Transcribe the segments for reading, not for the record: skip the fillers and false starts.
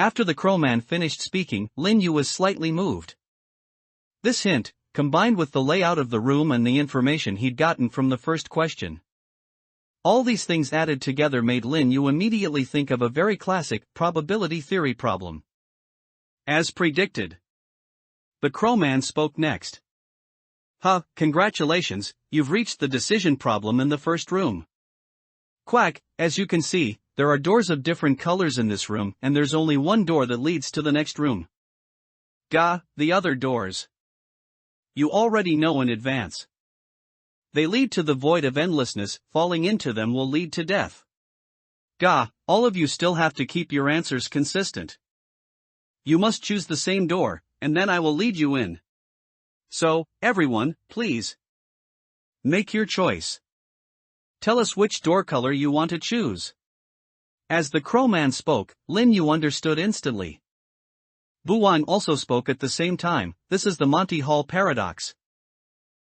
After the crowman finished speaking, Lin Yu was slightly moved. This hint, combined with the layout of the room and the information he'd gotten from the first question. All these things added together made Lin Yu immediately think of a very classic probability theory problem. As predicted. The crowman spoke next. Congratulations, you've reached the decision problem in the first room. Quack, as you can see, there are doors of different colors in this room, and there's only one door that leads to the next room. Ga, the other doors. You already know in advance. They lead to the void of endlessness, falling into them will lead to death. Ga, all of you still have to keep your answers consistent. You must choose the same door, and then I will lead you in. So, everyone, please. Make your choice. Tell us which door color you want to choose. As the crowman spoke, Lin Yu understood instantly. Buwang also spoke at the same time. This is the Monty Hall paradox,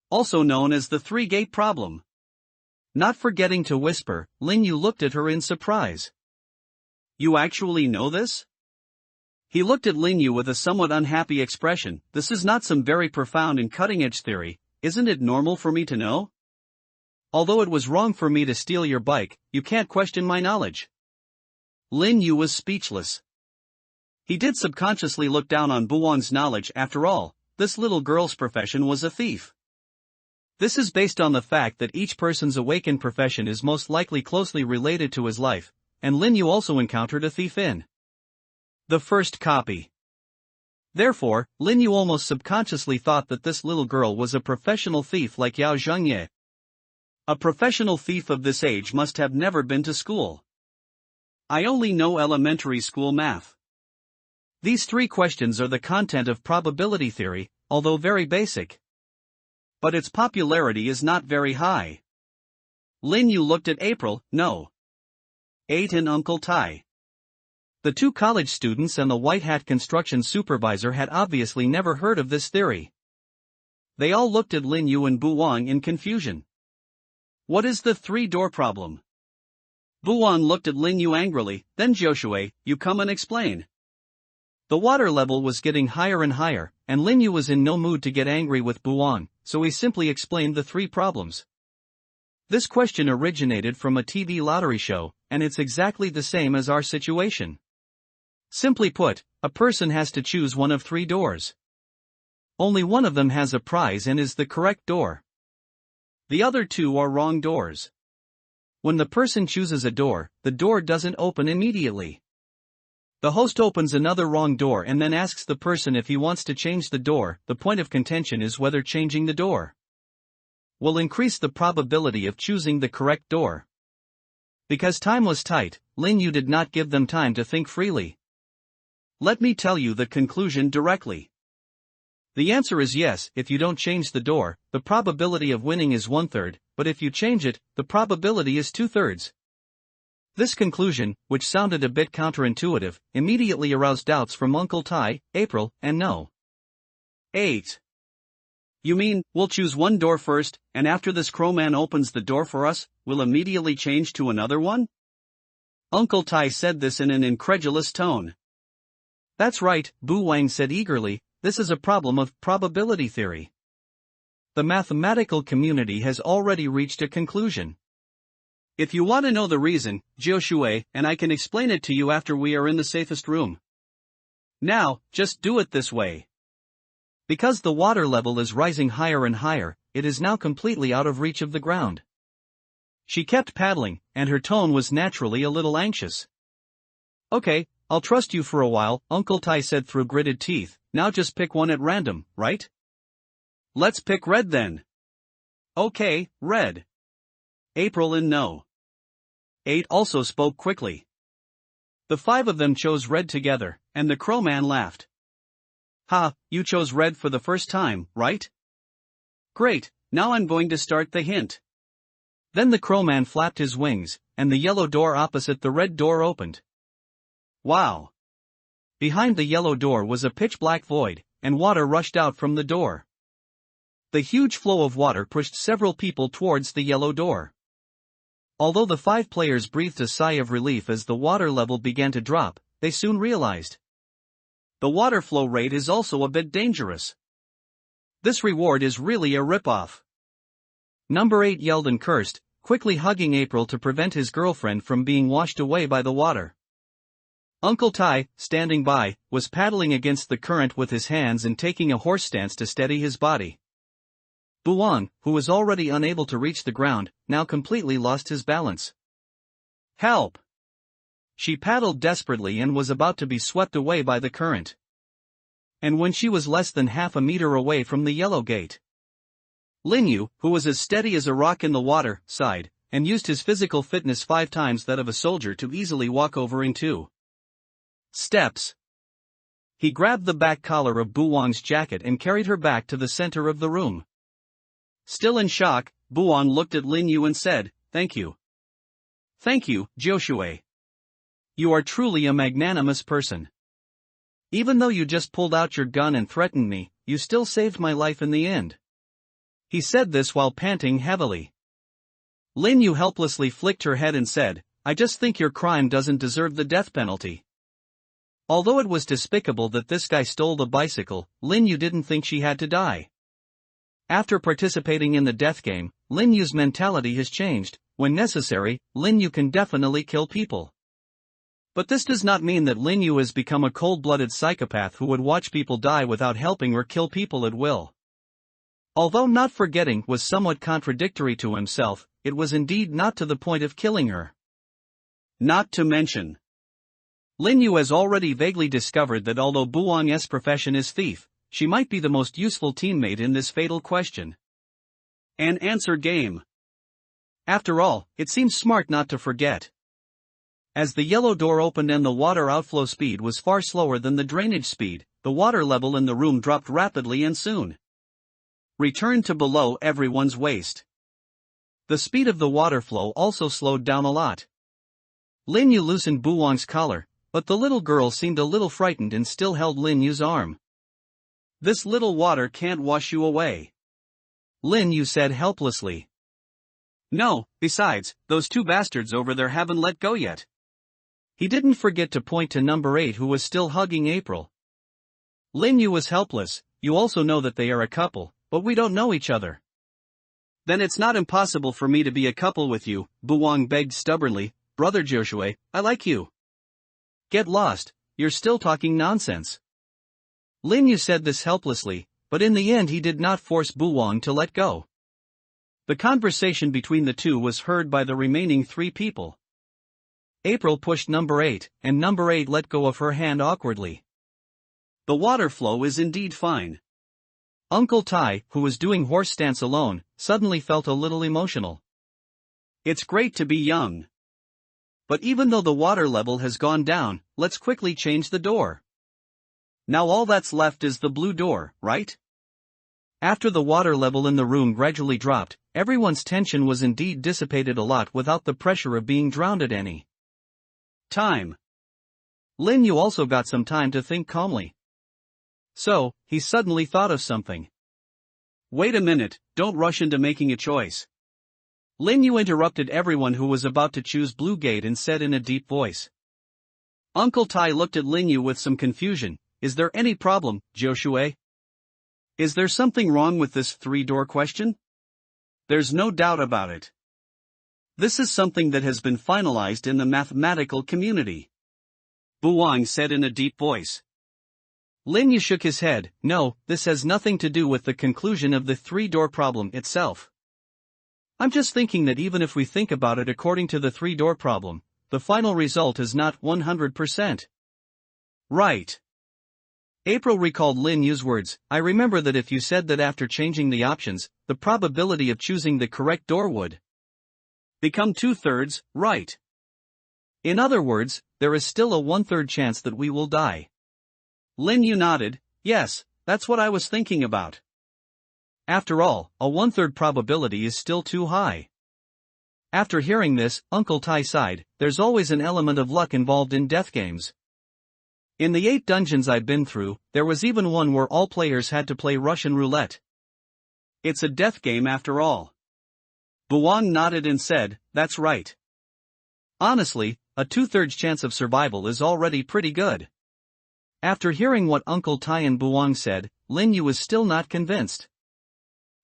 also known as the three-gate problem. Not forgetting to whisper, Lin Yu looked at her in surprise. You actually know this? He looked at Lin Yu with a somewhat unhappy expression. This is not some very profound and cutting-edge theory, isn't it normal for me to know? Although it was wrong for me to steal your bike, you can't question my knowledge. Lin Yu was speechless. He did subconsciously look down on Buwang's knowledge. After all, this little girl's profession was a thief. This is based on the fact that each person's awakened profession is most likely closely related to his life, and Lin Yu also encountered a thief in the first copy. Therefore, Lin Yu almost subconsciously thought that this little girl was a professional thief like Yao Zhengye. A professional thief of this age must have never been to school. I only know elementary school math. These three questions are the content of probability theory, although very basic. But its popularity is not very high. Lin Yu looked at April, No. 8 and Uncle Tai. The two college students and the white hat construction supervisor had obviously never heard of this theory. They all looked at Lin Yu and Buwang in confusion. What is the three-door problem? Buwang looked at Lin Yu angrily, then Joshua, you come and explain. The water level was getting higher and higher, and Lin Yu was in no mood to get angry with Buwang, so he simply explained the three problems. This question originated from a TV lottery show, and it's exactly the same as our situation. Simply put, a person has to choose one of three doors. Only one of them has a prize and is the correct door. The other two are wrong doors. When the person chooses a door, the door doesn't open immediately. The host opens another wrong door and then asks the person if he wants to change the door. The point of contention is whether changing the door will increase the probability of choosing the correct door. Because time was tight, Lin Yu did not give them time to think freely. Let me tell you the conclusion directly. The answer is yes. If you don't change the door, the probability of winning is 1/3, but if you change it, the probability is 2/3. This conclusion, which sounded a bit counterintuitive, immediately aroused doubts from Uncle Tai, April, and No. 8. You mean, we'll choose one door first, and after this crowman opens the door for us, we'll immediately change to another one? Uncle Tai said this in an incredulous tone. That's right, Buwang said eagerly, this is a problem of probability theory. The mathematical community has already reached a conclusion. If you want to know the reason, Joshua, and I can explain it to you after we are in the safest room. Now, just do it this way. Because the water level is rising higher and higher, it is now completely out of reach of the ground. She kept paddling, and her tone was naturally a little anxious. Okay, I'll trust you for a while, Uncle Tai said through gritted teeth. Now just pick one at random, right? Let's pick red then. Okay, red. April and No. 8 also spoke quickly. The five of them chose red together, and the crowman laughed. Ha, you chose red for the first time, right? Great, now I'm going to start the hint. Then the crowman flapped his wings, and the yellow door opposite the red door opened. Wow! Behind the yellow door was a pitch-black void, and water rushed out from the door. The huge flow of water pushed several people towards the yellow door. Although the five players breathed a sigh of relief as the water level began to drop, they soon realized The water flow rate is also a bit dangerous. This reward is really a ripoff. Number 8 yelled and cursed, quickly hugging April to prevent his girlfriend from being washed away by the water. Uncle Tai, standing by, was paddling against the current with his hands and taking a horse stance to steady his body. Buwang, who was already unable to reach the ground, now completely lost his balance. Help! She paddled desperately and was about to be swept away by the current. And when she was less than half a meter away from the yellow gate, Linyu, who was as steady as a rock in the water, sighed, and used his physical fitness 5 times that of a soldier to easily walk over in 2 steps. He grabbed the back collar of Buwang's jacket and carried her back to the center of the room. Still in shock, Buwang looked at Linyu and said, "Thank you. Thank you, Joshua. You are truly a magnanimous person. Even though you just pulled out your gun and threatened me, you still saved my life in the end." He said this while panting heavily. Linyu helplessly flicked her head and said, "I just think your crime doesn't deserve the death penalty." Although it was despicable that this guy stole the bicycle, Linyu didn't think she had to die. After participating in the death game, Linyu's mentality has changed. When necessary, Linyu can definitely kill people. But this does not mean that Linyu has become a cold-blooded psychopath who would watch people die without helping or kill people at will. Although not forgetting was somewhat contradictory to himself, it was indeed not to the point of killing her. Not to mention, Linyu has already vaguely discovered that although Buwang's profession is thief, she might be the most useful teammate in this fatal question and answer game. After all, it seems smart not to forget. As the yellow door opened and the water outflow speed was far slower than the drainage speed, the water level in the room dropped rapidly and soon returned to below everyone's waist. The speed of the water flow also slowed down a lot. Linyu loosened Buwang's collar, but the little girl seemed a little frightened and still held Linyu's arm. "This little water can't wash you away," Linyu said helplessly. "No, besides, those 2 bastards over there haven't let go yet." He didn't forget to point to number 8 who was still hugging April. Linyu was helpless. "You also know that they are a couple, but we don't know each other." "Then it's not impossible for me to be a couple with you," Buwang begged stubbornly. "Brother Joshua, I like you." "Get lost, you're still talking nonsense." Linyu said this helplessly, but in the end he did not force Buwang to let go. The conversation between the two was heard by the remaining 3 people. April pushed number 8, and number 8 let go of her hand awkwardly. The water flow is indeed fine. Uncle Tai, who was doing horse stance alone, suddenly felt a little emotional. It's great to be young. But even though the water level has gone down, let's quickly change the door. Now all that's left is the blue door, right? After the water level in the room gradually dropped, everyone's tension was indeed dissipated a lot without the pressure of being drowned at any time. Linyu also got some time to think calmly. So, he suddenly thought of something. "Wait a minute, don't rush into making a choice." Linyu interrupted everyone who was about to choose Blue Gate and said in a deep voice. Uncle Tai looked at Linyu with some confusion. "Is there any problem, Joshua? Is there something wrong with this 3-door question?" "There's no doubt about it. This is something that has been finalized in the mathematical community," Buwang said in a deep voice. Linyu shook his head. "No, this has nothing to do with the conclusion of the 3-door problem itself. I'm just thinking that even if we think about it according to the 3-door problem, the final result is not 100% right." April recalled Linyu's words. "I remember that if you said that after changing the options, the probability of choosing the correct door would become 2/3 right. In other words, there is still a 1/3 chance that we will die." Linyu nodded. "Yes, that's what I was thinking about. After all, a 1/3 probability is still too high." After hearing this, Uncle Tai sighed. "There's always an element of luck involved in death games. In the 8 dungeons I've been through, there was even one where all players had to play Russian roulette. It's a death game after all." Buwang nodded and said, "That's right. Honestly, a 2/3 chance of survival is already pretty good." After hearing what Uncle Tai and Buang said, Lin Yu was still not convinced.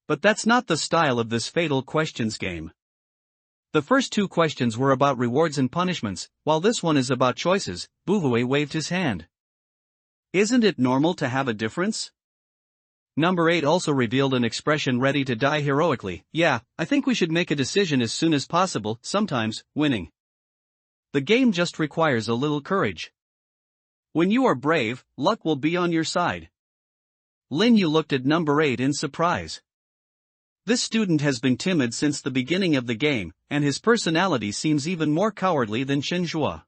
But that's not the style of this fatal questions game. The first two questions were about rewards and punishments, while this one is about choices. Buhui waved his hand. Isn't it normal to have a difference? Number 8 also revealed an expression ready to die heroically. Yeah, I think we should make a decision as soon as possible. Sometimes, winning the game just requires a little courage. When you are brave, luck will be on your side. Lin Yu looked at number 8 in surprise. This student has been timid since the beginning of the game, and his personality seems even more cowardly than Shinjua.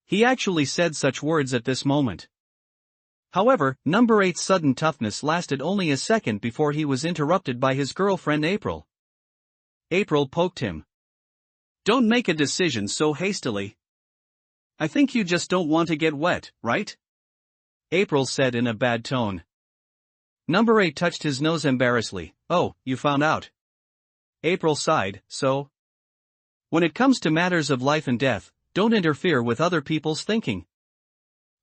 He actually said such words at this moment. However, number 8's sudden toughness lasted only a second before he was interrupted by his girlfriend April. April poked him. Don't make a decision so hastily. I think you just don't want to get wet, right? April said in a bad tone. Number 8 touched his nose embarrassedly. Oh, you found out. April sighed. So? When it comes to matters of life and death, don't interfere with other people's thinking.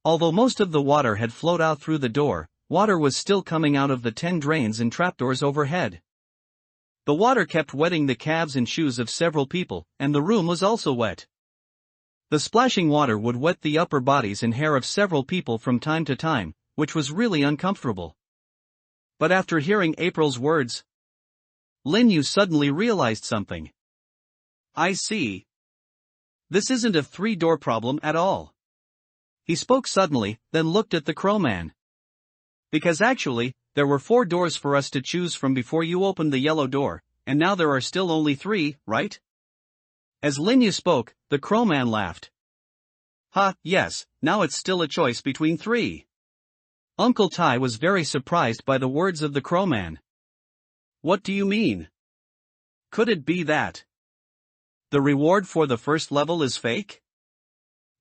Although most of the water had flowed out through the door, water was still coming out of the 10 drains and trapdoors overhead. The water kept wetting the calves and shoes of several people, and the room was also wet. The splashing water would wet the upper bodies and hair of several people from time to time, which was really uncomfortable. But after hearing April's words, Lin Yu suddenly realized something. I see. This isn't a 3-door problem at all. He spoke suddenly, then looked at the crowman. Because actually, there were 4 doors for us to choose from before you opened the yellow door, and now there are still only 3, right? As Lin Yu spoke, the crowman laughed. Yes, now it's still a choice between 3. Uncle Tai was very surprised by the words of the crowman. What do you mean? Could it be that the reward for the first level is fake?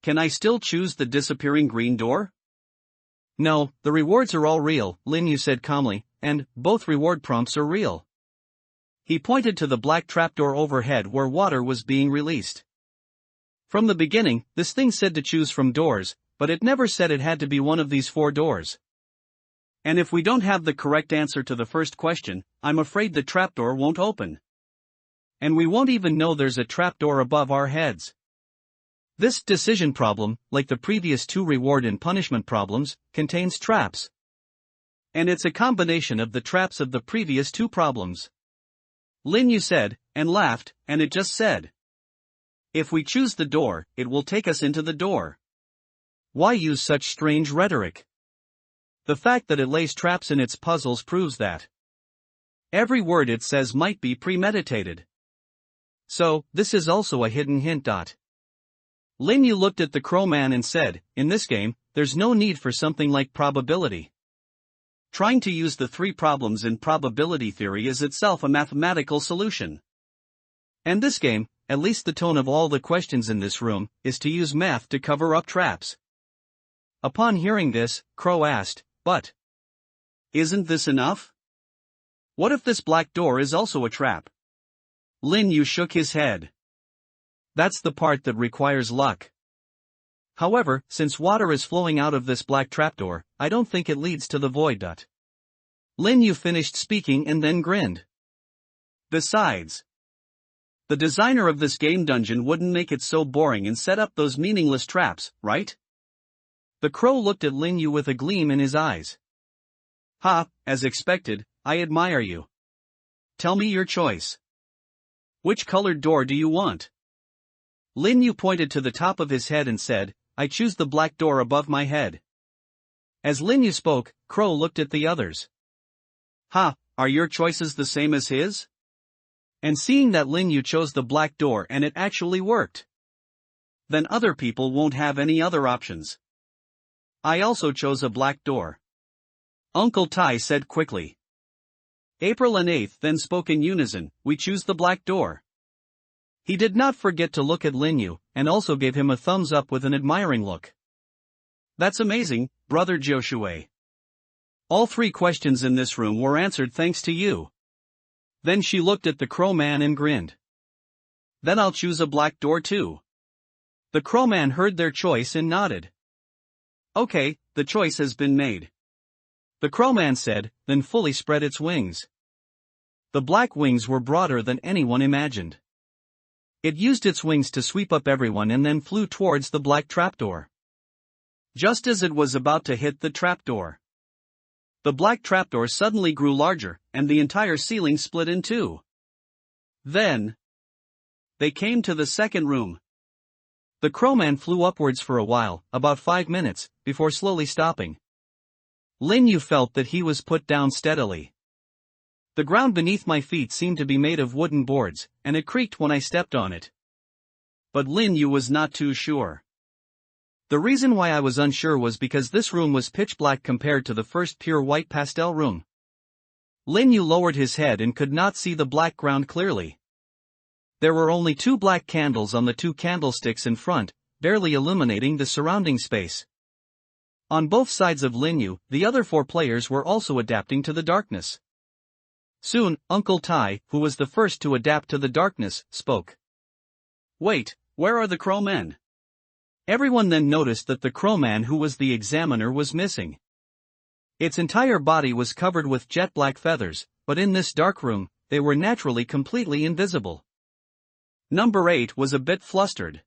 Can I still choose the disappearing green door? No, the rewards are all real, Lin Yu said calmly, and both reward prompts are real. He pointed to the black trapdoor overhead where water was being released. From the beginning, this thing said to choose from doors, but it never said it had to be one of these 4 doors. And if we don't have the correct answer to the first question, I'm afraid the trapdoor won't open. And we won't even know there's a trapdoor above our heads. This decision problem, like the previous 2 reward and punishment problems, contains traps. And it's a combination of the traps of the previous 2 problems. Lin Yu said, and laughed, and it just said. If we choose the door, it will take us into the door. Why use such strange rhetoric? The fact that it lays traps in its puzzles proves that every word it says might be premeditated. So, this is also a hidden hint. Lin Yu looked at the crowman and said, in this game, there's no need for something like probability. Trying to use the 3 problems in probability theory is itself a mathematical solution. And this game, at least the tone of all the questions in this room, is to use math to cover up traps. Upon hearing this, Crow asked, but isn't this enough? What if this black door is also a trap? Lin Yu shook his head. That's the part that requires luck. However, since water is flowing out of this black trapdoor, I don't think it leads to the void. Lin Yu finished speaking and then grinned. Besides, the designer of this game dungeon wouldn't make it so boring and set up those meaningless traps, right? The crow looked at Lin Yu with a gleam in his eyes. As expected, I admire you. Tell me your choice. Which colored door do you want? Lin Yu pointed to the top of his head and said, I choose the black door above my head. As Lin Yu spoke, Crow looked at the others. Are your choices the same as his? And seeing that Lin Yu chose the black door and it actually worked, then other people won't have any other options. I also chose a black door. Uncle Tai said quickly. April and 8th then spoke in unison, we choose the black door. He did not forget to look at Lin Yu, and also gave him a thumbs up with an admiring look. That's amazing, brother Joshua. All 3 questions in this room were answered thanks to you. Then she looked at the crowman and grinned. Then I'll choose a black door too. The crowman heard their choice and nodded. Okay, the choice has been made. The crowman said, then fully spread its wings. The black wings were broader than anyone imagined. It used its wings to sweep up everyone and then flew towards the black trapdoor. Just as it was about to hit the trapdoor, the black trapdoor suddenly grew larger, and the entire ceiling split in two. Then, they came to the second room. The crowman flew upwards for a while, about 5 minutes, before slowly stopping. Lin Yu felt that he was put down steadily. The ground beneath my feet seemed to be made of wooden boards, and it creaked when I stepped on it. But Lin Yu was not too sure. The reason why I was unsure was because this room was pitch black compared to the first pure white pastel room. Lin Yu lowered his head and could not see the black ground clearly. There were only 2 black candles on the 2 candlesticks in front, barely illuminating the surrounding space. On both sides of Lin Yu, the other 4 players were also adapting to the darkness. Soon, Uncle Tai, who was the first to adapt to the darkness, spoke. Wait, where are the crowmen? Everyone then noticed that the crowman who was the examiner was missing. Its entire body was covered with jet black feathers, but in this dark room, they were naturally completely invisible. Number 8 was a bit flustered.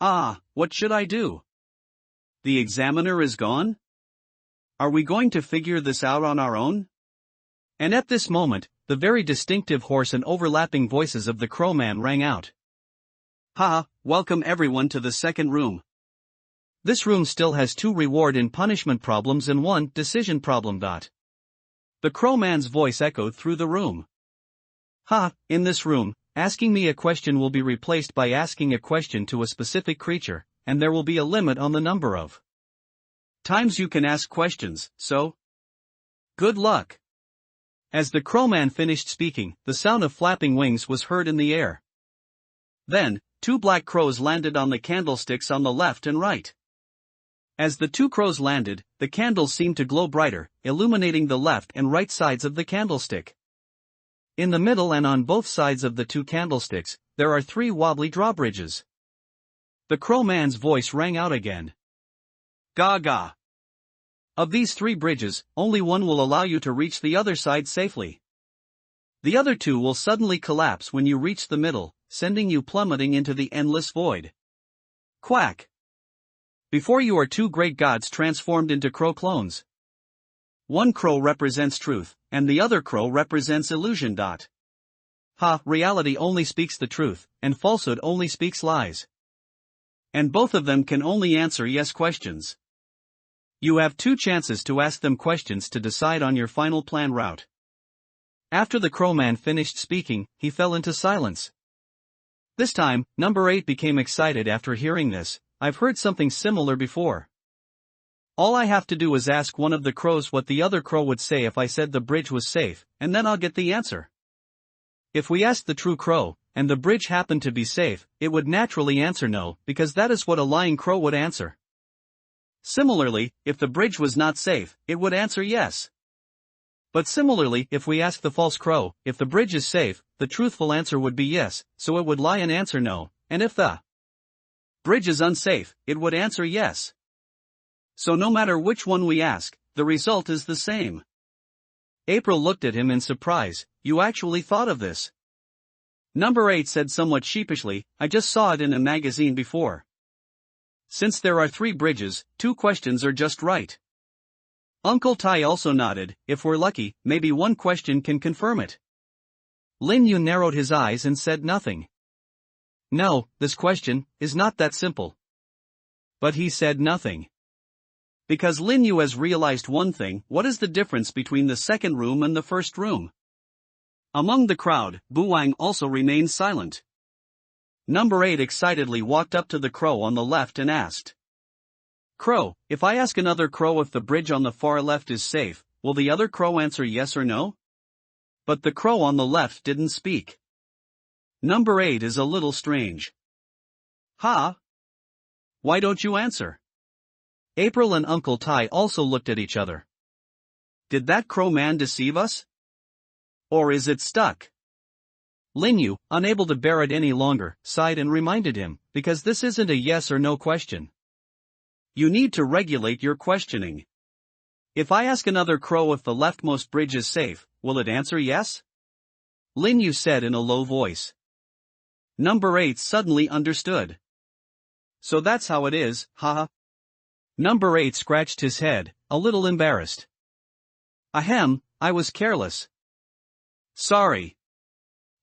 Ah, what should I do? The examiner is gone? Are we going to figure this out on our own? And at this moment, the very distinctive hoarse and overlapping voices of the crowman rang out. Ha, welcome everyone to the second room. This room still has 2 reward and punishment problems and 1 decision problem. The crowman's voice echoed through the room. Ha, in this room, asking me a question will be replaced by asking a question to a specific creature, and there will be a limit on the number of times you can ask questions, so good luck. As the crowman finished speaking, the sound of flapping wings was heard in the air. Then, 2 black crows landed on the candlesticks on the left and right. As the 2 crows landed, the candles seemed to glow brighter, illuminating the left and right sides of the candlestick. In the middle and on both sides of the 2 candlesticks, there are 3 wobbly drawbridges. The crowman's voice rang out again. Gaga. Of these 3 bridges, only one will allow you to reach the other side safely. The other 2 will suddenly collapse when you reach the middle, sending you plummeting into the endless void. Quack. Before you are 2 great gods transformed into crow clones. One crow represents truth, and the other crow represents illusion. Ha, reality only speaks the truth, and falsehood only speaks lies. And both of them can only answer yes questions. You have 2 chances to ask them questions to decide on your final plan route. After the crowman finished speaking, he fell into silence. This time, number 8 became excited after hearing this. I've heard something similar before. All I have to do is ask one of the crows what the other crow would say if I said the bridge was safe, and then I'll get the answer. If we asked the true crow, and the bridge happened to be safe, it would naturally answer no, because that is what a lying crow would answer. Similarly, if the bridge was not safe, it would answer yes. But similarly, if we ask the false crow, if the bridge is safe, the truthful answer would be yes, so it would lie and answer no, and if the bridge is unsafe, it would answer yes. So no matter which one we ask, the result is the same. April looked at him in surprise. You actually thought of this? Number 8 said somewhat sheepishly, I just saw it in a magazine before. Since there are 3 bridges, 2 questions are just right. Uncle Tai also nodded. If we're lucky, maybe 1 question can confirm it. Lin Yu narrowed his eyes and said nothing. No, this question is not that simple. But he said nothing. Because Lin Yu has realized one thing, what is the difference between the second room and the first room? Among the crowd, Bu Wang also remained silent. Number 8 excitedly walked up to the crow on the left and asked. Crow, if I ask another crow if the bridge on the far left is safe, will the other crow answer yes or no? But the crow on the left didn't speak. Number 8 is a little strange. Ha? Why don't you answer? April and Uncle Tai also looked at each other. Did that crow man deceive us? Or is it stuck? Lin Yu, unable to bear it any longer, sighed and reminded him, because this isn't a yes or no question. You need to regulate your questioning. If I ask another crow if the leftmost bridge is safe, will it answer yes? Lin Yu said in a low voice. Number 8 suddenly understood. So that's how it is, haha. Number 8 scratched his head, a little embarrassed. Ahem, I was careless. Sorry.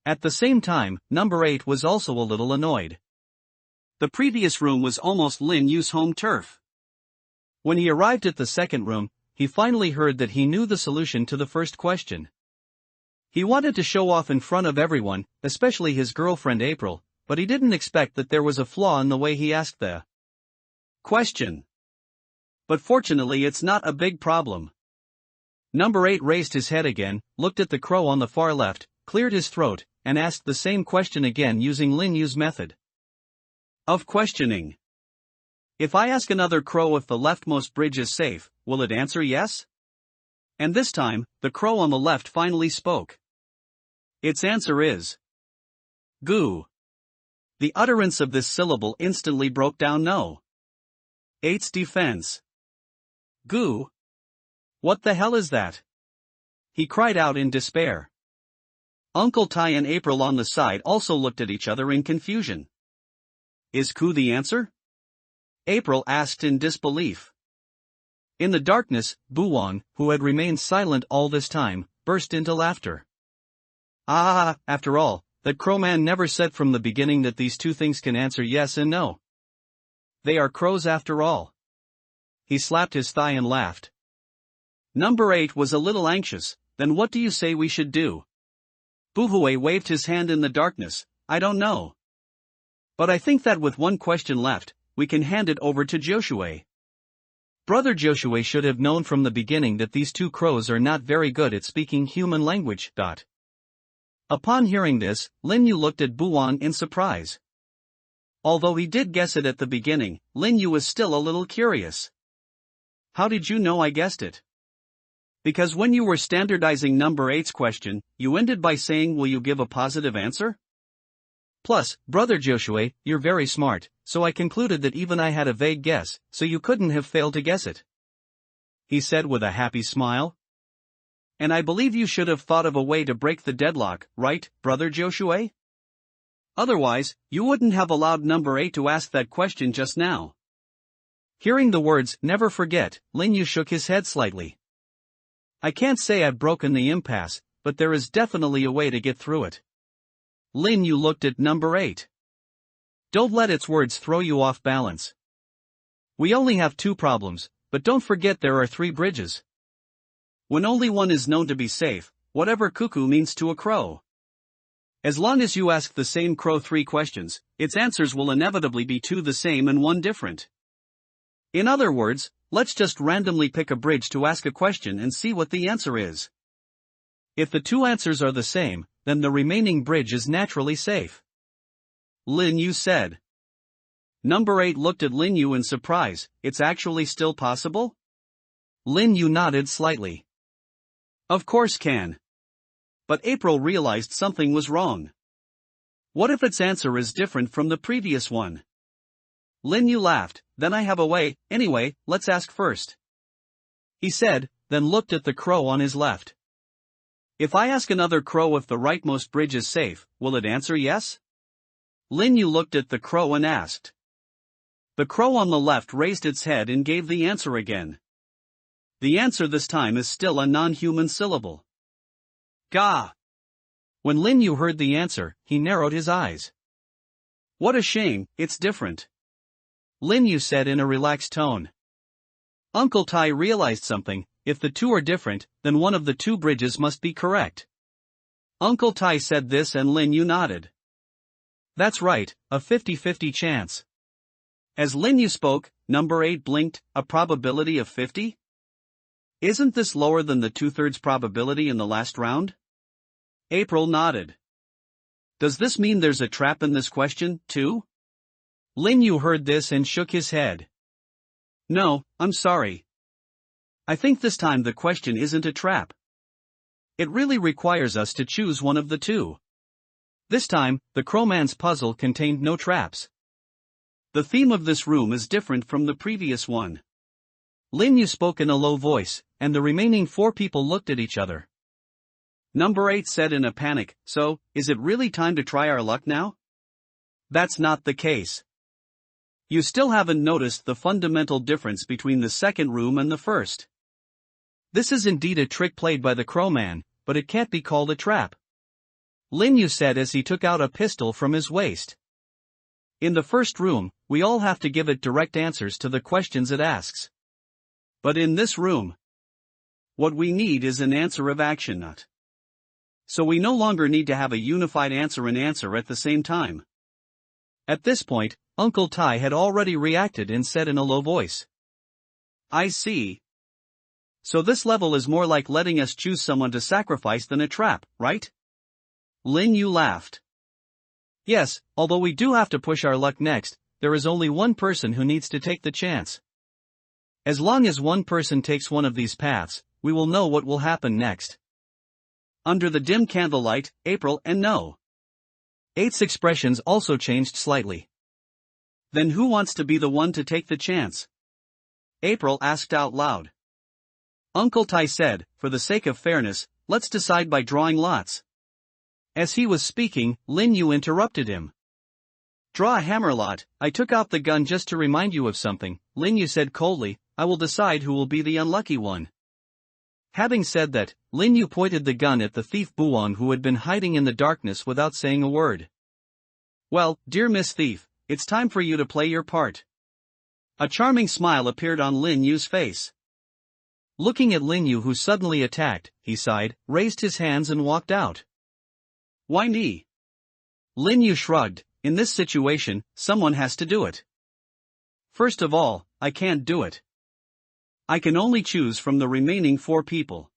At the same time, number 8 was also a little annoyed. The previous room was almost Lin Yu's home turf. When he arrived at the second room, he finally heard that he knew the solution to the first question. He wanted to show off in front of everyone, especially his girlfriend April, but he didn't expect that there was a flaw in the way he asked the question. But fortunately it's not a big problem. Number 8 raised his head again, looked at the crow on the far left, cleared his throat, and asked the same question again using Lin Yu's method of questioning. If I ask another crow if the leftmost bridge is safe, will it answer yes? And this time, the crow on the left finally spoke. Its answer is goo. The utterance of this syllable instantly broke down no. 8's defense. Goo? What the hell is that? He cried out in despair. Uncle Tai and April on the side also looked at each other in confusion. Is goo the answer? April asked in disbelief. In the darkness, Buwang, who had remained silent all this time, burst into laughter. After all, that crowman never said from the beginning that these two things can answer yes and no. They are crows after all. He slapped his thigh and laughed. Number 8 was a little anxious. Then what do you say we should do? Buhue waved his hand in the darkness. I don't know. But I think that with one question left, we can hand it over to Joshua. Brother Joshua should have known from the beginning that these two crows are not very good at speaking human language. Upon hearing this, Lin Yu looked at Buwang in surprise. Although he did guess it at the beginning, Lin Yu was still a little curious. How did you know I guessed it? Because when you were standardizing number 8's question, you ended by saying, will you give a positive answer? Plus, Brother Joshua, you're very smart, so I concluded that even I had a vague guess, so you couldn't have failed to guess it. He said with a happy smile. And I believe you should have thought of a way to break the deadlock, right, Brother Joshua? Otherwise, you wouldn't have allowed number 8 to ask that question just now. Hearing the words, never forget, Lin Yu shook his head slightly. I can't say I've broken the impasse, but there is definitely a way to get through it. Lin Yu looked at number 8. Don't let its words throw you off balance. We only have 2 problems, but don't forget there are 3 bridges. When only one is known to be safe, whatever cuckoo means to a crow. As long as you ask the same crow 3 questions, its answers will inevitably be 2 the same and 1 different. In other words, let's just randomly pick a bridge to ask a question and see what the answer is. If the 2 answers are the same, then the remaining bridge is naturally safe. Lin Yu said. Number 8 looked at Lin Yu in surprise. It's actually still possible? Lin Yu nodded slightly. Of course can. But April realized something was wrong. What if its answer is different from the previous one? Lin Yu laughed. Then I have a way. Anyway, let's ask first. He said, then looked at the crow on his left. If I ask another crow if the rightmost bridge is safe, will it answer yes? Lin Yu looked at the crow and asked. The crow on the left raised its head and gave the answer again. The answer this time is still a non-human syllable. Ga. When Lin Yu heard the answer, he narrowed his eyes. What a shame, it's different. Lin Yu said in a relaxed tone. Uncle Tai realized something. If the 2 are different, then one of the 2 bridges must be correct. Uncle Tai said this and Lin Yu nodded. That's right, a 50-50 chance. As Lin Yu spoke, number 8 blinked. A probability of 50? Isn't this lower than the 2/3 probability in the last round? April nodded. Does this mean there's a trap in this question, too? Lin Yu heard this and shook his head. No, I'm sorry. I think this time the question isn't a trap. It really requires us to choose one of the 2. This time, the crowman's puzzle contained no traps. The theme of this room is different from the previous one. Lin Yu spoke in a low voice, and the remaining 4 people looked at each other. Number 8 said in a panic, "So, is it really time to try our luck now?" That's not the case. You still haven't noticed the fundamental difference between the second room and the first. This is indeed a trick played by the crowman, but it can't be called a trap. Lin Yu said as he took out a pistol from his waist. In the first room, we all have to give it direct answers to the questions it asks. But in this room, what we need is an answer of action nut. So we no longer need to have a unified answer and answer at the same time. At this point, Uncle Tai had already reacted and said in a low voice, "I see. So this level is more like letting us choose someone to sacrifice than a trap, right?" Lin Yu laughed. "Yes, although we do have to push our luck next, there is only one person who needs to take the chance. As long as one person takes one of these paths, we will know what will happen next." Under the dim candlelight, April and No. 8's expressions also changed slightly. "Then who wants to be the one to take the chance?" April asked out loud. Uncle Tai said, "For the sake of fairness, let's decide by drawing lots." As he was speaking, Lin Yu interrupted him. "Draw a hammer lot. I took out the gun just to remind you of something," Lin Yu said coldly. "I will decide who will be the unlucky one." Having said that, Lin Yu pointed the gun at the thief Buong, who had been hiding in the darkness without saying a word. "Well, dear Miss Thief, it's time for you to play your part." A charming smile appeared on Lin Yu's face. Looking at Lin Yu, who suddenly attacked, he sighed, raised his hands and walked out. "Why me?" Lin Yu shrugged. "In this situation, someone has to do it. First of all, I can't do it. I can only choose from the remaining 4 people.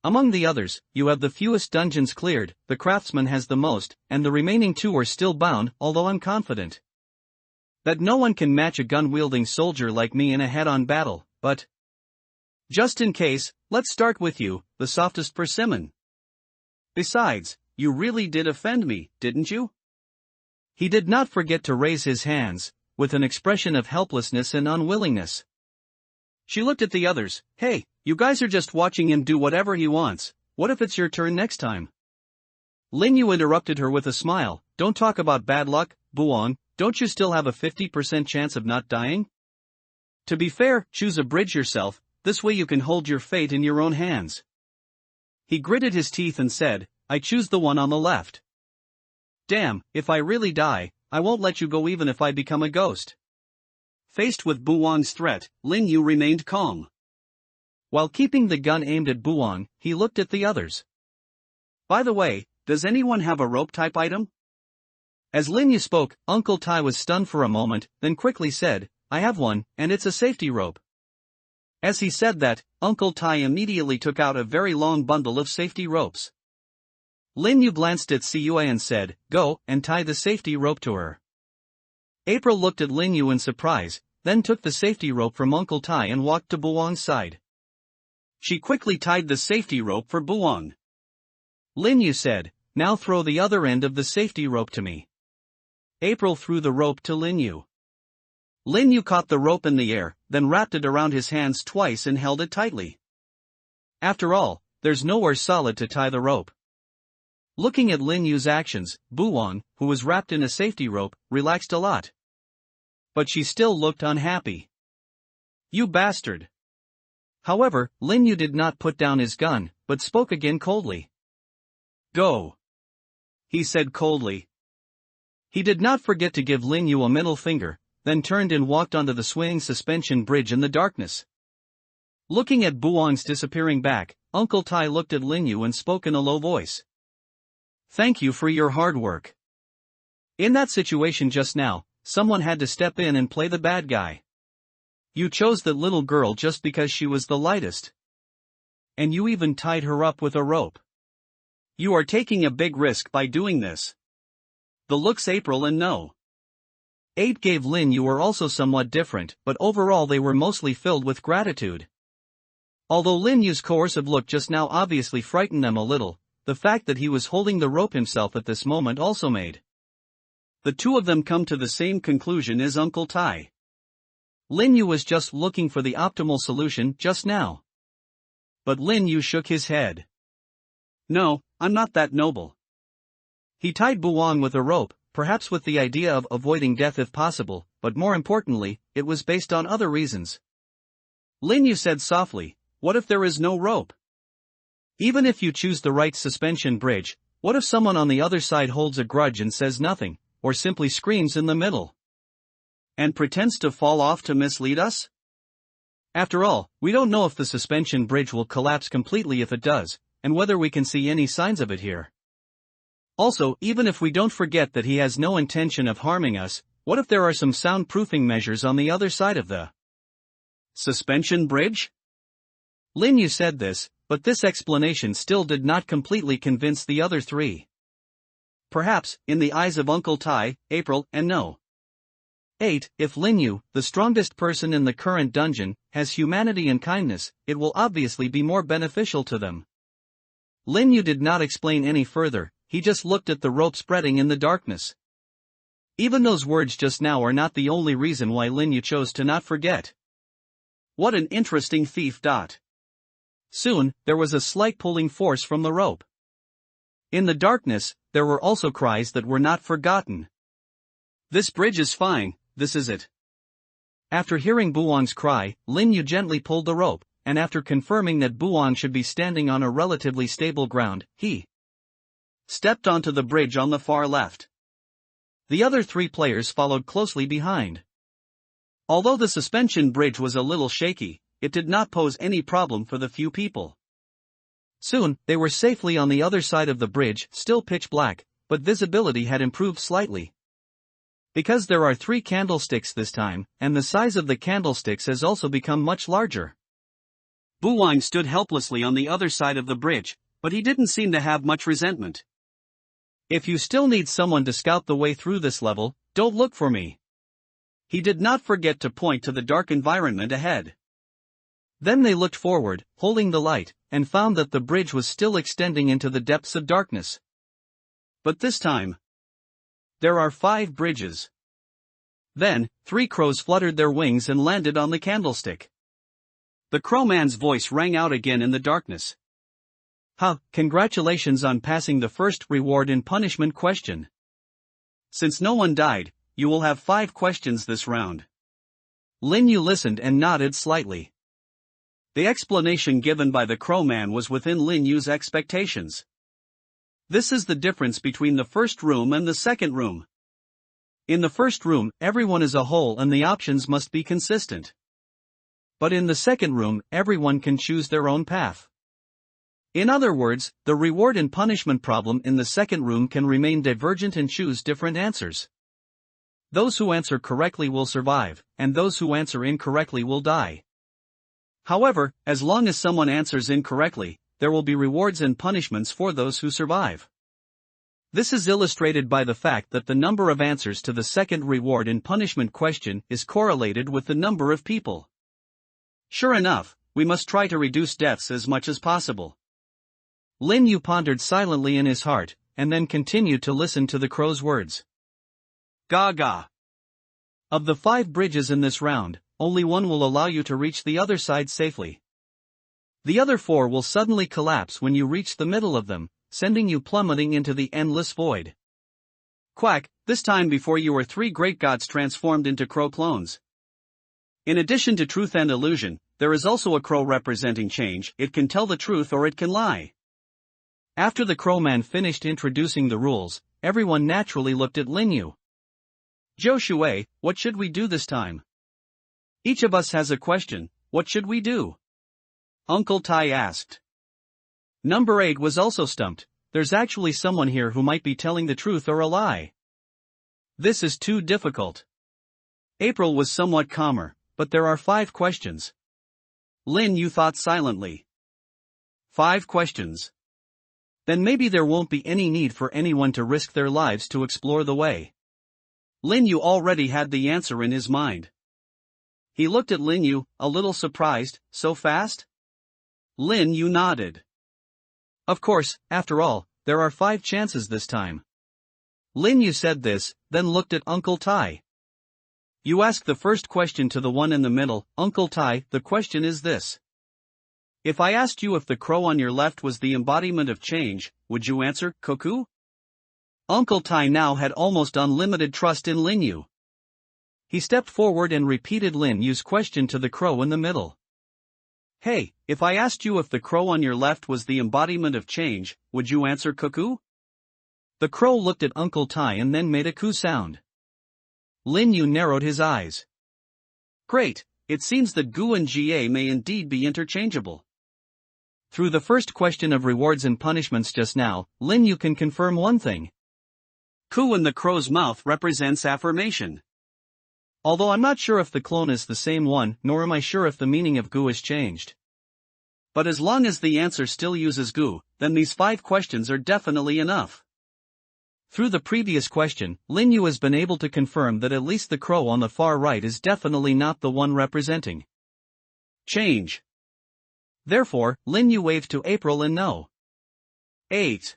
Among the others, you have the fewest dungeons cleared, the craftsman has the most, and the remaining 2 are still bound, although I'm confident that no one can match a gun-wielding soldier like me in a head-on battle, but just in case, let's start with you, the softest persimmon. Besides, you really did offend me, didn't you?" He did not forget to raise his hands, with an expression of helplessness and unwillingness. She looked at the others. "Hey, you guys are just watching him do whatever he wants. What if it's your turn next time?" Lin Yu interrupted her with a smile. "Don't talk about bad luck, Buong. Don't you still have a 50% chance of not dying? To be fair, choose a bridge yourself, this way you can hold your fate in your own hands." He gritted his teeth and said, "I choose the one on the left. Damn, if I really die, I won't let you go even if I become a ghost." Faced with Buong's threat, Lin Yu remained calm. While keeping the gun aimed at Buong, he looked at the others. "By the way, does anyone have a rope-type item?" As Lin Yu spoke, Uncle Tai was stunned for a moment, then quickly said, "I have one, and it's a safety rope." As he said that, Uncle Tai immediately took out a very long bundle of safety ropes. Lin Yu glanced at Cui and said, "Go, and tie the safety rope to her." April looked at Lin Yu in surprise, then took the safety rope from Uncle Tai and walked to Buong's side. She quickly tied the safety rope for Buong. Lin Yu said, "Now throw the other end of the safety rope to me." April threw the rope to Lin Yu. Lin Yu caught the rope in the air, then wrapped it around his hands twice and held it tightly. After all, there's nowhere solid to tie the rope. Looking at Lin Yu's actions, Buong, who was wrapped in a safety rope, relaxed a lot. But she still looked unhappy. "You bastard." However, Lin Yu did not put down his gun, but spoke again coldly. "Go," he said coldly. He did not forget to give Lin Yu a middle finger, then turned and walked onto the swinging suspension bridge in the darkness. Looking at Buong's disappearing back, Uncle Tai looked at Lin Yu and spoke in a low voice. "Thank you for your hard work. In that situation just now, someone had to step in and play the bad guy. You chose that little girl just because she was the lightest. And you even tied her up with a rope. You are taking a big risk by doing this." The looks April and No. 8 gave Lin Yu were also somewhat different, but overall they were mostly filled with gratitude. Although Lin Yu's coercive look just now obviously frightened them a little, the fact that he was holding the rope himself at this moment also made the two of them come to the same conclusion as Uncle Tai. Lin Yu was just looking for the optimal solution just now. But Lin Yu shook his head. No, I'm not that noble. He tied Buwang with a rope, perhaps with the idea of avoiding death if possible, but more importantly, it was based on other reasons. Lin Yu said softly, what if there is no rope? Even if you choose the right suspension bridge, what if someone on the other side holds a grudge and says nothing, or simply screams in the middle? And pretends to fall off to mislead us? After all, we don't know if the suspension bridge will collapse completely if it does, and whether we can see any signs of it here. Also, even if we don't forget that he has no intention of harming us, what if there are some soundproofing measures on the other side of the suspension bridge? Lin Yu said this, but this explanation still did not completely convince the other three. Perhaps, in the eyes of Uncle Tai, April, and No. 8. If Lin Yu, the strongest person in the current dungeon, has humanity and kindness, it will obviously be more beneficial to them. Lin Yu did not explain any further, he just looked at the rope spreading in the darkness. Even those words just now are not the only reason why Lin Yu chose to not forget. What an interesting thief. Soon, there was a slight pulling force from the rope. In the darkness, there were also cries that were not forgotten. This bridge is fine, this is it. After hearing Buwang's cry, Lin Yu gently pulled the rope, and after confirming that Buwang should be standing on a relatively stable ground, he stepped onto the bridge on the far left. The other three players followed closely behind. Although the suspension bridge was a little shaky, it did not pose any problem for the few people. Soon, they were safely on the other side of the bridge, still pitch black, but visibility had improved slightly. Because there are 3 candlesticks this time, and the size of the candlesticks has also become much larger. Buwang stood helplessly on the other side of the bridge, but he didn't seem to have much resentment. If you still need someone to scout the way through this level, don't look for me. He did not forget to point to the dark environment ahead. Then they looked forward, holding the light, and found that the bridge was still extending into the depths of darkness. But this time, there are 5 bridges. Then, 3 crows fluttered their wings and landed on the candlestick. The crowman's voice rang out again in the darkness. Congratulations on passing the first reward and punishment question. Since no one died, you will have 5 questions this round. Lin Yu listened and nodded slightly. The explanation given by the crowman was within Lin Yu's expectations. This is the difference between the first room and the second room. In the first room, everyone is a whole and the options must be consistent. But in the second room, everyone can choose their own path. In other words, the reward and punishment problem in the second room can remain divergent and choose different answers. Those who answer correctly will survive, and those who answer incorrectly will die. However, as long as someone answers incorrectly, there will be rewards and punishments for those who survive. This is illustrated by the fact that the number of answers to the second reward and punishment question is correlated with the number of people. Sure enough, we must try to reduce deaths as much as possible. Lin Yu pondered silently in his heart, and then continued to listen to the crow's words. Gaga. Of the 5 bridges in this round, only one will allow you to reach the other side safely. The other 4 will suddenly collapse when you reach the middle of them, sending you plummeting into the endless void. Quack, this time before you were 3 great gods transformed into crow clones. In addition to truth and illusion, there is also a crow representing change. It can tell the truth or it can lie. After the crowman finished introducing the rules, everyone naturally looked at Lin Yu. Zhou Shuai, what should we do this time? Each of us has a question, what should we do? Uncle Tai asked. Number 8 was also stumped, there's actually someone here who might be telling the truth or a lie. This is too difficult. April was somewhat calmer, but there are 5 questions. Lin Yu thought silently. 5 questions. Then maybe there won't be any need for anyone to risk their lives to explore the way. Lin Yu already had the answer in his mind. He looked at Lin Yu, a little surprised, so fast? Lin Yu nodded. Of course, after all, there are 5 chances this time. Lin Yu said this, then looked at Uncle Tai. You ask the first question to the one in the middle, Uncle Tai, the question is this. If I asked you if the crow on your left was the embodiment of change, would you answer, Koku? Uncle Tai now had almost unlimited trust in Lin Yu. He stepped forward and repeated Lin Yu's question to the crow in the middle. Hey, if I asked you if the crow on your left was the embodiment of change, would you answer Koku? The crow looked at Uncle Tai and then made a coo sound. Lin Yu narrowed his eyes. Great, it seems that gu and ga may indeed be interchangeable. Through the first question of rewards and punishments just now, Lin Yu can confirm one thing. Ku in the crow's mouth represents affirmation. Although I'm not sure if the clone is the same one, nor am I sure if the meaning of gu has changed. But as long as the answer still uses gu, then these 5 questions are definitely enough. Through the previous question, Lin Yu has been able to confirm that at least the crow on the far right is definitely not the one representing change. Therefore, Lin Yu waved to April and no. 8.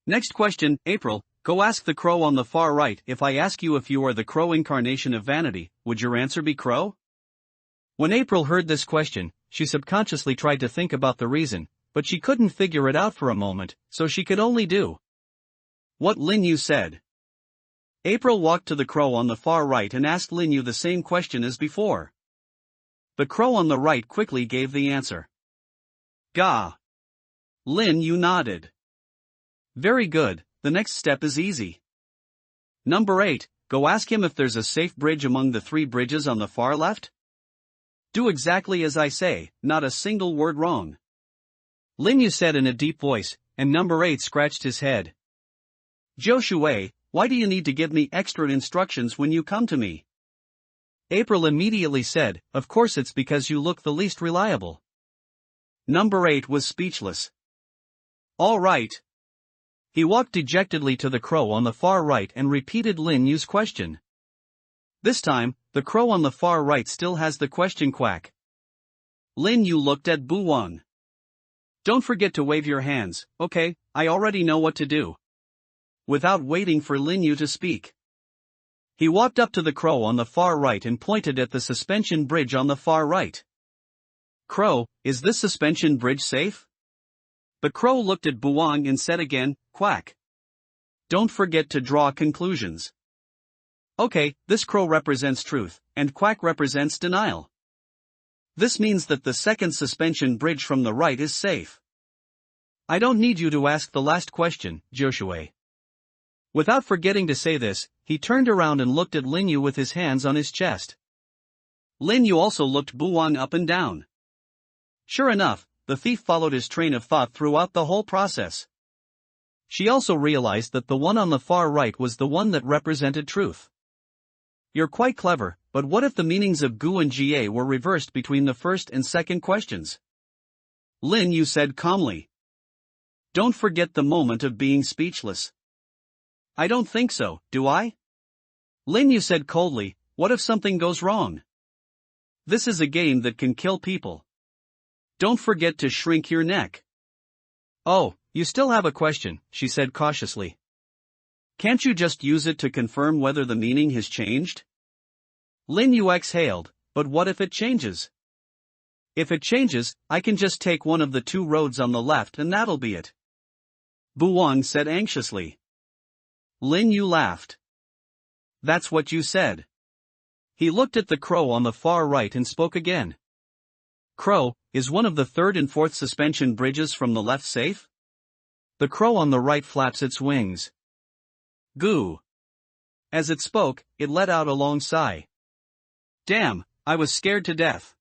Next question, April, go ask the crow on the far right. If I ask you if you are the crow incarnation of vanity, would your answer be crow? When April heard this question, she subconsciously tried to think about the reason, but she couldn't figure it out for a moment, so she could only do what Lin Yu said. April walked to the crow on the far right and asked Lin Yu the same question as before. The crow on the right quickly gave the answer. Ga. Lin Yu nodded. Very good, the next step is easy. Number 8, go ask him if there's a safe bridge among the 3 bridges on the far left. Do exactly as I say, not a single word wrong. Lin Yu said in a deep voice, and number 8 scratched his head. Zhou Shuai, why do you need to give me extra instructions when you come to me? April immediately said, of course it's because you look the least reliable. Number 8 was speechless. All right. He walked dejectedly to the crow on the far right and repeated Lin Yu's question. This time, the crow on the far right still has the question quack. Lin Yu looked at Bu Wang. Don't forget to wave your hands, okay, I already know what to do. Without waiting for Lin Yu to speak, he walked up to the crow on the far right and pointed at the suspension bridge on the far right. Crow, is this suspension bridge safe? The crow looked at Buang and said again, quack. Don't forget to draw conclusions. Okay, this crow represents truth, and quack represents denial. This means that the second suspension bridge from the right is safe. I don't need you to ask the last question, Joshua. Without forgetting to say this, he turned around and looked at Lin Yu with his hands on his chest. Lin Yu also looked Buang up and down. Sure enough, the thief followed his train of thought throughout the whole process. She also realized that the one on the far right was the one that represented truth. You're quite clever, but what if the meanings of gu and ga were reversed between the first and second questions? Lin Yu said calmly. Don't forget the moment of being speechless. I don't think so, do I? Lin Yu said coldly, what if something goes wrong? This is a game that can kill people. Don't forget to shrink your neck. Oh, you still have a question, she said cautiously. Can't you just use it to confirm whether the meaning has changed? Lin Yu exhaled, but what if it changes? If it changes, I can just take one of the 2 roads on the left and that'll be it. Buang said anxiously. Lin Yu laughed. That's what you said. He looked at the crow on the far right and spoke again. Crow, is one of the 3rd and 4th suspension bridges from the left safe? The crow on the right flaps its wings. Goo. As it spoke, it let out a long sigh. Damn, I was scared to death.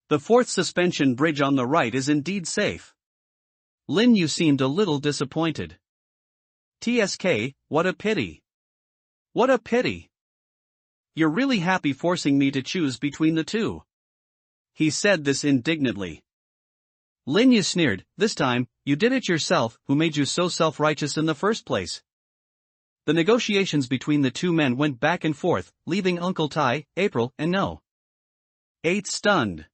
The 4th suspension bridge on the right is indeed safe. Lin Yu seemed a little disappointed. TSK, what a pity. What a pity. You're really happy forcing me to choose between the 2. He said this indignantly. Lin Yu sneered, this time, you did it yourself, who made you so self-righteous in the first place? The negotiations between the 2 men went back and forth, leaving Uncle Tai, April, and No. 8 stunned.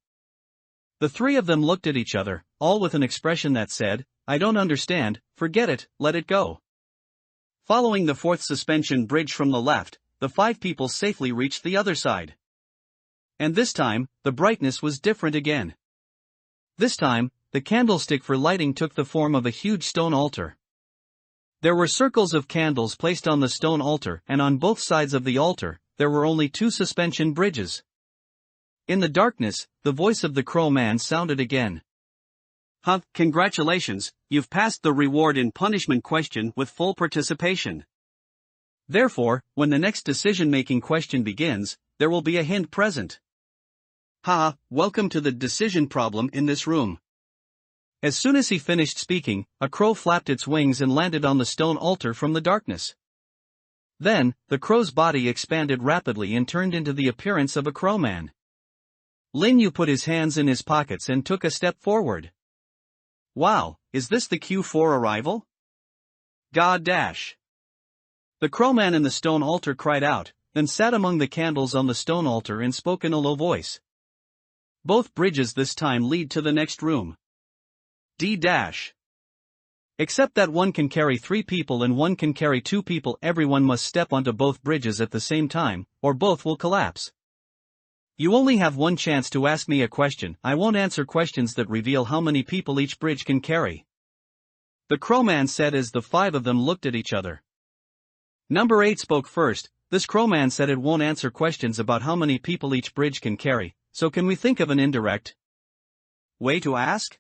The 3 of them looked at each other, all with an expression that said, I don't understand, forget it, let it go. Following the fourth suspension bridge from the left, the 5 people safely reached the other side. And this time, the brightness was different again. This time, the candlestick for lighting took the form of a huge stone altar. There were circles of candles placed on the stone altar, and on both sides of the altar, there were only 2 suspension bridges. In the darkness, the voice of the Crow Man sounded again. Congratulations, you've passed the reward in punishment question with full participation. Therefore, when the next decision-making question begins, there will be a hint present. Welcome to the decision problem in this room. As soon as he finished speaking, a crow flapped its wings and landed on the stone altar from the darkness. Then, the crow's body expanded rapidly and turned into the appearance of a crowman. Lin Yu put his hands in his pockets and took a step forward. Wow, is this the cue for arrival? God dash. The crowman in the stone altar cried out, then sat among the candles on the stone altar and spoke in a low voice. Both bridges this time lead to the next room. D-dash. Except that one can carry 3 people and one can carry 2 people. Everyone must step onto both bridges at the same time, or both will collapse. You only have one chance to ask me a question. I won't answer questions that reveal how many people each bridge can carry. The crowman said as the 5 of them looked at each other. Number 8 spoke first. This crowman said it won't answer questions about how many people each bridge can carry, so can we think of an indirect way to ask?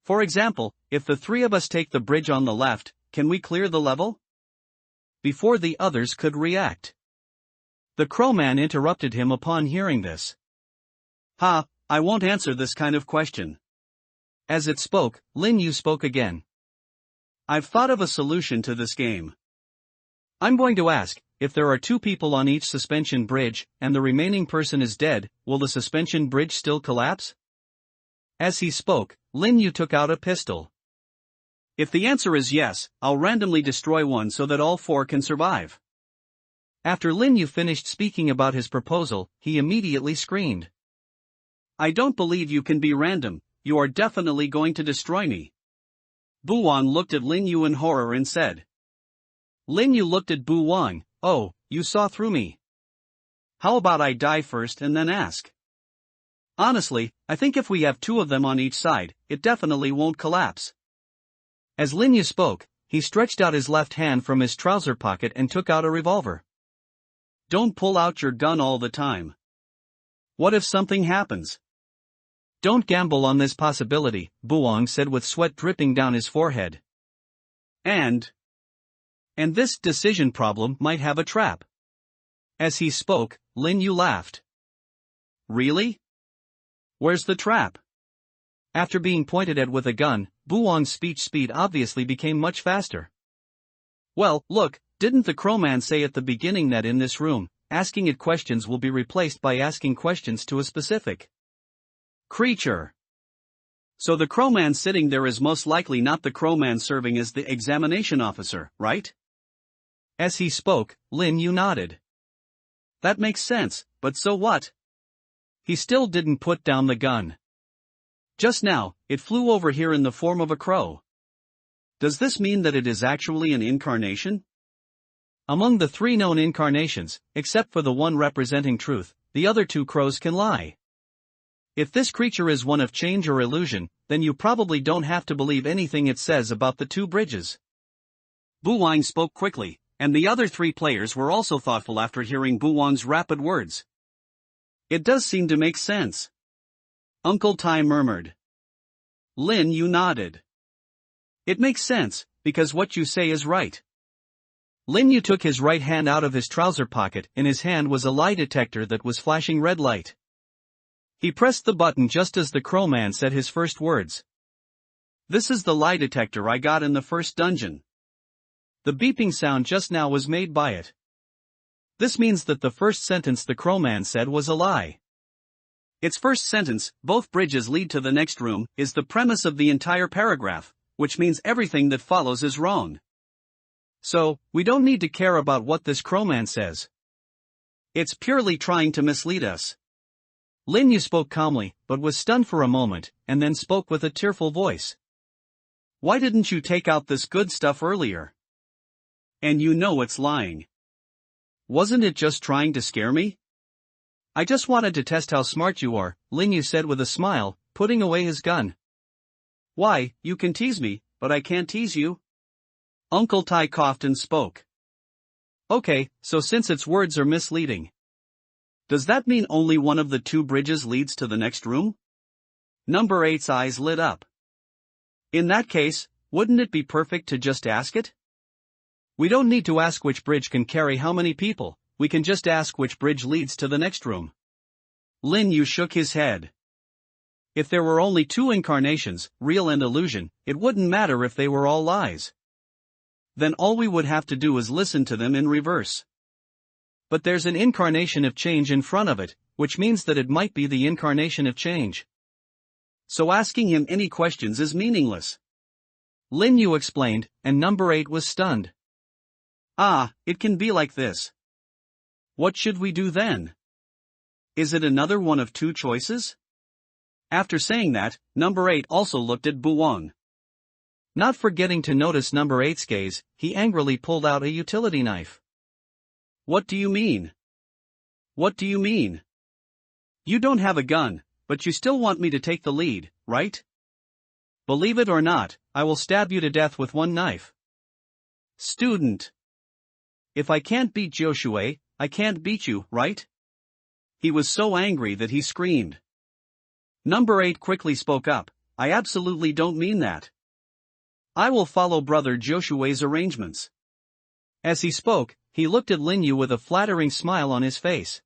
For example, if the 3 of us take the bridge on the left, can we clear the level? Before the others could react, the crowman interrupted him upon hearing this. I won't answer this kind of question. As it spoke, Lin Yu spoke again. I've thought of a solution to this game. I'm going to ask, if there are 2 people on each suspension bridge, and the remaining person is dead, will the suspension bridge still collapse? As he spoke, Lin Yu took out a pistol. If the answer is yes, I'll randomly destroy one so that all 4 can survive. After Lin Yu finished speaking about his proposal, he immediately screamed. I don't believe you can be random, you are definitely going to destroy me. Bu Wang looked at Lin Yu in horror and said. Lin Yu looked at Bu Wang, oh, you saw through me. How about I die first and then ask? Honestly, I think if we have 2 of them on each side, it definitely won't collapse. As Lin Yu spoke, he stretched out his left hand from his trouser pocket and took out a revolver. Don't pull out your gun all the time. What if something happens? Don't gamble on this possibility, Bu Wang said with sweat dripping down his forehead. And this decision problem might have a trap. As he spoke, Lin Yu laughed. Really? Where's the trap? After being pointed at with a gun, Bu Wang's speech speed obviously became much faster. Well, look, didn't the crowman say at the beginning that in this room, asking it questions will be replaced by asking questions to a specific creature? So the crowman sitting there is most likely not the crowman serving as the examination officer, right? As he spoke, Lin Yu nodded. That makes sense, but so what? He still didn't put down the gun. Just now, it flew over here in the form of a crow. Does this mean that it is actually an incarnation? Among the 3 known incarnations, except for the one representing truth, the other 2 crows can lie. If this creature is one of change or illusion, then you probably don't have to believe anything it says about the 2 bridges. Bu Wang spoke quickly, and the other 3 players were also thoughtful after hearing Bu Wang's rapid words. It does seem to make sense. Uncle Tai murmured. Lin Yu nodded. It makes sense, because what you say is right. Lin Yu took his right hand out of his trouser pocket. In his hand was a lie detector that was flashing red light. He pressed the button just as the crowman said his first words. This is the lie detector I got in the first dungeon. The beeping sound just now was made by it. This means that the first sentence the crowman said was a lie. Its first sentence, both bridges lead to the next room, is the premise of the entire paragraph, which means everything that follows is wrong. So, we don't need to care about what this crowman says. It's purely trying to mislead us. Lin Yu spoke calmly, but was stunned for a moment, and then spoke with a tearful voice. Why didn't you take out this good stuff earlier? And you know it's lying. Wasn't it just trying to scare me? I just wanted to test how smart you are, Linyu said with a smile, putting away his gun. Why, you can tease me, but I can't tease you. Uncle Tai coughed and spoke. Okay, so since its words are misleading, does that mean only one of the two bridges leads to the next room? Number 8's eyes lit up. In that case, wouldn't it be perfect to just ask it? We don't need to ask which bridge can carry how many people, we can just ask which bridge leads to the next room. Lin Yu shook his head. If there were only two incarnations, real and illusion, it wouldn't matter if they were all lies. Then all we would have to do is listen to them in reverse. But there's an incarnation of change in front of it, which means that it might be the incarnation of change. So asking him any questions is meaningless. Lin Yu explained, and number 8 was stunned. Ah, it can be like this. What should we do then? Is it another one of two choices? After saying that, number 8 also looked at Buwang. Not forgetting to notice number 8's gaze, he angrily pulled out a utility knife. What do you mean? What do you mean? You don't have a gun, but you still want me to take the lead, right? Believe it or not, I will stab you to death with one knife. Student. If I can't beat Joshua, I can't beat you, right? He was so angry that he screamed. Number 8 quickly spoke up, I absolutely don't mean that. I will follow brother Joshua's arrangements. As he spoke, he looked at Lin Yu with a flattering smile on his face.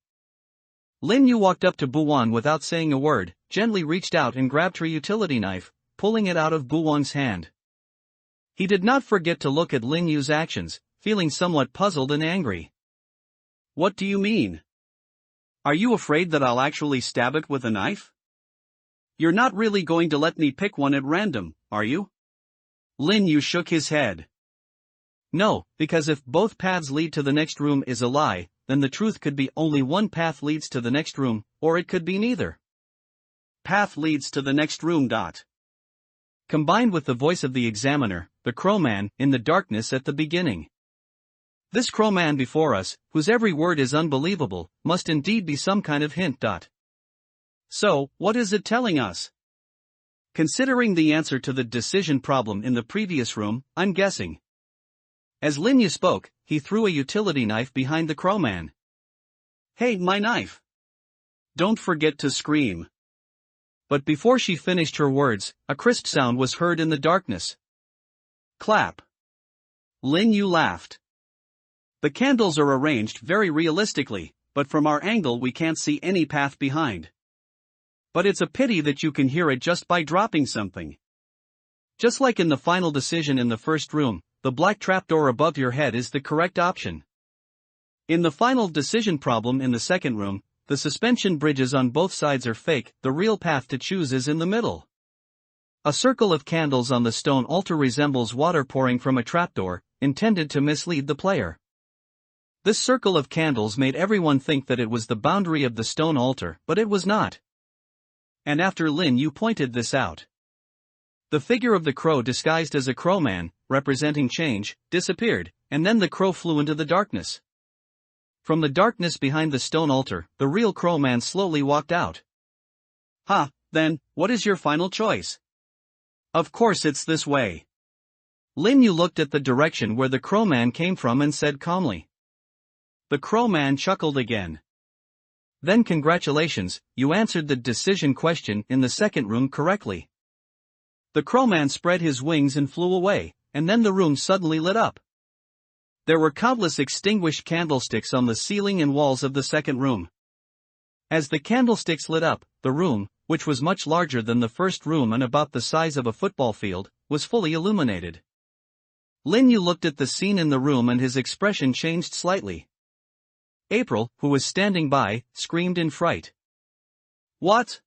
Lin Yu walked up to Buwan without saying a word, gently reached out and grabbed her utility knife, pulling it out of Buwang's hand. He did not forget to look at Lin Yu's actions, feeling somewhat puzzled and angry. What do you mean? Are you afraid that I'll actually stab it with a knife? You're not really going to let me pick one at random, are you? Lin Yu shook his head. No, because if both paths lead to the next room is a lie, then the truth could be only one path leads to the next room, or it could be neither. Path leads to the next room. Combined with the voice of the examiner, the crowman, in the darkness at the beginning. This crowman before us, whose every word is unbelievable, must indeed be some kind of hint. So, what is it telling us? Considering the answer to the decision problem in the previous room, I'm guessing. As Lin Yu spoke, he threw a utility knife behind the crowman. Hey, my knife! Don't forget to scream. But before she finished her words, a crisp sound was heard in the darkness. Clap. Lin Yu laughed. The candles are arranged very realistically, but from our angle we can't see any path behind. But it's a pity that you can hear it just by dropping something. Just like in the final decision in the first room, the black trapdoor above your head is the correct option. In the final decision problem in the second room, the suspension bridges on both sides are fake, the real path to choose is in the middle. A circle of candles on the stone altar resembles water pouring from a trapdoor, intended to mislead the player. This circle of candles made everyone think that it was the boundary of the stone altar, but it was not. And after Lin Yu pointed this out, the figure of the crow disguised as a crowman, representing change, disappeared, and then the crow flew into the darkness. From the darkness behind the stone altar, the real crowman slowly walked out. Then, what is your final choice? Of course it's this way. Lin Yu looked at the direction where the crowman came from and said calmly. The crowman chuckled again. Then congratulations, you answered the decision question in the second room correctly. The crowman spread his wings and flew away, and then the room suddenly lit up. There were countless extinguished candlesticks on the ceiling and walls of the second room. As the candlesticks lit up, the room, which was much larger than the first room and about the size of a football field, was fully illuminated. Lin Yu looked at the scene in the room and his expression changed slightly. April, who was standing by, screamed in fright. What?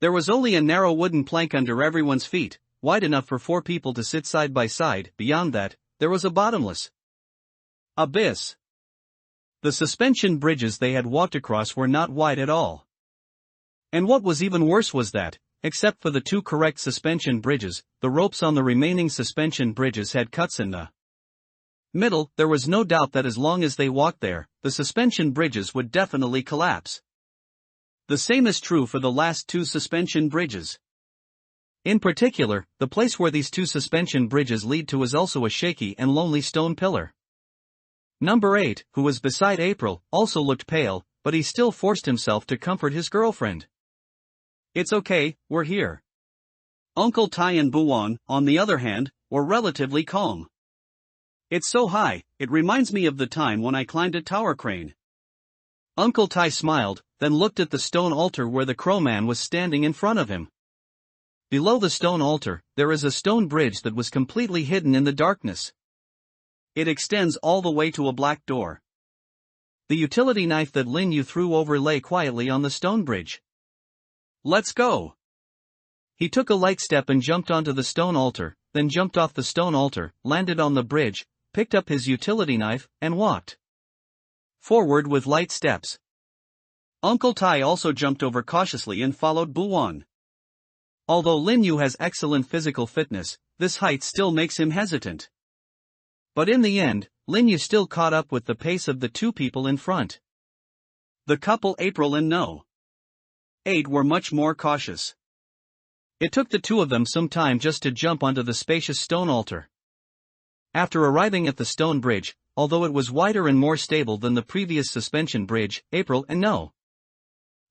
There was only a narrow wooden plank under everyone's feet, wide enough for 4 people to sit side by side. Beyond that, there was a bottomless abyss. The suspension bridges they had walked across were not wide at all. And what was even worse was that, except for the 2 correct suspension bridges, the ropes on the remaining suspension bridges had cuts in the Middle, there was no doubt that as long as they walked there, the suspension bridges would definitely collapse. The same is true for the last two suspension bridges. In particular, the place where these two suspension bridges lead to is also a shaky and lonely stone pillar. Number 8, who was beside April, also looked pale, but he still forced himself to comfort his girlfriend. "It's okay, we're here." Uncle Tai and Buwan, on the other hand, were relatively calm. "It's so high, it reminds me of the time when I climbed a tower crane." Uncle Tai smiled, then looked at the stone altar where the crowman was standing in front of him. Below the stone altar, there is a stone bridge that was completely hidden in the darkness. It extends all the way to a black door. The utility knife that Lin Yu threw over lay quietly on the stone bridge. "Let's go." He took a light step and jumped onto the stone altar, then jumped off the stone altar, landed on the bridge, picked up his utility knife, and walked forward with light steps. Uncle Tai also jumped over cautiously and followed Buwan. Although Lin Yu has excellent physical fitness, this height still makes him hesitant. But in the end, Lin Yu still caught up with the pace of the two people in front. The couple April and No. 8 were much more cautious. It took the two of them some time just to jump onto the spacious stone altar. After arriving at the stone bridge, although it was wider and more stable than the previous suspension bridge, April and No.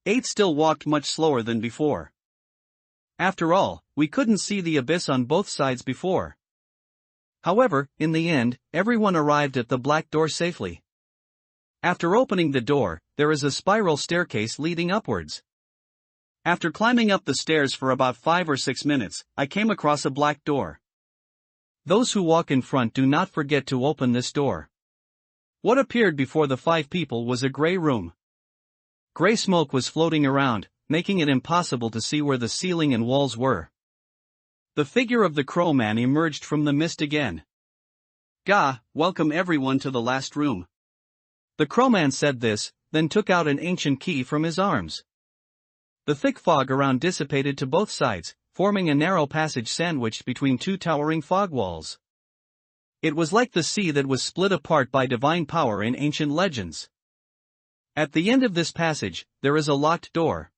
8 still walked much slower than before. After all, we couldn't see the abyss on both sides before. However, in the end, everyone arrived at the black door safely. After opening the door, there is a spiral staircase leading upwards. After climbing up the stairs for about 5 or 6 minutes, I came across a black door. Those who walk in front do not forget to open this door. What appeared before the 5 people was a gray room. Gray smoke was floating around, making it impossible to see where the ceiling and walls were. The figure of the crowman emerged from the mist again. "Ga, welcome everyone to the last room." The crowman said this, then took out an ancient key from his arms. The thick fog around dissipated to both sides, forming a narrow passage sandwiched between two towering fog walls. It was like the sea that was split apart by divine power in ancient legends. At the end of this passage, there is a locked door.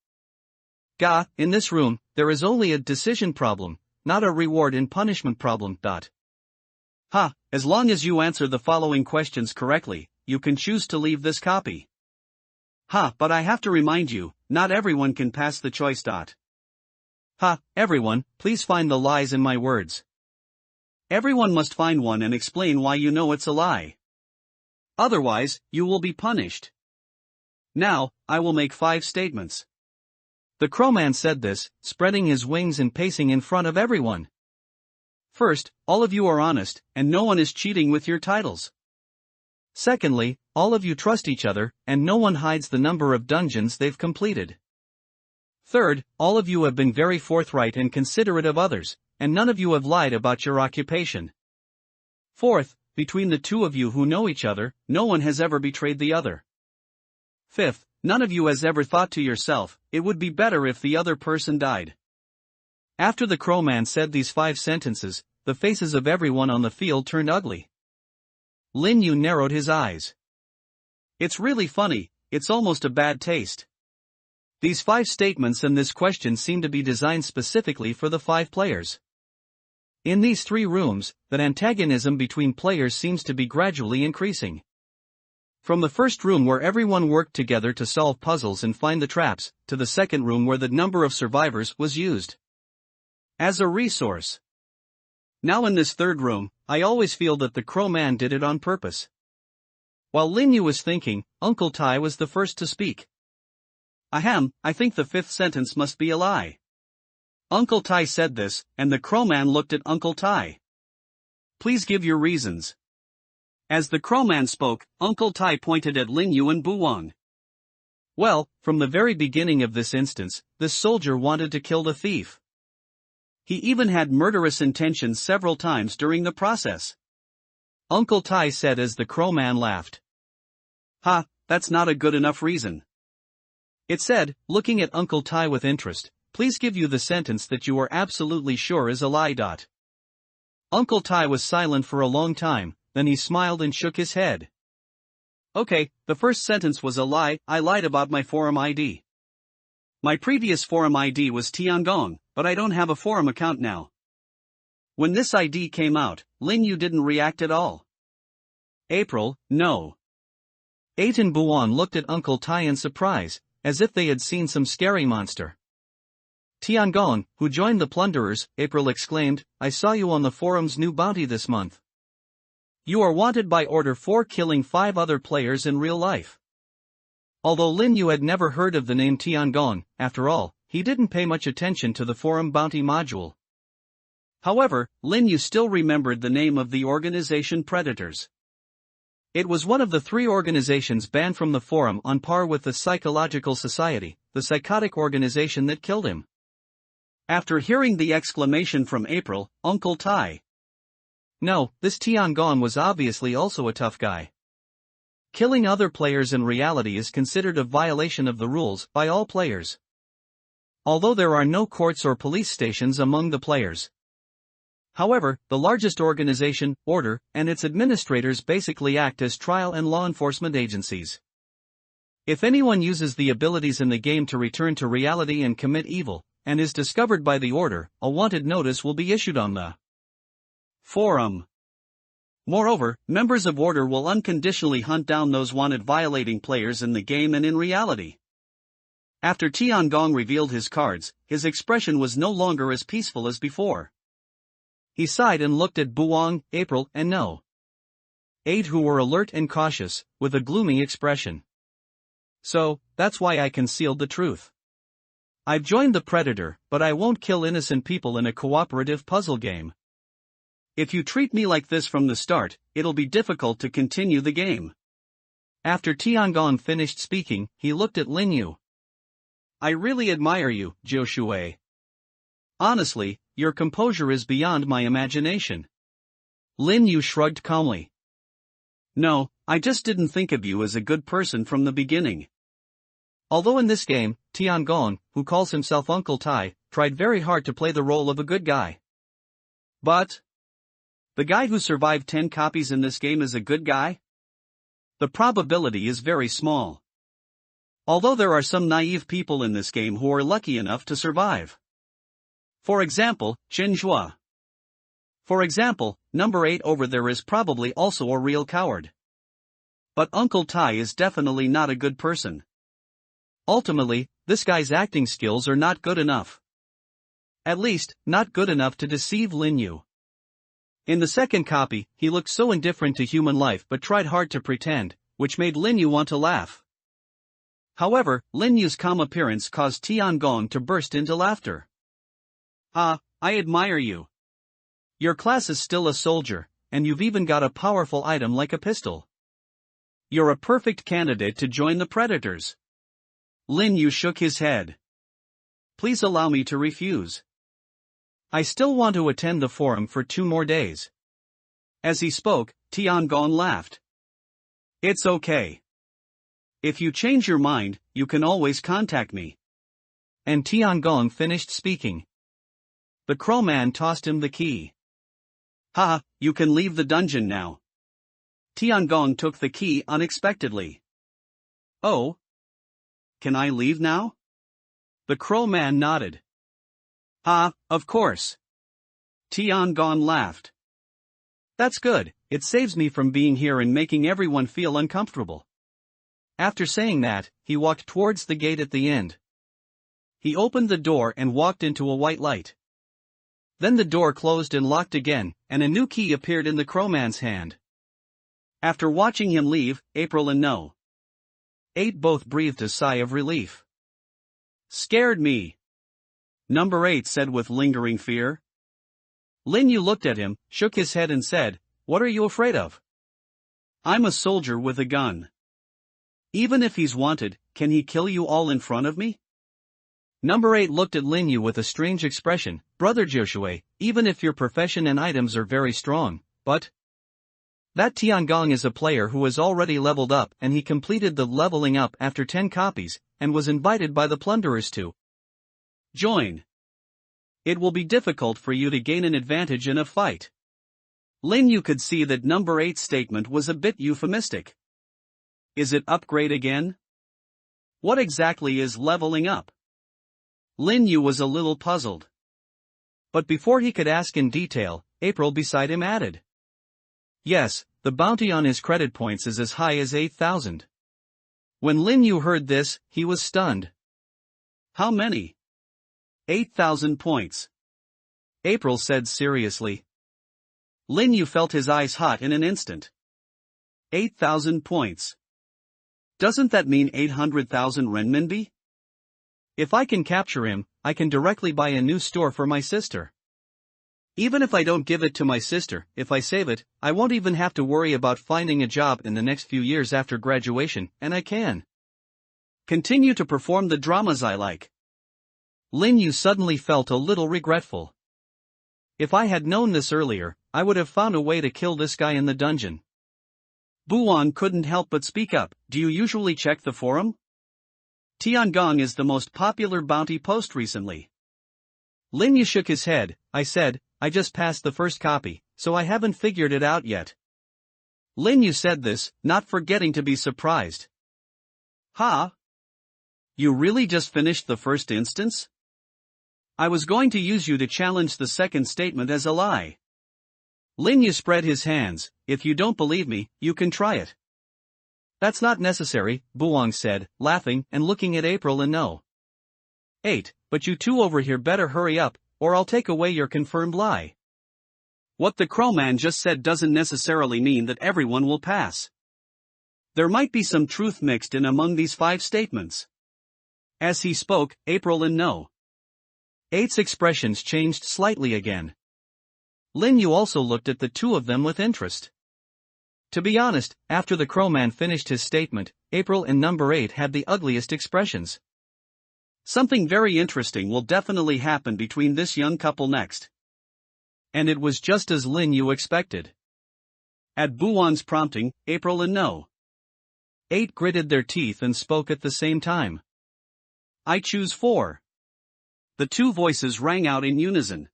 "Ga, in this room, there is only a decision problem, not a reward and punishment problem. Ha, as long as you answer the following questions correctly, you can choose to leave this copy. Ha, but I have to remind you, not everyone can pass the choice. Ha, everyone, please find the lies in my words. Everyone must find one and explain why you know it's a lie. Otherwise, you will be punished. Now, I will make 5 statements." The crowman said this, spreading his wings and pacing in front of everyone. "First, all of you are honest, and no one is cheating with your titles. Secondly, all of you trust each other, and no one hides the number of dungeons they've completed. Third, all of you have been very forthright and considerate of others, and none of you have lied about your occupation. Fourth, between the two of you who know each other, no one has ever betrayed the other. Fifth, none of you has ever thought to yourself, it would be better if the other person died." After the crowman said these 5 sentences, the faces of everyone on the field turned ugly. Lin Yu narrowed his eyes. "It's really funny, it's almost a bad taste. These 5 statements and this question seem to be designed specifically for the 5 players. In these 3 rooms, the antagonism between players seems to be gradually increasing. From the first room where everyone worked together to solve puzzles and find the traps, to the second room where the number of survivors was used as a resource. Now in this third room, I always feel that the crowman did it on purpose." While Lin Yu was thinking, Uncle Tai was the first to speak. "Ahem, I think the 5th sentence must be a lie." Uncle Tai said this, and the crowman looked at Uncle Tai. "Please give your reasons." As the crowman spoke, Uncle Tai pointed at Lin Yu and Buwan. "Well, from the very beginning of this instance, this soldier wanted to kill the thief. He even had murderous intentions several times during the process," Uncle Tai said as the crowman laughed. "Ha, that's not a good enough reason," it said, looking at Uncle Tai with interest. "Please give you the sentence that you are absolutely sure is a lie. Uncle Tai was silent for a long time, then he smiled and shook his head. Okay, the first sentence was a lie. I lied about my forum ID. My previous forum ID was Tiangong, but I don't have a forum account now. When this ID came out, Lin Yu didn't react at all. April, no. 8 and Buon looked at Uncle Tai in surprise, as if they had seen some scary monster. Tiangong, who joined the plunderers, April exclaimed, I saw you on the forum's new bounty this month. You are wanted by order for killing 5 other players in real life. Although Lin Yu had never heard of the name Tiangong, after all, he didn't pay much attention to the forum bounty module. However, Lin Yu still remembered the name of the organization Predators. It was one of the 3 organizations banned from the forum on par with the Psychological Society, the psychotic organization that killed him. After hearing the exclamation from April, Uncle Tai. No, this Tiangong was obviously also a tough guy. Killing other players in reality is considered a violation of the rules by all players. Although there are no courts or police stations among the players. However, the largest organization, Order, and its administrators basically act as trial and law enforcement agencies. If anyone uses the abilities in the game to return to reality and commit evil, and is discovered by the Order, a wanted notice will be issued on the forum. Moreover, members of Order will unconditionally hunt down those wanted violating players in the game and in reality. After Tiangong revealed his cards, his expression was no longer as peaceful as before. He sighed and looked at Buong, April, and No. 8 who were alert and cautious, with a gloomy expression. So, that's why I concealed the truth. I've joined the Predator, but I won't kill innocent people in a cooperative puzzle game. If you treat me like this from the start, it'll be difficult to continue the game. After Tiangong finished speaking, he looked at Lin Yu. I really admire you, Jiu Shui. Honestly, your composure is beyond my imagination. Lin Yu shrugged calmly. No, I just didn't think of you as a good person from the beginning. Although in this game, Tiangong, who calls himself Uncle Tai, tried very hard to play the role of a good guy. But the guy who survived 10 copies in this game is a good guy? The probability is very small. Although there are some naive people in this game who are lucky enough to survive. For example, Xinhua. For example, number 8 over there is probably also a real coward. But Uncle Tai is definitely not a good person. Ultimately, this guy's acting skills are not good enough. At least, not good enough to deceive Lin Yu. In the second copy, he looked so indifferent to human life but tried hard to pretend, which made Lin Yu want to laugh. However, Lin Yu's calm appearance caused Tiangong to burst into laughter. Ah, I admire you. Your class is still a soldier, and you've even got a powerful item like a pistol. You're a perfect candidate to join the Predators. Lin Yu shook his head. Please allow me to refuse. I still want to attend the forum for 2 more days. As he spoke, Tiangong laughed. It's okay. If you change your mind, you can always contact me. And Tiangong finished speaking. The Crow Man tossed him the key. Ha, you can leave the dungeon now. Tiangong took the key unexpectedly. Oh? Can I leave now? The Crow Man nodded. Ah, of course. Tiangong laughed. That's good, it saves me from being here and making everyone feel uncomfortable. After saying that, he walked towards the gate at the end. He opened the door and walked into a white light. Then the door closed and locked again, and a new key appeared in the Crowman's hand. After watching him leave, April and No. 8 both breathed a sigh of relief. Scared me. Number 8 said with lingering fear. Lin Yu looked at him, shook his head and said, What are you afraid of? I'm a soldier with a gun. Even if he's wanted, can he kill you all in front of me? Number 8 looked at Lin Yu with a strange expression. Brother Joshua, even if your profession and items are very strong, but that Tiangong is a player who has already leveled up and he completed the leveling up after 10 copies, and was invited by the plunderers to join. It will be difficult for you to gain an advantage in a fight. Lin Yu could see that number 8's statement was a bit euphemistic. Is it upgrade again? What exactly is leveling up? Lin Yu was a little puzzled. But before he could ask in detail, April beside him added. Yes, the bounty on his credit points is as high as 8,000. When Lin Yu heard this, he was stunned. How many? 8,000 points. April said seriously. Lin Yu felt his eyes hot in an instant. 8,000 points. Doesn't that mean 800,000 renminbi? If I can capture him, I can directly buy a new store for my sister. Even if I don't give it to my sister, if I save it, I won't even have to worry about finding a job in the next few years after graduation, and I can continue to perform the dramas I like. Lin Yu suddenly felt a little regretful. If I had known this earlier, I would have found a way to kill this guy in the dungeon. Buwan couldn't help but speak up. Do you usually check the forum? Tiangong is the most popular bounty post recently. Lin Yu shook his head. I said, I just passed the first copy, so I haven't figured it out yet. Lin Yu said this, not forgetting to be surprised. Huh? You really just finished the first instance? I was going to use you to challenge the second statement as a lie. Lin Yu spread his hands. If you don't believe me, you can try it. That's not necessary, Buwang said, laughing and looking at April and No. 8, but you two over here better hurry up, or I'll take away your confirmed lie. What the Crowman just said doesn't necessarily mean that everyone will pass. There might be some truth mixed in among these 5 statements. As he spoke, April and No. 8's expressions changed slightly again. Lin Yu also looked at the two of them with interest. To be honest, after the Crowman finished his statement, April and number 8 had the ugliest expressions. Something very interesting will definitely happen between this young couple next. And it was just as Lin Yu expected. At Buwan's prompting, April and No. 8 gritted their teeth and spoke at the same time. I choose 4. The two voices rang out in unison.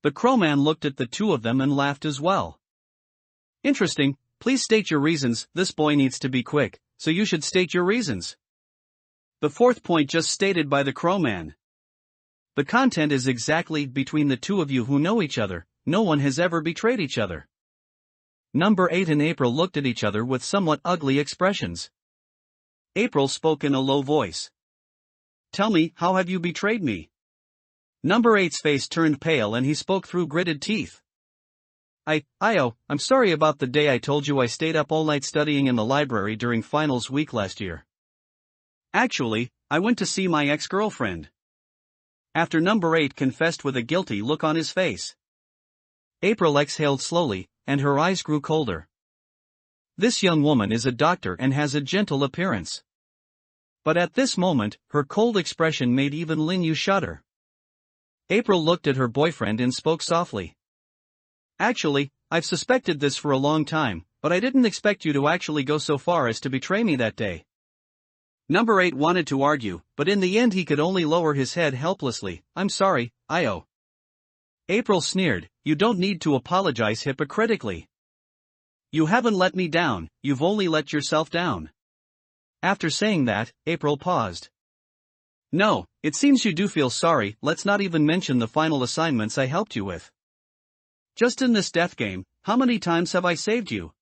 The Crowman looked at the two of them and laughed as well. Interesting, please state your reasons. This boy needs to be quick, so you should state your reasons. The 4th point just stated by the Crowman. The content is exactly between the two of you who know each other. No one has ever betrayed each other. Number 8 and April looked at each other with somewhat ugly expressions. April spoke in a low voice. Tell me, how have you betrayed me? Number 8's face turned pale and he spoke through gritted teeth. I'm sorry about the day I told you I stayed up all night studying in the library during finals week last year. Actually, I went to see my ex-girlfriend. After number 8 confessed with a guilty look on his face. April exhaled slowly, and her eyes grew colder. This young woman is a doctor and has a gentle appearance. But at this moment, her cold expression made even Lin Yu shudder. April looked at her boyfriend and spoke softly. Actually, I've suspected this for a long time, but I didn't expect you to actually go so far as to betray me that day. Number 8 wanted to argue, but in the end he could only lower his head helplessly. I'm sorry, Io. April sneered, you don't need to apologize hypocritically. You haven't let me down, you've only let yourself down. After saying that, April paused. No, it seems you do feel sorry. Let's not even mention the final assignments I helped you with. Just in this death game, how many times have I saved you?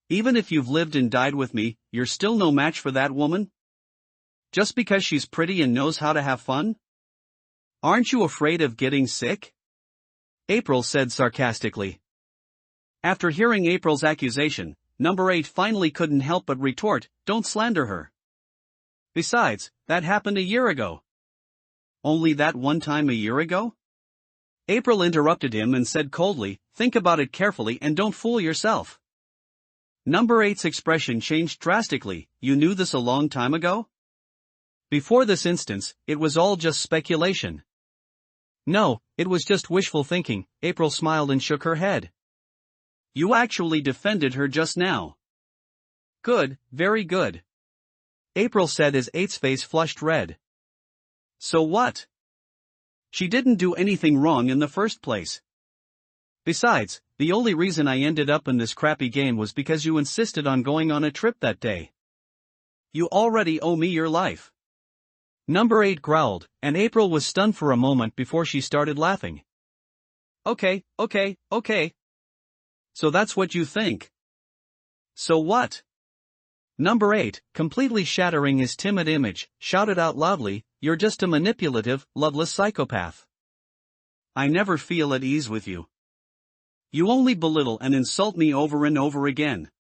Even if you've lived and died with me, you're still no match for that woman? Just because she's pretty and knows how to have fun? Aren't you afraid of getting sick? April said sarcastically. After hearing April's accusation, number 8 finally couldn't help but retort, don't slander her. Besides, that happened a year ago. Only that one time a year ago? April interrupted him and said coldly, think about it carefully and don't fool yourself. Number 8's expression changed drastically. You knew this a long time ago? Before this instance, it was all just speculation. No, it was just wishful thinking. April smiled and shook her head. You actually defended her just now. Good, very good. April said as 8's face flushed red. So what? She didn't do anything wrong in the first place. Besides, the only reason I ended up in this crappy game was because you insisted on going on a trip that day. You already owe me your life. Number 8 growled, and April was stunned for a moment before she started laughing. Okay. So that's what you think. So what? Number 8, completely shattering his timid image, shouted out loudly, "You're just a manipulative, loveless psychopath. I never feel at ease with you. You only belittle and insult me over and over again.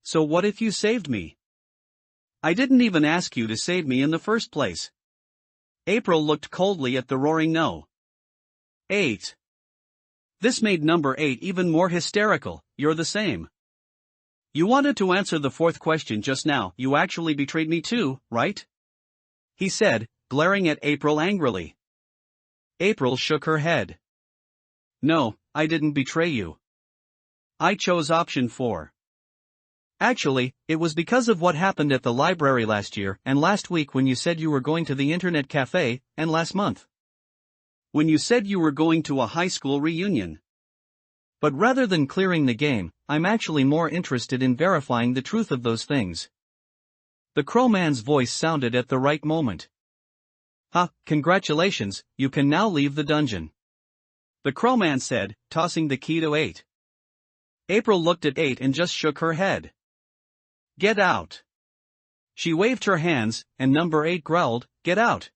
So what if you saved me? I didn't even ask you to save me in the first place." April looked coldly at the roaring no. 8. This made number 8 even more hysterical. "You're the same. You wanted to answer the fourth question just now. You actually betrayed me too, right?" he said, glaring at April angrily. April shook her head. "No, I didn't betray you. I chose option 4. Actually, it was because of what happened at the library last year and last week when you said you were going to the internet cafe, and last month when you said you were going to a high school reunion. But rather than clearing the game, I'm actually more interested in verifying the truth of those things." The Crowman's voice sounded at the right moment. Congratulations, you can now leave the dungeon," the Crowman said, tossing the key to 8. April looked at 8 and just shook her head. "Get out." She waved her hands, and number 8 growled, "Get out."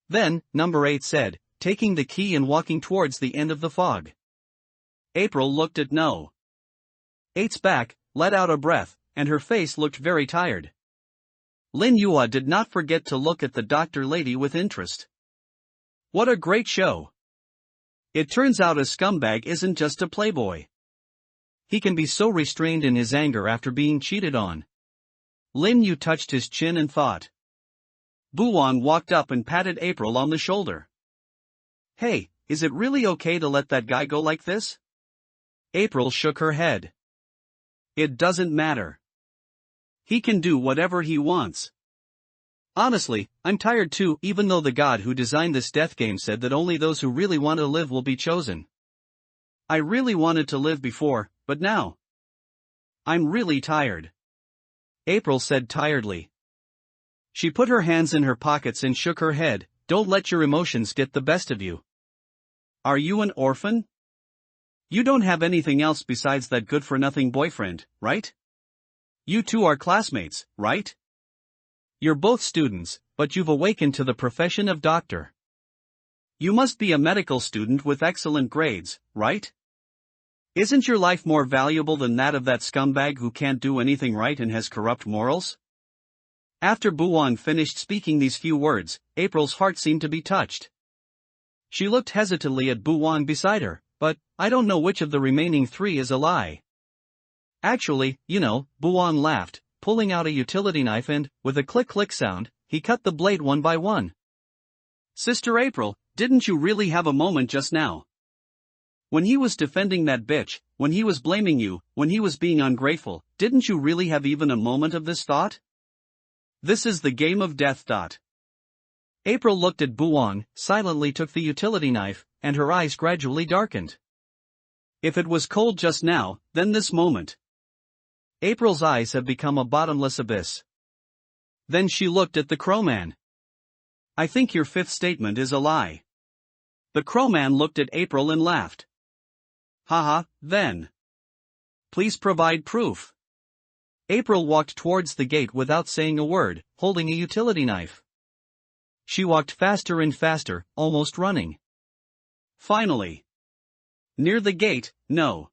Then, number 8 said, taking the key and walking towards the end of the fog. April looked at no. 8's back, let out a breath, and her face looked very tired. Lin Yua did not forget to look at the doctor lady with interest. What a great show! It turns out a scumbag isn't just a playboy. He can be so restrained in his anger after being cheated on. Lin Yu touched his chin and thought. Buwang walked up and patted April on the shoulder. "Hey, is it really okay to let that guy go like this?" April shook her head. "It doesn't matter. He can do whatever he wants. Honestly, I'm tired too, even though the god who designed this death game said that only those who really want to live will be chosen. I really wanted to live before, but now I'm really tired," April said tiredly. She put her hands in her pockets and shook her head. "Don't let your emotions get the best of you. Are you an orphan? You don't have anything else besides that good-for-nothing boyfriend, right? You two are classmates, right? You're both students, but you've awakened to the profession of doctor. You must be a medical student with excellent grades, right? Isn't your life more valuable than that of that scumbag who can't do anything right and has corrupt morals?" After Buwang finished speaking these few words, April's heart seemed to be touched. She looked hesitantly at Buwang beside her, "But I don't know which of the remaining 3 is a lie." "Actually, Buwang laughed, pulling out a utility knife and, with a click-click sound, he cut the blade one by one. "Sister April, didn't you really have a moment just now? When he was defending that bitch, when he was blaming you, when he was being ungrateful, didn't you really have even a moment of this thought? This is the game of death. April looked at Buwang, silently took the utility knife, and her eyes gradually darkened. If it was cold just now, then this moment. April's eyes have become a bottomless abyss. Then she looked at the Crowman. "I think your 5th statement is a lie." The Crowman looked at April and laughed. "Haha, then. Please provide proof." April walked towards the gate without saying a word, holding a utility knife. She walked faster and faster, almost running. Finally, near the gate, no.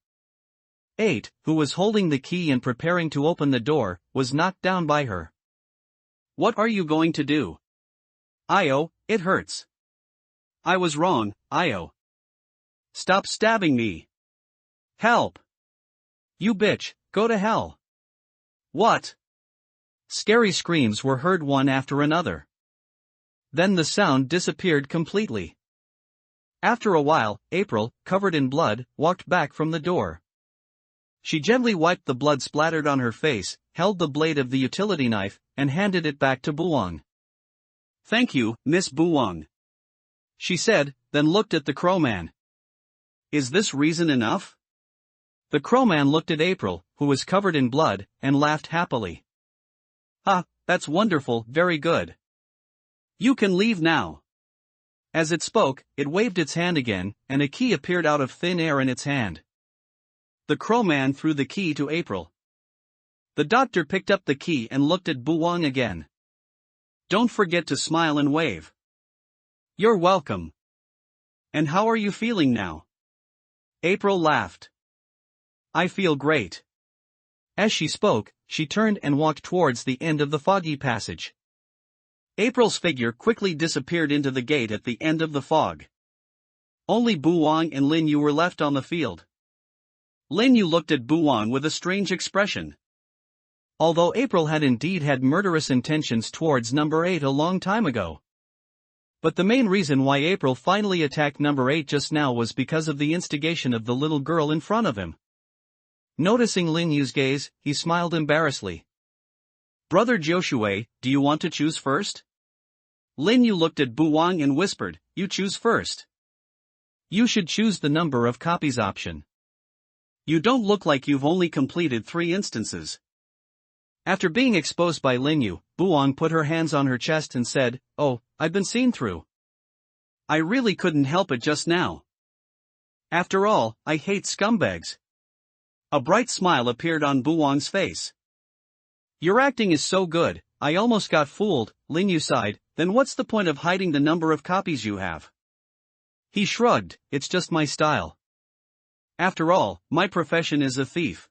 8, who was holding the key and preparing to open the door, was knocked down by her. "What are you going to do?" "Io, it hurts." "I was wrong, Io. Stop stabbing me." "Help! You bitch, go to hell." "What?" Scary screams were heard one after another. Then the sound disappeared completely. After a while, April, covered in blood, walked back from the door. She gently wiped the blood splattered on her face, held the blade of the utility knife, and handed it back to Buwang. "Thank you, Miss Buwang," she said, then looked at the Crowman. Is this reason enough? The crowman looked at April, who was covered in blood, and laughed happily. Ah, that's wonderful, very good. You can leave now. As it spoke, it waved its hand again, and a key appeared out of thin air in its hand. The crowman threw the key to April. The doctor picked up the key and looked at Buwang again. Don't forget to smile and wave. You're welcome. And how are you feeling now? April laughed. I feel great. As she spoke, she turned and walked towards the end of the foggy passage. April's figure quickly disappeared into the gate at the end of the fog. Only Buwang and Lin Yu were left on the field. Lin Yu looked at Buwang with a strange expression. Although April had indeed had murderous intentions towards number 8 a long time ago. But the main reason why April finally attacked number 8 just now was because of the instigation of the little girl in front of him. Noticing Lin Yu's gaze, he smiled embarrassedly. Brother Joshua, do you want to choose first? Lin Yu looked at Buwang and whispered, you choose first. You should choose the number of copies option. You don't look like you've only completed 3 instances. After being exposed by Lin Yu, Buwang put her hands on her chest and said, oh, I've been seen through. I really couldn't help it just now. After all, I hate scumbags. A bright smile appeared on Buwang's face. Your acting is so good, I almost got fooled, Lin Yu sighed, then what's the point of hiding the number of copies you have? He shrugged, it's just my style. After all, my profession is a thief.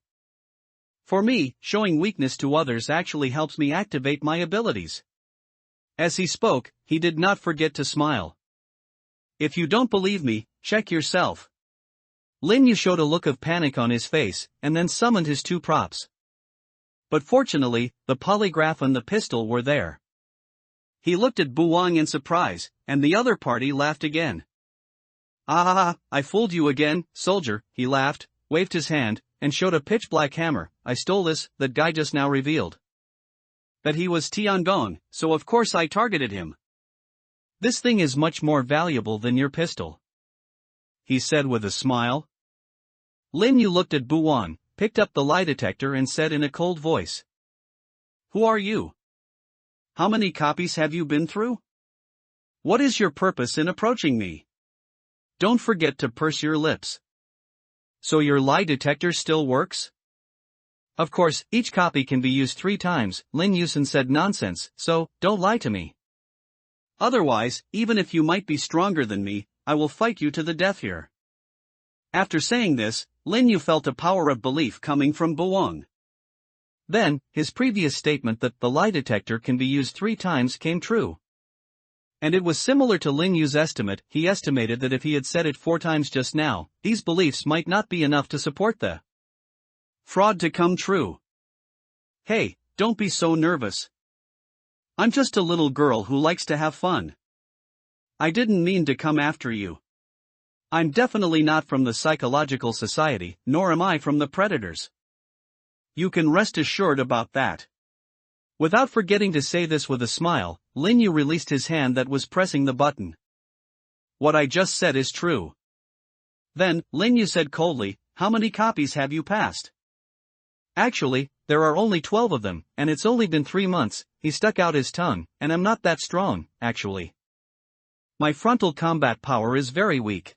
For me, showing weakness to others actually helps me activate my abilities. As he spoke, he did not forget to smile. If you don't believe me, check yourself. Lin Yu showed a look of panic on his face, and then summoned his 2 props. But fortunately, the polygraph and the pistol were there. He looked at Buwang in surprise, and the other party laughed again. Ah, I fooled you again, soldier, he laughed, waved his hand, and showed a pitch-black hammer. I stole this, that guy just now revealed. That he was Tiangong, so of course I targeted him. This thing is much more valuable than your pistol, he said with a smile. Lin Yu looked at Buwang, picked up the lie detector and said in a cold voice. Who are you? How many copies have you been through? What is your purpose in approaching me? Don't forget to purse your lips. So your lie detector still works? Of course, each copy can be used 3 times, Lin Yusen said nonsense, so, don't lie to me. Otherwise, even if you might be stronger than me, I will fight you to the death here. After saying this, Lin Yu felt a power of belief coming from Buwang. Then, his previous statement that the lie detector can be used 3 times came true. And it was similar to Lin Yu's estimate. He estimated that if he had said it 4 times just now, these beliefs might not be enough to support the fraud to come true. Hey, don't be so nervous. I'm just a little girl who likes to have fun. I didn't mean to come after you. I'm definitely not from the Psychological Society, nor am I from the Predators. You can rest assured about that. Without forgetting to say this with a smile, Lin Yu released his hand that was pressing the button. What I just said is true. Then, Lin Yu said coldly, how many copies have you passed? Actually, there are only 12 of them, and it's only been 3 months, he stuck out his tongue, and I'm not that strong, actually. My frontal combat power is very weak.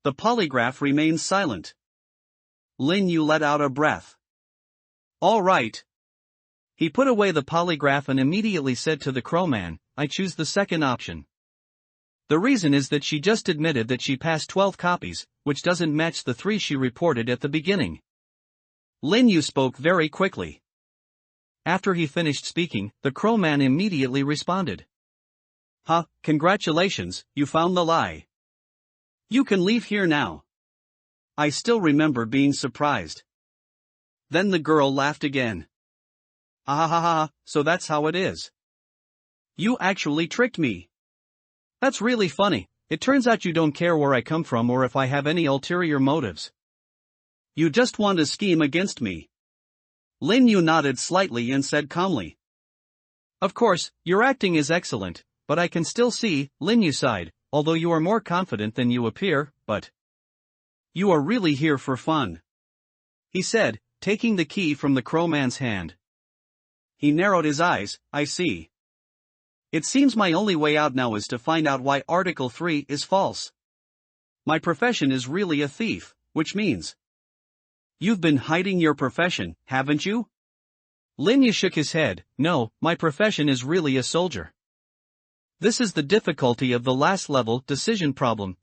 The polygraph remains silent. Lin Yu let out a breath. All right. He put away the polygraph and immediately said to the crowman, I choose the second option. The reason is that she just admitted that she passed 12 copies, which doesn't match the 3 she reported at the beginning. Lin Yu spoke very quickly. After he finished speaking, the crowman immediately responded. Congratulations, you found the lie. You can leave here now. I still remember being surprised. Then the girl laughed again. So that's how it is. You actually tricked me. That's really funny. It turns out you don't care where I come from or if I have any ulterior motives. You just want to scheme against me. Lin Yu nodded slightly and said calmly. Of course, your acting is excellent, but I can still see, Lin Yu sighed, although you are more confident than you appear, but You are really here for fun, he said, taking the key from the crowman's hand. He narrowed his eyes. I see. It seems my only way out now is to find out why Article 3 is false. My profession is really a thief, which means... You've been hiding your profession, haven't you? Linyu shook his head. No, my profession is really a soldier. This is the difficulty of the last level decision problem.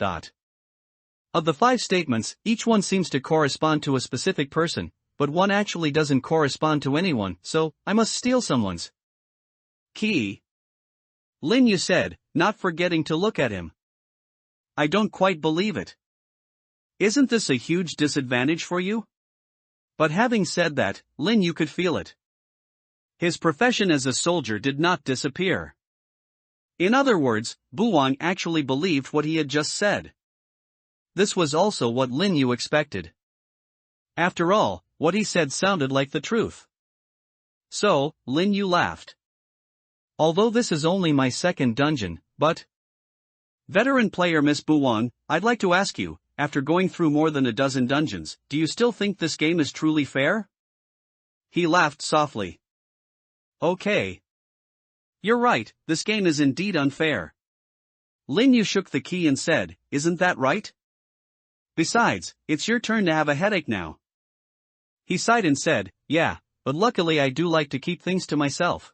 Of the 5 statements, each one seems to correspond to a specific person, but one actually doesn't correspond to anyone, so I must steal someone's key. Linyu said, not forgetting to look at him. I don't quite believe it. Isn't this a huge disadvantage for you? But having said that, Linyu could feel it. His profession as a soldier did not disappear. In other words, Buwang actually believed what he had just said. This was also what Linyu expected. After all, what he said sounded like the truth. So, Linyu laughed. Although this is only my second dungeon, but... Veteran player Miss Buwang, I'd like to ask you, after going through more than a dozen dungeons, do you still think this game is truly fair? He laughed softly. Okay. You're right, this game is indeed unfair. Linyu shook the key and said, isn't that right? Besides, it's your turn to have a headache now. He sighed and said, yeah, but luckily I do like to keep things to myself.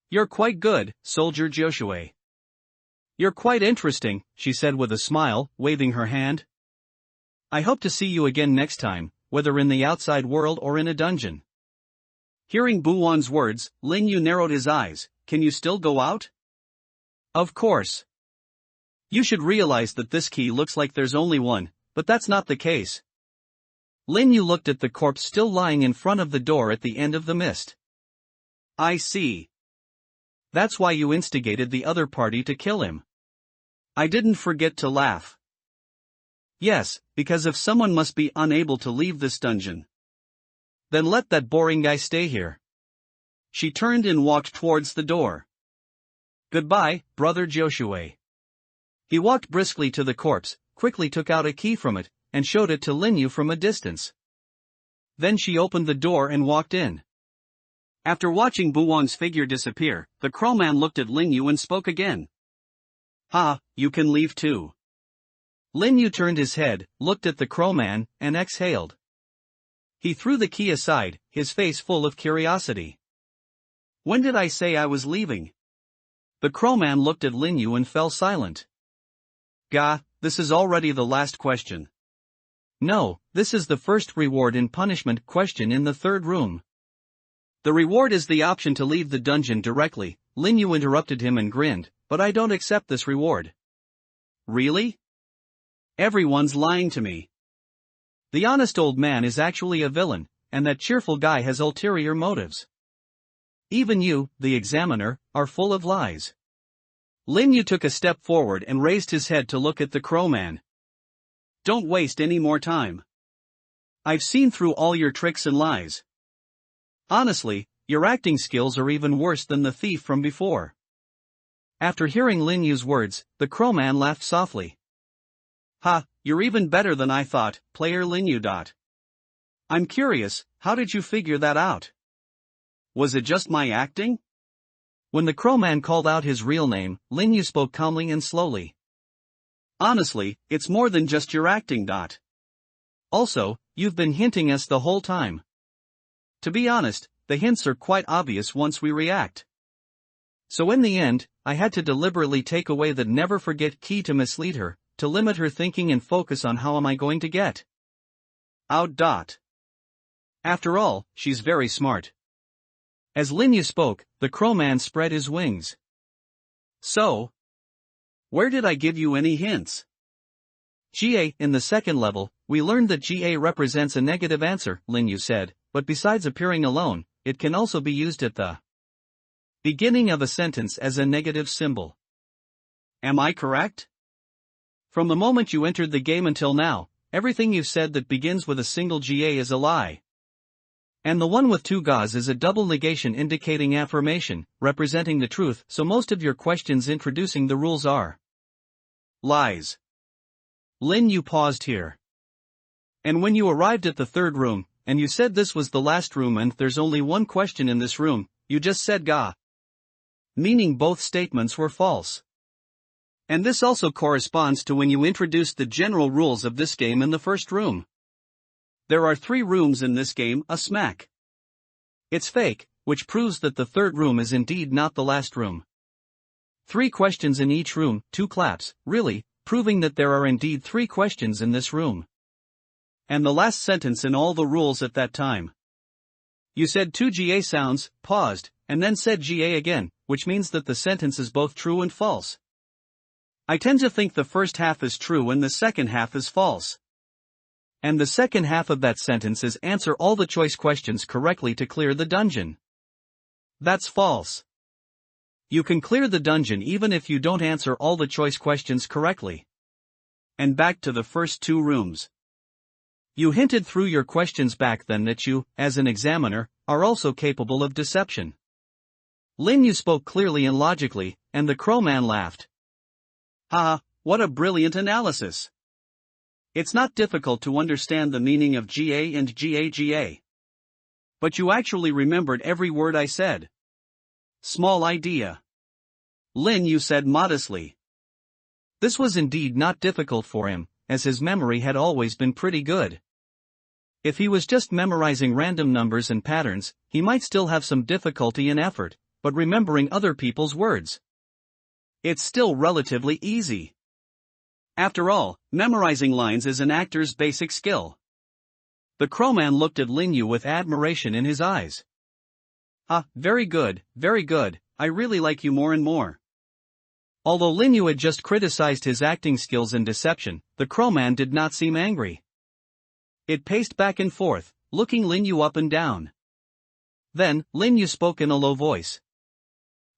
You're quite good, Soldier Joshua. You're quite interesting, she said with a smile, waving her hand. I hope to see you again next time, whether in the outside world or in a dungeon. Hearing Buwan's words, Linyu narrowed his eyes. Can you still go out? Of course. You should realize that this key looks like there's only one, but that's not the case. Linyu looked at the corpse still lying in front of the door at the end of the mist. I see. That's why you instigated the other party to kill him. I didn't forget to laugh. Yes, because if someone must be unable to leave this dungeon, then let that boring guy stay here. She turned and walked towards the door. Goodbye, Brother Joshua. He walked briskly to the corpse, quickly took out a key from it, and showed it to Linyu from a distance. Then she opened the door and walked in. After watching Buwang's figure disappear, the crowman looked at Linyu and spoke again. Ha, you can leave too. Linyu turned his head, looked at the crowman, and exhaled. He threw the key aside, his face full of curiosity. When did I say I was leaving? The crowman looked at Linyu and fell silent. Ga, this is already the last question. No, this is the first reward and punishment question in the third room. The reward is the option to leave the dungeon directly. Linyu interrupted him and grinned, but I don't accept this reward. Really? Everyone's lying to me. The honest old man is actually a villain, and that cheerful guy has ulterior motives. Even you, the examiner, are full of lies. Linyu took a step forward and raised his head to look at the crowman. Don't waste any more time. I've seen through all your tricks and lies. Honestly, your acting skills are even worse than the thief from before. After hearing Linyu's words, the crowman laughed softly. Ha, you're even better than I thought, player Linyu. I'm curious, how did you figure that out? Was it just my acting? When the crowman called out his real name, Linyu spoke calmly and slowly. Honestly, it's more than just your acting. Also, you've been hinting us the whole time. To be honest, the hints are quite obvious once we react. So in the end, I had to deliberately take away the never forget key to mislead her, to limit her thinking and focus on how am I going to get out. After all, she's very smart. As Linyu spoke, the crowman spread his wings. So, where did I give you any hints? GA, in the second level, we learned that GA represents a negative answer, Linyu said, but besides appearing alone, it can also be used at the beginning of a sentence as a negative symbol. Am I correct? From the moment you entered the game until now, everything you've said that begins with a single GA is a lie. And the one with two GAs is a double negation indicating affirmation, representing the truth, so most of your questions introducing the rules are lies. Linyu paused here. And when you arrived at the third room, and you said this was the last room and there's only one question in this room, you just said ga. Meaning both statements were false. And this also corresponds to when you introduced the general rules of this game in the first room. There are 3 rooms in this game, a smack. It's fake, which proves that the third room is indeed not the last room. 3 questions in each room, 2 claps, really, proving that there are indeed 3 questions in this room. And the last sentence in all the rules at that time. You said 2 GA sounds, paused, and then said GA again, which means that the sentence is both true and false. I tend to think the first half is true and the second half is false. And the second half of that sentence is answer all the choice questions correctly to clear the dungeon. That's false. You can clear the dungeon even if you don't answer all the choice questions correctly. And back to the first 2 rooms. You hinted through your questions back then that you, as an examiner, are also capable of deception. Lin Yu spoke clearly and logically, and the crowman laughed. Haha, what a brilliant analysis. It's not difficult to understand the meaning of GA and GA. But you actually remembered every word I said. Small idea. Lin Yu said modestly. This was indeed not difficult for him, as his memory had always been pretty good. If he was just memorizing random numbers and patterns, he might still have some difficulty and effort, but remembering other people's words, it's still relatively easy. After all, memorizing lines is an actor's basic skill. The crowman looked at Lin Yu with admiration in his eyes. Ah, very good, I really like you more and more. Although Lin Yu had just criticized his acting skills and deception, the crowman did not seem angry. It paced back and forth, looking Lin Yu up and down. Then, Lin Yu spoke in a low voice.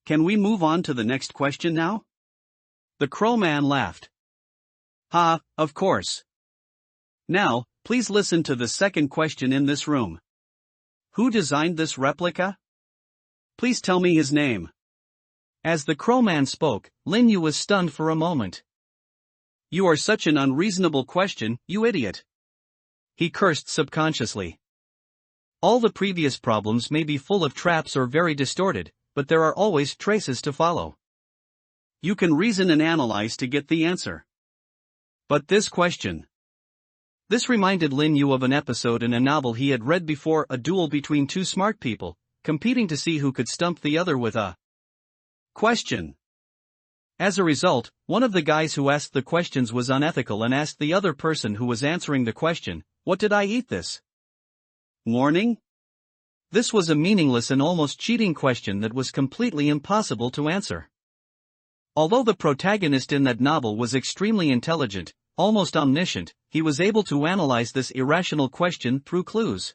Can we move on to the next question now? The crowman laughed. Ha, of course. Now, please listen to the second question in this room. Who designed this replica? Please tell me his name. As the crowman spoke, Lin Yu was stunned for a moment. You are such an unreasonable question, you idiot. He cursed subconsciously. All the previous problems may be full of traps or very distorted, but there are always traces to follow. You can reason and analyze to get the answer. But this question. This reminded Lin Yu of an episode in a novel he had read before, a duel between 2 smart people, competing to see who could stump the other with a question. As a result, one of the guys who asked the questions was unethical and asked the other person who was answering the question, "What did I eat this morning?" This was a meaningless and almost cheating question that was completely impossible to answer. Although the protagonist in that novel was extremely intelligent, almost omniscient, he was able to analyze this irrational question through clues.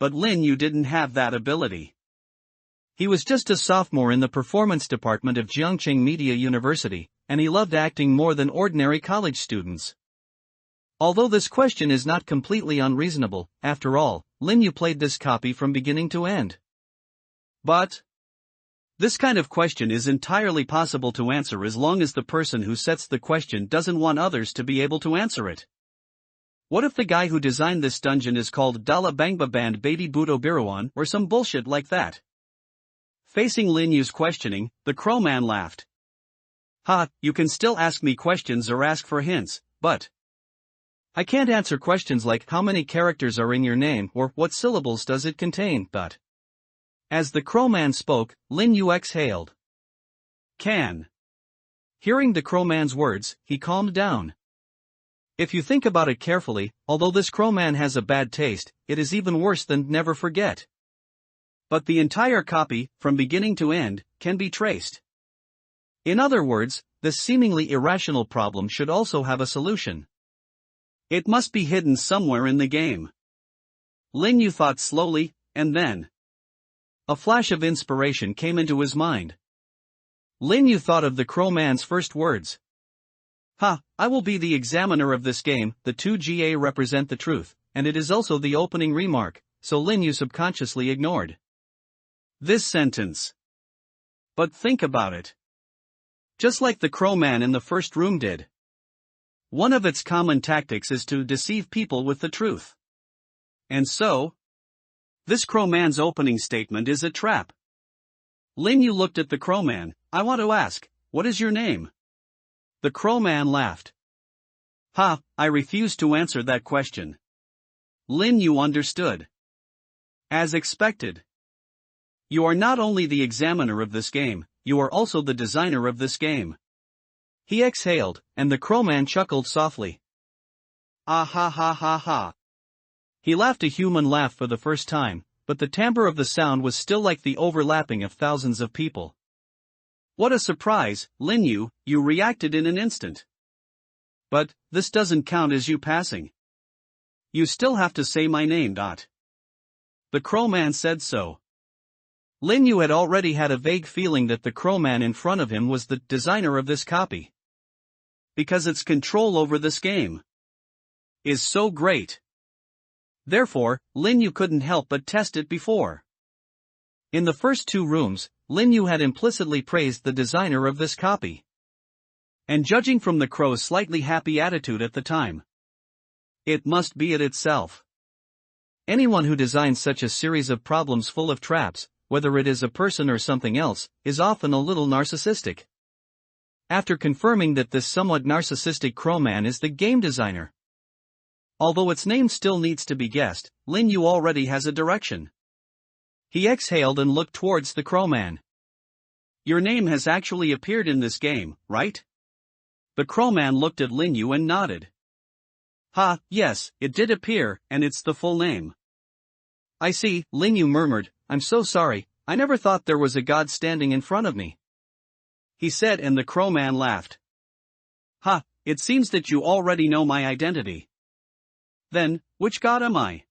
But Lin Yu didn't have that ability. He was just a sophomore in the performance department of Jiangqing Media University, and he loved acting more than ordinary college students. Although this question is not completely unreasonable, after all, Lin Yu played this copy from beginning to end. But this kind of question is entirely possible to answer as long as the person who sets the question doesn't want others to be able to answer it. What if the guy who designed this dungeon is called Dala Bangba Band Baby Budo Biruan or some bullshit like that? Facing Lin Yu's questioning, the crowman laughed. Ha, you can still ask me questions or ask for hints, but I can't answer questions like how many characters are in your name or what syllables does it contain, but. As the crowman spoke, Lin Yu exhaled. Can. Hearing the crowman's words, he calmed down. If you think about it carefully, although this crowman has a bad taste, it is even worse than never forget. But the entire copy, from beginning to end, can be traced. In other words, this seemingly irrational problem should also have a solution. It must be hidden somewhere in the game. Lin Yu thought slowly, and then a flash of inspiration came into his mind. Lin Yu thought of the crowman's first words. Ha, I will be the examiner of this game, the 2 GA represent the truth, and it is also the opening remark, so Lin Yu subconsciously ignored this sentence. But think about it. Just like the crowman in the first room did. One of its common tactics is to deceive people with the truth. And so, this crowman's opening statement is a trap. Lin Yu looked at the crowman. I want to ask, what is your name? The crowman laughed. Ha, I refuse to answer that question. Lin Yu understood. As expected. You are not only the examiner of this game, you are also the designer of this game. He exhaled, and the crowman chuckled softly. Ah ha ha ha ha. He laughed a human laugh for the first time, but the timbre of the sound was still like the overlapping of thousands of people. What a surprise, Lin Yu, you reacted in an instant. But, this doesn't count as you passing. You still have to say my name. The crowman said so. Lin Yu had already had a vague feeling that the crowman in front of him was the designer of this copy. Because its control over this game is so great. Therefore, Lin Yu couldn't help but test it before. In the first two rooms, Lin Yu had implicitly praised the designer of this copy. And judging from the crow's slightly happy attitude at the time, it must be it itself. Anyone who designs such a series of problems full of traps, whether it is a person or something else, is often a little narcissistic. After confirming that this somewhat narcissistic crowman is the game designer. Although its name still needs to be guessed, Lin Yu already has a direction. He exhaled and looked towards the crowman. Your name has actually appeared in this game, right? The crowman looked at Lin Yu and nodded. Ha, yes, it did appear, and it's the full name. I see, Lin Yu murmured, I'm so sorry, I never thought there was a god standing in front of me. He said, and the crowman laughed. Ha, it seems that you already know my identity. Then, which god am I?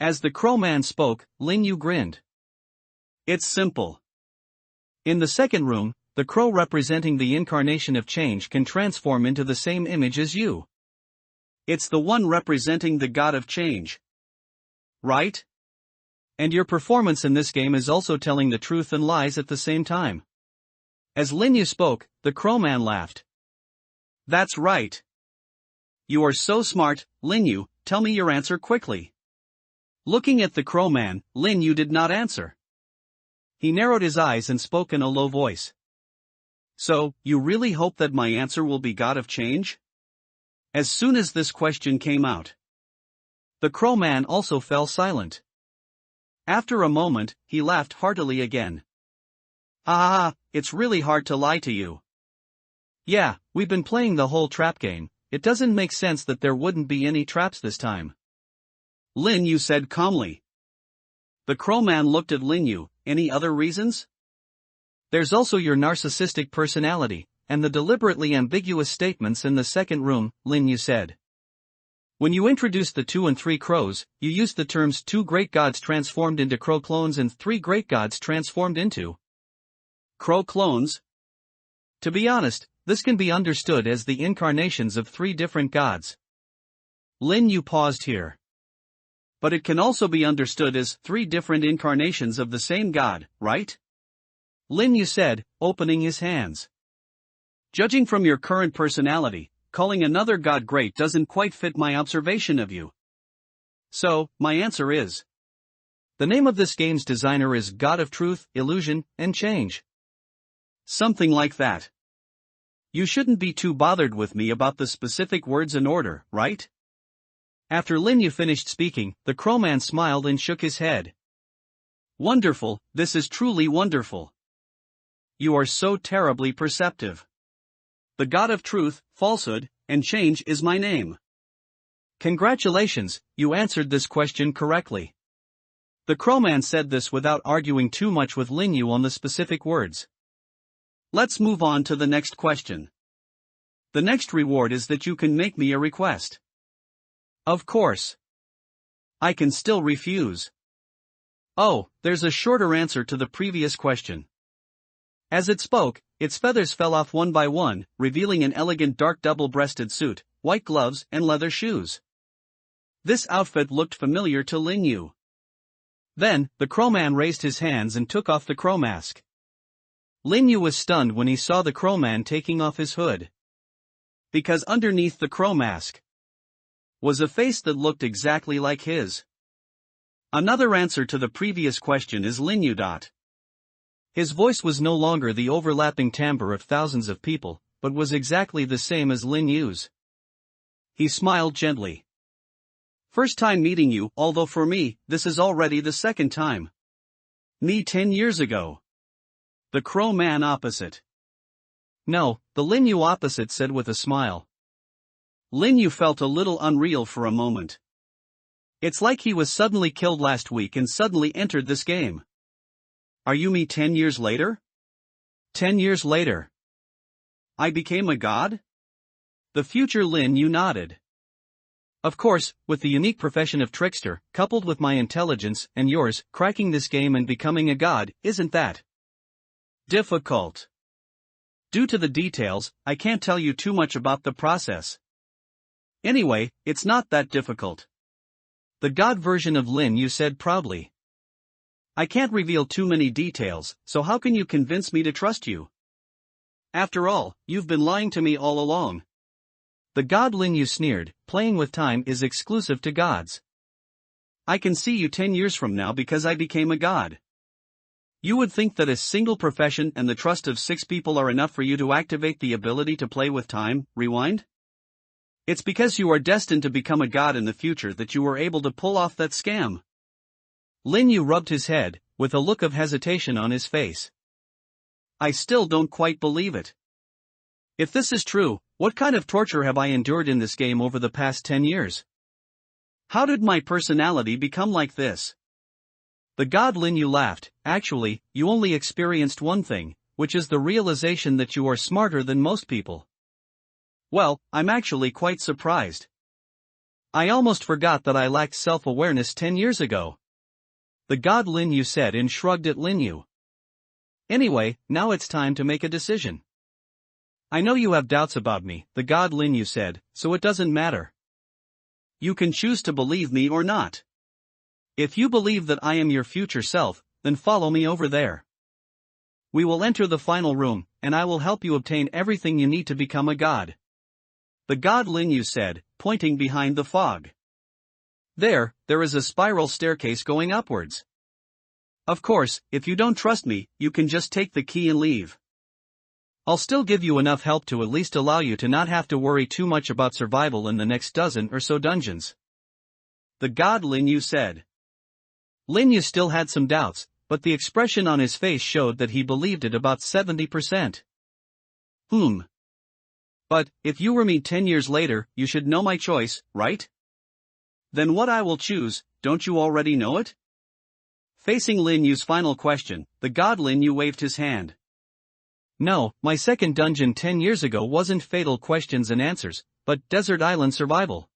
As the crowman spoke, Lin Yu grinned. It's simple. In the second room, the crow representing the incarnation of change can transform into the same image as you. It's the one representing the god of change. Right? And your performance in this game is also telling the truth and lies at the same time. As Lin Yu spoke, the crowman laughed. That's right. You are so smart, Lin Yu, tell me your answer quickly. Looking at the crowman, Lin Yu did not answer. He narrowed his eyes and spoke in a low voice. So, you really hope that my answer will be God of Change? As soon as this question came out, the crowman also fell silent. After a moment, he laughed heartily again. Ah, it's really hard to lie to you. Yeah, we've been playing the whole trap game, it doesn't make sense that there wouldn't be any traps this time. Lin Yu said calmly. The crowman looked at Lin Yu, any other reasons? There's also your narcissistic personality, and the deliberately ambiguous statements in the second room, Lin Yu said. When you introduced the 2 and 3 crows, you used the terms 2 great gods transformed into crow clones and 3 great gods transformed into crow clones. To be honest, this can be understood as the incarnations of 3 different gods. Lin Yu paused here. But it can also be understood as 3 different incarnations of the same god, right? Lin Yu said, opening his hands. Judging from your current personality, calling another god great doesn't quite fit my observation of you. So, my answer is. The name of this game's designer is God of Truth, Illusion, and Change. Something like that. You shouldn't be too bothered with me about the specific words and order, right? After Lin Yu finished speaking, the crowman smiled and shook his head. Wonderful, this is truly wonderful. You are so terribly perceptive. The God of Truth, Falsehood, and Change is my name. Congratulations, you answered this question correctly. The crowman said this without arguing too much with Lin Yu on the specific words. Let's move on to the next question. The next reward is that you can make me a request. Of course. I can still refuse. Oh, there's a shorter answer to the previous question. As it spoke, its feathers fell off one by one, revealing an elegant dark double-breasted suit, white gloves, and leather shoes. This outfit looked familiar to Lin Yu. Then, the crowman raised his hands and took off the crow mask. Lin Yu was stunned when he saw the crowman taking off his hood. Because underneath the crow mask was a face that looked exactly like his. Another answer to the previous question is Lin Yu. His voice was no longer the overlapping timbre of thousands of people, but was exactly the same as Lin Yu's. He smiled gently. First time meeting you, although for me, this is already the second time. Me 10 years ago. The crow man opposite. No, the Lin Yu opposite said with a smile. Lin Yu felt a little unreal for a moment. It's like he was suddenly killed last week and suddenly entered this game. Are you me 10 years later? 10 years later. I became a god? The future Lin Yu nodded. Of course, with the unique profession of trickster, coupled with my intelligence and yours, cracking this game and becoming a god, isn't that difficult? Due to the details, I can't tell you too much about the process. Anyway, it's not that difficult. The god version of Lin Yu said proudly. I can't reveal too many details, so how can you convince me to trust you? After all, you've been lying to me all along. The god Lin Yu sneered, playing with time is exclusive to gods. I can see you 10 years from now because I became a god. You would think that a single profession and the trust of 6 people are enough for you to activate the ability to play with time, rewind? It's because you are destined to become a god in the future that you were able to pull off that scam. Lin Yu rubbed his head, with a look of hesitation on his face. I still don't quite believe it. If this is true, what kind of torture have I endured in this game over the past 10 years? How did my personality become like this? The god Lin Yu laughed. Actually, you only experienced one thing, which is the realization that you are smarter than most people. Well, I'm actually quite surprised. I almost forgot that I lacked self-awareness 10 years ago. The god Lin Yu said and shrugged at Lin Yu. Anyway, now it's time to make a decision. I know you have doubts about me, the god Lin Yu said, so it doesn't matter. You can choose to believe me or not. If you believe that I am your future self, then follow me over there. We will enter the final room, and I will help you obtain everything you need to become a god. The god Lin Yu said, pointing behind the fog. There is a spiral staircase going upwards. Of course, if you don't trust me, you can just take the key and leave. I'll still give you enough help to at least allow you to not have to worry too much about survival in the next dozen or so dungeons. The god Lin Yu said. Lin Yu still had some doubts, but the expression on his face showed that he believed it about 70%. But, if you were me 10 years later, you should know my choice, right? Then what I will choose, don't you already know it? Facing Lin Yu's final question, the god Lin Yu waved his hand. No, my second dungeon 10 years ago wasn't fatal questions and answers, but desert island survival.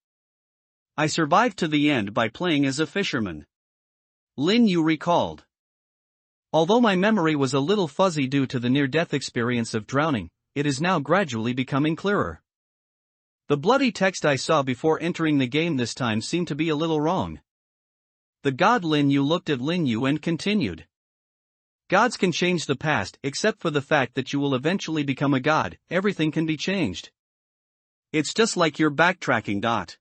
I survived to the end by playing as a fisherman. Lin Yu recalled. Although my memory was a little fuzzy due to the near-death experience of drowning, it is now gradually becoming clearer. The bloody text I saw before entering the game this time seemed to be a little wrong. The god Lin Yu looked at Lin Yu and continued. Gods can change the past except for the fact that you will eventually become a god, everything can be changed. It's just like you're backtracking.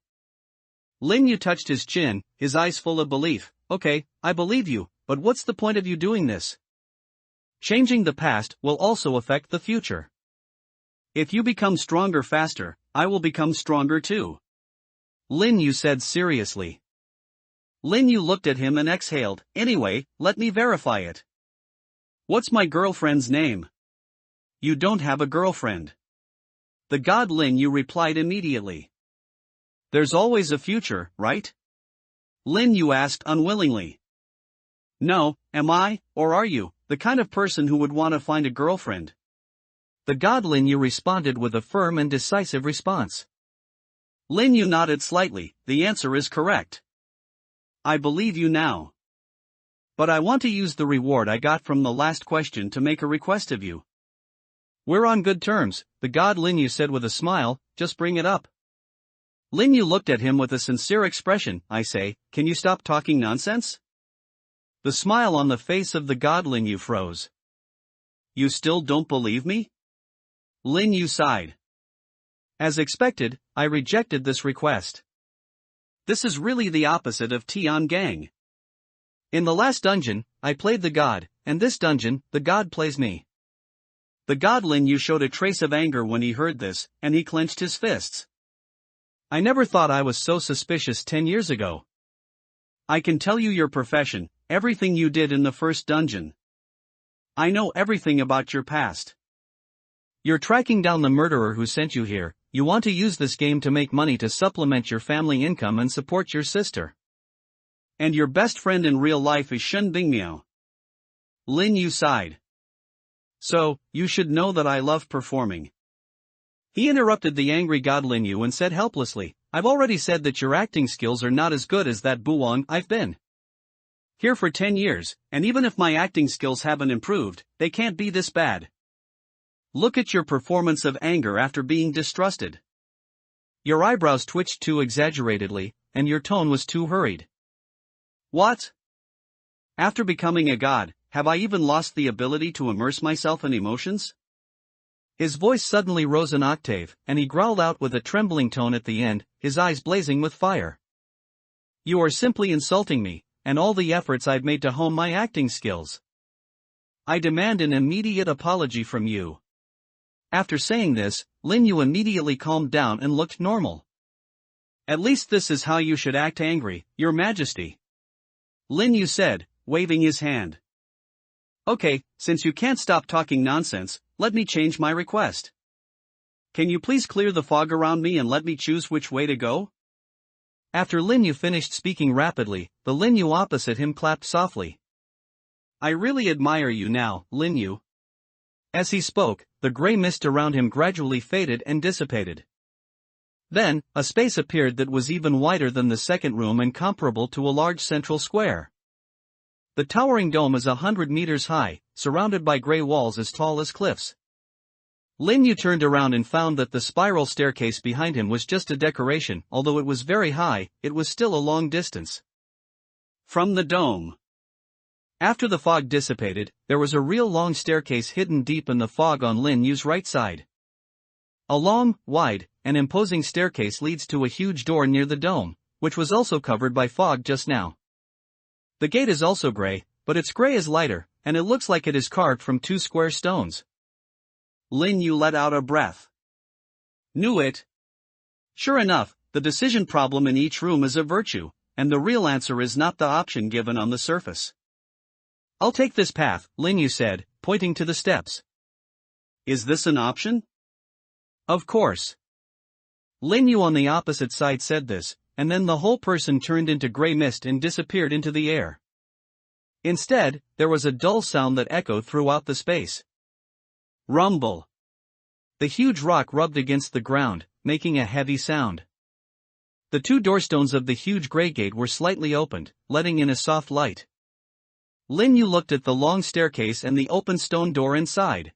Lin Yu touched his chin, his eyes full of belief. Okay, I believe you, but what's the point of you doing this? Changing the past will also affect the future. If you become stronger faster, I will become stronger too. Lin Yu said seriously. Lin Yu looked at him and exhaled. Anyway, let me verify it. What's my girlfriend's name? You don't have a girlfriend. The god Lin Yu replied immediately. There's always a future, right? Lin Yu asked unwillingly. No, am I, or are you, the kind of person who would want to find a girlfriend? The god Lin Yu responded with a firm and decisive response. Lin Yu nodded slightly. The answer is correct. I believe you now. But I want to use the reward I got from the last question to make a request of you. We're on good terms, the god Lin Yu said with a smile, just bring it up. Lin Yu looked at him with a sincere expression. I say, can you stop talking nonsense? The smile on the face of the god Lin Yu froze. You still don't believe me? Lin Yu sighed. As expected, I rejected this request. This is really the opposite of Tian Gang. In the last dungeon, I played the god, and this dungeon, the god plays me. The god Lin Yu showed a trace of anger when he heard this, and he clenched his fists. I never thought I was so suspicious 10 years ago. I can tell you your profession, everything you did in the first dungeon. I know everything about your past. You're tracking down the murderer who sent you here. You want to use this game to make money to supplement your family income and support your sister. And your best friend in real life is Shen Bingmiao. Lin Yu sighed. So, you should know that I love performing. He interrupted the angry god Lin Yu and said helplessly, I've already said that your acting skills are not as good as that Buwang I've been here for 10 years, and even if my acting skills haven't improved, they can't be this bad. Look at your performance of anger after being distrusted. Your eyebrows twitched too exaggeratedly, and your tone was too hurried. What? After becoming a god, have I even lost the ability to immerse myself in emotions? His voice suddenly rose an octave, and he growled out with a trembling tone at the end, his eyes blazing with fire. You are simply insulting me, and all the efforts I've made to hone my acting skills. I demand an immediate apology from you. After saying this, Lin Yu immediately calmed down and looked normal. At least this is how you should act angry, Your Majesty. Lin Yu said, waving his hand. Okay, since you can't stop talking nonsense, let me change my request. Can you please clear the fog around me and let me choose which way to go? After Lin Yu finished speaking rapidly, the Lin Yu opposite him clapped softly. I really admire you now, Lin Yu. As he spoke, the gray mist around him gradually faded and dissipated. Then, a space appeared that was even wider than the second room and comparable to a large central square. The towering dome is 100 meters high, surrounded by gray walls as tall as cliffs. Lin Yu turned around and found that the spiral staircase behind him was just a decoration. Although it was very high, it was still a long distance from the dome. After the fog dissipated, there was a real long staircase hidden deep in the fog on Lin Yu's right side. A long, wide, and imposing staircase leads to a huge door near the dome, which was also covered by fog just now. The gate is also gray, but its gray is lighter, and it looks like it is carved from 2 square stones. Lin Yu let out a breath. Knew it. Sure enough, the decision problem in each room is a virtue, and the real answer is not the option given on the surface. I'll take this path, Lin Yu said, pointing to the steps. Is this an option? Of course. Lin Yu on the opposite side said this, and then the whole person turned into gray mist and disappeared into the air. Instead, there was a dull sound that echoed throughout the space. Rumble. The huge rock rubbed against the ground, making a heavy sound. The 2 doorstones of the huge gray gate were slightly opened, letting in a soft light. Lin Yu looked at the long staircase and the open stone door inside.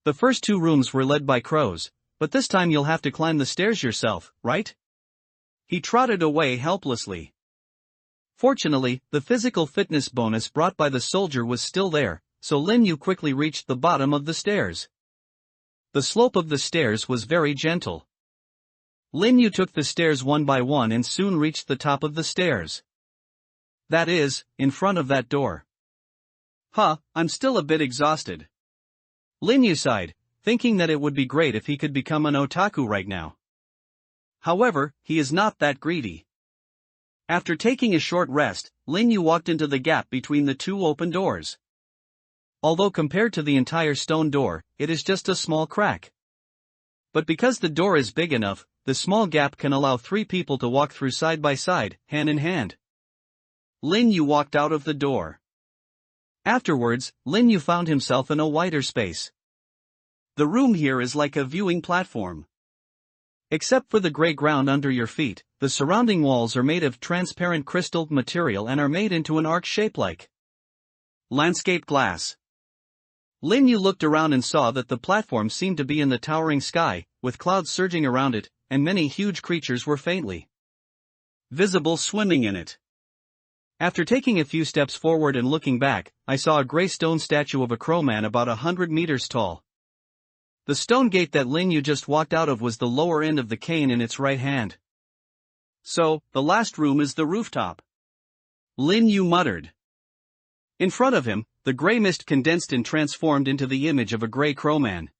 The first 2 rooms were led by crows, but this time you'll have to climb the stairs yourself, right? He trotted away helplessly. Fortunately, the physical fitness bonus brought by the soldier was still there, so Lin Yu quickly reached the bottom of the stairs. The slope of the stairs was very gentle. Lin Yu took the stairs one by one and soon reached the top of the stairs. That is, in front of that door. I'm still a bit exhausted. Lin Yu sighed, thinking that it would be great if he could become an otaku right now. However, he is not that greedy. After taking a short rest, Lin Yu walked into the gap between the 2 open doors. Although compared to the entire stone door, it is just a small crack. But because the door is big enough, the small gap can allow 3 people to walk through side by side, hand in hand. Lin Yu walked out of the door. Afterwards, Lin Yu found himself in a wider space. The room here is like a viewing platform. Except for the gray ground under your feet, the surrounding walls are made of transparent crystal material and are made into an arc shape like landscape glass. Lin Yu looked around and saw that the platform seemed to be in the towering sky, with clouds surging around it, and many huge creatures were faintly visible swimming in it. After taking a few steps forward and looking back, I saw a gray stone statue of a crowman about 100 meters tall. The stone gate that Lin Yu just walked out of was the lower end of the cane in its right hand. So, the last room is the rooftop. Lin Yu muttered. In front of him, the gray mist condensed and transformed into the image of a gray crowman.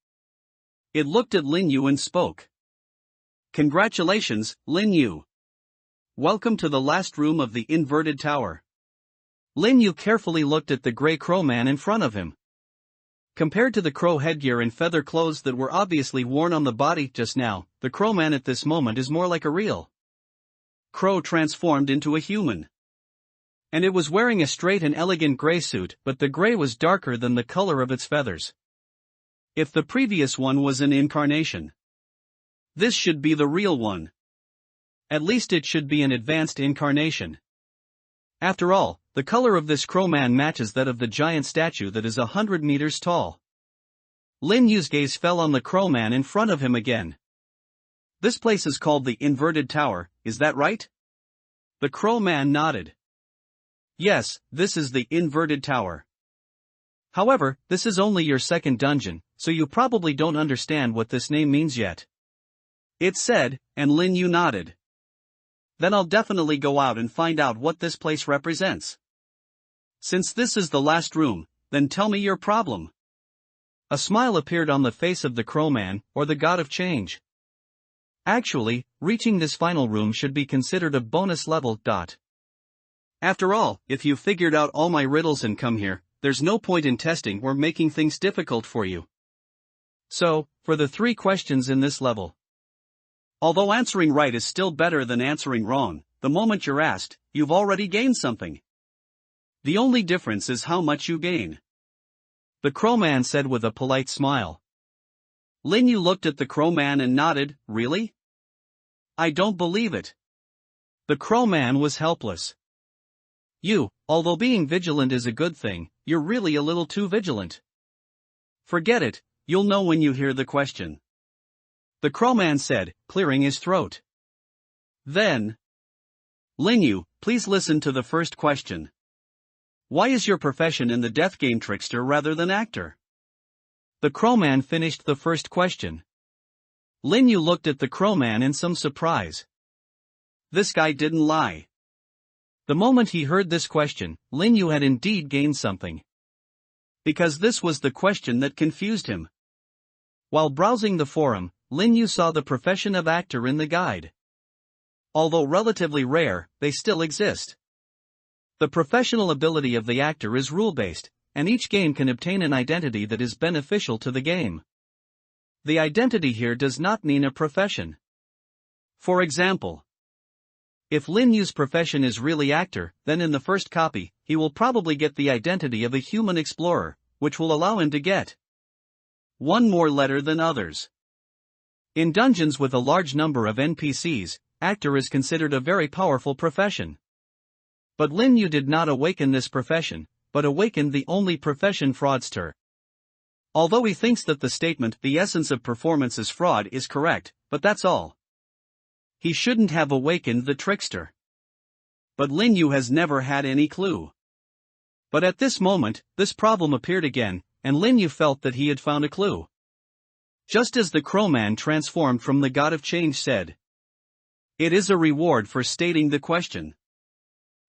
It looked at Lin Yu and spoke. Congratulations, Lin Yu. Welcome to the last room of the inverted tower. Lin Yu carefully looked at the gray crowman in front of him. Compared to the crow headgear and feather clothes that were obviously worn on the body just now, the crowman at this moment is more like a real crow transformed into a human. And it was wearing a straight and elegant gray suit, but the gray was darker than the color of its feathers. If the previous one was an incarnation, this should be the real one. At least it should be an advanced incarnation. After all, the color of this crowman matches that of the giant statue that is 100 meters tall. Lin Yu's gaze fell on the crowman in front of him again. This place is called the inverted tower, is that right? The crowman nodded. Yes, this is the inverted tower. However, this is only your second dungeon, so you probably don't understand what this name means yet. It said, and Lin Yu nodded. Then I'll definitely go out and find out what this place represents. Since this is the last room, then tell me your problem. A smile appeared on the face of the crowman, or the god of change. Actually, reaching this final room should be considered a bonus level. After all, if you figured out all my riddles and come here, there's no point in testing or making things difficult for you. So, for the 3 questions in this level. Although answering right is still better than answering wrong, the moment you're asked, you've already gained something. The only difference is how much you gain. The crowman said with a polite smile. Lin Yu looked at the crowman and nodded. Really? I don't believe it. The crowman was helpless. You, although being vigilant is a good thing, you're really a little too vigilant. Forget it, you'll know when you hear the question. The crowman said, clearing his throat. Then, Lin Yu, please listen to the first question. Why is your profession in the death game trickster rather than actor? The crowman finished the first question. Lin Yu looked at the crowman in some surprise. This guy didn't lie. The moment he heard this question, Lin Yu had indeed gained something. Because this was the question that confused him. While browsing the forum, Lin Yu saw the profession of actor in the guide. Although relatively rare, they still exist. The professional ability of the actor is rule-based, and each game can obtain an identity that is beneficial to the game. The identity here does not mean a profession. For example, if Lin Yu's profession is really actor, then in the first copy, he will probably get the identity of a human explorer, which will allow him to get one more letter than others. In dungeons with a large number of NPCs, actor is considered a very powerful profession. But Lin Yu did not awaken this profession, but awakened the only profession fraudster. Although he thinks that the statement, the essence of performance is fraud, is correct, but that's all. He shouldn't have awakened the trickster. But Lin Yu has never had any clue. But at this moment, this problem appeared again, and Lin Yu felt that he had found a clue. Just as the crowman transformed from the god of change said. It is a reward for stating the question.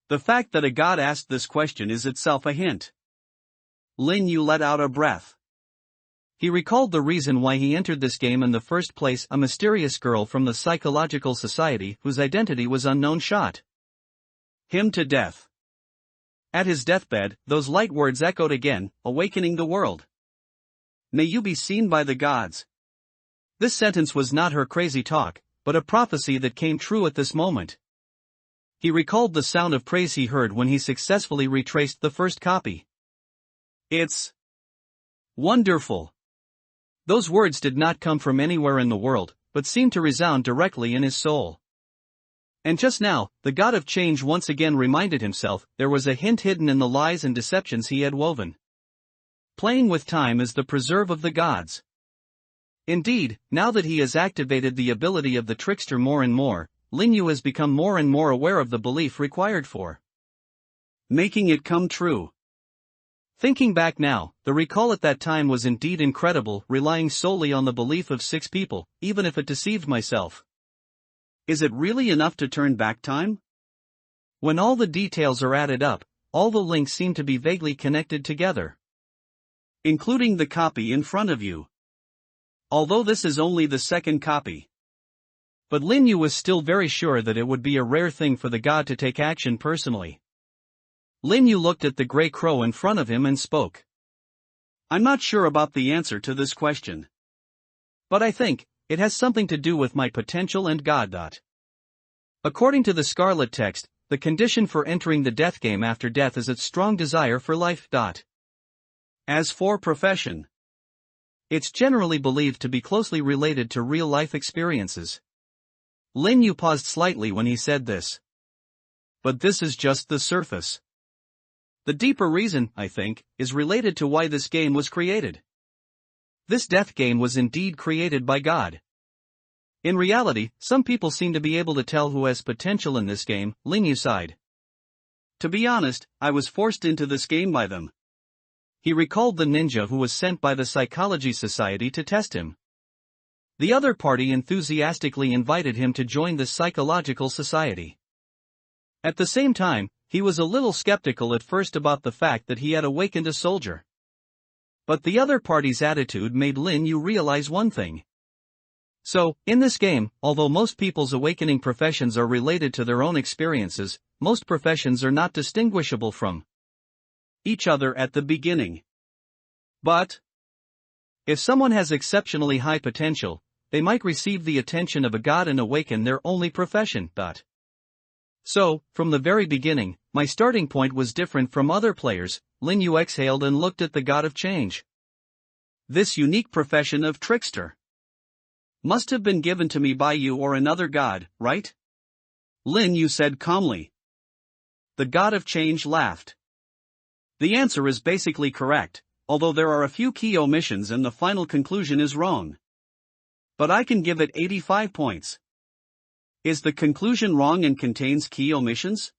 The fact that a god asked this question is itself a hint. Lin Yu let out a breath. He recalled the reason why he entered this game in the first place. A mysterious girl from the Psychological Society whose identity was unknown shot him to death. At his deathbed, those light words echoed again, awakening the world. May you be seen by the gods. This sentence was not her crazy talk, but a prophecy that came true at this moment. He recalled the sound of praise he heard when he successfully retraced the first copy. It's wonderful. Those words did not come from anywhere in the world, but seemed to resound directly in his soul. And just now, the god of change once again reminded himself there was a hint hidden in the lies and deceptions he had woven. Playing with time is the preserve of the gods. Indeed, now that he has activated the ability of the trickster more and more, Lin Yu has become more and more aware of the belief required for making it come true. Thinking back now, the recall at that time was indeed incredible, relying solely on the belief of 6 people, even if it deceived myself. Is it really enough to turn back time? When all the details are added up, all the links seem to be vaguely connected together, including the copy in front of you. Although this is only the second copy. But Lin Yu was still very sure that it would be a rare thing for the god to take action personally. Lin Yu looked at the gray crow in front of him and spoke. I'm not sure about the answer to this question. But I think it has something to do with my potential and God. According to the Scarlet text, the condition for entering the death game after death is its strong desire for life. As for profession, it's generally believed to be closely related to real-life experiences. Lin Yu paused slightly when he said this. But this is just the surface. The deeper reason, I think, is related to why this game was created. This death game was indeed created by God. In reality, some people seem to be able to tell who has potential in this game, Lin Yu sighed. To be honest, I was forced into this game by them. He recalled the ninja who was sent by the Psychology Society to test him. The other party enthusiastically invited him to join the Psychological Society. At the same time, he was a little skeptical at first about the fact that he had awakened a soldier. But the other party's attitude made Lin Yu realize one thing. So, in this game, although most people's awakening professions are related to their own experiences, most professions are not distinguishable from each other at the beginning. But if someone has exceptionally high potential, they might receive the attention of a god and awaken their only profession. So, from the very beginning, my starting point was different from other players. Lin Yu exhaled and looked at the god of change. This unique profession of trickster must have been given to me by you or another god, right? Lin Yu said calmly. The god of change laughed. The answer is basically correct, although there are a few key omissions and the final conclusion is wrong. But I can give it 85 points. Is the conclusion wrong and contains key omissions?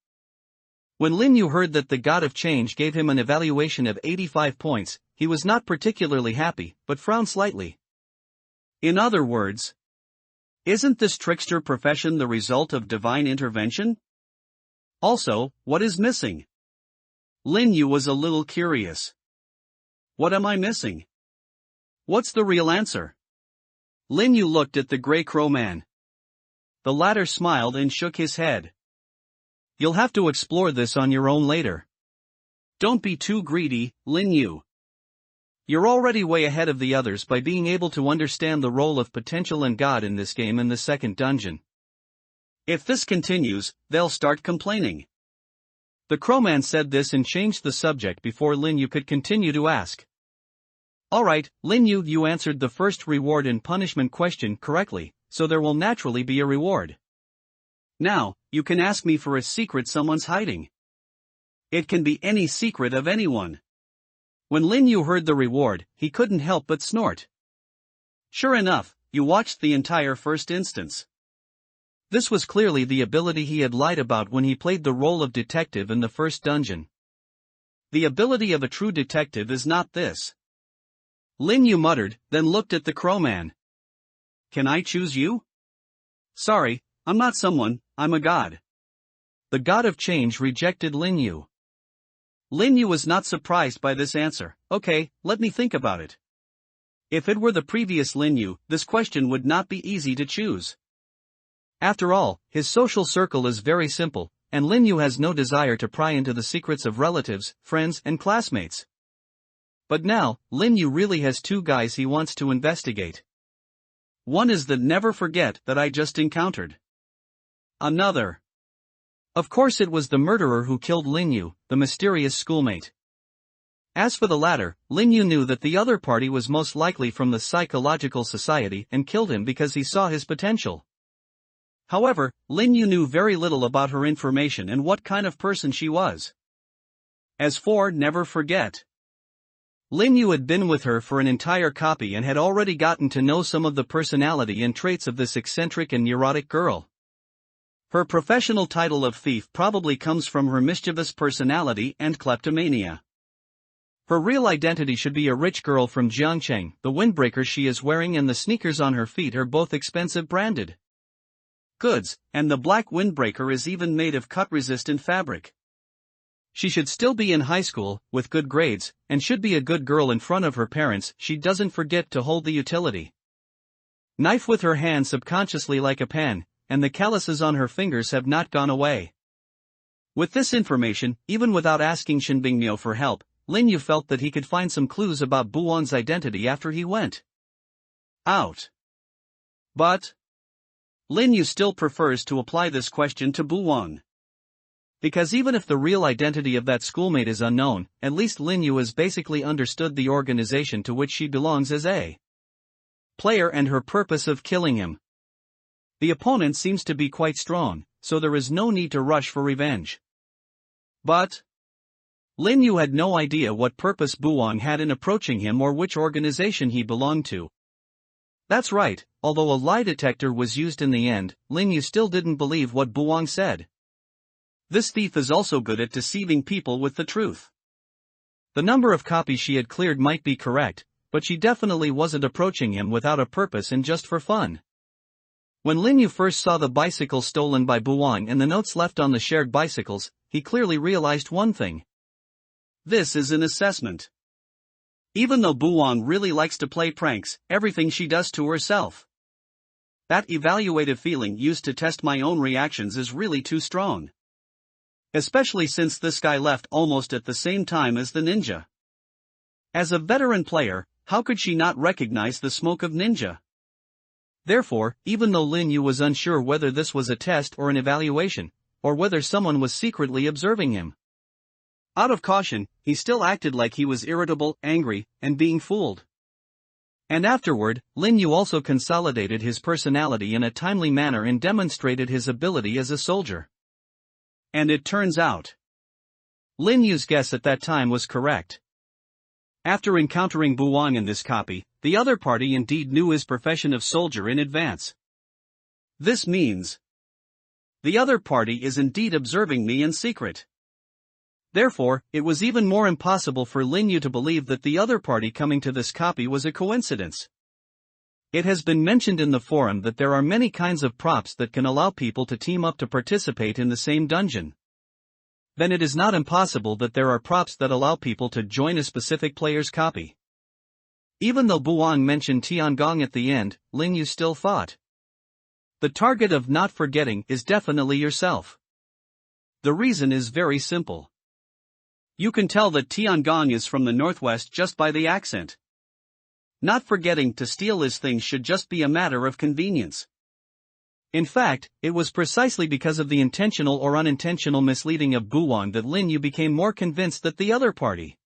When Lin Yu heard that the god of change gave him an evaluation of 85 points, he was not particularly happy, but frowned slightly. In other words, isn't this trickster profession the result of divine intervention? Also, what is missing? Lin Yu was a little curious. What am I missing? What's the real answer? Lin Yu looked at the gray crow man. The latter smiled and shook his head. You'll have to explore this on your own later. Don't be too greedy, Lin Yu. You're already way ahead of the others by being able to understand the role of potential and God in this game in the second dungeon. If this continues, they'll start complaining. The crowman said this and changed the subject before Lin Yu could continue to ask. Alright, Lin Yu, you answered the first reward and punishment question correctly, so there will naturally be a reward. Now, you can ask me for a secret someone's hiding. It can be any secret of anyone. When Lin Yu heard the reward, he couldn't help but snort. Sure enough, you watched the entire first instance. This was clearly the ability he had lied about when he played the role of detective in the first dungeon. The ability of a true detective is not this. Lin Yu muttered, then looked at the crowman. Can I choose you? Sorry, I'm not someone, I'm a god. The god of change rejected Lin Yu. Lin Yu was not surprised by this answer. Okay, let me think about it. If it were the previous Lin Yu, this question would not be easy to choose. After all, his social circle is very simple, and Lin Yu has no desire to pry into the secrets of relatives, friends, and classmates. But now, Lin Yu really has two guys he wants to investigate. One is the never forget that I just encountered. Another. Of course it was the murderer who killed Lin Yu, the mysterious schoolmate. As for the latter, Lin Yu knew that the other party was most likely from the Psychological Society and killed him because he saw his potential. However, Lin Yu knew very little about her information and what kind of person she was. As for never forget, Lin Yu had been with her for an entire copy and had already gotten to know some of the personality and traits of this eccentric and neurotic girl. Her professional title of thief probably comes from her mischievous personality and kleptomania. Her real identity should be a rich girl from Jiangcheng. The windbreaker she is wearing and the sneakers on her feet are both expensive branded goods, and the black windbreaker is even made of cut-resistant fabric. She should still be in high school, with good grades, and should be a good girl in front of her parents. She doesn't forget to hold the utility knife with her hand subconsciously like a pen, and the calluses on her fingers have not gone away. With this information, even without asking Shin Bingmyo for help, Lin Yu felt that he could find some clues about Buwang's identity after he went out. But Lin Yu still prefers to apply this question to Buwang. Because even if the real identity of that schoolmate is unknown, at least Lin Yu has basically understood the organization to which she belongs as a player and her purpose of killing him. The opponent seems to be quite strong, so there is no need to rush for revenge. But Lin Yu had no idea what purpose Buwang had in approaching him or which organization he belonged to. That's right, although a lie detector was used in the end, Lin Yu still didn't believe what Buwang said. This thief is also good at deceiving people with the truth. The number of copies she had cleared might be correct, but she definitely wasn't approaching him without a purpose and just for fun. When Lin Yu first saw the bicycle stolen by Buwang and the notes left on the shared bicycles, he clearly realized one thing. This is an assessment. Even though Buwang really likes to play pranks, everything she does to herself. That evaluative feeling used to test my own reactions is really too strong. Especially since this guy left almost at the same time as the ninja. As a veteran player, how could she not recognize the smoke of ninja? Therefore, even though Lin Yu was unsure whether this was a test or an evaluation, or whether someone was secretly observing him, out of caution, he still acted like he was irritable, angry, and being fooled. And afterward, Lin Yu also consolidated his personality in a timely manner and demonstrated his ability as a soldier. And it turns out, Lin Yu's guess at that time was correct. After encountering Buwang in this copy, the other party indeed knew his profession of soldier in advance. This means the other party is indeed observing me in secret. Therefore, it was even more impossible for Lin Yu to believe that the other party coming to this copy was a coincidence. It has been mentioned in the forum that there are many kinds of props that can allow people to team up to participate in the same dungeon. Then it is not impossible that there are props that allow people to join a specific player's copy. Even though Buwang mentioned Tiangong at the end, Lin Yu still thought. The target of not forgetting is definitely yourself. The reason is very simple. You can tell that Tiangong is from the northwest just by the accent. Not forgetting to steal his things should just be a matter of convenience. In fact, it was precisely because of the intentional or unintentional misleading of Buwang that Lin Yu became more convinced that the other party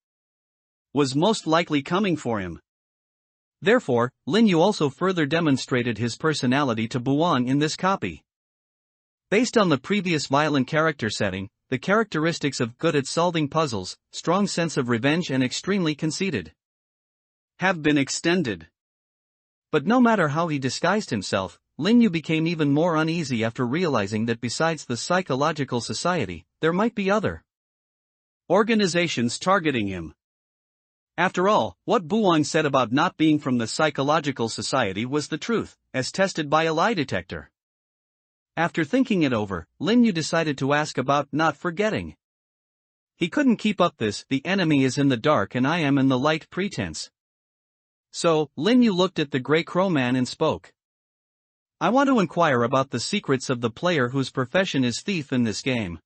was most likely coming for him. Therefore, Lin Yu also further demonstrated his personality to Buwang in this copy. Based on the previous violent character setting, the characteristics of good at solving puzzles, strong sense of revenge and extremely conceited have been extended. But no matter how he disguised himself, Lin Yu became even more uneasy after realizing that besides the Psychological Society, there might be other organizations targeting him. After all, what Buwang said about not being from the Psychological Society was the truth, as tested by a lie detector. After thinking it over, Lin Yu decided to ask about not forgetting. He couldn't keep up this, the enemy is in the dark and I am in the light pretense. So, Lin Yu looked at the Grey Crow Man and spoke. I want to inquire about the secrets of the player whose profession is thief in this game.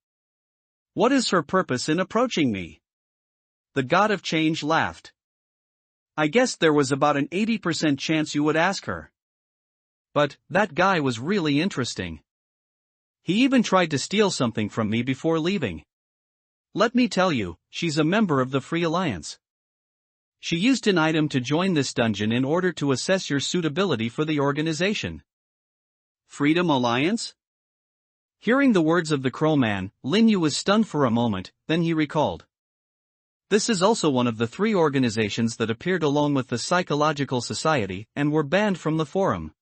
What is her purpose in approaching me? The God of Change laughed. I guessed there was about an 80% chance you would ask her. But, that guy was really interesting. He even tried to steal something from me before leaving. Let me tell you, she's a member of the Free Alliance. She used an item to join this dungeon in order to assess your suitability for the organization. Freedom Alliance? Hearing the words of the Crow Man, Lin Yu was stunned for a moment, then he recalled. This is also one of the 3 organizations that appeared along with the Psychological Society and were banned from the forum.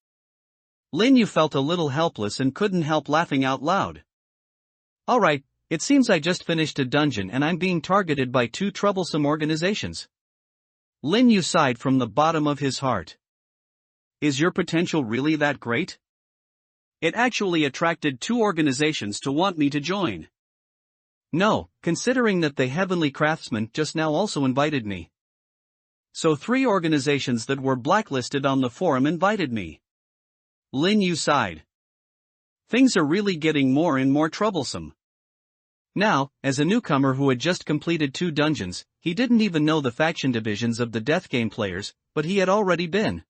Lin Yu felt a little helpless and couldn't help laughing out loud. Alright, It seems I just finished a dungeon and I'm being targeted by two troublesome organizations. Lin Yu sighed from the bottom of his heart. Is your potential really that great? It actually attracted two organizations to want me to join. No, considering that the Heavenly Craftsman just now also invited me. So 3 organizations that were blacklisted on the forum invited me. Lin Yu sighed. Things are really getting more and more troublesome. Now, as a newcomer who had just completed 2 dungeons, he didn't even know the faction divisions of the death game players, but he had already been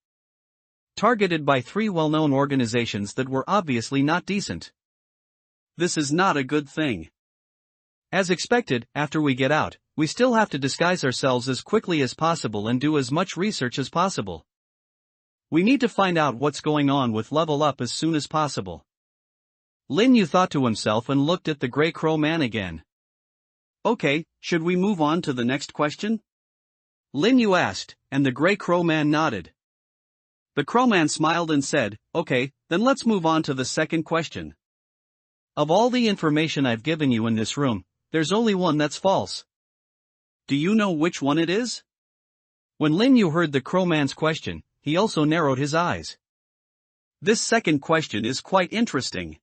targeted by 3 well-known organizations that were obviously not decent. This is not a good thing. As expected, after we get out, we still have to disguise ourselves as quickly as possible and do as much research as possible. We need to find out what's going on with Level Up as soon as possible. Lin Yu thought to himself and looked at the Grey Crow Man again. Okay, should we move on to the next question? Lin Yu asked, and the Grey Crow Man nodded. The Crow Man smiled and said, okay, then let's move on to the second question. Of all the information I've given you in this room, there's only one that's false. Do you know which one it is? When Lin Yu heard the Crow Man's question, he also narrowed his eyes. This second question is quite interesting.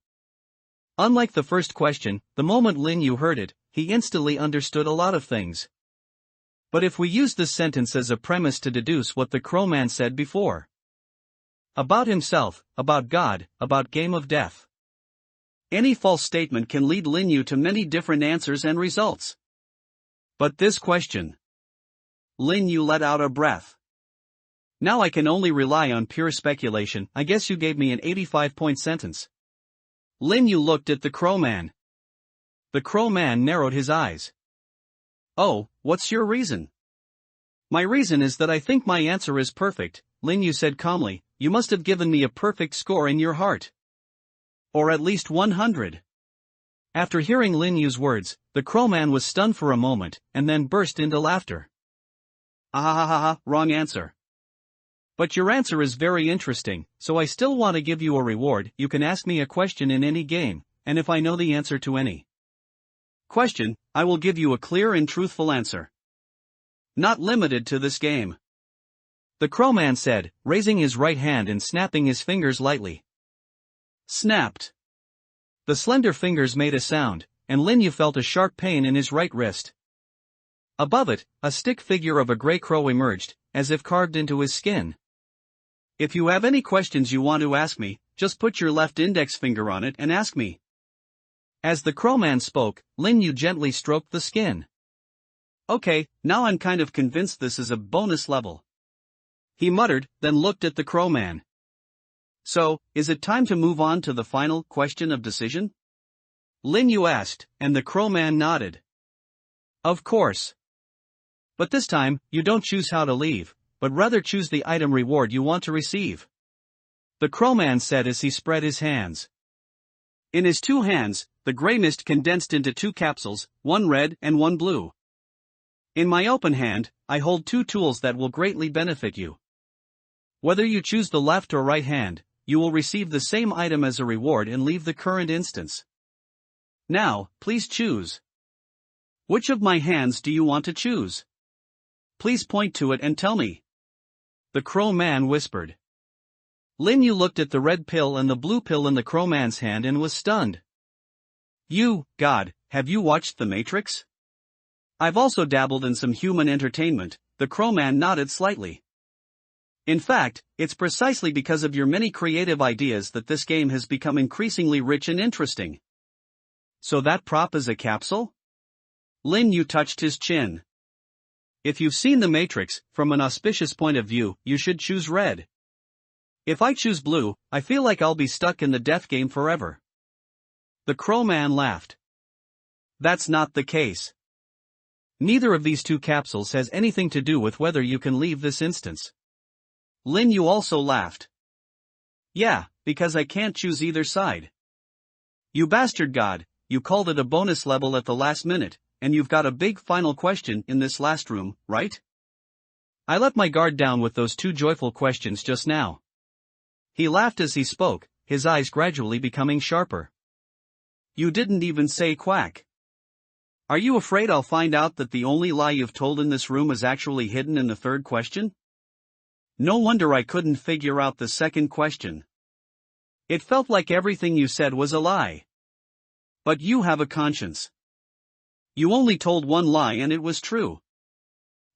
Unlike the first question, the moment Lin Yu heard it, he instantly understood a lot of things. But if we use this sentence as a premise to deduce what the Crow Man said before. About himself, about God, about Game of Death. Any false statement can lead Lin Yu to many different answers and results. But this question. Lin Yu let out a breath. Now I can only rely on pure speculation. I guess you gave me an 85-point sentence. Lin Yu looked at the Crow Man. The Crow Man narrowed his eyes. Oh, what's your reason? My reason is that I think my answer is perfect, Lin Yu said calmly. You must have given me a perfect score in your heart. Or at least 100. After hearing Lin Yu's words, the Crow Man was stunned for a moment, and then burst into laughter. Ah, wrong answer. But your answer is very interesting, so I still want to give you a reward. You can ask me a question in any game, and if I know the answer to any question, I will give you a clear and truthful answer. Not limited to this game. The Crow Man said, raising his right hand and snapping his fingers lightly. Snapped. The slender fingers made a sound, and Lin Yu felt a sharp pain in his right wrist. Above it, a stick figure of a gray crow emerged, as if carved into his skin. If you have any questions you want to ask me, just put your left index finger on it and ask me. As the Crow Man spoke, Lin Yu gently stroked the skin. Okay, now I'm kind of convinced this is a bonus level. He muttered, then looked at the Crow Man. So, is it time to move on to the final question of decision? Lin Yu asked, and the Crow Man nodded. Of course. But this time, you don't choose how to leave, but rather choose the item reward you want to receive. The Crow Man said as he spread his hands. In his 2 hands, the gray mist condensed into 2 capsules, one red and one blue. In my open hand, I hold 2 tools that will greatly benefit you. Whether you choose the left or right hand, you will receive the same item as a reward and leave the current instance. Now, please choose. Which of my hands do you want to choose? Please point to it and tell me. The Crow Man whispered. Lin Yu looked at the red pill and the blue pill in the Crow Man's hand and was stunned. God, have you watched The Matrix? I've also dabbled in some human entertainment, the Crow Man nodded slightly. In fact, it's precisely because of your many creative ideas that this game has become increasingly rich and interesting. So that prop is a capsule? Lin Yu touched his chin. If you've seen The Matrix, from an auspicious point of view, you should choose red. If I choose blue, I feel like I'll be stuck in the death game forever. The Crow Man laughed. That's not the case. Neither of these 2 capsules has anything to do with whether you can leave this instance. Lin Yu also laughed. Yeah, because I can't choose either side. You bastard God, you called it a bonus level at the last minute, and you've got a big final question in this last room, right? I let my guard down with those 2 joyful questions just now. He laughed as he spoke, his eyes gradually becoming sharper. You didn't even say quack. Are you afraid I'll find out that the only lie you've told in this room is actually hidden in the third question? No wonder I couldn't figure out the second question. It felt like everything you said was a lie. But you have a conscience. You only told one lie and it was true.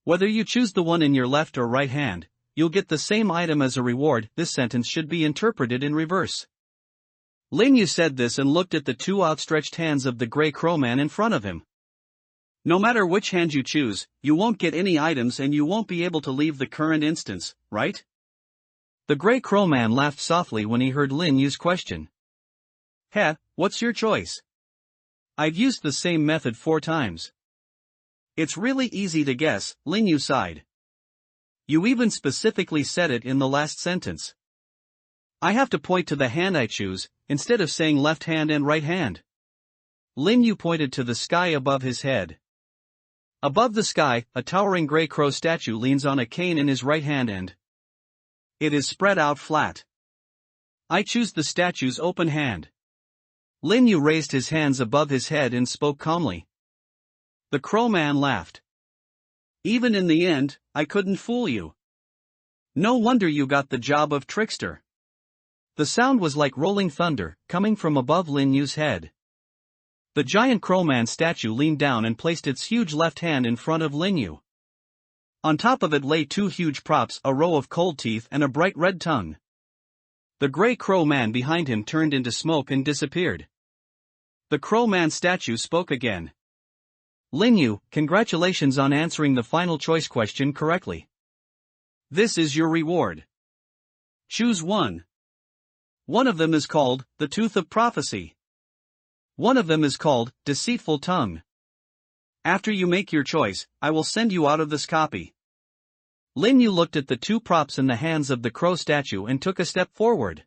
Whether you choose the one in your left or right hand, you'll get the same item as a reward. This sentence should be interpreted in reverse. Lin Yu said this and looked at the two outstretched hands of the gray crow man in front of him. No matter which hand you choose, you won't get any items and you won't be able to leave the current instance, right? The gray crow man laughed softly when he heard Lin Yu's question. Heh, what's your choice? I've used the same method 4 times. It's really easy to guess, Lin Yu sighed. You even specifically said it in the last sentence. I have to point to the hand I choose, instead of saying left hand and right hand. Lin Yu pointed to the sky above his head. Above the sky, a towering gray crow statue leans on a cane in his right hand and it is spread out flat. I choose the statue's open hand. Lin Yu raised his hands above his head and spoke calmly. The crow man laughed. Even in the end, I couldn't fool you. No wonder you got the job of trickster. The sound was like rolling thunder, coming from above Lin Yu's head. The giant crowman statue leaned down and placed its huge left hand in front of Lin Yu. On top of it lay 2 huge props, a row of cold teeth and a bright red tongue. The gray crow man behind him turned into smoke and disappeared. The crow man statue spoke again. Lin Yu, congratulations on answering the final choice question correctly. This is your reward. Choose one. One of them is called the Tooth of Prophecy. One of them is called Deceitful Tongue. After you make your choice, I will send you out of this copy. Lin Yu looked at the 2 props in the hands of the crow statue and took a step forward.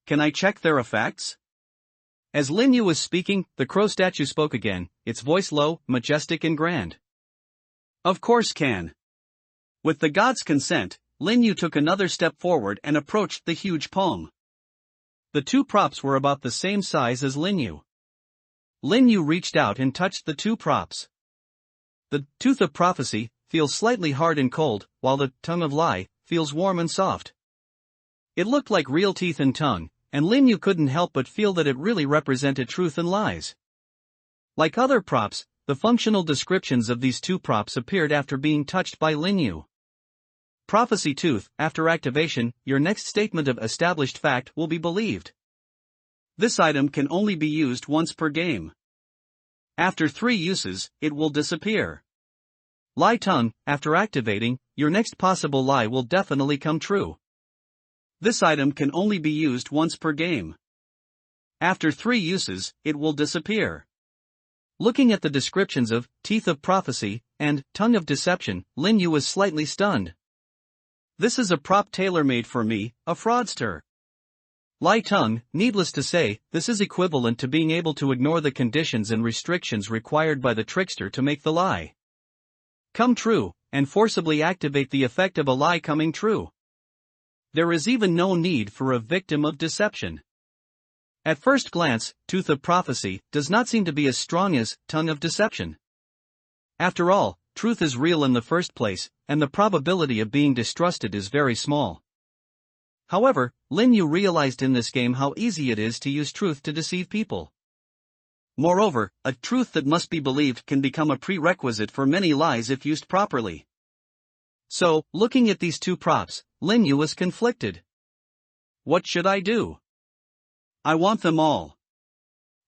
Can I check their effects? As Lin Yu was speaking, the crow statue spoke again, its voice low, majestic and grand. Of course can. With the god's consent, Lin Yu took another step forward and approached the huge palm. The 2 props were about the same size as Lin Yu. Lin Yu reached out and touched the 2 props. The Tooth of Prophecy feels slightly hard and cold, while the Tongue of Lie feels warm and soft. It looked like real teeth and tongue, and Lin Yu couldn't help but feel that it really represented truth and lies. Like other props, the functional descriptions of these 2 props appeared after being touched by Lin Yu. Prophecy Tooth, after activation, your next statement of established fact will be believed. This item can only be used once per game. After 3 uses, it will disappear. Lie Tongue, after activating, your next possible lie will definitely come true. This item can only be used once per game. After 3 uses, it will disappear. Looking at the descriptions of Teeth of Prophecy and Tongue of Deception, Lin Yu was slightly stunned. This is a prop tailor-made for me, a fraudster. Lie Tongue, needless to say, this is equivalent to being able to ignore the conditions and restrictions required by the trickster to make the lie come true, and forcibly activate the effect of a lie coming true. There is even no need for a victim of deception. At first glance, Tooth of Prophecy does not seem to be as strong as Tongue of Deception. After all, truth is real in the first place, and the probability of being distrusted is very small. However, Lin Yu realized in this game how easy it is to use truth to deceive people. Moreover, a truth that must be believed can become a prerequisite for many lies if used properly. So, looking at these 2 props, Lin Yu was conflicted. What should I do? I want them all,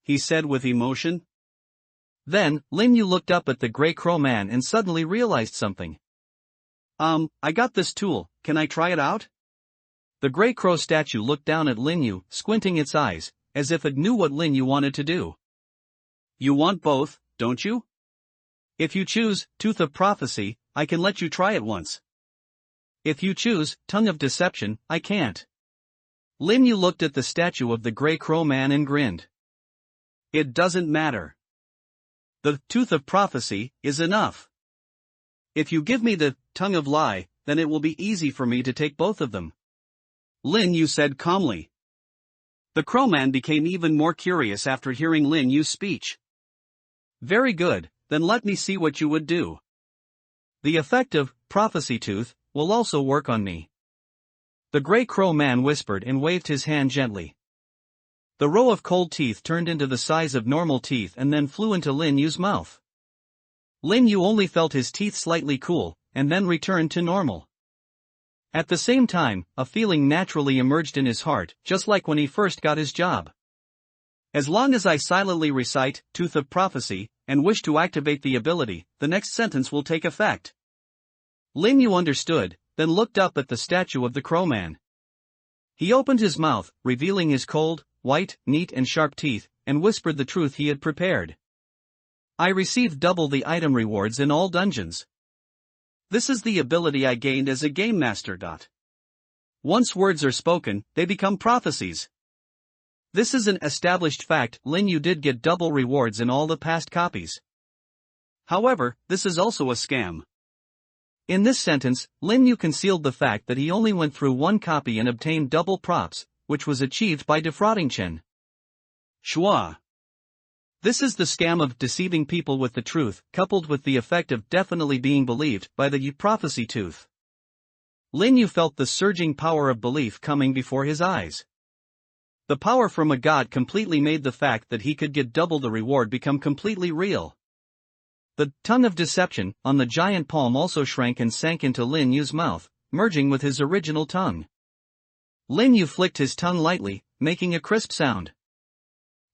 he said with emotion. Then, Lin Yu looked up at the gray crow man and suddenly realized something. I got this tool, can I try it out? The gray crow statue looked down at Lin Yu, squinting its eyes, as if it knew what Lin Yu wanted to do. You want both, don't you? If you choose Tooth of Prophecy, I can let you try it once. If you choose Tongue of Deception, I can't. Lin Yu looked at the statue of the gray crow man and grinned. It doesn't matter. The Tooth of Prophecy is enough. If you give me the Tongue of Lie, then it will be easy for me to take both of them, Lin Yu said calmly. The crowman became even more curious after hearing Lin Yu's speech. Very good, then let me see what you would do. The effect of prophecy tooth will also work on me. The gray crow man whispered and waved his hand gently. The row of cold teeth turned into the size of normal teeth and then flew into Lin Yu's mouth. Lin Yu only felt his teeth slightly cool, and then returned to normal. At the same time, a feeling naturally emerged in his heart, just like when he first got his job. As long as I silently recite, Tooth of Prophecy, and wish to activate the ability, the next sentence will take effect. Lin Yu understood, then looked up at the statue of the crowman. He opened his mouth, revealing his cold, white, neat and sharp teeth, and whispered the truth he had prepared. I received double the item rewards in all dungeons. This is the ability I gained as a game master. Once words are spoken, they become prophecies. This is an established fact. Lin Yu did get double rewards in all the past copies. However, this is also a scam. In this sentence, Lin Yu concealed the fact that he only went through one copy and obtained double props, which was achieved by defrauding Chen. Shua. This is the scam of deceiving people with the truth, coupled with the effect of definitely being believed by the prophecy tooth. Lin Yu felt the surging power of belief coming before his eyes. The power from a god completely made the fact that he could get double the reward become completely real. The tongue of deception on the giant palm also shrank and sank into Lin Yu's mouth, merging with his original tongue. Lin Yu flicked his tongue lightly, making a crisp sound.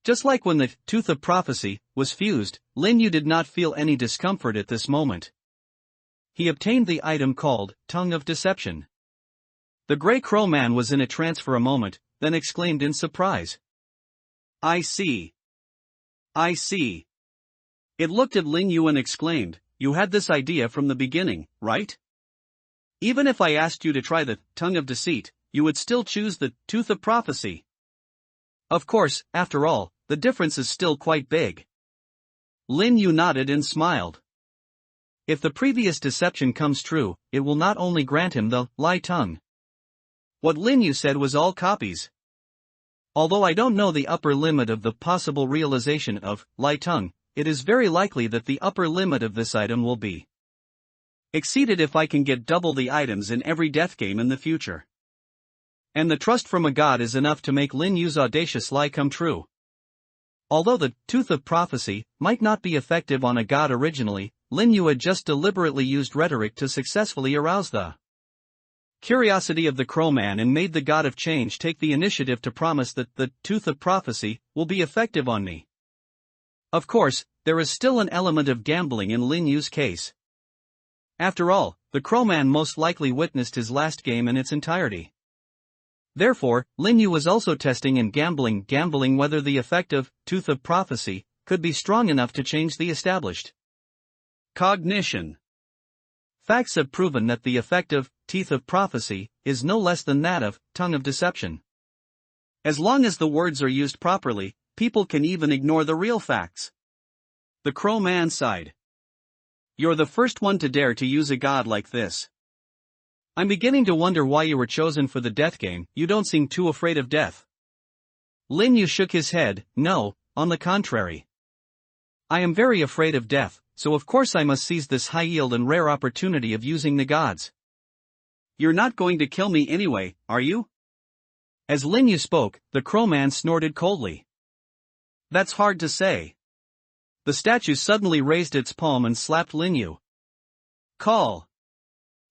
Just like when the Tooth of Prophecy was fused, Lin Yu did not feel any discomfort at this moment. He obtained the item called Tongue of Deception. The gray crow man was in a trance for a moment, then exclaimed in surprise. I see. I see. It looked at Lin Yu and exclaimed, you had this idea from the beginning, right? Even if I asked you to try the Tongue of Deceit, you would still choose the Tooth of Prophecy. Of course, after all, the difference is still quite big. Lin Yu nodded and smiled. If the previous deception comes true, it will not only grant him the lie tongue. What Lin Yu said was all copies. Although I don't know the upper limit of the possible realization of lie tongue, it is very likely that the upper limit of this item will be exceeded if I can get double the items in every death game in the future. And the trust from a god is enough to make Lin Yu's audacious lie come true. Although the Tooth of Prophecy might not be effective on a god originally, Lin Yu had just deliberately used rhetoric to successfully arouse the curiosity of the crowman and made the god of change take the initiative to promise that the Tooth of Prophecy will be effective on me. Of course, there is still an element of gambling in Lin Yu's case. After all, the crowman most likely witnessed his last game in its entirety. Therefore, Lin Yu was also testing and gambling whether the effect of Tooth of Prophecy could be strong enough to change the established cognition. Facts have proven that the effect of Teeth of Prophecy is no less than that of Tongue of Deception. As long as the words are used properly, people can even ignore the real facts. The crow man sighed. You're the first one to dare to use a god like this. I'm beginning to wonder why you were chosen for the death game. You don't seem too afraid of death. Lin Yu shook his head. No, on the contrary. I am very afraid of death, so of course I must seize this high-yield and rare opportunity of using the gods. You're not going to kill me anyway, are you? As Lin Yu spoke, the crowman snorted coldly. That's hard to say. The statue suddenly raised its palm and slapped Lin Yu. Call.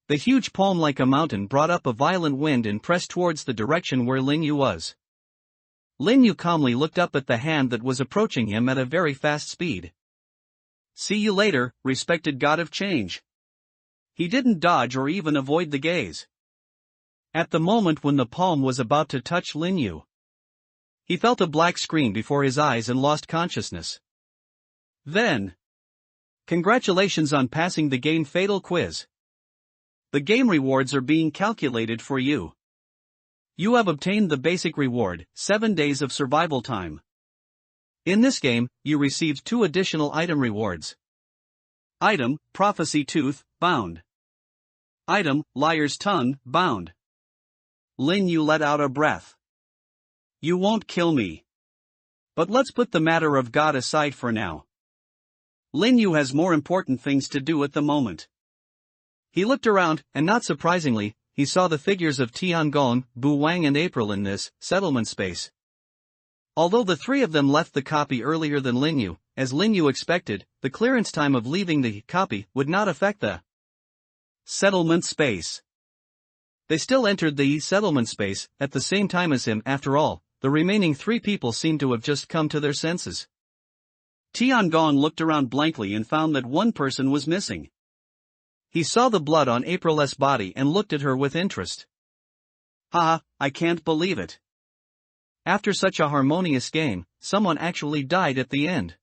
The huge palm like a mountain brought up a violent wind and pressed towards the direction where Lin Yu was. Lin Yu calmly looked up at the hand that was approaching him at a very fast speed. See you later, respected god of change. He didn't dodge or even avoid the gaze. At the moment when the palm was about to touch Lin Yu, he felt a black screen before his eyes and lost consciousness. Then, congratulations on passing the game fatal quiz. The game rewards are being calculated for you. You have obtained the basic reward, 7 days of survival time. In this game, you received 2 additional item rewards. Item, Prophecy Tooth, bound. Item, Liar's Tongue, bound. Lin Yu let out a breath. You won't kill me. But let's put the matter of God aside for now. Lin Yu has more important things to do at the moment. He looked around, and not surprisingly, he saw the figures of Tiangong, Bu Wang and April in this settlement space. Although the three of them left the copy earlier than Lin Yu, as Lin Yu expected, the clearance time of leaving the copy would not affect the settlement space. They still entered the settlement space at the same time as him. After all, the remaining three people seemed to have just come to their senses. Tiangong looked around blankly and found that one person was missing. He saw the blood on April's body and looked at her with interest. Haha, I can't believe it. After such a harmonious game, someone actually died at the end.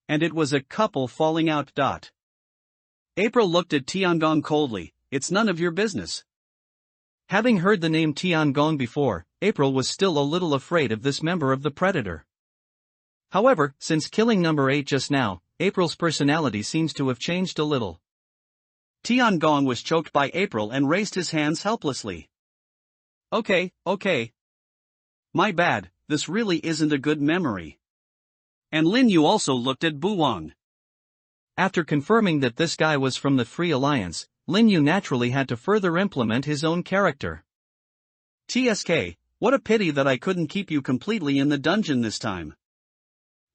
And it was a couple falling out. April looked at Tiangong coldly. It's none of your business. Having heard the name Tiangong before, April was still a little afraid of this member of the Predator. However, since killing number 8 just now, April's personality seems to have changed a little. Tiangong was choked by April and raised his hands helplessly. Okay. My bad, this really isn't a good memory. And Lin Yu also looked at Bu Wang. After confirming that this guy was from the Free Alliance, Lin Yu naturally had to further implement his own character. TSK, what a pity that I couldn't keep you completely in the dungeon this time.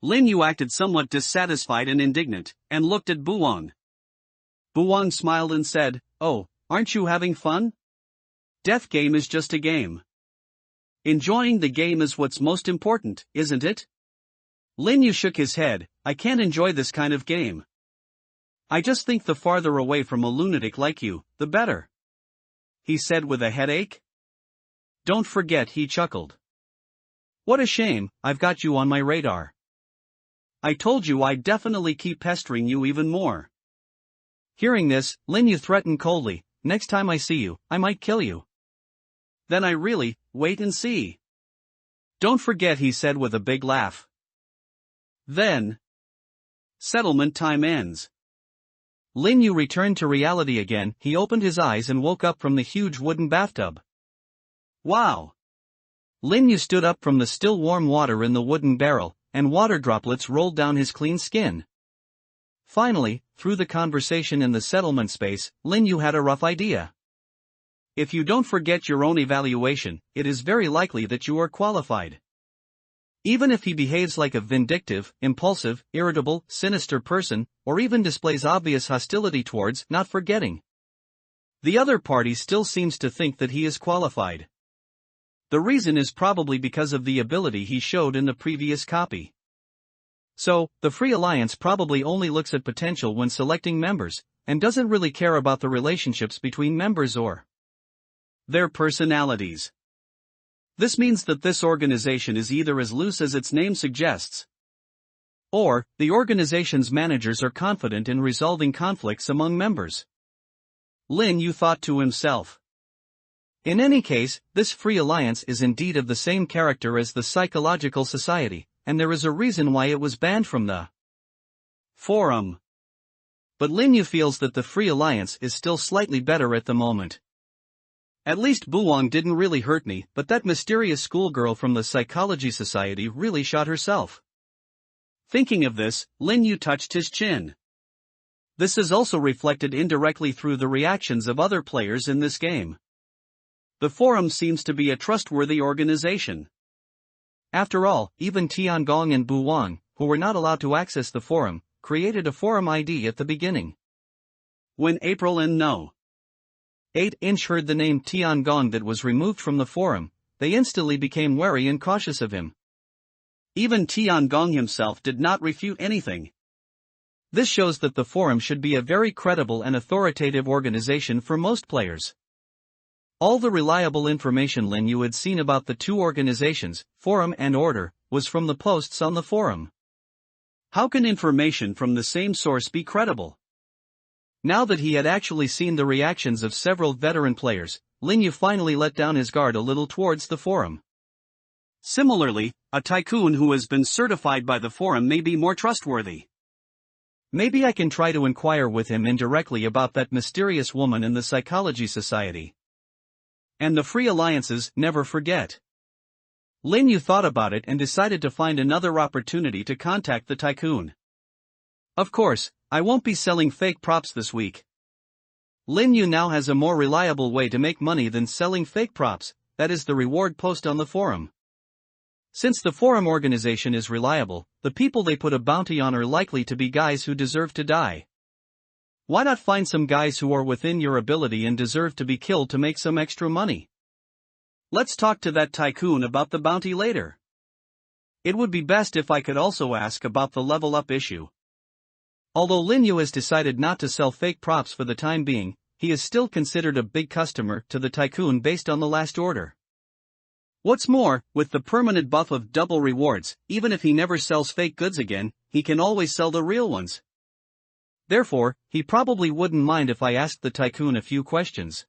Lin Yu acted somewhat dissatisfied and indignant, and looked at Bu Wang. Bu Wang smiled and said, "Oh, aren't you having fun? Death game is just a game. Enjoying the game is what's most important, isn't it?" Lin Yu shook his head. "I can't enjoy this kind of game. I just think the farther away from a lunatic like you, the better," he said with a headache. "Don't forget," he chuckled. "What a shame, I've got you on my radar. I told you I'd definitely keep pestering you even more." Hearing this, Lin Yu threatened coldly, "Next time I see you, I might kill you." "Then I really, wait and see." "Don't forget," he said with a big laugh. Then, settlement time ends. Lin Yu returned to reality again. He opened his eyes and woke up from the huge wooden bathtub. Wow! Lin Yu stood up from the still warm water in the wooden barrel, and water droplets rolled down his clean skin. Finally, through the conversation in the settlement space, Lin Yu had a rough idea. If you don't forget your own evaluation, it is very likely that you are qualified. Even if he behaves like a vindictive, impulsive, irritable, sinister person, or even displays obvious hostility towards not forgetting, the other party still seems to think that he is qualified. The reason is probably because of the ability he showed in the previous copy. So, the Free Alliance probably only looks at potential when selecting members, and doesn't really care about the relationships between members or their personalities. This means that this organization is either as loose as its name suggests, or the organization's managers are confident in resolving conflicts among members. Lin Yu thought to himself. In any case, this Free Alliance is indeed of the same character as the Psychological Society, and there is a reason why it was banned from the forum. But Lin Yu feels that the Free Alliance is still slightly better at the moment. At least Bu Wang didn't really hurt me, but that mysterious schoolgirl from the Psychology Society really shot herself. Thinking of this, Lin Yu touched his chin. This is also reflected indirectly through the reactions of other players in this game. The forum seems to be a trustworthy organization. After all, even Tiangong and Bu Wang, who were not allowed to access the forum, created a forum ID at the beginning. When April and No. 8-inch heard the name Tiangong that was removed from the forum, they instantly became wary and cautious of him. Even Tiangong himself did not refute anything. This shows that the forum should be a very credible and authoritative organization for most players. All the reliable information Lin Yu had seen about the two organizations, forum and order, was from the posts on the forum. How can information from the same source be credible? Now that he had actually seen the reactions of several veteran players, Lin Yu finally let down his guard a little towards the forum. Similarly, a tycoon who has been certified by the forum may be more trustworthy. Maybe I can try to inquire with him indirectly about that mysterious woman in the Psychology Society. And the Free Alliances never forget. Lin Yu thought about it and decided to find another opportunity to contact the tycoon. Of course, I won't be selling fake props this week. Lin Yu now has a more reliable way to make money than selling fake props, that is the reward post on the forum. Since the forum organization is reliable, the people they put a bounty on are likely to be guys who deserve to die. Why not find some guys who are within your ability and deserve to be killed to make some extra money? Let's talk to that tycoon about the bounty later. It would be best if I could also ask about the level up issue. Although Lin Yu has decided not to sell fake props for the time being, he is still considered a big customer to the tycoon based on the last order. What's more, with the permanent buff of double rewards, even if he never sells fake goods again, he can always sell the real ones. Therefore, he probably wouldn't mind if I asked the tycoon a few questions.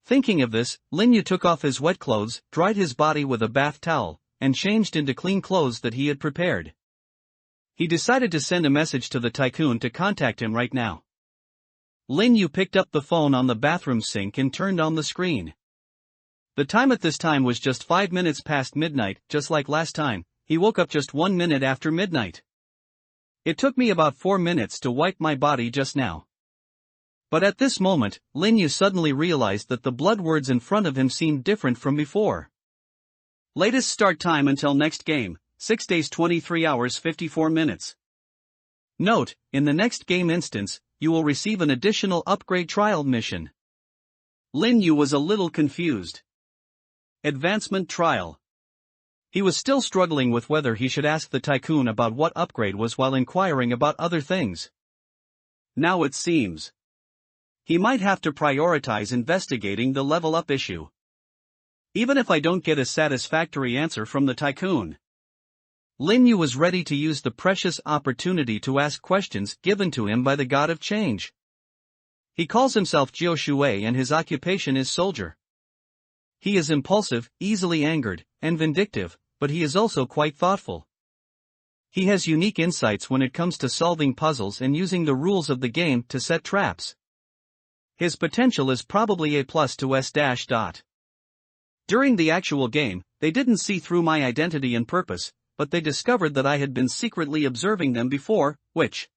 Thinking of this, Lin Yu took off his wet clothes, dried his body with a bath towel, and changed into clean clothes that he had prepared. He decided to send a message to the tycoon to contact him right now. Lin Yu picked up the phone on the bathroom sink and turned on the screen. The time at this time was just 5 minutes past midnight, just like last time. He woke up just 1 minute after midnight. It took me about 4 minutes to wipe my body just now. But at this moment, Lin Yu suddenly realized that the blood words in front of him seemed different from before. Latest start time until next game, 6 days 23 hours 54 minutes. Note, in the next game instance, you will receive an additional upgrade trial mission. Lin Yu was a little confused. Advancement trial. He was still struggling with whether he should ask the tycoon about what upgrade was while inquiring about other things. Now it seems he might have to prioritize investigating the level up issue. Even if I don't get a satisfactory answer from the tycoon, Lin Yu was ready to use the precious opportunity to ask questions given to him by the god of change. He calls himself Jiao Shui and his occupation is soldier. He is impulsive, easily angered, and vindictive, but he is also quite thoughtful. He has unique insights when it comes to solving puzzles and using the rules of the game to set traps. His potential is probably A+ to S-. During the actual game, they didn't see through my identity and purpose, but they discovered that I had been secretly observing them before, which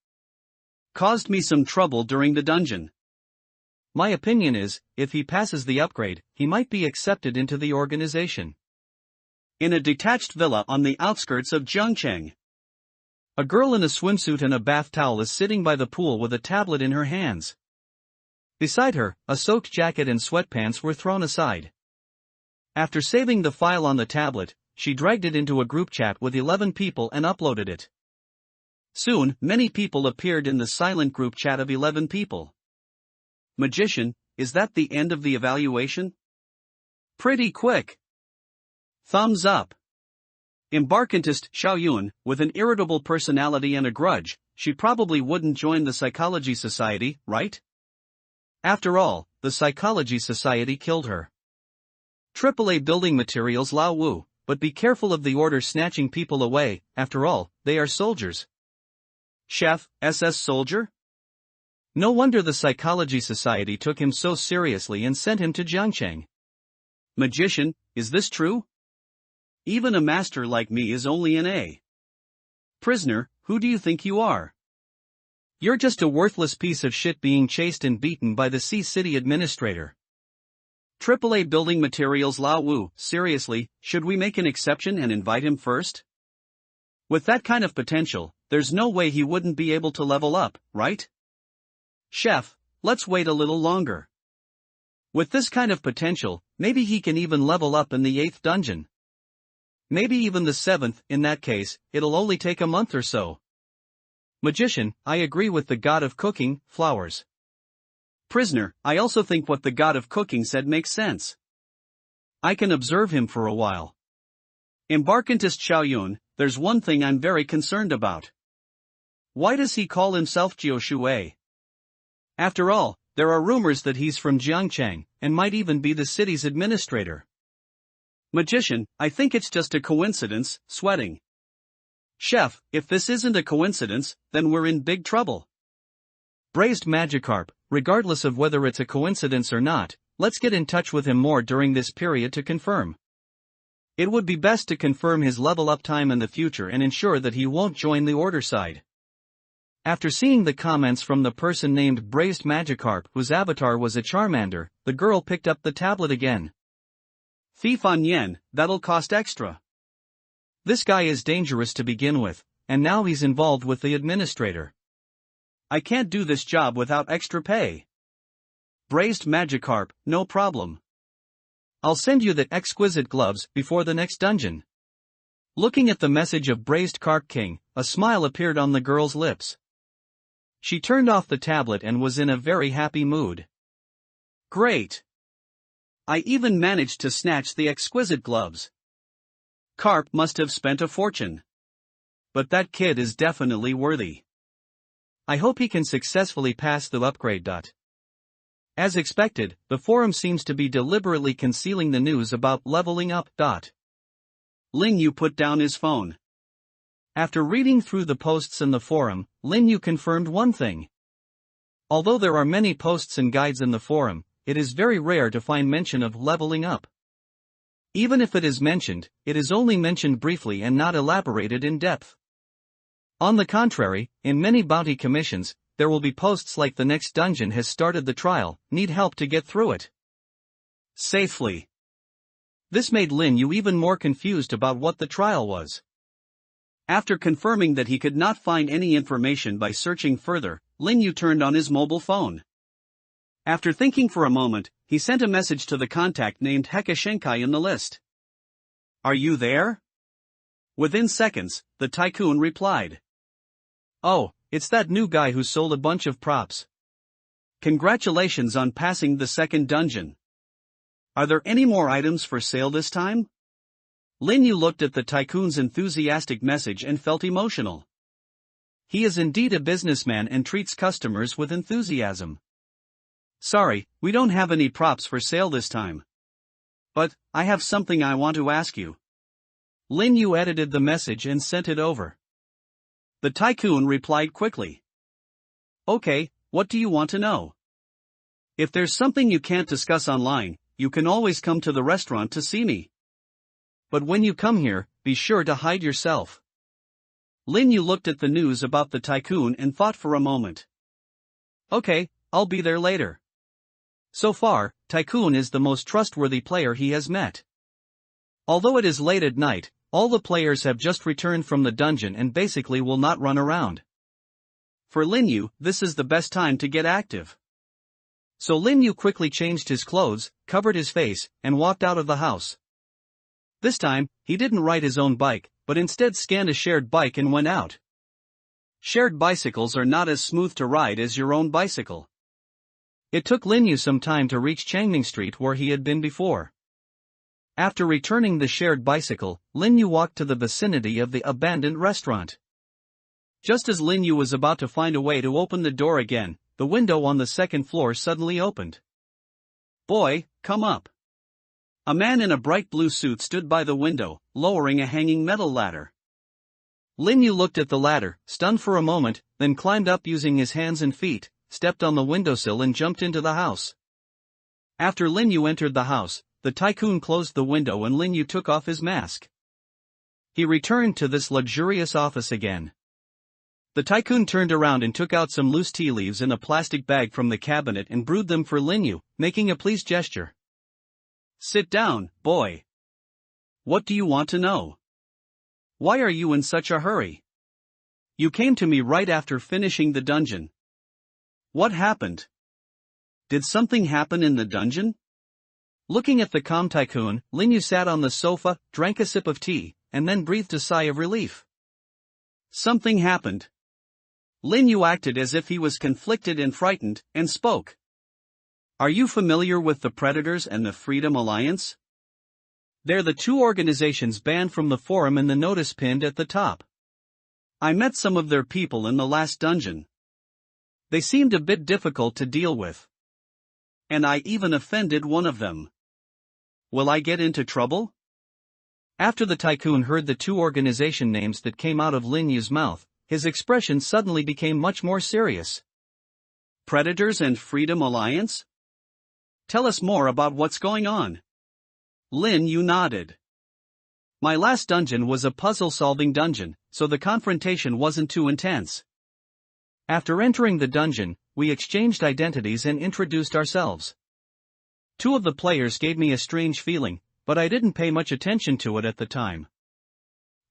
caused me some trouble during the dungeon. My opinion is, if he passes the upgrade, he might be accepted into the organization. In a detached villa on the outskirts of Zhengcheng, a girl in a swimsuit and a bath towel is sitting by the pool with a tablet in her hands. Beside her, a soaked jacket and sweatpants were thrown aside. After saving the file on the tablet, she dragged it into a group chat with 11 people and uploaded it. Soon, many people appeared in the silent group chat of 11 people. Magician, is that the end of the evaluation? Pretty quick. Thumbs up. Embarkantist Xiaoyun, with an irritable personality and a grudge, she probably wouldn't join the Psychology Society, right? After all, the Psychology Society killed her. AAA building materials Lao Wu, but be careful of the order snatching people away, after all, they are soldiers. Chef, SS soldier? No wonder the Psychology Society took him so seriously and sent him to Zhengcheng. Magician, is this true? Even a master like me is only an A. Prisoner, who do you think you are? You're just a worthless piece of shit being chased and beaten by the C-City administrator. AAA building materials Lao Wu, seriously, should we make an exception and invite him first? With that kind of potential, there's no way he wouldn't be able to level up, right? Chef, let's wait a little longer. With this kind of potential, maybe he can even level up in the 8th dungeon. Maybe even the 7th, in that case, it'll only take a month or so. Magician, I agree with the god of cooking, flowers. Prisoner, I also think what the god of cooking said makes sense. I can observe him for a while. Embarkantist Xiaoyun, there's one thing I'm very concerned about. Why does he call himself Jiao Shui? After all, there are rumors that he's from Zhengcheng, and might even be the city's administrator. Magician, I think it's just a coincidence, sweating. Chef, if this isn't a coincidence, then we're in big trouble. Braised Magikarp, regardless of whether it's a coincidence or not, let's get in touch with him more during this period to confirm. It would be best to confirm his level up time in the future and ensure that he won't join the order side. After seeing the comments from the person named Braised Magikarp whose avatar was a Charmander, the girl picked up the tablet again. Thief on yen, that'll cost extra. This guy is dangerous to begin with, and now he's involved with the administrator. I can't do this job without extra pay. Braised Magikarp, no problem. I'll send you the exquisite gloves before the next dungeon. Looking at the message of Braised Carp King, a smile appeared on the girl's lips. She turned off the tablet and was in a very happy mood. Great! I even managed to snatch the exquisite gloves. Carp must have spent a fortune. But that kid is definitely worthy. I hope he can successfully pass the upgrade. As expected, the forum seems to be deliberately concealing the news about leveling up. Lin Yu put down his phone. After reading through the posts in the forum, Lin Yu confirmed one thing. Although there are many posts and guides in the forum, it is very rare to find mention of leveling up. Even if it is mentioned, it is only mentioned briefly and not elaborated in depth. On the contrary, in many bounty commissions, there will be posts like the next dungeon has started the trial, need help to get through it safely. This made Lin Yu even more confused about what the trial was. After confirming that he could not find any information by searching further, Lin Yu turned on his mobile phone. After thinking for a moment, he sent a message to the contact named Heka Shenkai in the list. Are you there? Within seconds, the tycoon replied. Oh, it's that new guy who sold a bunch of props. Congratulations on passing the second dungeon. Are there any more items for sale this time? Lin Yu looked at the tycoon's enthusiastic message and felt emotional. He is indeed a businessman and treats customers with enthusiasm. Sorry, we don't have any props for sale this time. But, I have something I want to ask you. Lin Yu edited the message and sent it over. The tycoon replied quickly. Okay, what do you want to know? If there's something you can't discuss online, you can always come to the restaurant to see me. But when you come here, be sure to hide yourself. Lin Yu looked at the news about the tycoon and thought for a moment. Okay, I'll be there later. So far, Tycoon is the most trustworthy player he has met. Although it is late at night, all the players have just returned from the dungeon and basically will not run around. For Lin Yu, this is the best time to get active. So Lin Yu quickly changed his clothes, covered his face, and walked out of the house. This time, he didn't ride his own bike, but instead scanned a shared bike and went out. Shared bicycles are not as smooth to ride as your own bicycle. It took Lin Yu some time to reach Changning Street where he had been before. After returning the shared bicycle, Lin Yu walked to the vicinity of the abandoned restaurant. Just as Lin Yu was about to find a way to open the door again, the window on the second floor suddenly opened. Boy, come up. A man in a bright blue suit stood by the window, lowering a hanging metal ladder. Lin Yu looked at the ladder, stunned for a moment, then climbed up using his hands and feet, stepped on the windowsill and jumped into the house. After Lin Yu entered the house, the tycoon closed the window and Lin Yu took off his mask. He returned to this luxurious office again. The tycoon turned around and took out some loose tea leaves in a plastic bag from the cabinet and brewed them for Lin Yu, making a pleased gesture. Sit down, boy. What do you want to know? Why are you in such a hurry? You came to me right after finishing the dungeon. What happened? Did something happen in the dungeon? Looking at the calm tycoon, Lin Yu sat on the sofa, drank a sip of tea, and then breathed a sigh of relief. Something happened. Lin Yu acted as if he was conflicted and frightened, and spoke. Are you familiar with the Predators and the Freedom Alliance? They're the two organizations banned from the forum in the notice pinned at the top. I met some of their people in the last dungeon. They seemed a bit difficult to deal with. And I even offended one of them. Will I get into trouble? After the tycoon heard the two organization names that came out of Lin Yu's mouth, his expression suddenly became much more serious. Predators and Freedom Alliance? Tell us more about what's going on. Lin Yu nodded. My last dungeon was a puzzle-solving dungeon, so the confrontation wasn't too intense. After entering the dungeon, we exchanged identities and introduced ourselves. Two of the players gave me a strange feeling, but I didn't pay much attention to it at the time.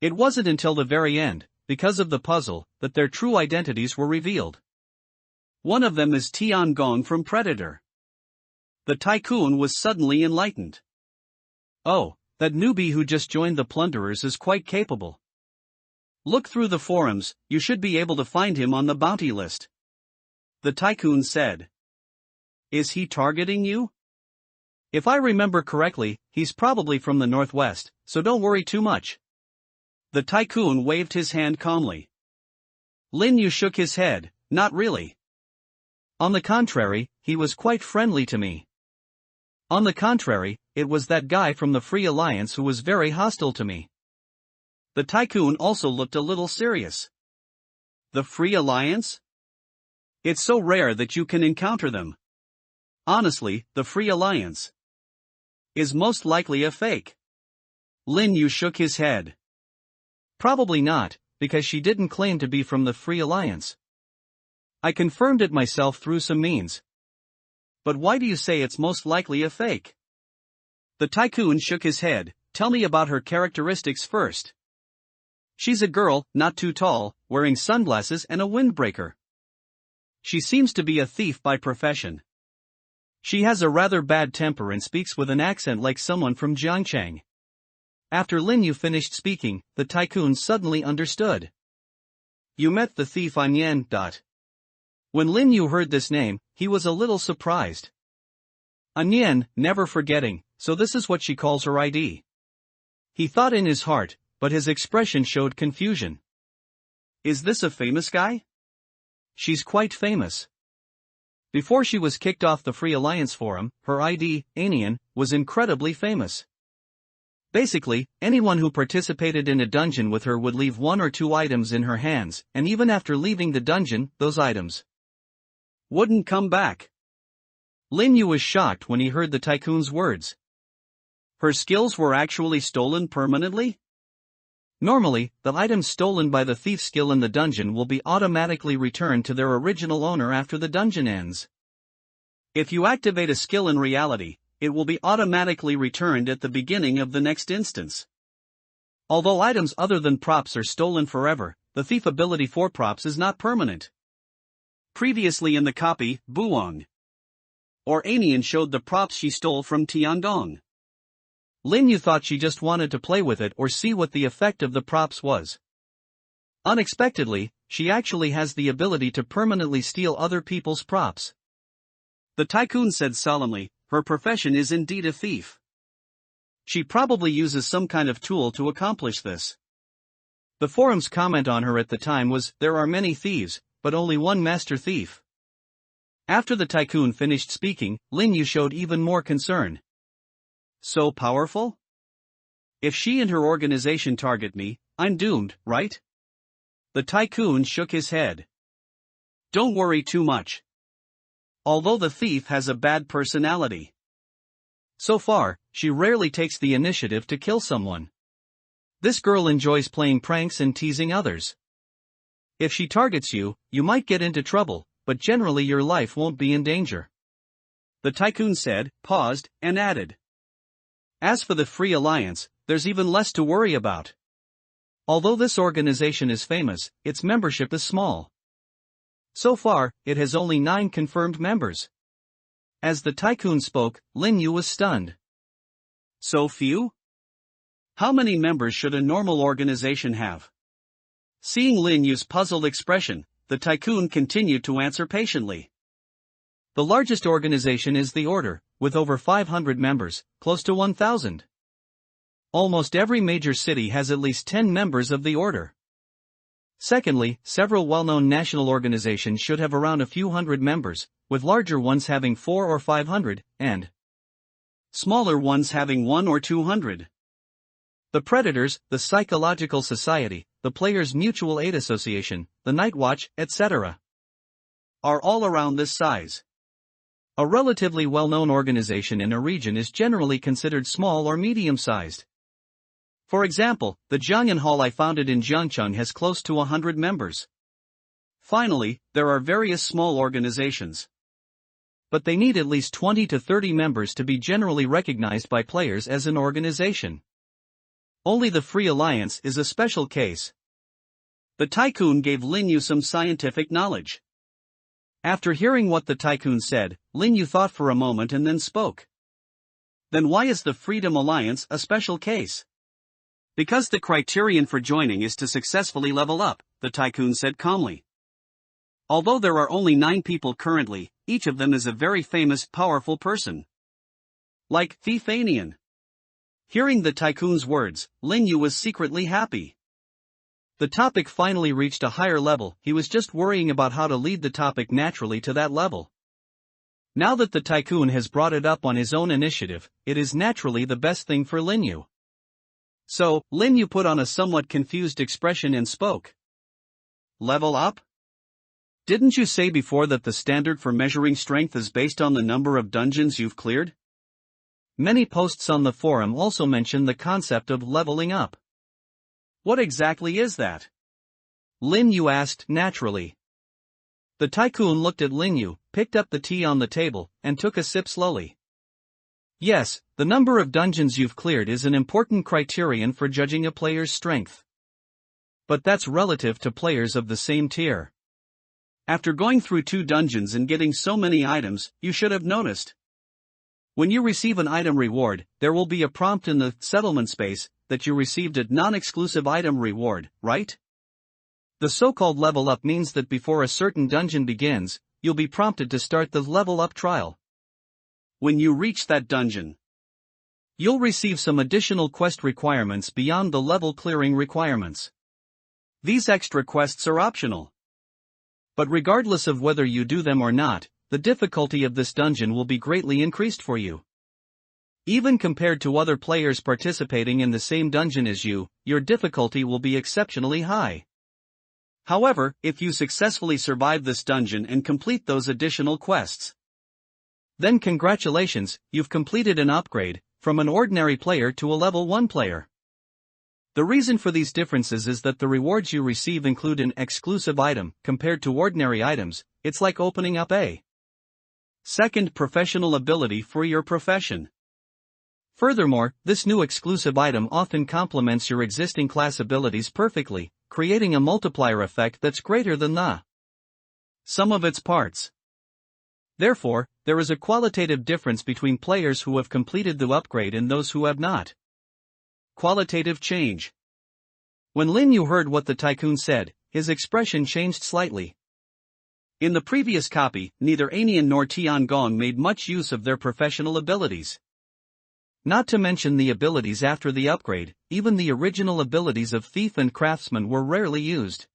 It wasn't until the very end, because of the puzzle, that their true identities were revealed. One of them is Tiangong from Predator. The tycoon was suddenly enlightened. Oh, that newbie who just joined the plunderers is quite capable. Look through the forums, you should be able to find him on the bounty list. The tycoon said. Is he targeting you? If I remember correctly, he's probably from the northwest, so don't worry too much. The tycoon waved his hand calmly. Lin Yu shook his head, not really. On the contrary, he was quite friendly to me. On the contrary, it was that guy from the Free Alliance who was very hostile to me. The tycoon also looked a little serious. The Free Alliance? It's so rare that you can encounter them. Honestly, the Free Alliance is most likely a fake. Lin Yu shook his head. Probably not, because she didn't claim to be from the Free Alliance. I confirmed it myself through some means. But why do you say it's most likely a fake? The tycoon shook his head. Tell me about her characteristics first. She's a girl, not too tall, wearing sunglasses and a windbreaker. She seems to be a thief by profession. She has a rather bad temper and speaks with an accent like someone from Jiangchang. After Lin Yu finished speaking, the tycoon suddenly understood. You met the thief Onion. When Lin Yu heard this name, he was a little surprised. Onion, never forgetting, so this is what she calls her ID. He thought in his heart, but his expression showed confusion. Is this a famous guy? She's quite famous. Before she was kicked off the Free Alliance forum, her ID, Anian, was incredibly famous. Basically, anyone who participated in a dungeon with her would leave one or two items in her hands, and even after leaving the dungeon, those items wouldn't come back. Lin Yu was shocked when he heard the tycoon's words. Her skills were actually stolen permanently? Normally, the items stolen by the thief's skill in the dungeon will be automatically returned to their original owner after the dungeon ends. If you activate a skill in reality, it will be automatically returned at the beginning of the next instance. Although items other than props are stolen forever, the thief ability for props is not permanent. Previously in the copy, Buong or Anian showed the props she stole from Tiangong. Lin Yu thought she just wanted to play with it or see what the effect of the props was. Unexpectedly, she actually has the ability to permanently steal other people's props. The tycoon said solemnly, her profession is indeed a thief. She probably uses some kind of tool to accomplish this. The forum's comment on her at the time was, there are many thieves, but only one master thief. After the tycoon finished speaking, Lin Yu showed even more concern. So powerful? If she and her organization target me, I'm doomed, right? The tycoon shook his head. Don't worry too much. Although the thief has a bad personality. So far, she rarely takes the initiative to kill someone. This girl enjoys playing pranks and teasing others. If she targets you, you might get into trouble, but generally your life won't be in danger. The tycoon said, paused, and added. As for the Free Alliance, there's even less to worry about. Although this organization is famous, its membership is small. So far, it has only 9 confirmed members. As the tycoon spoke, Lin Yu was stunned. So few? How many members should a normal organization have? Seeing Lin Yu's puzzled expression, the tycoon continued to answer patiently. The largest organization is the Order, with over 500 members, close to 1,000. Almost every major city has at least 10 members of the Order. Secondly, several well-known national organizations should have around a few hundred members, with larger ones having 400 or 500, and smaller ones having 100 or 200. The Predators, the Psychological Society, the Players' Mutual Aid Association, the Night Watch, etc. are all around this size. A relatively well-known organization in a region is generally considered small or medium-sized. For example, the Jiangyan Hall I founded in Jiangcheng has close to 100 members. Finally, there are various small organizations. But they need at least 20 to 30 members to be generally recognized by players as an organization. Only the Free Alliance is a special case. The tycoon gave Lin Yu some scientific knowledge. After hearing what the tycoon said, Lin Yu thought for a moment and then spoke. Then why is the Freedom Alliance a special case? Because the criterion for joining is to successfully level up, the tycoon said calmly. Although there are only 9 people currently, each of them is a very famous, powerful person. Like Thiefanian. Hearing the tycoon's words, Lin Yu was secretly happy. The topic finally reached a higher level. He was just worrying about how to lead the topic naturally to that level. Now that the tycoon has brought it up on his own initiative, it is naturally the best thing for Lin Yu. So, Lin Yu put on a somewhat confused expression and spoke. Level up? Didn't you say before that the standard for measuring strength is based on the number of dungeons you've cleared? Many posts on the forum also mention the concept of leveling up. What exactly is that? Lin Yu asked naturally. The tycoon looked at Lin Yu, picked up the tea on the table, and took a sip slowly. Yes, the number of dungeons you've cleared is an important criterion for judging a player's strength. But that's relative to players of the same tier. After going through 2 dungeons and getting so many items, you should have noticed. When you receive an item reward, there will be a prompt in the settlement space that you received a non-exclusive item reward, right? The so-called level up means that before a certain dungeon begins, you'll be prompted to start the level up trial. When you reach that dungeon, you'll receive some additional quest requirements beyond the level clearing requirements. These extra quests are optional. But regardless of whether you do them or not, the difficulty of this dungeon will be greatly increased for you. Even compared to other players participating in the same dungeon as you, your difficulty will be exceptionally high. However, if you successfully survive this dungeon and complete those additional quests, then congratulations, you've completed an upgrade, from an ordinary player to a level 1 player. The reason for these differences is that the rewards you receive include an exclusive item. Compared to ordinary items, it's like opening up a second professional ability for your profession. Furthermore, this new exclusive item often complements your existing class abilities perfectly, creating a multiplier effect that's greater than the sum of its parts. Therefore, there is a qualitative difference between players who have completed the upgrade and those who have not. Qualitative change. When Lin Yu heard what the tycoon said, his expression changed slightly. In the previous copy, neither Anian nor Tiangong made much use of their professional abilities. Not to mention the abilities after the upgrade, even the original abilities of Thief and Craftsman were rarely used.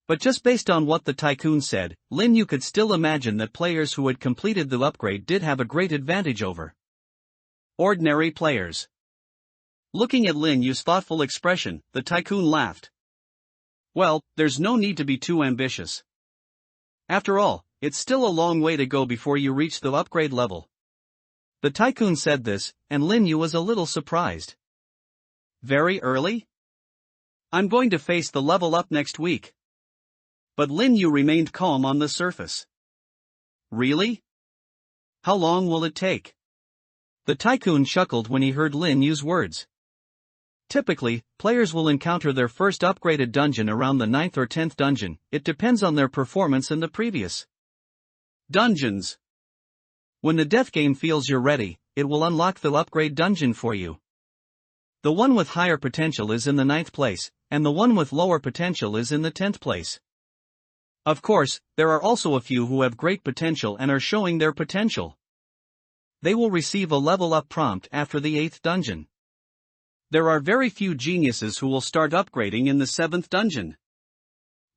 But just based on what the tycoon said, Lin Yu could still imagine that players who had completed the upgrade did have a great advantage over ordinary players. Looking at Lin Yu's thoughtful expression, the tycoon laughed. Well, there's no need to be too ambitious. After all, it's still a long way to go before you reach the upgrade level. The tycoon said this, and Lin Yu was a little surprised. Very early? I'm going to face the level up next week. But Lin Yu remained calm on the surface. Really? How long will it take? The tycoon chuckled when he heard Lin Yu's words. Typically, players will encounter their first upgraded dungeon around the 9th or 10th dungeon. It depends on their performance in the previous dungeons. When the death game feels you're ready, it will unlock the upgrade dungeon for you. The one with higher potential is in the 9th place, and the one with lower potential is in the 10th place. Of course, there are also a few who have great potential and are showing their potential. They will receive a level up prompt after the 8th dungeon. There are very few geniuses who will start upgrading in the 7th dungeon.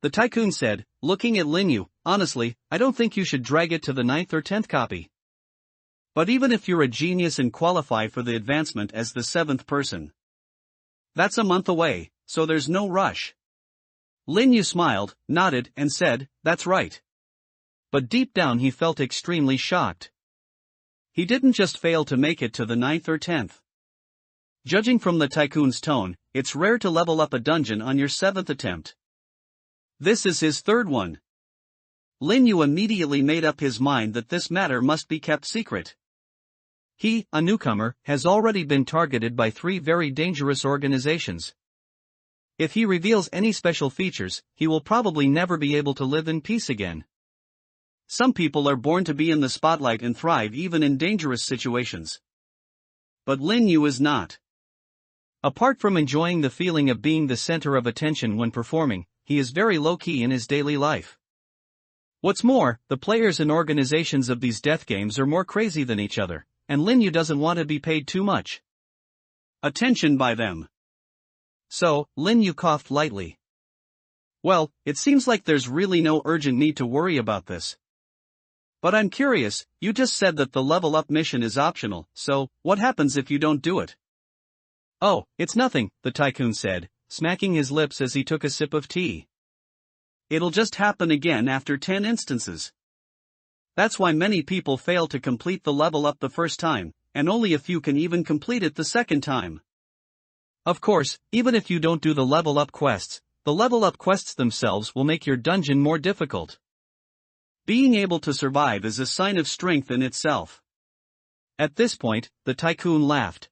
The tycoon said, looking at Lin Yu, honestly, I don't think you should drag it to the 9th or 10th copy. But even if you're a genius and qualify for the advancement as the 7th person, that's a month away, so there's no rush. Lin Yu smiled, nodded, and said, that's right. But deep down he felt extremely shocked. He didn't just fail to make it to the 9th or 10th. Judging from the tycoon's tone, it's rare to level up a dungeon on your 7th attempt. This is his third one. Lin Yu immediately made up his mind that this matter must be kept secret. He, a newcomer, has already been targeted by 3 very dangerous organizations. If he reveals any special features, he will probably never be able to live in peace again. Some people are born to be in the spotlight and thrive even in dangerous situations. But Lin Yu is not. Apart from enjoying the feeling of being the center of attention when performing, he is very low-key in his daily life. What's more, the players and organizations of these death games are more crazy than each other, and Lin Yu doesn't want to be paid too much attention by them. So, Lin Yu coughed lightly. Well, it seems like there's really no urgent need to worry about this. But I'm curious, you just said that the level up mission is optional, so, what happens if you don't do it? Oh, it's nothing, the tycoon said, smacking his lips as he took a sip of tea. It'll just happen again after 10 instances. That's why many people fail to complete the level up the first time, and only a few can even complete it the second time. Of course, even if you don't do the level up quests, the level up quests themselves will make your dungeon more difficult. Being able to survive is a sign of strength in itself. At this point, the tycoon laughed.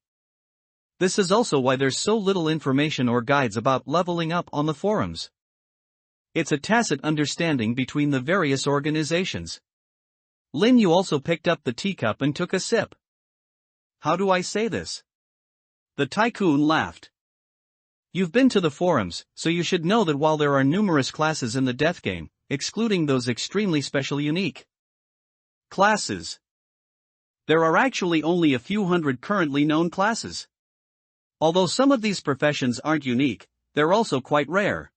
This is also why there's so little information or guides about leveling up on the forums. It's a tacit understanding between the various organizations. Lin Yu also picked up the teacup and took a sip. How do I say this? The tycoon laughed. You've been to the forums, so you should know that while there are numerous classes in the death game, excluding those extremely special unique classes, there are actually only a few hundred currently known classes. Although some of these professions aren't unique, they're also quite rare.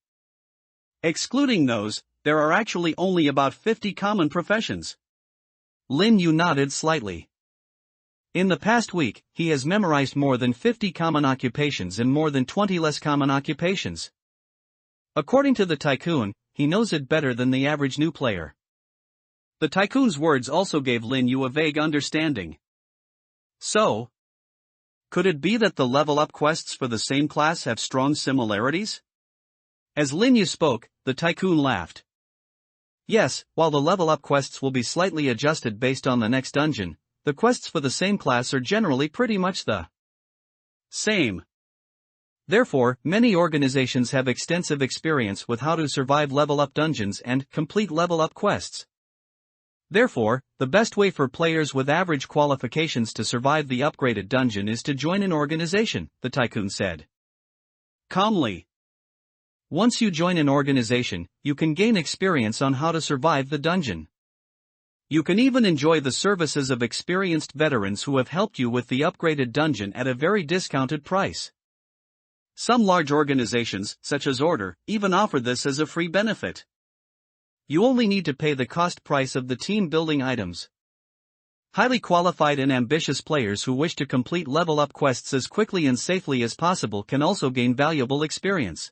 Excluding those, there are actually only about 50 common professions. Lin Yu nodded slightly. In the past week, he has memorized more than 50 common occupations and more than 20 less common occupations. According to the tycoon, he knows it better than the average new player. The tycoon's words also gave Lin Yu a vague understanding. So, could it be that the level-up quests for the same class have strong similarities? As Lin Yu spoke, the tycoon laughed. Yes, while the level-up quests will be slightly adjusted based on the next dungeon, the quests for the same class are generally pretty much the same. Therefore, many organizations have extensive experience with how to survive level-up dungeons and complete level-up quests. Therefore, the best way for players with average qualifications to survive the upgraded dungeon is to join an organization, the tycoon said calmly. Once you join an organization, you can gain experience on how to survive the dungeon. You can even enjoy the services of experienced veterans who have helped you with the upgraded dungeon at a very discounted price. Some large organizations, such as Order, even offer this as a free benefit. You only need to pay the cost price of the team-building items. Highly qualified and ambitious players who wish to complete level-up quests as quickly and safely as possible can also gain valuable experience.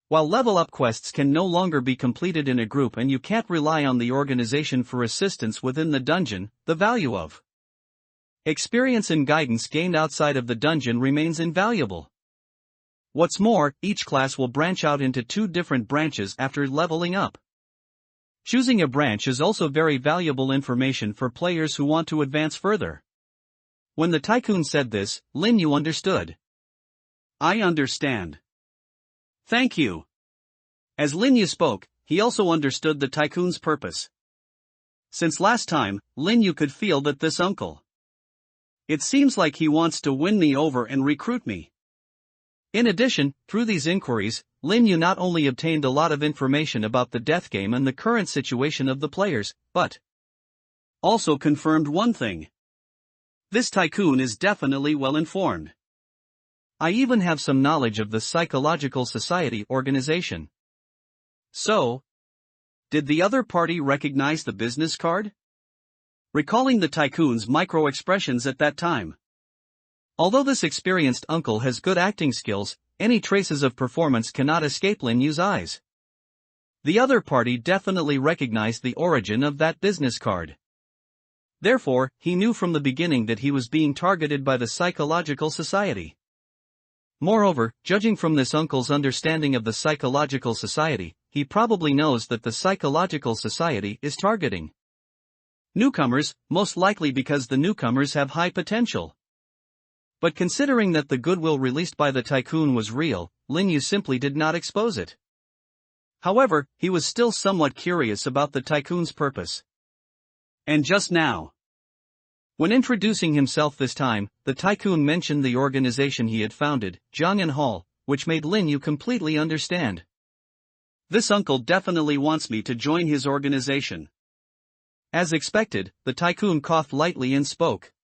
While level-up quests can no longer be completed in a group and you can't rely on the organization for assistance within the dungeon, the value of experience and guidance gained outside of the dungeon remains invaluable. What's more, each class will branch out into 2 different branches after leveling up. Choosing a branch is also very valuable information for players who want to advance further. When the tycoon said this, Lin Yu understood. I understand. Thank you. As Lin Yu spoke, he also understood the tycoon's purpose. Since last time, Lin Yu could feel that this uncle. It seems like he wants to win me over and recruit me. In addition, through these inquiries, Lin Yu not only obtained a lot of information about the death game and the current situation of the players, but also confirmed one thing. This tycoon is definitely well informed. I even have some knowledge of the Psychological Society organization. So, did the other party recognize the business card? Recalling the tycoon's micro-expressions at that time. Although this experienced uncle has good acting skills, any traces of performance cannot escape Lin Yu's eyes. The other party definitely recognized the origin of that business card. Therefore, he knew from the beginning that he was being targeted by the Psychological Society. Moreover, judging from this uncle's understanding of the Psychological Society, he probably knows that the psychological society is targeting newcomers, most likely because the newcomers have high potential. But considering that the goodwill released by the tycoon was real, Lin Yu simply did not expose it. However, he was still somewhat curious about the tycoon's purpose. And just now, when introducing himself this time, the tycoon mentioned the organization he had founded, Jiangyan Hall, which made Lin Yu completely understand. This uncle definitely wants me to join his organization. As expected, the tycoon coughed lightly and spoke.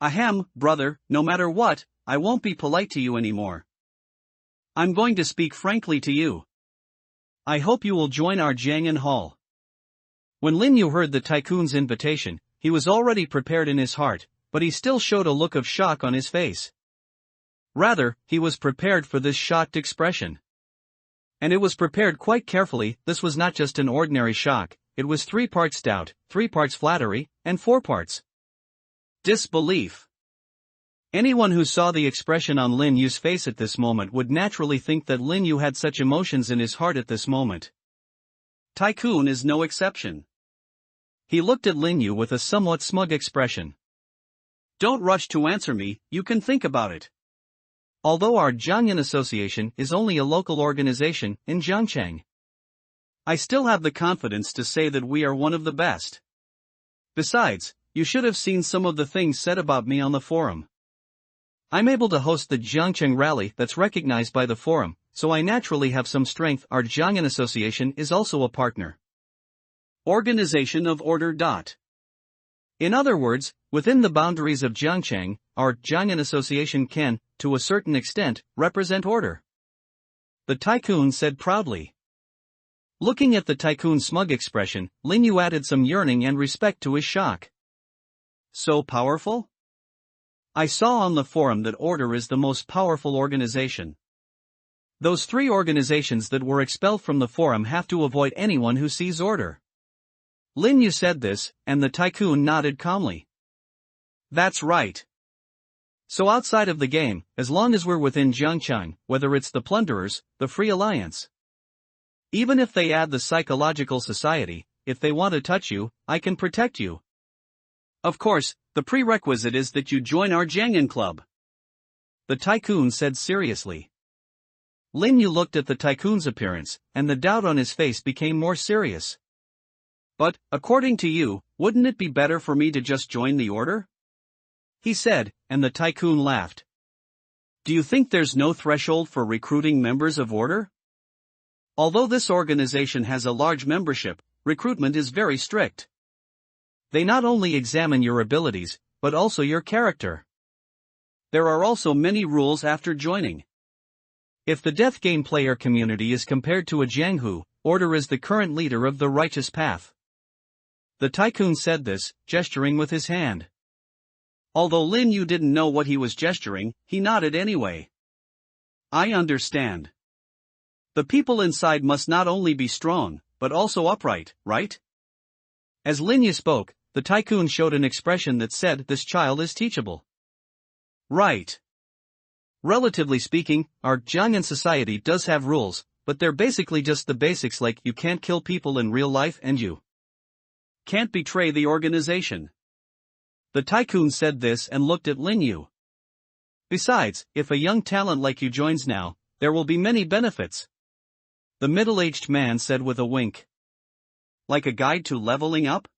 Ahem, brother, no matter what, I won't be polite to you anymore. I'm going to speak frankly to you. I hope you will join our Jiangyan Hall. When Lin Yu heard the tycoon's invitation, he was already prepared in his heart, but he still showed a look of shock on his face. Rather, he was prepared for this shocked expression. And it was prepared quite carefully. This was not just an ordinary shock, it was 3 parts doubt, 3 parts flattery, and 4 parts disbelief. Anyone who saw the expression on Lin Yu's face at this moment would naturally think that Lin Yu had such emotions in his heart at this moment. Tycoon is no exception. He looked at Lin Yu with a somewhat smug expression. Don't rush to answer me, you can think about it. Although our Jiangyan Association is only a local organization in Jiangchang, I still have the confidence to say that we are one of the best. Besides, you should have seen some of the things said about me on the forum. I'm able to host the Jiangcheng rally that's recognized by the forum, so I naturally have some strength. Our Jiangyan Association is also a partner organization of order. In other words, within the boundaries of Jiangcheng, our Jiangyan Association can, to a certain extent, represent order. The tycoon said proudly. Looking at the tycoon's smug expression, Lin Yu added some yearning and respect to his shock. So powerful? I saw on the forum that order is the most powerful organization. Those 3 organizations that were expelled from the forum have to avoid anyone who sees order. Lin Yu said this, and the tycoon nodded calmly. That's right. So outside of the game, as long as we're within Jiangcheng, whether it's the Plunderers, the Free Alliance, even if they add the Psychological Society, if they want to touch you, I can protect you. Of course, the prerequisite is that you join our Jiangyan Club. The tycoon said seriously. Lin Yu looked at the tycoon's appearance, and the doubt on his face became more serious. But, according to you, wouldn't it be better for me to just join the order? He said, and the tycoon laughed. Do you think there's no threshold for recruiting members of order? Although this organization has a large membership, recruitment is very strict. They not only examine your abilities, but also your character. There are also many rules after joining. If the death game player community is compared to a Jianghu, order is the current leader of the righteous path. The tycoon said this, gesturing with his hand. Although Lin Yu didn't know what he was gesturing, he nodded anyway. I understand. The people inside must not only be strong, but also upright, right? As Lin Yu spoke, the tycoon showed an expression that said this child is teachable. Right. Relatively speaking, our Jiangyan society does have rules, but they're basically just the basics, like you can't kill people in real life and you can't betray the organization. The tycoon said this and looked at Lin Yu. Besides, if a young talent like you joins now, there will be many benefits. The middle-aged man said with a wink. Like a guide to leveling up?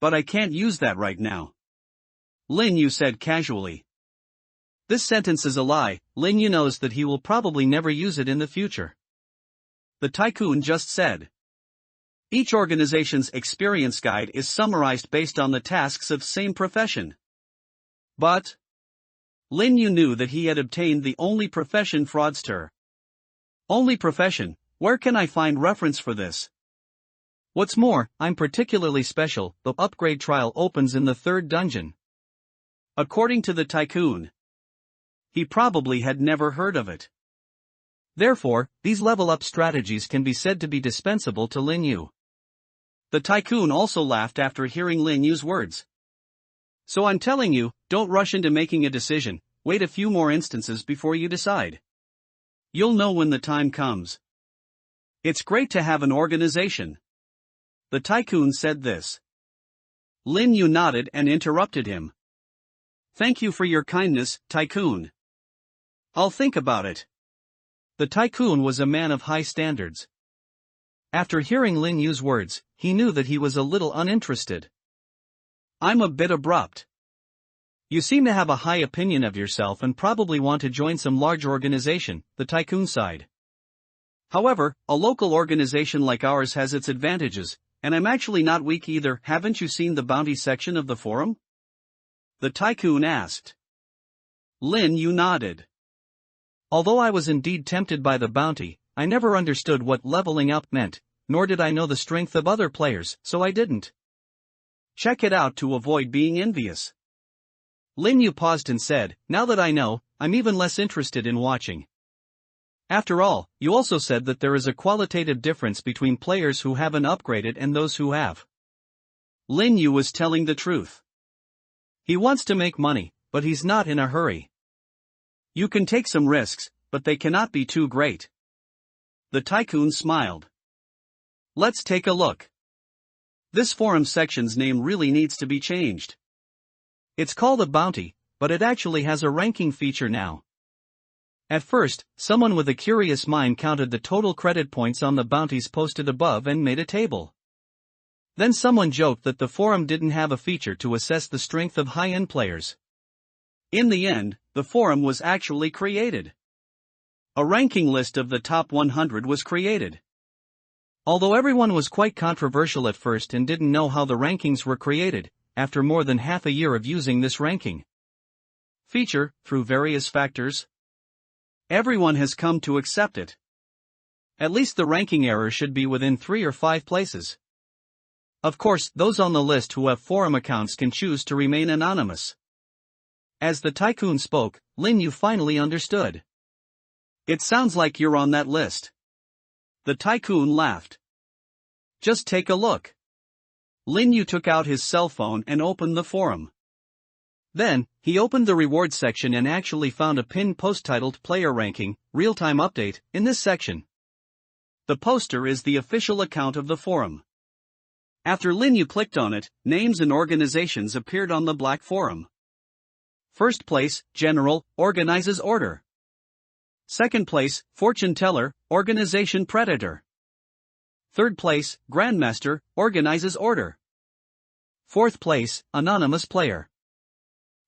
But I can't use that right now. Lin Yu said casually. This sentence is a lie. Lin Yu knows that he will probably never use it in the future. The tycoon just said. Each organization's experience guide is summarized based on the tasks of same profession. But Lin Yu knew that he had obtained the only profession fraudster. Only profession, where can I find reference for this? What's more, I'm particularly special. The upgrade trial opens in the 3rd dungeon. According to the tycoon, he probably had never heard of it. Therefore, these level-up strategies can be said to be dispensable to Lin Yu. The tycoon also laughed after hearing Lin Yu's words. So I'm telling you, don't rush into making a decision, wait a few more instances before you decide. You'll know when the time comes. It's great to have an organization. The tycoon said this. Lin Yu nodded and interrupted him. Thank you for your kindness, tycoon. I'll think about it. The tycoon was a man of high standards. After hearing Lin Yu's words, he knew that he was a little uninterested. I'm a bit abrupt. You seem to have a high opinion of yourself and probably want to join some large organization, the tycoon sighed. However, a local organization like ours has its advantages, and I'm actually not weak either. Haven't you seen the bounty section of the forum? The tycoon asked. Lin Yu nodded. Although I was indeed tempted by the bounty, I never understood what leveling up meant, nor did I know the strength of other players, so I didn't check it out to avoid being envious. Lin Yu paused and said, now that I know, I'm even less interested in watching. After all, you also said that there is a qualitative difference between players who haven't upgraded and those who have. Lin Yu was telling the truth. He wants to make money, but he's not in a hurry. You can take some risks, but they cannot be too great. The tycoon smiled. Let's take a look. This forum section's name really needs to be changed. It's called a bounty, but it actually has a ranking feature now. At first, someone with a curious mind counted the total credit points on the bounties posted above and made a table. Then someone joked that the forum didn't have a feature to assess the strength of high-end players. In the end, the forum was actually created. A ranking list of the top 100 was created. Although everyone was quite controversial at first and didn't know how the rankings were created, after more than half a year of using this ranking feature, through various factors, everyone has come to accept it. At least the ranking error should be within 3 or 5 places. Of course, those on the list who have forum accounts can choose to remain anonymous. As the tycoon spoke, Lin Yu finally understood. It sounds like you're on that list. The tycoon laughed. Just take a look. Lin Yu took out his cell phone and opened the forum. Then, he opened the reward section and actually found a pinned post titled Player Ranking, Real-Time Update, in this section. The poster is the official account of the forum. After Lin Yu clicked on it, names and organizations appeared on the black forum. First place, General, organizes order. Second place, Fortune Teller, organization Predator. Third place, Grandmaster, organizes order. Fourth place, Anonymous Player.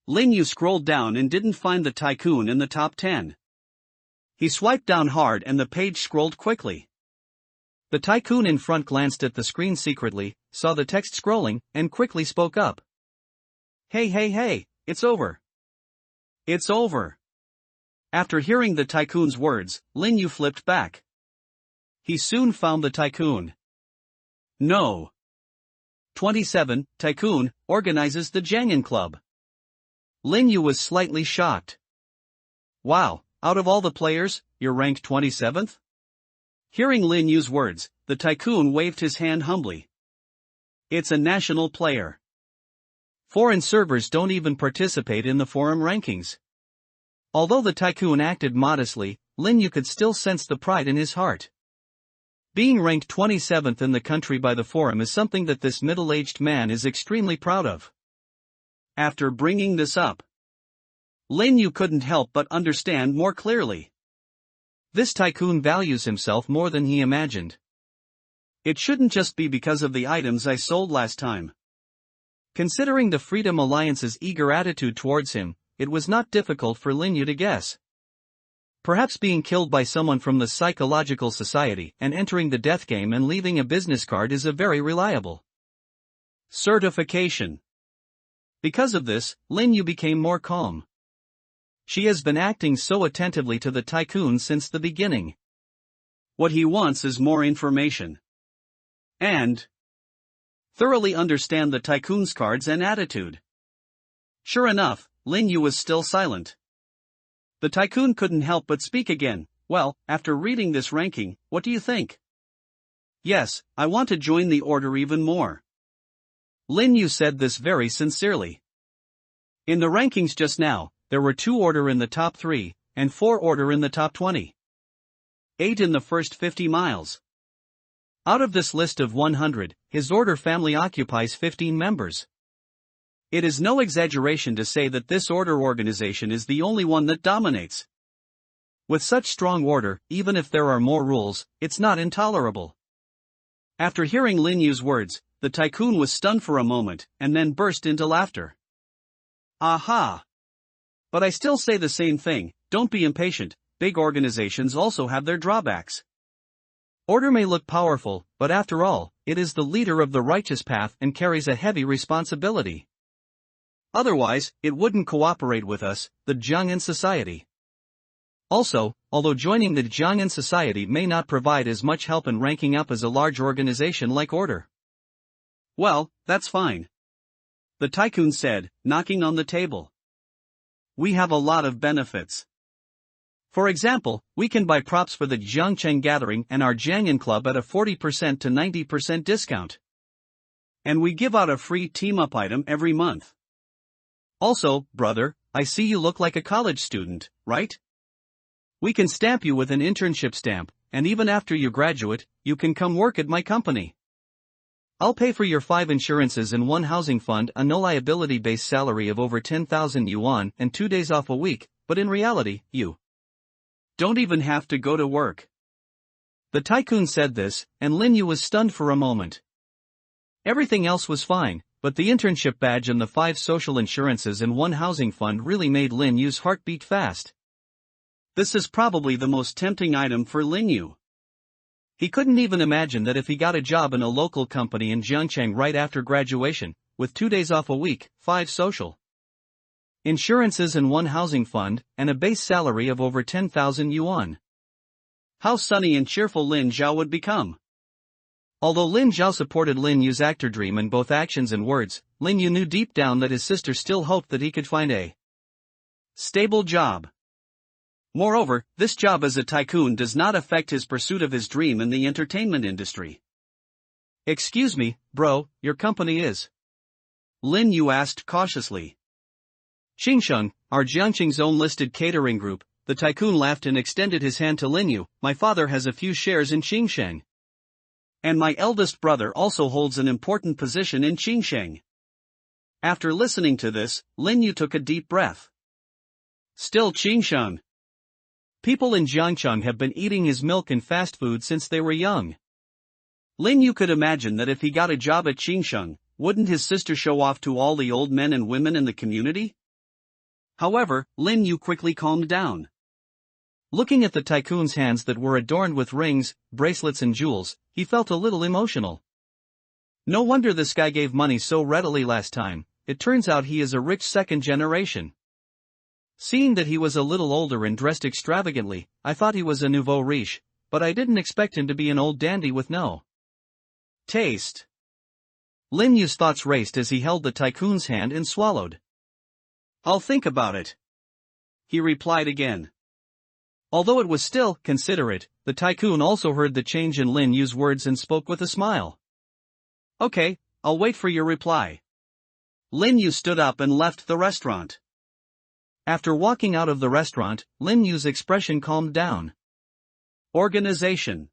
Lin Yu scrolled down and didn't find the tycoon in the top 10. He swiped down hard and the page scrolled quickly. The tycoon in front glanced at the screen secretly, saw the text scrolling, and quickly spoke up. Hey, it's over. It's over. After hearing the tycoon's words, Lin Yu flipped back. He soon found the tycoon. No. 27, Tycoon, organizes the Jiangyan Club. Lin Yu was slightly shocked. Wow, out of all the players, you're ranked 27th? Hearing Lin Yu's words, the tycoon waved his hand humbly. It's a national player. Foreign servers don't even participate in the forum rankings. Although the tycoon acted modestly, Lin Yu could still sense the pride in his heart. Being ranked 27th in the country by the forum is something that this middle-aged man is extremely proud of. After bringing this up, Lin Yu couldn't help but understand more clearly. This tycoon values himself more than he imagined. It shouldn't just be because of the items I sold last time. Considering the Freedom Alliance's eager attitude towards him, it was not difficult for Lin Yu to guess. Perhaps being killed by someone from the Psychological Society and entering the death game and leaving a business card is a very reliable certification. Because of this, Lin Yu became more calm. She has been acting so attentively to the tycoon since the beginning. What he wants is more information. And thoroughly understand the tycoon's cards and attitude. Sure enough, Lin Yu was still silent. The tycoon couldn't help but speak again. Well, after reading this ranking, what do you think? Yes, I want to join the order even more. Lin Yu said this very sincerely. In the rankings just now, there were 2 order in the top 3, and 4 order in the top 20. 8 in the first 50 miles. Out of this list of 100, his order family occupies 15 members. It is no exaggeration to say that this order organization is the only one that dominates. With such strong order, even if there are more rules, it's not intolerable. After hearing Lin Yu's words, the tycoon was stunned for a moment, and then burst into laughter. Aha! But I still say the same thing, don't be impatient, big organizations also have their drawbacks. Order may look powerful, but after all, it is the leader of the righteous path and carries a heavy responsibility. Otherwise, it wouldn't cooperate with us, the Jiang'an Society. Also, although joining the Jiang'an Society may not provide as much help in ranking up as a large organization like Order. Well, that's fine. The tycoon said, knocking on the table. We have a lot of benefits. For example, we can buy props for the Jiangcheng Gathering and our Jiang'an Club at a 40% to 90% discount. And we give out a free team-up item every month. Also, brother, I see you look like a college student, right? We can stamp you with an internship stamp, and even after you graduate, you can come work at my company. I'll pay for your 5 insurances and 1 housing fund, a no liability-based salary of over 10,000 yuan, and 2 days off a week, but in reality, you don't even have to go to work. The tycoon said this, and Lin Yu was stunned for a moment. Everything else was fine, but the internship badge and the 5 social insurances and 1 housing fund really made Lin Yu's heart beat fast. This is probably the most tempting item for Lin Yu. He couldn't even imagine that if he got a job in a local company in Jiangcheng right after graduation, with 2 days off a week, 5 social insurances and 1 housing fund, and a base salary of over 10,000 yuan. How sunny and cheerful Lin Zhao would become. Although Lin Zhao supported Lin Yu's actor dream in both actions and words, Lin Yu knew deep down that his sister still hoped that he could find a stable job. Moreover, this job as a tycoon does not affect his pursuit of his dream in the entertainment industry. Excuse me, bro, your company is? Lin Yu asked cautiously. Xingsheng, our Jiangqing's own listed catering group. The tycoon laughed and extended his hand to Lin Yu. My father has a few shares in Xingsheng. And my eldest brother also holds an important position in Xingsheng. After listening to this, Lin Yu took a deep breath. Still Xingsheng. People in Jiangcheng have been eating his milk and fast food since they were young. Lin Yu could imagine that if he got a job at Xingsheng, wouldn't his sister show off to all the old men and women in the community? However, Lin Yu quickly calmed down. Looking at the tycoon's hands that were adorned with rings, bracelets and jewels, he felt a little emotional. No wonder this guy gave money so readily last time. It turns out he is a rich second generation. Seeing that he was a little older and dressed extravagantly, I thought he was a nouveau riche, but I didn't expect him to be an old dandy with no taste. Lin Yu's thoughts raced as he held the tycoon's hand and swallowed. I'll think about it, he replied again. Although it was still considerate, the tycoon also heard the change in Lin Yu's words and spoke with a smile. Okay, I'll wait for your reply. Lin Yu stood up and left the restaurant. After walking out of the restaurant, Lin Yu's expression calmed down. Organization.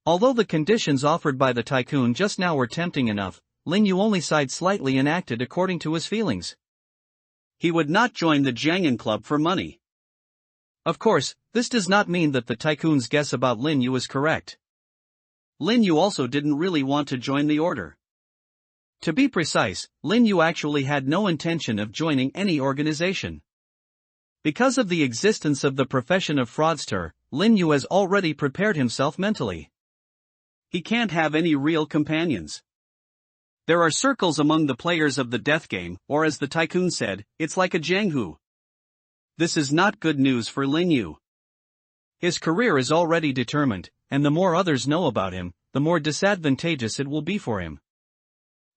Although the conditions offered by the tycoon just now were tempting enough, Lin Yu only sighed slightly and acted according to his feelings. He would not join the Jiang'an Club for money. Of course, this does not mean that the tycoon's guess about Lin Yu is correct. Lin Yu also didn't really want to join the order. To be precise, Lin Yu actually had no intention of joining any organization. Because of the existence of the profession of fraudster, Lin Yu has already prepared himself mentally. He can't have any real companions. There are circles among the players of the death game, or as the tycoon said, it's like a jianghu. This is not good news for Lin Yu. His career is already determined, and the more others know about him, the more disadvantageous it will be for him.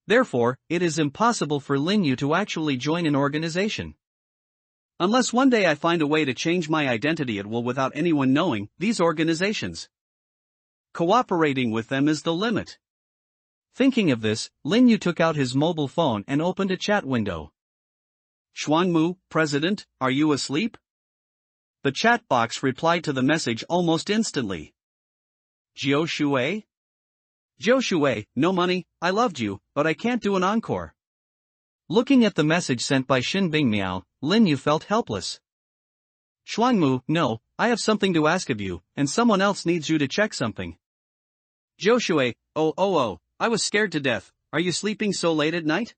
Therefore, it is impossible for Lin Yu to actually join an organization. Unless one day I find a way to change my identity at will without anyone knowing these organizations. Cooperating with them is the limit. Thinking of this, Lin Yu took out his mobile phone and opened a chat window. Xuanmu, President, are you asleep? The chat box replied to the message almost instantly. Jiao Shui? Zhou Shuwei, no money, I loved you, but I can't do an encore. Looking at the message sent by Xin Bingmiao, Lin Yu felt helpless. Xuanmu, no, I have something to ask of you, and someone else needs you to check something. Zhou Shuwei, oh, I was scared to death, are you sleeping so late at night?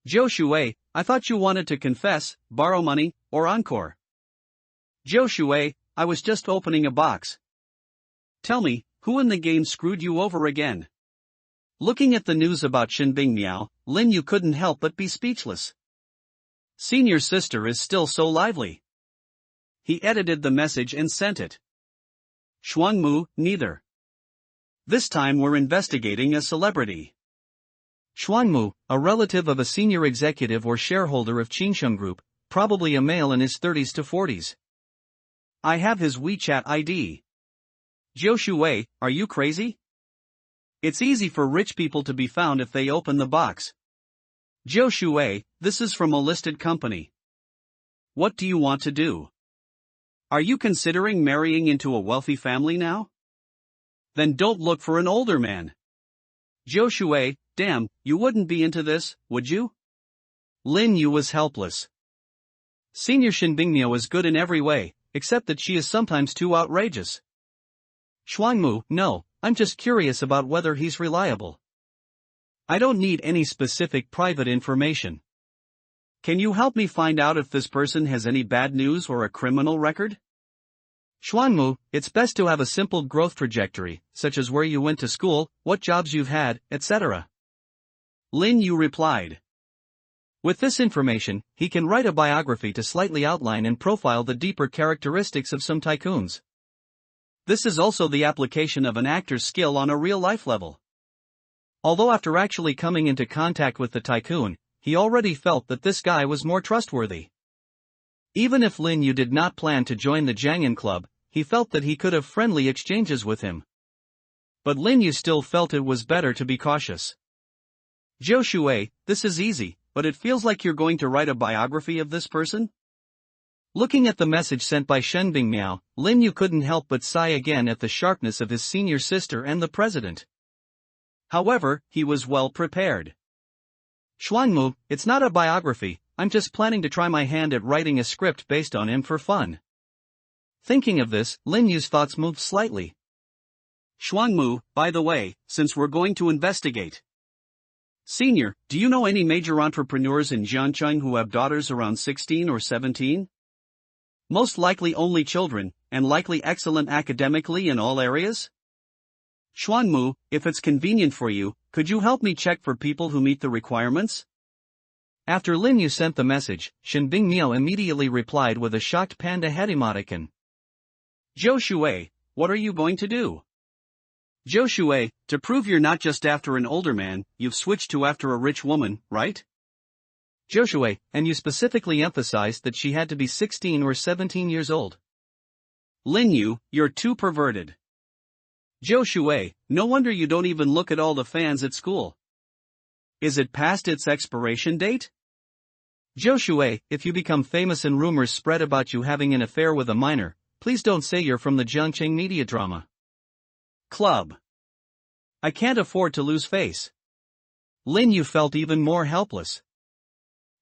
Zhou Shuwei, I thought you wanted to confess, borrow money, or encore. Zhou Shuwei, I was just opening a box. Tell me, who in the game screwed you over again? Looking at the news about Xin Bingmiao, Lin Yu couldn't help but be speechless. Senior sister is still so lively. He edited the message and sent it. Xuanmu, neither. This time we're investigating a celebrity. Xuanmu, a relative of a senior executive or shareholder of Qingsheng Group, probably a male in his 30s to 40s. I have his WeChat ID. Zhou Shuwei, are you crazy? It's easy for rich people to be found if they open the box. Zhou Shuwei, this is from a listed company. What do you want to do? Are you considering marrying into a wealthy family now? Then don't look for an older man. Zhou Shuwei, damn, you wouldn't be into this, would you? Lin Yu was helpless. Senior Xin Bingmiao is good in every way, except that she is sometimes too outrageous. Xuanmu, no, I'm just curious about whether he's reliable. I don't need any specific private information. Can you help me find out if this person has any bad news or a criminal record? Xuanmu, it's best to have a simple growth trajectory, such as where you went to school, what jobs you've had, etc. Lin Yu replied. With this information, he can write a biography to slightly outline and profile the deeper characteristics of some tycoons. This is also the application of an actor's skill on a real-life level. Although after actually coming into contact with the tycoon, he already felt that this guy was more trustworthy. Even if Lin Yu did not plan to join the Jiangyan Club, he felt that he could have friendly exchanges with him. But Lin Yu still felt it was better to be cautious. Zhou Shuwei, this is easy, but it feels like you're going to write a biography of this person? Looking at the message sent by Shen Bingmiao, Lin Yu couldn't help but sigh again at the sharpness of his senior sister and the president. However, he was well prepared. Xuanmu, it's not a biography, I'm just planning to try my hand at writing a script based on him for fun. Thinking of this, Lin Yu's thoughts moved slightly. Xuanmu, by the way, since we're going to investigate. Senior, do you know any major entrepreneurs in Jiangcheng who have daughters around 16 or 17? Most likely only children, and likely excellent academically in all areas? Xuanmu, if it's convenient for you, could you help me check for people who meet the requirements? After Lin Yu sent the message, Shen Bingmiao immediately replied with a shocked panda head emoticon. Zhou Shuwei, what are you going to do? Zhou Shuwei, to prove you're not just after an older man, you've switched to after a rich woman, right? Zhou Shuwei, and you specifically emphasized that she had to be 16 or 17 years old. Lin Yu, you're too perverted. Zhou Shuwei, no wonder you don't even look at all the fans at school. Is it past its expiration date? Zhou Shuwei, if you become famous and rumors spread about you having an affair with a minor, please don't say you're from the Jiangcheng Media Drama Club. I can't afford to lose face. Lin Yu felt even more helpless.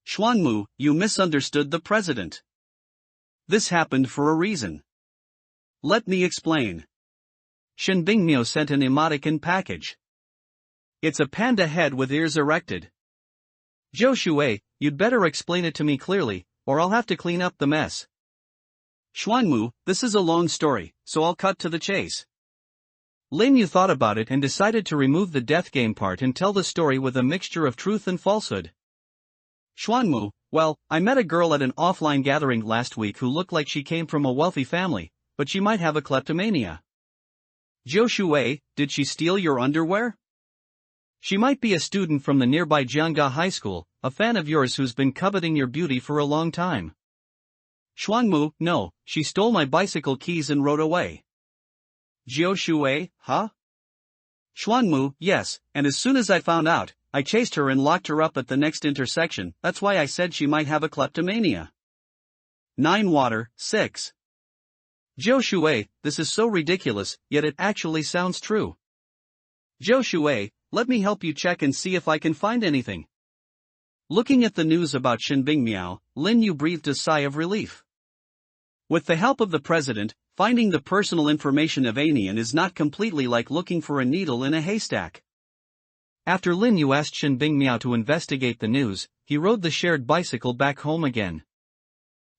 Xuanmu, you misunderstood the president. This happened for a reason. Let me explain. Shen Bingmiao sent an emoticon package. It's a panda head with ears erected. Zhou Shuwei, you'd better explain it to me clearly, or I'll have to clean up the mess. Xuanmu, this is a long story, so I'll cut to the chase. Lin Yu thought about it and decided to remove the death game part and tell the story with a mixture of truth and falsehood. Xuanmu, well, I met a girl at an offline gathering last week who looked like she came from a wealthy family, but she might have a kleptomania. Zhou Shuwei, did she steal your underwear? She might be a student from the nearby Jiangga High School, a fan of yours who's been coveting your beauty for a long time. Xuanmu, no, she stole my bicycle keys and rode away. Zhou Shuwei, huh? Xuanmu, yes, and as soon as I found out, I chased her and locked her up at the next intersection, that's why I said she might have a kleptomania. 9 water, 6. Zhou Shuwei, this is so ridiculous, yet it actually sounds true. Zhou Shuai, let me help you check and see if I can find anything. Looking at the news about Shinbing Miao, Lin Yu breathed a sigh of relief. With the help of the president, finding the personal information of Anian is not completely like looking for a needle in a haystack. After Lin Yu asked Shinbing Miao to investigate the news, he rode the shared bicycle back home again.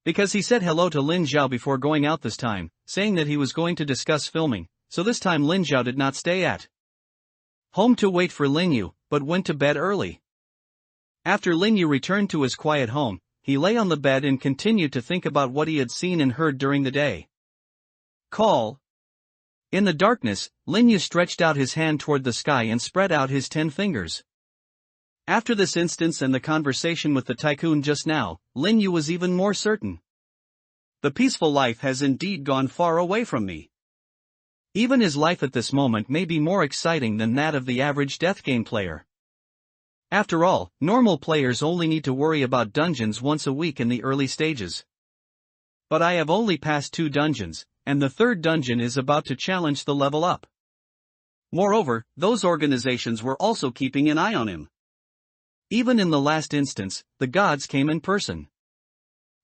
Because he said hello to Lin Zhao before going out this time, saying that he was going to discuss filming, so this time Lin Zhao did not stay at home to wait for Lin Yu, but went to bed early. After Lin Yu returned to his quiet home, he lay on the bed and continued to think about what he had seen and heard during the day. Call. In the darkness, Lin Yu stretched out his hand toward the sky and spread out his 10 fingers. After this instance and the conversation with the tycoon just now, Lin Yu was even more certain. The peaceful life has indeed gone far away from me. Even his life at this moment may be more exciting than that of the average death game player. After all, normal players only need to worry about dungeons once a week in the early stages. But I have only passed 2 dungeons, and the 3rd dungeon is about to challenge the level up. Moreover, those organizations were also keeping an eye on him. Even in the last instance, the gods came in person.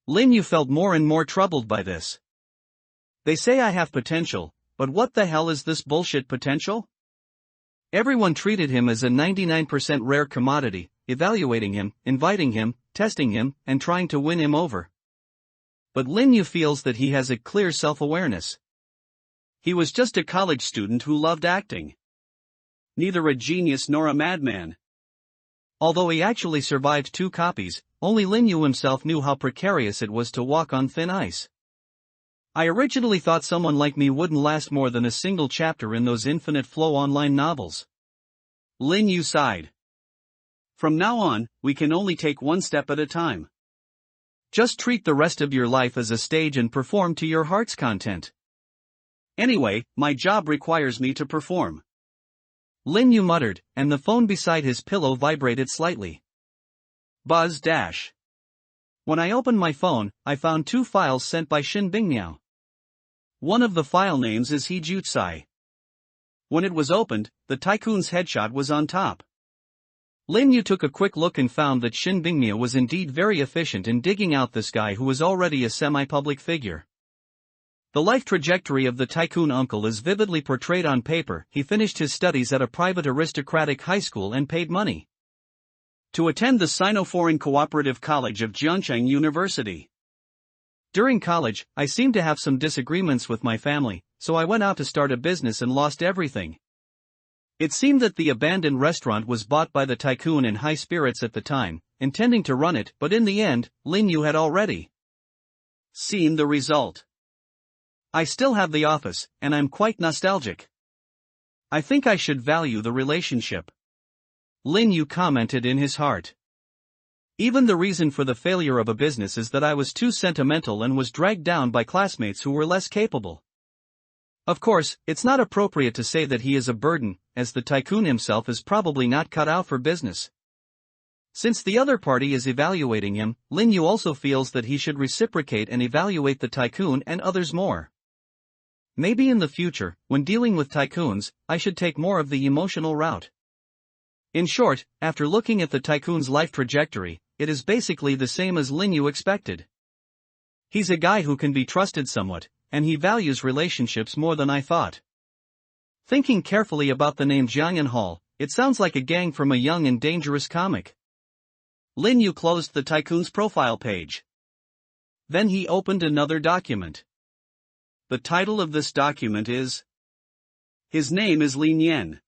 Lin Yu felt more and more troubled by this. They say I have potential, but what the hell is this bullshit potential? Everyone treated him as a 99% rare commodity, evaluating him, inviting him, testing him, and trying to win him over. But Lin Yu feels that he has a clear self-awareness. He was just a college student who loved acting. Neither a genius nor a madman. Although he actually survived 2 copies, only Lin Yu himself knew how precarious it was to walk on thin ice. I originally thought someone like me wouldn't last more than a single chapter in those infinite flow online novels. Lin Yu sighed. From now on, we can only take one step at a time. Just treat the rest of your life as a stage and perform to your heart's content. Anyway, my job requires me to perform. Lin Yu muttered, and the phone beside his pillow vibrated slightly. Buzz dash. When I opened my phone, I found 2 files sent by Shinbing Miao. One of the file names is Hijutsai. When it was opened, the tycoon's headshot was on top. Lin Yu took a quick look and found that Shinbing Miao was indeed very efficient in digging out this guy who was already a semi-public figure. The life trajectory of the tycoon uncle is vividly portrayed on paper. He finished his studies at a private aristocratic high school and paid money to attend the Sino-Foreign Cooperative College of Jiancheng University. During college, I seemed to have some disagreements with my family, so I went out to start a business and lost everything. It seemed that the abandoned restaurant was bought by the tycoon in high spirits at the time, intending to run it, but in the end, Lin Yu had already seen the result. I still have the office, and I'm quite nostalgic. I think I should value the relationship. Lin Yu commented in his heart. Even the reason for the failure of a business is that I was too sentimental and was dragged down by classmates who were less capable. Of course, it's not appropriate to say that he is a burden, as the tycoon himself is probably not cut out for business. Since the other party is evaluating him, Lin Yu also feels that he should reciprocate and evaluate the tycoon and others more. Maybe in the future, when dealing with tycoons, I should take more of the emotional route. In short, after looking at the tycoon's life trajectory, it is basically the same as Lin Yu expected. He's a guy who can be trusted somewhat, and he values relationships more than I thought. Thinking carefully about the name Jiangyan Hall, it sounds like a gang from a young and dangerous comic. Lin Yu closed the tycoon's profile page. Then he opened another document. The title of this document is His name is Lin Yan.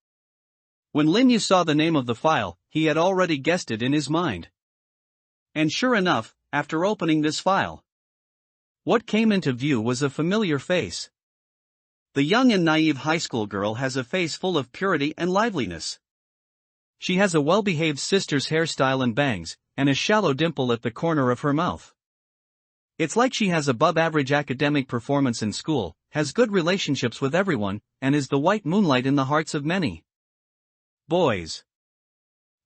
When Lin Yu saw the name of the file, he had already guessed it in his mind. And sure enough, after opening this file, what came into view was a familiar face. The young and naive high school girl has a face full of purity and liveliness. She has a well-behaved sister's hairstyle and bangs, and a shallow dimple at the corner of her mouth. It's like she has above-average academic performance in school, has good relationships with everyone, and is the white moonlight in the hearts of many boys.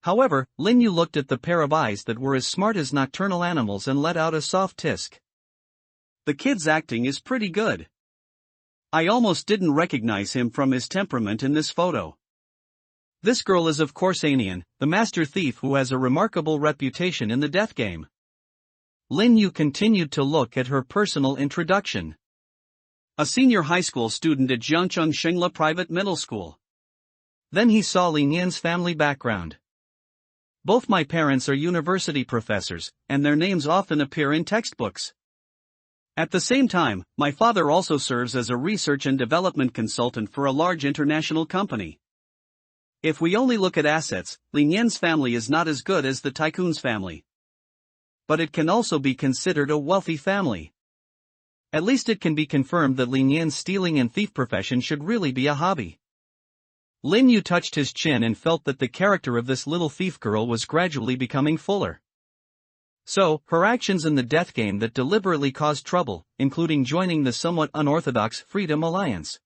However, Lin Yu looked at the pair of eyes that were as smart as nocturnal animals and let out a soft tisk. The kid's acting is pretty good. I almost didn't recognize him from his temperament in this photo. This girl is of course Anian, the master thief who has a remarkable reputation in the death game. Lin Yu continued to look at her personal introduction. A senior high school student at Jiangcheng Shengla Private Middle School. Then he saw Lin Yan's family background. Both my parents are university professors, and their names often appear in textbooks. At the same time, my father also serves as a research and development consultant for a large international company. If we only look at assets, Lin Yan's family is not as good as the tycoon's family. But it can also be considered a wealthy family. At least it can be confirmed that Lin Yan's stealing and thief profession should really be a hobby. Lin Yu touched his chin and felt that the character of this little thief girl was gradually becoming fuller. So, her actions in the death game that deliberately caused trouble, including joining the somewhat unorthodox Freedom Alliance.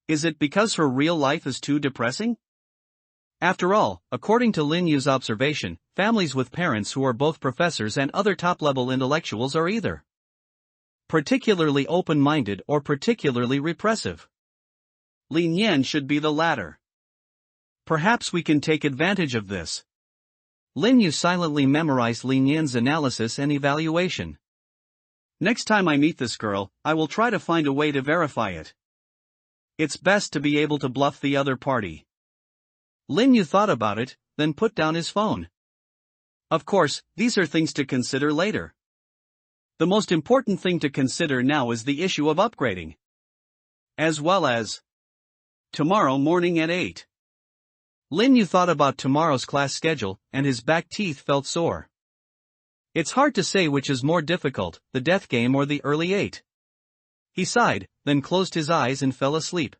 Is it because her real life is too depressing? After all, according to Lin Yu's observation, families with parents who are both professors and other top-level intellectuals are either particularly open-minded or particularly repressive. Lin Yan should be the latter. Perhaps we can take advantage of this. Lin Yu silently memorized Lin Yan's analysis and evaluation. Next time I meet this girl, I will try to find a way to verify it. It's best to be able to bluff the other party. Lin Yu thought about it, then put down his phone. Of course, these are things to consider later. The most important thing to consider now is the issue of upgrading. As well as tomorrow morning at 8. Lin Yu thought about tomorrow's class schedule, and his back teeth felt sore. It's hard to say which is more difficult, the death game or the early 8. He sighed, then closed his eyes and fell asleep.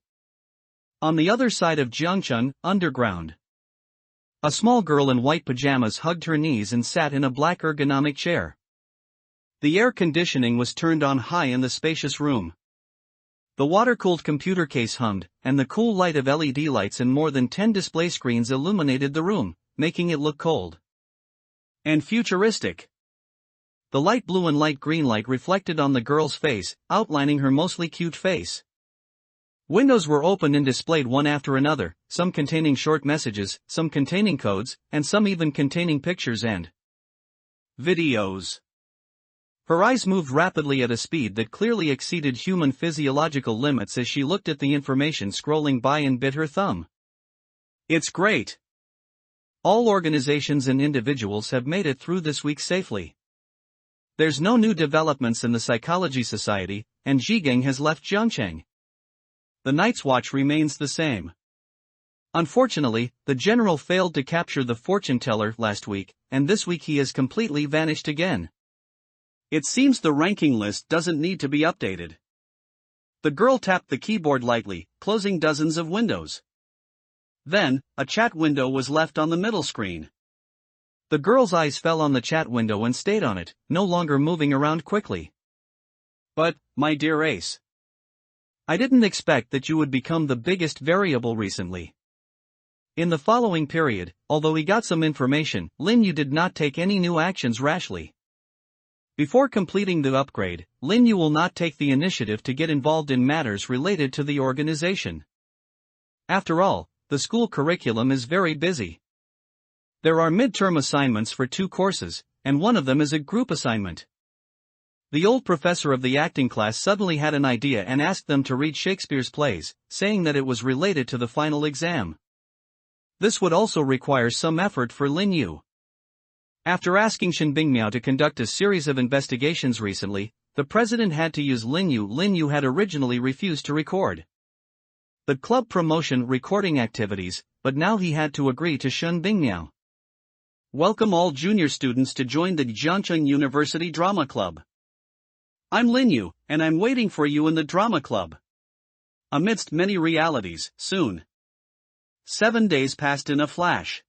On the other side of Jiangcheng, underground. A small girl in white pajamas hugged her knees and sat in a black ergonomic chair. The air conditioning was turned on high in the spacious room. The water-cooled computer case hummed, and the cool light of LED lights and more than 10 display screens illuminated the room, making it look cold and futuristic. The light blue and light green light reflected on the girl's face, outlining her mostly cute face. Windows were opened and displayed one after another, some containing short messages, some containing codes, and some even containing pictures and videos. Her eyes moved rapidly at a speed that clearly exceeded human physiological limits as she looked at the information scrolling by and bit her thumb. It's great. All organizations and individuals have made it through this week safely. There's no new developments in the Psychology Society, and Zhigang has left Jiangcheng. The Night's Watch remains the same. Unfortunately, the general failed to capture the fortune teller last week, and this week he has completely vanished again. It seems the ranking list doesn't need to be updated. The girl tapped the keyboard lightly, closing dozens of windows. Then, a chat window was left on the middle screen. The girl's eyes fell on the chat window and stayed on it, no longer moving around quickly. But, my dear Ace, I didn't expect that you would become the biggest variable recently. In the following period, although he got some information, Lin Yu did not take any new actions rashly. Before completing the upgrade, Lin Yu will not take the initiative to get involved in matters related to the organization. After all, the school curriculum is very busy. There are midterm assignments for 2 courses, and one of them is a group assignment. The old professor of the acting class suddenly had an idea and asked them to read Shakespeare's plays, saying that it was related to the final exam. This would also require some effort for Lin Yu. After asking Shen Bingmiao to conduct a series of investigations recently, the president had to use Lin Yu. Lin Yu had originally refused to record the club promotion recording activities, but now he had to agree to Shen Bingmiao. Welcome all junior students to join the Jiangcheng University Drama Club. I'm Lin Yu, and I'm waiting for you in the drama club. Amidst many realities, soon. 7 days passed in a flash.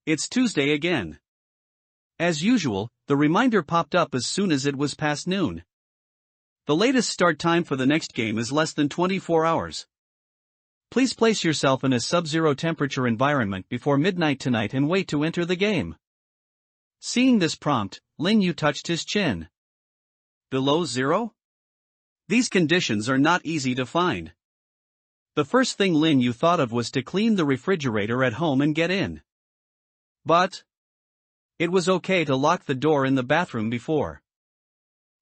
It's Tuesday again. As usual, the reminder popped up as soon as it was past noon. The latest start time for the next game is less than 24 hours. Please place yourself in a sub-zero temperature environment before midnight tonight and wait to enter the game. Seeing this prompt, Lin Yu touched his chin. Below zero? These conditions are not easy to find. The first thing Lin Yu thought of was to clean the refrigerator at home and get in. But it was okay to lock the door in the bathroom before.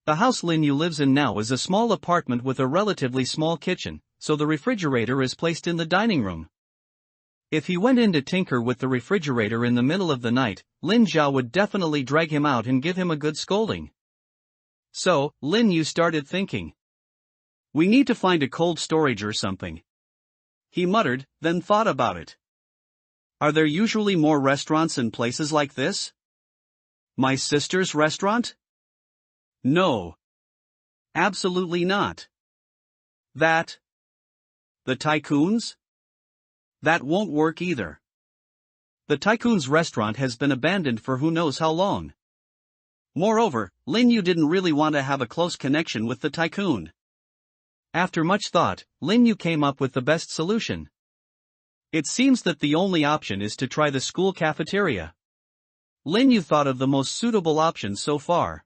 The house Lin Yu lives in now is a small apartment with a relatively small kitchen, so the refrigerator is placed in the dining room. If he went in to tinker with the refrigerator in the middle of the night, Lin Zhao would definitely drag him out and give him a good scolding. So, Lin Yu started thinking. We need to find a cold storage or something. He muttered, then thought about it. Are there usually more restaurants and places like this? My sister's restaurant? No. Absolutely not. That? The Tycoon's? That won't work either. The Tycoon's restaurant has been abandoned for who knows how long. Moreover, Lin Yu didn't really want to have a close connection with the Tycoon. After much thought, Lin Yu came up with the best solution. It seems that the only option is to try the school cafeteria. Lin Yu thought of the most suitable option so far.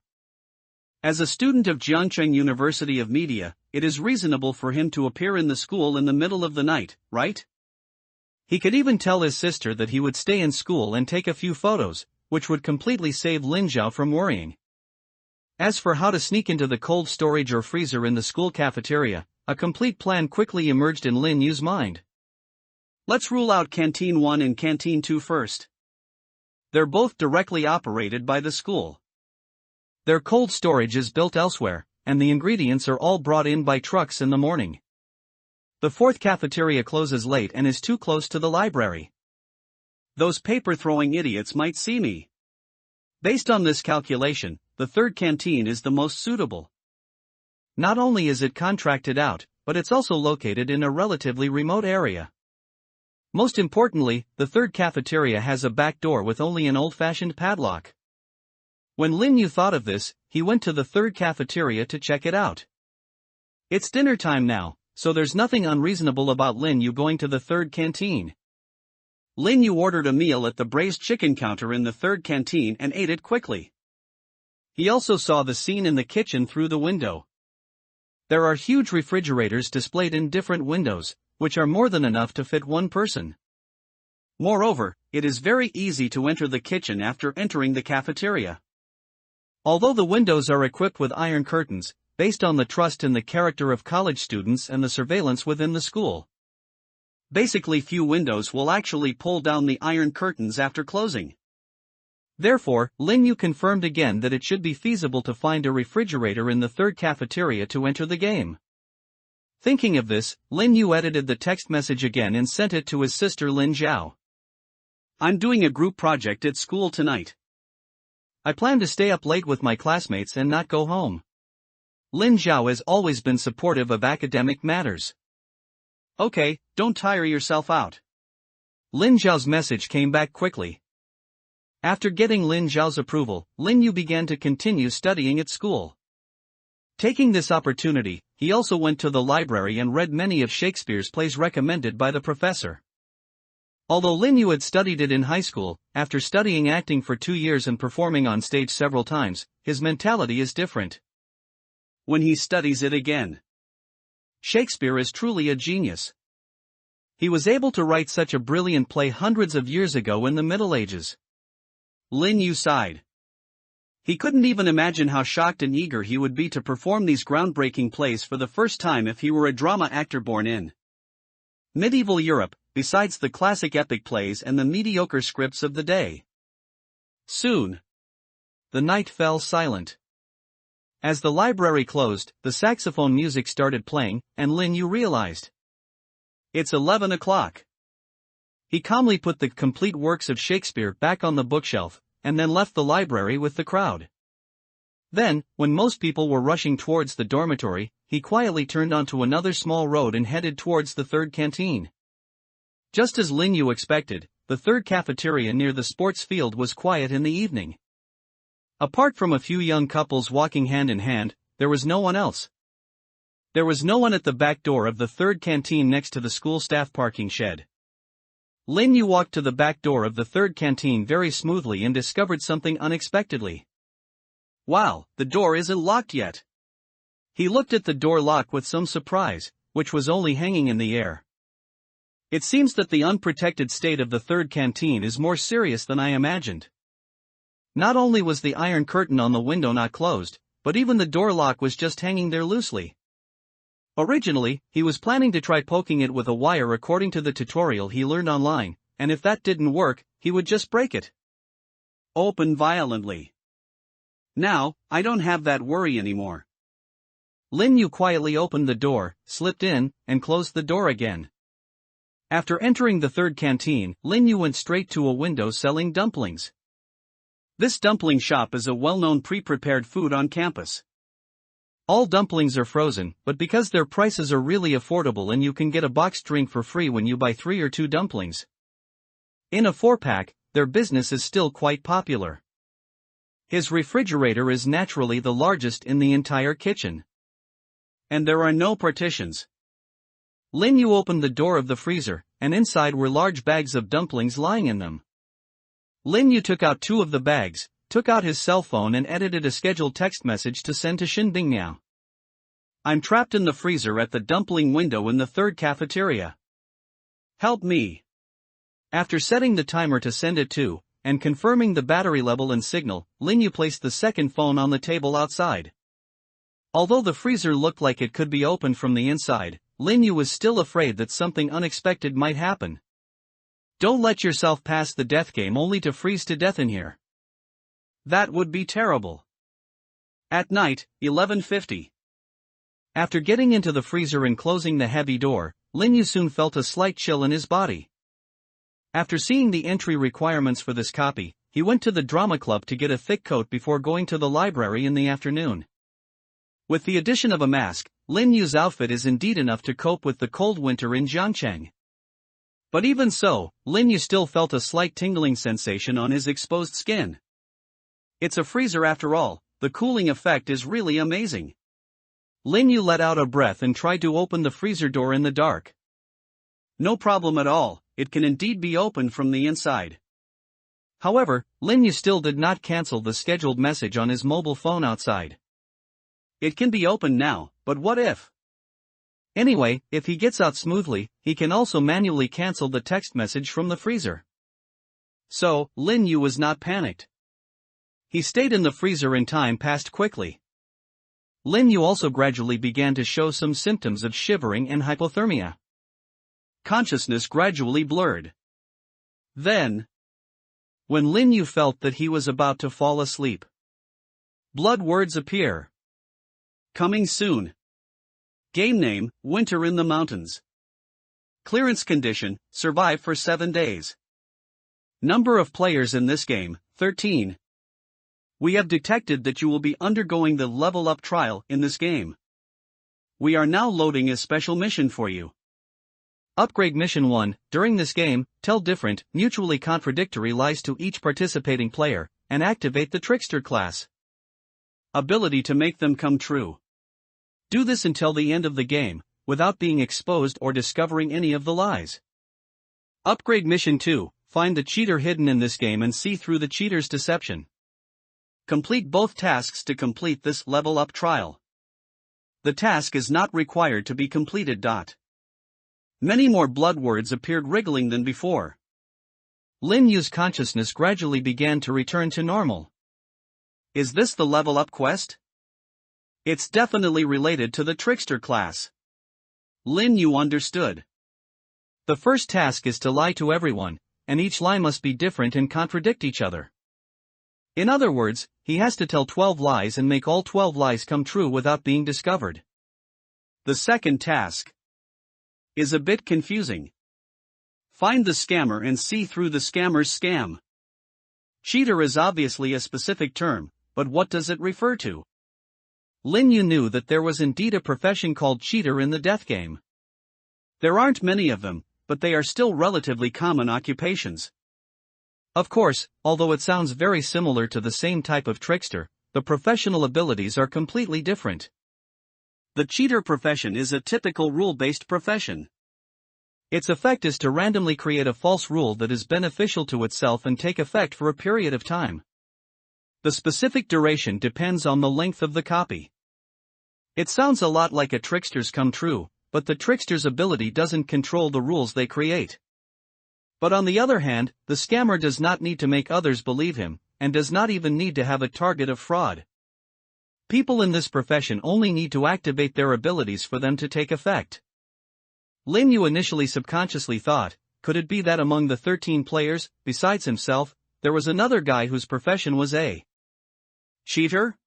As a student of Jiangcheng University of Media, it is reasonable for him to appear in the school in the middle of the night, right? He could even tell his sister that he would stay in school and take a few photos, which would completely save Lin Zhao from worrying. As for how to sneak into the cold storage or freezer in the school cafeteria, a complete plan quickly emerged in Lin Yu's mind. Let's rule out Canteen 1 and Canteen 2 first. They're both directly operated by the school. Their cold storage is built elsewhere, and the ingredients are all brought in by trucks in the morning. The fourth cafeteria closes late and is too close to the library. Those paper-throwing idiots might see me. Based on this calculation, the third canteen is the most suitable. Not only is it contracted out, but it's also located in a relatively remote area. Most importantly, the third cafeteria has a back door with only an old-fashioned padlock. When Lin Yu thought of this, he went to the third cafeteria to check it out. It's dinner time now, so there's nothing unreasonable about Lin Yu going to the third canteen. Lin Yu ordered a meal at the braised chicken counter in the third canteen and ate it quickly. He also saw the scene in the kitchen through the window. There are huge refrigerators displayed in different windows, which are more than enough to fit one person. Moreover, it is very easy to enter the kitchen after entering the cafeteria. Although the windows are equipped with iron curtains, based on the trust in the character of college students and the surveillance within the school. Basically, few windows will actually pull down the iron curtains after closing. Therefore, Lin Yu confirmed again that it should be feasible to find a refrigerator in the third cafeteria to enter the game. Thinking of this, Lin Yu edited the text message again and sent it to his sister Lin Zhao. I'm doing a group project at school tonight. I plan to stay up late with my classmates and not go home. Lin Zhao has always been supportive of academic matters. Okay, don't tire yourself out. Lin Zhao's message came back quickly. After getting Lin Zhao's approval, Lin Yu began to continue studying at school. Taking this opportunity, he also went to the library and read many of Shakespeare's plays recommended by the professor. Although Lin Yu had studied it in high school, after studying acting for 2 years and performing on stage several times, his mentality is different. When he studies it again, Shakespeare is truly a genius. He was able to write such a brilliant play hundreds of years ago in the Middle Ages. Lin Yu sighed. He couldn't even imagine how shocked and eager he would be to perform these groundbreaking plays for the first time if he were a drama actor born in medieval Europe, besides the classic epic plays and the mediocre scripts of the day. Soon, the night fell silent. As the library closed, the saxophone music started playing, and Lin Yu realized. It's 11 o'clock. He calmly put the complete works of Shakespeare back on the bookshelf, and then left the library with the crowd. Then, when most people were rushing towards the dormitory, he quietly turned onto another small road and headed towards the third canteen. Just as Lin Yu expected, the third cafeteria near the sports field was quiet in the evening. Apart from a few young couples walking hand in hand, there was no one else. There was no one at the back door of the third canteen next to the school staff parking shed. Lin Yu walked to the back door of the third canteen very smoothly and discovered something unexpectedly. Wow, the door isn't locked yet. He looked at the door lock with some surprise, which was only hanging in the air. It seems that the unprotected state of the third canteen is more serious than I imagined. Not only was the iron curtain on the window not closed, but even the door lock was just hanging there loosely. Originally, he was planning to try poking it with a wire according to the tutorial he learned online, and if that didn't work, he would just break it open violently. Now, I don't have that worry anymore. Lin Yu quietly opened the door, slipped in, and closed the door again. After entering the third canteen, Lin Yu went straight to a window selling dumplings. This dumpling shop is a well-known pre-prepared food on campus. All dumplings are frozen, but because their prices are really affordable and you can get a boxed drink for free when you buy 3 or 2 dumplings in a 4-pack, their business is still quite popular. His refrigerator is naturally the largest in the entire kitchen. And there are no partitions. Lin Yu opened the door of the freezer, and inside were large bags of dumplings lying in them. Lin Yu took out 2 of the bags, took out his cell phone and edited a scheduled text message to send to Shin Bingmiao. I'm trapped in the freezer at the dumpling window in the third cafeteria. Help me. After setting the timer to send it to, and confirming the battery level and signal, Lin Yu placed the second phone on the table outside. Although the freezer looked like it could be opened from the inside, Lin Yu was still afraid that something unexpected might happen. Don't let yourself pass the death game only to freeze to death in here. That would be terrible. At night, 11:50. After getting into the freezer and closing the heavy door, Lin Yu soon felt a slight chill in his body. After seeing the entry requirements for this copy, he went to the drama club to get a thick coat before going to the library in the afternoon. With the addition of a mask, Lin Yu's outfit is indeed enough to cope with the cold winter in Jiangcheng. But even so, Lin Yu still felt a slight tingling sensation on his exposed skin. It's a freezer after all, the cooling effect is really amazing. Lin Yu let out a breath and tried to open the freezer door in the dark. No problem at all, it can indeed be opened from the inside. However, Lin Yu still did not cancel the scheduled message on his mobile phone outside. It can be opened now, but what if? Anyway, if he gets out smoothly, he can also manually cancel the text message from the freezer. So, Lin Yu was not panicked. He stayed in the freezer and time passed quickly. Lin Yu also gradually began to show some symptoms of shivering and hypothermia. Consciousness gradually blurred. Then, when Lin Yu felt that he was about to fall asleep, blood words appear. Coming soon. Game name, Winter in the Mountains. Clearance condition, survive for 7 days. Number of players in this game, 13. We have detected that you will be undergoing the level up trial in this game. We are now loading a special mission for you. Upgrade Mission 1, during this game, tell different, mutually contradictory lies to each participating player, and activate the Trickster class ability to make them come true. Do this until the end of the game, without being exposed or discovering any of the lies. Upgrade Mission 2, find the cheater hidden in this game and see through the cheater's deception. Complete both tasks to complete this level up trial. The task is not required to be completed. Many more blood words appeared wriggling than before. Lin Yu's consciousness gradually began to return to normal. Is this the level up quest? It's definitely related to the Trickster class. Lin Yu understood. The first task is to lie to everyone, and each lie must be different and contradict each other. In other words, he has to tell 12 lies and make all 12 lies come true without being discovered. The second task is a bit confusing. Find the scammer and see through the scammer's scam. Cheater is obviously a specific term, but what does it refer to? Lin Yu knew that there was indeed a profession called cheater in the death game. There aren't many of them, but they are still relatively common occupations. Of course, although it sounds very similar to the same type of trickster, the professional abilities are completely different. The cheater profession is a typical rule-based profession. Its effect is to randomly create a false rule that is beneficial to itself and take effect for a period of time. The specific duration depends on the length of the copy. It sounds a lot like a trickster's come true, but the trickster's ability doesn't control the rules they create. But on the other hand, the scammer does not need to make others believe him, and does not even need to have a target of fraud. People in this profession only need to activate their abilities for them to take effect. Lin Yu initially subconsciously thought, could it be that among the 13 players, besides himself, there was another guy whose profession was a cheater?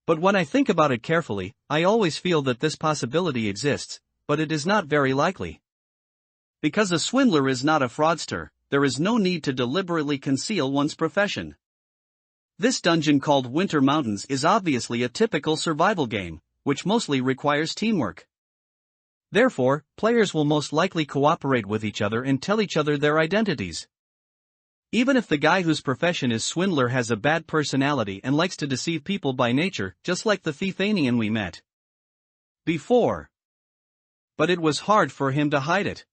But when I think about it carefully, I always feel that this possibility exists, but it is not very likely. Because a swindler is not a fraudster, there is no need to deliberately conceal one's profession. This dungeon called Winter Mountains is obviously a typical survival game, which mostly requires teamwork. Therefore, players will most likely cooperate with each other and tell each other their identities. Even if the guy whose profession is swindler has a bad personality and likes to deceive people by nature, just like the Thiefanian we met before. But it was hard for him to hide it.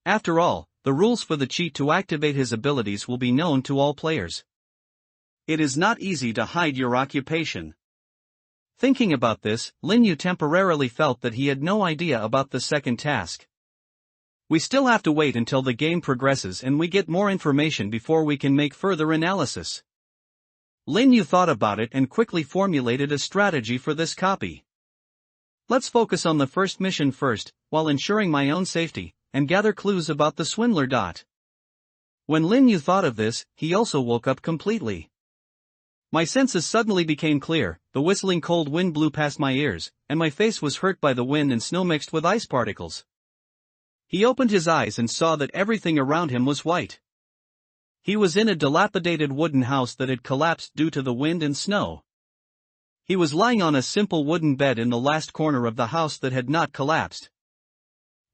After all, the rules for the cheat to activate his abilities will be known to all players. It is not easy to hide your occupation. Thinking about this, Lin Yu temporarily felt that he had no idea about the second task. We still have to wait until the game progresses and we get more information before we can make further analysis. Lin Yu thought about it and quickly formulated a strategy for this copy. Let's focus on the first mission first, while ensuring my own safety, and gather clues about the swindler. When Lin Yu thought of this, he also woke up completely. My senses suddenly became clear, the whistling cold wind blew past my ears, and my face was hurt by the wind and snow mixed with ice particles. He opened his eyes and saw that everything around him was white. He was in a dilapidated wooden house that had collapsed due to the wind and snow. He was lying on a simple wooden bed in the last corner of the house that had not collapsed.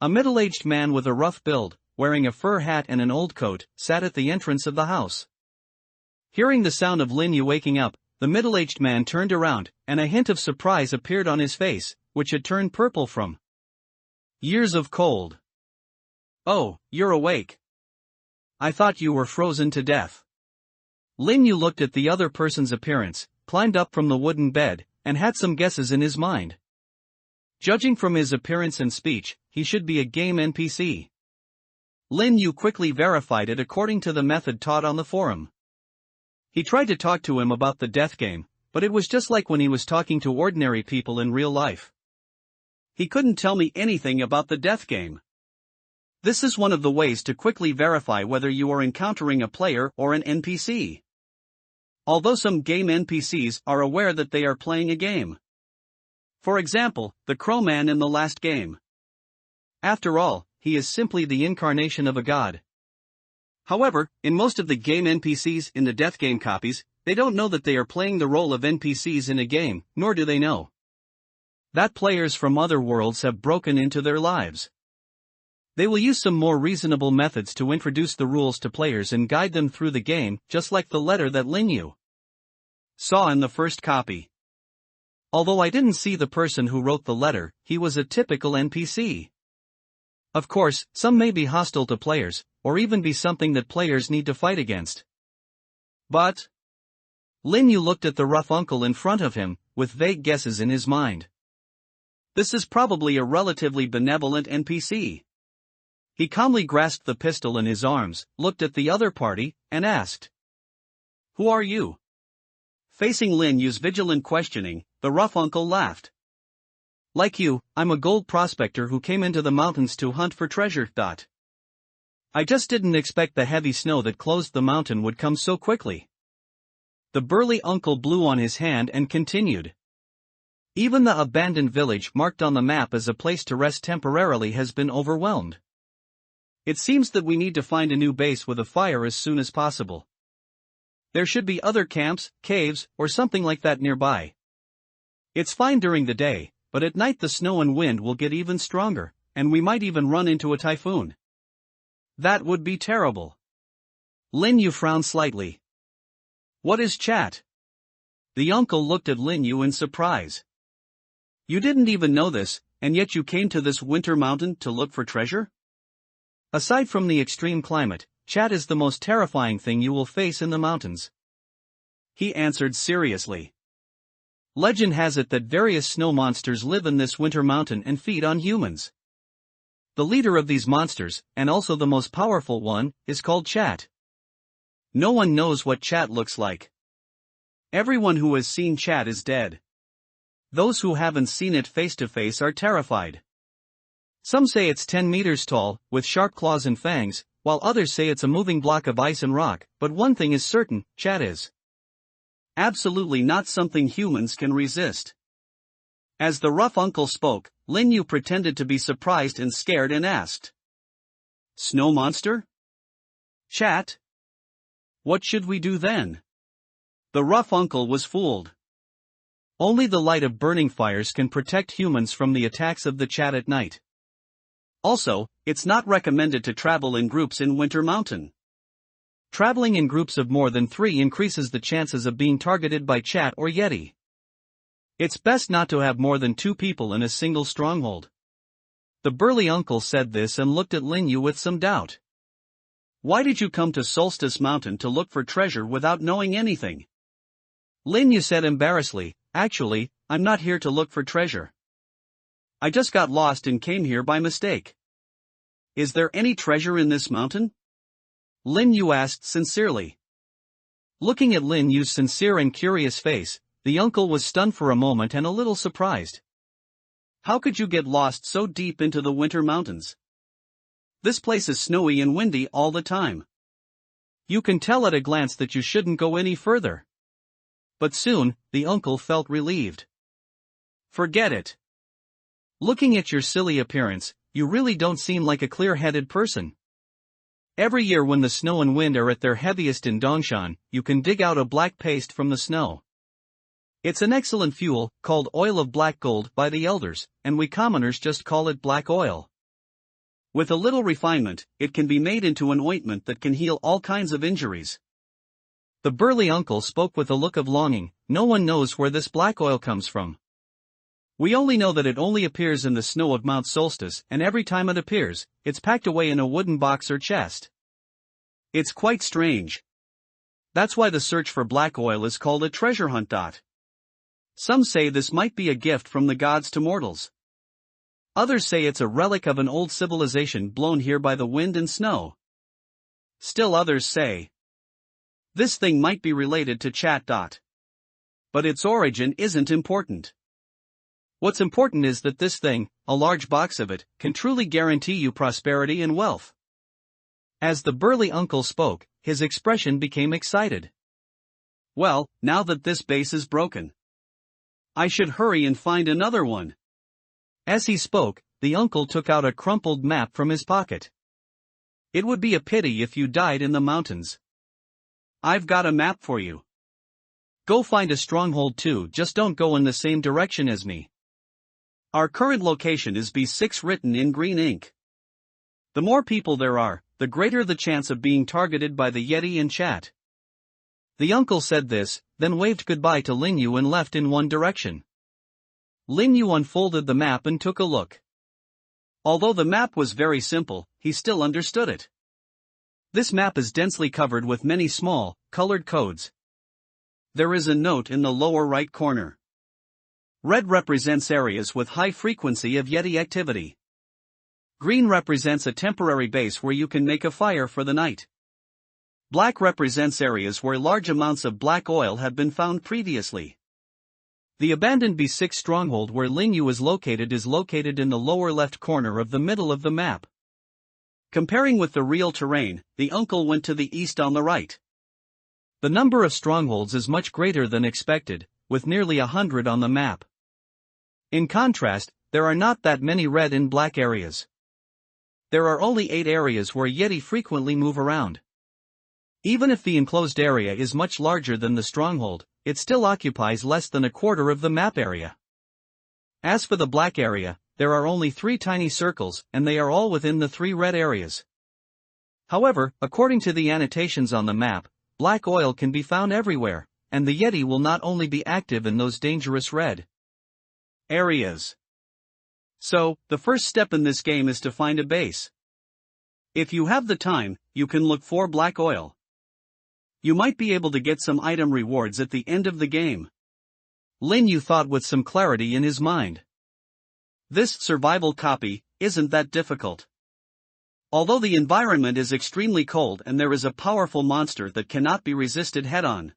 A middle-aged man with a rough build, wearing a fur hat and an old coat, sat at the entrance of the house. Hearing the sound of Lin Yu waking up, the middle-aged man turned around, and a hint of surprise appeared on his face, which had turned purple from years of cold. "Oh, you're awake. I thought you were frozen to death." Lin Yu looked at the other person's appearance, climbed up from the wooden bed, and had some guesses in his mind. Judging from his appearance and speech, he should be a game NPC. Lin Yu quickly verified it according to the method taught on the forum. He tried to talk to him about the death game, but it was just like when he was talking to ordinary people in real life. He couldn't tell me anything about the death game. This is one of the ways to quickly verify whether you are encountering a player or an NPC. Although some game NPCs are aware that they are playing a game. For example, the crowman in the last game. After all, he is simply the incarnation of a god. However, in most of the game NPCs in the death game copies, they don't know that they are playing the role of NPCs in a game, nor do they know that players from other worlds have broken into their lives. They will use some more reasonable methods to introduce the rules to players and guide them through the game, just like the letter that Lin Yu saw in the first copy. Although I didn't see the person who wrote the letter, he was a typical NPC. Of course, some may be hostile to players, or even be something that players need to fight against. But Lin Yu looked at the rough uncle in front of him, with vague guesses in his mind. This is probably a relatively benevolent NPC. He calmly grasped the pistol in his arms, looked at the other party, and asked, "Who are you?" Facing Lin Yu's vigilant questioning, the rough uncle laughed. "Like you, I'm a gold prospector who came into the mountains to hunt for treasure. I just didn't expect the heavy snow that closed the mountain would come so quickly." The burly uncle blew on his hand and continued. "Even the abandoned village marked on the map as a place to rest temporarily has been overwhelmed. It seems that we need to find a new base with a fire as soon as possible. There should be other camps, caves, or something like that nearby. It's fine during the day, but at night the snow and wind will get even stronger, and we might even run into a typhoon. That would be terrible." Lin Yu frowned slightly. "What is chat?" The uncle looked at Lin Yu in surprise. "You didn't even know this, and yet you came to this winter mountain to look for treasure?" Aside from the extreme climate, chat is the most terrifying thing you will face in the mountains," he answered seriously. Legend has it that various snow monsters live in this winter mountain and feed on humans. The leader of these monsters, and also the most powerful one, is called Chat. No one knows what Chat looks like. Everyone who has seen Chat is dead. Those who haven't seen it face to face are terrified. Some say it's 10 meters tall, with sharp claws and fangs, while others say it's a moving block of ice and rock, but one thing is certain, Chat is absolutely not something humans can resist. As the rough uncle spoke, Lin Yu pretended to be surprised and scared and asked, "Snow monster? Chat? What should we do then?" The rough uncle was fooled. Only the light of burning fires can protect humans from the attacks of the Chat at night. Also, it's not recommended to travel in groups in Winter Mountain. Traveling in groups of more than 3 increases the chances of being targeted by Chat or Yeti. It's best not to have more than 2 people in a single stronghold. The burly uncle said this and looked at Lin Yu with some doubt. "Why did you come to Solstice Mountain to look for treasure without knowing anything?" Lin Yu said embarrassedly, "Actually, I'm not here to look for treasure. I just got lost and came here by mistake." "Is there any treasure in this mountain?" Lin Yu asked sincerely. Looking at Lin Yu's sincere and curious face, the uncle was stunned for a moment and a little surprised. "How could you get lost so deep into the winter mountains? This place is snowy and windy all the time. You can tell at a glance that you shouldn't go any further." But soon, the uncle felt relieved. "Forget it. Looking at your silly appearance, you really don't seem like a clear-headed person. Every year when the snow and wind are at their heaviest in Dongshan, you can dig out a black paste from the snow. It's an excellent fuel, called oil of black gold by the elders, and we commoners just call it black oil. With a little refinement, it can be made into an ointment that can heal all kinds of injuries." The burly uncle spoke with a look of longing. "No one knows where this black oil comes from. We only know that it only appears in the snow of Mount Solstice, and every time it appears, it's packed away in a wooden box or chest. It's quite strange. That's why the search for black oil is called a treasure hunt. Some say this might be a gift from the gods to mortals. Others say it's a relic of an old civilization blown here by the wind and snow. Still others say this thing might be related to Chat. But its origin isn't important. What's important is that this thing, a large box of it, can truly guarantee you prosperity and wealth." As the burly uncle spoke, his expression became excited. "Well, now that this base is broken, I should hurry and find another one." As he spoke, the uncle took out a crumpled map from his pocket. "It would be a pity if you died in the mountains. I've got a map for you. Go find a stronghold too, just don't go in the same direction as me. Our current location is B6 written in green ink. The more people there are, the greater the chance of being targeted by the Yeti and Chat." The uncle said this, then waved goodbye to Lin Yu and left in one direction. Lin Yu unfolded the map and took a look. Although the map was very simple, he still understood it. This map is densely covered with many small, colored codes. There is a note in the lower right corner. Red represents areas with high frequency of Yeti activity. Green represents a temporary base where you can make a fire for the night. Black represents areas where large amounts of black oil have been found previously. The abandoned B6 stronghold where Lin Yu is located in the lower left corner of the middle of the map. Comparing with the real terrain, the uncle went to the east on the right. The number of strongholds is much greater than expected, with nearly 100 on the map. In contrast, there are not that many red and black areas. There are only 8 areas where Yeti frequently move around. Even if the enclosed area is much larger than the stronghold, it still occupies less than a quarter of the map area. As for the black area, there are only 3 tiny circles, and they are all within the 3 red areas. However, according to the annotations on the map, black oil can be found everywhere, and the Yeti will not only be active in those dangerous red areas. So, the first step in this game is to find a base. If you have the time, you can look for black oil. You might be able to get some item rewards at the end of the game. Lin Yu thought with some clarity in his mind. This survival copy isn't that difficult. Although the environment is extremely cold and there is a powerful monster that cannot be resisted head-on.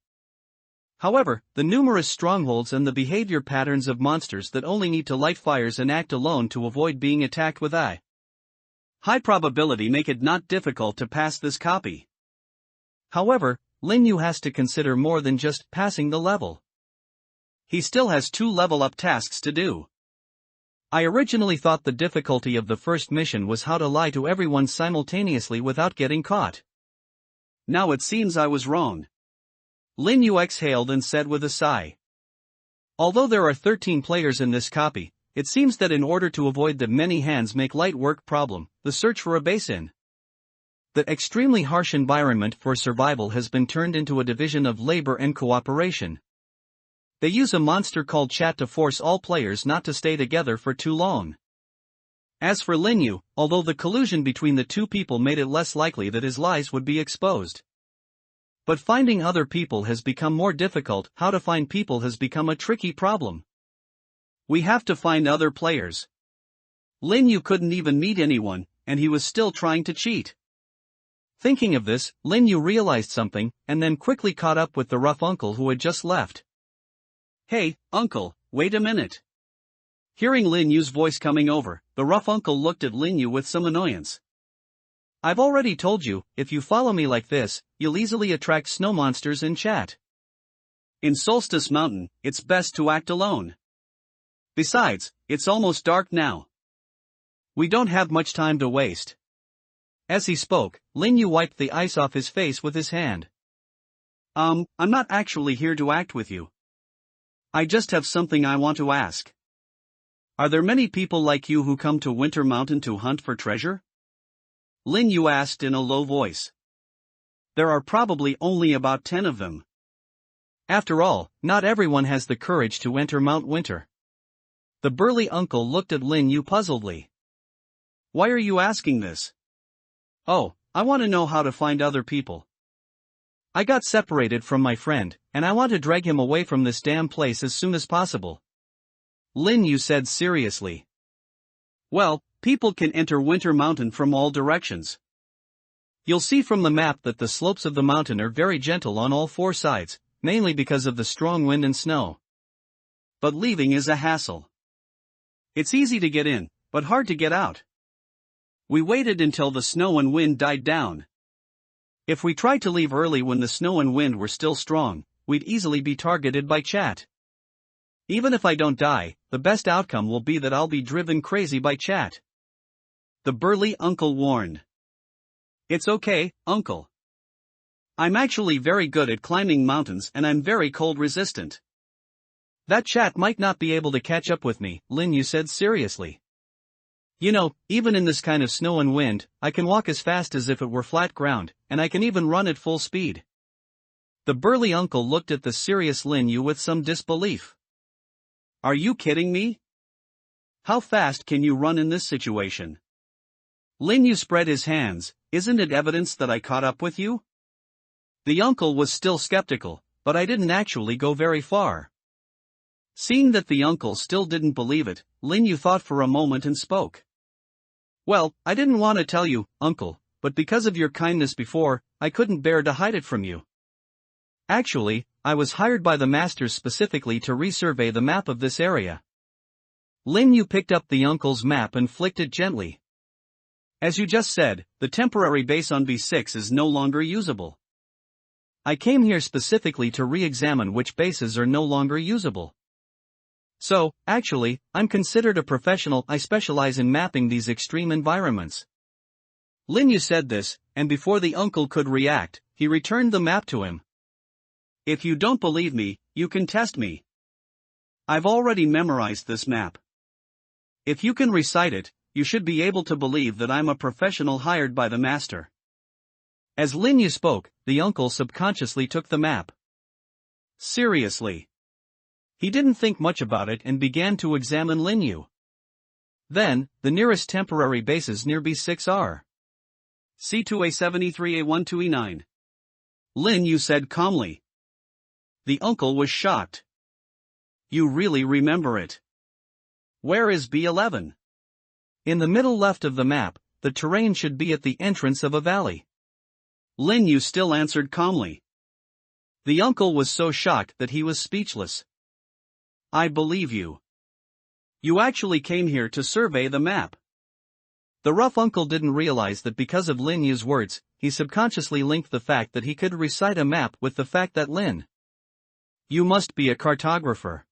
However, the numerous strongholds and the behavior patterns of monsters that only need to light fires and act alone to avoid being attacked with high probability make it not difficult to pass this copy. However, Lin Yu has to consider more than just passing the level. He still has 2 level-up tasks to do. I originally thought the difficulty of the first mission was how to lie to everyone simultaneously without getting caught. Now it seems I was wrong. Lin Yu exhaled and said with a sigh. Although there are 13 players in this copy, it seems that in order to avoid the many hands make light work problem, the search for a base in the extremely harsh environment for survival has been turned into a division of labor and cooperation. They use a monster called chat to force all players not to stay together for too long. As for Lin Yu, although the collusion between the 2 people made it less likely that his lies would be exposed. But finding other people has become more difficult. How to find people has become a tricky problem. We have to find other players. Lin Yu couldn't even meet anyone, and he was still trying to cheat. Thinking of this, Lin Yu realized something, and then quickly caught up with the rough uncle who had just left. Hey, uncle, wait a minute. Hearing Lin Yu's voice coming over, the rough uncle looked at Lin Yu with some annoyance. I've already told you, if you follow me like this, you'll easily attract snow monsters in chat. In Solstice Mountain, it's best to act alone. Besides, it's almost dark now. We don't have much time to waste. As he spoke, Lin Yu wiped the ice off his face with his hand. I'm not actually here to act with you. I just have something I want to ask. Are there many people like you who come to Winter Mountain to hunt for treasure? Lin Yu asked in a low voice. There are probably only about 10 of them. After all, not everyone has the courage to enter Mount Winter. The burly uncle looked at Lin Yu puzzledly. Why are you asking this? Oh, I want to know how to find other people. I got separated from my friend, and I want to drag him away from this damn place as soon as possible. Lin Yu said seriously. Well, people can enter Winter Mountain from all directions. You'll see from the map that the slopes of the mountain are very gentle on all 4 sides, mainly because of the strong wind and snow. But leaving is a hassle. It's easy to get in, but hard to get out. We waited until the snow and wind died down. If we tried to leave early when the snow and wind were still strong, we'd easily be targeted by chat. Even if I don't die, the best outcome will be that I'll be driven crazy by chat. The burly uncle warned. It's okay, uncle. I'm actually very good at climbing mountains and I'm very cold resistant. That chat might not be able to catch up with me, Lin Yu said seriously. You know, even in this kind of snow and wind, I can walk as fast as if it were flat ground, and I can even run at full speed. The burly uncle looked at the serious Lin Yu with some disbelief. Are you kidding me? How fast can you run in this situation? Lin Yu spread his hands. Isn't it evidence that I caught up with you? The uncle was still skeptical, but I didn't actually go very far. Seeing that the uncle still didn't believe it, Lin Yu thought for a moment and spoke. Well, I didn't want to tell you, uncle, but because of your kindness before, I couldn't bear to hide it from you. Actually, I was hired by the masters specifically to resurvey the map of this area. Lin Yu picked up the uncle's map and flicked it gently. As you just said, the temporary base on B6 is no longer usable. I came here specifically to re-examine which bases are no longer usable. So, actually, I'm considered a professional. I specialize in mapping these extreme environments. Lin Yu said this, and before the uncle could react, he returned the map to him. If you don't believe me, you can test me. I've already memorized this map. If you can recite it, you should be able to believe that I'm a professional hired by the master. As Lin Yu spoke, the uncle subconsciously took the map. Seriously. He didn't think much about it and began to examine Lin Yu. Then, the nearest temporary bases near B6 are C2A73A12E9. Lin Yu said calmly. The uncle was shocked. You really remember it. Where is B11? In the middle left of the map, the terrain should be at the entrance of a valley. Lin Yu still answered calmly. The uncle was so shocked that he was speechless. I believe you. You actually came here to survey the map. The rough uncle didn't realize that because of Lin Yu's words, he subconsciously linked the fact that he could recite a map with the fact that Lin Yu must be a cartographer.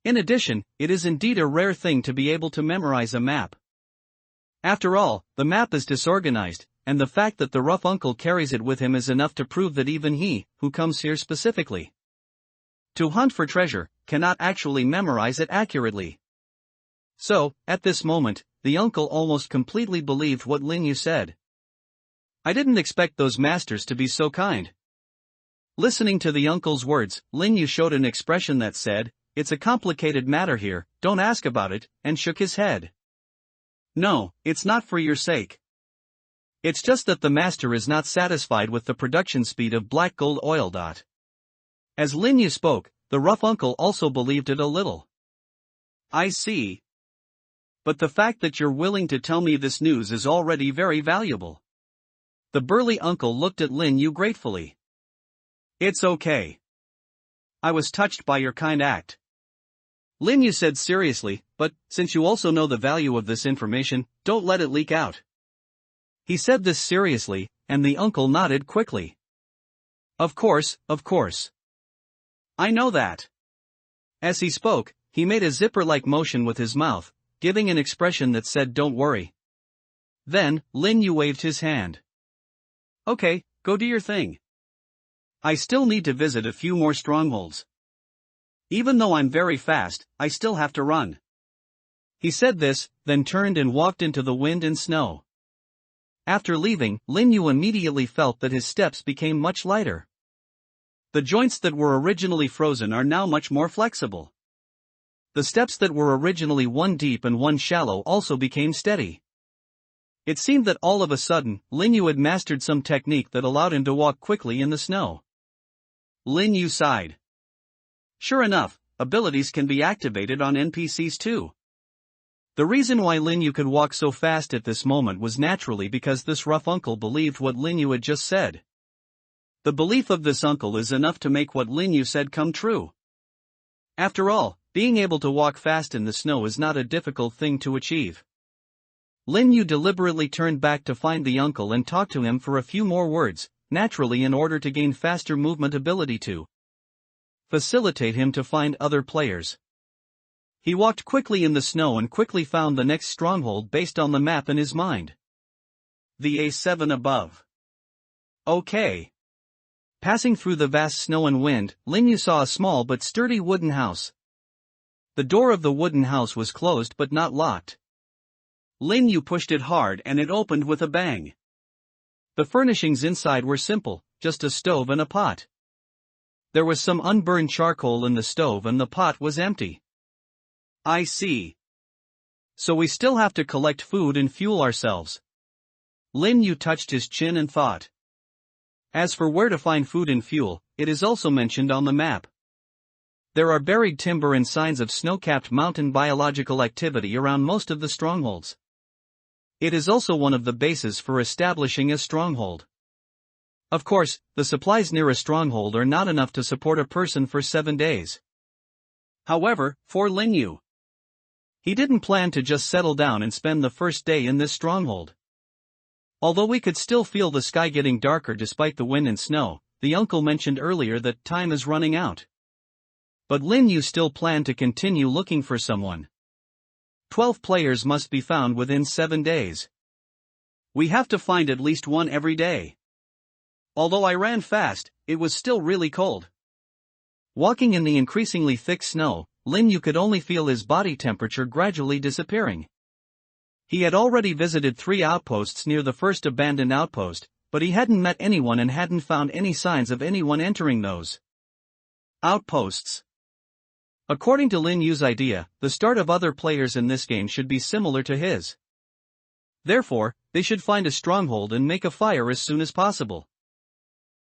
In addition, it is indeed a rare thing to be able to memorize a map. After all, the map is disorganized, and the fact that the rough uncle carries it with him is enough to prove that even he, who comes here specifically to hunt for treasure, cannot actually memorize it accurately. So, at this moment, the uncle almost completely believed what Lin Yu said. I didn't expect those masters to be so kind. Listening to the uncle's words, Lin Yu showed an expression that said, "It's a complicated matter here, don't ask about it," and shook his head. No, it's not for your sake. It's just that the master is not satisfied with the production speed of black gold oil. As Lin Yu spoke, the rough uncle also believed it a little. I see. But the fact that you're willing to tell me this news is already very valuable. The burly uncle looked at Lin Yu gratefully. It's okay. I was touched by your kind act. Lin Yu said seriously, but, since you also know the value of this information, don't let it leak out. He said this seriously, and the uncle nodded quickly. Of course, of course. I know that. As he spoke, he made a zipper-like motion with his mouth, giving an expression that said don't worry. Then, Lin Yu waved his hand. Okay, go do your thing. I still need to visit a few more strongholds. Even though I'm very fast, I still have to run. He said this, then turned and walked into the wind and snow. After leaving, Lin Yu immediately felt that his steps became much lighter. The joints that were originally frozen are now much more flexible. The steps that were originally one deep and one shallow also became steady. It seemed that all of a sudden, Lin Yu had mastered some technique that allowed him to walk quickly in the snow. Lin Yu sighed. Sure enough, abilities can be activated on NPCs too. The reason why Lin Yu could walk so fast at this moment was naturally because this rough uncle believed what Lin Yu had just said. The belief of this uncle is enough to make what Lin Yu said come true. After all, being able to walk fast in the snow is not a difficult thing to achieve. Lin Yu deliberately turned back to find the uncle and talk to him for a few more words, naturally in order to gain faster movement ability to facilitate him to find other players. He walked quickly in the snow and quickly found the next stronghold based on the map in his mind. The A7 above. Okay. Passing through the vast snow and wind, Lin Yu saw a small but sturdy wooden house. The door of the wooden house was closed but not locked. Lin Yu pushed it hard and it opened with a bang. The furnishings inside were simple, just a stove and a pot. There was some unburned charcoal in the stove and the pot was empty. I see. So we still have to collect food and fuel ourselves. Lin Yu touched his chin and thought. As for where to find food and fuel, it is also mentioned on the map. There are buried timber and signs of snow-capped mountain biological activity around most of the strongholds. It is also one of the bases for establishing a stronghold. Of course, the supplies near a stronghold are not enough to support a person for 7 days. However, for Lin Yu, he didn't plan to just settle down and spend the first day in this stronghold. Although we could still feel the sky getting darker despite the wind and snow, the uncle mentioned earlier that time is running out. But Lin Yu still planned to continue looking for someone. 12 players must be found within 7 days. We have to find at least one every day. Although I ran fast, it was still really cold. Walking in the increasingly thick snow, Lin Yu could only feel his body temperature gradually disappearing. He had already visited 3 outposts near the first abandoned outpost, but he hadn't met anyone and hadn't found any signs of anyone entering those outposts. According to Lin Yu's idea, the start of other players in this game should be similar to his. Therefore, they should find a stronghold and make a fire as soon as possible.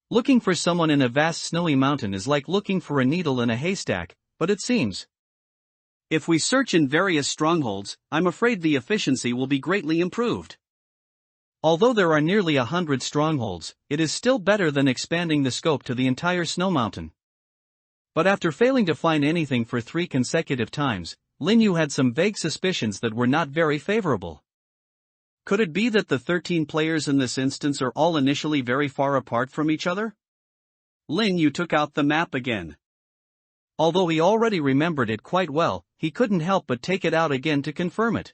Looking for someone in a vast snowy mountain is like looking for a needle in a haystack, but it seems. If we search in various strongholds, I'm afraid the efficiency will be greatly improved. Although there are nearly 100 strongholds, it is still better than expanding the scope to the entire snow mountain. But after failing to find anything for 3 consecutive times, Lin Yu had some vague suspicions that were not very favorable. Could it be that the 13 players in this instance are all initially very far apart from each other? Lin Yu took out the map again. Although he already remembered it quite well, he couldn't help but take it out again to confirm it.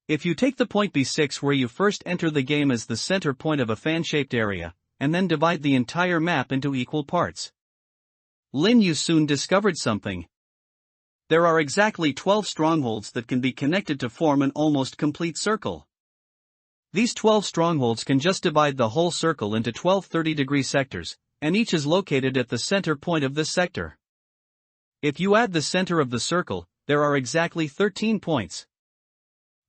If you take the point B6 where you first enter the game as the center point of a fan-shaped area, and then divide the entire map into equal parts. Lin Yu soon discovered something. There are exactly 12 strongholds that can be connected to form an almost complete circle. These 12 strongholds can just divide the whole circle into 12 30-degree sectors, and each is located at the center point of this sector. If you add the center of the circle, there are exactly 13 points.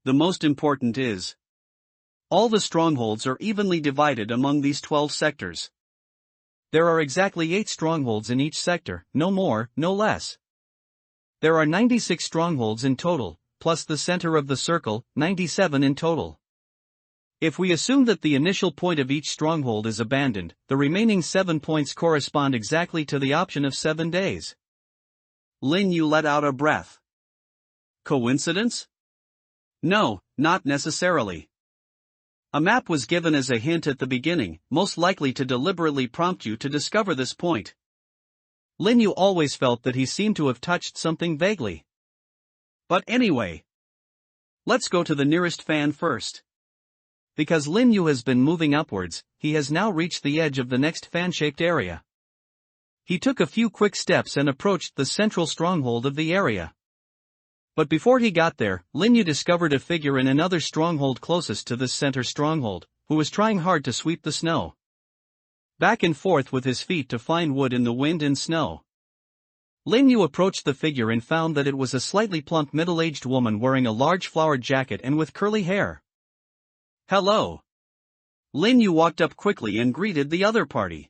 The most important is, all the strongholds are evenly divided among these 12 sectors. There are exactly 8 strongholds in each sector, no more, no less. There are 96 strongholds in total, plus the center of the circle, 97 in total. If we assume that the initial point of each stronghold is abandoned, the remaining 7 points correspond exactly to the option of 7 days. Lin Yu let out a breath. Coincidence? No, not necessarily. A map was given as a hint at the beginning, most likely to deliberately prompt you to discover this point. Lin Yu always felt that he seemed to have touched something vaguely. But anyway, let's go to the nearest fan first. Because Lin Yu has been moving upwards, he has now reached the edge of the next fan-shaped area. He took a few quick steps and approached the central stronghold of the area. But before he got there, Lin Yu discovered a figure in another stronghold closest to this center stronghold, who was trying hard to sweep the snow back and forth with his feet to find wood in the wind and snow. Lin Yu approached the figure and found that it was a slightly plump middle-aged woman wearing a large flowered jacket and with curly hair. Hello. Lin Yu walked up quickly and greeted the other party.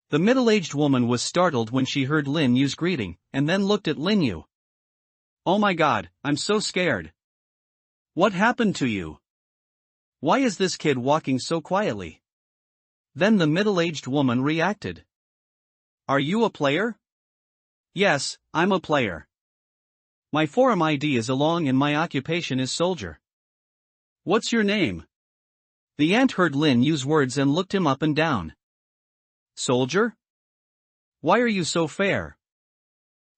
The middle-aged woman was startled when she heard Lin Yu's greeting, and then looked at Lin Yu. Oh my God, I'm so scared. What happened to you? Why is this kid walking so quietly? Then the middle-aged woman reacted. Are you a player? Yes, I'm a player. My forum ID is along and my occupation is soldier. What's your name? The ant heard Lin Yu's words and looked him up and down. Soldier? Why are you so fair?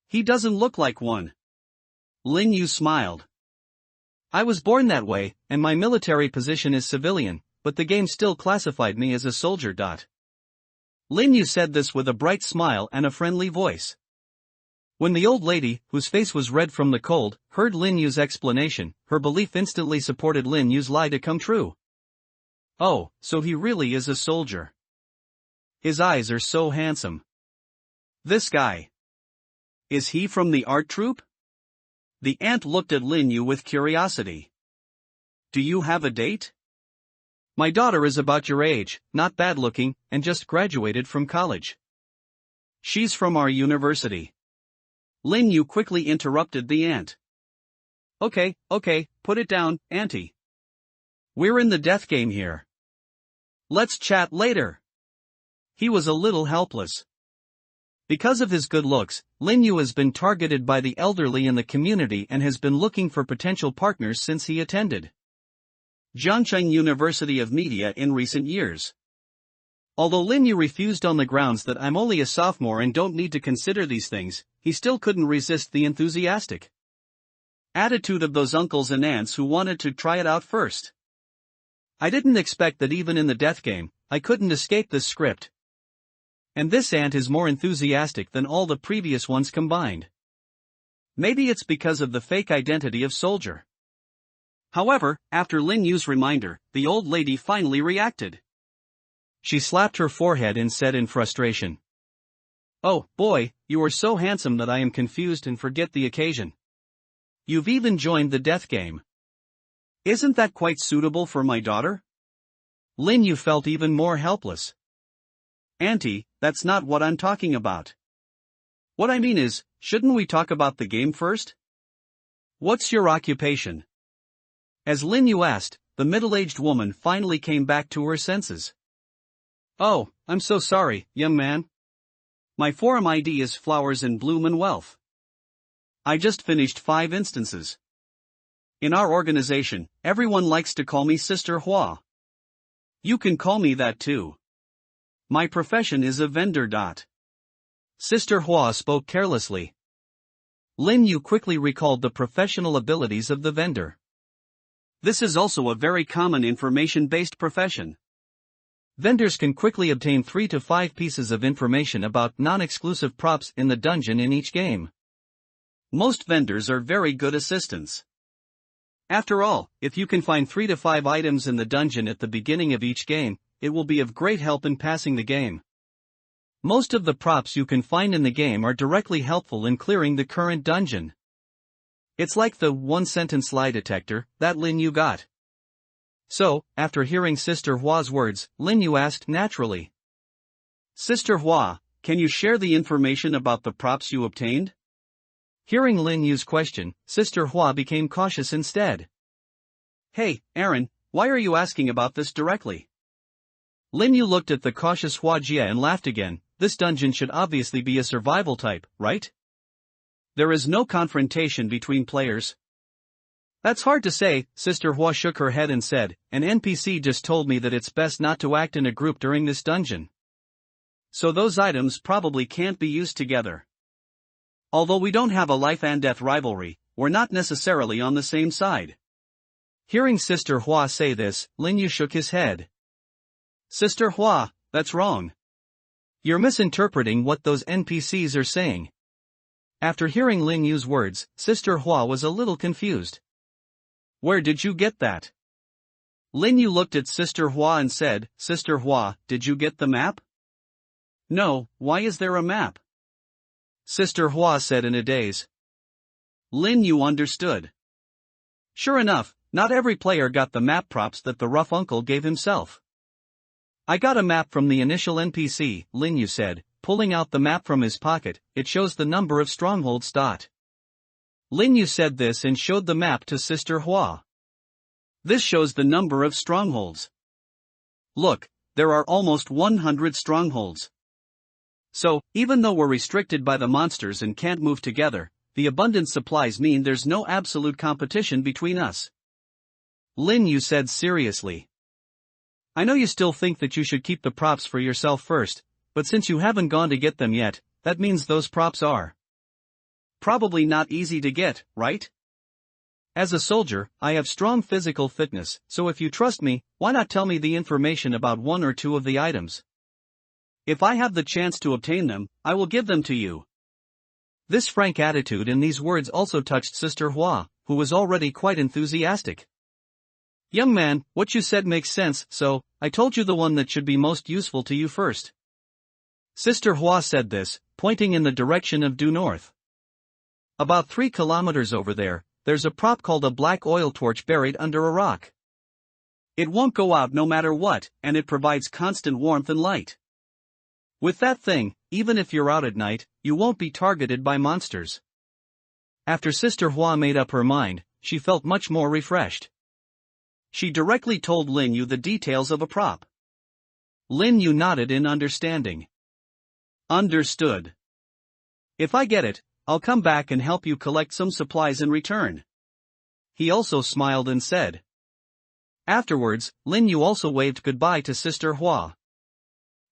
He doesn't look like one. Lin Yu smiled. I was born that way, and my military position is civilian, but the game still classified me as a soldier. Lin Yu said this with a bright smile and a friendly voice. When the old lady, whose face was red from the cold, heard Lin Yu's explanation, her belief instantly supported Lin Yu's lie to come true. Oh, so he really is a soldier. His eyes are so handsome. This guy. Is he from the art troupe? The ant looked at Lin Yu with curiosity. Do you have a date? My daughter is about your age, not bad looking, and just graduated from college. She's from our university. Lin Yu quickly interrupted the ant. Okay, put it down, auntie. We're in the death game here. Let's chat later. He was a little helpless. Because of his good looks, Lin Yu has been targeted by the elderly in the community and has been looking for potential partners since he attended Jiangcheng University of Media in recent years. Although Lin Yu refused on the grounds that I'm only a sophomore and don't need to consider these things, he still couldn't resist the enthusiastic attitude of those uncles and aunts who wanted to try it out first. I didn't expect that even in the death game, I couldn't escape this script. And this ant is more enthusiastic than all the previous ones combined. Maybe it's because of the fake identity of soldier. However, after Lin Yu's reminder, the old lady finally reacted. She slapped her forehead and said in frustration. Oh, boy, you are so handsome that I am confused and forget the occasion. You've even joined the death game. Isn't that quite suitable for my daughter? Lin Yu felt even more helpless. Auntie, that's not what I'm talking about. What I mean is, shouldn't we talk about the game first? What's your occupation? As Lin Yu asked, the middle-aged woman finally came back to her senses. Oh, I'm so sorry, young man. My forum ID is Flowers in Bloom and Wealth. I just finished 5 instances. In our organization, everyone likes to call me Sister Hua. You can call me that too. My profession is a vendor. Sister Hua spoke carelessly. Lin Yu quickly recalled the professional abilities of the vendor. This is also a very common information-based profession. Vendors can quickly obtain 3 to 5 pieces of information about non-exclusive props in the dungeon in each game. Most vendors are very good assistants. After all, if you can find 3 to 5 items in the dungeon at the beginning of each game, it will be of great help in passing the game. Most of the props you can find in the game are directly helpful in clearing the current dungeon. It's like the one-sentence lie detector that Lin Yu got. So, after hearing Sister Hua's words, Lin Yu asked naturally. Sister Hua, can you share the information about the props you obtained? Hearing Lin Yu's question, Sister Hua became cautious instead. Hey, Aaron, why are you asking about this directly? Lin Yu looked at the cautious Hua Jia and laughed again. This dungeon should obviously be a survival type, right? There is no confrontation between players. That's hard to say, Sister Hua shook her head and said, an NPC just told me that it's best not to act in a group during this dungeon. So those items probably can't be used together. Although we don't have a life and death rivalry, we're not necessarily on the same side. Hearing Sister Hua say this, Lin Yu shook his head. Sister Hua, that's wrong. You're misinterpreting what those NPCs are saying. After hearing Lin Yu's words, Sister Hua was a little confused. Where did you get that? Lin Yu looked at Sister Hua and said, Sister Hua, did you get the map? No, why is there a map? Sister Hua said in a daze. Lin Yu understood. Sure enough, not every player got the map props that the rough uncle gave himself. I got a map from the initial NPC, Lin Yu said, pulling out the map from his pocket. It shows the number of strongholds. Lin Yu said this and showed the map to Sister Hua. This shows the number of strongholds. Look, there are almost 100 strongholds. So, even though we're restricted by the monsters and can't move together, the abundant supplies mean there's no absolute competition between us. Lin Yu said seriously. I know you still think that you should keep the props for yourself first, but since you haven't gone to get them yet, that means those props are probably not easy to get, right? As a soldier, I have strong physical fitness, so if you trust me, why not tell me the information about 1 or 2 of the items? If I have the chance to obtain them, I will give them to you. This frank attitude and these words also touched Sister Hua, who was already quite enthusiastic. Young man, what you said makes sense, so, I told you the one that should be most useful to you first. Sister Hua said this, pointing in the direction of due north. About 3 kilometers over there, there's a prop called a black oil torch buried under a rock. It won't go out no matter what, and it provides constant warmth and light. With that thing, even if you're out at night, you won't be targeted by monsters. After Sister Hua made up her mind, she felt much more refreshed. She directly told Lin Yu the details of a prop. Lin Yu nodded in understanding. Understood. If I get it, I'll come back and help you collect some supplies in return. He also smiled and said. Afterwards, Lin Yu also waved goodbye to Sister Hua.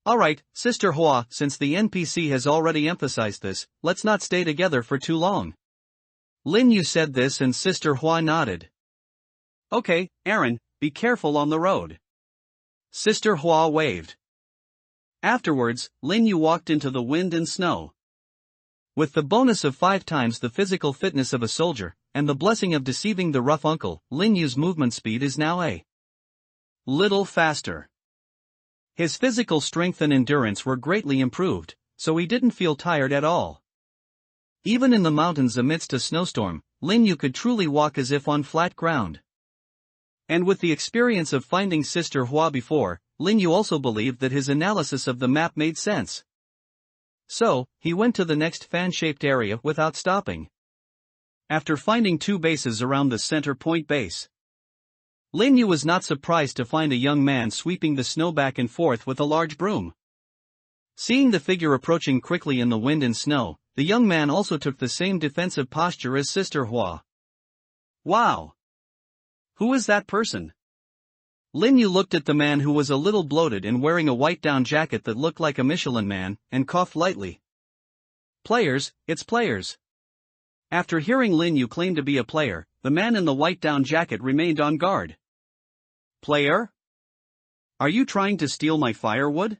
Alright, Sister Hua, since the NPC has already emphasized this, let's not stay together for too long. Lin Yu said this and Sister Hua nodded. Okay, Aaron, be careful on the road. Sister Hua waved. Afterwards, Lin Yu walked into the wind and snow. With the bonus of 5 times the physical fitness of a soldier, and the blessing of deceiving the rough uncle, Lin Yu's movement speed is now a little faster. His physical strength and endurance were greatly improved, so he didn't feel tired at all. Even in the mountains amidst a snowstorm, Lin Yu could truly walk as if on flat ground. And with the experience of finding Sister Hua before, Lin Yu also believed that his analysis of the map made sense. So, he went to the next fan-shaped area without stopping. After finding 2 bases around the center point base, Lin Yu was not surprised to find a young man sweeping the snow back and forth with a large broom. Seeing the figure approaching quickly in the wind and snow, the young man also took the same defensive posture as Sister Hua. Wow! Who is that person? Lin Yu looked at the man, who was a little bloated and wearing a white down jacket that looked like a Michelin man, and coughed lightly. Players, it's players. After hearing Lin Yu claim to be a player, the man in the white down jacket remained on guard. Player? Are you trying to steal my firewood?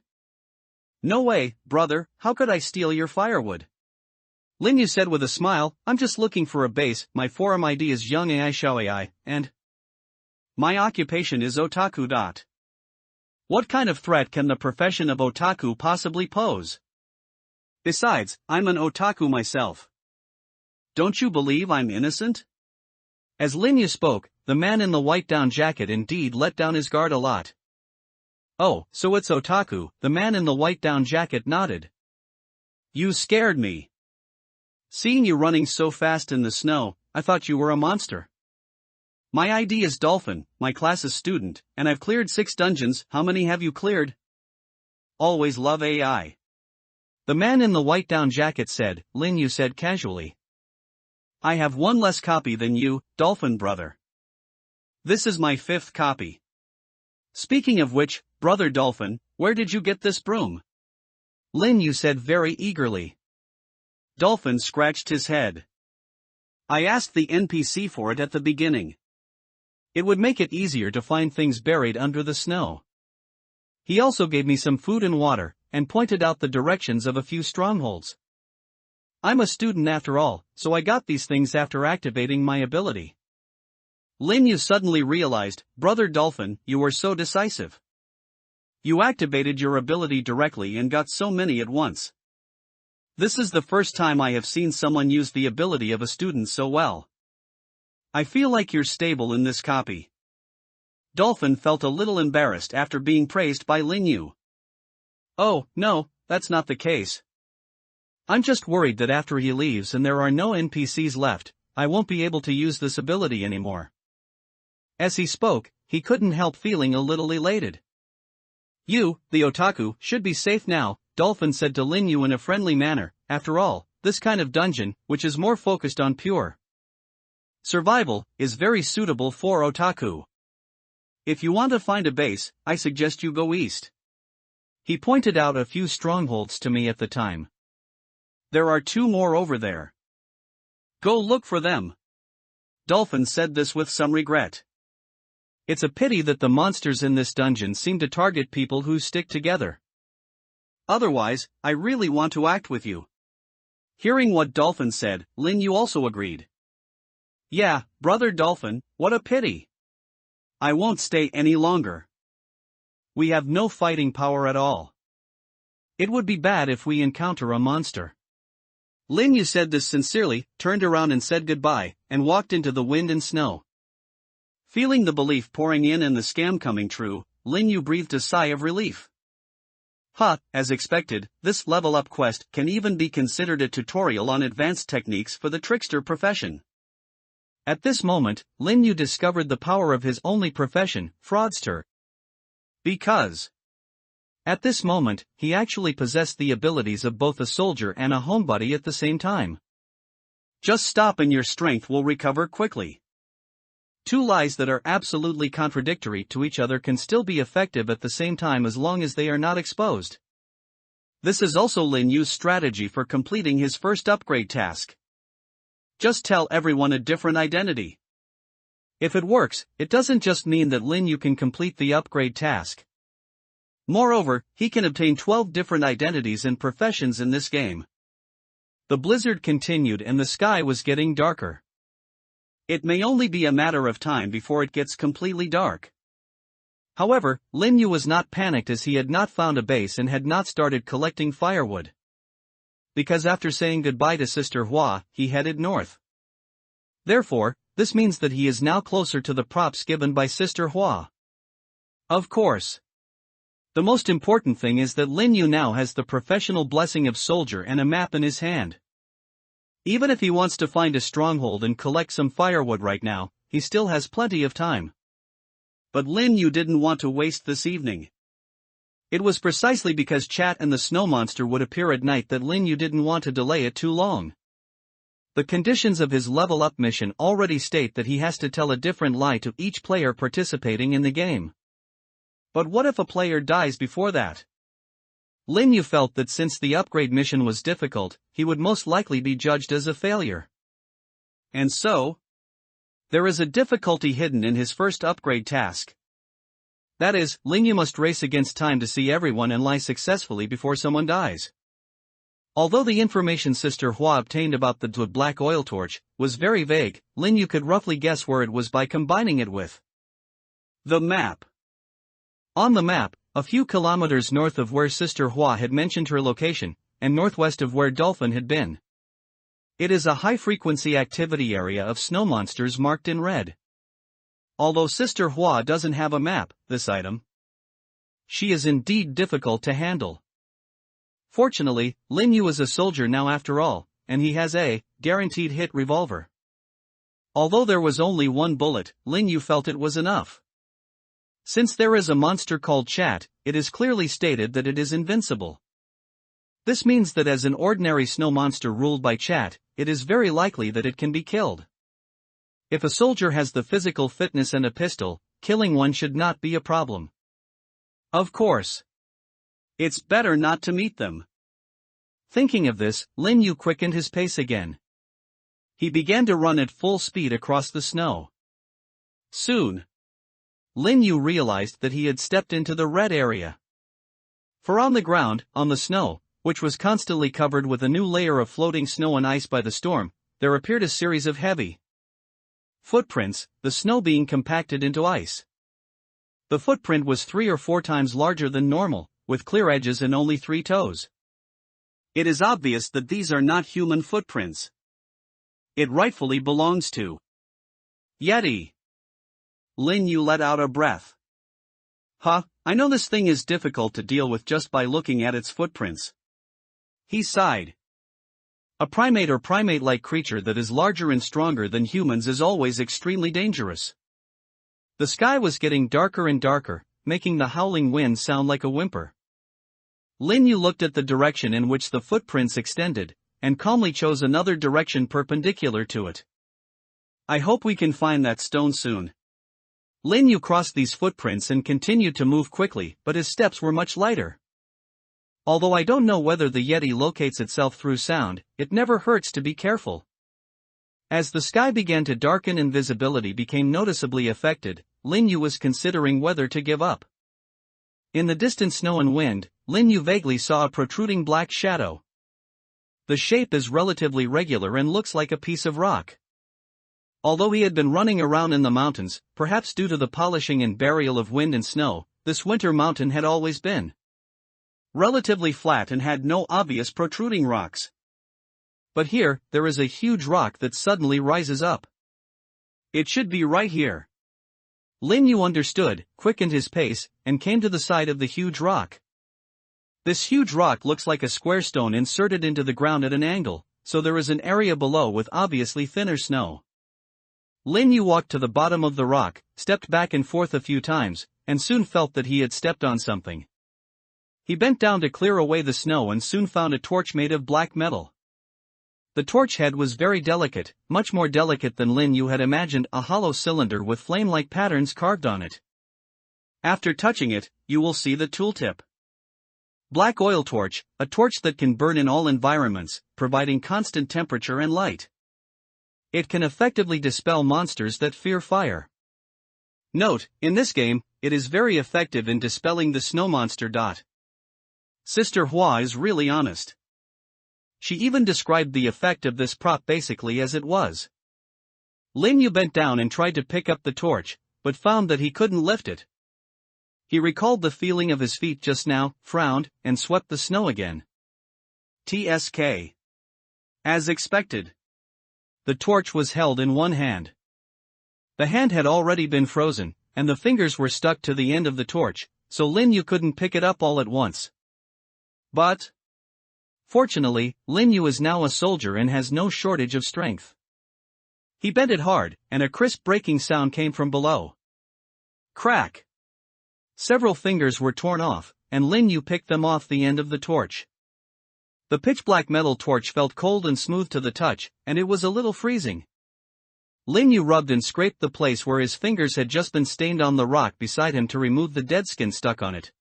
No way, brother, how could I steal your firewood? Lin Yu said with a smile, I'm just looking for a base, my forum ID is Young AI Xiao AI, and my occupation is otaku. What kind of threat can the profession of otaku possibly pose? Besides, I'm an otaku myself. Don't you believe I'm innocent? As Lin Yu spoke, the man in the white down jacket indeed let down his guard a lot. Oh, so it's otaku, the man in the white down jacket nodded. You scared me. Seeing you running so fast in the snow, I thought you were a monster. My ID is Dolphin, my class is student, and I've cleared 6 dungeons. How many have you cleared? Always love AI. The man in the white down jacket said, Lin Yu said casually. I have 1 less copy than you, Dolphin brother. This is my 5th copy. Speaking of which, brother Dolphin, where did you get this broom? Lin Yu said very eagerly. Dolphin scratched his head. I asked the NPC for it at the beginning. It would make it easier to find things buried under the snow. He also gave me some food and water, and pointed out the directions of a few strongholds. I'm a student after all, so I got these things after activating my ability. Lin Yu suddenly realized, brother Dolphin, you were so decisive. You activated your ability directly and got so many at once. This is the first time I have seen someone use the ability of a student so well. I feel like you're stable in this copy. Dolphin felt a little embarrassed after being praised by Lin Yu. Oh, no, that's not the case. I'm just worried that after he leaves and there are no NPCs left, I won't be able to use this ability anymore. As he spoke, he couldn't help feeling a little elated. You, the otaku, should be safe now, Dolphin said to Lin Yu in a friendly manner. After all, this kind of dungeon, which is more focused on pure survival, is very suitable for otaku. If you want to find a base, I suggest you go east. He pointed out a few strongholds to me at the time. There are 2 more over there. Go look for them. Dolphin said this with some regret. It's a pity that the monsters in this dungeon seem to target people who stick together. Otherwise, I really want to act with you. Hearing what Dolphin said, Lin Yu also agreed. Yeah, brother Dolphin, what a pity. I won't stay any longer. We have no fighting power at all. It would be bad if we encounter a monster. Lin Yu said this sincerely, turned around and said goodbye, and walked into the wind and snow. Feeling the belief pouring in and the scam coming true, Lin Yu breathed a sigh of relief. As expected, this level up quest can even be considered a tutorial on advanced techniques for the trickster profession. At this moment, Lin Yu discovered the power of his only profession, fraudster. Because at this moment, he actually possessed the abilities of both a soldier and a homebody at the same time. Just stop and your strength will recover quickly. 2 lies that are absolutely contradictory to each other can still be effective at the same time as long as they are not exposed. This is also Lin Yu's strategy for completing his first upgrade task. Just tell everyone a different identity. If it works, it doesn't just mean that Lin Yu can complete the upgrade task. Moreover, he can obtain 12 different identities and professions in this game. The blizzard continued and the sky was getting darker. It may only be a matter of time before it gets completely dark. However, Lin Yu was not panicked as he had not found a base and had not started collecting firewood. Because after saying goodbye to Sister Hua, he headed north. Therefore, this means that he is now closer to the props given by Sister Hua. Of course. The most important thing is that Lin Yu now has the professional blessing of soldier and a map in his hand. Even if he wants to find a stronghold and collect some firewood right now, he still has plenty of time. But Lin Yu didn't want to waste this evening. It was precisely because Chat and the snow monster would appear at night that Lin Yu didn't want to delay it too long. The conditions of his level up mission already state that he has to tell a different lie to each player participating in the game. But what if a player dies before that? Lin Yu felt that since the upgrade mission was difficult, he would most likely be judged as a failure. And so, there is a difficulty hidden in his first upgrade task. That is, Lin Yu must race against time to see everyone and lie successfully before someone dies. Although the information Sister Hua obtained about the black oil torch was very vague, Lin Yu could roughly guess where it was by combining it with the map. On the map, a few kilometers north of where Sister Hua had mentioned her location, and northwest of where Dolphin had been. It is a high-frequency activity area of snow monsters marked in red. Although Sister Hua doesn't have a map, this item, she is indeed difficult to handle. Fortunately, Lin Yu is a soldier now after all, and he has a guaranteed hit revolver. Although there was only one bullet, Lin Yu felt it was enough. Since there is a monster called Chat, it is clearly stated that it is invincible. This means that as an ordinary snow monster ruled by Chat, it is very likely that it can be killed. If a soldier has the physical fitness and a pistol, killing one should not be a problem. Of course, it's better not to meet them. Thinking of this, Lin Yu quickened his pace again. He began to run at full speed across the snow. Soon, Lin Yu realized that he had stepped into the red area. For on the ground, on the snow, which was constantly covered with a new layer of floating snow and ice by the storm, there appeared a series of heavy footprints, the snow being compacted into ice. The footprint was 3 or 4 times larger than normal, with clear edges and only 3 toes. It is obvious that these are not human footprints. It rightfully belongs to Yeti. Lin Yu let out a breath. I know this thing is difficult to deal with just by looking at its footprints. He sighed. A primate or primate-like creature that is larger and stronger than humans is always extremely dangerous. The sky was getting darker and darker, making the howling wind sound like a whimper. Lin Yu looked at the direction in which the footprints extended, and calmly chose another direction perpendicular to it. I hope we can find that stone soon. Lin Yu crossed these footprints and continued to move quickly, but his steps were much lighter. Although I don't know whether the Yeti locates itself through sound, it never hurts to be careful. As the sky began to darken and visibility became noticeably affected, Lin Yu was considering whether to give up. In the distant snow and wind, Lin Yu vaguely saw a protruding black shadow. The shape is relatively regular and looks like a piece of rock. Although he had been running around in the mountains, perhaps due to the polishing and burial of wind and snow, this winter mountain had always been relatively flat and had no obvious protruding rocks. But here, there is a huge rock that suddenly rises up. It should be right here. Lin Yu understood, quickened his pace, and came to the side of the huge rock. This huge rock looks like a square stone inserted into the ground at an angle, so there is an area below with obviously thinner snow. Lin Yu walked to the bottom of the rock, stepped back and forth a few times, and soon felt that he had stepped on something. He bent down to clear away the snow and soon found a torch made of black metal. The torch head was very delicate, much more delicate than Lin Yu had imagined, a hollow cylinder with flame-like patterns carved on it. After touching it, you will see the tooltip. Black oil torch, a torch that can burn in all environments, providing constant temperature and light. It can effectively dispel monsters that fear fire. Note, in this game, it is very effective in dispelling the snow monster. Sister Hua is really honest. She even described the effect of this prop basically as it was. Lin Yu bent down and tried to pick up the torch, but found that he couldn't lift it. He recalled the feeling of his feet just now, frowned, and swept the snow again. TSK. As expected. The torch was held in one hand. The hand had already been frozen, and the fingers were stuck to the end of the torch, so Lin Yu couldn't pick it up all at once. But fortunately, Lin Yu is now a soldier and has no shortage of strength. He bent it hard, and a crisp breaking sound came from below. Crack! Several fingers were torn off, and Lin Yu picked them off the end of the torch. The pitch-black metal torch felt cold and smooth to the touch, and it was a little freezing. Lin Yu rubbed and scraped the place where his fingers had just been stained on the rock beside him to remove the dead skin stuck on it.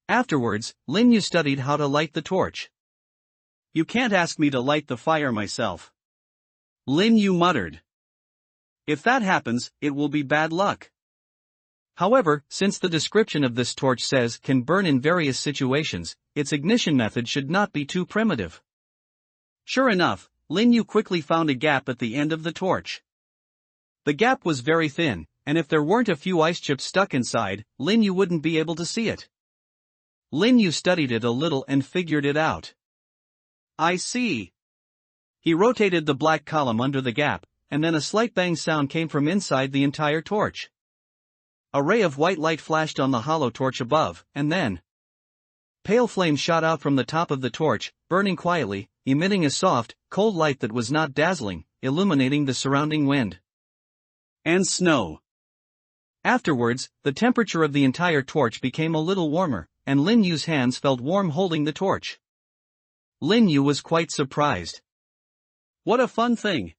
Afterwards, Lin Yu studied how to light the torch. "You can't ask me to light the fire myself," Lin Yu muttered. "If that happens, it will be bad luck." However, since the description of this torch says can burn in various situations, its ignition method should not be too primitive. Sure enough, Lin Yu quickly found a gap at the end of the torch. The gap was very thin, and if there weren't a few ice chips stuck inside, Lin Yu wouldn't be able to see it. Lin Yu studied it a little and figured it out. "I see." He rotated the black column under the gap, and then a slight bang sound came from inside the entire torch. A ray of white light flashed on the hollow torch above, and then pale flame shot out from the top of the torch, burning quietly, emitting a soft, cold light that was not dazzling, illuminating the surrounding wind and snow. Afterwards, the temperature of the entire torch became a little warmer, and Lin Yu's hands felt warm holding the torch. Lin Yu was quite surprised. "What a fun thing!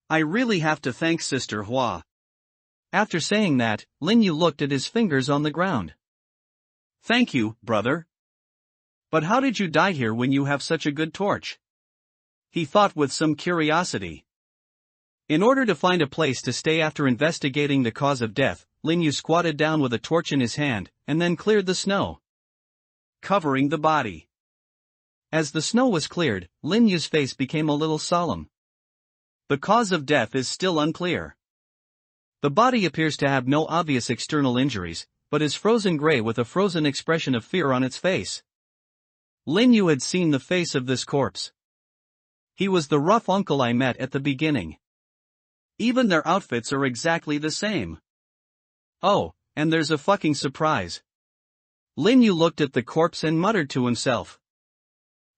I really have to thank Sister Hua." After saying that, Lin Yu looked at his fingers on the ground. "Thank you, brother. But how did you die here when you have such a good torch?" he thought with some curiosity. In order to find a place to stay after investigating the cause of death, Lin Yu squatted down with a torch in his hand, and then cleared the snow, covering the body. As the snow was cleared, Lin Yu's face became a little solemn. The cause of death is still unclear. The body appears to have no obvious external injuries, but is frozen gray with a frozen expression of fear on its face. Lin Yu had seen the face of this corpse. He was the rough uncle I met at the beginning. Even their outfits are exactly the same. Oh, and there's a fucking surprise. Lin Yu looked at the corpse and muttered to himself.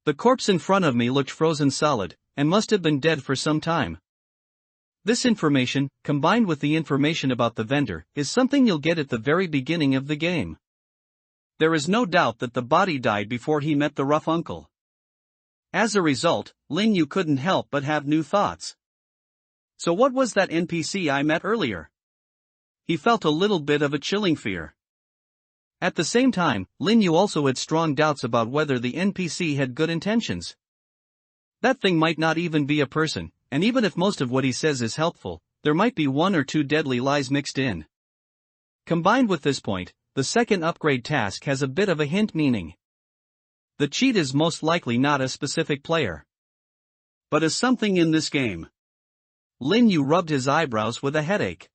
The corpse in front of me looked frozen solid, and must have been dead for some time. This information, combined with the information about the vendor, is something you'll get at the very beginning of the game. There is no doubt that the body died before he met the rough uncle. As a result, Lin Yu couldn't help but have new thoughts. So what was that NPC I met earlier? He felt a little bit of a chilling fear. At the same time, Lin Yu also had strong doubts about whether the NPC had good intentions. That thing might not even be a person, and even if most of what he says is helpful, there might be one or two deadly lies mixed in. Combined with this point, the second upgrade task has a bit of a hint meaning. The cheat is most likely not a specific player, but is something in this game. Lin Yu rubbed his eyebrows with a headache.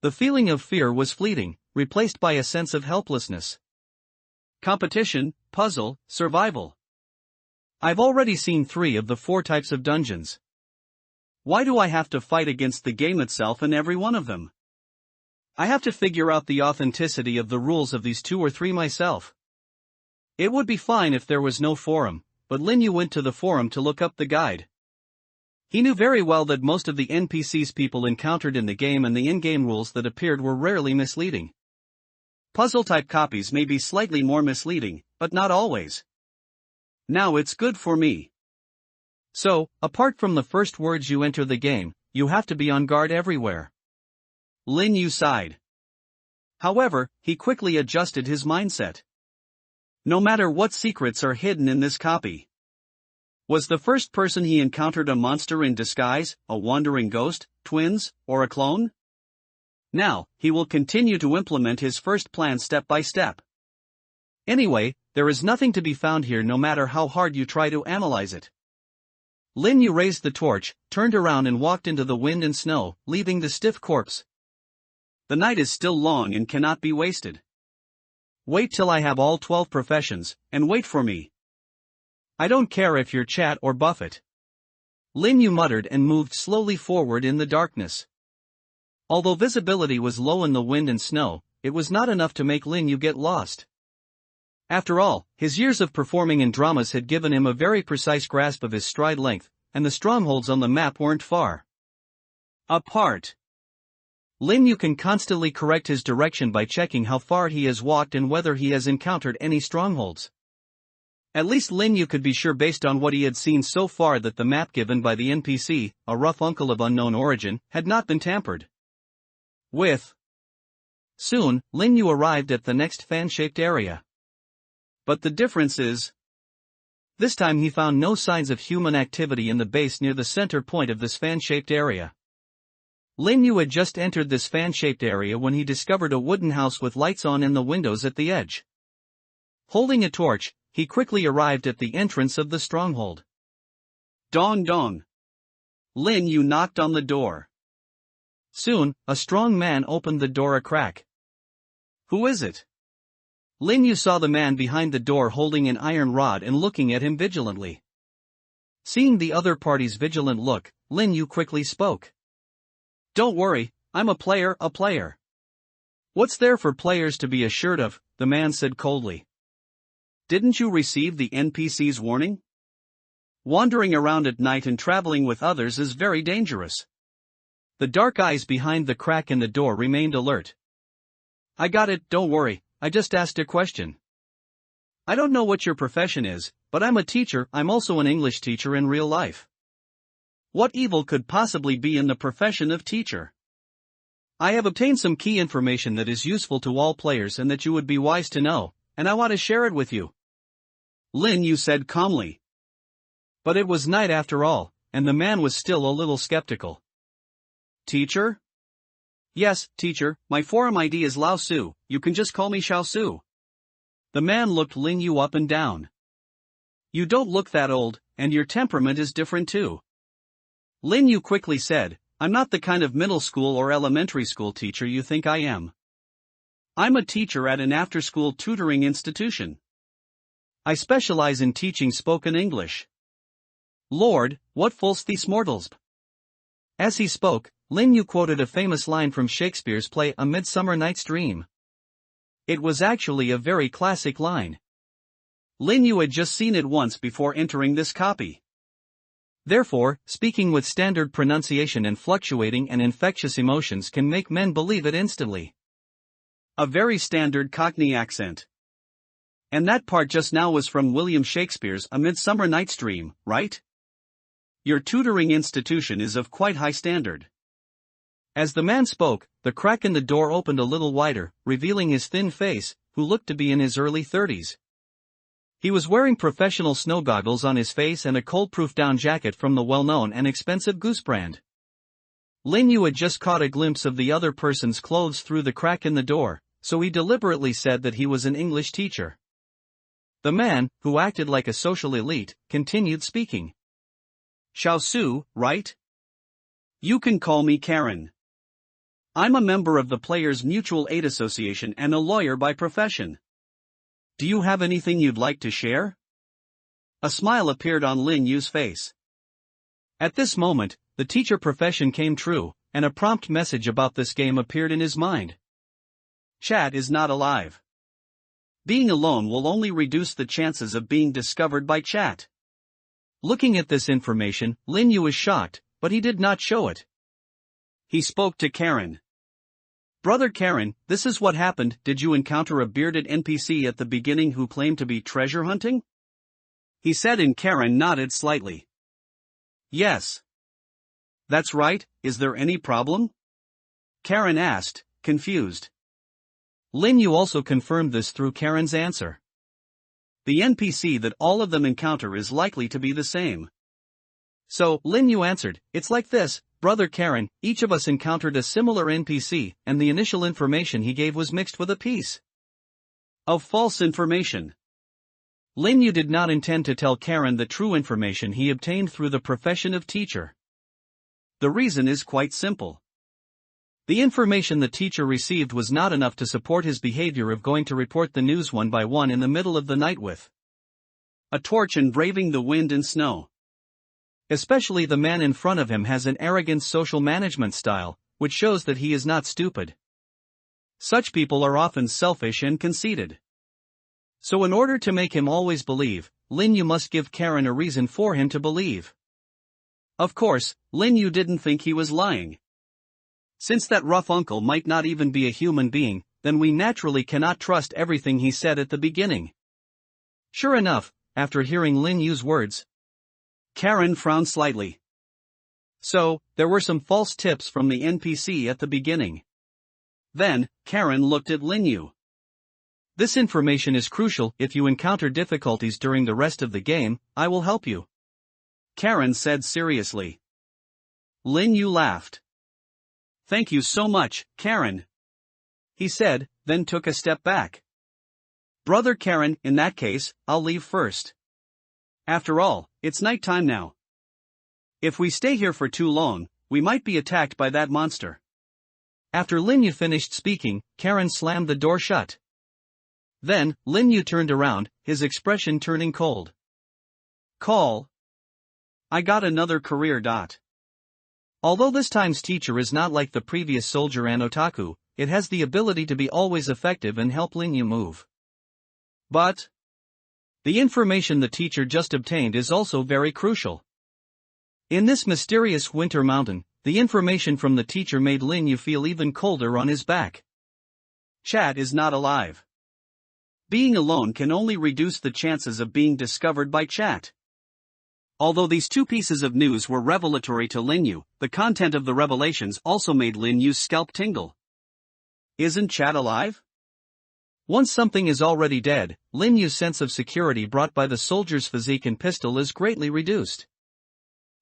The feeling of fear was fleeting, replaced by a sense of helplessness. Competition, puzzle, survival. I've already seen 3 of the 4 types of dungeons. Why do I have to fight against the game itself in every one of them? I have to figure out the authenticity of the rules of these 2 or 3 myself. It would be fine if there was no forum, but Lin Yu went to the forum to look up the guide. He knew very well that most of the NPCs people encountered in the game and the in-game rules that appeared were rarely misleading. Puzzle-type copies may be slightly more misleading, but not always. Now it's good for me. So, apart from the first words you enter the game, you have to be on guard everywhere. Lin Yu sighed. However, he quickly adjusted his mindset. No matter what secrets are hidden in this copy. Was the first person he encountered a monster in disguise, a wandering ghost, twins, or a clone? Now, he will continue to implement his first plan step by step. Anyway, there is nothing to be found here no matter how hard you try to analyze it. Lin Yu raised the torch, turned around and walked into the wind and snow, leaving the stiff corpse. The night is still long and cannot be wasted. Wait till I have all 12 professions, and wait for me. I don't care if you're Chat or Buffett. Lin Yu muttered and moved slowly forward in the darkness. Although visibility was low in the wind and snow, it was not enough to make Lin Yu get lost. After all, his years of performing in dramas had given him a very precise grasp of his stride length, and the strongholds on the map weren't far apart. Lin Yu can constantly correct his direction by checking how far he has walked and whether he has encountered any strongholds. At least Lin Yu could be sure based on what he had seen so far that the map given by the NPC, a rough uncle of unknown origin, had not been tampered with. Soon, Lin Yu arrived at the next fan-shaped area. But the difference is, this time he found no signs of human activity in the base near the center point of this fan-shaped area. Lin Yu had just entered this fan-shaped area when he discovered a wooden house with lights on in the windows at the edge. Holding a torch, he quickly arrived at the entrance of the stronghold. Dong dong. Lin Yu knocked on the door. Soon, a strong man opened the door a crack. Who is it? Lin Yu saw the man behind the door holding an iron rod and looking at him vigilantly. Seeing the other party's vigilant look, Lin Yu quickly spoke. Don't worry, I'm a player. What's there for players to be assured of? The man said coldly. Didn't you receive the NPC's warning? Wandering around at night and traveling with others is very dangerous. The dark eyes behind the crack in the door remained alert. I got it, don't worry, I just asked a question. I don't know what your profession is, but I'm a teacher. I'm also an English teacher in real life. What evil could possibly be in the profession of teacher? I have obtained some key information that is useful to all players and that you would be wise to know, and I want to share it with you. Lin Yu said calmly. But it was night after all, and the man was still a little skeptical. Teacher? Yes, teacher, my forum ID is Lao Su, you can just call me Xiao Su. The man looked Lin Yu up and down. You don't look that old, and your temperament is different too. Lin Yu quickly said, I'm not the kind of middle school or elementary school teacher you think I am. I'm a teacher at an after-school tutoring institution. I specialize in teaching spoken English. Lord, what fools these mortals? As he spoke, Lin Yu quoted a famous line from Shakespeare's play A Midsummer Night's Dream. It was actually a very classic line. Lin Yu had just seen it once before entering this copy. Therefore, speaking with standard pronunciation and fluctuating and infectious emotions can make men believe it instantly. A very standard Cockney accent. And that part just now was from William Shakespeare's A Midsummer Night's Dream, right? Your tutoring institution is of quite high standard. As the man spoke, the crack in the door opened a little wider, revealing his thin face, who looked to be in his early 30s. He was wearing professional snow goggles on his face and a cold-proof down jacket from the well-known and expensive Goose brand. Lin Yu had just caught a glimpse of the other person's clothes through the crack in the door, so he deliberately said that he was an English teacher. The man, who acted like a social elite, continued speaking. Xiao Su, right? You can call me Karen. I'm a member of the Players Mutual Aid Association and a lawyer by profession. Do you have anything you'd like to share? A smile appeared on Lin Yu's face. At this moment, the teacher profession came true, and a prompt message about this game appeared in his mind. Chat is not alive. Being alone will only reduce the chances of being discovered by chat. Looking at this information, Lin Yu was shocked, but he did not show it. He spoke to Karen. Brother Karen, this is what happened. Did you encounter a bearded NPC at the beginning who claimed to be treasure hunting? He said, and Karen nodded slightly. Yes. That's right, is there any problem? Karen asked, confused. Lin Yu also confirmed this through Karen's answer. The NPC that all of them encounter is likely to be the same. So, Lin Yu answered, it's like this, Brother Karen, each of us encountered a similar NPC, and the initial information he gave was mixed with a piece of false information. Lin Yu did not intend to tell Karen the true information he obtained through the profession of teacher. The reason is quite simple. The information the teacher received was not enough to support his behavior of going to report the news one by one in the middle of the night with a torch and braving the wind and snow. Especially the man in front of him has an arrogant social management style, which shows that he is not stupid. Such people are often selfish and conceited. So in order to make him always believe, Lin Yu must give Karen a reason for him to believe. Of course, Lin Yu didn't think he was lying. Since that rough uncle might not even be a human being, then we naturally cannot trust everything he said at the beginning. Sure enough, after hearing Lin Yu's words, Karen frowned slightly. So, there were some false tips from the NPC at the beginning. Then, Karen looked at Lin Yu. This information is crucial. If you encounter difficulties during the rest of the game, I will help you, Karen said seriously. Lin Yu laughed. Thank you so much, Karen, he said, then took a step back. Brother Karen, in that case, I'll leave first. After all, it's nighttime now. If we stay here for too long, we might be attacked by that monster. After Lin Yu finished speaking, Karen slammed the door shut. Then, Lin Yu turned around, his expression turning cold. Call. I got another career. Although this time's teacher is not like the previous soldier and otaku, it has the ability to be always effective and help Lin Yu move. But the information the teacher just obtained is also very crucial. In this mysterious winter mountain, the information from the teacher made Lin Yu feel even colder on his back. Chat is not alive. Being alone can only reduce the chances of being discovered by chat. Although these two pieces of news were revelatory to Lin Yu, the content of the revelations also made Lin Yu's scalp tingle. Isn't chat alive? Once something is already dead, Lin Yu's sense of security brought by the soldier's physique and pistol is greatly reduced.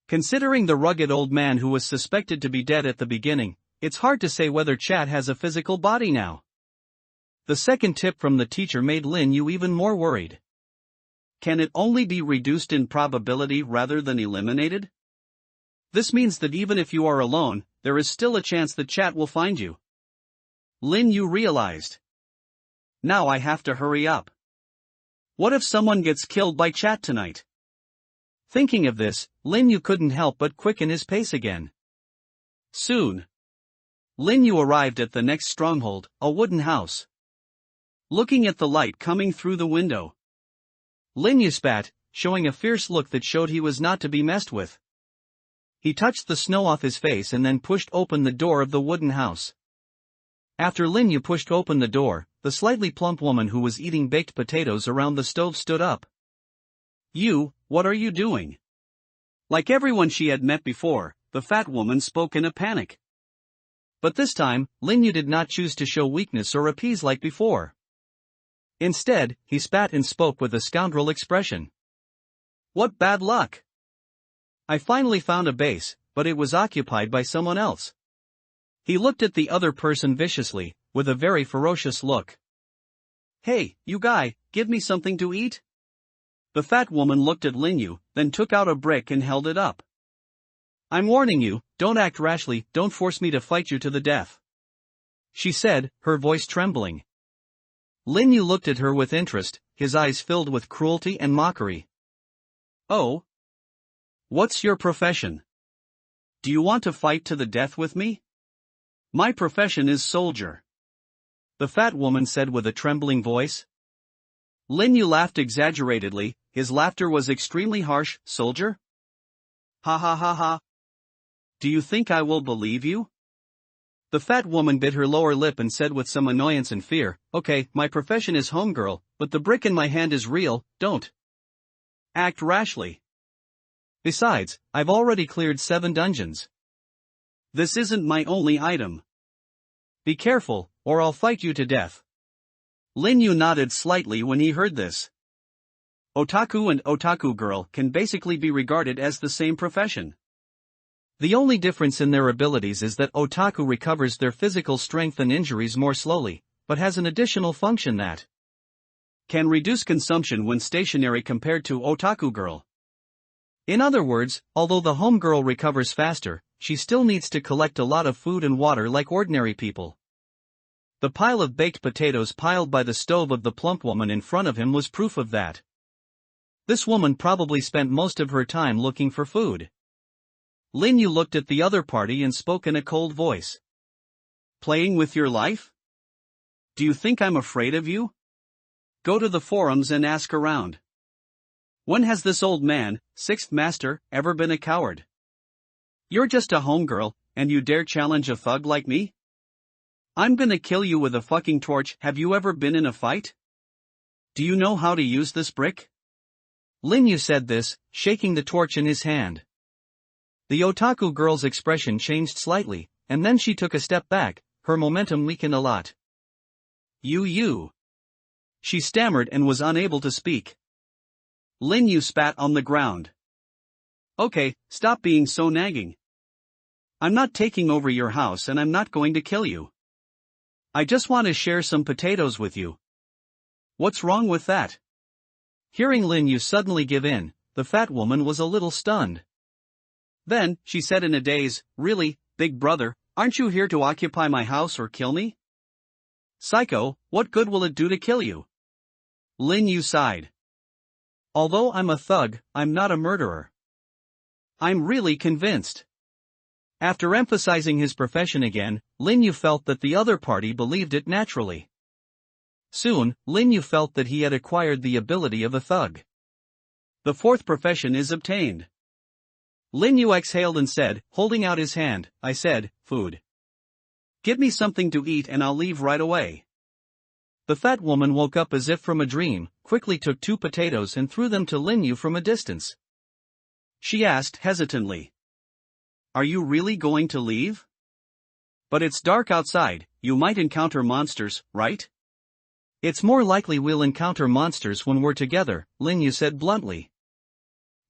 Considering the rugged old man who was suspected to be dead at the beginning, it's hard to say whether chat has a physical body now. The second tip from the teacher made Lin Yu even more worried. Can it only be reduced in probability rather than eliminated? This means that even if you are alone, there is still a chance that chat will find you. Lin Yu realized. Now I have to hurry up. What if someone gets killed by chat tonight? Thinking of this, Lin Yu couldn't help but quicken his pace again. Soon, Lin Yu arrived at the next stronghold, a wooden house. Looking at the light coming through the window, Lin Yu spat, showing a fierce look that showed he was not to be messed with. He touched the snow off his face and then pushed open the door of the wooden house. After Lin Yu pushed open the door, the slightly plump woman who was eating baked potatoes around the stove stood up. You, what are you doing? Like everyone she had met before, the fat woman spoke in a panic. But this time, Lin Yu did not choose to show weakness or appease like before. Instead, he spat and spoke with a scoundrel expression. What bad luck! I finally found a base, but it was occupied by someone else. He looked at the other person viciously, with a very ferocious look. Hey, you guy, give me something to eat? The fat woman looked at Lin Yu, then took out a brick and held it up. I'm warning you, don't act rashly, don't force me to fight you to the death, she said, her voice trembling. Lin Yu looked at her with interest, his eyes filled with cruelty and mockery. Oh? What's your profession? Do you want to fight to the death with me? My profession is soldier, the fat woman said with a trembling voice. Lin Yu laughed exaggeratedly, his laughter was extremely harsh. Soldier? Ha ha ha ha. Do you think I will believe you? The fat woman bit her lower lip and said with some annoyance and fear, okay, my profession is homegirl, but the brick in my hand is real, don't act rashly. Besides, I've already cleared 7 dungeons. This isn't my only item. Be careful, or I'll fight you to death. Lin Yu nodded slightly when he heard this. Otaku and otaku girl can basically be regarded as the same profession. The only difference in their abilities is that otaku recovers their physical strength and injuries more slowly, but has an additional function that can reduce consumption when stationary compared to otaku girl. In other words, although the homegirl recovers faster, she still needs to collect a lot of food and water like ordinary people. The pile of baked potatoes piled by the stove of the plump woman in front of him was proof of that. This woman probably spent most of her time looking for food. Lin Yu looked at the other party and spoke in a cold voice. Playing with your life? Do you think I'm afraid of you? Go to the forums and ask around. When has this old man, sixth master, ever been a coward? You're just a homegirl, and you dare challenge a thug like me? I'm gonna kill you with a fucking torch. Have you ever been in a fight? Do you know how to use this brick? Lin Yu said this, shaking the torch in his hand. The otaku girl's expression changed slightly, and then she took a step back, her momentum weakened a lot. You. She stammered and was unable to speak. Lin Yu spat on the ground. Okay, stop being so nagging. I'm not taking over your house and I'm not going to kill you. I just want to share some potatoes with you. What's wrong with that? Hearing Lin Yu suddenly give in, the fat woman was a little stunned. Then, she said in a daze, really, big brother, aren't you here to occupy my house or kill me? Psycho, what good will it do to kill you? Lin Yu sighed. Although I'm a thug, I'm not a murderer. I'm really convinced. After emphasizing his profession again, Lin Yu felt that the other party believed it naturally. Soon, Lin Yu felt that he had acquired the ability of a thug. The fourth profession is obtained. Lin Yu exhaled and said, holding out his hand, I said, food. Give me something to eat and I'll leave right away. The fat woman woke up as if from a dream, quickly took 2 potatoes and threw them to Lin Yu from a distance. She asked hesitantly. Are you really going to leave? But it's dark outside, you might encounter monsters, right? It's more likely we'll encounter monsters when we're together, Lin Yu said bluntly.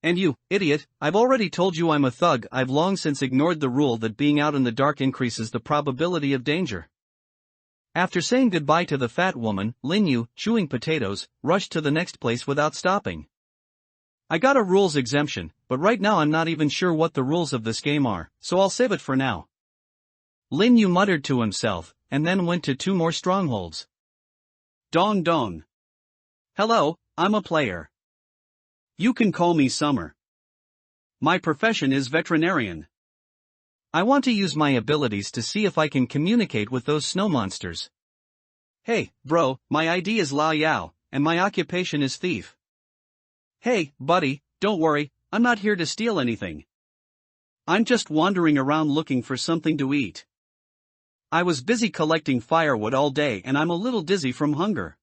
And you, idiot, I've already told you I'm a thug. I've long since ignored the rule that being out in the dark increases the probability of danger. After saying goodbye to the fat woman, Lin Yu, chewing potatoes, rushed to the next place without stopping. I got a rules exemption, but right now I'm not even sure what the rules of this game are, so I'll save it for now. Lin Yu muttered to himself, and then went to 2 more strongholds. Dong. Hello, I'm a player. You can call me Summer. My profession is veterinarian. I want to use my abilities to see if I can communicate with those snow monsters. Hey, bro, my ID is La Yao, and my occupation is thief. Hey, buddy, don't worry, I'm not here to steal anything. I'm just wandering around looking for something to eat. I was busy collecting firewood all day and I'm a little dizzy from hunger.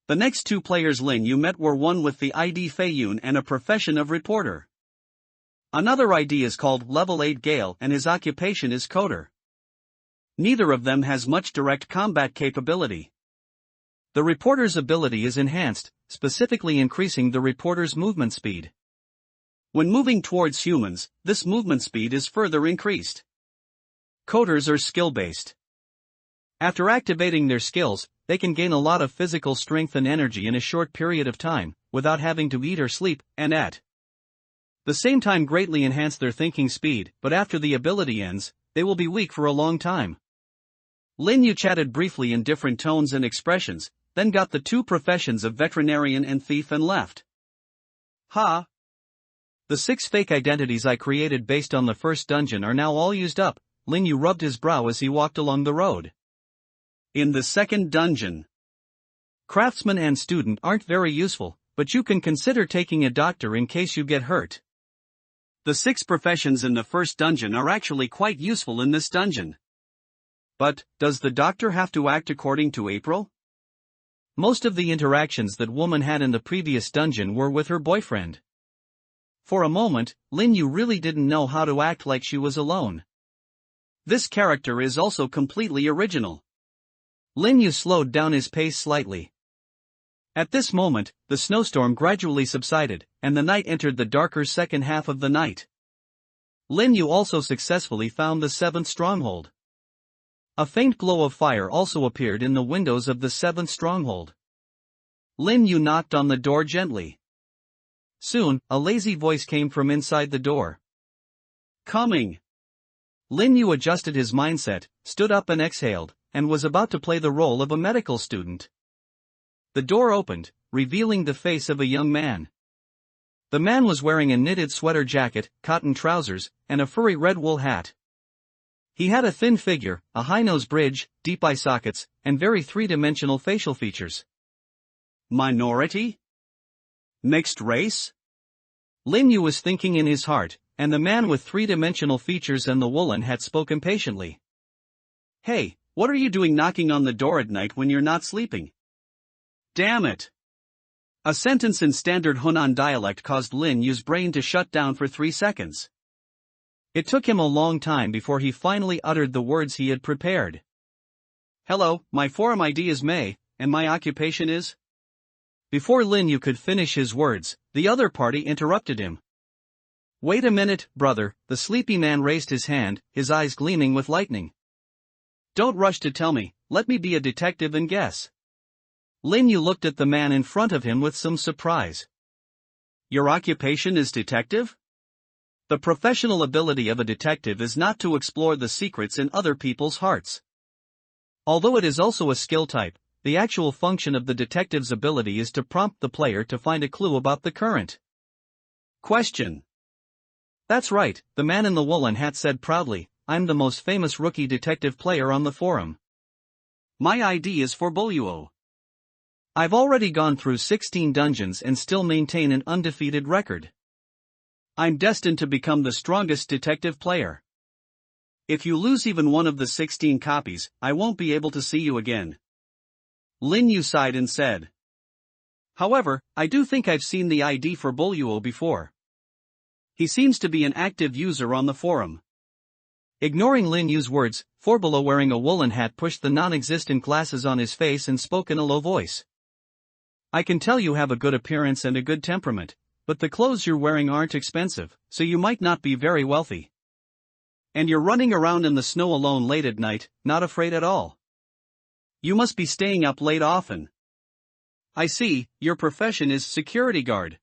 The next 2 players Lin Yu met were one with the ID Feiyun and a profession of reporter. Another ID is called Level 8 Gale and his occupation is coder. Neither of them has much direct combat capability. The reporter's ability is enhanced, specifically increasing the reporter's movement speed. When moving towards humans, this movement speed is further increased. Coders are skill-based. After activating their skills, they can gain a lot of physical strength and energy in a short period of time, without having to eat or sleep, and at the same time greatly enhance their thinking speed, but after the ability ends, they will be weak for a long time. Lin Yu chatted briefly in different tones and expressions, then got the 2 professions of veterinarian and thief and left. Ha! The 6 fake identities I created based on the first dungeon are now all used up, Lin Yu rubbed his brow as he walked along the road. In the second dungeon, craftsman and student aren't very useful, but you can consider taking a doctor in case you get hurt. The 6 professions in the first dungeon are actually quite useful in this dungeon. But, does the doctor have to act according to April? Most of the interactions that woman had in the previous dungeon were with her boyfriend. For a moment, Lin Yu really didn't know how to act like she was alone. This character is also completely original. Lin Yu slowed down his pace slightly. At this moment, the snowstorm gradually subsided, and the night entered the darker second half of the night. Lin Yu also successfully found the 7th stronghold. A faint glow of fire also appeared in the windows of the 7th stronghold. Lin Yu knocked on the door gently. Soon, a lazy voice came from inside the door. Coming! Lin Yu adjusted his mindset, stood up and exhaled, and was about to play the role of a medical student. The door opened, revealing the face of a young man. The man was wearing a knitted sweater jacket, cotton trousers, and a furry red wool hat. He had a thin figure, a high nose bridge, deep eye sockets, and very three-dimensional facial features. Minority? Mixed race? Lin Yu was thinking in his heart, and the man with three-dimensional features and the woolen hat spoke impatiently. Hey, what are you doing knocking on the door at night when you're not sleeping? Damn it! A sentence in standard Hunan dialect caused Lin Yu's brain to shut down for 3 seconds. It took him a long time before he finally uttered the words he had prepared. Hello, my forum ID is May, and my occupation is? Before Lin Yu could finish his words, the other party interrupted him. Wait a minute, brother, the sleepy man raised his hand, his eyes gleaming with lightning. Don't rush to tell me, let me be a detective and guess. Lin Yu looked at the man in front of him with some surprise. Your occupation is detective? The professional ability of a detective is not to explore the secrets in other people's hearts. Although it is also a skill type, the actual function of the detective's ability is to prompt the player to find a clue about the current question. That's right, the man in the woolen hat said proudly, I'm the most famous rookie detective player on the forum. My ID is Forboluo. I've already gone through 16 dungeons and still maintain an undefeated record. I'm destined to become the strongest detective player. If you lose even one of the 16 copies, I won't be able to see you again. Lin Yu sighed and said. However, I do think I've seen the ID for Boluo before. He seems to be an active user on the forum. Ignoring Lin Yu's words, Forboluo wearing a woolen hat pushed the non-existent glasses on his face and spoke in a low voice. I can tell you have a good appearance and a good temperament, but the clothes you're wearing aren't expensive, so you might not be very wealthy. And you're running around in the snow alone late at night, not afraid at all. You must be staying up late often. I see, your profession is security guard.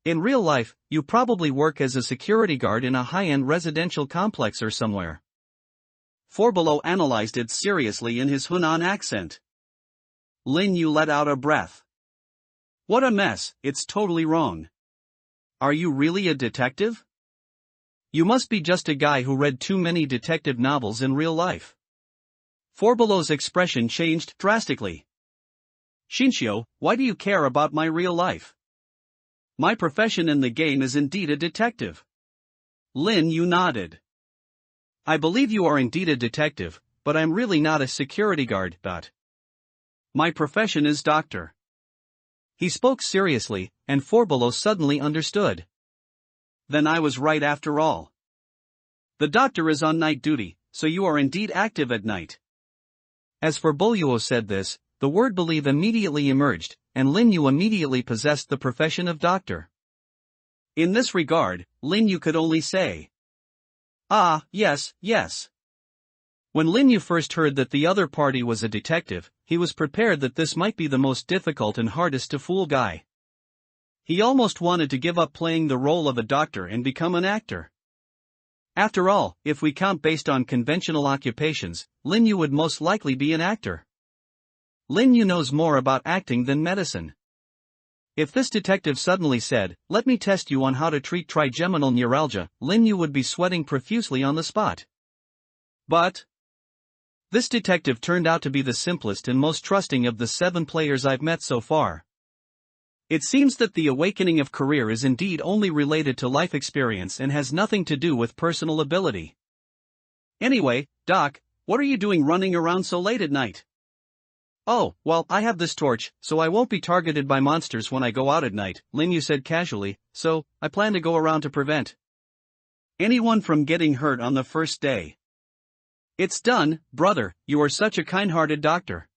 In real life, you probably work as a security guard in a high-end residential complex or somewhere. Forboluo analyzed it seriously in his Hunan accent. Lin Yu let out a breath. What a mess, it's totally wrong. Are you really a detective? You must be just a guy who read too many detective novels in real life. Forboluo's expression changed drastically. Shinshio, why do you care about my real life? My profession in the game is indeed a detective. Lin Yu nodded. I believe you are indeed a detective, but I'm really not a security guard. My profession is doctor. He spoke seriously, and Forboluo suddenly understood. Then I was right after all. The doctor is on night duty, so you are indeed active at night. As Forboluo said this, the word believe immediately emerged, and Lin Yu immediately possessed the profession of doctor. In this regard, Lin Yu could only say, ah, yes, yes. When Lin Yu first heard that the other party was a detective, he was prepared that this might be the most difficult and hardest to fool guy. He almost wanted to give up playing the role of a doctor and become an actor. After all, if we count based on conventional occupations, Lin Yu would most likely be an actor. Lin Yu knows more about acting than medicine. If this detective suddenly said, let me test you on how to treat trigeminal neuralgia, Lin Yu would be sweating profusely on the spot. But this detective turned out to be the simplest and most trusting of the 7 players I've met so far. It seems that the awakening of career is indeed only related to life experience and has nothing to do with personal ability. Anyway, Doc, what are you doing running around so late at night? Oh, well, I have this torch, so I won't be targeted by monsters when I go out at night, Lin Yu said casually, so I plan to go around to prevent anyone from getting hurt on the first day. It's done, brother, you are such a kind-hearted doctor.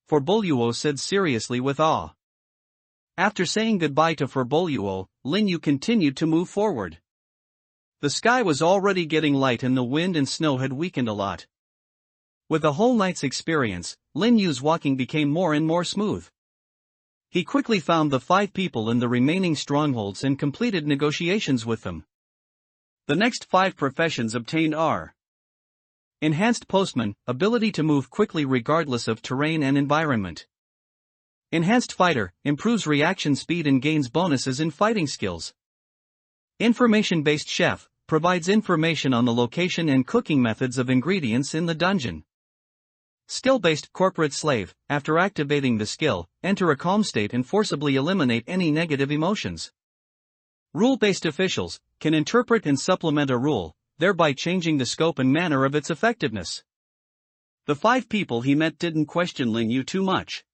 Forboluo said seriously with awe. After saying goodbye to Forboluo, Lin Yu continued to move forward. The sky was already getting light and the wind and snow had weakened a lot. With a whole night's experience, Lin Yu's walking became more and more smooth. He quickly found the 5 people in the remaining strongholds and completed negotiations with them. The next 5 professions obtained are Enhanced Postman, ability to move quickly regardless of terrain and environment. Enhanced Fighter, improves reaction speed and gains bonuses in fighting skills. Information-Based Chef, provides information on the location and cooking methods of ingredients in the dungeon. Skill-based corporate slave, after activating the skill, enter a calm state and forcibly eliminate any negative emotions. Rule-based officials can interpret and supplement a rule, thereby changing the scope and manner of its effectiveness. The 5 people he met didn't question Lin Yu too much.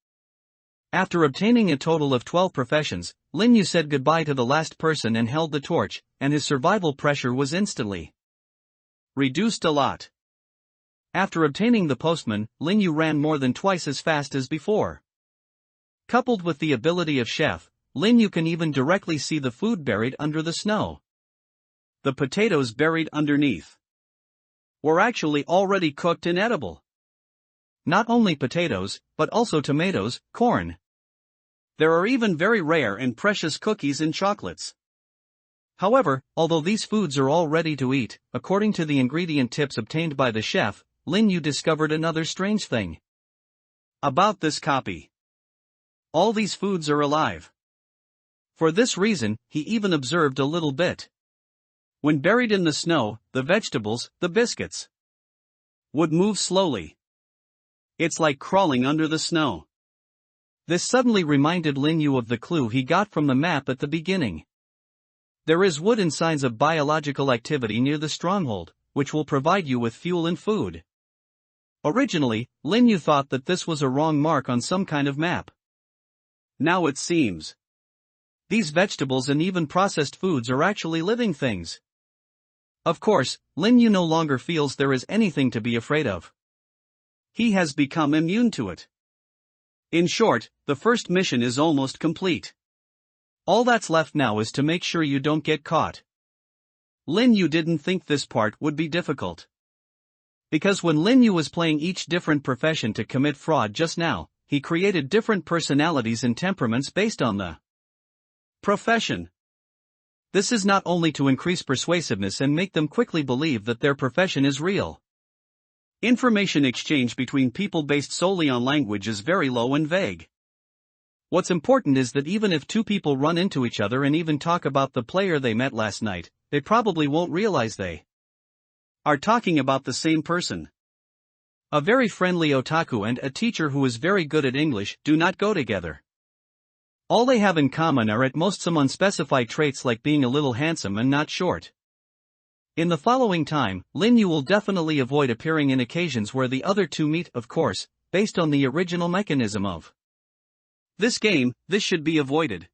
After obtaining a total of 12 professions, Lin Yu said goodbye to the last person and held the torch, and his survival pressure was instantly reduced a lot. After obtaining the postman, Lin Yu ran more than twice as fast as before. Coupled with the ability of chef, Lin Yu can even directly see the food buried under the snow. The potatoes buried underneath were actually already cooked and edible. Not only potatoes, but also tomatoes, corn. There are even very rare and precious cookies and chocolates. However, although these foods are all ready to eat, according to the ingredient tips obtained by the chef, Lin Yu discovered another strange thing about this copy. All these foods are alive. For this reason, he even observed a little bit. When buried in the snow, the vegetables, the biscuits, would move slowly. It's like crawling under the snow. This suddenly reminded Lin Yu of the clue he got from the map at the beginning. There is wood and signs of biological activity near the stronghold, which will provide you with fuel and food. Originally, Lin Yu thought that this was a wrong mark on some kind of map. Now it seems these vegetables and even processed foods are actually living things. Of course, Lin Yu no longer feels there is anything to be afraid of. He has become immune to it. In short, the first mission is almost complete. All that's left now is to make sure you don't get caught. Lin Yu didn't think this part would be difficult. Because when Lin Yu was playing each different profession to commit fraud just now, he created different personalities and temperaments based on the profession. This is not only to increase persuasiveness and make them quickly believe that their profession is real. Information exchange between people based solely on language is very low and vague. What's important is that even if 2 people run into each other and even talk about the player they met last night, they probably won't realize they are talking about the same person. A very friendly otaku and a teacher who is very good at English do not go together. All they have in common are at most some unspecified traits like being a little handsome and not short. In the following time, Lin Yu will definitely avoid appearing in occasions where the other 2 meet, of course, based on the original mechanism of this game, this should be avoided.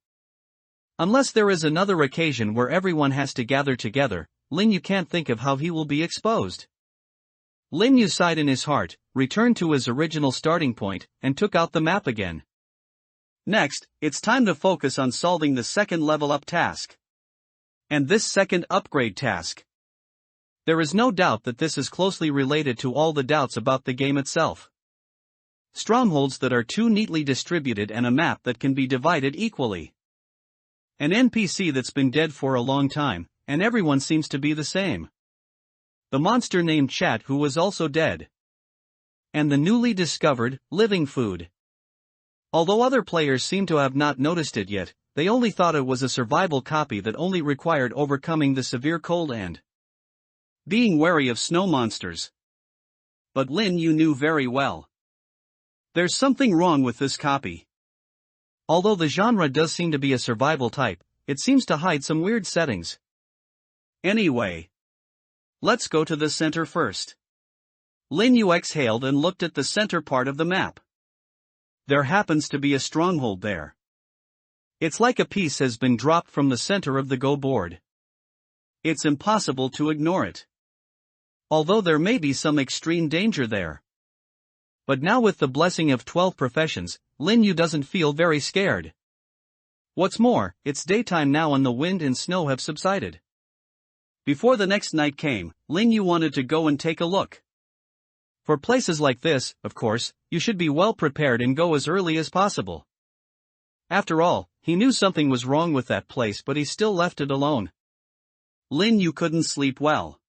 Unless there is another occasion where everyone has to gather together, Lin Yu can't think of how he will be exposed. Lin Yu sighed in his heart, returned to his original starting point, and took out the map again. Next, it's time to focus on solving the second level up task. And this second upgrade task. There is no doubt that this is closely related to all the doubts about the game itself. Strongholds that are too neatly distributed and a map that can be divided equally. An NPC that's been dead for a long time, and everyone seems to be the same. The monster named Chat who was also dead. And the newly discovered, living food. Although other players seem to have not noticed it yet, they only thought it was a survival copy that only required overcoming the severe cold and being wary of snow monsters. But Lin Yu knew very well. There's something wrong with this copy. Although the genre does seem to be a survival type, it seems to hide some weird settings. Anyway, let's go to the center first. Lin Yu exhaled and looked at the center part of the map. There happens to be a stronghold there. It's like a piece has been dropped from the center of the Go board. It's impossible to ignore it. Although there may be some extreme danger there. But now with the blessing of 12 professions, Lin Yu doesn't feel very scared. What's more, it's daytime now and the wind and snow have subsided. Before the next night came, Lin Yu wanted to go and take a look. For places like this, of course, you should be well prepared and go as early as possible. After all, he knew something was wrong with that place but he still left it alone. Lin Yu couldn't sleep well.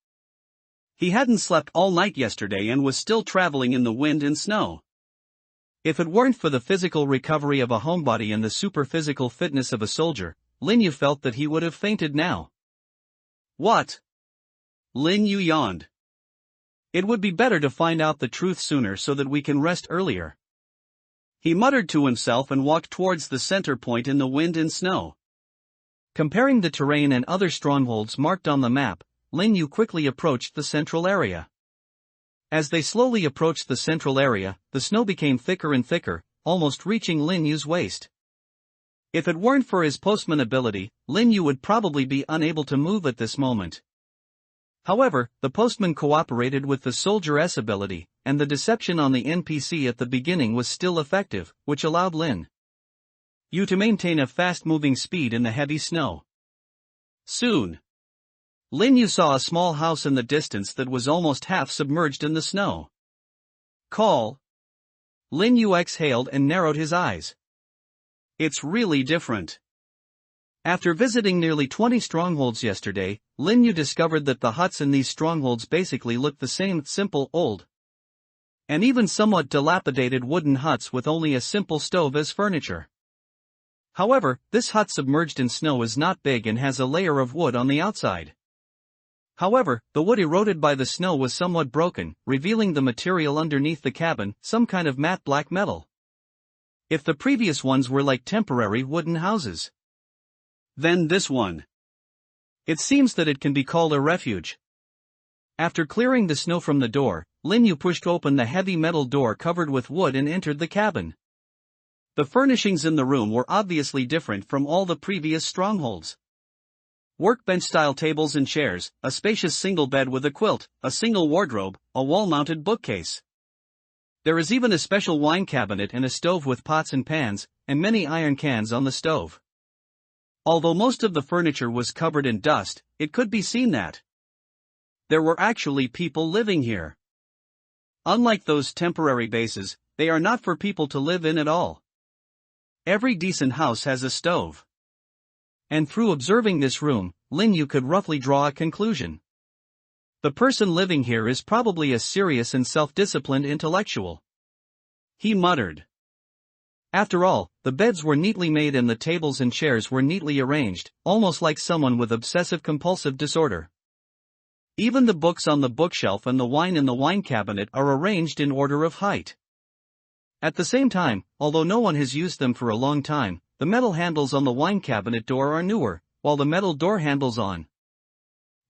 He hadn't slept all night yesterday and was still traveling in the wind and snow. If it weren't for the physical recovery of a homebody and the super physical fitness of a soldier, Lin Yu felt that he would have fainted now. What? Lin Yu yawned. It would be better to find out the truth sooner so that we can rest earlier. He muttered to himself and walked towards the center point in the wind and snow. Comparing the terrain and other strongholds marked on the map, Lin Yu quickly approached the central area. As they slowly approached the central area, the snow became thicker and thicker, almost reaching Lin Yu's waist. If it weren't for his postman ability, Lin Yu would probably be unable to move at this moment. However, the postman cooperated with the soldier's ability, and the deception on the NPC at the beginning was still effective, which allowed Lin Yu to maintain a fast-moving speed in the heavy snow. Soon, Lin Yu saw a small house in the distance that was almost half submerged in the snow. Call. Lin Yu exhaled and narrowed his eyes. It's really different. After visiting nearly 20 strongholds yesterday, Lin Yu discovered that the huts in these strongholds basically look the same: simple, old, and even somewhat dilapidated wooden huts with only a simple stove as furniture. However, this hut submerged in snow is not big and has a layer of wood on the outside. However, the wood eroded by the snow was somewhat broken, revealing the material underneath the cabin, some kind of matte black metal. If the previous ones were like temporary wooden houses, then this one, it seems that it can be called a refuge. After clearing the snow from the door, Lin Yu pushed open the heavy metal door covered with wood and entered the cabin. The furnishings in the room were obviously different from all the previous strongholds. Workbench-style tables and chairs, a spacious single bed with a quilt, a single wardrobe, a wall-mounted bookcase. There is even a special wine cabinet and a stove with pots and pans, and many iron cans on the stove. Although most of the furniture was covered in dust, it could be seen that there were actually people living here. Unlike those temporary bases, they are not for people to live in at all. Every decent house has a stove. And through observing this room, Lin Yu could roughly draw a conclusion. The person living here is probably a serious and self-disciplined intellectual. He muttered. After all, the beds were neatly made and the tables and chairs were neatly arranged, almost like someone with obsessive-compulsive disorder. Even the books on the bookshelf and the wine in the wine cabinet are arranged in order of height. At the same time, although no one has used them for a long time, the metal handles on the wine cabinet door are newer, while the metal door handles on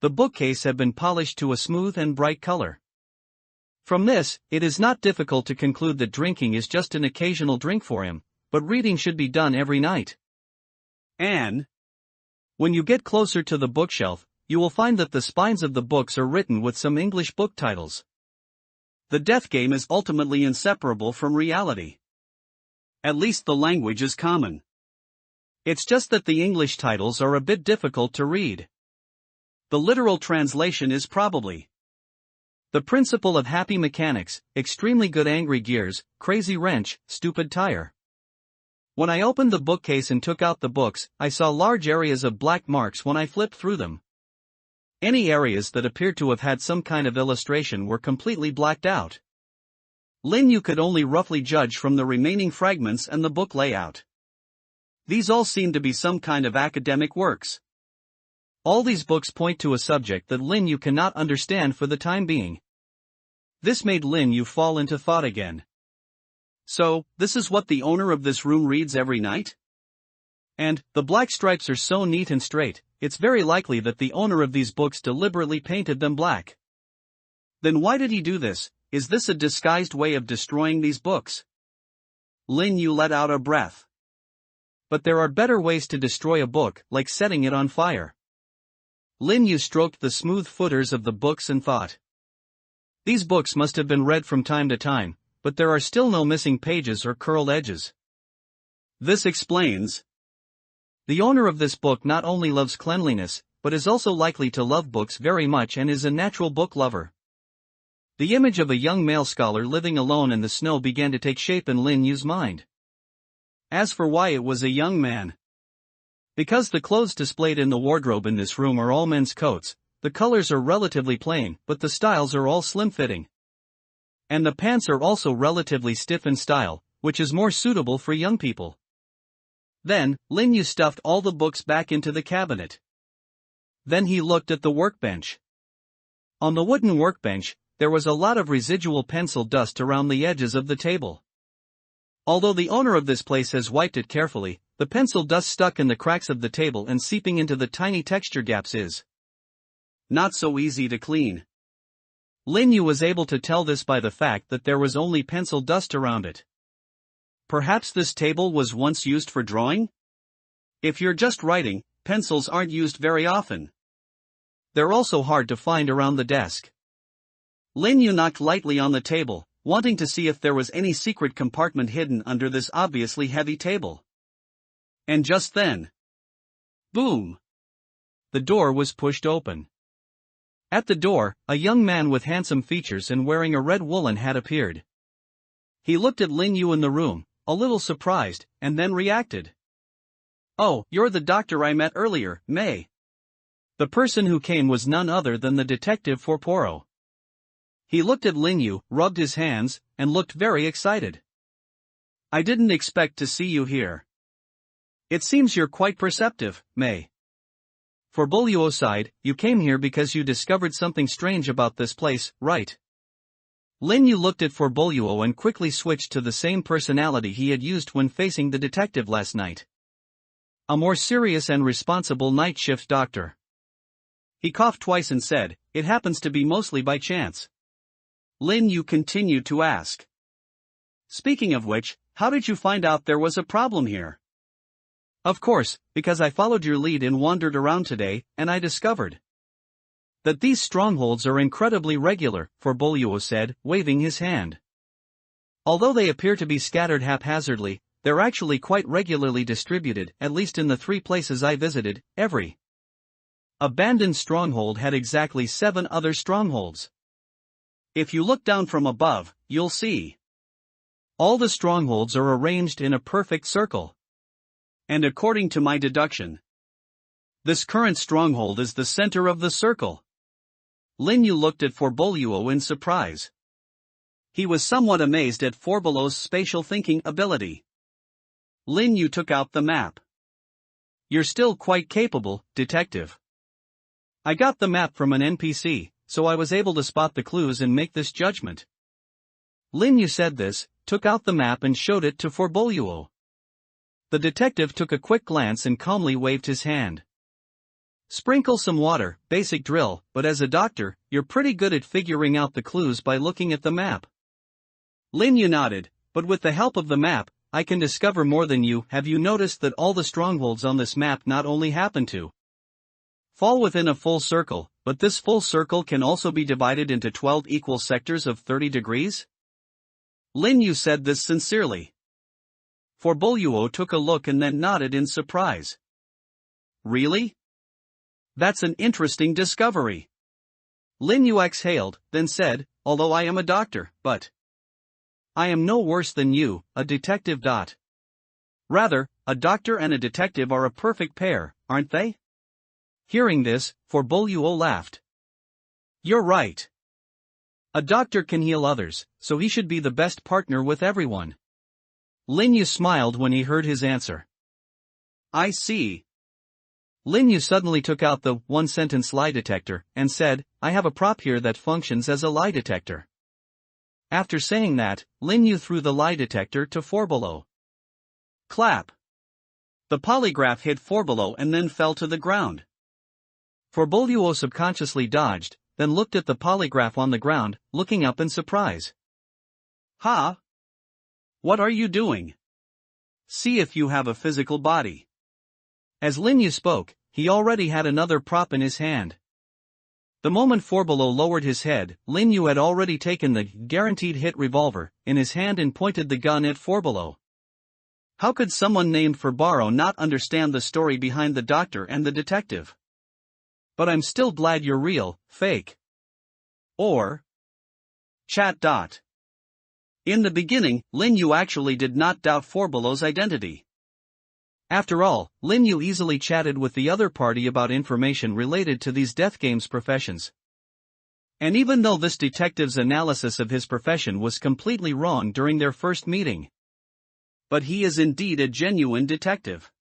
the bookcase have been polished to a smooth and bright color. From this, it is not difficult to conclude that drinking is just an occasional drink for him, but reading should be done every night. And when you get closer to the bookshelf, you will find that the spines of the books are written with some English book titles. The death game is ultimately inseparable from reality. At least the language is common. It's just that the English titles are a bit difficult to read. The literal translation is probably The Principle of Happy Mechanics, Extremely Good Angry Gears, Crazy Wrench, Stupid Tire. When I opened the bookcase and took out the books, I saw large areas of black marks when I flipped through them. Any areas that appeared to have had some kind of illustration were completely blacked out. Lin Yu could only roughly judge from the remaining fragments and the book layout. These all seem to be some kind of academic works. All these books point to a subject that Lin Yu cannot understand for the time being. This made Lin Yu fall into thought again. So, this is what the owner of this room reads every night? And, the black stripes are so neat and straight, it's very likely that the owner of these books deliberately painted them black. Then why did he do this? Is this a disguised way of destroying these books? Lin Yu let out a breath. But there are better ways to destroy a book, like setting it on fire. Lin Yu stroked the smooth footers of the books and thought. These books must have been read from time to time, but there are still no missing pages or curled edges. This explains. The owner of this book not only loves cleanliness, but is also likely to love books very much and is a natural book lover. The image of a young male scholar living alone in the snow began to take shape in Lin Yu's mind. As for why it was a young man. Because the clothes displayed in the wardrobe in this room are all men's coats, the colors are relatively plain, but the styles are all slim-fitting. And the pants are also relatively stiff in style, which is more suitable for young people. Then, Lin Yu stuffed all the books back into the cabinet. Then he looked at the workbench. On the wooden workbench, there was a lot of residual pencil dust around the edges of the table. Although the owner of this place has wiped it carefully, the pencil dust stuck in the cracks of the table and seeping into the tiny texture gaps is not so easy to clean. Lin Yu was able to tell this by the fact that there was only pencil dust around it. Perhaps this table was once used for drawing? If you're just writing, pencils aren't used very often. They're also hard to find around the desk. Lin Yu knocked lightly on the table, wanting to see if there was any secret compartment hidden under this obviously heavy table. And just then, boom! The door was pushed open. At the door, a young man with handsome features and wearing a red woolen hat appeared. He looked at Lin Yu in the room, a little surprised, and then reacted. "Oh, you're the doctor I met earlier, May." The person who came was none other than the detective for Poro. He looked at Lin Yu, rubbed his hands, and looked very excited. "I didn't expect to see you here. It seems you're quite perceptive, May. For Boluo side, you came here because you discovered something strange about this place, right?" Lin Yu looked at Forboluo and quickly switched to the same personality he had used when facing the detective last night. A more serious and responsible night shift doctor. He coughed twice and said, "It happens to be mostly by chance." Lin Yu continued to ask. "Speaking of which, how did you find out there was a problem here?" "Of course, because I followed your lead and wandered around today, and I discovered that these strongholds are incredibly regular," Forboluo said, waving his hand. "Although they appear to be scattered haphazardly, they're actually quite regularly distributed, at least in the 3 places I visited. Every abandoned stronghold had exactly 7 other strongholds. If you look down from above, you'll see all the strongholds are arranged in a perfect circle. And according to my deduction, this current stronghold is the center of the circle." Lin Yu looked at Forboluo in surprise. He was somewhat amazed at Forboluo's spatial thinking ability. Lin Yu took out the map. "You're still quite capable, detective. I got the map from an NPC, so I was able to spot the clues and make this judgment." Lin Yu said this, took out the map and showed it to Forboluo. The detective took a quick glance and calmly waved his hand. "Sprinkle some water, basic drill, but as a doctor, you're pretty good at figuring out the clues by looking at the map." Lin Yu nodded, "But with the help of the map, I can discover more than you." "Have you noticed that all the strongholds on this map not only happen to fall within a full circle, but this full circle can also be divided into 12 equal sectors of 30 degrees? Lin Yu said this sincerely. Forboluo took a look and then nodded in surprise. "Really? That's an interesting discovery." Lin Yu exhaled, then said, "Although I am a doctor, but I am no worse than you, a detective. Rather, a doctor and a detective are a perfect pair, aren't they?" Hearing this, Forboluo laughed. "You're right. A doctor can heal others, so he should be the best partner with everyone." Lin Yu smiled when he heard his answer. "I see." Lin Yu suddenly took out the one-sentence lie detector and said, "I have a prop here that functions as a lie detector." After saying that, Lin Yu threw the lie detector to Forboluo. Clap! The polygraph hit Forboluo and then fell to the ground. Forboluo subconsciously dodged, then looked at the polygraph on the ground, looking up in surprise. "Ha! What are you doing? See if you have a physical body." As Lin Yu spoke, he already had another prop in his hand. The moment Forboluo lowered his head, Lin Yu had already taken the guaranteed hit revolver in his hand and pointed the gun at Forboluo. How could someone named Forbaro not understand the story behind the doctor and the detective? But I'm still glad you're real, fake. Or chat. In the beginning, Lin Yu actually did not doubt Forboluo's identity. After all, Lin Yu easily chatted with the other party about information related to these death games professions. And even though this detective's analysis of his profession was completely wrong during their first meeting, but he is indeed a genuine detective.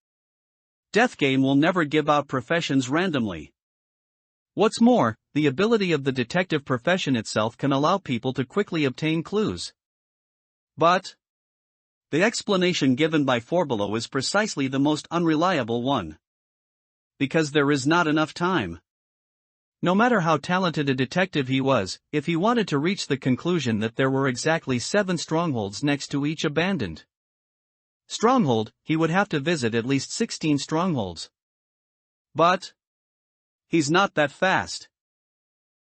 Death Game will never give out professions randomly. What's more, the ability of the detective profession itself can allow people to quickly obtain clues. But the explanation given by Forbelow is precisely the most unreliable one. Because there is not enough time. No matter how talented a detective he was, if he wanted to reach the conclusion that there were exactly 7 strongholds next to each abandoned stronghold, he would have to visit at least 16 strongholds. But he's not that fast.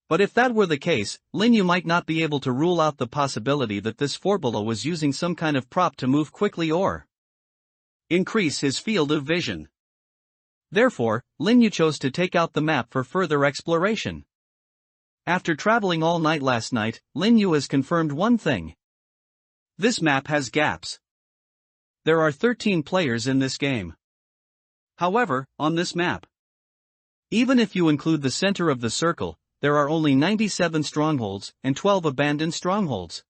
But if that were the case, Linyu might not be able to rule out the possibility that this Forbelow was using some kind of prop to move quickly or increase his field of vision. Therefore, Linyu chose to take out the map for further exploration. After traveling all night last night, Linyu has confirmed one thing. This map has gaps. There are 13 players in this game. However, on this map, even if you include the center of the circle, there are only 97 strongholds and 12 abandoned strongholds.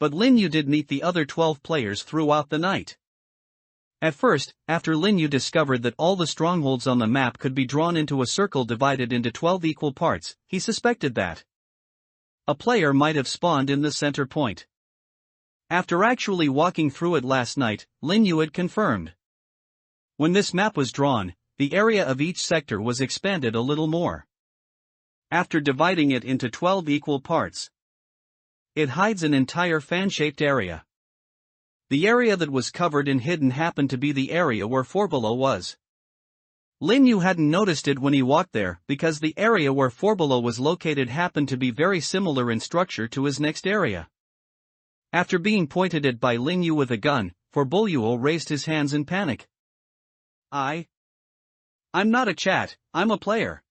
But Linyu did meet the other 12 players throughout the night. At first, after Linyu discovered that all the strongholds on the map could be drawn into a circle divided into 12 equal parts, he suspected that a player might have spawned in the center point. After actually walking through it last night, Linyu had confirmed. When this map was drawn, the area of each sector was expanded a little more. After dividing it into 12 equal parts, it hides an entire fan-shaped area. The area that was covered and hidden happened to be the area where Forbelow was. Linyu hadn't noticed it when he walked there because the area where Forbelow was located happened to be very similar in structure to his next area. After being pointed at by Linyu with a gun, Forbelow raised his hands in panic. I'm not a chat, I'm a player.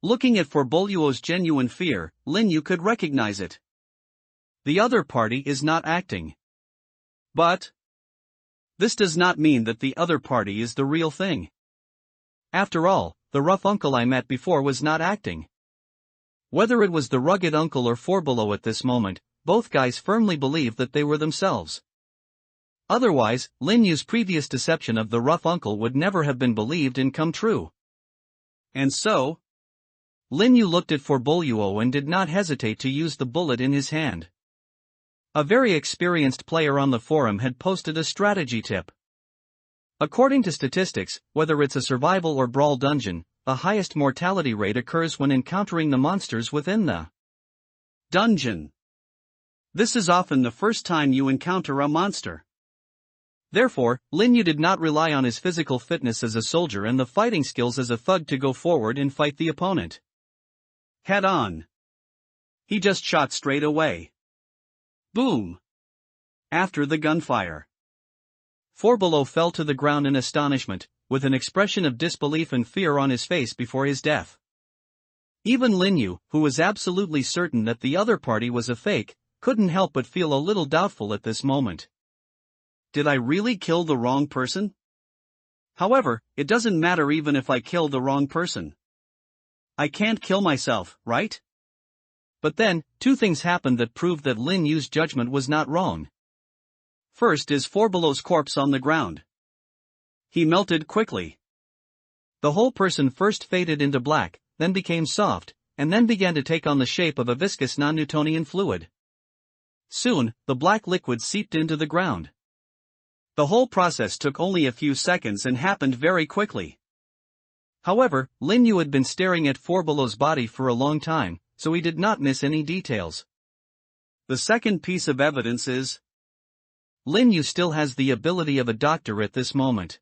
Looking at Forbelow's genuine fear, Linyu could recognize it. The other party is not acting. But this does not mean that the other party is the real thing. After all, the rough uncle I met before was not acting. Whether it was the rugged uncle or Forbelow at this moment, both guys firmly believed that they were themselves. Otherwise, Linyu's previous deception of the rough uncle would never have been believed and come true. And so, Linyu looked at Forbelow and did not hesitate to use the bullet in his hand. A very experienced player on the forum had posted a strategy tip. According to statistics, whether it's a survival or brawl dungeon, the highest mortality rate occurs when encountering the monsters within the dungeon. This is often the first time you encounter a monster. Therefore, Linyu did not rely on his physical fitness as a soldier and the fighting skills as a thug to go forward and fight the opponent head on. He just shot straight away. Boom! After the gunfire, Forbelow fell to the ground in astonishment, with an expression of disbelief and fear on his face before his death. Even Linyu, who was absolutely certain that the other party was a fake, couldn't help but feel a little doubtful at this moment. Did I really kill the wrong person? However, it doesn't matter even if I kill the wrong person. I can't kill myself, right? But then, 2 things happened that proved that Linyu's judgment was not wrong. First is Forbelow's corpse on the ground. He melted quickly. The whole person first faded into black, then became soft, and then began to take on the shape of a viscous non-Newtonian fluid. Soon, the black liquid seeped into the ground. The whole process took only a few seconds and happened very quickly. However, Linyu had been staring at Forbelow's body for a long time, so he did not miss any details. The second piece of evidence is Linyu still has the ability of a doctor at this moment.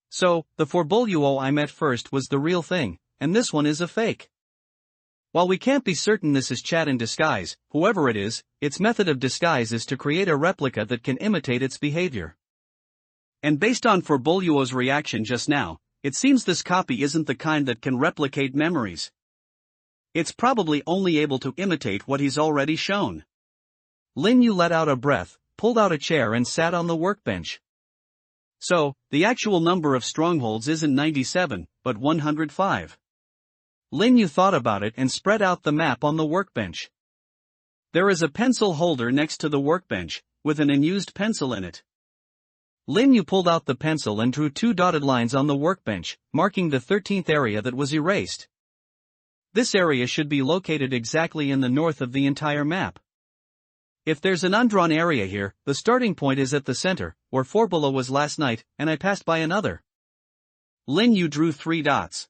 So, the Forbelow I met first was the real thing, and this one is a fake. While we can't be certain this is chat in disguise, whoever it is, its method of disguise is to create a replica that can imitate its behavior. And based on Forbelow's reaction just now, it seems this copy isn't the kind that can replicate memories. It's probably only able to imitate what he's already shown. Linyu let out a breath, pulled out a chair and sat on the workbench. So, the actual number of strongholds isn't 97, but 105. Linyu thought about it and spread out the map on the workbench. There is a pencil holder next to the workbench, with an unused pencil in it. Linyu pulled out the pencil and drew 2 dotted lines on the workbench, marking the 13th area that was erased. This area should be located exactly in the north of the entire map. If there's an undrawn area here, the starting point is at the center, where 4 below was last night, and I passed by another. Lin Yu drew 3 dots.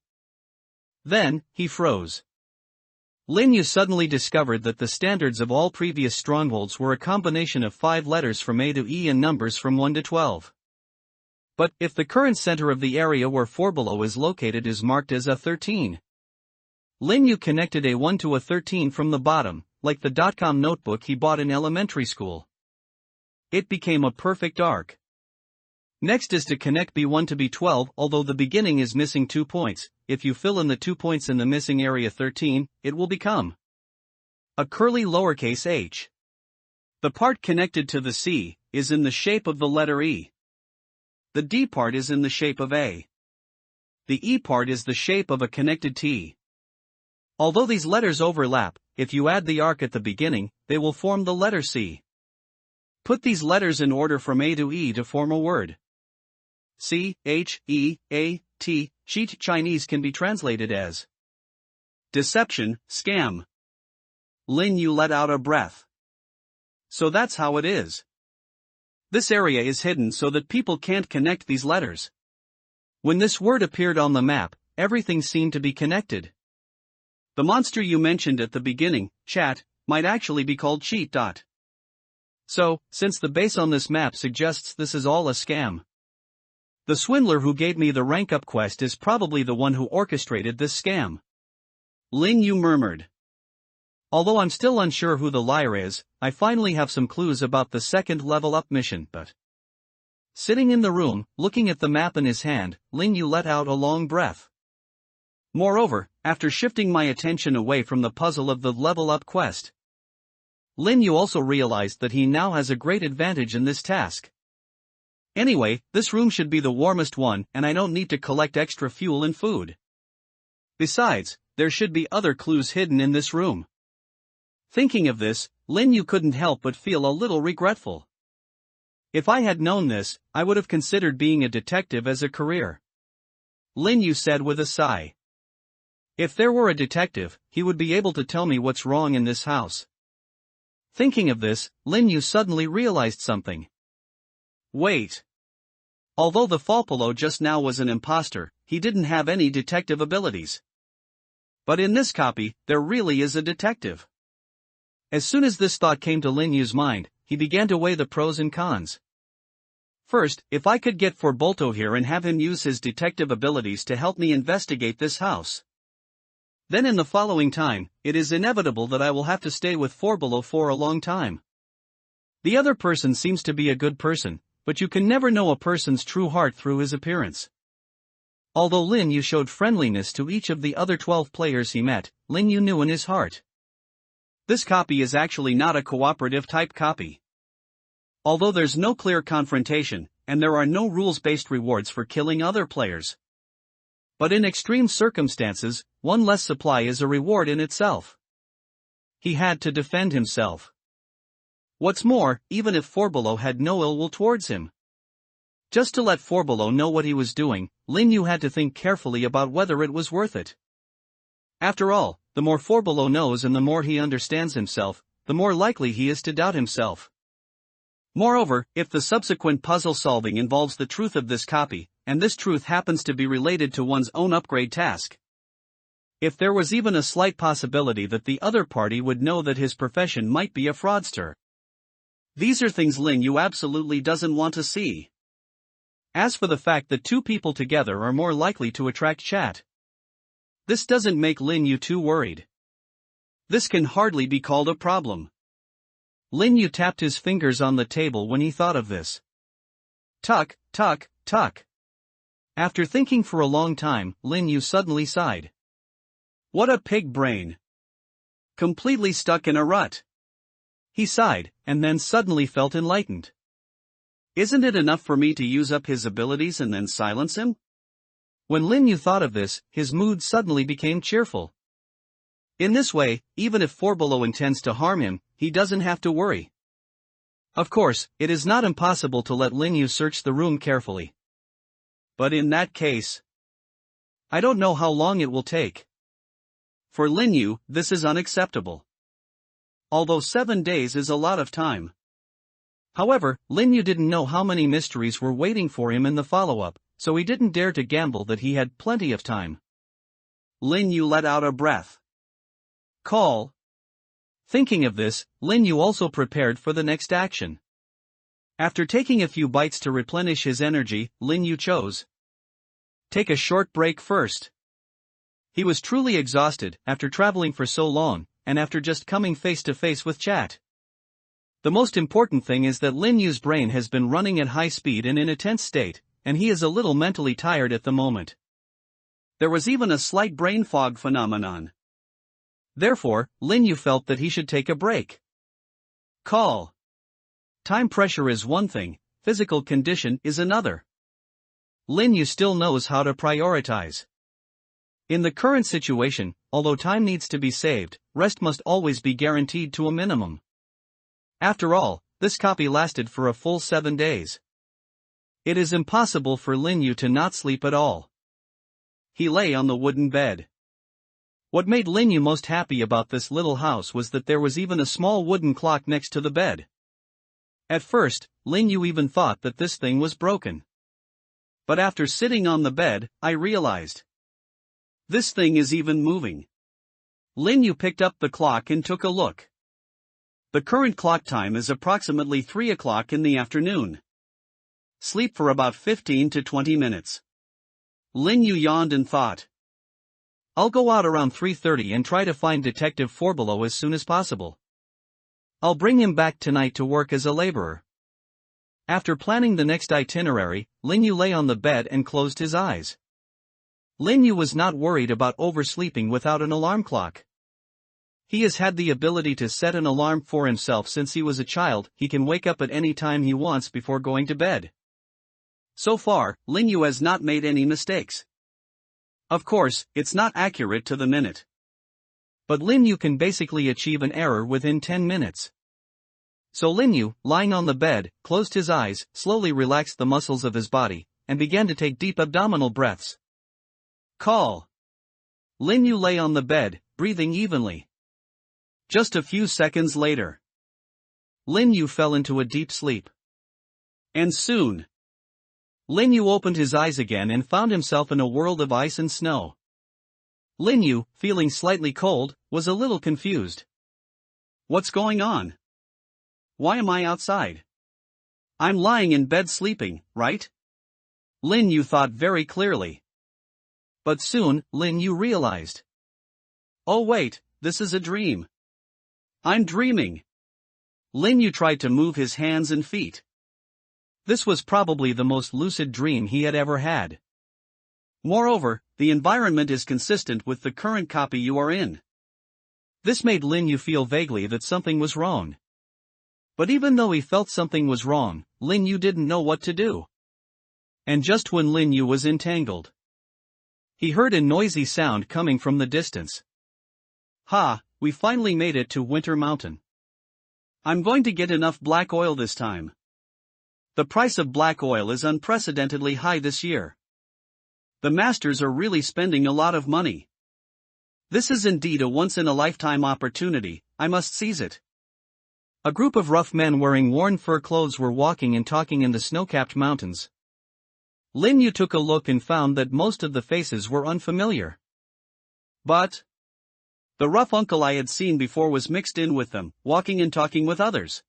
Then, he froze. Lin Yu suddenly discovered that the standards of all previous strongholds were a combination of 5 letters from A to E and numbers from 1 to 12. But, if the current center of the area where 4 below is located is marked as a 13. Lin Yu connected a 1 to a 13 from the bottom, like the .com notebook he bought in elementary school. It became a perfect arc. Next is to connect B1 to B12. Although the beginning is missing 2 points, if you fill in the 2 points in the missing area 13, it will become a curly lowercase h. The part connected to the C is in the shape of the letter E. The D part is in the shape of A. The E part is the shape of a connected T. Although these letters overlap, if you add the arc at the beginning, they will form the letter C. Put these letters in order from A to E to form a word. C, H, E, A, T, cheat. Chinese can be translated as deception, scam. Lin Yu let out a breath. So that's how it is. This area is hidden so that people can't connect these letters. When this word appeared on the map, everything seemed to be connected. The monster you mentioned at the beginning, chat, might actually be called cheat. So, since the base on this map suggests this is all a scam, the swindler who gave me the rank up quest is probably the one who orchestrated this scam. Lin Yu murmured. Although I'm still unsure who the liar is, I finally have some clues about the second level up mission. But sitting in the room, looking at the map in his hand, Lin Yu let out a long breath. Moreover, after shifting my attention away from the puzzle of the level up quest, Lin Yu also realized that he now has a great advantage in this task. Anyway, this room should be the warmest one, and I don't need to collect extra fuel and food. Besides, there should be other clues hidden in this room. Thinking of this, Lin Yu couldn't help but feel a little regretful. If I had known this, I would have considered being a detective as a career. Lin Yu said with a sigh. If there were a detective, he would be able to tell me what's wrong in this house. Thinking of this, Lin Yu suddenly realized something. Wait. Although the Falpolo just now was an imposter, he didn't have any detective abilities. But in this copy, there really is a detective. As soon as this thought came to Lin Yu's mind, he began to weigh the pros and cons. First, if I could get Forbolto here and have him use his detective abilities to help me investigate this house, then in the following time, it is inevitable that I will have to stay with 4 below for a long time. The other person seems to be a good person, but you can never know a person's true heart through his appearance. Although Lin Yu showed friendliness to each of the other 12 players he met, Lin Yu knew in his heart. This copy is actually not a cooperative type copy. Although there's no clear confrontation, and there are no rules-based rewards for killing other players. But in extreme circumstances, one less supply is a reward in itself. He had to defend himself. What's more, even if 4 below had no ill will towards him. Just to let 4 below know what he was doing, Lin Yu had to think carefully about whether it was worth it. After all, the more 4 below knows and the more he understands himself, the more likely he is to doubt himself. Moreover, if the subsequent puzzle solving involves the truth of this copy, and this truth happens to be related to one's own upgrade task, if there was even a slight possibility that the other party would know that his profession might be a fraudster, these are things Lin Yu absolutely doesn't want to see. As for the fact that 2 people together are more likely to attract chat, this doesn't make Lin Yu too worried. This can hardly be called a problem. Lin Yu tapped his fingers on the table when he thought of this. Tuck, tuck, tuck. After thinking for a long time, Lin Yu suddenly sighed. What a pig brain. Completely stuck in a rut. He sighed, and then suddenly felt enlightened. Isn't it enough for me to use up his abilities and then silence him? When Lin Yu thought of this, his mood suddenly became cheerful. In this way, even if 4 below intends to harm him, he doesn't have to worry. Of course, it is not impossible to let Lin Yu search the room carefully. But in that case, I don't know how long it will take. For Lin Yu, this is unacceptable. Although 7 days is a lot of time. However, Lin Yu didn't know how many mysteries were waiting for him in the follow-up, so he didn't dare to gamble that he had plenty of time. Lin Yu let out a breath. Call. Thinking of this, Lin Yu also prepared for the next action. After taking a few bites to replenish his energy, Lin Yu chose. Take a short break first. He was truly exhausted after traveling for so long, and after just coming face to face with chat. The most important thing is that Lin Yu's brain has been running at high speed and in a tense state, and he is a little mentally tired at the moment. There was even a slight brain fog phenomenon. Therefore, Lin Yu felt that he should take a break. Call. Time pressure is one thing, physical condition is another. Lin Yu still knows how to prioritize. In the current situation, although time needs to be saved, rest must always be guaranteed to a minimum. After all, this copy lasted for a full 7 days. It is impossible for Lin Yu to not sleep at all. He lay on the wooden bed. What made Lin Yu most happy about this little house was that there was even a small wooden clock next to the bed. At first, Lin Yu even thought that this thing was broken. But after sitting on the bed, I realized. This thing is even moving. Lin Yu picked up the clock and took a look. The current clock time is approximately 3 o'clock in the afternoon. Sleep for about 15 to 20 minutes. Lin Yu yawned and thought. I'll go out around 3:30 and try to find Detective Forbelow as soon as possible. I'll bring him back tonight to work as a laborer. After planning the next itinerary, Lin Yu lay on the bed and closed his eyes. Lin Yu was not worried about oversleeping without an alarm clock. He has had the ability to set an alarm for himself since he was a child. He can wake up at any time he wants before going to bed. So far, Lin Yu has not made any mistakes. Of course, it's not accurate to the minute. But Lin Yu can basically achieve an error within 10 minutes. So Lin Yu, lying on the bed, closed his eyes, slowly relaxed the muscles of his body, and began to take deep abdominal breaths. Call. Lin Yu lay on the bed, breathing evenly. Just a few seconds later, Lin Yu fell into a deep sleep. And soon, Lin Yu opened his eyes again and found himself in a world of ice and snow. Lin Yu, feeling slightly cold, was a little confused. What's going on? Why am I outside? I'm lying in bed sleeping, right? Lin Yu thought very clearly. But soon, Lin Yu realized. Oh wait, this is a dream. I'm dreaming. Lin Yu tried to move his hands and feet. This was probably the most lucid dream he had ever had. Moreover, the environment is consistent with the current copy you are in. This made Lin Yu feel vaguely that something was wrong. But even though he felt something was wrong, Lin Yu didn't know what to do. And just when Lin Yu was entangled, he heard a noisy sound coming from the distance. Ha, we finally made it to Winter Mountain. I'm going to get enough black oil this time. The price of black oil is unprecedentedly high this year. The masters are really spending a lot of money. This is indeed a once-in-a-lifetime opportunity, I must seize it. A group of rough men wearing worn fur clothes were walking and talking in the snow-capped mountains. Lin Yu took a look and found that most of the faces were unfamiliar. But the rough uncle I had seen before was mixed in with them, walking and talking with others.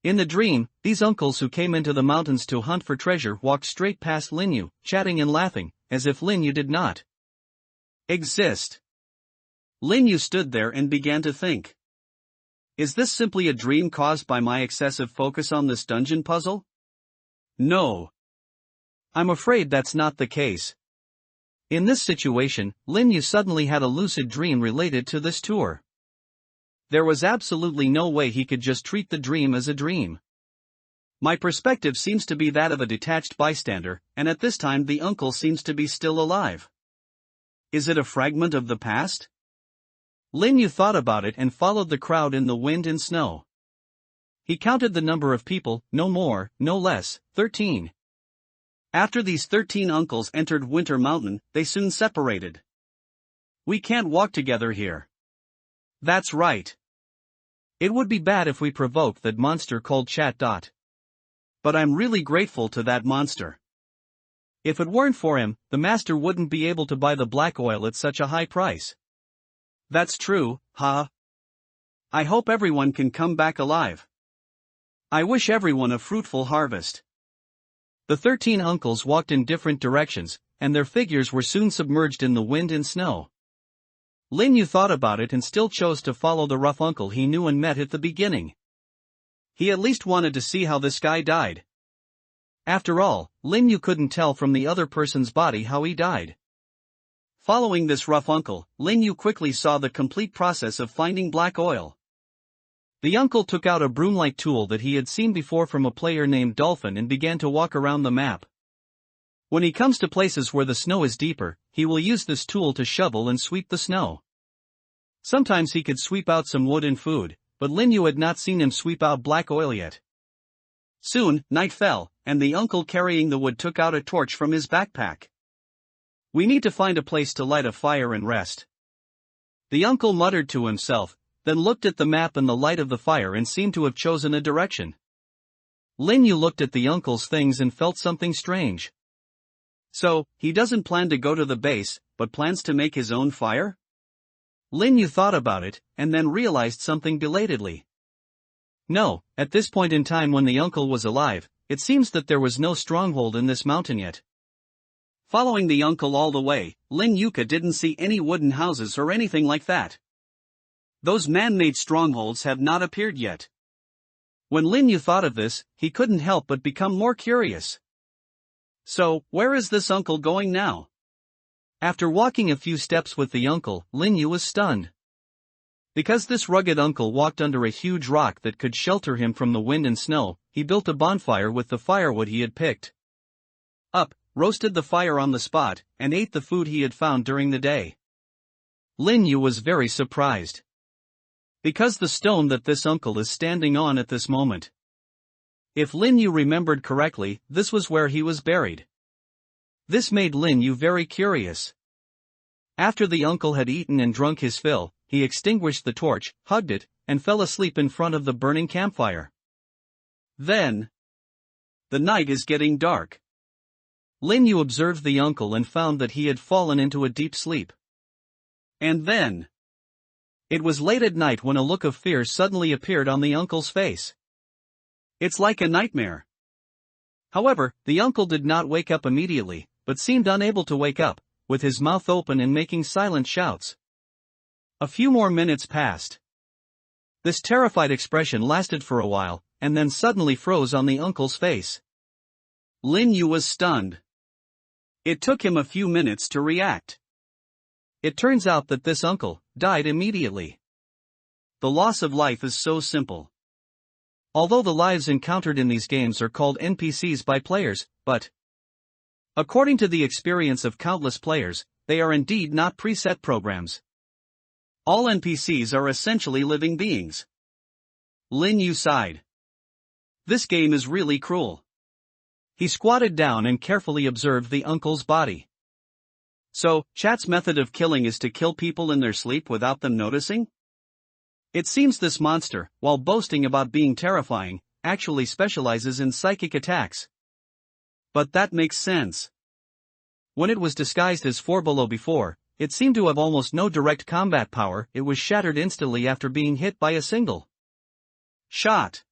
In the dream, these uncles who came into the mountains to hunt for treasure walked straight past Lin Yu, chatting and laughing, as if Lin Yu did not exist. Lin Yu stood there and began to think. Is this simply a dream caused by my excessive focus on this dungeon puzzle? No. I'm afraid that's not the case. In this situation, Lin Yu suddenly had a lucid dream related to this tour. There was absolutely no way he could just treat the dream as a dream. My perspective seems to be that of a detached bystander, and at this time the uncle seems to be still alive. Is it a fragment of the past? Lin Yu thought about it and followed the crowd in the wind and snow. He counted the number of people, no more, no less, 13. After these 13 uncles entered Winter Mountain, they soon separated. We can't walk together here. That's right. It would be bad if we provoke that monster called Chat. But I'm really grateful to that monster. If it weren't for him, the master wouldn't be able to buy the black oil at such a high price. That's true, huh? I hope everyone can come back alive. I wish everyone a fruitful harvest. The 13 uncles walked in different directions, and their figures were soon submerged in the wind and snow. Lin Yu thought about it and still chose to follow the rough uncle he knew and met at the beginning. He at least wanted to see how this guy died. After all, Lin Yu couldn't tell from the other person's body how he died. Following this rough uncle, Lin Yu quickly saw the complete process of finding black oil. The uncle took out a broom-like tool that he had seen before from a player named Dolphin and began to walk around the map. When he comes to places where the snow is deeper, he will use this tool to shovel and sweep the snow. Sometimes he could sweep out some wood and food, but Lin Yu had not seen him sweep out black oil yet. Soon, night fell, and the uncle carrying the wood took out a torch from his backpack. We need to find a place to light a fire and rest. The uncle muttered to himself, then looked at the map and the light of the fire and seemed to have chosen a direction. Lin Yu looked at the uncle's things and felt something strange. So, he doesn't plan to go to the base, but plans to make his own fire? Lin Yu thought about it, and then realized something belatedly. No, at this point in time when the uncle was alive, it seems that there was no stronghold in this mountain yet. Following the uncle all the way, Lin Yuka didn't see any wooden houses or anything like that. Those man-made strongholds have not appeared yet. When Lin Yu thought of this, he couldn't help but become more curious. So, where is this uncle going now? After walking a few steps with the uncle, Lin Yu was stunned. Because this rugged uncle walked under a huge rock that could shelter him from the wind and snow, he built a bonfire with the firewood he had picked up, roasted the fire on the spot, and ate the food he had found during the day. Lin Yu was very surprised. Because the stone that this uncle is standing on at this moment. If Lin Yu remembered correctly, this was where he was buried. This made Lin Yu very curious. After the uncle had eaten and drunk his fill, he extinguished the torch, hugged it, and fell asleep in front of the burning campfire. Then, the night is getting dark. Lin Yu observed the uncle and found that he had fallen into a deep sleep. And then, it was late at night when a look of fear suddenly appeared on the uncle's face. It's like a nightmare. However, the uncle did not wake up immediately, but seemed unable to wake up, with his mouth open and making silent shouts. A few more minutes passed. This terrified expression lasted for a while, and then suddenly froze on the uncle's face. Lin Yu was stunned. It took him a few minutes to react. It turns out that this uncle died immediately. The loss of life is so simple. Although the lives encountered in these games are called NPCs by players, but according to the experience of countless players, they are indeed not preset programs. All NPCs are essentially living beings. Lin Yu sighed. This game is really cruel. He squatted down and carefully observed the uncle's body. So, Chat's method of killing is to kill people in their sleep without them noticing? It seems this monster, while boasting about being terrifying, actually specializes in psychic attacks. But that makes sense. When it was disguised as 4 below before, it seemed to have almost no direct combat power. It was shattered instantly after being hit by a single shot.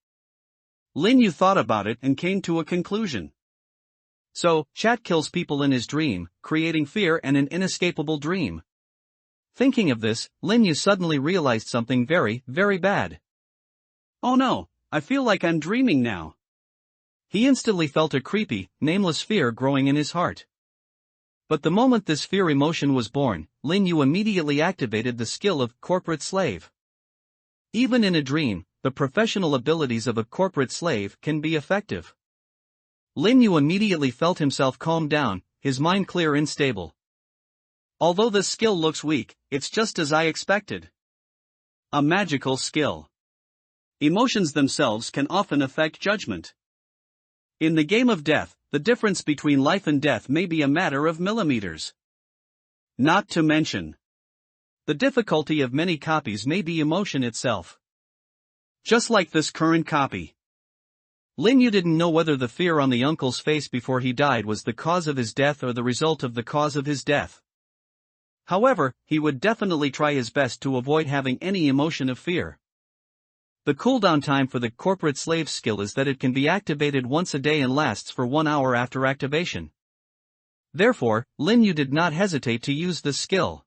Lin Yu thought about it and came to a conclusion. So, Chat kills people in his dream, creating fear and an inescapable dream. Thinking of this, Lin Yu suddenly realized something very, very bad. Oh no, I feel like I'm dreaming now. He instantly felt a creepy, nameless fear growing in his heart. But the moment this fear emotion was born, Lin Yu immediately activated the skill of corporate slave. Even in a dream, the professional abilities of a corporate slave can be effective. Lin Yu immediately felt himself calm down, his mind clear and stable. Although this skill looks weak, it's just as I expected. A magical skill. Emotions themselves can often affect judgment. In the game of death, the difference between life and death may be a matter of millimeters. Not to mention, The difficulty of many copies may be emotion itself. Just like this current copy. Lin Yu didn't know whether the fear on the uncle's face before he died was the cause of his death or the result of the cause of his death. However, he would definitely try his best to avoid having any emotion of fear. The cooldown time for the corporate slave skill is that it can be activated once a day and lasts for 1 hour after activation. Therefore, Lin Yu did not hesitate to use this skill.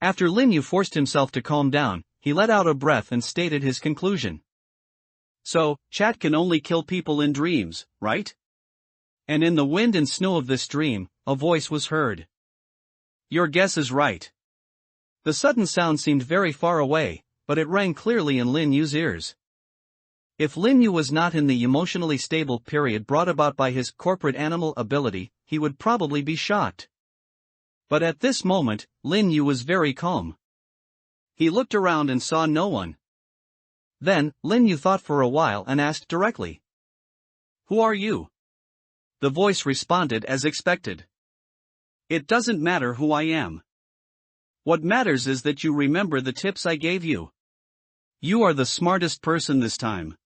After Lin Yu forced himself to calm down, he let out a breath and stated his conclusion. So, chat can only kill people in dreams, right? And in the wind and snow of this dream, a voice was heard. Your guess is right. The sudden sound seemed very far away, but it rang clearly in Lin Yu's ears. If Lin Yu was not in the emotionally stable period brought about by his corporate animal ability, he would probably be shocked. But at this moment, Lin Yu was very calm. He looked around and saw no one. Then, Lin Yu thought for a while and asked directly. Who are you? The voice responded as expected. It doesn't matter who I am. What matters is that you remember the tips I gave you. You are the smartest person this time.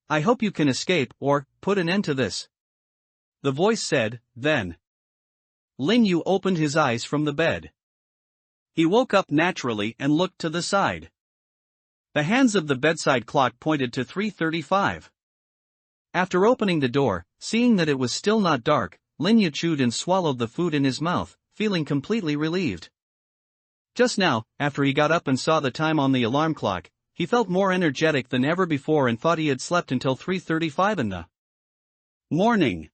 I hope you can escape or put an end to this. The voice said, then. Lin Yu opened his eyes from the bed. He woke up naturally and looked to the side. The hands of the bedside clock pointed to 3:35. After opening the door, seeing that it was still not dark, Lin Yu chewed and swallowed the food in his mouth, feeling completely relieved. Just now, after he got up and saw the time on the alarm clock, he felt more energetic than ever before and thought he had slept until 3:35 in the morning.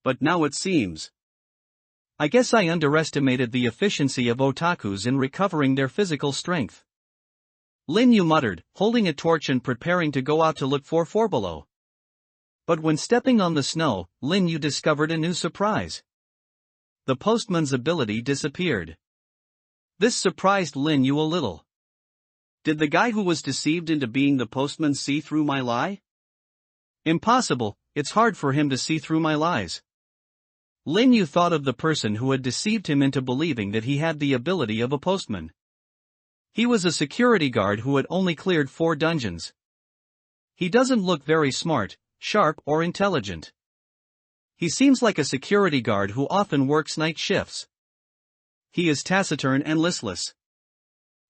But now it seems. I guess I underestimated the efficiency of otakus in recovering their physical strength. Lin Yu muttered, holding a torch and preparing to go out to look for Forbelow. But when stepping on the snow, Lin Yu discovered a new surprise. The postman's ability disappeared. This surprised Lin Yu a little. Did the guy who was deceived into being the postman see through my lie? Impossible, it's hard for him to see through my lies. Lin Yu thought of the person who had deceived him into believing that he had the ability of a postman. He was a security guard who had only cleared 4 dungeons. He doesn't look very smart, sharp or intelligent. He seems like a security guard who often works night shifts. He is taciturn and listless.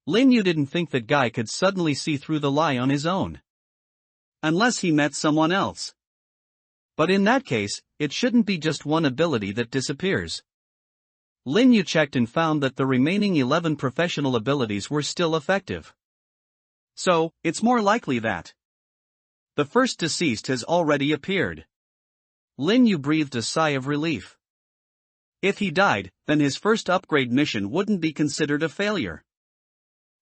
Lin Yu didn't think that guy could suddenly see through the lie on his own. Unless he met someone else. But in that case, it shouldn't be just one ability that disappears. Lin Yu checked and found that the remaining 11 professional abilities were still effective. So, it's more likely that the first deceased has already appeared. Lin Yu breathed a sigh of relief. If he died, then his first upgrade mission wouldn't be considered a failure.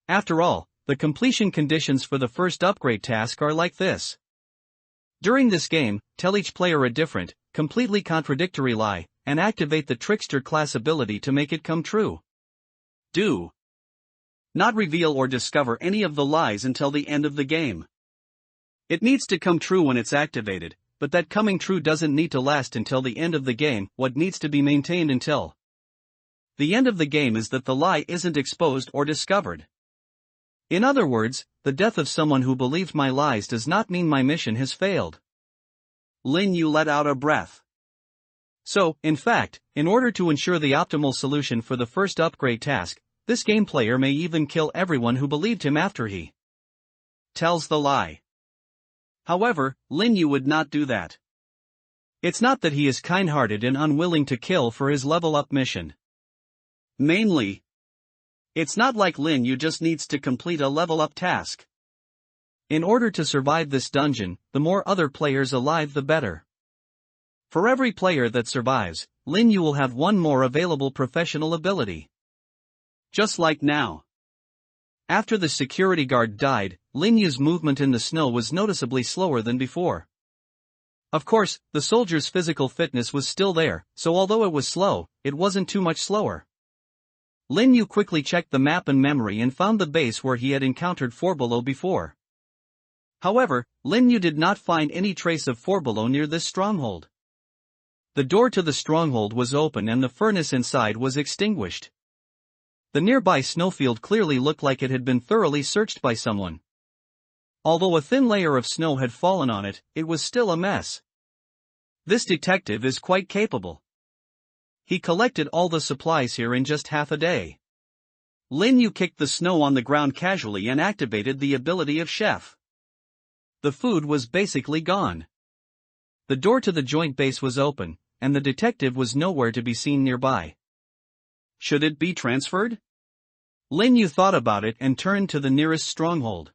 After all, the completion conditions for the first upgrade task are like this. During this game, tell each player a different, completely contradictory lie, and activate the trickster class ability to make it come true. Do not reveal or discover any of the lies until the end of the game. It needs to come true when it's activated, but that coming true doesn't need to last until the end of the game. What needs to be maintained until the end of the game is that the lie isn't exposed or discovered. In other words, the death of someone who believed my lies does not mean my mission has failed. Lin Yu let out a breath. So, in fact, in order to ensure the optimal solution for the first upgrade task, this game player may even kill everyone who believed him after he tells the lie. However, Lin Yu would not do that. It's not that he is kind-hearted and unwilling to kill for his level-up mission. Mainly, it's not like Lin Yu just needs to complete a level-up task. In order to survive this dungeon, the more other players alive the better. For every player that survives, Lin Yu will have one more available professional ability. Just like now. After the security guard died, Lin Yu's movement in the snow was noticeably slower than before. Of course, the soldier's physical fitness was still there, so although it was slow, it wasn't too much slower. Lin Yu quickly checked the map and memory and found the base where he had encountered Forbelow before. However, Lin Yu did not find any trace of Forbelow near this stronghold. The door to the stronghold was open and the furnace inside was extinguished. The nearby snowfield clearly looked like it had been thoroughly searched by someone. Although a thin layer of snow had fallen on it, it was still a mess. This detective is quite capable. He collected all the supplies here in just half a day. Lin Yu kicked the snow on the ground casually and activated the ability of chef. The food was basically gone. The door to the joint base was open, and the detective was nowhere to be seen nearby. Should it be transferred? Lin Yu thought about it and turned to the nearest stronghold.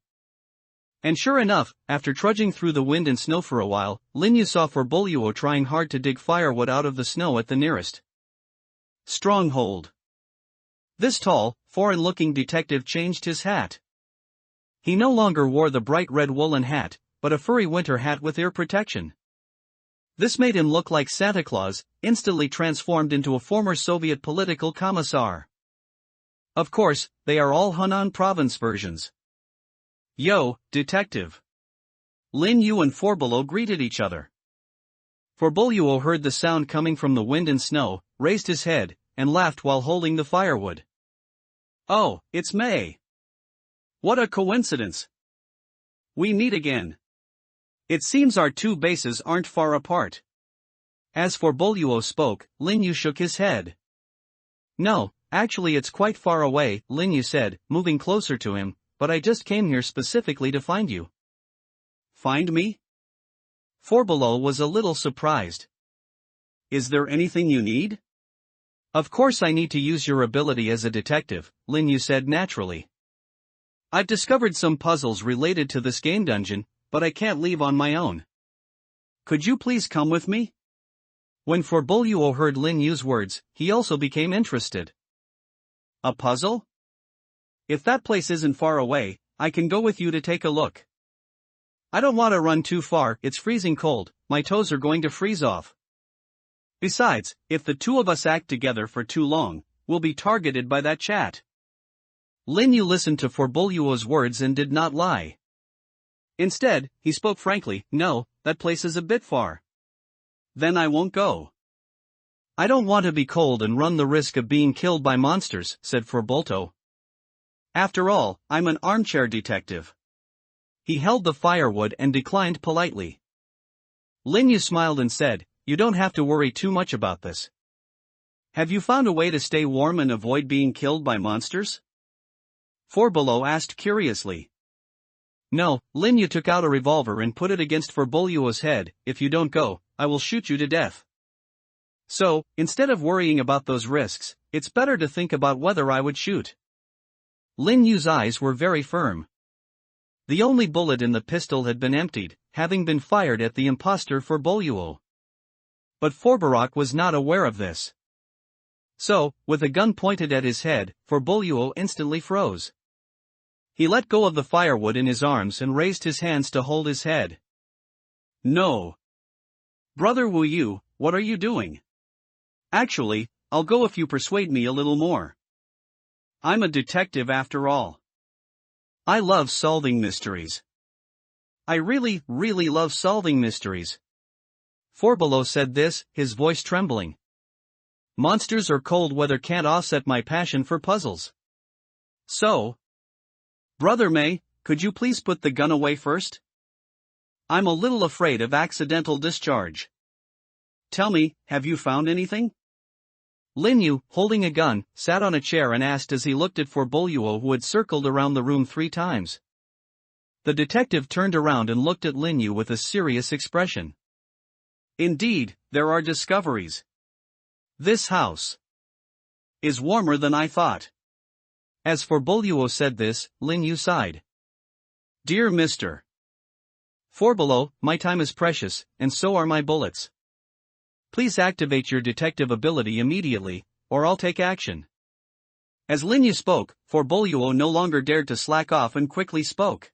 And sure enough, after trudging through the wind and snow for a while, Lin Yu saw Forboluo trying hard to dig firewood out of the snow at the nearest stronghold. This tall, foreign-looking detective changed his hat. He no longer wore the bright red woolen hat, but a furry winter hat with ear protection. This made him look like Santa Claus, instantly transformed into a former Soviet political commissar. Of course, they are all Hunan province versions. Yo, detective. Lin Yu and Forboluo greeted each other. Forboluo heard the sound coming from the wind and snow, raised his head, and laughed while holding the firewood. Oh, it's May. What a coincidence. We meet again. It seems our two bases aren't far apart. As Forboluo spoke, Lin Yu shook his head. No, actually it's quite far away, Lin Yu said, moving closer to him, but I just came here specifically to find you. Find me? Forboluo was a little surprised. Is there anything you need? Of course I need to use your ability as a detective, Lin Yu said naturally. I've discovered some puzzles related to this game dungeon, but I can't leave on my own. Could you please come with me? When Forboluo heard Lin Yu's words, he also became interested. A puzzle? If that place isn't far away, I can go with you to take a look. I don't want to run too far, it's freezing cold, my toes are going to freeze off. Besides, if the two of us act together for too long, we'll be targeted by that chat. Lin Yu listened to Forboluo's words and did not lie. Instead, he spoke frankly, no, that place is a bit far. Then I won't go. I don't want to be cold and run the risk of being killed by monsters, said Forboluo. After all, I'm an armchair detective. He held the firewood and declined politely. Lin Yu smiled and said, you don't have to worry too much about this. Have you found a way to stay warm and avoid being killed by monsters? Forboluo asked curiously. No, Lin Yu took out a revolver and put it against Forboluo's head, if you don't go, I will shoot you to death. So, instead of worrying about those risks, it's better to think about whether I would shoot. Lin Yu's eyes were very firm. The only bullet in the pistol had been emptied, having been fired at the imposter Forboluo. But Forboluo was not aware of this. So, with a gun pointed at his head, Forboluo instantly froze. He let go of the firewood in his arms and raised his hands to hold his head. No. Brother Wu Yu, what are you doing? Actually, I'll go if you persuade me a little more. I'm a detective after all. I love solving mysteries. I really love solving mysteries. Forboluo said this, his voice trembling. Monsters or cold weather can't offset my passion for puzzles. So, Brother May, could you please put the gun away first? I'm a little afraid of accidental discharge. Tell me, have you found anything? Lin Yu, holding a gun, sat on a chair and asked as he looked at Forboluo, who had circled around the room 3 times. The detective turned around and looked at Lin Yu with a serious expression. Indeed, there are discoveries. This house is warmer than I thought. As Forboluo said this, Lin Yu sighed. Dear Mr. Forboluo, my time is precious, and so are my bullets. Please activate your detective ability immediately, or I'll take action. As Lin Yu spoke, Forboluo no longer dared to slack off and quickly spoke.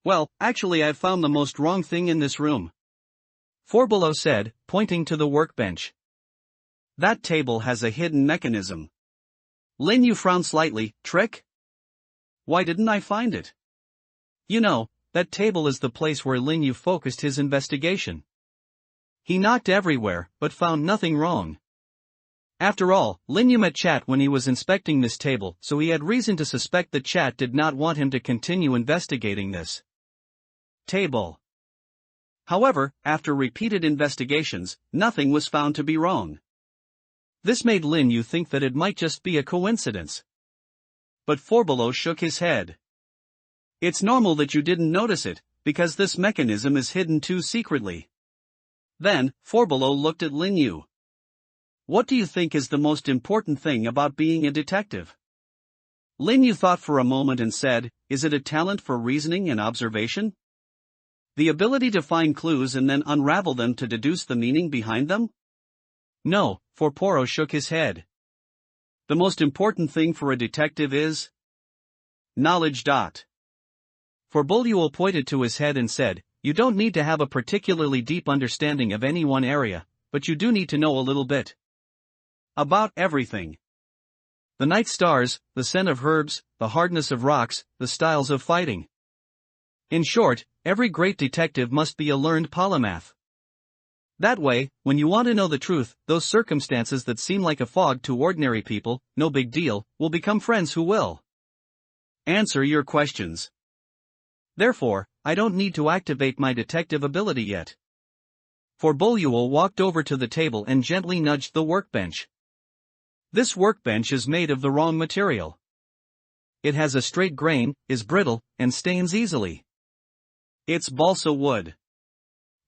Well, actually I've found the most wrong thing in this room. Forboluo said, pointing to the workbench. That table has a hidden mechanism. Lin Yu frowned slightly. Trick? Why didn't I find it? You know, that table is the place where Lin Yu focused his investigation. He knocked everywhere, but found nothing wrong. After all, Lin Yu met Chat when he was inspecting this table, so he had reason to suspect that Chat did not want him to continue investigating this table. However, after repeated investigations, nothing was found to be wrong. This made Lin Yu think that it might just be a coincidence. But Forbolo shook his head. It's normal that you didn't notice it, because this mechanism is hidden too secretly. Then, Forbolo looked at Lin Yu. What do you think is the most important thing about being a detective? Lin Yu thought for a moment and said, is it a talent for reasoning and observation? The ability to find clues and then unravel them to deduce the meaning behind them? No, Forbolo shook his head. The most important thing for a detective is knowledge. Forbolo pointed to his head and said, you don't need to have a particularly deep understanding of any one area, but you do need to know a little bit about everything. The night stars, the scent of herbs, the hardness of rocks, the styles of fighting. In short, every great detective must be a learned polymath. That way, when you want to know the truth, those circumstances that seem like a fog to ordinary people, no big deal, will become friends who will answer your questions. Therefore, I don't need to activate my detective ability yet. Forbolo walked over to the table and gently nudged the workbench. This workbench is made of the wrong material. It has a straight grain, is brittle, and stains easily. It's balsa wood.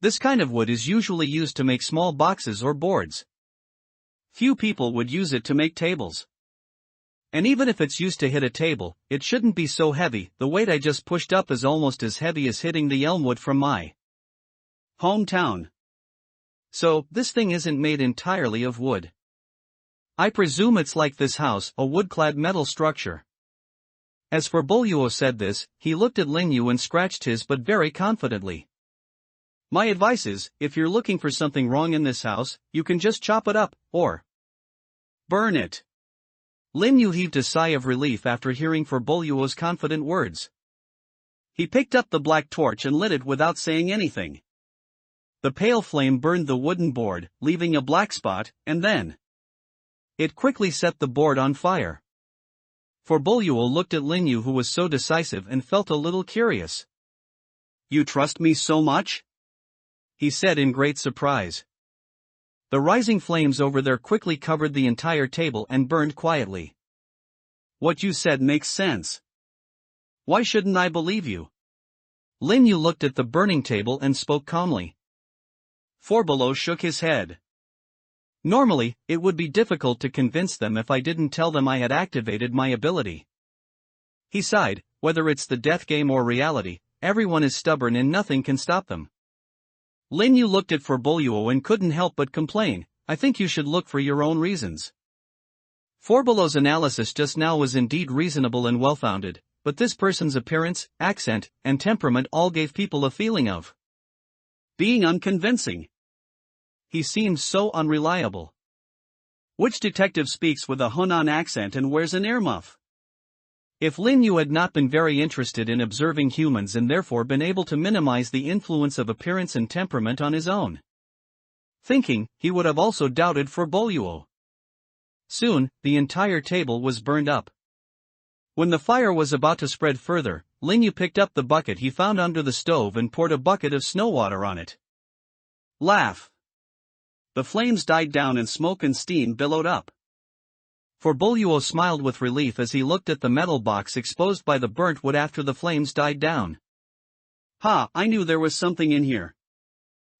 This kind of wood is usually used to make small boxes or boards. Few people would use it to make tables. And even if it's used to hit a table, it shouldn't be so heavy. The weight I just pushed up is almost as heavy as hitting the elmwood from my hometown. So, this thing isn't made entirely of wood. I presume it's like this house, a wood-clad metal structure. As Forbolo said this, he looked at Lin Yu and scratched his butt very confidently. My advice is, if you're looking for something wrong in this house, you can just chop it up, or burn it. Lin Yu heaved a sigh of relief after hearing Forbolo's confident words. He picked up the black torch and lit it without saying anything. The pale flame burned the wooden board, leaving a black spot, and then it quickly set the board on fire. Forbolo looked at Lin Yu, who was so decisive, and felt a little curious. You trust me so much? He said in great surprise. The rising flames over there quickly covered the entire table and burned quietly. What you said makes sense. Why shouldn't I believe you? Lin Yu looked at the burning table and spoke calmly. Forbolo shook his head. Normally, it would be difficult to convince them if I didn't tell them I had activated my ability. He sighed, whether it's the death game or reality, everyone is stubborn and nothing can stop them. Lin Yu looked at Forbolo and couldn't help but complain, I think you should look for your own reasons. Forbolo's analysis just now was indeed reasonable and well-founded, but this person's appearance, accent, and temperament all gave people a feeling of being unconvincing. He seemed so unreliable. Which detective speaks with a Hunan accent and wears an earmuff? If Lin Yu had not been very interested in observing humans and therefore been able to minimize the influence of appearance and temperament on his own thinking, he would have also doubted Forbolo. Soon, the entire table was burned up. When the fire was about to spread further, Lin Yu picked up the bucket he found under the stove and poured a bucket of snow water on it. Laugh. The flames died down and smoke and steam billowed up. Forbolo smiled with relief as he looked at the metal box exposed by the burnt wood after the flames died down. Ha, I knew there was something in here.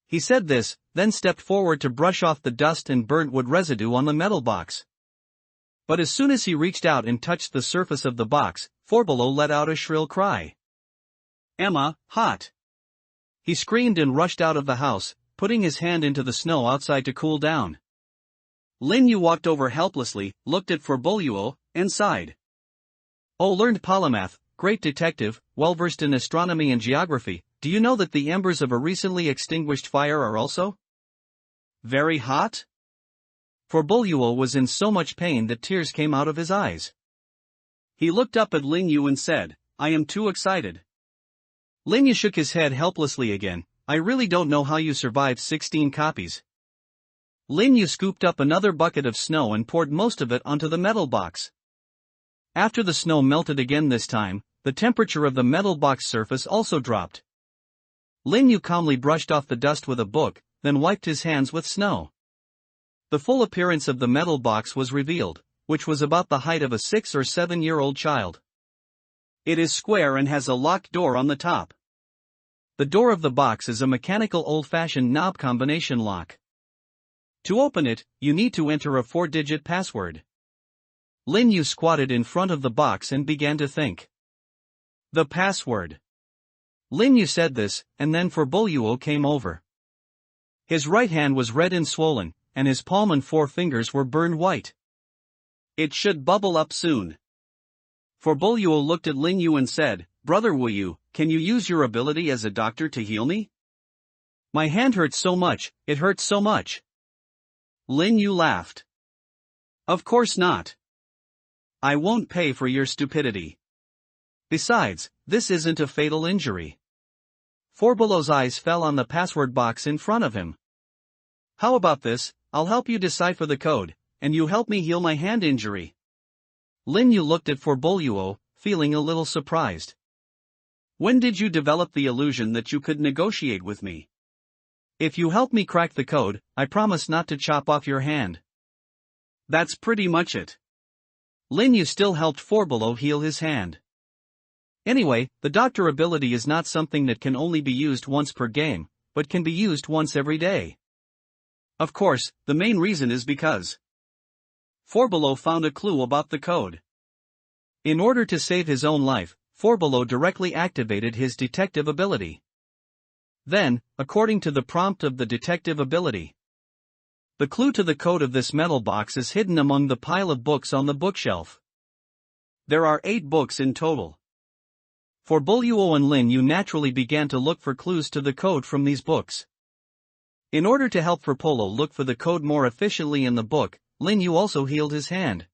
He said this, then stepped forward to brush off the dust and burnt wood residue on the metal box. But as soon as he reached out and touched the surface of the box, Forbolo let out a shrill cry. Emma, hot! He screamed and rushed out of the house, putting his hand into the snow outside to cool down. Lin Yu walked over helplessly, looked at Forbolo, and sighed. Oh, learned polymath, great detective, well-versed in astronomy and geography, do you know that the embers of a recently extinguished fire are also very hot? Forbolo was in so much pain that tears came out of his eyes. He looked up at Lin Yu and said, I am too excited. Lin Yu shook his head helplessly again, I really don't know how you survived 16 copies. Lin Yu scooped up another bucket of snow and poured most of it onto the metal box. After the snow melted again this time, the temperature of the metal box surface also dropped. Lin Yu calmly brushed off the dust with a book, then wiped his hands with snow. The full appearance of the metal box was revealed, which was about the height of a 6 or 7-year-old child. It is square and has a locked door on the top. The door of the box is a mechanical old-fashioned knob combination lock. To open it, you need to enter a 4-digit password. Lin Yu squatted in front of the box and began to think. The password. Lin Yu said this, and then Forboluo came over. His right hand was red and swollen, and his palm and 4 fingers were burned white. It should bubble up soon. Forboluo looked at Lin Yu and said, "Brother Wu Yu, can you use your ability as a doctor to heal me? My hand hurts so much, it hurts so much." Lin Yu laughed. "Of course not. I won't pay for your stupidity. Besides, this isn't a fatal injury." Forboluo's eyes fell on the password box in front of him. "How about this? I'll help you decipher the code, and you help me heal my hand injury." Lin Yu looked at Forboluo, feeling a little surprised. "When did you develop the illusion that you could negotiate with me? If you help me crack the code, I promise not to chop off your hand." That's pretty much it. Lin Yu still helped Forboluo heal his hand. Anyway, the doctor ability is not something that can only be used once per game, but can be used once every day. Of course, the main reason is because Forboluo found a clue about the code. In order to save his own life, Forboluo directly activated his detective ability. Then, according to the prompt of the detective ability, the clue to the code of this metal box is hidden among the pile of books on the bookshelf. There are 8 books in total. Forboluo and Lin Yu naturally began to look for clues to the code from these books. In order to help Forboluo look for the code more efficiently in the book, Lin Yu also healed his hand.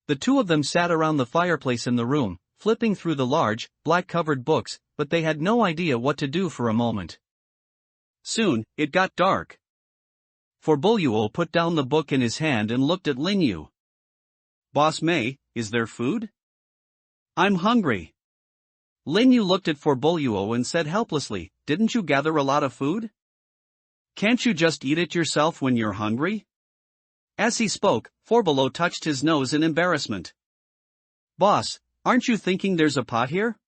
The two of them sat around the fireplace in the room, flipping through the large, black-covered books, but they had no idea what to do for a moment. Soon, it got dark. Forboluo put down the book in his hand and looked at Lin Yu. "Boss May, is there food? I'm hungry." Lin Yu looked at Forboluo and said helplessly, "Didn't you gather a lot of food? Can't you just eat it yourself when you're hungry?" As he spoke, Forboluo touched his nose in embarrassment. "Boss, aren't you thinking there's a pot here?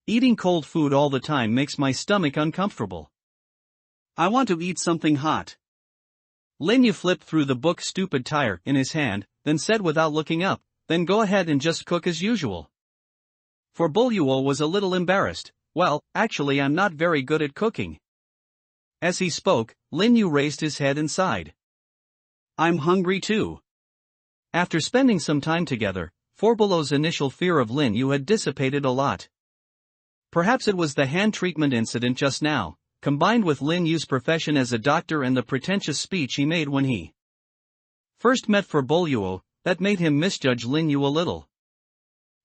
Eating cold food all the time makes my stomach uncomfortable. I want to eat something hot." Lin Yu flipped through the book Stupid Tire in his hand, then said without looking up, "Then go ahead and just cook as usual." Forboluo was a little embarrassed. "Well, actually I'm not very good at cooking." As he spoke, Lin Yu raised his head and sighed. "I'm hungry too." After spending some time together, Forboluo's initial fear of Lin Yu had dissipated a lot. Perhaps it was the hand treatment incident just now, combined with Lin Yu's profession as a doctor and the pretentious speech he made when he first met Forboluo, that made him misjudge Lin Yu a little.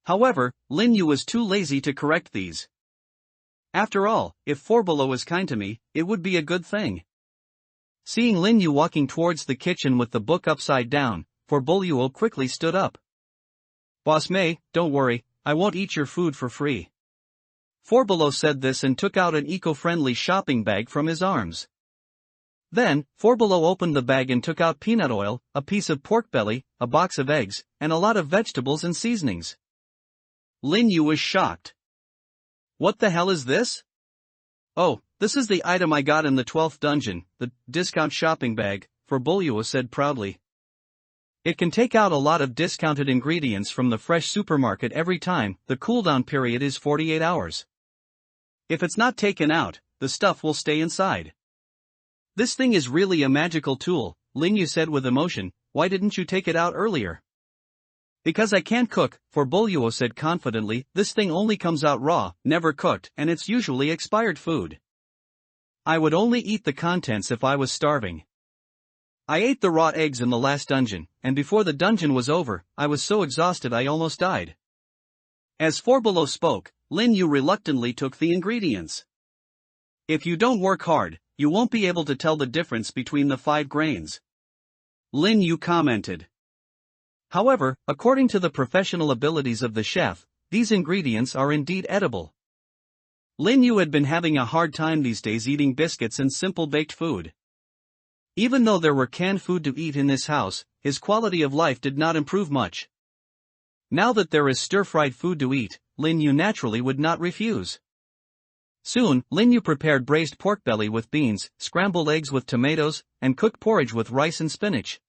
However, Lin Yu was too lazy to correct these. After all, if Forboluo is kind to me, it would be a good thing. Seeing Lin Yu walking towards the kitchen with the book upside down, Forboluo quickly stood up. "Boss May, don't worry, I won't eat your food for free." Forboluo said this and took out an eco-friendly shopping bag from his arms. Then, Forboluo opened the bag and took out peanut oil, a piece of pork belly, a box of eggs, and a lot of vegetables and seasonings. Lin Yu was shocked. "What the hell is this?" "Oh, this is the item I got in the 12th dungeon, the discount shopping bag," Forboluo said proudly. "It can take out a lot of discounted ingredients from the fresh supermarket every time. The cooldown period is 48 hours. If it's not taken out, the stuff will stay inside." "This thing is really a magical tool," Lin Yu said with emotion. "Why didn't you take it out earlier?" "Because I can't cook," Forboluo said confidently. "This thing only comes out raw, never cooked, and it's usually expired food. I would only eat the contents if I was starving. I ate the raw eggs in the last dungeon, and before the dungeon was over, I was so exhausted I almost died." As Forboluo spoke, Lin Yu reluctantly took the ingredients. "If you don't work hard, You won't be able to tell the difference between the 5 grains. Lin Yu commented. However, according to the professional abilities of the chef, these ingredients are indeed edible. Lin Yu had been having a hard time these days eating biscuits and simple baked food. Even though there were canned food to eat in this house, his quality of life did not improve much. Now that there is stir-fried food to eat, Lin Yu naturally would not refuse. Soon, Lin Yu prepared braised pork belly with beans, scrambled eggs with tomatoes, and cooked porridge with rice and spinach.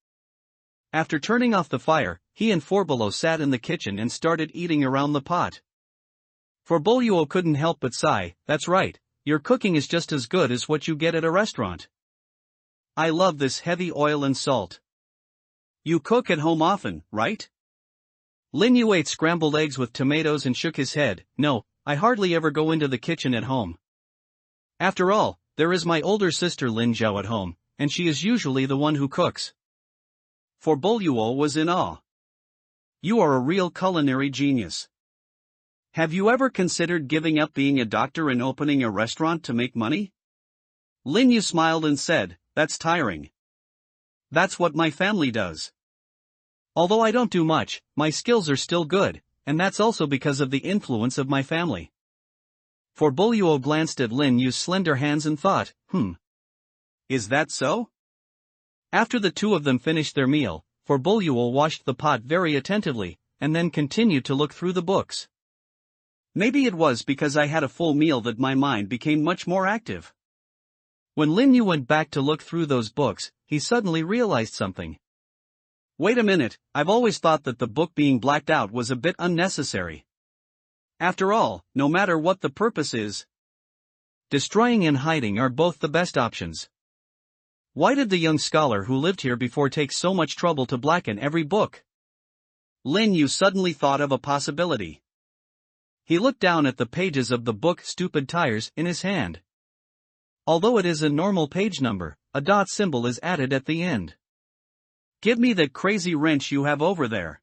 After turning off the fire, he and Forbolo sat in the kitchen and started eating around the pot. Forbolo couldn't help but sigh. That's right, your cooking is just as good as what you get at a restaurant. I love this heavy oil and salt. You cook at home often, right? Lin Yu ate scrambled eggs with tomatoes and shook his head. No, I hardly ever go into the kitchen at home. After all, there is my older sister Lin Zhao at home, and she is usually the one who cooks. Forbolo was in awe. You are a real culinary genius. Have you ever considered giving up being a doctor and opening a restaurant to make money? Lin Yu smiled and said, that's tiring. That's what my family does. Although I don't do much, my skills are still good, and that's also because of the influence of my family. Forbolo glanced at Lin Yu's slender hands and thought, Is that so? After the two of them finished their meal, Forbolo washed the pot very attentively, and then continued to look through the books. Maybe it was because I had a full meal that my mind became much more active. When Lin Yu went back to look through those books, he suddenly realized something. Wait a minute, I've always thought that the book being blacked out was a bit unnecessary. After all, no matter what the purpose is, destroying and hiding are both the best options. Why did the young scholar who lived here before take so much trouble to blacken every book? Lin Yu suddenly thought of a possibility. He looked down at the pages of the book Stupid Tires in his hand. Although it is a normal page number, a dot symbol is added at the end. Give me that crazy wrench you have over there.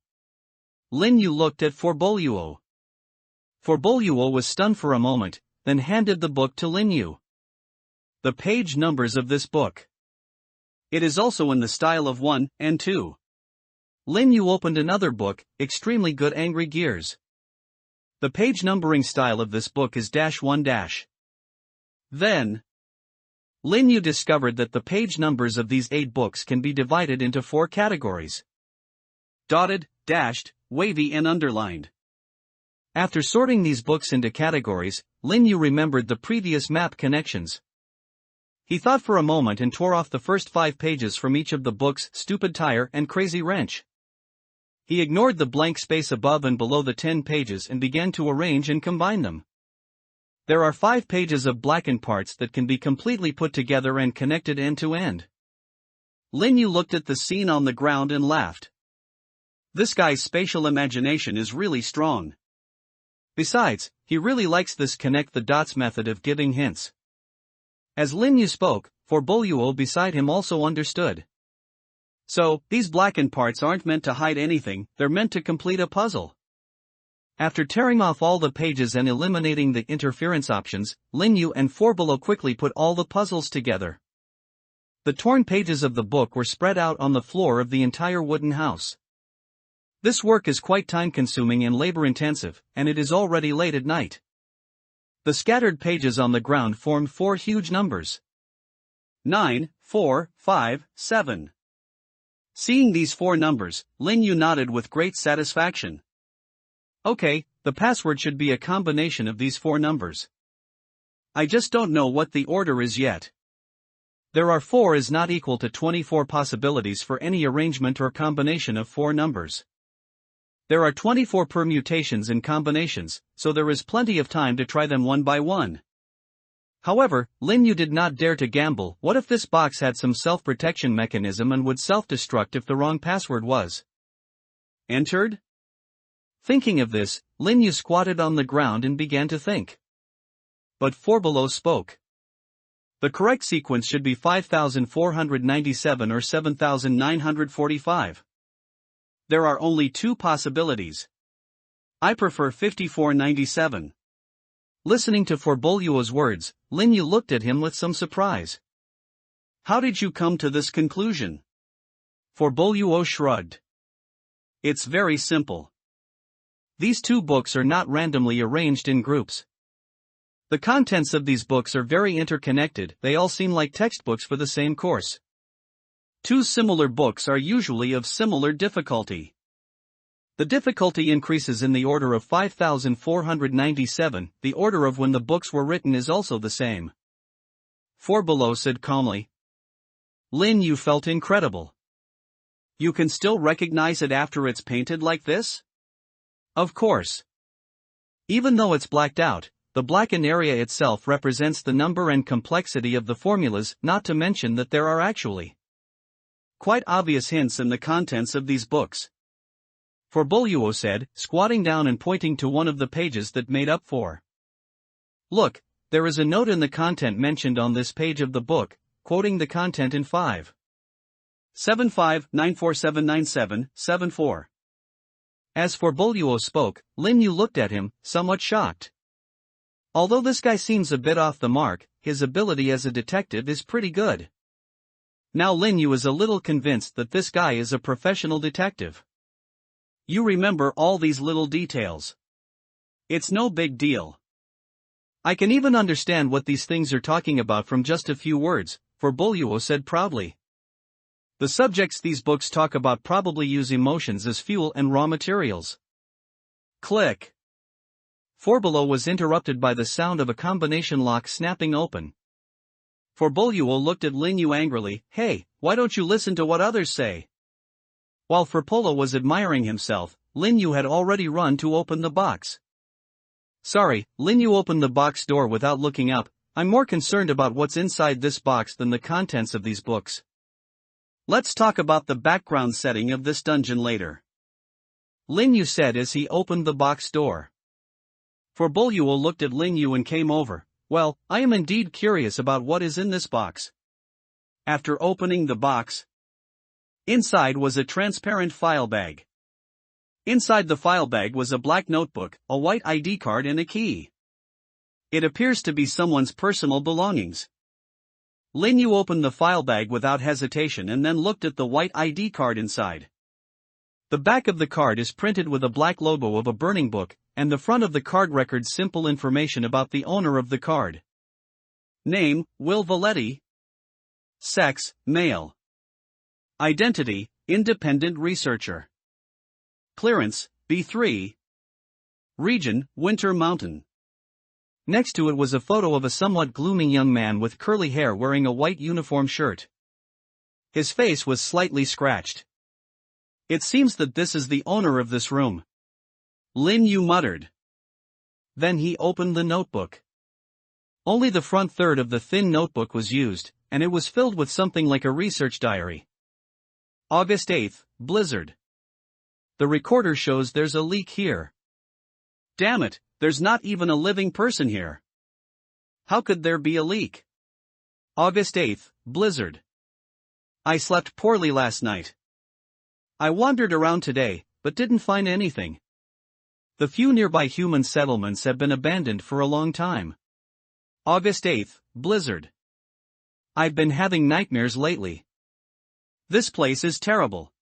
Lin Yu looked at Forbolo. Forbolo was stunned for a moment, then handed the book to Lin Yu. The page numbers of this book. It is also in the style of 1 and 2. Lin Yu opened another book, Extremely Good Angry Gears. The page numbering style of this book is -1-. Then, Lin Yu discovered that the page numbers of these 8 books can be divided into 4 categories: dotted, dashed, wavy and underlined. After sorting these books into categories, Lin Yu remembered the previous map connections. He thought for a moment and tore off the first 5 pages from each of the books Stupid Tire and Crazy Wrench. He ignored the blank space above and below the 10 pages and began to arrange and combine them. There are 5 pages of blackened parts that can be completely put together and connected end to end. Lin Yu looked at the scene on the ground and laughed. This guy's spatial imagination is really strong. Besides, he really likes this connect the dots method of giving hints. As Lin Yu spoke, Forbolo beside him also understood. So, these blackened parts aren't meant to hide anything, they're meant to complete a puzzle. After tearing off all the pages and eliminating the interference options, Lin Yu and Forbolo quickly put all the puzzles together. The torn pages of the book were spread out on the floor of the entire wooden house. This work is quite time-consuming and labor-intensive, and it is already late at night. The scattered pages on the ground formed 4 huge numbers: 9, 4, 5, 7. Seeing these 4 numbers, Lin Yu nodded with great satisfaction. Okay, the password should be a combination of these 4 numbers. I just don't know what the order is yet. There are 4 is not equal to 24 possibilities for any arrangement or combination of 4 numbers. There are 24 permutations and combinations, so there is plenty of time to try them one by one. However, Lin Yu did not dare to gamble. What if this box had some self-protection mechanism and would self-destruct if the wrong password was entered? Thinking of this, Lin Yu squatted on the ground and began to think. But Forbolo spoke. The correct sequence should be 5497 or 7945. There are only 2 possibilities. I prefer 5497. Listening to Forbolo's words, Lin Yu looked at him with some surprise. How did you come to this conclusion? Forboluo shrugged. It's very simple. These two books are not randomly arranged in groups. The contents of these books are very interconnected, they all seem like textbooks for the same course. Two similar books are usually of similar difficulty. The difficulty increases in the order of 5497, the order of when the books were written is also the same. Forboluo said calmly. Lin Yu felt incredible. You can still recognize it after it's painted like this? Of course. Even though it's blacked out, the blackened area itself represents the number and complexity of the formulas, not to mention that there are actually quite obvious hints in the contents of these books. Forboluo said, squatting down and pointing to one of the pages that made up for. Look, there is a note in the content mentioned on this page of the book, quoting the content in 5.75.94797.74. As Forboluo spoke, Lin Yu looked at him, somewhat shocked. Although this guy seems a bit off the mark, his ability as a detective is pretty good. Now Lin Yu is a little convinced that this guy is a professional detective. You remember all these little details. It's no big deal. I can even understand what these things are talking about from just a few words, Forboluo said proudly. The subjects these books talk about probably use emotions as fuel and raw materials. Click. Forboluo was interrupted by the sound of a combination lock snapping open. Forboluo looked at Lin Yu angrily. Hey, why don't you listen to what others say? While Forboluo was admiring himself, Lin Yu had already run to open the box. Sorry, Lin Yu opened the box door without looking up. I'm more concerned about what's inside this box than the contents of these books. Let's talk about the background setting of this dungeon later. Lin Yu said as he opened the box door. Forboluo looked at Lin Yu and came over. Well, I am indeed curious about what is in this box. After opening the box, inside was a transparent file bag. Inside the file bag was a black notebook, a white ID card and a key. It appears to be someone's personal belongings. Lin Yu opened the file bag without hesitation and then looked at the white ID card inside. The back of the card is printed with a black logo of a burning book, and the front of the card records simple information about the owner of the card. Name, Will Valetti. Sex, male. Identity, independent researcher. Clearance, B3. Region, Winter Mountain. Next to it was a photo of a somewhat gloomy young man with curly hair wearing a white uniform shirt. His face was slightly scratched. It seems that this is the owner of this room. Lin Yu muttered. Then he opened the notebook. Only the front third of the thin notebook was used, and it was filled with something like a research diary. August 8th, blizzard. The recorder shows there's a leak here. Damn it, there's not even a living person here. How could there be a leak? August 8th, blizzard. I slept poorly last night. I wandered around today, but didn't find anything. The few nearby human settlements have been abandoned for a long time. August 8th, blizzard. I've been having nightmares lately. This place is terrible.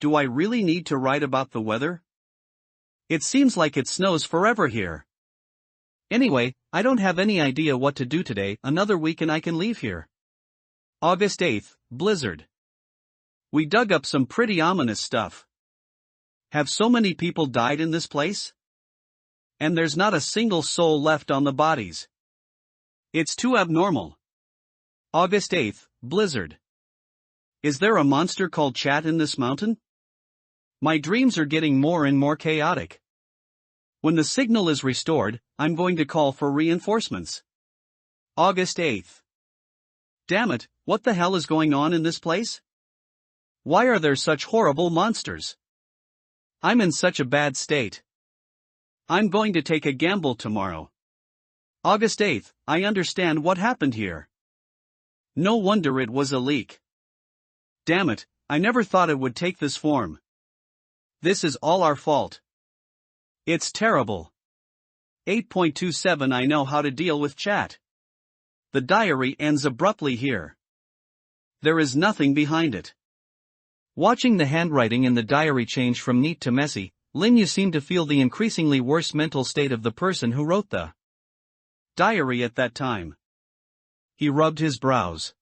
Do I really need to write about the weather? It seems like it snows forever here. Anyway, I don't have any idea what to do today. Another week and I can leave here. August 8th, blizzard. We dug up some pretty ominous stuff. Have so many people died in this place? And there's not a single soul left on the bodies. It's too abnormal. August 8th, blizzard. Is there a monster called Chat in this mountain? My dreams are getting more and more chaotic. When the signal is restored, I'm going to call for reinforcements. August 8th. Damn it, what the hell is going on in this place? Why are there such horrible monsters? I'm in such a bad state. I'm going to take a gamble tomorrow. August 8th, I understand what happened here. No wonder it was a leak. Damn it, I never thought it would take this form. This is all our fault. It's terrible. 8.27 I know how to deal with Chat. The diary ends abruptly here. There is nothing behind it. Watching the handwriting in the diary change from neat to messy, Lin Yu seemed to feel the increasingly worse mental state of the person who wrote the diary at that time. He rubbed his brows.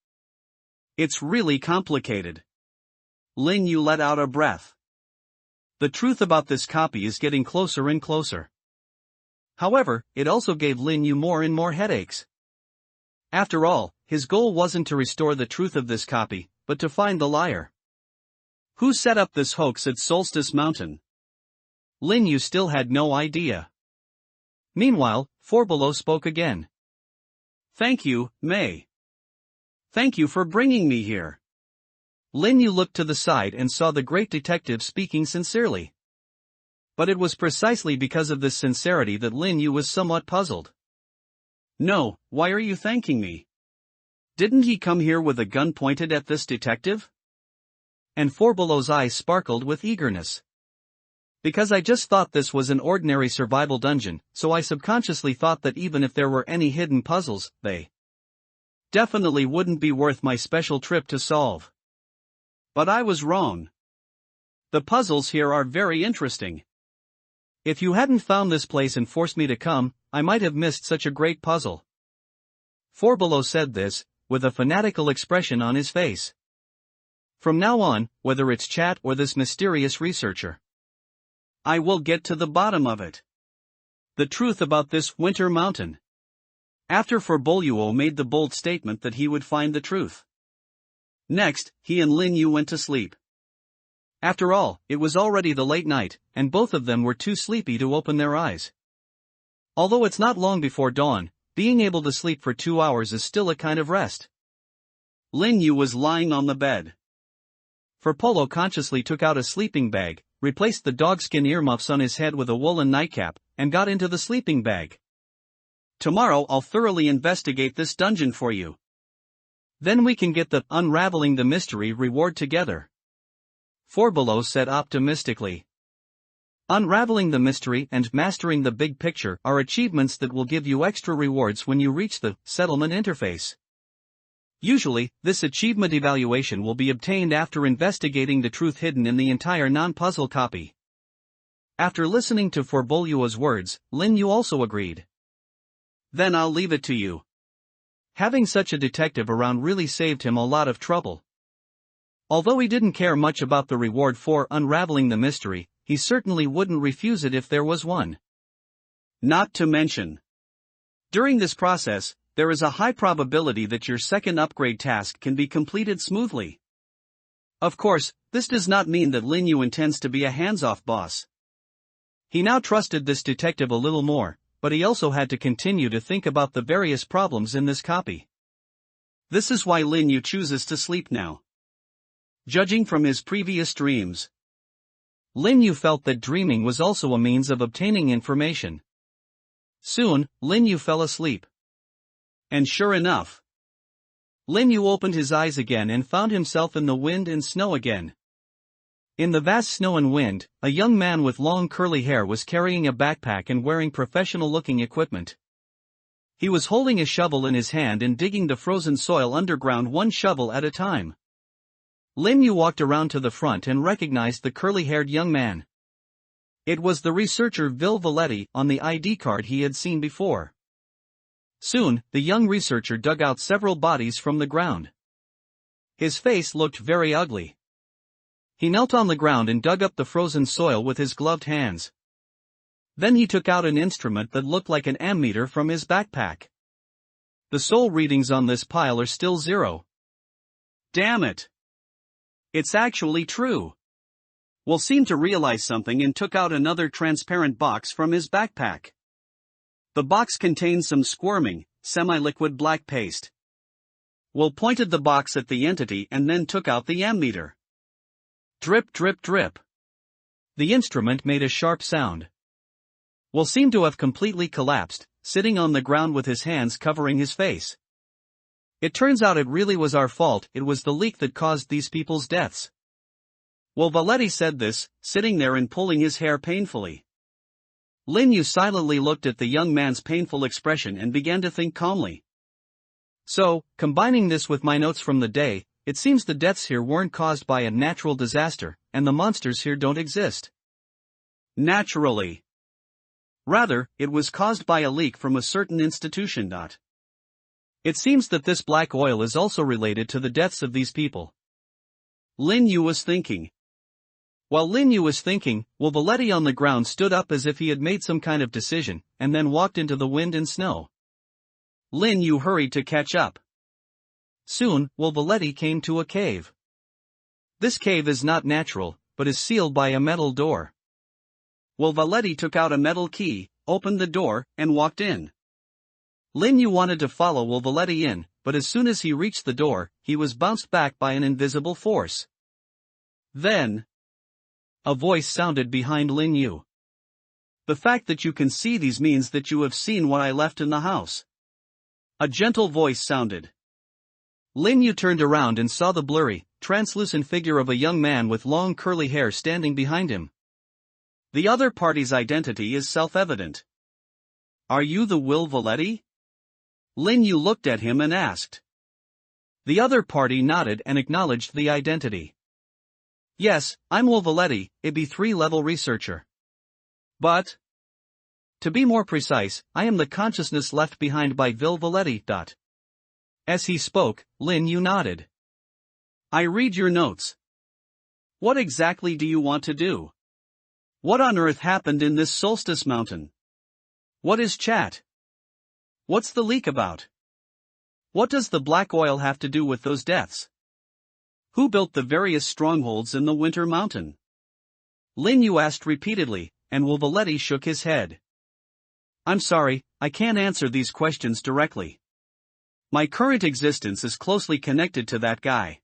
It's really complicated. Lin Yu let out a breath. The truth about this copy is getting closer and closer. However, it also gave Lin Yu more and more headaches. After all, his goal wasn't to restore the truth of this copy, but to find the liar. Who set up this hoax at Solstice Mountain? Lin Yu still had no idea. Meanwhile, Four Below spoke again. Thank you, May. Thank you for bringing me here. Lin Yu looked to the side and saw the great detective speaking sincerely. But it was precisely because of this sincerity that Lin Yu was somewhat puzzled. No, why are you thanking me? Didn't he come here with a gun pointed at this detective? And Four Below's eyes sparkled with eagerness. Because I just thought this was an ordinary survival dungeon, so I subconsciously thought that even if there were any hidden puzzles, they definitely wouldn't be worth my special trip to solve. But I was wrong. The puzzles here are very interesting. If you hadn't found this place and forced me to come, I might have missed such a great puzzle. Four Below said this, with a fanatical expression on his face. From now on, whether it's chat or this mysterious researcher, I will get to the bottom of it. The truth about this winter mountain. After Four Below made the bold statement that he would find the truth. Next, he and Lin Yu went to sleep. After all, it was already the late night, and both of them were too sleepy to open their eyes. Although it's not long before dawn, being able to sleep for 2 hours is still a kind of rest. Lin Yu was lying on the bed. Four Below consciously took out a sleeping bag, replaced the dogskin earmuffs on his head with a woolen nightcap, and got into the sleeping bag. Tomorrow I'll thoroughly investigate this dungeon for you. Then we can get the unraveling the mystery reward together. Four Below said optimistically. Unraveling the mystery and mastering the big picture are achievements that will give you extra rewards when you reach the settlement interface. Usually, this achievement evaluation will be obtained after investigating the truth hidden in the entire non-puzzle copy. After listening to Four Below's words, Lin Yu also agreed. Then I'll leave it to you. Having such a detective around really saved him a lot of trouble. Although he didn't care much about the reward for unraveling the mystery, he certainly wouldn't refuse it if there was one. Not to mention, during this process, there is a high probability that your second upgrade task can be completed smoothly. Of course, this does not mean that Lin Yu intends to be a hands-off boss. He now trusted this detective a little more, but he also had to continue to think about the various problems in this copy. This is why Lin Yu chooses to sleep now. Judging from his previous dreams, Lin Yu felt that dreaming was also a means of obtaining information. Soon, Lin Yu fell asleep. And sure enough, Lin Yu opened his eyes again and found himself in the wind and snow again. In the vast snow and wind, a young man with long curly hair was carrying a backpack and wearing professional-looking equipment. He was holding a shovel in his hand and digging the frozen soil underground one shovel at a time. Lin Yu walked around to the front and recognized the curly-haired young man. It was the researcher Vil Valetti on the ID card he had seen before. Soon, the young researcher dug out several bodies from the ground. His face looked very ugly. He knelt on the ground and dug up the frozen soil with his gloved hands. Then he took out an instrument that looked like an ammeter from his backpack. The soul readings on this pile are still 0. Damn it! It's actually true. Will seemed to realize something and took out another transparent box from his backpack. The box contained some squirming, semi-liquid black paste. Will pointed the box at the entity and then took out the ammeter. Drip drip drip. The instrument made a sharp sound. Will seemed to have completely collapsed, sitting on the ground with his hands covering his face. It turns out it really was our fault, it was the leak that caused these people's deaths. Will Valetti said this, sitting there and pulling his hair painfully. Lin Yu silently looked at the young man's painful expression and began to think calmly. So, combining this with my notes from the day, it seems the deaths here weren't caused by a natural disaster, and the monsters here don't exist. Naturally. Rather, it was caused by a leak from a certain institution. It seems that this black oil is also related to the deaths of these people. Lin Yu was thinking. While Lin Yu was thinking, Wolvaletti on the ground stood up as if he had made some kind of decision, and then walked into the wind and snow. Lin Yu hurried to catch up. Soon, Wolvaletti came to a cave. This cave is not natural, but is sealed by a metal door. Wolvaletti took out a metal key, opened the door, and walked in. Lin Yu wanted to follow Wolvaletti in, but as soon as he reached the door, he was bounced back by an invisible force. Then, a voice sounded behind Lin Yu. The fact that you can see these means that you have seen what I left in the house. A gentle voice sounded. Lin Yu turned around and saw the blurry, translucent figure of a young man with long curly hair standing behind him. The other party's identity is self-evident. Are you the Wolvaletti? Lin Yu looked at him and asked. The other party nodded and acknowledged the identity. Yes, I'm Wolvaletti, a B3-level researcher. But, to be more precise, I am the consciousness left behind by Wolvaletti. As he spoke, Lin Yu nodded. I read your notes. What exactly do you want to do? What on earth happened in this solstice mountain? What is chat? What's the leak about? What does the black oil have to do with those deaths? Who built the various strongholds in the winter mountain? Lin Yu asked repeatedly, and Wolvaletti shook his head. I'm sorry, I can't answer these questions directly. My current existence is closely connected to that guy.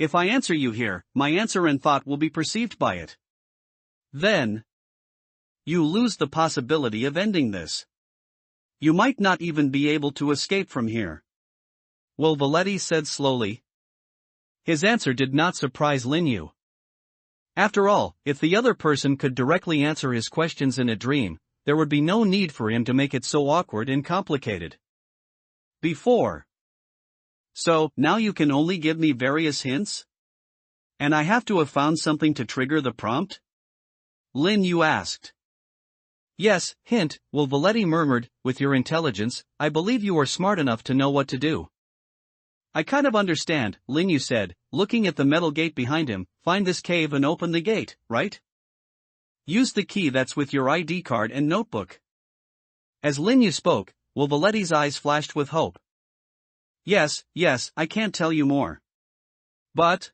If I answer you here, my answer and thought will be perceived by it. Then, you lose the possibility of ending this. You might not even be able to escape from here. Wolvaletti said slowly. His answer did not surprise Lin Yu. After all, if the other person could directly answer his questions in a dream, there would be no need for him to make it so awkward and complicated. Before. So, now you can only give me various hints? And I have to have found something to trigger the prompt? Lin Yu asked. Yes, hint, Wolvaletti murmured, with your intelligence, I believe you are smart enough to know what to do. I kind of understand, Lin Yu said, looking at the metal gate behind him, find this cave and open the gate, right? Use the key that's with your ID card and notebook. As Lin Yu spoke, Wolvaletti's eyes flashed with hope. Yes, I can't tell you more. But,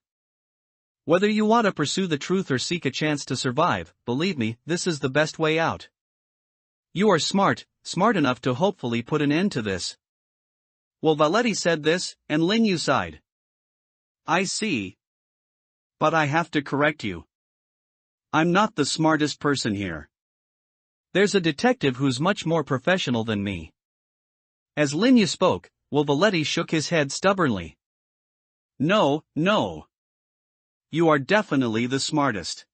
whether you want to pursue the truth or seek a chance to survive, believe me, this is the best way out. You are smart enough to hopefully put an end to this. Wolvaletti said this, and Lin Yu sighed. I see. But I have to correct you. I'm not the smartest person here. There's a detective who's much more professional than me. As Lin Yu spoke, Wolvaletti shook his head stubbornly. No. You are definitely the smartest.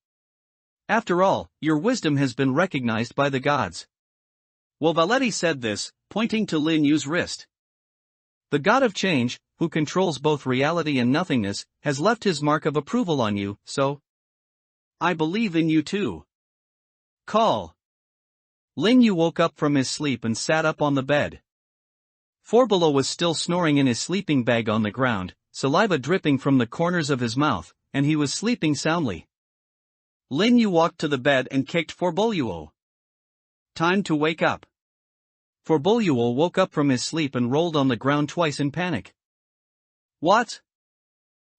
After all, your wisdom has been recognized by the gods. Wolvaletti said this, pointing to Lin Yu's wrist. The god of change, who controls both reality and nothingness, has left his mark of approval on you, so I believe in you too. Call. Lin Yu woke up from his sleep and sat up on the bed. Forbolo was still snoring in his sleeping bag on the ground, saliva dripping from the corners of his mouth, and he was sleeping soundly. Lin Yu walked to the bed and kicked Forboluo. Time to wake up. Forboluo woke up from his sleep and rolled on the ground twice in panic. What?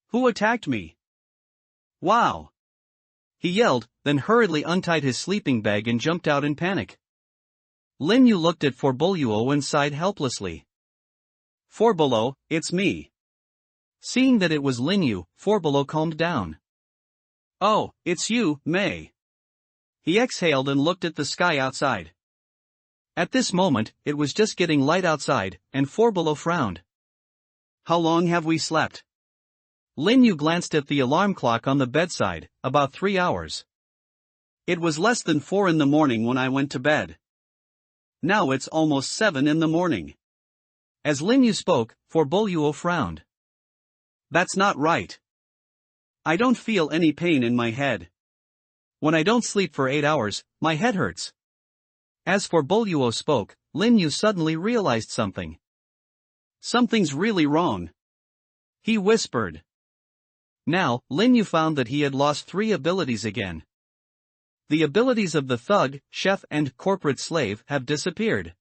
Who attacked me? Wow! He yelled, then hurriedly untied his sleeping bag and jumped out in panic. Lin Yu looked at Forboluo and sighed helplessly. Forbolo, it's me. Seeing that it was Lin Yu, Forbolo calmed down. Oh, it's you, Mei. He exhaled and looked at the sky outside. At this moment, it was just getting light outside, and Forbolo frowned. How long have we slept? Lin Yu glanced at the alarm clock on the bedside, about 3 hours. It was less than 4 in the morning when I went to bed. Now it's almost 7 in the morning. As Lin Yu spoke, Forboluo frowned. That's not right. I don't feel any pain in my head. When I don't sleep for 8 hours, my head hurts. As for Boluo spoke, Lin Yu suddenly realized something. Something's really wrong. He whispered. Now, Lin Yu found that he had lost 3 abilities again. The abilities of the thug, chef and corporate slave have disappeared.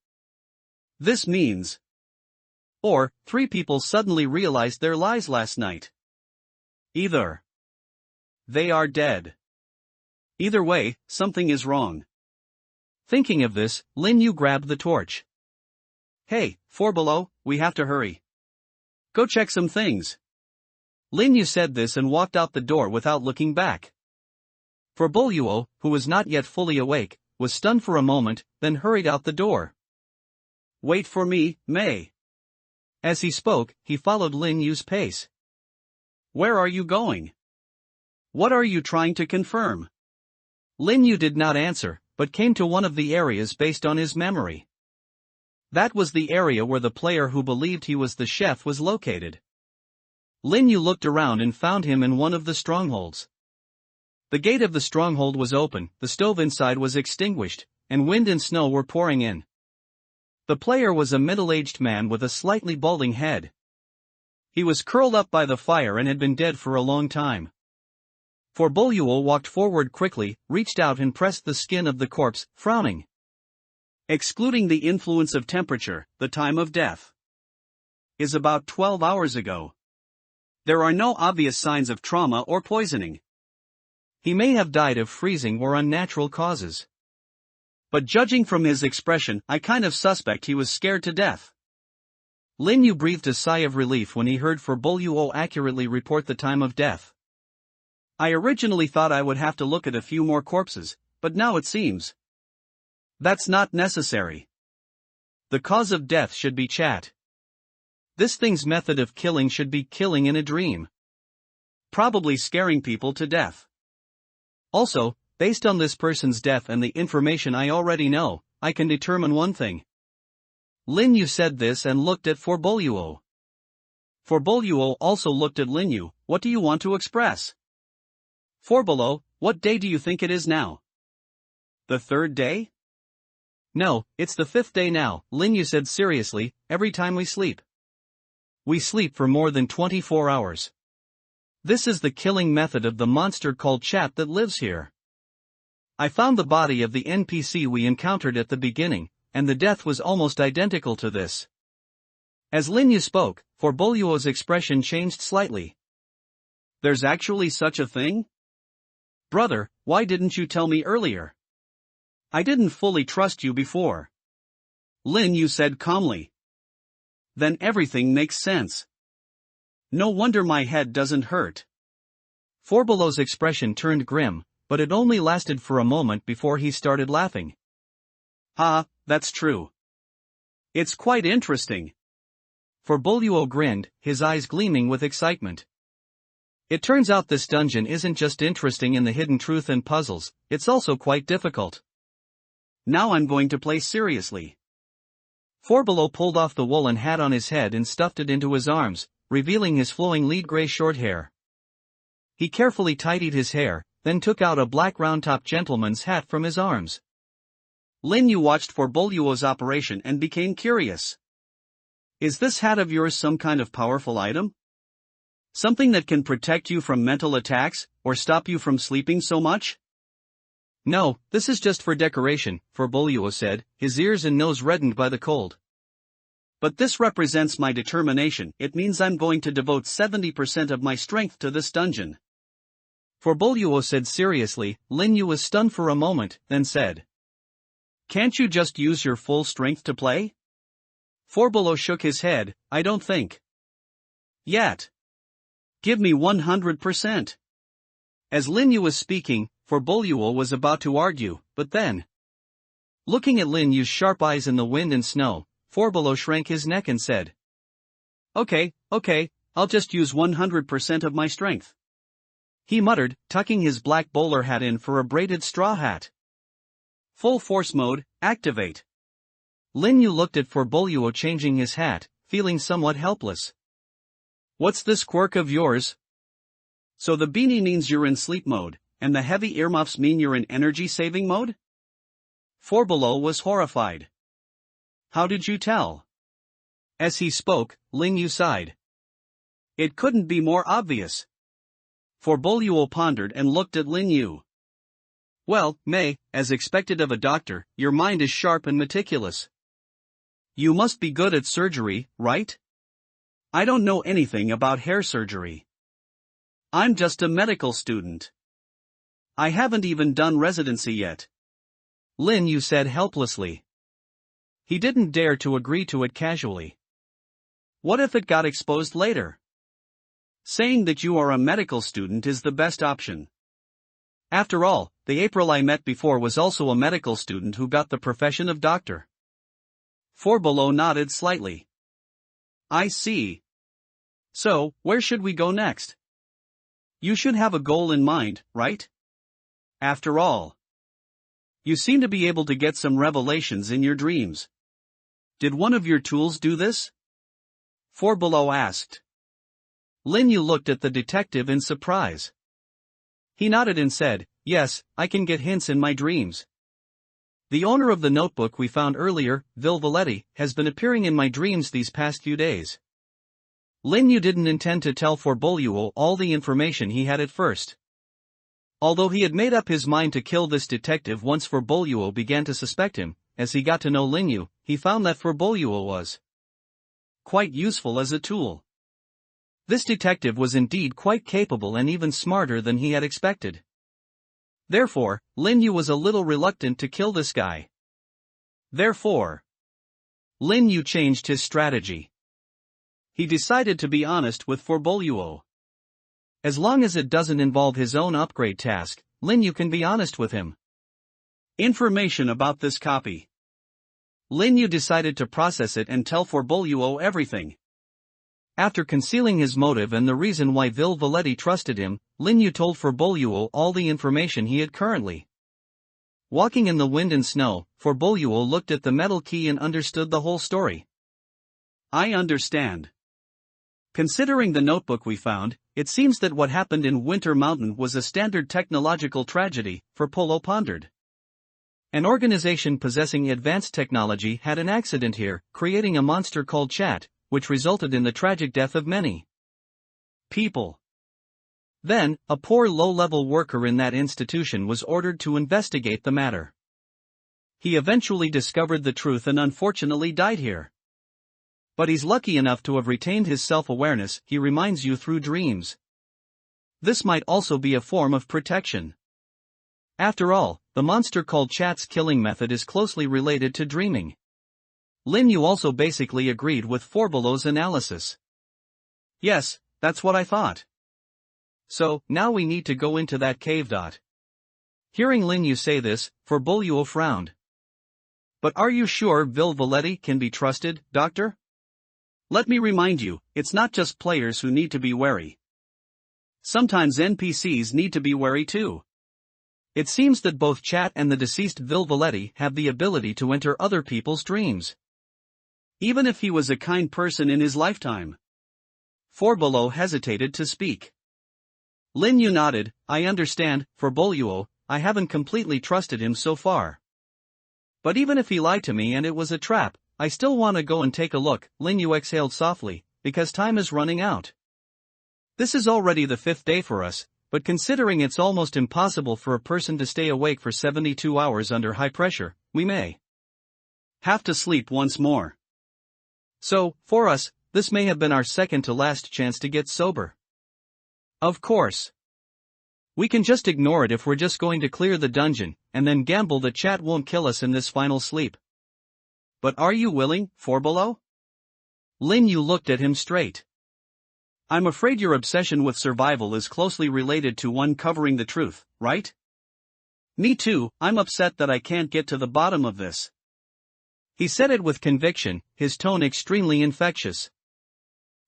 This means, or 3 people suddenly realized their lies last night. Either they are dead. Either way, something is wrong. Thinking of this, Lin Yu grabbed the torch. Hey, 4 below, we have to hurry. Go check some things. Lin Yu said this and walked out the door without looking back. For Boluo, who was not yet fully awake, was stunned for a moment, then hurried out the door. Wait for me, Mei. As he spoke, he followed Lin Yu's pace. Where are you going? What are you trying to confirm? Lin Yu did not answer, but came to one of the areas based on his memory. That was the area where the player who believed he was the chef was located. Lin Yu looked around and found him in one of the strongholds. The gate of the stronghold was open, the stove inside was extinguished, and wind and snow were pouring in. The player was a middle-aged man with a slightly balding head. He was curled up by the fire and had been dead for a long time. For Boluo walked forward quickly, reached out and pressed the skin of the corpse, frowning. Excluding the influence of temperature, the time of death is about 12 hours ago. There are no obvious signs of trauma or poisoning. He may have died of freezing or unnatural causes. But judging from his expression, I kind of suspect he was scared to death. Lin Yu breathed a sigh of relief when he heard for Boluo accurately report the time of death. I originally thought I would have to look at a few more corpses, but now it seems that's not necessary. The cause of death should be chat. This thing's method of killing should be killing in a dream. Probably scaring people to death. Also, based on this person's death and the information I already know, I can determine one thing. Lin Yu said this and looked at For Boluo. For Boluo also looked at Lin Yu. What do you want to express? For below, what day do you think it is now? The 3rd day? No, it's the 5th day now, Lin Yu said seriously, every time we sleep. We sleep for more than 24 hours. This is the killing method of the monster called chat that lives here. I found the body of the NPC we encountered at the beginning, and the death was almost identical to this. As Lin Yu spoke, For Boluo's expression changed slightly. There's actually such a thing? Brother, why didn't you tell me earlier? I didn't fully trust you before. Lin Yu said calmly. Then everything makes sense. No wonder my head doesn't hurt. For Below's expression turned grim, but it only lasted for a moment before he started laughing. Ha, that's true. It's quite interesting. For Boluo grinned, his eyes gleaming with excitement. It turns out this dungeon isn't just interesting in the hidden truth and puzzles, it's also quite difficult. Now I'm going to play seriously. Forbelow pulled off the woolen hat on his head and stuffed it into his arms, revealing his flowing lead gray short hair. He carefully tidied his hair, then took out a black round-top gentleman's hat from his arms. Lin Yu watched for Boluo's operation and became curious. Is this hat of yours some kind of powerful item? Something that can protect you from mental attacks, or stop you from sleeping so much? No, this is just for decoration, for Boluo said, his ears and nose reddened by the cold. But this represents my determination, it means I'm going to devote 70% of my strength to this dungeon. For Boluo said seriously, Lin Yu was stunned for a moment, then said. Can't you just use your full strength to play? Forbolo shook his head, I don't think. Yet. Give me 100%. As Lin Yu was speaking, For Boluo was about to argue, but then. Looking at Lin Yu's sharp eyes in the wind and snow, Forbolo shrank his neck and said. Okay, I'll just use 100% of my strength. He muttered, tucking his black bowler hat in for a braided straw hat. Full force mode, activate. Lin Yu looked at For Boluo changing his hat, feeling somewhat helpless. What's this quirk of yours? So the beanie means you're in sleep mode, and the heavy earmuffs mean you're in energy-saving mode? Below was horrified. How did you tell? As he spoke, Lin Yu sighed. It couldn't be more obvious. Below pondered and looked at Lin Yu. Well, May, as expected of a doctor, your mind is sharp and meticulous. You must be good at surgery, right? I don't know anything about hair surgery. I'm just a medical student. I haven't even done residency yet. Lin Yu said helplessly. He didn't dare to agree to it casually. What if it got exposed later? Saying that you are a medical student is the best option. After all, the April I met before was also a medical student who got the profession of doctor. Below nodded slightly. I see. So, where should we go next? You should have a goal in mind, right? After all, you seem to be able to get some revelations in your dreams. Did one of your tools do this? Below asked. Lin Yu looked at the detective in surprise. He nodded and said, yes, I can get hints in my dreams. The owner of the notebook we found earlier, Valetti, has been appearing in my dreams these past few days. Lin Yu didn't intend to tell Below all the information he had at first. Although he had made up his mind to kill this detective once Below began to suspect him, as he got to know Lin Yu, he found that Below was quite useful as a tool. This detective was indeed quite capable and even smarter than he had expected. Therefore, Lin Yu was a little reluctant to kill this guy. Therefore, Lin Yu changed his strategy. He decided to be honest with Below. As long as it doesn't involve his own upgrade task, Lin Yu can be honest with him. Information about this copy. Lin Yu decided to process it and tell Below everything. After concealing his motive and the reason why Valetti trusted him, Lin Yu told Below all the information he had currently. Walking in the wind and snow, Below looked at the metal key and understood the whole story. I understand. Considering the notebook we found, it seems that what happened in Winter Mountain was a standard technological tragedy, Below pondered. An organization possessing advanced technology had an accident here, creating a monster called Chat, which resulted in the tragic death of many people. Then, a poor low-level worker in that institution was ordered to investigate the matter. He eventually discovered the truth and unfortunately died here. But he's lucky enough to have retained his self-awareness. He reminds you through dreams. This might also be a form of protection. After all, the monster called Chat's killing method is closely related to dreaming. Lin Yu also basically agreed with Below's analysis. Yes, that's what I thought. So, now we need to go into that cave. Hearing Lin Yu say this, Below frowned. But are you sure Valetti can be trusted, Doctor? Let me remind you, it's not just players who need to be wary. Sometimes NPCs need to be wary too. It seems that both Chat and the deceased Valetti have the ability to enter other people's dreams. Even if he was a kind person in his lifetime. Below hesitated to speak. Lin Yu nodded. I understand, Below, I haven't completely trusted him so far. But even if he lied to me and it was a trap, I still want to go and take a look. Lin Yu exhaled softly, because time is running out. This is already the 5th day for us, but considering it's almost impossible for a person to stay awake for 72 hours under high pressure, we may have to sleep once more. So, for us, this may have been our second to last chance to get sober. Of course. We can just ignore it if we're just going to clear the dungeon, and then gamble that Chat won't kill us in this final sleep. But are you willing, Below? Lin Yu looked at him straight. I'm afraid your obsession with survival is closely related to uncovering the truth, right? Me too, I'm upset that I can't get to the bottom of this. He said it with conviction, his tone extremely infectious.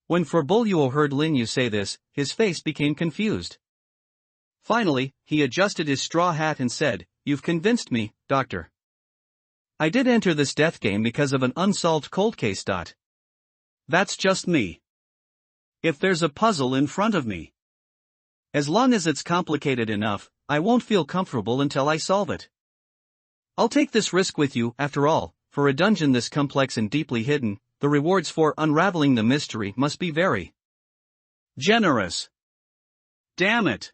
When Below heard Lin Yu say this, his face became confused. Finally, he adjusted his straw hat and said, You've convinced me, Doctor. I did enter this death game because of an unsolved cold case. That's just me. If there's a puzzle in front of me, as long as it's complicated enough, I won't feel comfortable until I solve it. I'll take this risk with you, after all. For a dungeon this complex and deeply hidden, the rewards for unraveling the mystery must be very generous. Damn it.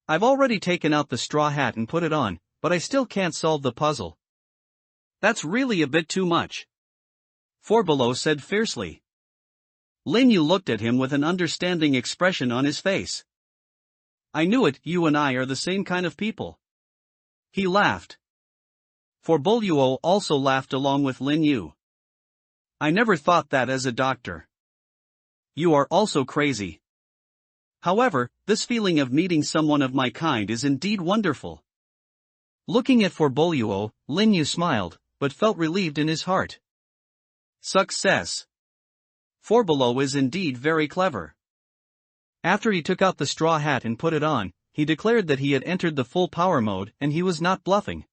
I've already taken out the straw hat and put it on, but I still can't solve the puzzle. That's really a bit too much. Four Below said fiercely. Lin Yu looked at him with an understanding expression on his face. I knew it, you and I are the same kind of people. He laughed. For Boluo also laughed along with Lin Yu. I never thought that as a doctor. You are also crazy. However, this feeling of meeting someone of my kind is indeed wonderful. Looking at For Boluo, Lin Yu smiled, but felt relieved in his heart. Success. For Below is indeed very clever. After he took out the straw hat and put it on, he declared that he had entered the full power mode and he was not bluffing.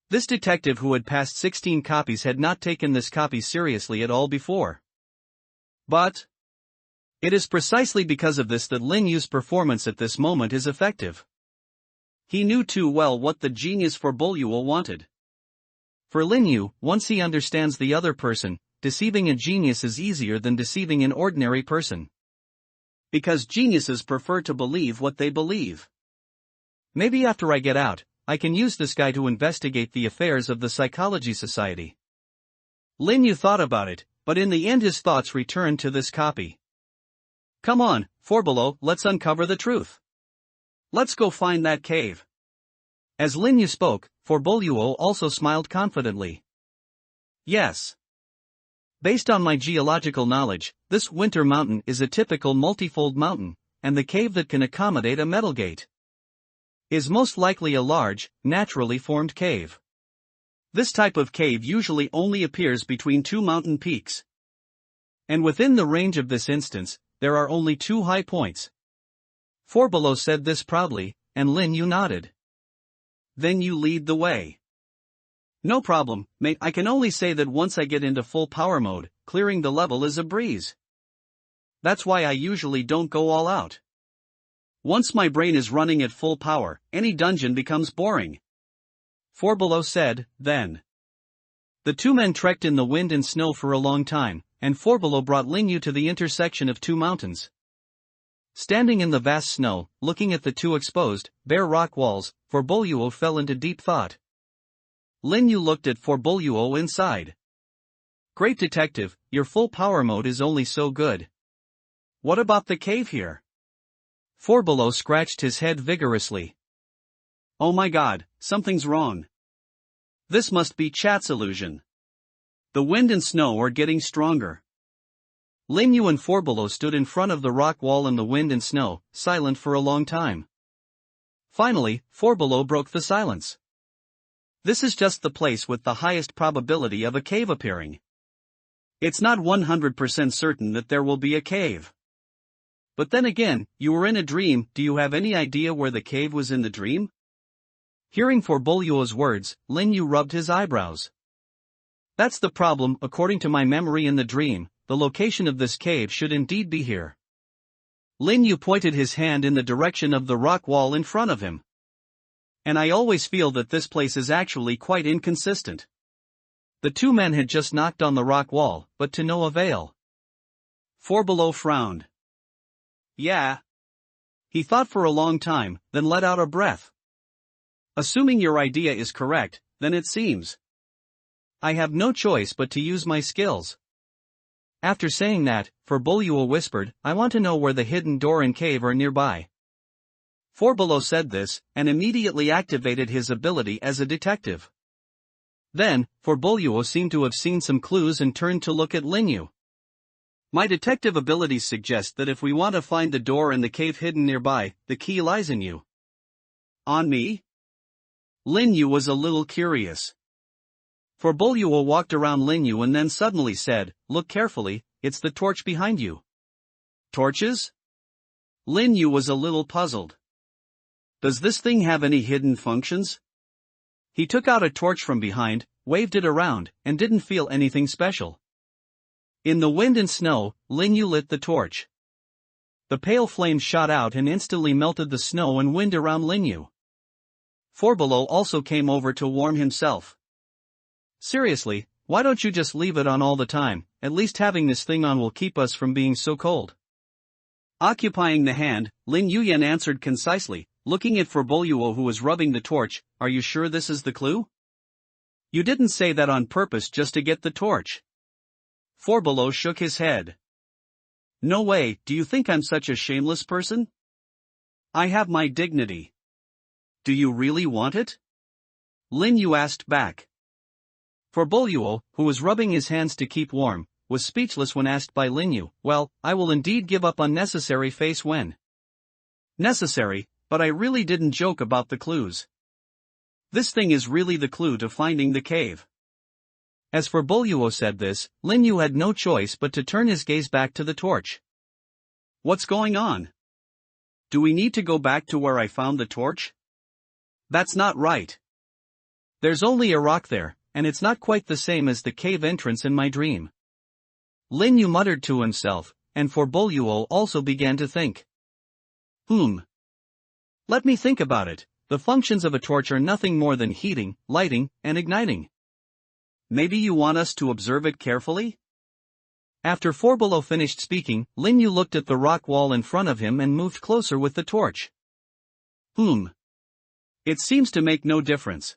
This detective who had passed 16 copies had not taken this copy seriously at all before. But it is precisely because of this that Lin Yu's performance at this moment is effective. He knew too well what the genius For Boluo wanted. For Lin Yu, once he understands the other person, deceiving a genius is easier than deceiving an ordinary person. Because geniuses prefer to believe what they believe. Maybe after I get out, I can use this guy to investigate the affairs of the Psychology Society. Lin Yu thought about it, but in the end his thoughts returned to this copy. Come on, For Below, let's uncover the truth. Let's go find that cave. As Lin Yu spoke, For Boluo also smiled confidently. Yes. Based on my geological knowledge, this winter mountain is a typical multifold mountain, and the cave that can accommodate a metal gate is most likely a large, naturally formed cave. This type of cave usually only appears between two mountain peaks. And within the range of this instance, there are only two high points. For Below said this proudly, and Lin Yu nodded. Then you lead the way. No problem, mate. I can only say that once I get into full power mode, clearing the level is a breeze. That's why I usually don't go all out. Once my brain is running at full power, any dungeon becomes boring. For Below said, then. The two men trekked in the wind and snow for a long time, and For Below brought Lin Yu to the intersection of two mountains. Standing in the vast snow, looking at the two exposed, bare rock walls, For Boluo fell into deep thought. Lin Yu looked at For Boluo inside. Great detective, your full power mode is only so good. What about the cave here? For Below scratched his head vigorously. Oh my god, something's wrong. This must be Chat's illusion. The wind and snow are getting stronger. Lin Yu and For Below stood in front of the rock wall in the wind and snow, silent for a long time. Finally, For Below broke the silence. This is just the place with the highest probability of a cave appearing. It's not 100% certain that there will be a cave. But then again, you were in a dream. Do you have any idea where the cave was in the dream? Hearing For Boluo's words, Lin Yu rubbed his eyebrows. That's the problem. According to my memory in the dream, the location of this cave should indeed be here. Lin Yu pointed his hand in the direction of the rock wall in front of him. And I always feel that this place is actually quite inconsistent. The two men had just knocked on the rock wall, but to no avail. For Below frowned. Yeah. He thought for a long time, then let out a breath. Assuming your idea is correct, then it seems I have no choice but to use my skills. After saying that, For Boluo whispered, I want to know where the hidden door and cave are nearby. For Below said this, and immediately activated his ability as a detective. Then, For Boluo seemed to have seen some clues and turned to look at Lin Yu. My detective abilities suggest that if we want to find the door and the cave hidden nearby, the key lies in you. On me? Lin Yu was a little curious. For Boluo walked around Lin Yu and then suddenly said, look carefully, it's the torch behind you. Torches? Lin Yu was a little puzzled. Does this thing have any hidden functions? He took out a torch from behind, waved it around, and didn't feel anything special. In the wind and snow, Lin Yu lit the torch. The pale flame shot out and instantly melted the snow and wind around Lin Yu. Below also came over to warm himself. Seriously, why don't you just leave it on all the time? At least having this thing on will keep us from being so cold. Occupying the hand, Lin Yuyan answered concisely, looking at Below who was rubbing the torch. Are you sure this is the clue? You didn't say that on purpose just to get the torch. Below shook his head. No way. Do you think I'm such a shameless person? I have my dignity. Do you really want it? Lin Yu asked back. Below, who was rubbing his hands to keep warm, was speechless when asked by Lin Yu. Well, I will indeed give up unnecessary face when necessary, but I really didn't joke about the clues. This thing is really the clue to finding the cave. As Below said this, Lin Yu had no choice but to turn his gaze back to the torch. What's going on? Do we need to go back to where I found the torch? That's not right. There's only a rock there, and it's not quite the same as the cave entrance in my dream. Lin Yu muttered to himself, and Below also began to think. Let me think about it. The functions of a torch are nothing more than heating, lighting, and igniting. Maybe you want us to observe it carefully? After Below finished speaking, Lin Yu looked at the rock wall in front of him and moved closer with the torch. It seems to make no difference.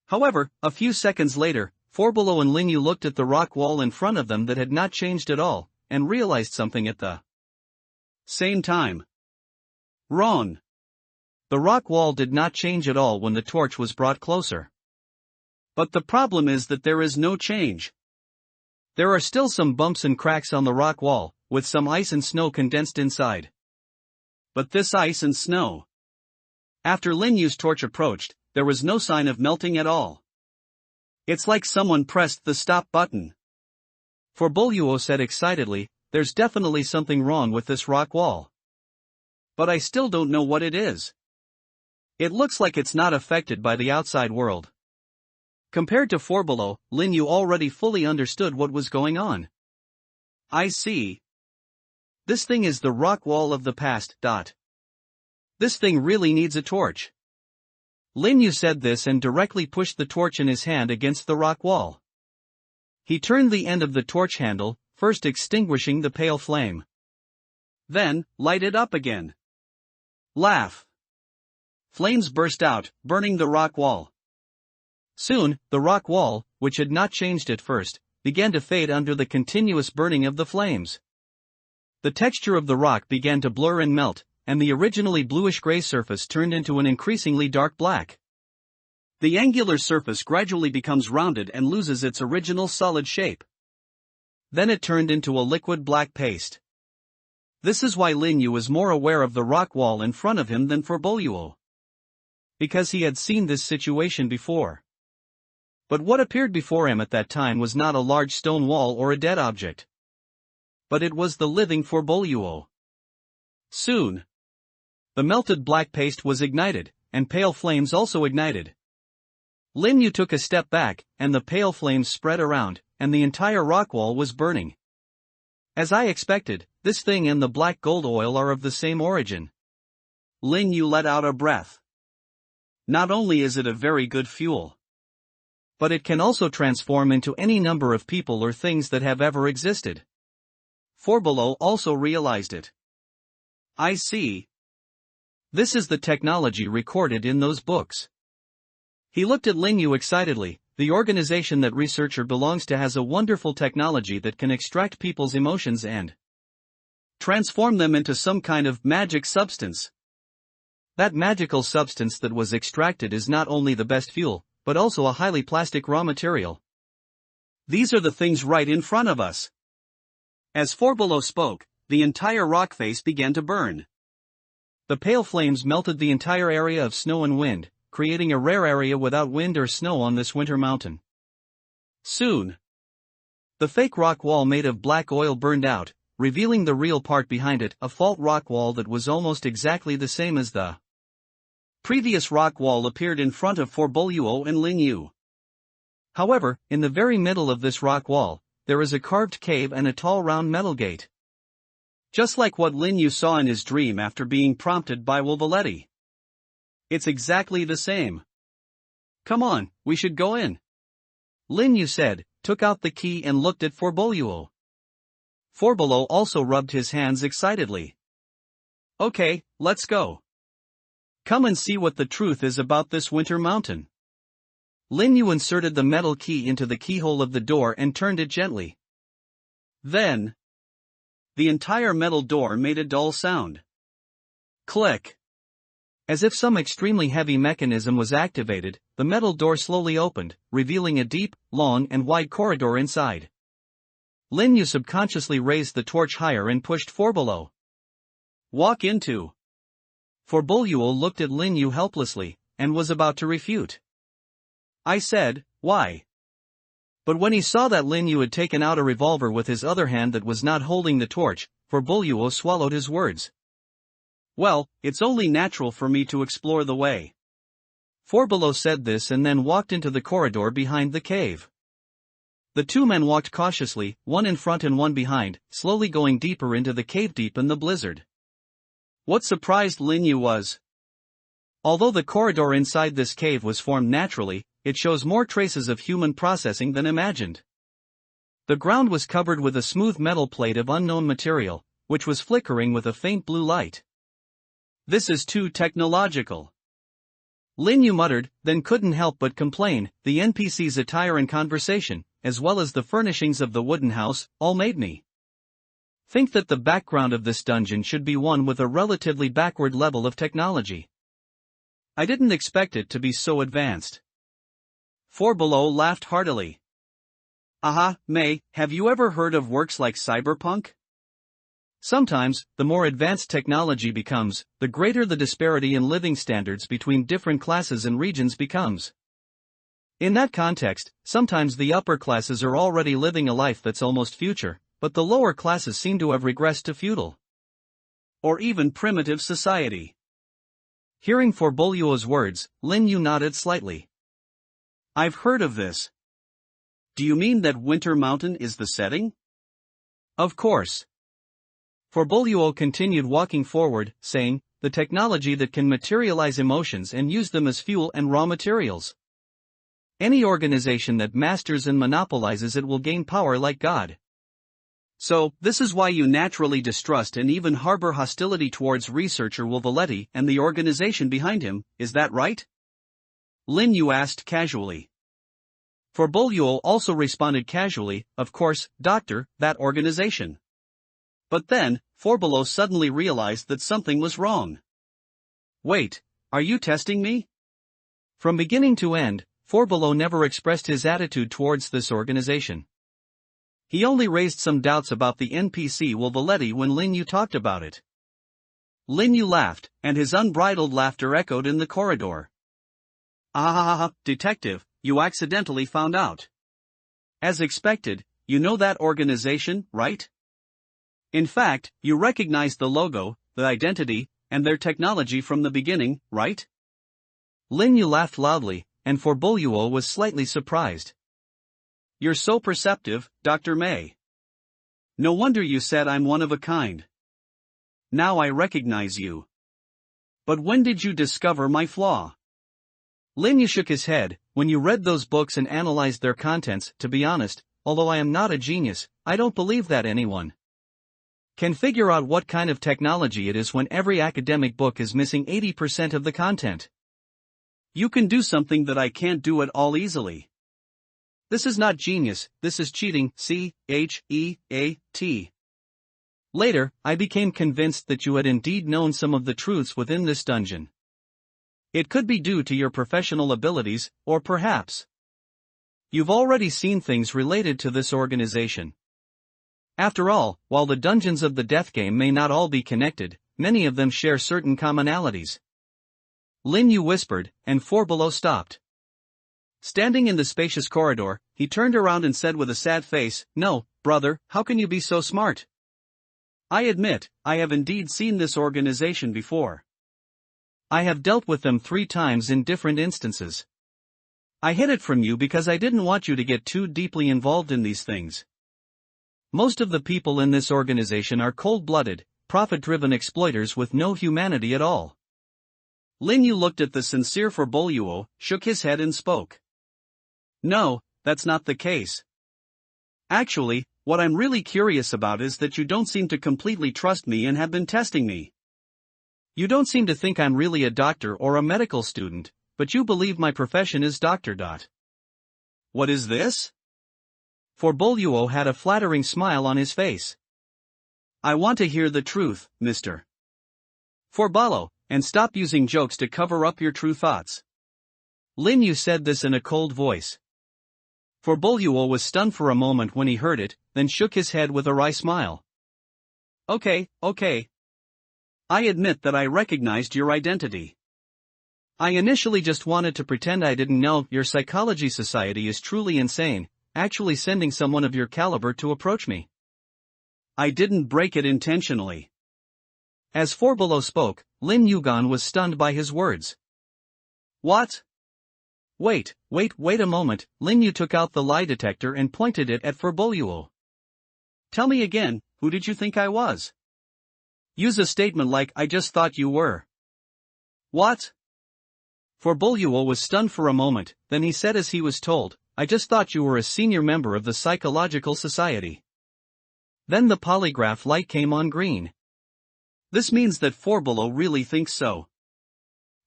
However, a few seconds later, Below and Lin Yu looked at the rock wall in front of them that had not changed at all, and realized something at the same time. Wrong. The rock wall did not change at all when the torch was brought closer. But the problem is that there is no change. There are still some bumps and cracks on the rock wall, with some ice and snow condensed inside. But this ice and snow. After Lin Yu's torch approached, there was no sign of melting at all. It's like someone pressed the stop button. Below said excitedly, there's definitely something wrong with this rock wall. But I still don't know what it is. It looks like it's not affected by the outside world. Compared to Below, Lin Yu already fully understood what was going on. I see. This thing is the rock wall of the past. This thing really needs a torch. Lin Yu said this and directly pushed the torch in his hand against the rock wall. He turned the end of the torch handle, first extinguishing the pale flame. Then, light it up again. Laugh. Flames burst out, burning the rock wall. Soon, the rock wall, which had not changed at first, began to fade under the continuous burning of the flames. The texture of the rock began to blur and melt, and the originally bluish-gray surface turned into an increasingly dark black. The angular surface gradually becomes rounded and loses its original solid shape. Then it turned into a liquid black paste. This is why Lin Yu was more aware of the rock wall in front of him than Below. Because he had seen this situation before. But what appeared before him at that time was not a large stone wall or a dead object. But it was the living Below. Soon, the melted black paste was ignited, and pale flames also ignited. Lin Yu took a step back, and the pale flames spread around, and the entire rock wall was burning. As I expected, this thing and the black gold oil are of the same origin. Lin Yu let out a breath. Not only is it a very good fuel, but it can also transform into any number of people or things that have ever existed. Below also realized it. I see. This is the technology recorded in those books. He looked at Lin Yu excitedly. The organization that researcher belongs to has a wonderful technology that can extract people's emotions and transform them into some kind of magic substance. That magical substance that was extracted is not only the best fuel, but also a highly plastic raw material. These are the things right in front of us. As Below spoke, the entire rock face began to burn. The pale flames melted the entire area of snow and wind, creating a rare area without wind or snow on this winter mountain. Soon, the fake rock wall made of black oil burned out, revealing the real part behind it, a fault rock wall that was almost exactly the same as the previous rock wall appeared in front of Below and Lin Yu. However, in the very middle of this rock wall, there is a carved cave and a tall round metal gate. Just like what Lin Yu saw in his dream after being prompted by Wolvaletti. It's exactly the same. Come on, we should go in. Lin Yu said, took out the key and looked at Forboluo. Forboluo also rubbed his hands excitedly. Okay, let's go. Come and see what the truth is about this winter mountain. Lin Yu inserted the metal key into the keyhole of the door and turned it gently. Then, the entire metal door made a dull sound. Click. As if some extremely heavy mechanism was activated, the metal door slowly opened, revealing a deep, long and wide corridor inside. Lin Yu subconsciously raised the torch higher and pushed Forboluo. Walk into. Forboluo looked at Lin Yu helplessly, and was about to refute. I said, why? But when he saw that Lin Yu had taken out a revolver with his other hand that was not holding the torch, Forboluo swallowed his words. Well, it's only natural for me to explore the way. Forboluo said this and then walked into the corridor behind the cave. The two men walked cautiously, one in front and one behind, slowly going deeper into the cave deep in the blizzard. What surprised Lin Yu was, although the corridor inside this cave was formed naturally, it shows more traces of human processing than imagined. The ground was covered with a smooth metal plate of unknown material, which was flickering with a faint blue light. This is too technological. Lin Yu muttered, then couldn't help but complain, the NPC's attire and conversation, as well as the furnishings of the wooden house, all made me think that the background of this dungeon should be one with a relatively backward level of technology. I didn't expect it to be so advanced. Forboluo laughed heartily. Aha, May, have you ever heard of works like cyberpunk? Sometimes, the more advanced technology becomes, the greater the disparity in living standards between different classes and regions becomes. In that context, sometimes the upper classes are already living a life that's almost future, but the lower classes seem to have regressed to feudal or even primitive society. Hearing Forboluo's words, Lin Yu nodded slightly. I've heard of this. Do you mean that Winter Mountain is the setting? Of course. Forboluo continued walking forward, saying, the technology that can materialize emotions and use them as fuel and raw materials. Any organization that masters and monopolizes it will gain power like God. So, this is why you naturally distrust and even harbor hostility towards researcher Wolvaletti and the organization behind him, is that right? Lin Yu asked casually. Forboluo also responded casually, of course, doctor, that organization. But then, Forboluo suddenly realized that something was wrong. Wait, are you testing me? From beginning to end, Forboluo never expressed his attitude towards this organization. He only raised some doubts about the NPC Wolvaletti when Lin Yu talked about it. Lin Yu laughed, and his unbridled laughter echoed in the corridor. Ah, detective, you accidentally found out. As expected, you know that organization, right? In fact, you recognized the logo, the identity, and their technology from the beginning, right? Lin Yu laughed loudly, and Forboluo was slightly surprised. You're so perceptive, Dr. May. No wonder you said I'm one of a kind. Now I recognize you. But when did you discover my flaw? Lin Yu shook his head. When you read those books and analyzed their contents, to be honest, although I am not a genius, I don't believe that anyone can figure out what kind of technology it is when every academic book is missing 80% of the content. You can do something that I can't do at all easily. This is not genius, this is cheating, C-H-E-A-T. Later, I became convinced that you had indeed known some of the truths within this dungeon. It could be due to your professional abilities, or perhaps you've already seen things related to this organization. After all, while the dungeons of the death game may not all be connected, many of them share certain commonalities. Lin Yu whispered, and Forboluo stopped. Standing in the spacious corridor, he turned around and said with a sad face, "No, brother, how can you be so smart? I admit, I have indeed seen this organization before. I have dealt with them 3 times in different instances. I hid it from you because I didn't want you to get too deeply involved in these things. Most of the people in this organization are cold-blooded, profit-driven exploiters with no humanity at all. Lin Yu looked at the sincere Forboluo, shook his head and spoke. No, that's not the case. Actually, what I'm really curious about is that you don't seem to completely trust me and have been testing me. You don't seem to think I'm really a doctor or a medical student, but you believe my profession is doctor. What is this? Forboluo had a flattering smile on his face. I want to hear the truth, Mr. Forbalo, and stop using jokes to cover up your true thoughts. Lin Yu said this in a cold voice. Forboluo was stunned for a moment when he heard it, then shook his head with a wry smile. Okay. I admit that I recognized your identity. I initially just wanted to pretend I didn't know. Your psychology society is truly insane, actually sending someone of your caliber to approach me. I didn't break it intentionally. As Forbalo spoke, Lin Yugan was stunned by his words. What? Wait a moment. Lin Yu took out the lie detector and pointed it at Forboluo. Tell me again, who did you think I was? Use a statement like I just thought you were. What? Forboluo was stunned for a moment, then he said as he was told, I just thought you were a senior member of the Psychological Society. Then the polygraph light came on green. This means that Forbalo really thinks so.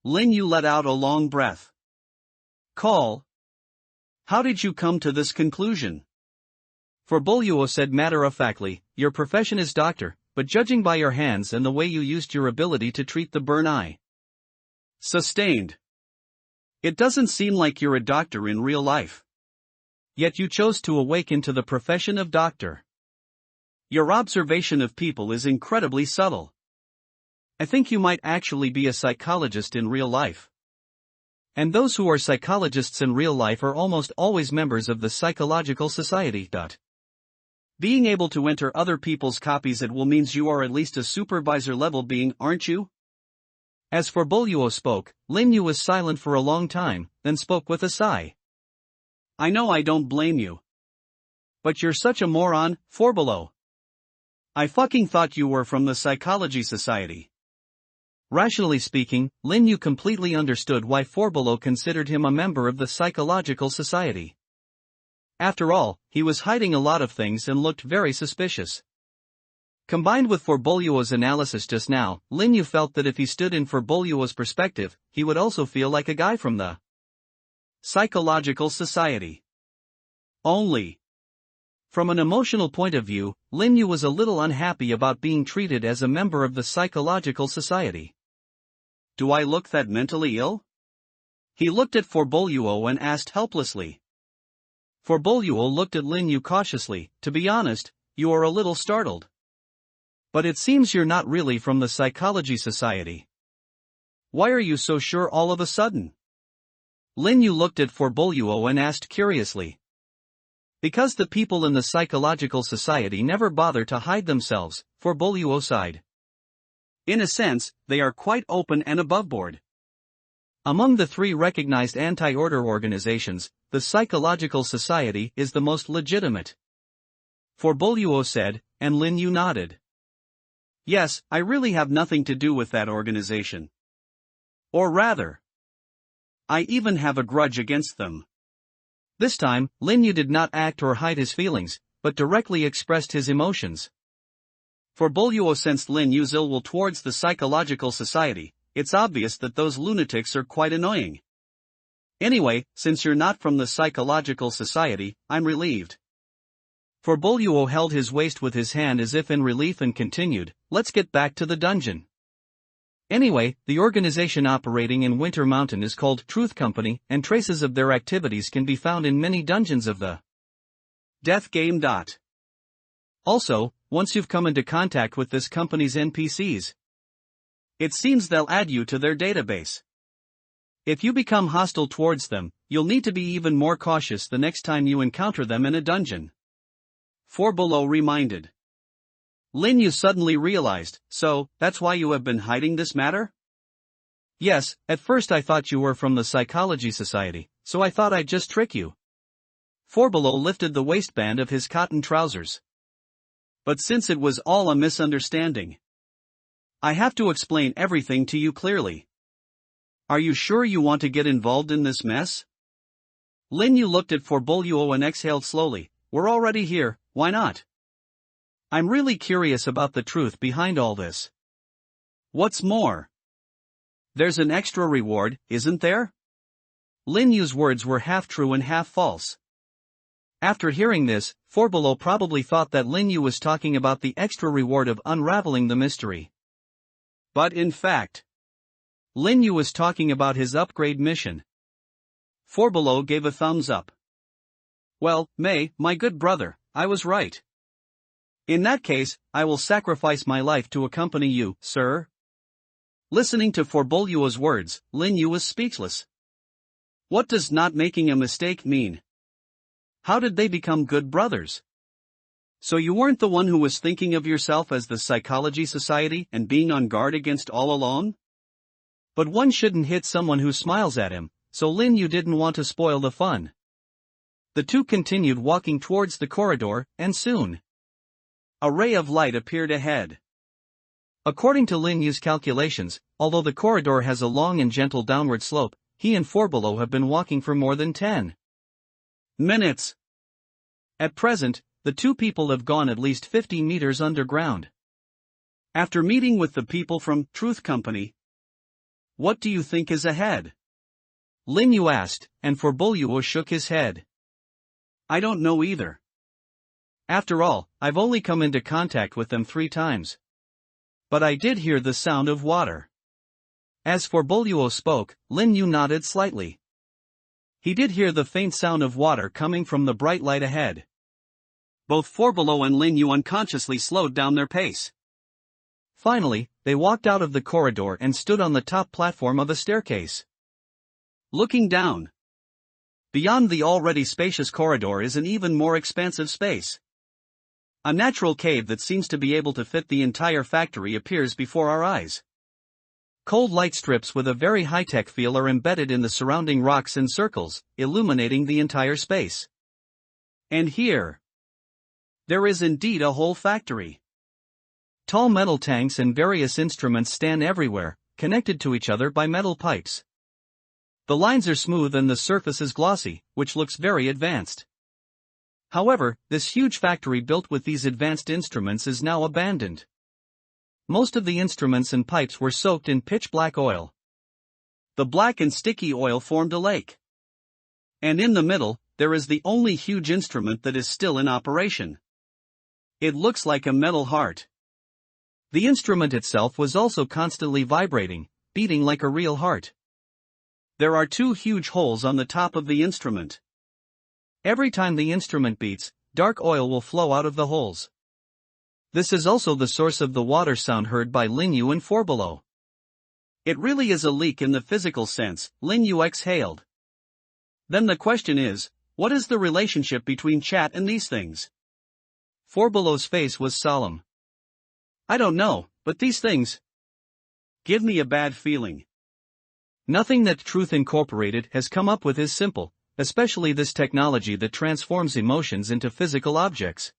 Lin Yu let out a long breath. Call. How did you come to this conclusion? Forboluo said matter-of-factly, your profession is doctor, but judging by your hands and the way you used your ability to treat the burn eye. Sustained. It doesn't seem like you're a doctor in real life. Yet you chose to awaken to the profession of doctor. Your observation of people is incredibly subtle. I think you might actually be a psychologist in real life. And those who are psychologists in real life are almost always members of the Psychological Society. Being able to enter other people's copies at will means you are at least a supervisor level being, aren't you? As Forboluo spoke, Lin Yu was silent for a long time, then spoke with a sigh. I know I don't blame you. But you're such a moron, Forbalo. I fucking thought you were from the Psychology Society. Rationally speaking, Lin Yu completely understood why Forbalo considered him a member of the Psychological Society. After all, he was hiding a lot of things and looked very suspicious. Combined with Forboluo's analysis just now, Lin Yu felt that if he stood in Forboluo's perspective, he would also feel like a guy from the Psychological Society. Only. From an emotional point of view, Lin Yu was a little unhappy about being treated as a member of the Psychological Society. Do I look that mentally ill? He looked at Forboluo and asked helplessly. Forboluo looked at Lin Yu cautiously. To be honest, you are a little startled. But it seems you're not really from the Psychology Society. Why are you so sure all of a sudden? Lin Yu looked at Forboluo and asked curiously. Because the people in the Psychological Society never bother to hide themselves, Forboluo sighed. In a sense, they are quite open and aboveboard. Among the three recognized anti-order organizations, the Psychological Society is the most legitimate. Forboluo said, and Lin Yu nodded. Yes, I really have nothing to do with that organization. Or rather, I even have a grudge against them. This time, Lin Yu did not act or hide his feelings, but directly expressed his emotions. Forboluo sensed Lin Yu's ill will towards the Psychological Society. It's obvious that those lunatics are quite annoying. Anyway, since you're not from the Psychological Society, I'm relieved. Forboluo held his waist with his hand as if in relief and continued, let's get back to the dungeon. Anyway, the organization operating in Winter Mountain is called Truth Company, and traces of their activities can be found in many dungeons of the Death Game. Also, once you've come into contact with this company's NPCs, it seems they'll add you to their database. If you become hostile towards them, you'll need to be even more cautious the next time you encounter them in a dungeon. Forbalo reminded. Lin Yu suddenly realized, so, that's why you have been hiding this matter? Yes, at first I thought you were from the Psychology Society, so I thought I'd just trick you. Forbalo lifted the waistband of his cotton trousers. But since it was all a misunderstanding, I have to explain everything to you clearly. Are you sure you want to get involved in this mess? Lin Yu looked at Forbolio and exhaled slowly. We're already here, why not? I'm really curious about the truth behind all this. What's more, there's an extra reward, isn't there? Lin Yu's words were half true and half false. After hearing this, Forbolio probably thought that Lin Yu was talking about the extra reward of unraveling the mystery. But in fact, Lin Yu was talking about his upgrade mission. Forbolio gave a thumbs up. Well, May, my good brother, I was right. In that case, I will sacrifice my life to accompany you, sir. Listening to Forbolio's words, Lin Yu was speechless. What does not making a mistake mean? How did they become good brothers? So you weren't the one who was thinking of yourself as the Psychology Society and being on guard against all along? But one shouldn't hit someone who smiles at him, so Lin Yu didn't want to spoil the fun. The two continued walking towards the corridor, and soon a ray of light appeared ahead. According to Lin Yu's calculations, although the corridor has a long and gentle downward slope, he and Forbolio have been walking for more than 10 minutes. At present, the two people have gone at least 50 meters underground. After meeting with the people from Truth Company, what do you think is ahead? Lin Yu asked, and Forbolio shook his head. I don't know either. After all, I've only come into contact with them 3 times. But I did hear the sound of water. As Forbolio spoke, Lin Yu nodded slightly. He did hear the faint sound of water coming from the bright light ahead. Both Forbolio and Lin Yu unconsciously slowed down their pace. Finally, they walked out of the corridor and stood on the top platform of a staircase. Looking down, beyond the already spacious corridor is an even more expansive space. A natural cave that seems to be able to fit the entire factory appears before our eyes. Cold light strips with a very high-tech feel are embedded in the surrounding rocks in circles, illuminating the entire space. And here, there is indeed a whole factory. Tall metal tanks and various instruments stand everywhere, connected to each other by metal pipes. The lines are smooth and the surface is glossy, which looks very advanced. However, this huge factory built with these advanced instruments is now abandoned. Most of the instruments and pipes were soaked in pitch-black oil. The black and sticky oil formed a lake. And in the middle, there is the only huge instrument that is still in operation. It looks like a metal heart. The instrument itself was also constantly vibrating, beating like a real heart. There are 2 huge holes on the top of the instrument. Every time the instrument beats, dark oil will flow out of the holes. This is also the source of the water sound heard by Lin Yu and Forbolio. It really is a leak in the physical sense, Lin Yu exhaled. Then the question is, what is the relationship between chat and these things? Forbolio's face was solemn. I don't know, but these things give me a bad feeling. Nothing that Truth Incorporated has come up with is simple, especially this technology that transforms emotions into physical objects.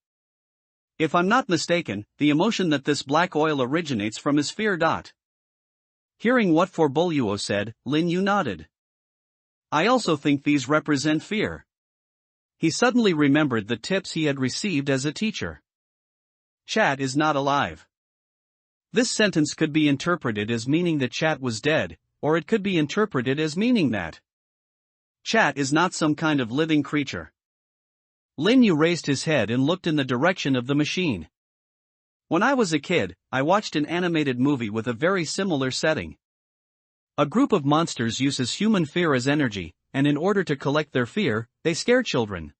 If I'm not mistaken, the emotion that this black oil originates from is fear. Hearing what Forbolio said, Lin Yu nodded. I also think these represent fear. He suddenly remembered the tips he had received as a teacher. Chat is not alive. This sentence could be interpreted as meaning that Chat was dead, or it could be interpreted as meaning that Chat is not some kind of living creature. Lin Yu raised his head and looked in the direction of the machine. When I was a kid, I watched an animated movie with a very similar setting. A group of monsters uses human fear as energy, and in order to collect their fear, they scare children.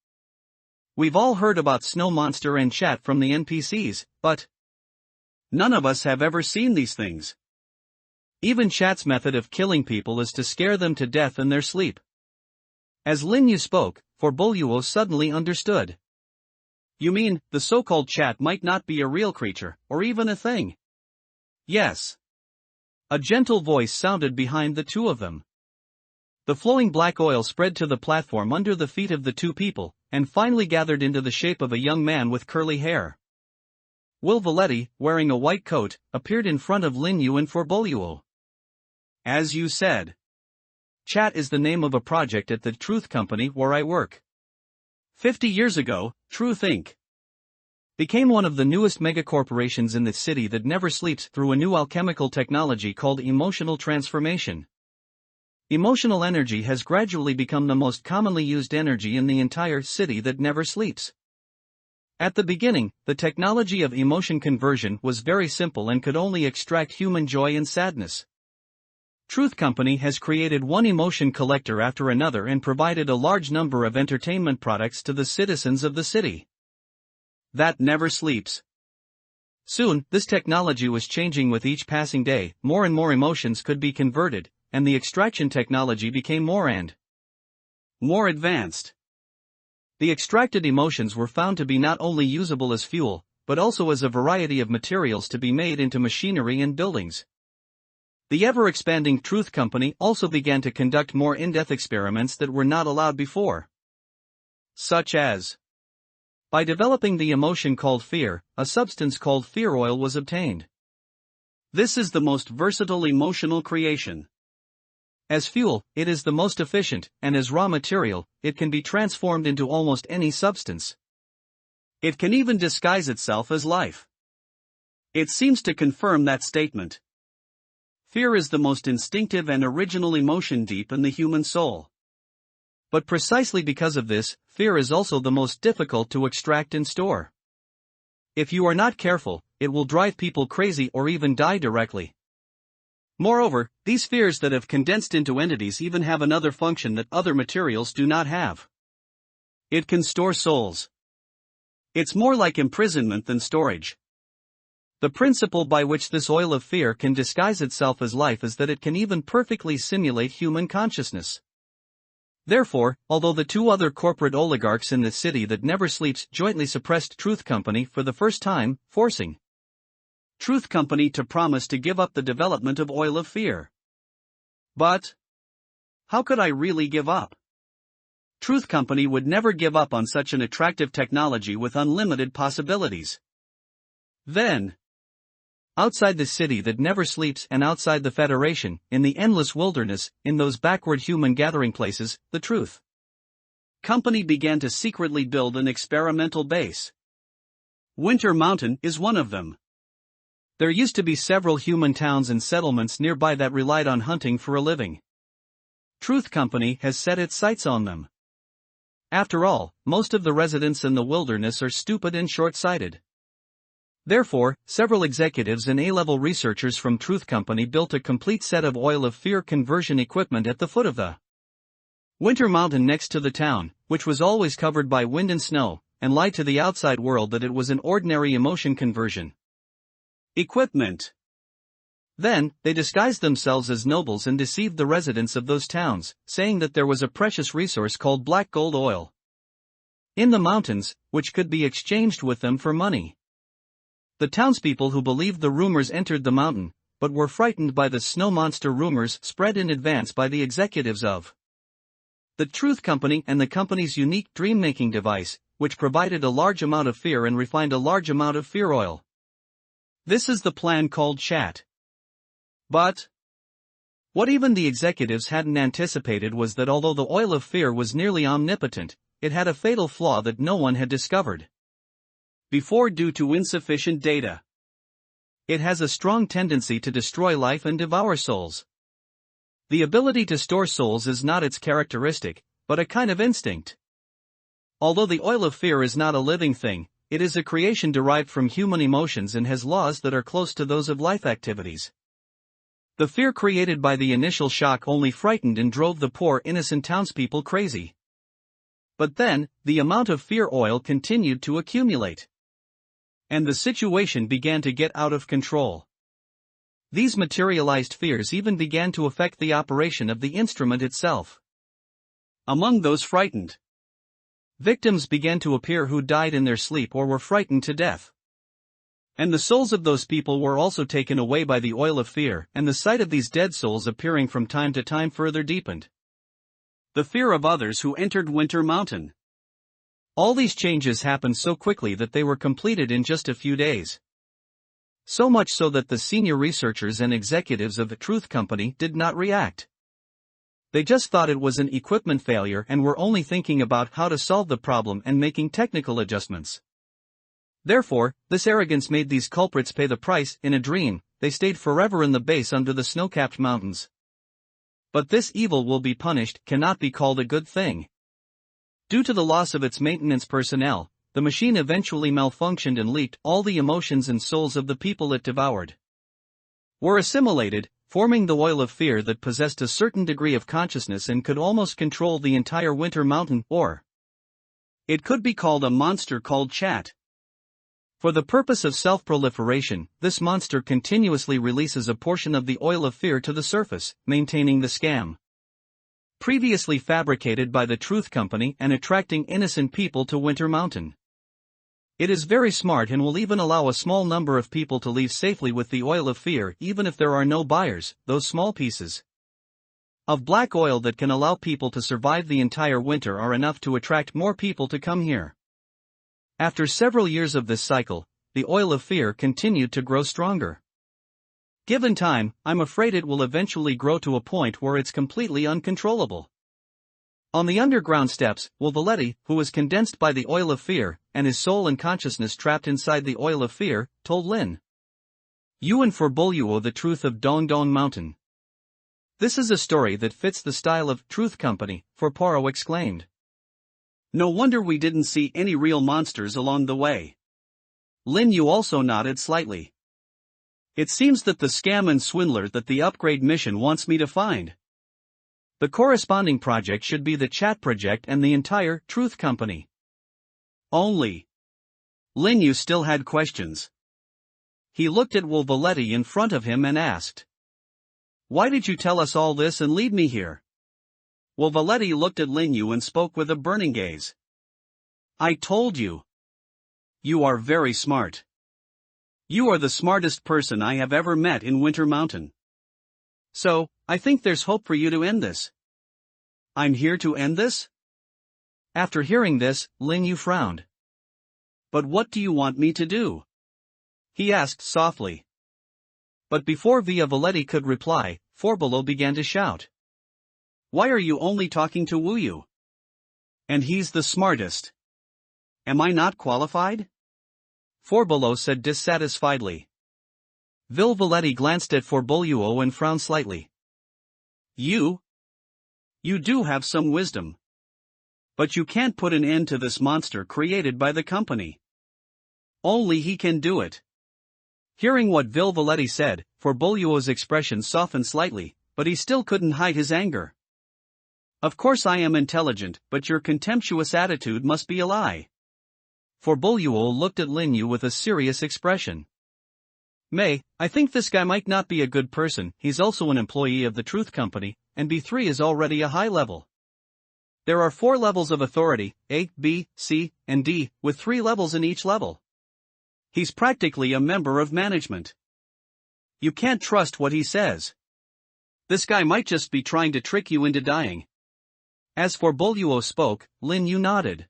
We've all heard about Snow Monster and Chat from the NPCs, but none of us have ever seen these things. Even Chat's method of killing people is to scare them to death in their sleep. As Lin Yu spoke, Forbolio suddenly understood. You mean, the so-called Chat might not be a real creature, or even a thing? Yes. A gentle voice sounded behind the two of them. The flowing black oil spread to the platform under the feet of the two people, and finally gathered into the shape of a young man with curly hair. Will Valetti, wearing a white coat, appeared in front of Lin Yu and Forboluo. As you said. Chat is the name of a project at the Truth Company where I work. 50 years ago, Truth Inc. became one of the newest megacorporations in the city that never sleeps through a new alchemical technology called emotional transformation. Emotional energy has gradually become the most commonly used energy in the entire city that never sleeps. At the beginning, the technology of emotion conversion was very simple and could only extract human joy and sadness. Truth Company has created one emotion collector after another and provided a large number of entertainment products to the citizens of the city. That never sleeps. Soon, this technology was changing with each passing day. More and more emotions could be converted, and the extraction technology became more and more advanced. The extracted emotions were found to be not only usable as fuel, but also as a variety of materials to be made into machinery and buildings. The ever-expanding Truth Company also began to conduct more in-depth experiments that were not allowed before. Such as, by developing the emotion called fear, a substance called fear oil was obtained. This is the most versatile emotional creation. As fuel, it is the most efficient, and as raw material, it can be transformed into almost any substance. It can even disguise itself as life. It seems to confirm that statement. Fear is the most instinctive and original emotion deep in the human soul. But precisely because of this, fear is also the most difficult to extract and store. If you are not careful, it will drive people crazy or even die directly. Moreover, these fears that have condensed into entities even have another function that other materials do not have. It can store souls. It's more like imprisonment than storage. The principle by which this oil of fear can disguise itself as life is that it can even perfectly simulate human consciousness. Therefore, although the two other corporate oligarchs in the city that never sleeps jointly suppressed Truth Company for the first time, forcing Truth Company to promise to give up the development of oil of fear. But how could I really give up? Truth Company would never give up on such an attractive technology with unlimited possibilities. Then, outside the city that never sleeps and outside the Federation, in the endless wilderness, in those backward human gathering places, the Truth Company began to secretly build an experimental base. Winter Mountain is one of them. There used to be several human towns and settlements nearby that relied on hunting for a living. Truth Company has set its sights on them. After all, most of the residents in the wilderness are stupid and short-sighted. Therefore, several executives and A-level researchers from Truth Company built a complete set of oil of fear conversion equipment at the foot of the Winter Mountain next to the town, which was always covered by wind and snow, and lied to the outside world that it was an ordinary emotion conversion equipment. Then, they disguised themselves as nobles and deceived the residents of those towns, saying that there was a precious resource called black gold oil in the mountains, which could be exchanged with them for money. The townspeople who believed the rumors entered the mountain, but were frightened by the snow monster rumors spread in advance by the executives of the Truth Company and the company's unique dream-making device, which provided a large amount of fear and refined a large amount of fear oil. This is the plan called Chat. But what even the executives hadn't anticipated was that although the oil of fear was nearly omnipotent, it had a fatal flaw that no one had discovered before due to insufficient data. It has a strong tendency to destroy life and devour souls. The ability to store souls is not its characteristic, but a kind of instinct. Although the oil of fear is not a living thing, it is a creation derived from human emotions and has laws that are close to those of life activities. The fear created by the initial shock only frightened and drove the poor innocent townspeople crazy. But then, the amount of fear oil continued to accumulate. And the situation began to get out of control. These materialized fears even began to affect the operation of the instrument itself. Among those frightened, victims began to appear who died in their sleep or were frightened to death. And the souls of those people were also taken away by the oil of fear, and the sight of these dead souls appearing from time to time further deepened the fear of others who entered Winter Mountain. All these changes happened so quickly that they were completed in just a few days. So much so that the senior researchers and executives of the Truth Company did not react. They just thought it was an equipment failure and were only thinking about how to solve the problem and making technical adjustments. Therefore, this arrogance made these culprits pay the price. In a dream, they stayed forever in the base under the snow-capped mountains. But this evil will be punished cannot be called a good thing. Due to the loss of its maintenance personnel, the machine eventually malfunctioned and leaked all the emotions and souls of the people it devoured. Were assimilated, forming the oil of fear that possessed a certain degree of consciousness and could almost control the entire winter mountain, or it could be called a monster called chat. For the purpose of self-proliferation, this monster continuously releases a portion of the oil of fear to the surface, maintaining the scam previously fabricated by the Truth Company and attracting innocent people to Winter Mountain. It is very smart and will even allow a small number of people to leave safely with the oil of fear even if there are no buyers. Those small pieces of black oil that can allow people to survive the entire winter are enough to attract more people to come here. After several years of this cycle, the oil of fear continued to grow stronger. Given time, I'm afraid it will eventually grow to a point where it's completely uncontrollable. On the underground steps, Wolvaletti, who was condensed by the oil of fear, and his soul and consciousness trapped inside the oil of fear, told Lin Yuan for Boluo the truth of Dongdong Mountain. This is a story that fits the style of Truth Company, for Poirot exclaimed. No wonder we didn't see any real monsters along the way. Lin Yu also nodded slightly. It seems that the scam and swindler that the upgrade mission wants me to find. The corresponding project should be the chat project and the entire Truth Company. Only. Lin Yu still had questions. He looked at Wolvaletti in front of him and asked, why did you tell us all this and leave me here? Wolvaletti looked at Lin Yu and spoke with a burning gaze. I told you. You are very smart. You are the smartest person I have ever met in Winter Mountain. So, I think there's hope for you to end this. I'm here to end this? After hearing this, Lin Yu frowned. But what do you want me to do? He asked softly. But before Via Valetti could reply, Forbolo began to shout. Why are you only talking to Wu Yu? And he's the smartest. Am I not qualified? Forbolo said dissatisfiedly. Valetti glanced at Forboluo and frowned slightly. You do have some wisdom. But you can't put an end to this monster created by the company. Only he can do it. Hearing what Valetti said, Forboluo's expression softened slightly, but he still couldn't hide his anger. Of course I am intelligent, but your contemptuous attitude must be a lie. Forboluo looked at Lin Yu with a serious expression. I think this guy might not be a good person. He's also an employee of the Truth Company, and B3 is already a high level. There are 4 levels of authority, A, B, C, and D, with 3 levels in each level. He's practically a member of management. You can't trust what he says. This guy might just be trying to trick you into dying. As Forboluo spoke, Lin Yu nodded.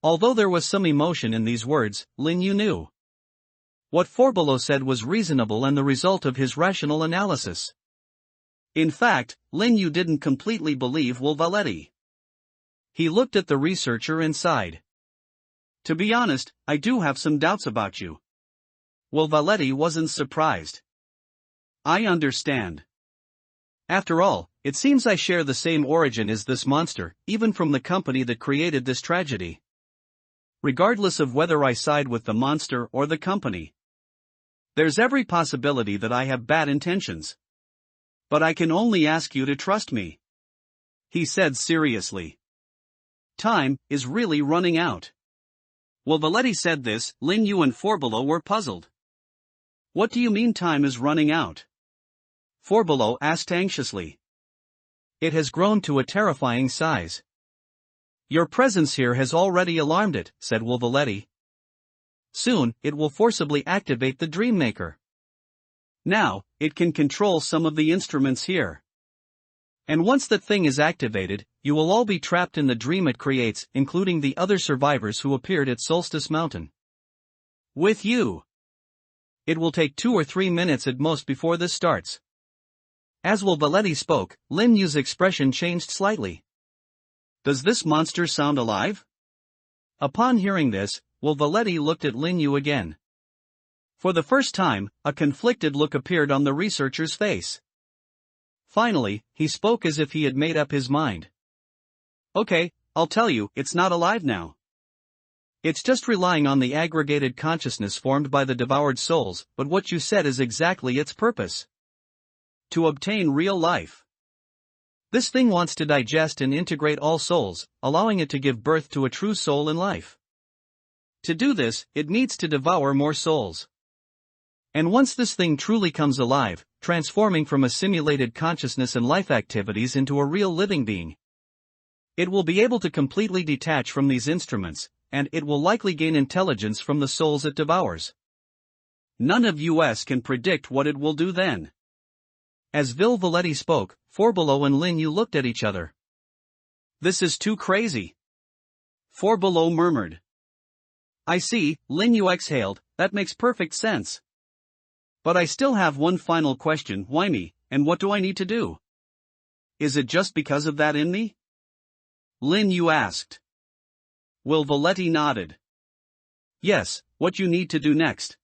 Although there was some emotion in these words, Lin Yu knew what Forbolo said was reasonable and the result of his rational analysis. In fact, Lin Yu didn't completely believe Wolvaletti. He looked at the researcher and sighed. To be honest, I do have some doubts about you. Wolvaletti wasn't surprised. I understand. After all, it seems I share the same origin as this monster, even from the company that created this tragedy. Regardless of whether I side with the monster or the company, there's every possibility that I have bad intentions. But I can only ask you to trust me. He said seriously. Time is really running out. Wolvaletti said this, Lin Yu and Forbolo were puzzled. What do you mean time is running out? Forbolo asked anxiously. It has grown to a terrifying size. Your presence here has already alarmed it, said Wolvaletti. Soon, it will forcibly activate the Dreammaker. Now, it can control some of the instruments here. And once that thing is activated, you will all be trapped in the dream it creates, including the other survivors who appeared at Solstice Mountain. With you. It will take 2 or 3 minutes at most before this starts. As Wolvaletti spoke, Lin Yu's expression changed slightly. Does this monster sound alive? Upon hearing this, Wolvaletti looked at Lin Yu again. For the first time, a conflicted look appeared on the researcher's face. Finally, he spoke as if he had made up his mind. Okay, I'll tell you, it's not alive now. It's just relying on the aggregated consciousness formed by the devoured souls, but what you said is exactly its purpose. To obtain real life. This thing wants to digest and integrate all souls, allowing it to give birth to a true soul in life. To do this, it needs to devour more souls. And once this thing truly comes alive, transforming from a simulated consciousness and life activities into a real living being, it will be able to completely detach from these instruments, and it will likely gain intelligence from the souls it devours. None of us can predict what it will do then. As Wolvaletti spoke, Forbelow and Lin Yu looked at each other. This is too crazy. Forbelow murmured. I see, Lin Yu exhaled, that makes perfect sense. But I still have one final question, why me, and what do I need to do? Is it just because of that in me? Lin Yu asked. Wolvaletti nodded. Yes, what you need to do next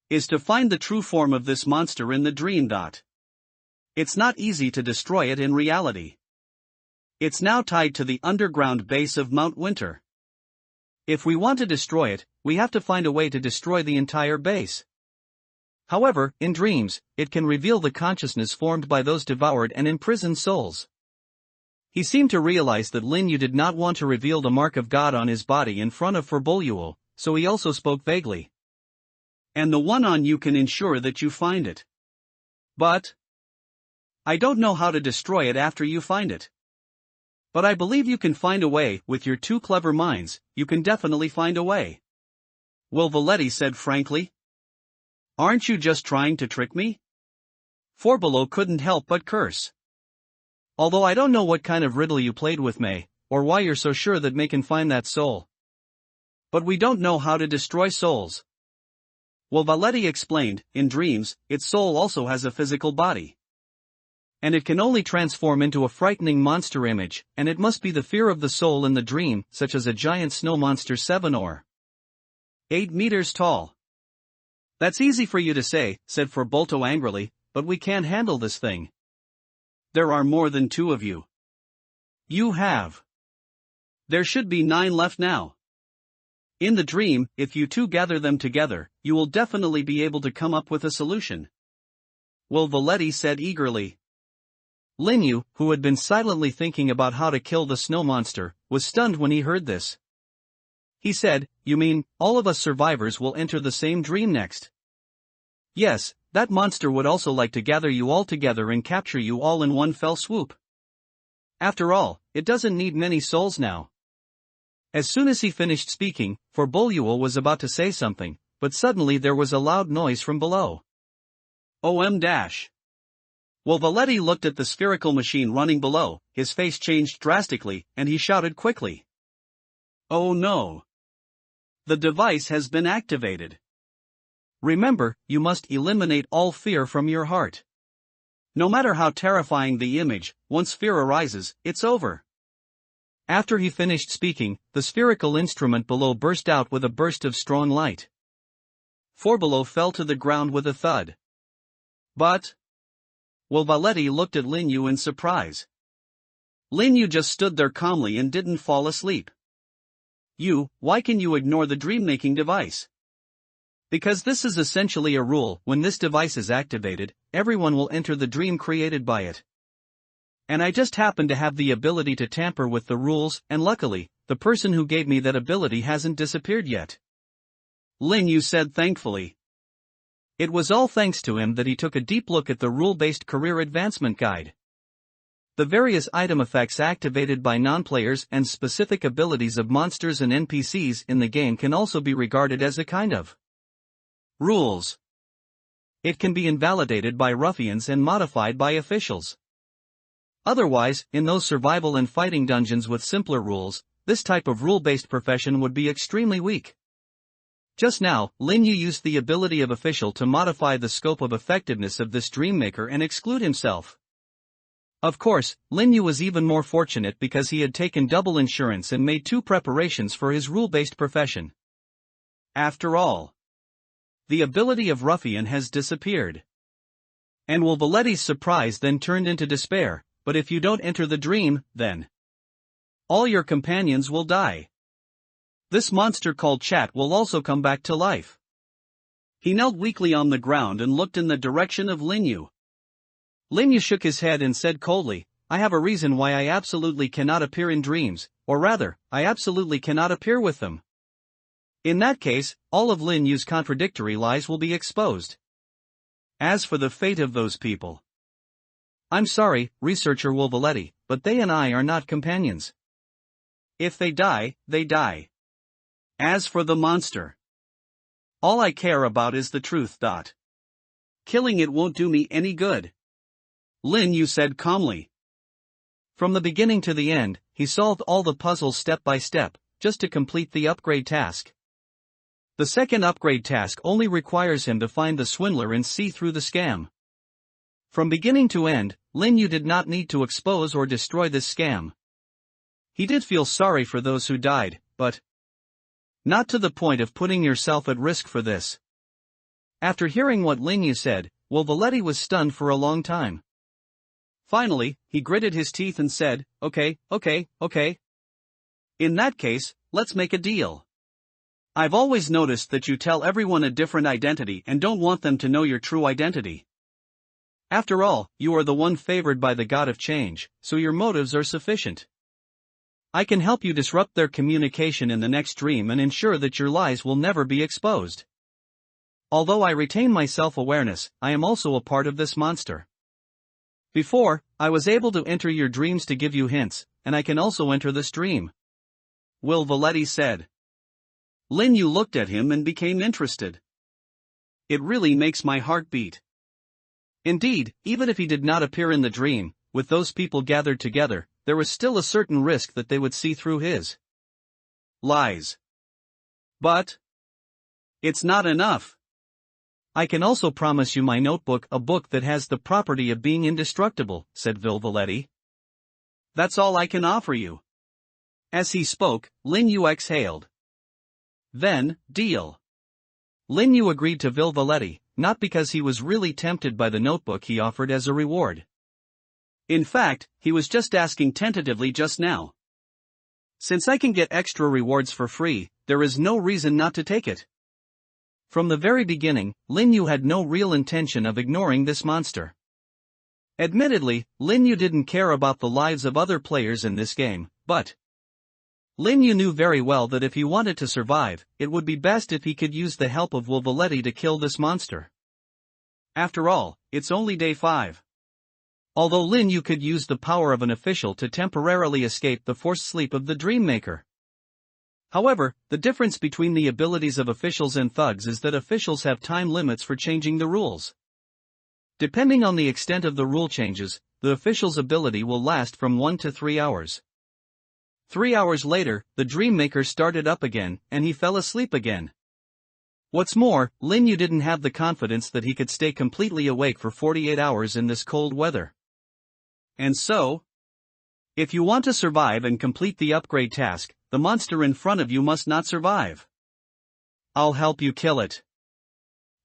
is to find the true form of this monster in the dream. It's not easy to destroy it in reality. It's now tied to the underground base of Mount Winter. If we want to destroy it, we have to find a way to destroy the entire base. However, in dreams, it can reveal the consciousness formed by those devoured and imprisoned souls. He seemed to realize that Lin Yu did not want to reveal the mark of God on his body in front of Forbelow, so he also spoke vaguely. And the one on you can ensure that you find it. But I don't know how to destroy it after you find it. But I believe you can find a way. With your two clever minds, you can definitely find a way. Wolvaletti said frankly. Aren't you just trying to trick me? Forbelow couldn't help but curse. Although I don't know what kind of riddle you played with May, or why you're so sure that May can find that soul. But we don't know how to destroy souls. Wolvaletti explained, in dreams, its soul also has a physical body. And it can only transform into a frightening monster image, and it must be the fear of the soul in the dream, such as a giant snow monster 7 or 8 meters tall. That's easy for you to say, said Forbelow angrily, but we can't handle this thing. There are more than 2 of you. You have. There should be 9 left now. In the dream, if you 2 gather them together, you will definitely be able to come up with a solution. Wolvaletti said eagerly. Lin Yu, who had been silently thinking about how to kill the snow monster, was stunned when he heard this. He said, you mean, all of us survivors will enter the same dream next? Yes, that monster would also like to gather you all together and capture you all in one fell swoop. After all, it doesn't need many souls now. As soon as he finished speaking, Forbelow was about to say something, but suddenly there was a loud noise from below. OM-. Wolvaletti looked at the spherical machine running below, his face changed drastically, and he shouted quickly. Oh no! The device has been activated. Remember, you must eliminate all fear from your heart. No matter how terrifying the image, once fear arises, it's over. After he finished speaking, the spherical instrument below burst out with a burst of strong light. Forbelow fell to the ground with a thud. But Wolvaletti looked at Lin Yu in surprise. Lin Yu just stood there calmly and didn't fall asleep. Why can you ignore the dream-making device? Because this is essentially a rule. When this device is activated, everyone will enter the dream created by it. And I just happen to have the ability to tamper with the rules, and luckily, the person who gave me that ability hasn't disappeared yet. Lin Yu said thankfully. It was all thanks to him that he took a deep look at the rule-based career advancement guide. The various item effects activated by non-players and specific abilities of monsters and NPCs in the game can also be regarded as a kind of rules. It can be invalidated by ruffians and modified by officials. Otherwise, in those survival and fighting dungeons with simpler rules, this type of rule-based profession would be extremely weak. Just now, Lin Yu used the ability of official to modify the scope of effectiveness of this dreammaker and exclude himself. Of course, Lin Yu was even more fortunate because he had taken double insurance and made 2 preparations for his rule-based profession. After all, the ability of ruffian has disappeared. And Wolvaletti's surprise then turned into despair, but if you don't enter the dream, then all your companions will die. This monster called Chat will also come back to life. He knelt weakly on the ground and looked in the direction of Lin Yu. Lin Yu shook his head and said coldly, I have a reason why I absolutely cannot appear in dreams, or rather, I absolutely cannot appear with them. In that case, all of Lin Yu's contradictory lies will be exposed. As for the fate of those people, I'm sorry, researcher Wolvaletti, but they and I are not companions. If they die, they die. As for the monster, all I care about is the truth. Killing it won't do me any good. Lin Yu said calmly. From the beginning to the end, he solved all the puzzles step by step, just to complete the upgrade task. The second upgrade task only requires him to find the swindler and see through the scam. From beginning to end, Lin Yu did not need to expose or destroy this scam. He did feel sorry for those who died, but not to the point of putting yourself at risk for this. After hearing what Lin Yu said, Wolvaletti was stunned for a long time. Finally, he gritted his teeth and said, okay. In that case, let's make a deal. I've always noticed that you tell everyone a different identity and don't want them to know your true identity. After all, you are the one favored by the god of change, so your motives are sufficient. I can help you disrupt their communication in the next dream and ensure that your lies will never be exposed. Although I retain my self-awareness, I am also a part of this monster. Before, I was able to enter your dreams to give you hints, and I can also enter this dream. Wolvaletti said. Lin Yu looked at him and became interested. It really makes my heart beat. Indeed, even if he did not appear in the dream, with those people gathered together, there was still a certain risk that they would see through his lies. But it's not enough. I can also promise you my notebook, a book that has the property of being indestructible, said Wolvaletti. That's all I can offer you. As he spoke, Lin Yu exhaled. Then, deal. Lin Yu agreed to Wolvaletti, not because he was really tempted by the notebook he offered as a reward. In fact, he was just asking tentatively just now. Since I can get extra rewards for free, there is no reason not to take it. From the very beginning, Lin Yu had no real intention of ignoring this monster. Admittedly, Lin Yu didn't care about the lives of other players in this game, but Lin Yu knew very well that if he wanted to survive, it would be best if he could use the help of Wolvaletti to kill this monster. After all, it's only day 5. Although Lin Yu could use the power of an official to temporarily escape the forced sleep of the Dreammaker. However, the difference between the abilities of officials and thugs is that officials have time limits for changing the rules. Depending on the extent of the rule changes, the official's ability will last from 1 to 3 hours. 3 hours later, the Dreammaker started up again, and he fell asleep again. What's more, Lin Yu didn't have the confidence that he could stay completely awake for 48 hours in this cold weather. And so, if you want to survive and complete the upgrade task, the monster in front of you must not survive. I'll help you kill it.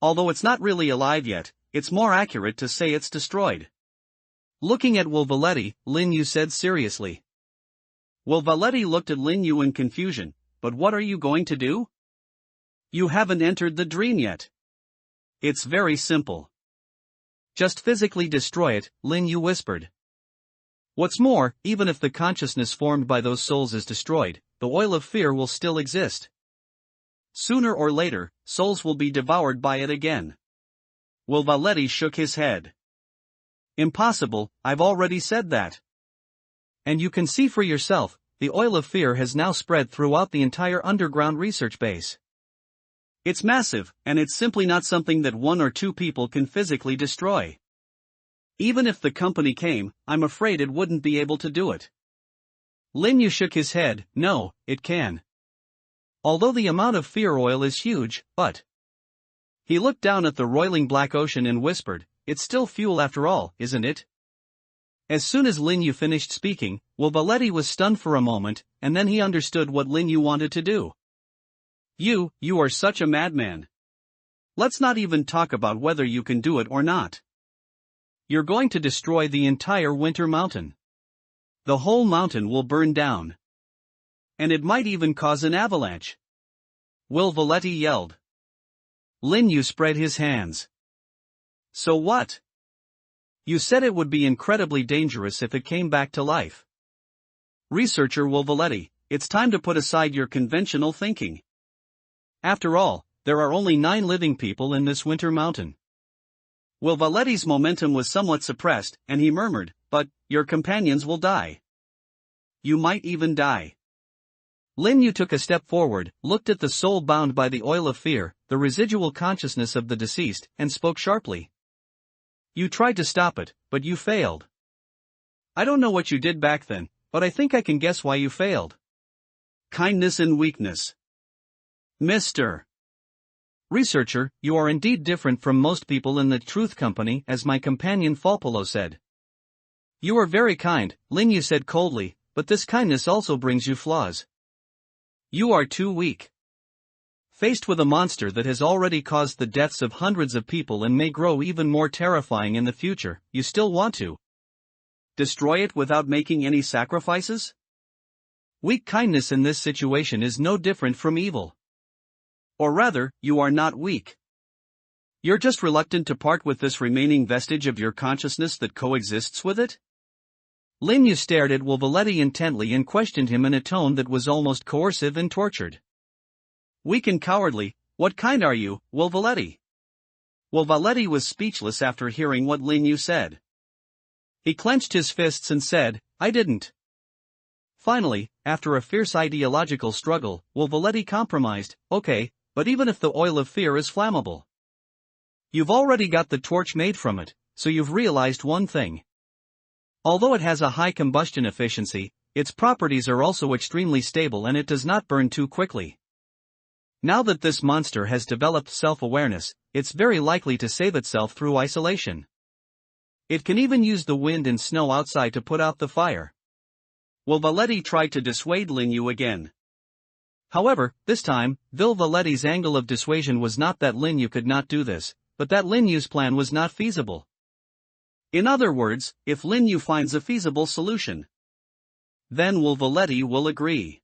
Although it's not really alive yet, it's more accurate to say it's destroyed. Looking at Wolvaletti, Lin Yu said seriously. Wolvaletti looked at Lin Yu in confusion, but what are you going to do? You haven't entered the dream yet. It's very simple. Just physically destroy it, Lin Yu whispered. What's more, even if the consciousness formed by those souls is destroyed, the oil of fear will still exist. Sooner or later, souls will be devoured by it again. Wolvaletti shook his head. Impossible, I've already said that. And you can see for yourself, the oil of fear has now spread throughout the entire underground research base. It's massive, and it's simply not something that 1 or 2 people can physically destroy. Even if the company came, I'm afraid it wouldn't be able to do it. Lin Yu shook his head. No, it can. Although the amount of fear oil is huge, but... He looked down at the roiling black ocean and whispered, "It's still fuel after all, isn't it?" As soon as Lin Yu finished speaking, Wolvaletti was stunned for a moment, and then he understood what Lin Yu wanted to do. You are such a madman. Let's not even talk about whether you can do it or not. You're going to destroy the entire Winter Mountain. The whole mountain will burn down. And it might even cause an avalanche. Wolvaletti yelled. Lin Yu spread his hands. So what? You said it would be incredibly dangerous if it came back to life. Researcher Wolvaletti, it's time to put aside your conventional thinking. After all, there are only 9 living people in this Winter Mountain. Wolvaletti's momentum was somewhat suppressed, and he murmured, "But, your companions will die. You might even die." Lin Yu took a step forward, looked at the soul bound by the oil of fear, the residual consciousness of the deceased, and spoke sharply. "You tried to stop it, but you failed. I don't know what you did back then, but I think I can guess why you failed. Kindness and weakness. Mr. Researcher, you are indeed different from most people in the Truth Company, as my companion Falpolo said. You are very kind, Lin Yu said coldly, but this kindness also brings you flaws. You are too weak. Faced with a monster that has already caused the deaths of hundreds of people and may grow even more terrifying in the future, you still want to destroy it without making any sacrifices? Weak kindness in this situation is no different from evil. Or rather, you are not weak. You're just reluctant to part with this remaining vestige of your consciousness that coexists with it? Lin Yu stared at Wolvaletti intently and questioned him in a tone that was almost coercive and tortured. Weak and cowardly, what kind are you, Wolvaletti? Wolvaletti was speechless after hearing what Lin Yu said. He clenched his fists and said, "I didn't." Finally, after a fierce ideological struggle, Wolvaletti compromised, "Okay, but even if the oil of fear is flammable, you've already got the torch made from it, so you've realized one thing. Although it has a high combustion efficiency, its properties are also extremely stable and it does not burn too quickly. Now that this monster has developed self-awareness, it's very likely to save itself through isolation. It can even use the wind and snow outside to put out the fire." Wolvaletti tried to dissuade Lin Yu again. However, this time, Wolvaletti's angle of dissuasion was not that Lin Yu could not do this, but that Lin Yu's plan was not feasible. In other words, if Lin Yu finds a feasible solution, then Wolvaletti will agree.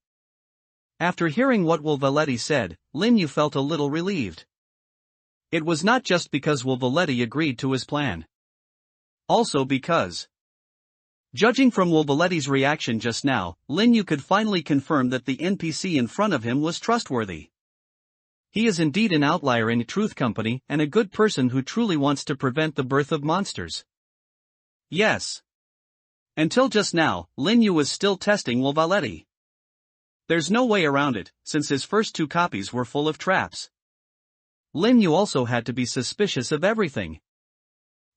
After hearing what Wolvaletti said, Lin Yu felt a little relieved. It was not just because Wolvaletti agreed to his plan. Also because, judging from Wolvaletti's reaction just now, Lin Yu could finally confirm that the NPC in front of him was trustworthy. He is indeed an outlier in the Truth Company and a good person who truly wants to prevent the birth of monsters. Yes. Until just now, Lin Yu was still testing Wolvaletti. There's no way around it, since his first 2 copies were full of traps. Lin Yu also had to be suspicious of everything.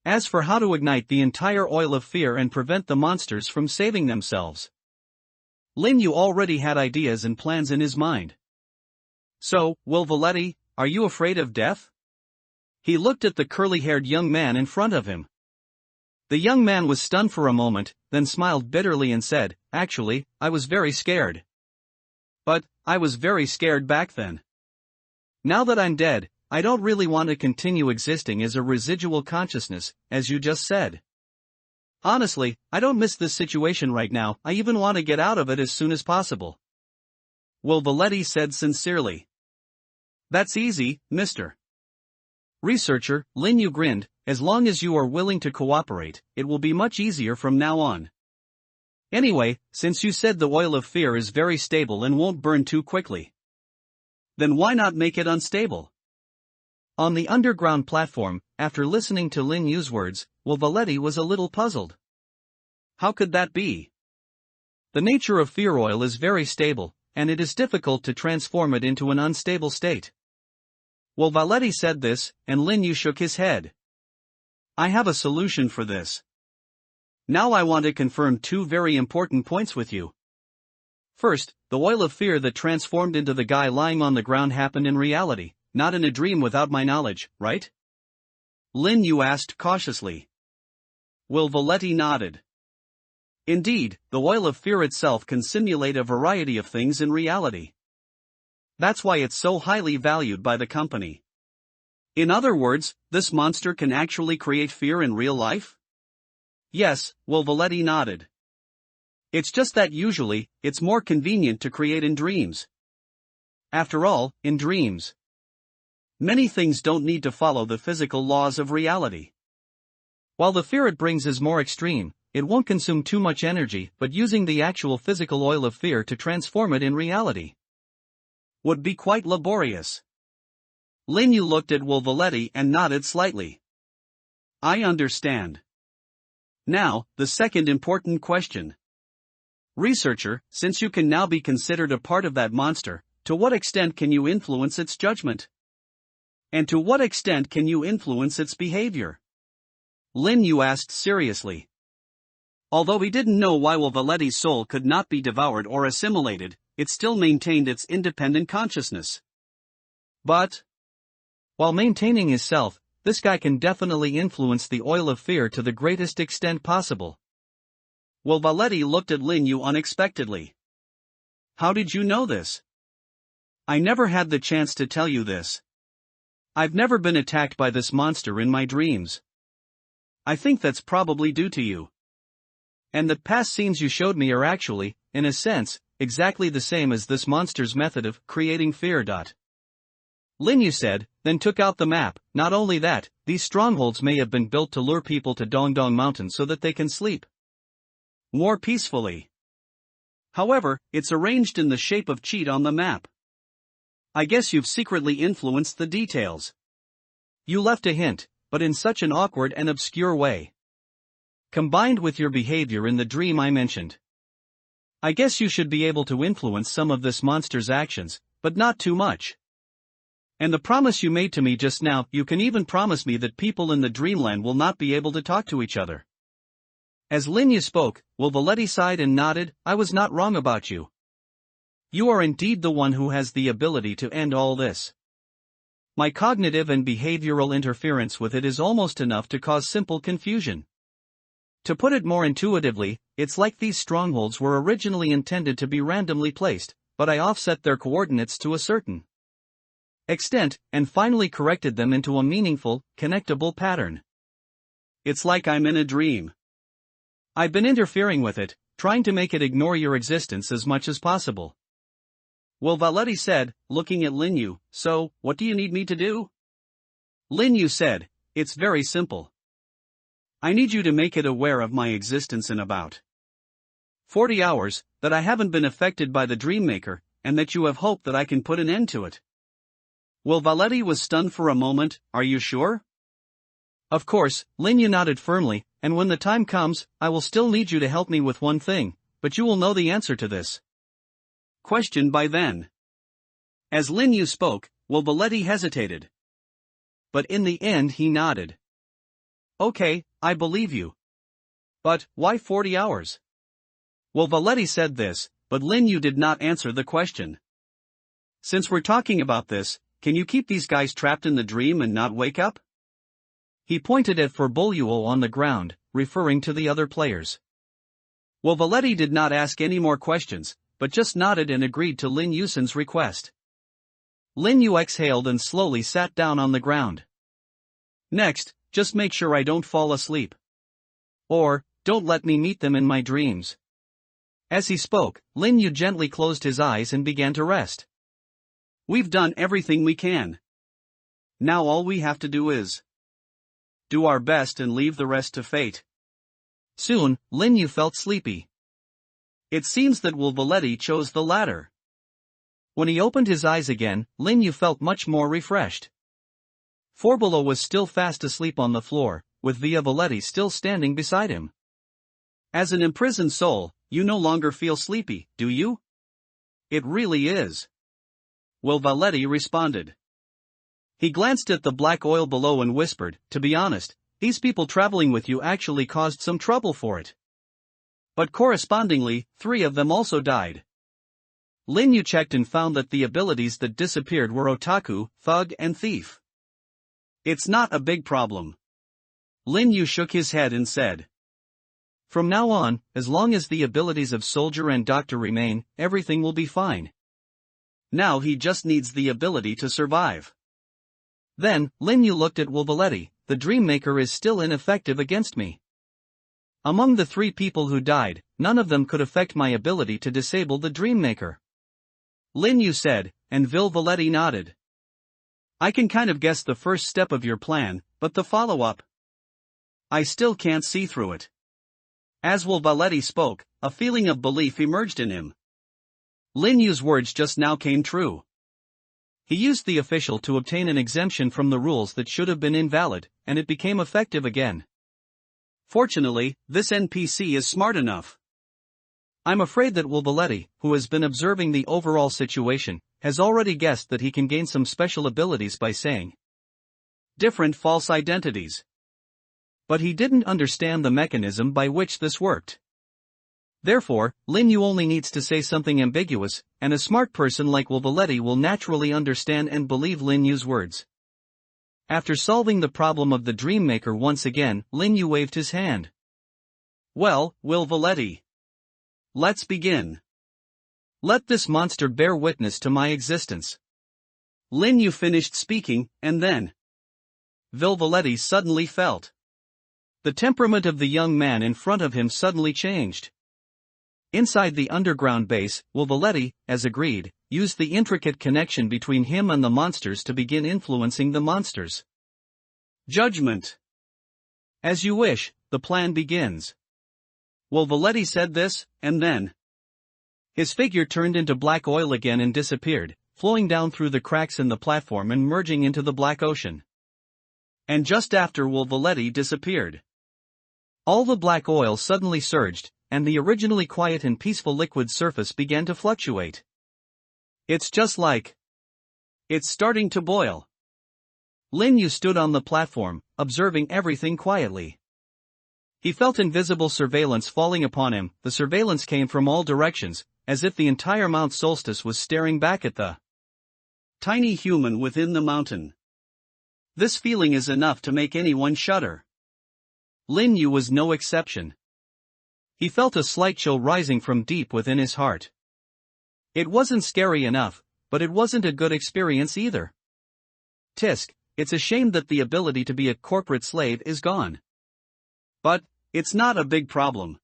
As for how to ignite the entire oil of fear and prevent the monsters from saving themselves, Lin Yu already had ideas and plans in his mind. So, Wolvaletti, are you afraid of death? He looked at the curly-haired young man in front of him. The young man was stunned for a moment, then smiled bitterly and said, "Actually, I was very scared. But, I was very scared back then. Now that I'm dead, I don't really want to continue existing as a residual consciousness, as you just said. Honestly, I don't miss this situation right now, I even want to get out of it as soon as possible." Wolvaletti said sincerely. "That's easy, Mr. Researcher," Lin Yu grinned, "as long as you are willing to cooperate, it will be much easier from now on. Anyway, since you said the oil of fear is very stable and won't burn too quickly, then why not make it unstable?" On the underground platform, after listening to Lin Yu's words, Wolvaletti was a little puzzled. How could that be? The nature of fear oil is very stable, and it is difficult to transform it into an unstable state. Wolvaletti said this, and Lin Yu shook his head. "I have a solution for this. Now I want to confirm 2 very important points with you. First, the oil of fear that transformed into the guy lying on the ground happened in reality, not in a dream without my knowledge, right? Lin Yu asked cautiously. Will Valetti nodded. Indeed, the oil of fear itself can simulate a variety of things in reality. That's why it's so highly valued by the company. In other words, this monster can actually create fear in real life? Yes, Will Valetti nodded. It's just that usually, it's more convenient to create in dreams. After all, in dreams, many things don't need to follow the physical laws of reality. While the fear it brings is more extreme, it won't consume too much energy, but using the actual physical oil of fear to transform it in reality would be quite laborious. Lin Yu looked at Will Valetti and nodded slightly. I understand. Now, the second important question. Researcher, since you can now be considered a part of that monster, to what extent can you influence its judgment? And to what extent can you influence its behavior? Lin Yu asked seriously. Although he didn't know why Will Valetti's soul could not be devoured or assimilated, it still maintained its independent consciousness. But, while maintaining his self, this guy can definitely influence the oil of fear to the greatest extent possible. Will Valetti looked at Lin Yu unexpectedly. How did you know this? I never had the chance to tell you this. I've never been attacked by this monster in my dreams. I think that's probably due to you. And the past scenes you showed me are actually, in a sense, exactly the same as this monster's method of creating fear. Lin Yu said, then took out the map. Not only that, these strongholds may have been built to lure people to Dongdong Mountain so that they can sleep more peacefully. However, it's arranged in the shape of cheat on the map. I guess you've secretly influenced the details. You left a hint, but in such an awkward and obscure way. Combined with your behavior in the dream I mentioned. I guess you should be able to influence some of this monster's actions, but not too much. And the promise you made to me just now, you can even promise me that people in the dreamland will not be able to talk to each other. As Lin Yu spoke, Will Valetti sighed and nodded. I was not wrong about you. You are indeed the one who has the ability to end all this. My cognitive and behavioral interference with it is almost enough to cause simple confusion. To put it more intuitively, it's like these strongholds were originally intended to be randomly placed, but I offset their coordinates to a certain extent, and finally corrected them into a meaningful, connectable pattern. It's like I'm in a dream. I've been interfering with it, trying to make it ignore your existence as much as possible. Will Valetti said, looking at Lin Yu, so, what do you need me to do? Lin Yu said, it's very simple. I need you to make it aware of my existence in about 40 hours, that I haven't been affected by the dream maker, and that you have hope that I can put an end to it. Will Valetti was stunned for a moment. Are you sure? Of course, Lin Yu nodded firmly, and when the time comes, I will still need you to help me with one thing, but you will know the answer to this question by then. As Lin Yu spoke, Will Valetti hesitated. But in the end he nodded. Okay, I believe you. But, why 40 hours? Will Valetti said this, but Lin Yu did not answer the question. Since we're talking about this, can you keep these guys trapped in the dream and not wake up? He pointed at Furboluo on the ground, referring to the other players. Will Valetti did not ask any more questions, but just nodded and agreed to Lin Yusen's request. Lin Yu exhaled and slowly sat down on the ground. Next, just make sure I don't fall asleep. Or, don't let me meet them in my dreams. As he spoke, Lin Yu gently closed his eyes and began to rest. We've done everything we can. Now all we have to do is do our best and leave the rest to fate. Soon, Lin Yu felt sleepy. It seems that Will Valetti chose the latter. When he opened his eyes again, Lin Yu felt much more refreshed. Furboluo was still fast asleep on the floor, with Via Valetti still standing beside him. As an imprisoned soul, you no longer feel sleepy, do you? It really is. Will Valetti responded. He glanced at the black oil below and whispered, to be honest, these people traveling with you actually caused some trouble for it. But correspondingly, 3 of them also died. Lin Yu checked and found that the abilities that disappeared were otaku, thug, and thief. It's not a big problem. Lin Yu shook his head and said. From now on, as long as the abilities of soldier and doctor remain, everything will be fine. Now he just needs the ability to survive. Then, Lin Yu looked at Wolvaletti. The Dream Maker is still ineffective against me. Among the 3 people who died, none of them could affect my ability to disable the Dream Maker. Lin Yu said, and Wolvaletti nodded. I can kind of guess the first step of your plan, but the follow-up? I still can't see through it. As Wolvaletti spoke, a feeling of belief emerged in him. Lin Yu's words just now came true. He used the official to obtain an exemption from the rules that should have been invalid, and it became effective again. Fortunately, this NPC is smart enough. I'm afraid that Wolvaletti, who has been observing the overall situation, has already guessed that he can gain some special abilities by saying different false identities. But he didn't understand the mechanism by which this worked. Therefore, Lin Yu only needs to say something ambiguous, and a smart person like Wolvaletti will naturally understand and believe Lin Yu's words. After solving the problem of the Dream Maker once again, Lin Yu waved his hand. Well, Wolvaletti. Let's begin. Let this monster bear witness to my existence. Lin Yu finished speaking, and then Wolvaletti suddenly felt. The temperament of the young man in front of him suddenly changed. Inside the underground base, Wolvaletti, as agreed, used the intricate connection between him and the monsters to begin influencing the monsters. Judgment. As you wish, the plan begins. Wolvaletti said this, and then his figure turned into black oil again and disappeared, flowing down through the cracks in the platform and merging into the black ocean. And just after Wolvaletti disappeared, all the black oil suddenly surged, and the originally quiet and peaceful liquid surface began to fluctuate. It's just like it's starting to boil. Lin Yu stood on the platform, observing everything quietly. He felt invisible surveillance falling upon him. The surveillance came from all directions, as if the entire Mount Solstice was staring back at the tiny human within the mountain. This feeling is enough to make anyone shudder. Lin Yu was no exception. He felt a slight chill rising from deep within his heart. It wasn't scary enough, but it wasn't a good experience either. Tisk, it's a shame that the ability to be a corporate slave is gone. But it's not a big problem.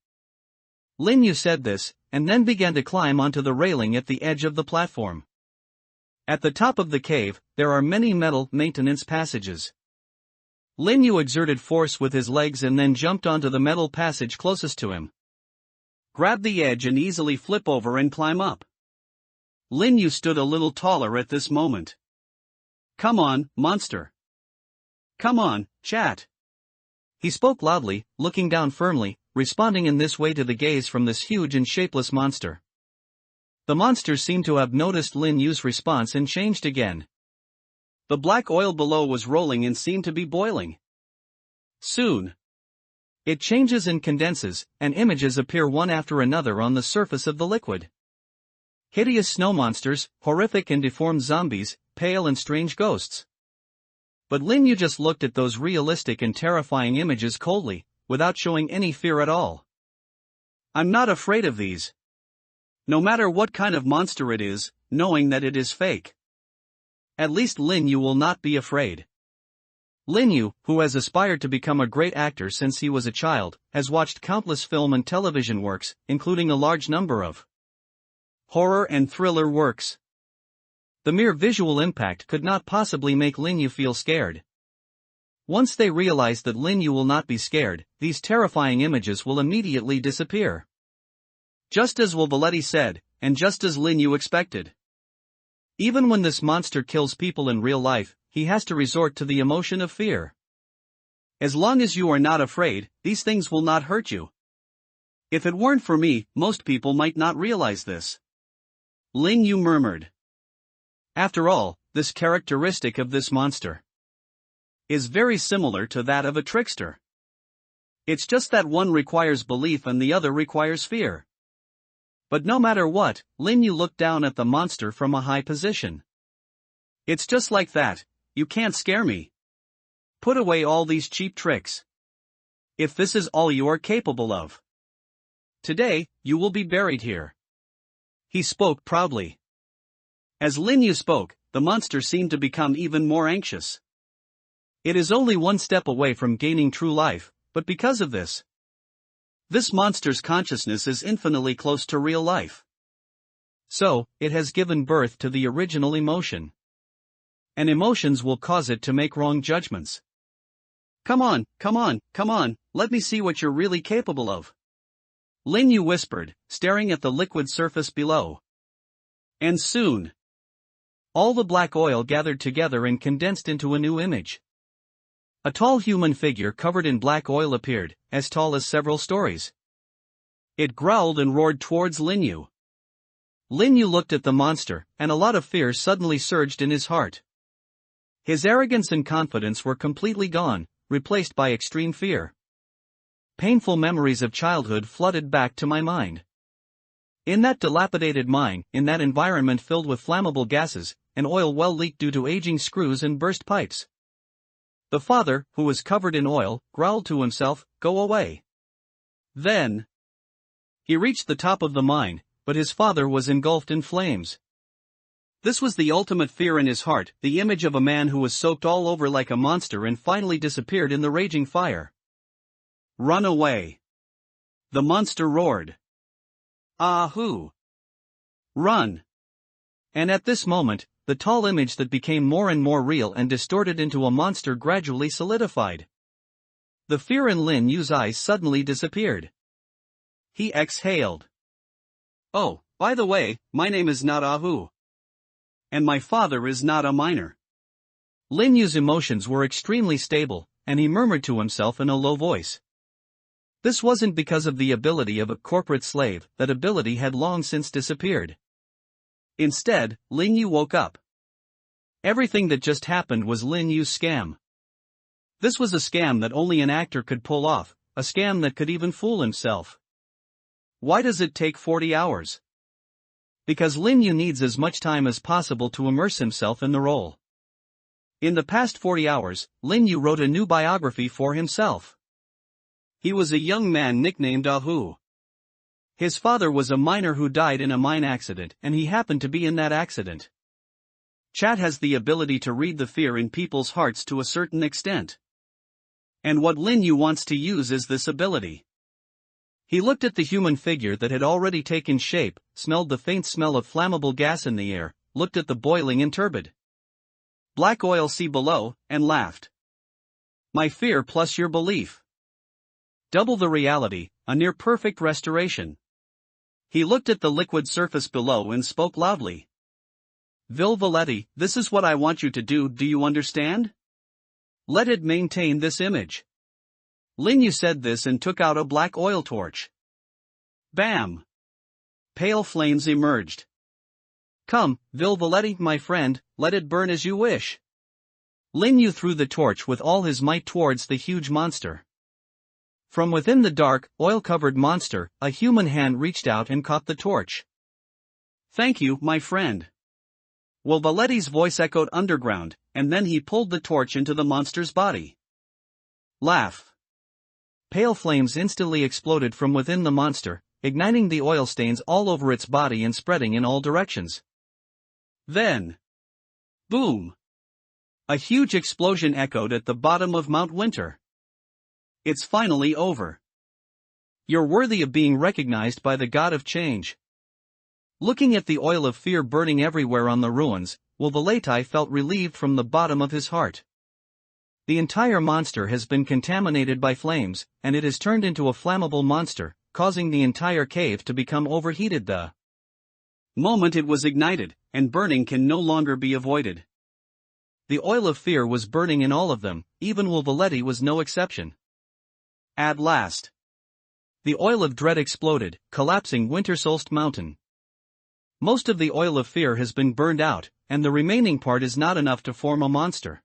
Lin Yu said this, and then began to climb onto the railing at the edge of the platform. At the top of the cave, there are many metal maintenance passages. Lin Yu exerted force with his legs and then jumped onto the metal passage closest to him. Grab the edge and easily flip over and climb up. Lin Yu stood a little taller at this moment. Come on, monster. Come on, chat. He spoke loudly, looking down firmly, responding in this way to the gaze from this huge and shapeless monster. The monster seemed to have noticed Lin Yu's response and changed again. The black oil below was rolling and seemed to be boiling. Soon, it changes and condenses, and images appear one after another on the surface of the liquid. Hideous snow monsters, horrific and deformed zombies, pale and strange ghosts. But Lin Yu just looked at those realistic and terrifying images coldly, without showing any fear at all. I'm not afraid of these. No matter what kind of monster it is, knowing that it is fake. At least Lin Yu will not be afraid. Lin Yu, who has aspired to become a great actor since he was a child, has watched countless film and television works, including a large number of horror and thriller works. The mere visual impact could not possibly make Lin Yu feel scared. Once they realize that Lin Yu will not be scared, these terrifying images will immediately disappear. Just as Wolvaletti said, and just as Lin Yu expected. Even when this monster kills people in real life, he has to resort to the emotion of fear. As long as you are not afraid, these things will not hurt you. If it weren't for me, most people might not realize this. Lin Yu murmured. After all, this characteristic of this monster is very similar to that of a trickster. It's just that one requires belief and the other requires fear. But no matter what, Lin Yu looked down at the monster from a high position. It's just like that, you can't scare me. Put away all these cheap tricks. If this is all you are capable of, today, you will be buried here. He spoke proudly. As Lin Yu spoke, the monster seemed to become even more anxious. It is only one step away from gaining true life, but because of this monster's consciousness is infinitely close to real life. So, it has given birth to the original emotion. And emotions will cause it to make wrong judgments. Come on, let me see what you're really capable of. Lin Yu whispered, staring at the liquid surface below. And soon, all the black oil gathered together and condensed into a new image. A tall human figure covered in black oil appeared, as tall as several stories. It growled and roared towards Lin Yu. Lin Yu looked at the monster, and a lot of fear suddenly surged in his heart. His arrogance and confidence were completely gone, replaced by extreme fear. Painful memories of childhood flooded back to my mind. In that dilapidated mine, in that environment filled with flammable gases, an oil well leaked due to aging screws and burst pipes. The father, who was covered in oil, growled to himself, "Go away." Then, he reached the top of the mine, but his father was engulfed in flames. This was the ultimate fear in his heart, the image of a man who was soaked all over like a monster and finally disappeared in the raging fire. Run away! The monster roared. Ahoo! Run! And at this moment, the tall image that became more and more real and distorted into a monster gradually solidified. The fear in Lin Yu's eyes suddenly disappeared. He exhaled. Oh, by the way, my name is not Ahu. And my father is not a miner. Lin Yu's emotions were extremely stable, and he murmured to himself in a low voice. This wasn't because of the ability of a corporate slave, that ability had long since disappeared. Instead, Lin Yu woke up. Everything that just happened was Lin Yu's scam. This was a scam that only an actor could pull off, a scam that could even fool himself. Why does it take 40 hours? Because Lin Yu needs as much time as possible to immerse himself in the role. In the past 40 hours, Lin Yu wrote a new biography for himself. He was a young man nicknamed Ahu. His father was a miner who died in a mine accident, and he happened to be in that accident. Chat has the ability to read the fear in people's hearts to a certain extent. And what Lin Yu wants to use is this ability. He looked at the human figure that had already taken shape, smelled the faint smell of flammable gas in the air, looked at the boiling and turbid black oil sea below, and laughed. My fear plus your belief. Double the reality, a near-perfect restoration. He looked at the liquid surface below and spoke loudly. Vilvaletti, this is what I want you to do you understand? Let it maintain this image. Lin Yu said this and took out a black oil torch. Bam! Pale flames emerged. Come, Vilvaletti, my friend, let it burn as you wish. Lin Yu threw the torch with all his might towards the huge monster. From within the dark, oil-covered monster, a human hand reached out and caught the torch. Thank you, my friend. Vilvaletti's voice echoed underground, and then he pulled the torch into the monster's body. Laugh. Pale flames instantly exploded from within the monster, igniting the oil stains all over its body and spreading in all directions. Then, boom! A huge explosion echoed at the bottom of Mount Winter. It's finally over. You're worthy of being recognized by the god of change. Looking at the oil of fear burning everywhere on the ruins, Vilvaletti felt relieved from the bottom of his heart. The entire monster has been contaminated by flames, and it has turned into a flammable monster, causing the entire cave to become overheated the moment it was ignited, and burning can no longer be avoided. The oil of fear was burning in all of them, even Vilvaletti was no exception. At last, the oil of dread exploded, collapsing Wintersolst Mountain. Most of the oil of fear has been burned out, and the remaining part is not enough to form a monster.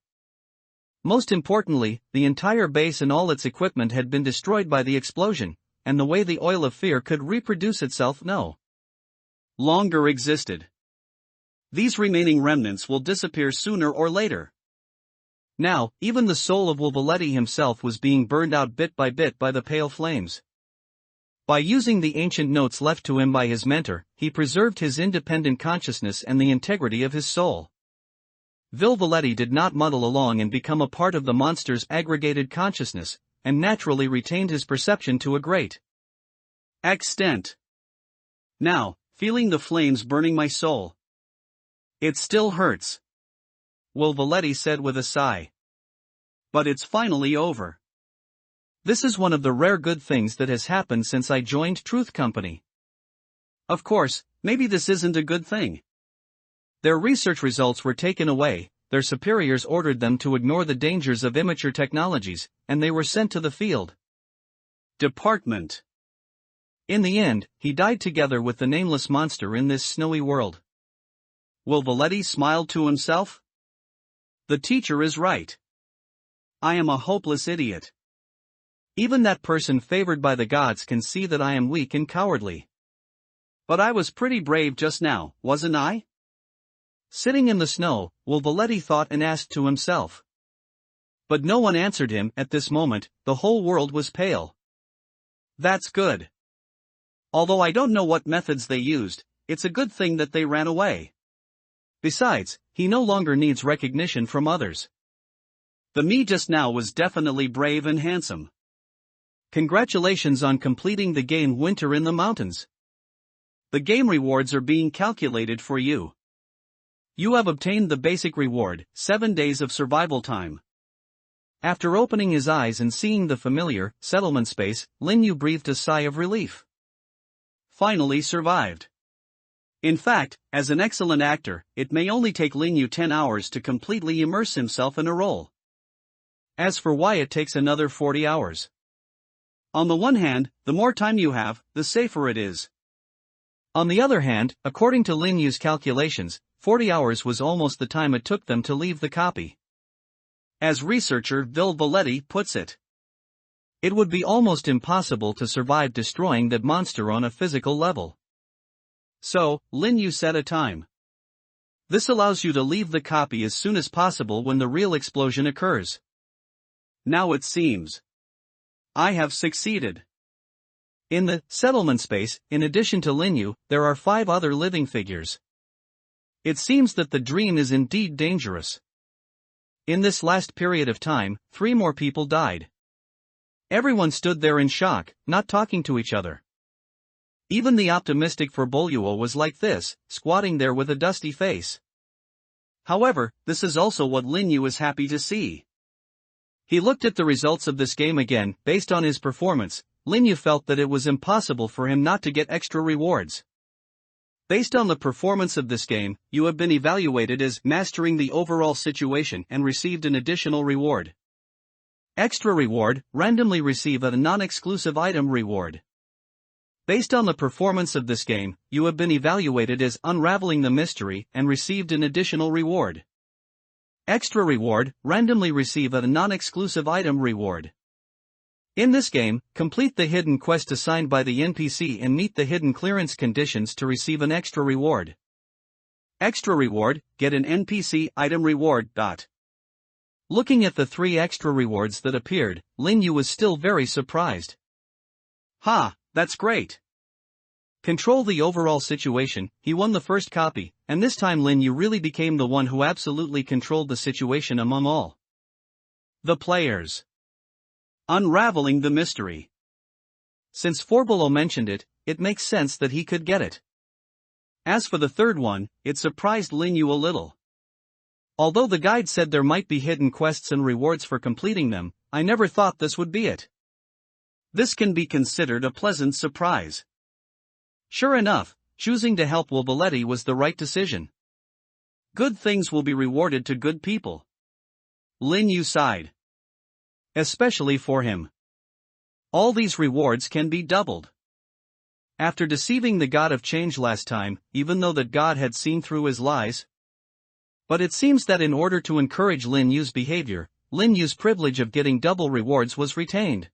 Most importantly, the entire base and all its equipment had been destroyed by the explosion, and the way the oil of fear could reproduce itself, no. longer existed. These remaining remnants will disappear sooner or later. Now, even the soul of Wolvaletti himself was being burned out bit by the pale flames. By using the ancient notes left to him by his mentor, he preserved his independent consciousness and the integrity of his soul. Wolvaletti did not muddle along and become a part of the monster's aggregated consciousness, and naturally retained his perception to a great extent. Now, feeling the flames burning my soul. It still hurts, Wolvaletti said with a sigh. But it's finally over. This is one of the rare good things that has happened since I joined Truth Company. Of course, maybe this isn't a good thing. Their research results were taken away, their superiors ordered them to ignore the dangers of immature technologies, and they were sent to the field department. In the end, he died together with the nameless monster in this snowy world. Wolvaletti smiled to himself. The teacher is right. I am a hopeless idiot. Even that person favored by the gods can see that I am weak and cowardly. But I was pretty brave just now, wasn't I? Sitting in the snow, Wolvaletti thought and asked to himself. But no one answered him at this moment, the whole world was pale. That's good. Although I don't know what methods they used, it's a good thing that they ran away. Besides, he no longer needs recognition from others. The me just now was definitely brave and handsome. Congratulations on completing the game Winter in the Mountains. The game rewards are being calculated for you. You have obtained the basic reward, 7 days of survival time. After opening his eyes and seeing the familiar settlement space, Lin Yu breathed a sigh of relief. Finally survived. In fact, as an excellent actor, it may only take Lin Yu 10 hours to completely immerse himself in a role. As for why it takes another 40 hours. On the one hand, the more time you have, the safer it is. On the other hand, according to Lin Yu's calculations, 40 hours was almost the time it took them to leave the copy. As researcher Wolvaletti puts it, it would be almost impossible to survive destroying that monster on a physical level. So, Lin Yu set a time. This allows you to leave the copy as soon as possible when the real explosion occurs. Now it seems I have succeeded. In the settlement space, in addition to Lin Yu, there are 5 other living figures. It seems that the dream is indeed dangerous. In this last period of time, 3 more people died. Everyone stood there in shock, not talking to each other. Even the optimistic Furboluo was like this, squatting there with a dusty face. However, this is also what Lin Yu is happy to see. He looked at the results of this game again. Based on his performance, Lin Yu felt that it was impossible for him not to get extra rewards. Based on the performance of this game, you have been evaluated as mastering the overall situation and received an additional reward. Extra reward, randomly receive a non-exclusive item reward. Based on the performance of this game, you have been evaluated as unraveling the mystery and received an additional reward. Extra reward, randomly receive a non-exclusive item reward. In this game, complete the hidden quest assigned by the NPC and meet the hidden clearance conditions to receive an extra reward. Extra reward, get an NPC item reward. Looking at the 3 extra rewards that appeared, Lin Yu was still very surprised. Ha, that's great. Control the overall situation. He won the first copy, and this time Lin Yu really became the one who absolutely controlled the situation among all the players. Unraveling the mystery. Since Furboluo mentioned it, it makes sense that he could get it. As for the third one, it surprised Lin Yu a little. Although the guide said there might be hidden quests and rewards for completing them, I never thought this would be it. This can be considered a pleasant surprise. Sure enough, choosing to help Wolvaletti was the right decision. Good things will be rewarded to good people. Lin Yu sighed. Especially for him. All these rewards can be doubled. After deceiving the god of change last time, even though that god had seen through his lies. But it seems that in order to encourage Lin Yu's behavior, Lin Yu's privilege of getting double rewards was retained.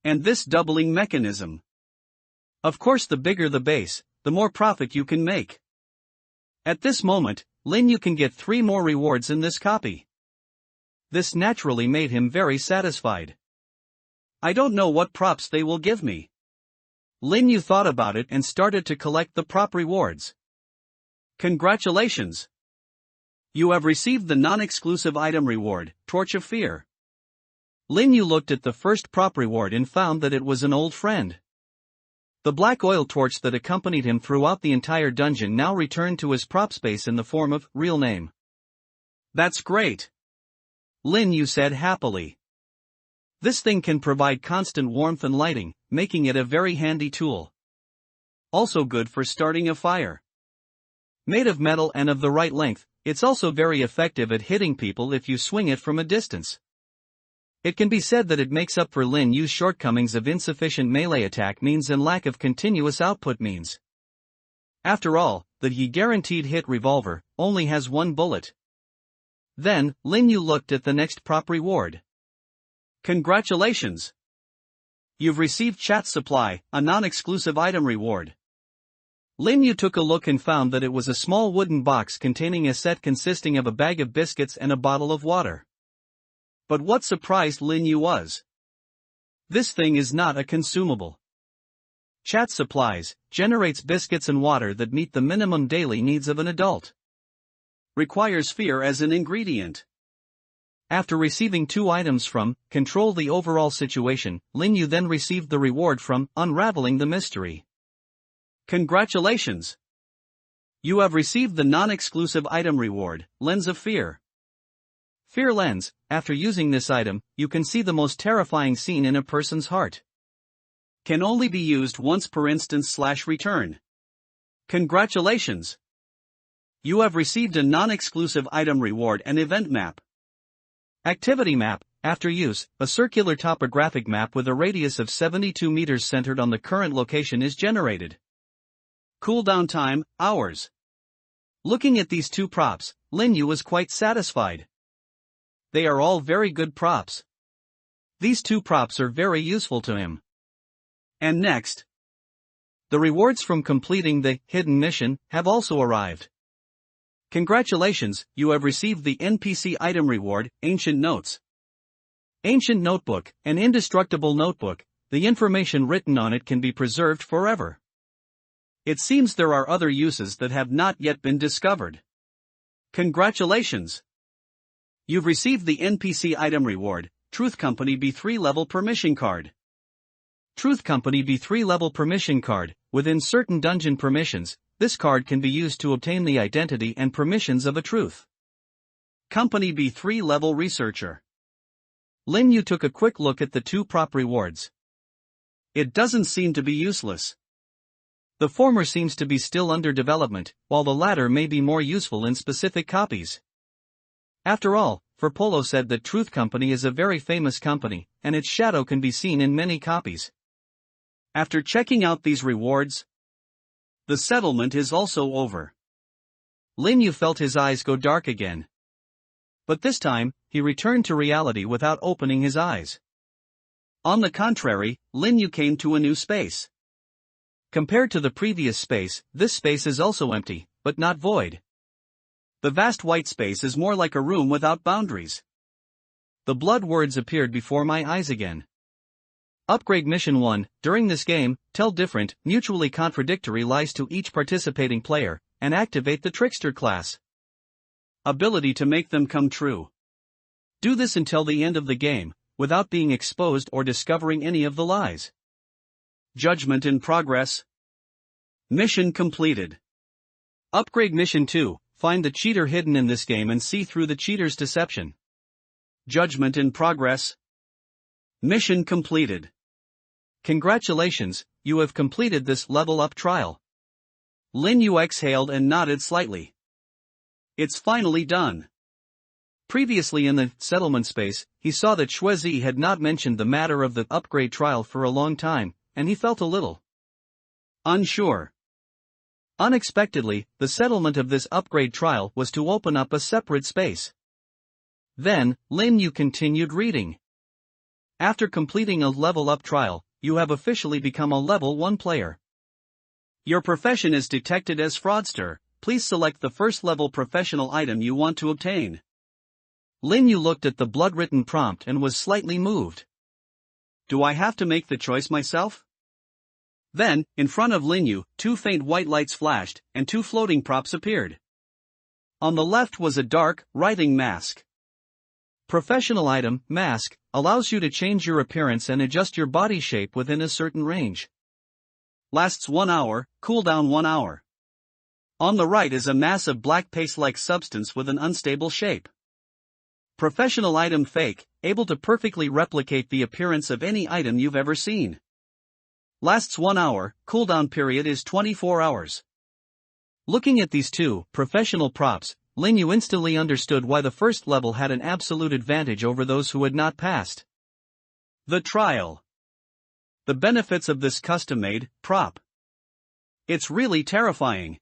And this doubling mechanism. Of course, the bigger the base, the more profit you can make. At this moment, Lin Yu can get 3 more rewards in this copy. This naturally made him very satisfied. I don't know what props they will give me. Lin Yu thought about it and started to collect the prop rewards. Congratulations! You have received the non-exclusive item reward, Torch of Fear. Lin Yu looked at the first prop reward and found that it was an old friend. The black oil torch that accompanied him throughout the entire dungeon now returned to his prop space in the form of real name. That's great! Lin Yu said happily. This thing can provide constant warmth and lighting, making it a very handy tool. Also good for starting a fire. Made of metal and of the right length, it's also very effective at hitting people if you swing it from a distance. It can be said that it makes up for Lin Yu's shortcomings of insufficient melee attack means and lack of continuous output means. After all, the guaranteed hit revolver only has 1 bullet. Then, Lin Yu looked at the next prop reward. Congratulations! You've received Chat Supply, a non-exclusive item reward. Lin Yu took a look and found that it was a small wooden box containing a set consisting of a bag of biscuits and a bottle of water. But what surprised Lin Yu was, this thing is not a consumable. Chat Supplies generates biscuits and water that meet the minimum daily needs of an adult. Requires fear as an ingredient. After receiving 2 items from Control the Overall Situation, Lin Yu then received the reward from Unraveling the Mystery. Congratulations! You have received the non-exclusive item reward, Lens of Fear. Fear Lens, after using this item, you can see the most terrifying scene in a person's heart. Can only be used once per instance/return. Congratulations! You have received a non-exclusive item reward and event map. Activity map, after use, a circular topographic map with a radius of 72 meters centered on the current location is generated. Cooldown time, hours. Looking at these 2 props, Lin Yu was quite satisfied. They are all very good props. These 2 props are very useful to him. And next, the rewards from completing the hidden mission have also arrived. Congratulations, you have received the NPC item reward, Ancient Notes. Ancient Notebook, an indestructible notebook, the information written on it can be preserved forever. It seems there are other uses that have not yet been discovered. Congratulations! You've received the NPC item reward, Truth Company B3 level permission card. Truth Company B3 level permission card, within certain dungeon permissions, this card can be used to obtain the identity and permissions of a Truth Company B3 level researcher. Lin Yu took a quick look at the 2 prop rewards. It doesn't seem to be useless. The former seems to be still under development, while the latter may be more useful in specific copies. After all, Polo said that Truth Company is a very famous company, and its shadow can be seen in many copies. After checking out these rewards, the settlement is also over. Lin Yu felt his eyes go dark again. But this time, he returned to reality without opening his eyes. On the contrary, Lin Yu came to a new space. Compared to the previous space, this space is also empty, but not void. The vast white space is more like a room without boundaries. The blood words appeared before my eyes again. Upgrade Mission 1, during this game, tell different, mutually contradictory lies to each participating player, and activate the Trickster class ability to make them come true. Do this until the end of the game, without being exposed or discovering any of the lies. Judgment in progress. Mission completed. Upgrade Mission 2, find the cheater hidden in this game and see through the cheater's deception. Judgment in progress. Mission completed. Congratulations, you have completed this level up trial. Lin Yu exhaled and nodded slightly. It's finally done. Previously in the settlement space, he saw that Xuezi had not mentioned the matter of the upgrade trial for a long time, and he felt a little unsure. Unexpectedly, the settlement of this upgrade trial was to open up a separate space. Then, Lin Yu continued reading. After completing a level up trial, you have officially become a level 1 player. Your profession is detected as fraudster. Please select the first level professional item you want to obtain. Lin Yu looked at the blood-written prompt and was slightly moved. Do I have to make the choice myself? Then, in front of Lin Yu, two faint white lights flashed, and two floating props appeared. On the left was a dark, writhing mask. Professional item, mask, allows you to change your appearance and adjust your body shape within a certain range. Lasts 1 hour, cooldown 1 hour. On the right is a mass of black paste-like substance with an unstable shape. Professional item fake, able to perfectly replicate the appearance of any item you've ever seen. Lasts 1 hour, cooldown period is 24 hours. Looking at these two professional props, Lin Yu instantly understood why the first level had an absolute advantage over those who had not passed. The trial. The benefits of this custom-made prop. It's really terrifying.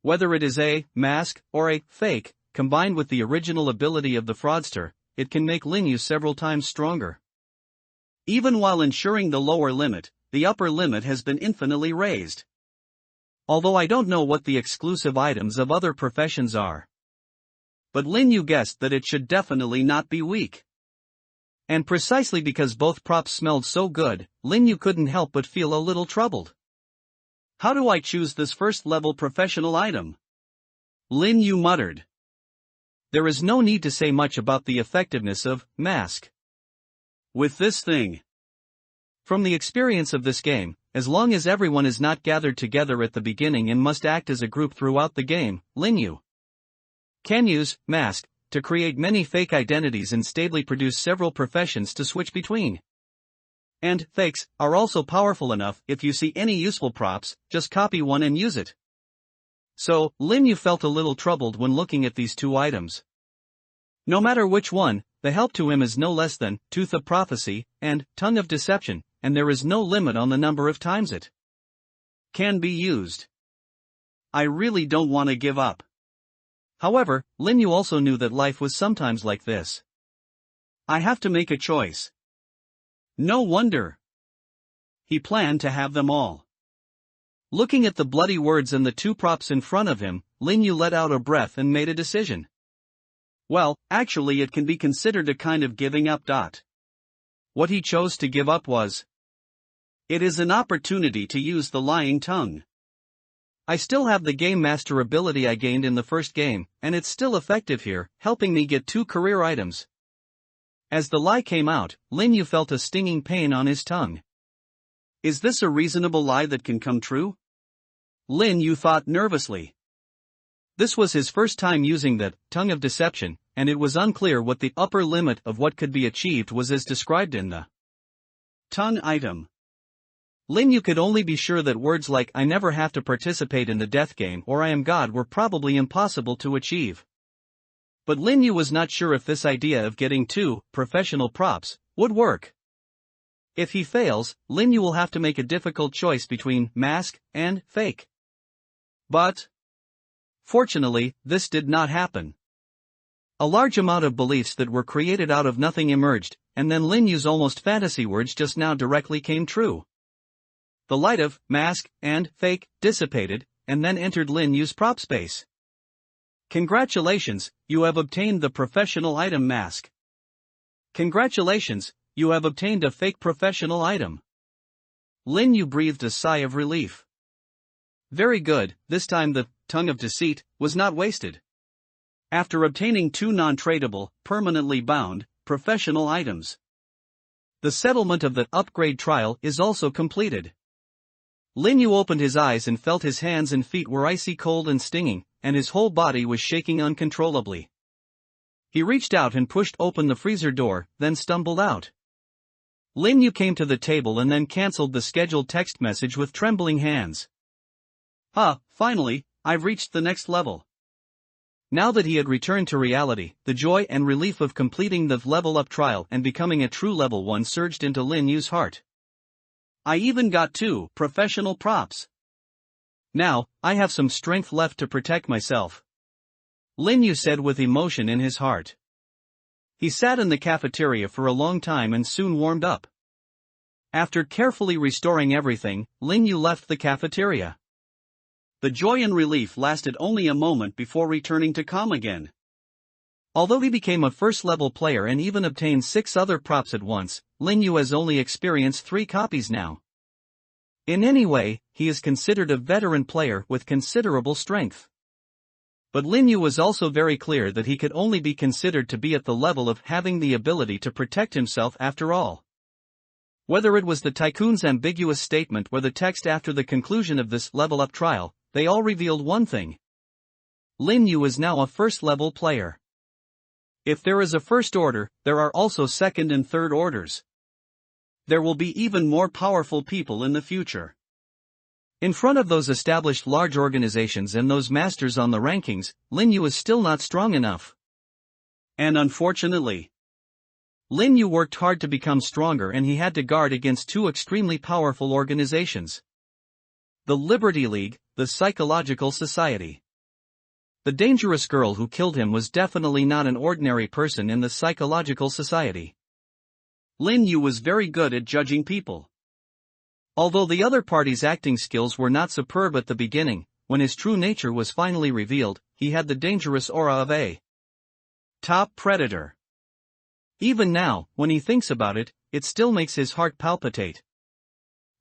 Whether it is a mask or a fake, combined with the original ability of the fraudster, it can make Lin Yu several times stronger. Even while ensuring the lower limit, the upper limit has been infinitely raised. Although I don't know what the exclusive items of other professions are. But Lin Yu guessed that it should definitely not be weak. And precisely because both props smelled so good, Lin Yu couldn't help but feel a little troubled. How do I choose this first level professional item? Lin Yu muttered. There is no need to say much about the effectiveness of mask. With this thing. From the experience of this game, as long as everyone is not gathered together at the beginning and must act as a group throughout the game, Lin Yu can use mask to create many fake identities and stably produce several professions to switch between. And fakes are also powerful enough. If you see any useful props, just copy one and use it. So, Lin Yu felt a little troubled when looking at these two items. No matter which one, the help to him is no less than Tooth of Prophecy and Tongue of Deception, and there is no limit on the number of times it can be used. I really don't want to give up. However, Lin Yu also knew that life was sometimes like this. I have to make a choice. No wonder. He planned to have them all. Looking at the bloody words and the two props in front of him, Lin Yu let out a breath and made a decision. Well, actually it can be considered a kind of giving up. What he chose to give up was, it is an opportunity to use the lying tongue. I still have the game master ability I gained in the first game, and it's still effective here, helping me get 2 career items. As the lie came out, Lin Yu felt a stinging pain on his tongue. Is this a reasonable lie that can come true? Lin Yu thought nervously. This was his first time using that tongue of deception, and it was unclear what the upper limit of what could be achieved was as described in the tongue item. Lin Yu could only be sure that words like I never have to participate in the death game or I am God were probably impossible to achieve. But Lin Yu was not sure if this idea of getting 2 professional props would work. If he fails, Lin Yu will have to make a difficult choice between mask and fake. But fortunately, this did not happen. A large amount of beliefs that were created out of nothing emerged, and then Lin Yu's almost fantasy words just now directly came true. The light of mask and fake dissipated, and then entered Lin Yu's prop space. Congratulations, you have obtained the professional item mask. Congratulations, you have obtained a fake professional item. Lin Yu breathed a sigh of relief. Very good, this time the tongue of deceit was not wasted. After obtaining 2 non-tradable, permanently bound, professional items, the settlement of the upgrade trial is also completed. Lin Yu opened his eyes and felt his hands and feet were icy cold and stinging, and his whole body was shaking uncontrollably. He reached out and pushed open the freezer door, then stumbled out. Lin Yu came to the table and then cancelled the scheduled text message with trembling hands. Finally, I've reached the next level. Now that he had returned to reality, the joy and relief of completing the level-up trial and becoming a true level 1 surged into Lin Yu's heart. I even got 2 professional props. Now, I have some strength left to protect myself. Lin Yu said with emotion in his heart. He sat in the cafeteria for a long time and soon warmed up. After carefully restoring everything, Lin Yu left the cafeteria. The joy and relief lasted only a moment before returning to calm again. Although he became a first-level player and even obtained 6 other props at once, Lin Yu has only experienced 3 copies now. In any way, he is considered a veteran player with considerable strength. But Lin Yu was also very clear that he could only be considered to be at the level of having the ability to protect himself after all. Whether it was the tycoon's ambiguous statement or the text after the conclusion of this level-up trial, they all revealed one thing. Lin Yu is now a first-level player. If there is a first order, there are also second and third orders. There will be even more powerful people in the future. In front of those established large organizations and those masters on the rankings, Lin Yu is still not strong enough. And unfortunately, Lin Yu worked hard to become stronger and he had to guard against 2 extremely powerful organizations. The Liberty League, the Psychological Society. The dangerous girl who killed him was definitely not an ordinary person in the Psychological Society. Lin Yu was very good at judging people. Although the other party's acting skills were not superb at the beginning, when his true nature was finally revealed, he had the dangerous aura of a top predator. Even now, when he thinks about it, it still makes his heart palpitate.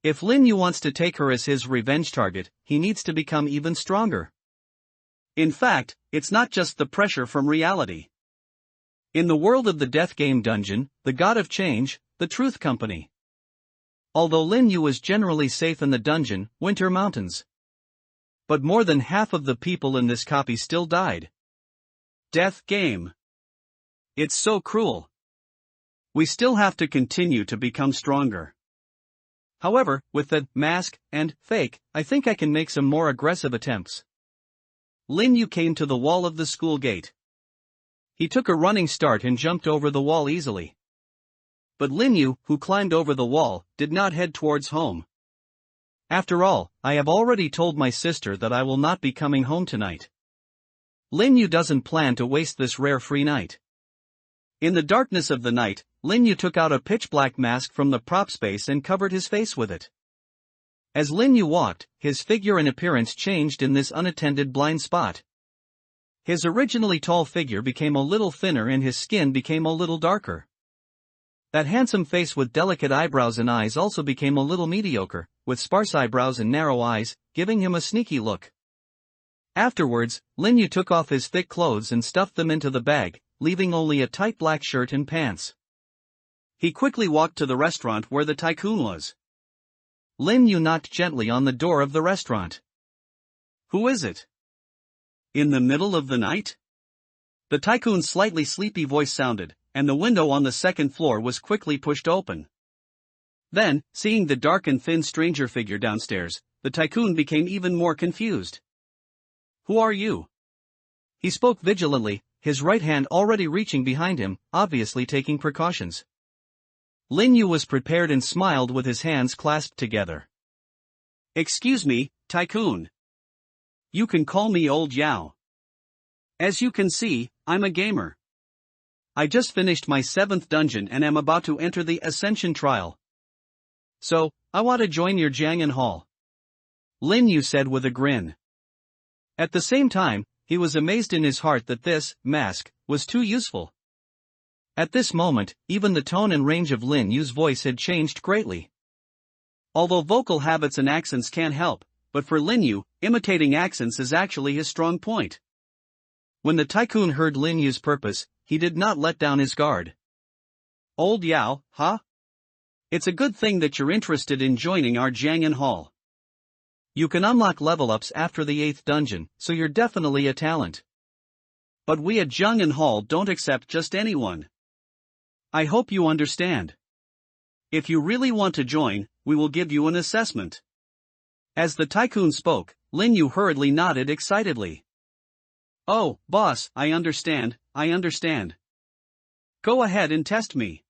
If Lin Yu wants to take her as his revenge target, he needs to become even stronger. In fact, it's not just the pressure from reality. In the world of the Death Game Dungeon, the God of Change, the Truth Company. Although Lin Yu was generally safe in the dungeon, Winter Mountains. But more than half of the people in this copy still died. Death Game. It's so cruel. We still have to continue to become stronger. However, with the mask and fake, I think I can make some more aggressive attempts. Lin Yu came to the wall of the school gate. He took a running start and jumped over the wall easily. But Lin Yu, who climbed over the wall, did not head towards home. After all, I have already told my sister that I will not be coming home tonight. Lin Yu doesn't plan to waste this rare free night. In the darkness of the night, Lin Yu took out a pitch-black mask from the prop space and covered his face with it. As Lin Yu walked, his figure and appearance changed in this unattended blind spot. His originally tall figure became a little thinner and his skin became a little darker. That handsome face with delicate eyebrows and eyes also became a little mediocre, with sparse eyebrows and narrow eyes, giving him a sneaky look. Afterwards, Lin Yu took off his thick clothes and stuffed them into the bag, leaving only a tight black shirt and pants. He quickly walked to the restaurant where the tycoon was. Lin Yu knocked gently on the door of the restaurant. Who is it? In the middle of the night? The tycoon's slightly sleepy voice sounded, and the window on the second floor was quickly pushed open. Then, seeing the dark and thin stranger figure downstairs, the tycoon became even more confused. Who are you? He spoke vigilantly, his right hand already reaching behind him, obviously taking precautions. Lin Yu was prepared and smiled with his hands clasped together. Excuse me, tycoon. You can call me Old Yao. As you can see, I'm a gamer. I just finished my 7th dungeon and am about to enter the Ascension trial. So, I want to join your Jiangyan Hall. Lin Yu said with a grin. At the same time, he was amazed in his heart that this mask was too useful. At this moment, even the tone and range of Lin Yu's voice had changed greatly. Although vocal habits and accents can help, but for Lin Yu, imitating accents is actually his strong point. When the tycoon heard Lin Yu's purpose, he did not let down his guard. Old Yao, huh? It's a good thing that you're interested in joining our Jiangyan Hall. You can unlock level-ups after the 8th dungeon, so you're definitely a talent. But we at Jiangyan Hall don't accept just anyone. I hope you understand. If you really want to join, we will give you an assessment. As the tycoon spoke, Lin Yu hurriedly nodded excitedly. Oh, boss, I understand. Go ahead and test me.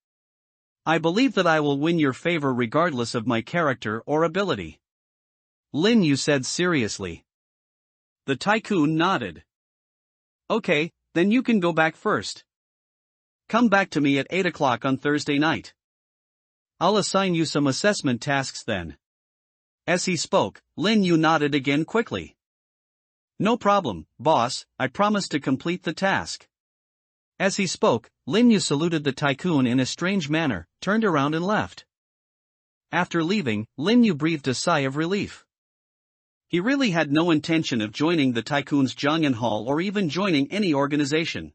I believe that I will win your favor regardless of my character or ability. Lin Yu said seriously. The tycoon nodded. Okay, then you can go back first. Come back to me at 8 o'clock on Thursday night. I'll assign you some assessment tasks then. As he spoke, Lin Yu nodded again quickly. No problem, boss, I promise to complete the task. As he spoke, Lin Yu saluted the tycoon in a strange manner, turned around and left. After leaving, Lin Yu breathed a sigh of relief. He really had no intention of joining the tycoon's Jiangyan Hall or even joining any organization.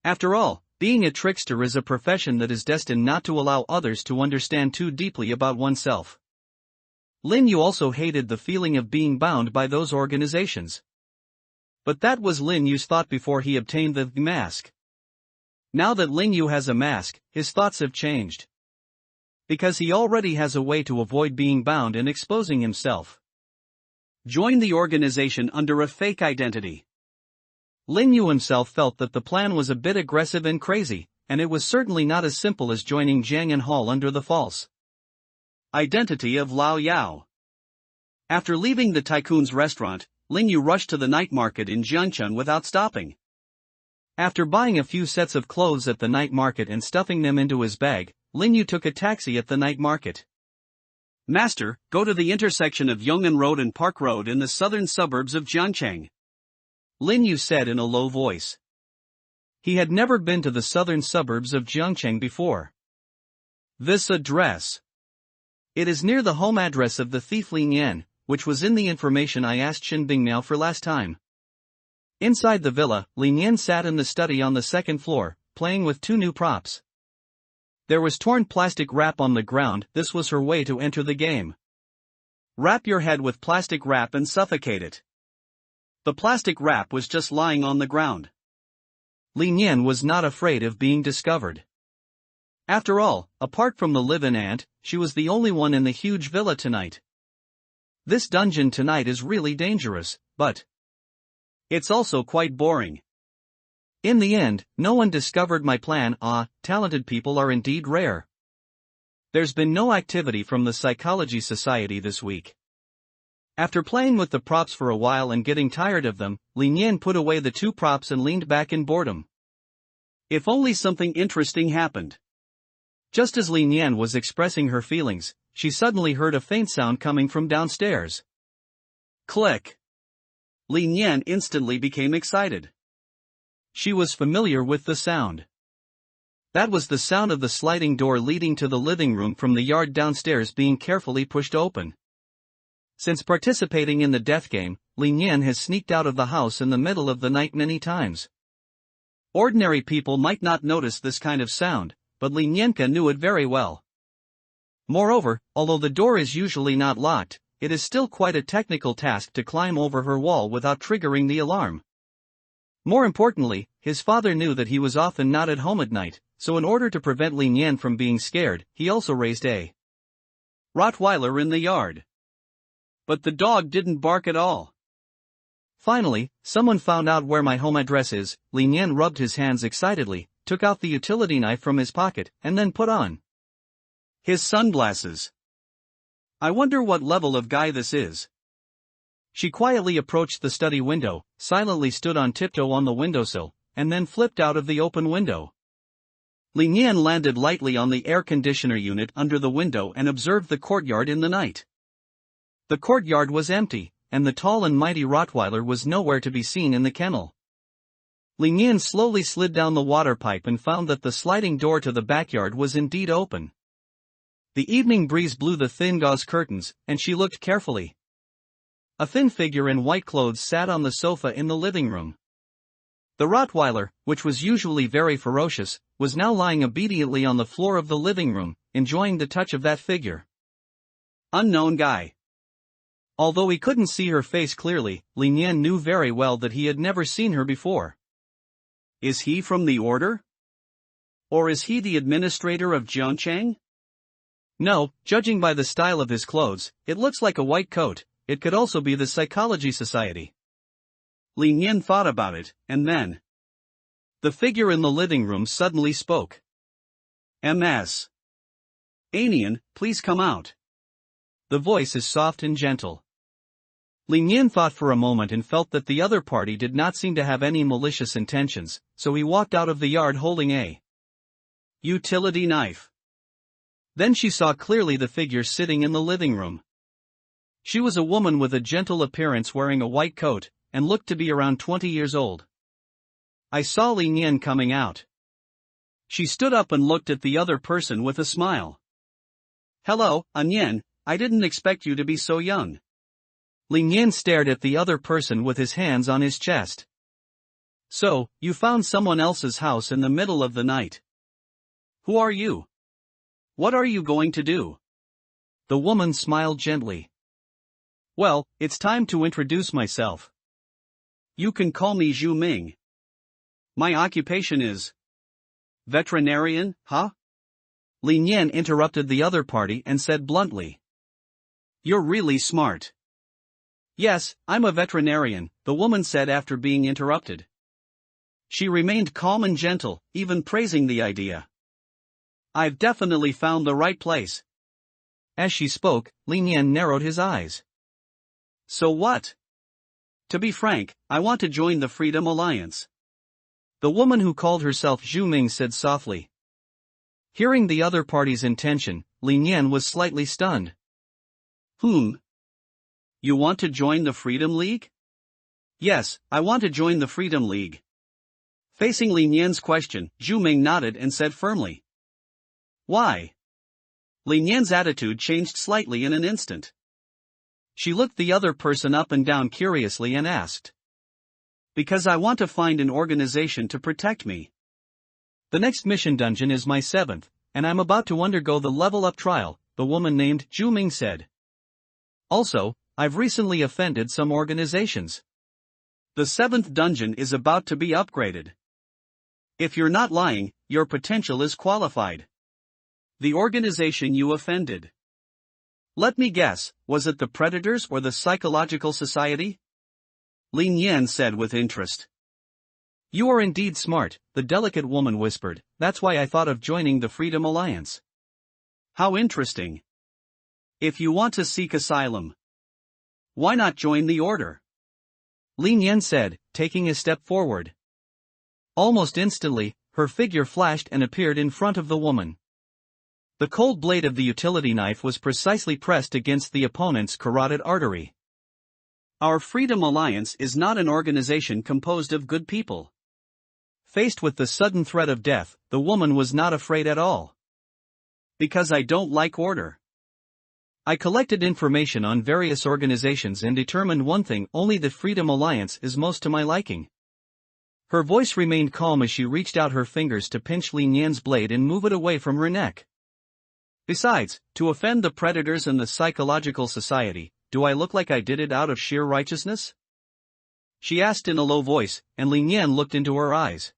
After all, being a trickster is a profession that is destined not to allow others to understand too deeply about oneself. Lin Yu also hated the feeling of being bound by those organizations. But that was Lin Yu's thought before he obtained the mask. Now that Lin Yu has a mask, his thoughts have changed. Because he already has a way to avoid being bound and exposing himself. Join the organization under a fake identity. Lin Yu himself felt that the plan was a bit aggressive and crazy, and it was certainly not as simple as joining Jiangyan Hall under the false identity of Lao Yao. After leaving the tycoon's restaurant, Lin Yu rushed to the night market in Jiangchun without stopping. After buying a few sets of clothes at the night market and stuffing them into his bag, Lin Yu took a taxi at the night market. Master, go to the intersection of Yong'an Road and Park Road in the southern suburbs of Jiangcheng. Lin Yu said in a low voice. He had never been to the southern suburbs of Jiangcheng before. This address. It is near the home address of the thief Lin Yan, which was in the information I asked Shin Bingmiao for last time. Inside the villa, Lin Yan sat in the study on the second floor, playing with two new props. There was torn plastic wrap on the ground. This was her way to enter the game. Wrap your head with plastic wrap and suffocate it. The plastic wrap was just lying on the ground. Lin Yan was not afraid of being discovered. After all, apart from the live-in aunt, she was the only one in the huge villa tonight. This dungeon tonight is really dangerous, but it's also quite boring. In the end, no one discovered my plan. Talented people are indeed rare. There's been no activity from the Psychology Society this week. After playing with the props for a while and getting tired of them, Lin Yan put away the two props and leaned back in boredom. If only something interesting happened. Just as Lin Yan was expressing her feelings, she suddenly heard a faint sound coming from downstairs. Click. Lin Yan instantly became excited. She was familiar with the sound. That was the sound of the sliding door leading to the living room from the yard downstairs being carefully pushed open. Since participating in the death game, Lin Yan has sneaked out of the house in the middle of the night many times. Ordinary people might not notice this kind of sound, but Lin Yanka knew it very well. Moreover, although the door is usually not locked, it is still quite a technical task to climb over her wall without triggering the alarm. More importantly, his father knew that he was often not at home at night, so in order to prevent Lin Yan from being scared, he also raised a Rottweiler in the yard. But the dog didn't bark at all. Finally, someone found out where my home address is. Lin Yan rubbed his hands excitedly, took out the utility knife from his pocket, and then put on his sunglasses. I wonder what level of guy this is. She quietly approached the study window, silently stood on tiptoe on the windowsill, and then flipped out of the open window. Lin Yan landed lightly on the air conditioner unit under the window and observed the courtyard in the night. The courtyard was empty, and the tall and mighty Rottweiler was nowhere to be seen in the kennel. Lin Yan slowly slid down the water pipe and found that the sliding door to the backyard was indeed open. The evening breeze blew the thin gauze curtains, and she looked carefully. A thin figure in white clothes sat on the sofa in the living room. The Rottweiler, which was usually very ferocious, was now lying obediently on the floor of the living room, enjoying the touch of that figure. Unknown guy. Although he couldn't see her face clearly, Lin Yan knew very well that he had never seen her before. Is he from the order? Or is he the administrator of Jiangcheng? No, judging by the style of his clothes, it looks like a white coat. It could also be the Psychology Society. Lin Yan thought about it, and then the figure in the living room suddenly spoke. Ms. Anian, please come out. The voice is soft and gentle. Lin Yan thought for a moment and felt that the other party did not seem to have any malicious intentions, so he walked out of the yard holding a utility knife. Then she saw clearly the figure sitting in the living room. She was a woman with a gentle appearance wearing a white coat, and looked to be around 20 years old. I saw Li Nian coming out. She stood up and looked at the other person with a smile. "Hello, Nian, I didn't expect you to be so young." Li Nian stared at the other person with his hands on his chest. "So, you found someone else's house in the middle of the night. Who are you? What are you going to do?" The woman smiled gently. "Well, it's time to introduce myself. You can call me Zhu Ming. My occupation is veterinarian, huh?" Li Nian interrupted the other party and said bluntly. "You're really smart." "Yes, I'm a veterinarian," the woman said after being interrupted. She remained calm and gentle, even praising the idea. "I've definitely found the right place." As she spoke, Li Nian narrowed his eyes. "So what?" "To be frank, I want to join the Freedom Alliance," the woman who called herself Zhu Ming said softly. Hearing the other party's intention, Li Nian was slightly stunned. You want to join the Freedom League?" "Yes, I want to join the Freedom League." Facing Li Nian's question, Zhu Ming nodded and said firmly. "Why?" Li Nian's attitude changed slightly in an instant. She looked the other person up and down curiously and asked. "Because I want to find an organization to protect me. The next mission dungeon is my 7th, and I'm about to undergo the level-up trial," the woman named Zhu Ming said. "Also, I've recently offended some organizations. The 7th dungeon is about to be upgraded. If you're not lying, your potential is qualified. The organization you offended. Let me guess, was it the Predators or the Psychological Society?" Li Nian said with interest. "You are indeed smart," the delicate woman whispered. "That's why I thought of joining the Freedom Alliance." "How interesting. If you want to seek asylum, why not join the order?" Li Nian said, taking a step forward. Almost instantly, her figure flashed and appeared in front of the woman. The cold blade of the utility knife was precisely pressed against the opponent's carotid artery. "Our Freedom Alliance is not an organization composed of good people." Faced with the sudden threat of death, the woman was not afraid at all. "Because I don't like order. I collected information on various organizations and determined one thing: only the Freedom Alliance is most to my liking." Her voice remained calm as she reached out her fingers to pinch Li Nian's blade and move it away from her neck. "Besides, to offend the Predators and the Psychological Society, do I look like I did it out of sheer righteousness?" she asked in a low voice, and Li Nian looked into her eyes.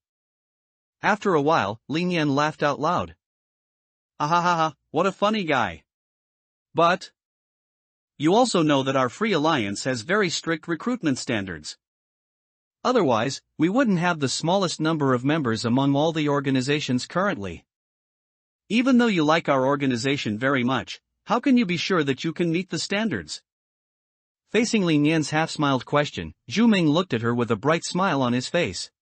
After a while, Li Nian laughed out loud. "Ahahaha, what a funny guy. But you also know that our Free Alliance has very strict recruitment standards. Otherwise, we wouldn't have the smallest number of members among all the organizations currently. Even though you like our organization very much, how can you be sure that you can meet the standards?" Facing Li Nian's half-smiled question, Zhu Ming looked at her with a bright smile on his face.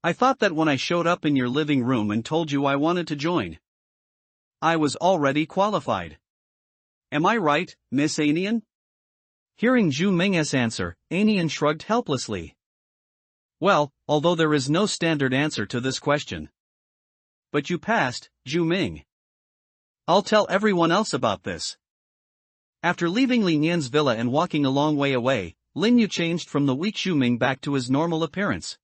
"I thought that when I showed up in your living room and told you I wanted to join, I was already qualified. Am I right, Miss Anian?" Hearing Zhu Ming's answer, Anian shrugged helplessly. "Well, although there is no standard answer to this question. But you passed, Zhu Ming. I'll tell everyone else about this." After leaving Li Nian's villa and walking a long way away, Lin Yu changed from the weak Zhu Ming back to his normal appearance.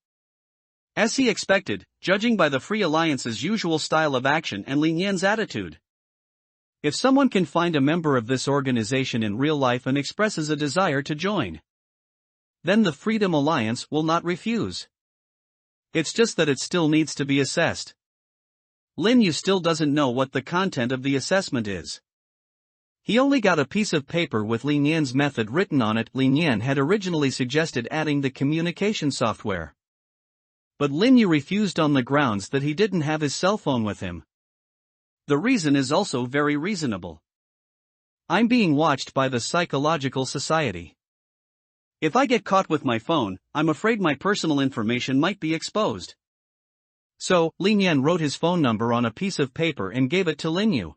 As he expected, judging by the Free Alliance's usual style of action and Li Nian's attitude. If someone can find a member of this organization in real life and expresses a desire to join, then the Freedom Alliance will not refuse. It's just that it still needs to be assessed. Lin Yu still doesn't know what the content of the assessment is. He only got a piece of paper with Li Nian's method written on it. Li Nian had originally suggested adding the communication software, but Lin Yu refused on the grounds that he didn't have his cell phone with him. The reason is also very reasonable. "I'm being watched by the Psychological Society. If I get caught with my phone, I'm afraid my personal information might be exposed." So, Li Nian wrote his phone number on a piece of paper and gave it to Lin Yu.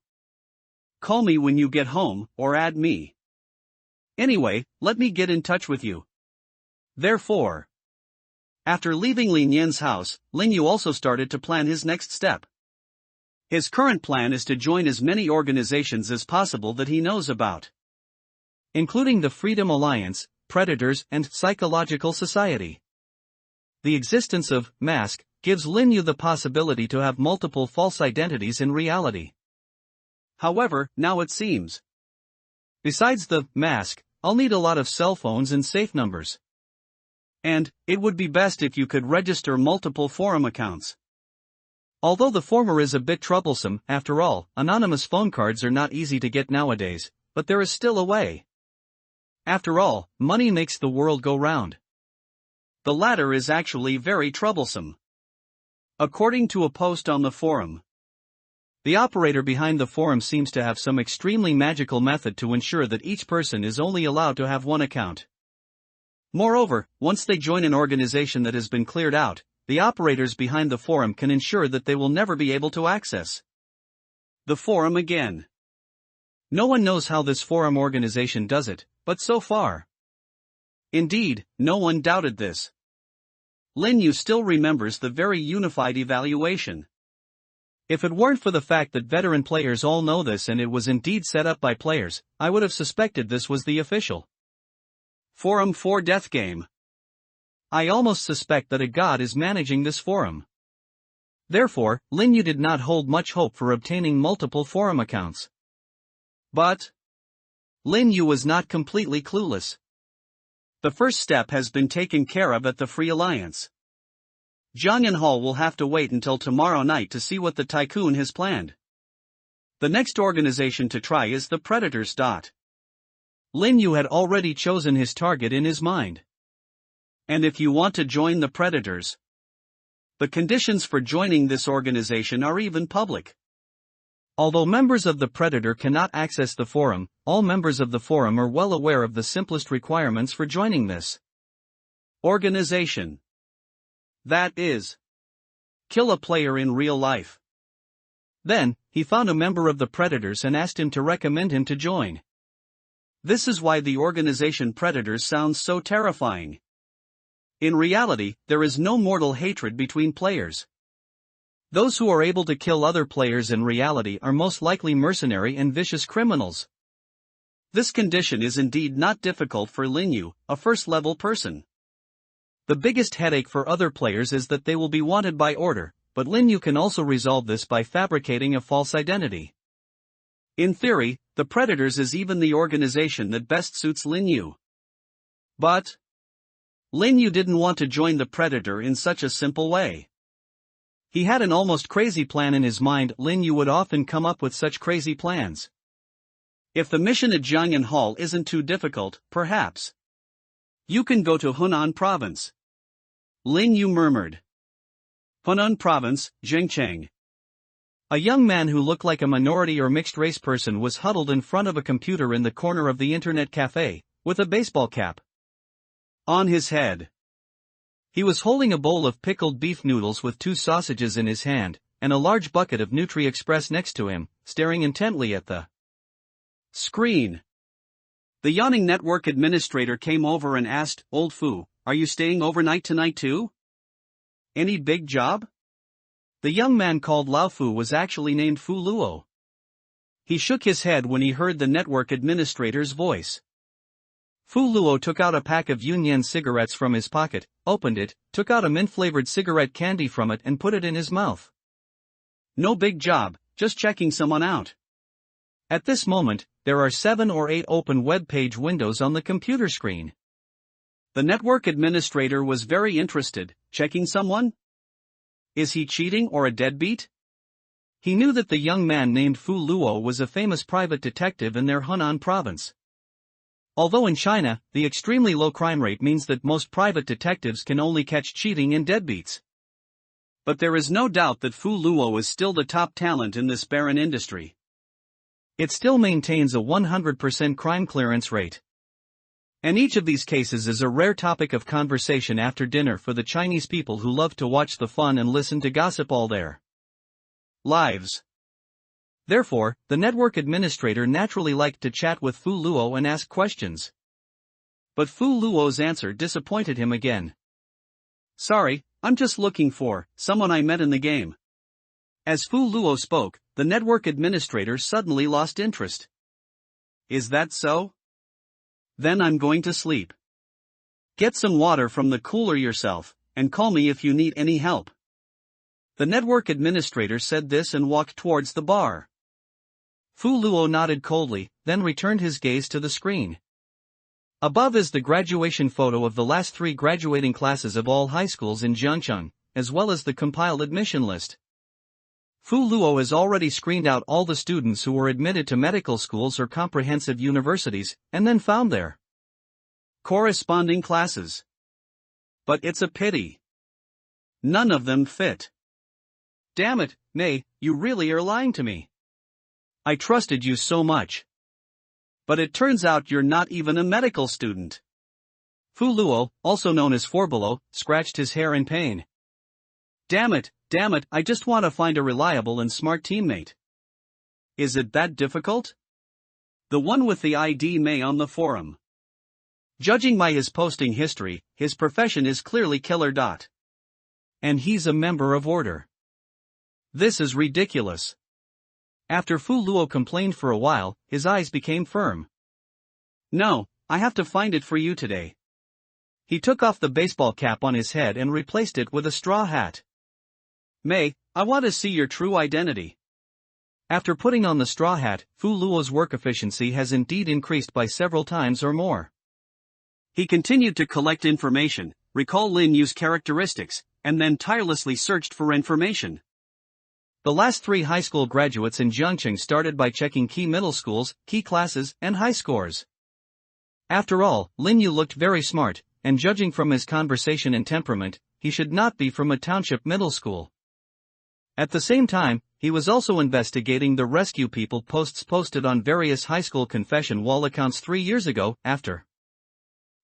call me when you get home, or add me. Anyway, let me get in touch with you. Therefore, after leaving Lin Yan's house, Lin Yu also started to plan his next step. His current plan is to join as many organizations as possible that he knows about, including the Freedom Alliance, Predators, and Psychological Society. The existence of mask gives Lin Yu the possibility to have multiple false identities in reality. However, now it seems, besides the mask, I'll need a lot of cell phones and safe numbers. And it would be best if you could register multiple forum accounts. Although the former is a bit troublesome, after all, anonymous phone cards are not easy to get nowadays, but there is still a way. After all, money makes the world go round. The latter is actually very troublesome. According to a post on the forum, the operator behind the forum seems to have some extremely magical method to ensure that each person is only allowed to have one account. Moreover, once they join an organization that has been cleared out, the operators behind the forum can ensure that they will never be able to access the forum again. No one knows how this forum organization does it, but so far, indeed, no one doubted this. Lin Yu still remembers the very unified evaluation. If it weren't for the fact that veteran players all know this and it was indeed set up by players, I would have suspected this was the official forum for death game. I almost suspect that a god is managing this forum. Therefore, Lin Yu did not hold much hope for obtaining multiple forum accounts. But Lin Yu was not completely clueless. The first step has been taken care of at the Free Alliance. Zhang Yanhao will have to wait until tomorrow night to see what the tycoon has planned. The next organization to try is the Predators. Lin Yu had already chosen his target in his mind. And if you want to join the Predators, the conditions for joining this organization are even public. Although members of the Predator cannot access the forum, all members of the forum are well aware of the simplest requirements for joining this organization. That is, kill a player in real life. Then, he found a member of the Predators and asked him to recommend him to join. This is why the organization Predators sounds so terrifying. In reality, there is no mortal hatred between players. Those who are able to kill other players in reality are most likely mercenary and vicious criminals. This condition is indeed not difficult for Lin Yu, a first-level person. The biggest headache for other players is that they will be wanted by order, but Lin Yu can also resolve this by fabricating a false identity. In theory, the Predators is even the organization that best suits Lin Yu. But Lin Yu didn't want to join the Predator in such a simple way. He had an almost crazy plan in his mind. Lin Yu would often come up with such crazy plans. If the mission at Jiangyan Hall isn't too difficult, perhaps you can go to Hunan Province. Lin Yu murmured. Hunan Province, Zhengcheng. A young man who looked like a minority or mixed-race person was huddled in front of a computer in the corner of the internet cafe, with a baseball cap on his head. He was holding a bowl of pickled beef noodles with 2 sausages in his hand, and a large bucket of Nutri-Express next to him, staring intently at the screen. The yawning network administrator came over and asked, "Old Fu, are you staying overnight tonight too? Any big job?" The young man called Lao Fu was actually named Fu Luo. He shook his head when he heard the network administrator's voice. Fu Luo took out a pack of Yunyan cigarettes from his pocket, opened it, took out a mint-flavored cigarette candy from it and put it in his mouth. "No big job, just checking someone out." At this moment, there are 7 or 8 open web page windows on the computer screen. The network administrator was very interested. Checking someone? Is he cheating or a deadbeat? He knew that the young man named Fu Luo was a famous private detective in their Hunan province. Although in China, the extremely low crime rate means that most private detectives can only catch cheating and deadbeats. But there is no doubt that Fu Luo is still the top talent in this barren industry. It still maintains a 100% crime clearance rate. And each of these cases is a rare topic of conversation after dinner for the Chinese people who love to watch the fun and listen to gossip all their lives. Therefore, the network administrator naturally liked to chat with Fu Luo and ask questions. But Fu Luo's answer disappointed him again. Sorry, I'm just looking for someone I met in the game. As Fu Luo spoke, the network administrator suddenly lost interest. Is that so? Then I'm going to sleep. Get some water from the cooler yourself, and call me if you need any help. The network administrator said this and walked towards the bar. Fu Luo nodded coldly, then returned his gaze to the screen. Above is the graduation photo of the last 3 graduating classes of all high schools in Jiangcheng, as well as the compiled admission list. Fu Luo has already screened out all the students who were admitted to medical schools or comprehensive universities, and then found their corresponding classes. But it's a pity. None of them fit. Damn it, May, you really are lying to me. I trusted you so much. But it turns out you're not even a medical student. Fu Luo, also known as Forbelow, scratched his hair in pain. Damn it, I just want to find a reliable and smart teammate. Is it that difficult? The one with the ID May on the forum. Judging by his posting history, his profession is clearly killer. And he's a member of Order. This is ridiculous. After Fu Luo complained for a while, his eyes became firm. No, I have to find it for you today. He took off the baseball cap on his head and replaced it with a straw hat. May, I want to see your true identity. After putting on the straw hat, Fu Luo's work efficiency has indeed increased by several times or more. He continued to collect information, recall Lin Yu's characteristics, and then tirelessly searched for information. The last 3 high school graduates in Jiangcheng started by checking key middle schools, key classes, and high scores. After all, Lin Yu looked very smart, and judging from his conversation and temperament, he should not be from a township middle school. At the same time, he was also investigating the rescue people posts posted on various high school confession wall accounts 3 years ago. After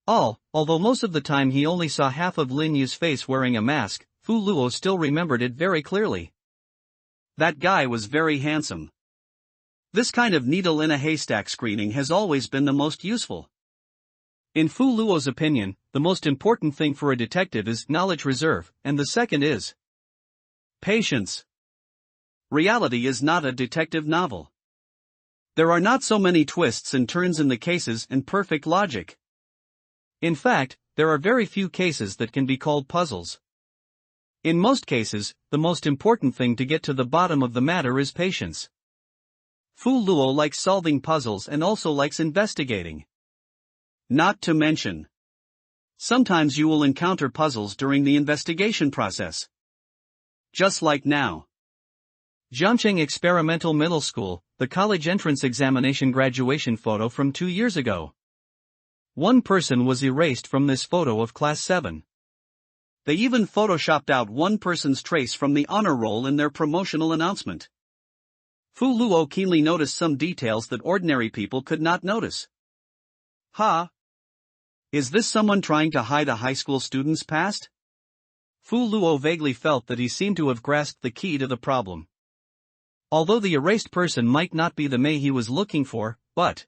all, although most of the time he only saw half of Lin Yu's face wearing a mask, Fu Luo still remembered it very clearly. That guy was very handsome. This kind of needle in a haystack screening has always been the most useful. In Fu Luo's opinion, the most important thing for a detective is knowledge reserve, and the second is patience. Reality is not a detective novel. There are not so many twists and turns in the cases and perfect logic. In fact, there are very few cases that can be called puzzles. In most cases, the most important thing to get to the bottom of the matter is patience. Fu Luo likes solving puzzles and also likes investigating. Not to mention, sometimes you will encounter puzzles during the investigation process. Just like now. Jiangcheng Experimental Middle School, the college entrance examination graduation photo from 2 years ago. One person was erased from this photo of Class 7. They even photoshopped out one person's trace from the honor roll in their promotional announcement. Fu Luo keenly noticed some details that ordinary people could not notice. Is this someone trying to hide a high school student's past? Fu Luo vaguely felt that he seemed to have grasped the key to the problem. Although the erased person might not be the May he was looking for, but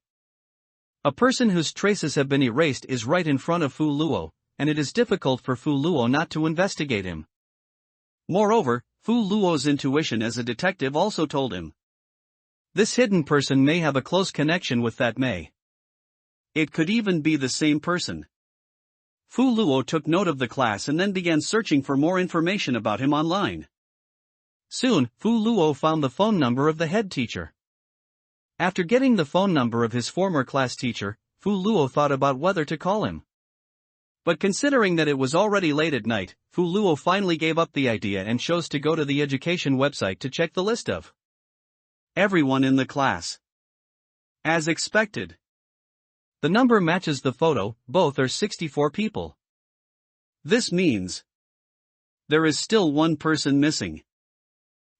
a person whose traces have been erased is right in front of Fu Luo, and it is difficult for Fu Luo not to investigate him. Moreover, Fu Luo's intuition as a detective also told him this hidden person may have a close connection with that May. It could even be the same person. Fu Luo took note of the class and then began searching for more information about him online. Soon, Fu Luo found the phone number of the head teacher. After getting the phone number of his former class teacher, Fu Luo thought about whether to call him. But considering that it was already late at night, Fu Luo finally gave up the idea and chose to go to the education website to check the list of everyone in the class. As expected, the number matches the photo, both are 64 people. This means there is still one person missing.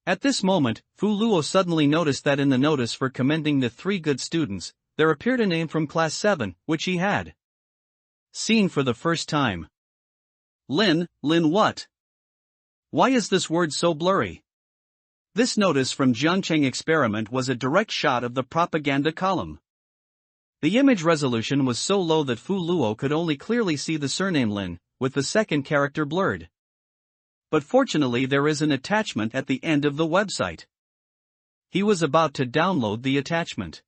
At this moment, Fu Luo suddenly noticed that in the notice for commending the 3 good students, there appeared a name from Class 7, which he had seen for the first time. Lin what? Why is this word so blurry? This notice from Jiancheng experiment was a direct shot of the propaganda column. The image resolution was so low that Fu Luo could only clearly see the surname Lin, with the second character blurred. But fortunately there is an attachment at the end of the website. He was about to download the attachment.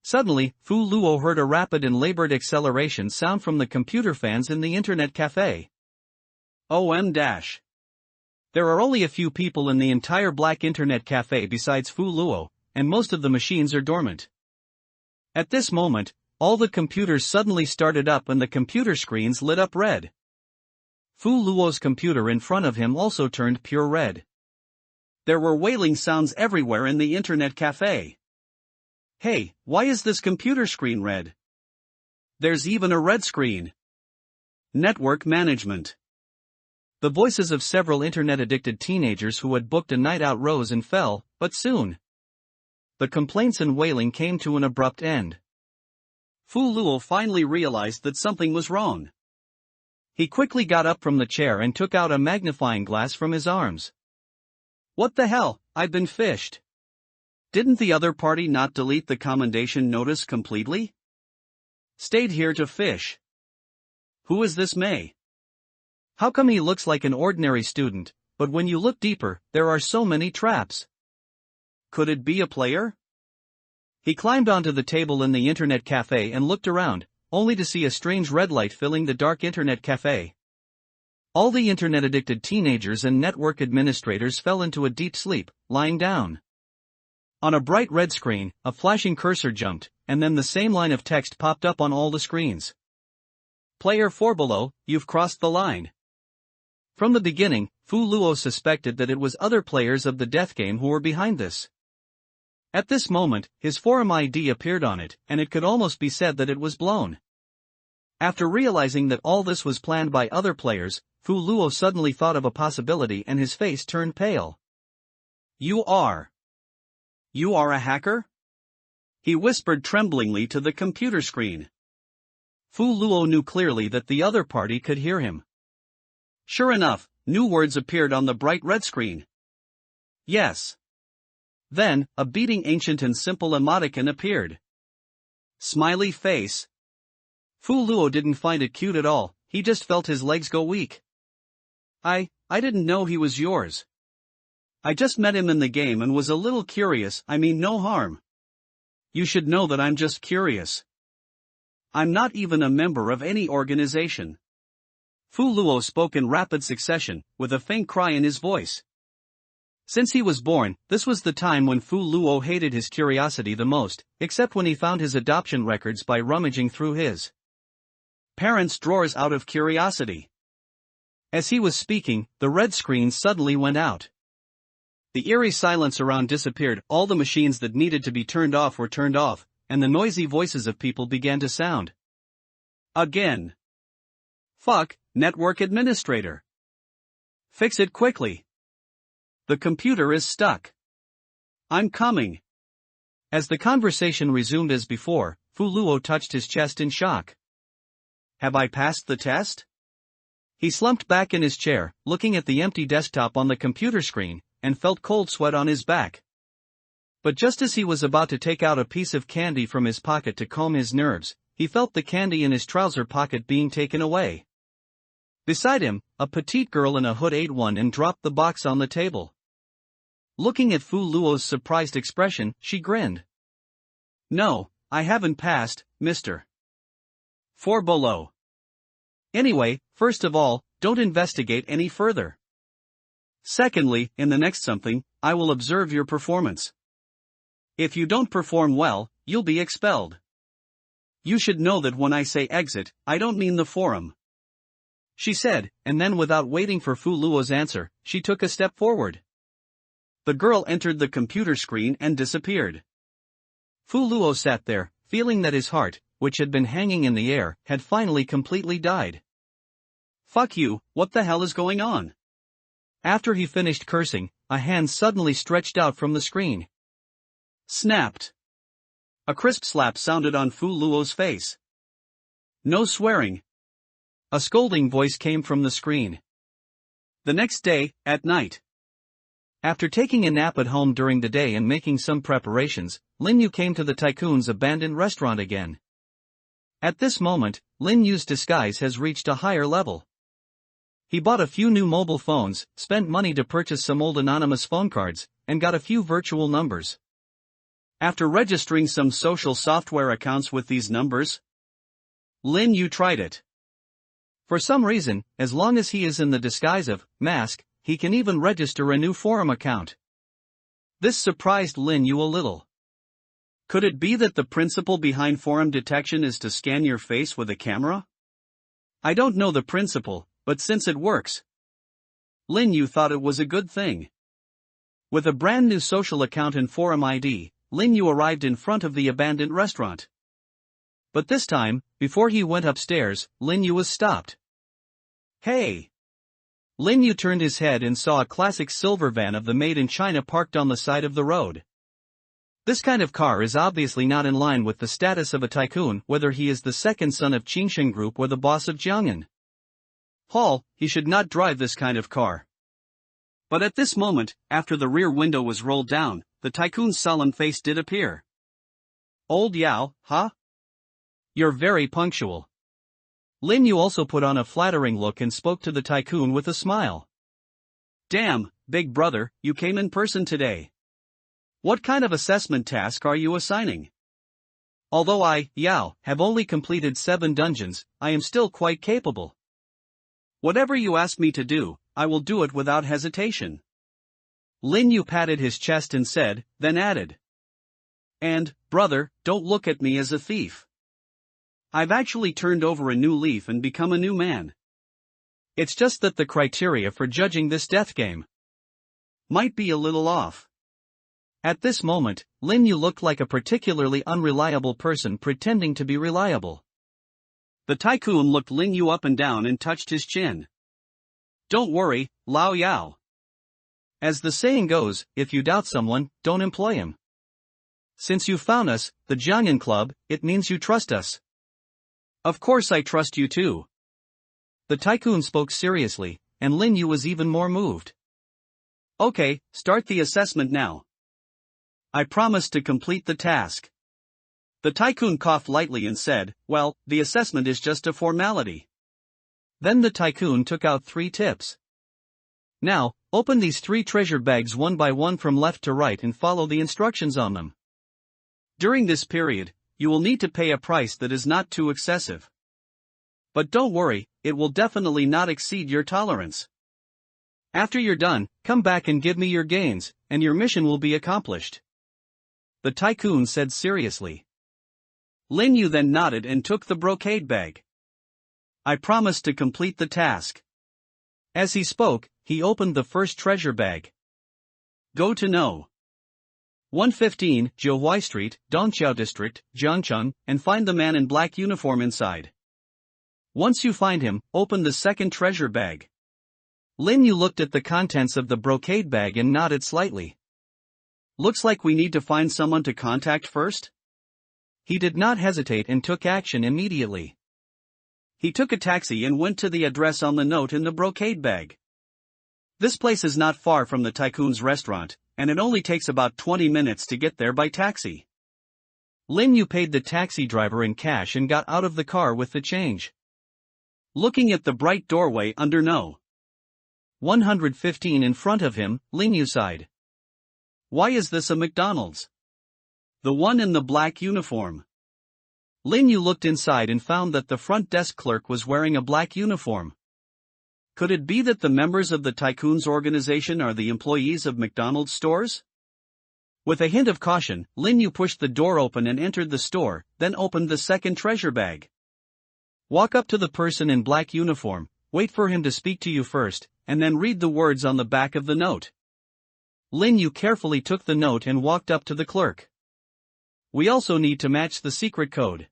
Suddenly, Fu Luo heard a rapid and labored acceleration sound from the computer fans in the internet cafe. OM-. There are only a few people in the entire black internet cafe besides Fu Luo, and most of the machines are dormant. At this moment, all the computers suddenly started up and the computer screens lit up red. Fu Luo's computer in front of him also turned pure red. There were wailing sounds everywhere in the internet cafe. Hey, why is this computer screen red? There's even a red screen. Network management. The voices of several internet-addicted teenagers who had booked a night out rose and fell, but soon the complaints and wailing came to an abrupt end. Fu Luo finally realized that something was wrong. He quickly got up from the chair and took out a magnifying glass from his arms. What the hell, I've been fished. Didn't the other party not delete the commendation notice completely? Stayed here to fish. Who is this May? How come he looks like an ordinary student, but when you look deeper, there are so many traps? Could it be a player? He climbed onto the table in the internet cafe and looked around, only to see a strange red light filling the dark internet cafe. All the internet-addicted teenagers and network administrators fell into a deep sleep, lying down. On a bright red screen, a flashing cursor jumped, and then the same line of text popped up on all the screens. Player 4 below, you've crossed the line. From the beginning, Fu Luo suspected that it was other players of the death game who were behind this. At this moment, his forum ID appeared on it, and it could almost be said that it was blown. After realizing that all this was planned by other players, Fu Luo suddenly thought of a possibility and his face turned pale. You are a hacker? He whispered tremblingly to the computer screen. Fu Luo knew clearly that the other party could hear him. Sure enough, new words appeared on the bright red screen. Yes. Then, a beating ancient and simple emoticon appeared. Smiley face. Fu Luo didn't find it cute at all, he just felt his legs go weak. I didn't know he was yours. I just met him in the game and was a little curious, I mean no harm. You should know that I'm just curious. I'm not even a member of any organization. Fu Luo spoke in rapid succession, with a faint cry in his voice. Since he was born, this was the time when Fu Luo hated his curiosity the most, except when he found his adoption records by rummaging through his parents' drawers out of curiosity. As he was speaking, the red screen suddenly went out. The eerie silence around disappeared, all the machines that needed to be turned off were turned off, and the noisy voices of people began to sound. Again. Fuck, network administrator. Fix it quickly. The computer is stuck. I'm coming. As the conversation resumed as before, Fu Luo touched his chest in shock. Have I passed the test? He slumped back in his chair, looking at the empty desktop on the computer screen, and felt cold sweat on his back. But just as he was about to take out a piece of candy from his pocket to calm his nerves, he felt the candy in his trouser pocket being taken away. Beside him, a petite girl in a hood ate one and dropped the box on the table. Looking at Fu Luo's surprised expression, she grinned. No, I haven't passed, mister. 4 below. Anyway, first of all, don't investigate any further. Secondly, in the next something, I will observe your performance. If you don't perform well, you'll be expelled. You should know that when I say exit, I don't mean the forum. She said, and then without waiting for Fu Luo's answer, she took a step forward. The girl entered the computer screen and disappeared. Fu Luo sat there, feeling that his heart, which had been hanging in the air, had finally completely died. Fuck you, what the hell is going on? After he finished cursing, a hand suddenly stretched out from the screen. Snapped. A crisp slap sounded on Fu Luo's face. No swearing. A scolding voice came from the screen. The next day, at night. After taking a nap at home during the day and making some preparations, Lin Yu came to the tycoon's abandoned restaurant again. At this moment, Lin Yu's disguise has reached a higher level. He bought a few new mobile phones, spent money to purchase some old anonymous phone cards, and got a few virtual numbers. After registering some social software accounts with these numbers, Lin Yu tried it. For some reason, as long as he is in the disguise of mask, he can even register a new forum account. This surprised Lin Yu a little. Could it be that the principle behind forum detection is to scan your face with a camera? I don't know the principle, but since it works, Lin Yu thought it was a good thing. With a brand new social account and forum ID, Lin Yu arrived in front of the abandoned restaurant. But this time, before he went upstairs, Lin Yu was stopped. Hey! Lin Yu turned his head and saw a classic silver van of the Made in China parked on the side of the road. This kind of car is obviously not in line with the status of a tycoon, whether he is the second son of Qingsheng Group or the boss of Jiang'an. He should not drive this kind of car. But at this moment, after the rear window was rolled down, the tycoon's solemn face did appear. Old Yao, huh? You're very punctual. Lin Yu also put on a flattering look and spoke to the tycoon with a smile. Damn, big brother, you came in person today. What kind of assessment task are you assigning? Although I, Yao, have only completed 7 dungeons, I am still quite capable. Whatever you ask me to do, I will do it without hesitation. Lin Yu patted his chest and said, then added. And, brother, don't look at me as a thief. I've actually turned over a new leaf and become a new man. It's just that the criteria for judging this death game might be a little off. At this moment, Lin Yu looked like a particularly unreliable person pretending to be reliable. The tycoon looked Lin Yu up and down and touched his chin. Don't worry, Lao Yao. As the saying goes, if you doubt someone, don't employ him. Since you found us, the Jiang'an Club, it means you trust us. Of course I trust you too. The tycoon spoke seriously, and Lin Yu was even more moved. Okay, start the assessment now. I promise to complete the task. The tycoon coughed lightly and said, well, the assessment is just a formality. Then the tycoon took out 3 tips. Now, open these 3 treasure bags one by one from left to right and follow the instructions on them. During this period, you will need to pay a price that is not too excessive. But don't worry, it will definitely not exceed your tolerance. After you're done, come back and give me your gains, and your mission will be accomplished. The tycoon said seriously. Lin Yu then nodded and took the brocade bag. I promise to complete the task. As he spoke, he opened the first treasure bag. Go to No. 115, Zhouhuai Street, Dongqiao District, Jiangcheng, and find the man in black uniform inside. Once you find him, open the second treasure bag. Lin Yu looked at the contents of the brocade bag and nodded slightly. Looks like we need to find someone to contact first? He did not hesitate and took action immediately. He took a taxi and went to the address on the note in the brocade bag. This place is not far from the tycoon's restaurant, and it only takes about 20 minutes to get there by taxi. Lin Yu paid the taxi driver in cash and got out of the car with the change. Looking at the bright doorway under No. 115 in front of him, Lin Yu sighed. Why is this a McDonald's? The one in the black uniform. Lin Yu looked inside and found that the front desk clerk was wearing a black uniform. Could it be that the members of the tycoon's organization are the employees of McDonald's stores? With a hint of caution, Lin Yu pushed the door open and entered the store, then opened the second treasure bag. Walk up to the person in black uniform, wait for him to speak to you first, and then read the words on the back of the note. Lin Yu carefully took the note and walked up to the clerk. We also need to match the secret code.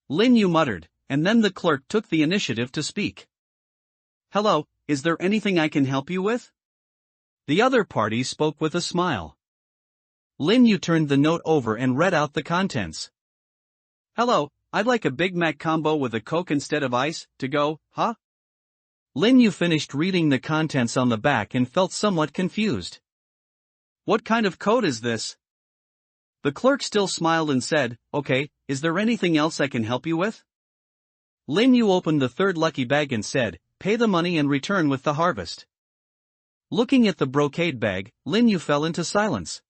Lin Yu muttered, and then the clerk took the initiative to speak. Hello, is there anything I can help you with? The other party spoke with a smile. Lin Yu turned the note over and read out the contents. Hello, I'd like a Big Mac combo with a Coke instead of ice, to go, huh? Lin Yu finished reading the contents on the back and felt somewhat confused. What kind of code is this? The clerk still smiled and said, Okay, is there anything else I can help you with? Lin Yu opened the third lucky bag and said, Pay the money and return with the harvest. Looking at the brocade bag, Lin Yu fell into silence.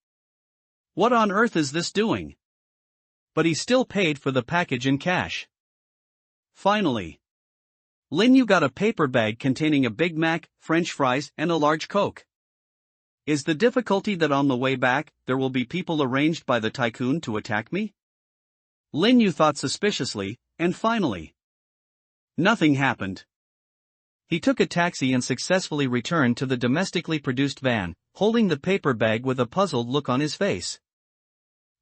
What on earth is this doing? But he still paid for the package in cash. Finally, Lin Yu got a paper bag containing a Big Mac, French fries, and a large Coke. Is the difficulty that on the way back, there will be people arranged by the tycoon to attack me? Lin Yu thought suspiciously, and finally, nothing happened. He took a taxi and successfully returned to the domestically produced van, holding the paper bag with a puzzled look on his face.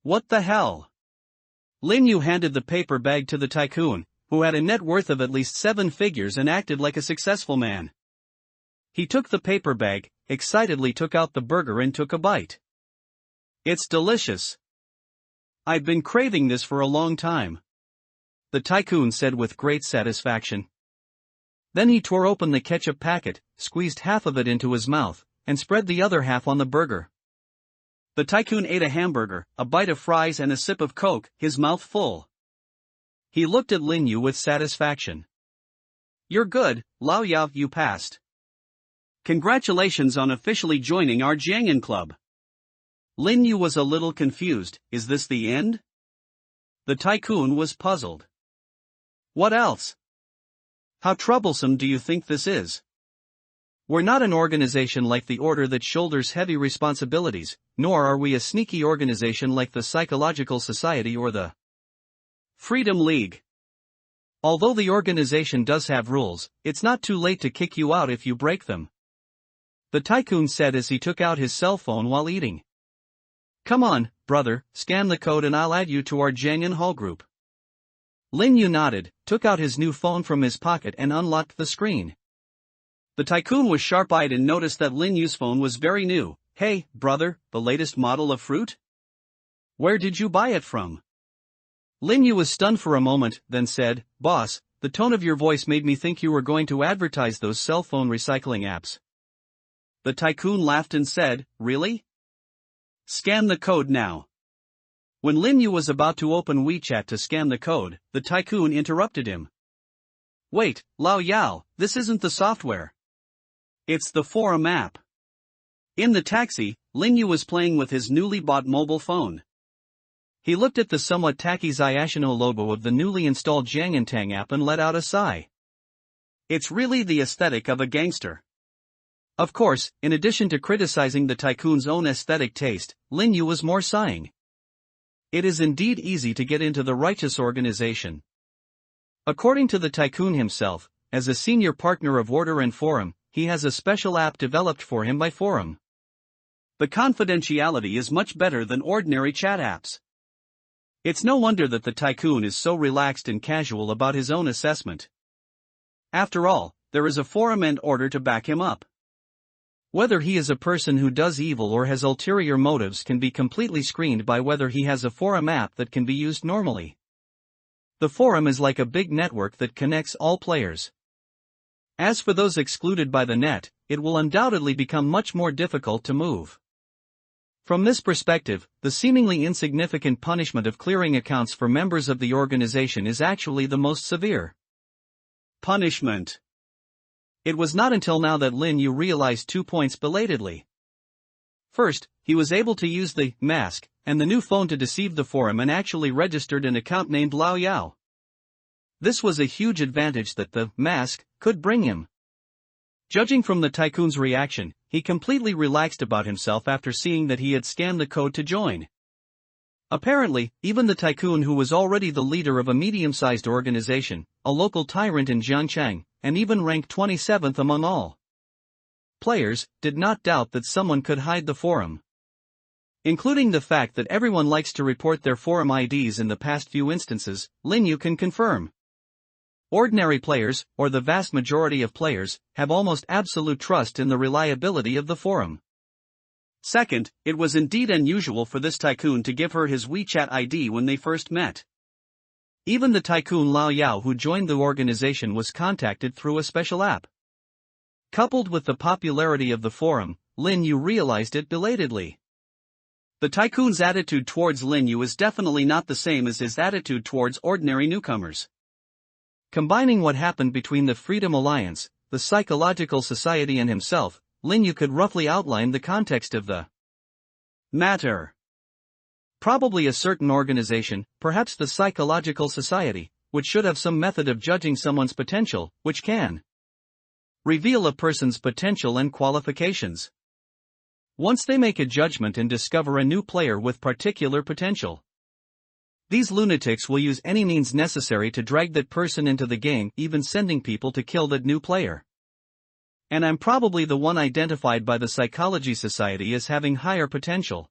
What the hell? Lin Yu handed the paper bag to the tycoon, who had a net worth of at least 7 figures and acted like a successful man. He took the paper bag, excitedly took out the burger and took a bite. It's delicious. I've been craving this for a long time, the tycoon said with great satisfaction. Then he tore open the ketchup packet, squeezed half of it into his mouth, and spread the other half on the burger. The tycoon ate a hamburger, a bite of fries and a sip of Coke, his mouth full. He looked at Lin Yu with satisfaction. You're good, Lao Yao, you passed. Congratulations on officially joining our Jiangyan Club. Lin Yu was a little confused. Is this the end? The tycoon was puzzled. What else? How troublesome do you think this is? We're not an organization like the Order that shoulders heavy responsibilities, nor are we a sneaky organization like the Psychological Society or the Freedom League. Although the organization does have rules, it's not too late to kick you out if you break them, the tycoon said as he took out his cell phone while eating. Come on, brother, scan the code and I'll add you to our Jiangyan Hall group. Lin Yu nodded, took out his new phone from his pocket and unlocked the screen. The tycoon was sharp-eyed and noticed that Lin Yu's phone was very new. Hey, brother, the latest model of fruit? Where did you buy it from? Lin Yu was stunned for a moment, then said, Boss, the tone of your voice made me think you were going to advertise those cell phone recycling apps. The tycoon laughed and said, Really? Scan the code now. When Lin Yu was about to open WeChat to scan the code, the tycoon interrupted him. Wait, Lao Yao, this isn't the software. It's the forum app. In the taxi, Lin Yu was playing with his newly bought mobile phone. He looked at the somewhat tacky Xiaoshino logo of the newly installed Jiangyan app and let out a sigh. It's really the aesthetic of a gangster. Of course, in addition to criticizing the tycoon's own aesthetic taste, Lin Yu was more sighing. It is indeed easy to get into the righteous organization. According to the tycoon himself, as a senior partner of Order and Forum, he has a special app developed for him by Forum. The confidentiality is much better than ordinary chat apps. It's no wonder that the tycoon is so relaxed and casual about his own assessment. After all, there is a Forum and Order to back him up. Whether he is a person who does evil or has ulterior motives can be completely screened by whether he has a Forum app that can be used normally. The Forum is like a big network that connects all players. As for those excluded by the net, it will undoubtedly become much more difficult to move. From this perspective, the seemingly insignificant punishment of clearing accounts for members of the organization is actually the most severe punishment. It was not until now that Lin Yu realized 2 points belatedly. First, he was able to use the mask and the new phone to deceive the Forum and actually registered an account named Lao Yao. This was a huge advantage that the mask could bring him. Judging from the tycoon's reaction, he completely relaxed about himself after seeing that he had scanned the code to join. Apparently, even the tycoon, who was already the leader of a medium-sized organization, a local tyrant in Jiangchang, and even ranked 27th among all players, did not doubt that someone could hide the Forum. Including the fact that everyone likes to report their Forum IDs in the past few instances, Lin Yu can confirm. Ordinary players, or the vast majority of players, have almost absolute trust in the reliability of the Forum. Second, it was indeed unusual for this tycoon to give her his WeChat ID when they first met. Even the tycoon Lao Yao who joined the organization was contacted through a special app. Coupled with the popularity of the Forum, Lin Yu realized it belatedly. The tycoon's attitude towards Lin Yu is definitely not the same as his attitude towards ordinary newcomers. Combining what happened between the Freedom Alliance, the Psychological Society and himself, Lin Yu could roughly outline the context of the matter. Probably a certain organization, perhaps the Psychological Society, which should have some method of judging someone's potential, which can reveal a person's potential and qualifications. Once they make a judgment and discover a new player with particular potential, these lunatics will use any means necessary to drag that person into the game, even sending people to kill that new player. And I'm probably the one identified by the Psychology Society as having higher potential.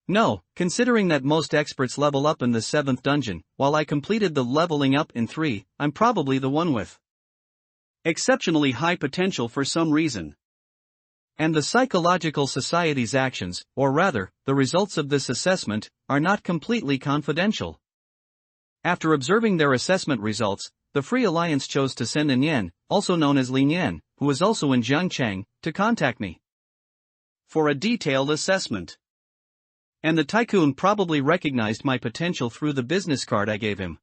No, considering that most experts level up in the 7th dungeon, while I completed the leveling up in 3, I'm probably the one with exceptionally high potential for some reason. And the Psychological Society's actions, or rather, the results of this assessment, are not completely confidential. After observing their assessment results, the Free Alliance chose to send An Yen, also known as Lin Yan, who is also in Zhangchang, to contact me for a detailed assessment. And the tycoon probably recognized my potential through the business card I gave him.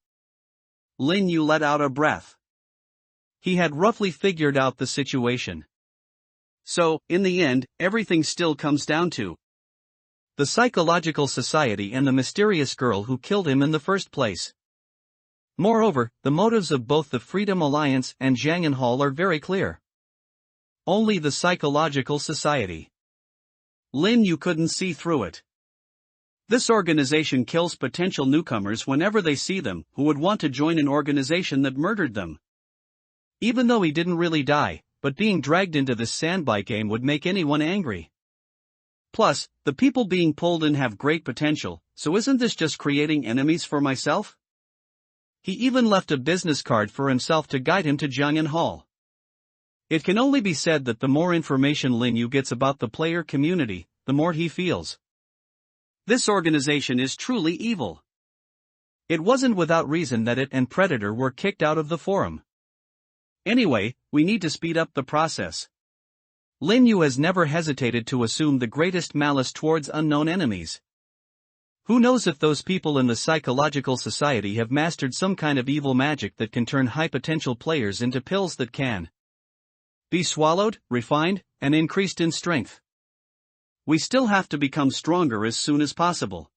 Lin Yu let out a breath. He had roughly figured out the situation. So, in the end, everything still comes down to the Psychological Society and the mysterious girl who killed him in the first place. Moreover, the motives of both the Freedom Alliance and Jiangyan Hall are very clear. Only the Psychological Society. Lin Yu couldn't see through it. This organization kills potential newcomers whenever they see them who would want to join an organization that murdered them. Even though he didn't really die, but being dragged into this sandbite game would make anyone angry. Plus, the people being pulled in have great potential, so isn't this just creating enemies for myself? He even left a business card for himself to guide him to Jiangyan Hall. It can only be said that the more information Lin Yu gets about the player community, the more he feels this organization is truly evil. It wasn't without reason that it and Predator were kicked out of the forum. Anyway, we need to speed up the process. Lin Yu has never hesitated to assume the greatest malice towards unknown enemies. Who knows if those people in the Psychological Society have mastered some kind of evil magic that can turn high-potential players into pills that can be swallowed, refined, and increased in strength. We still have to become stronger as soon as possible.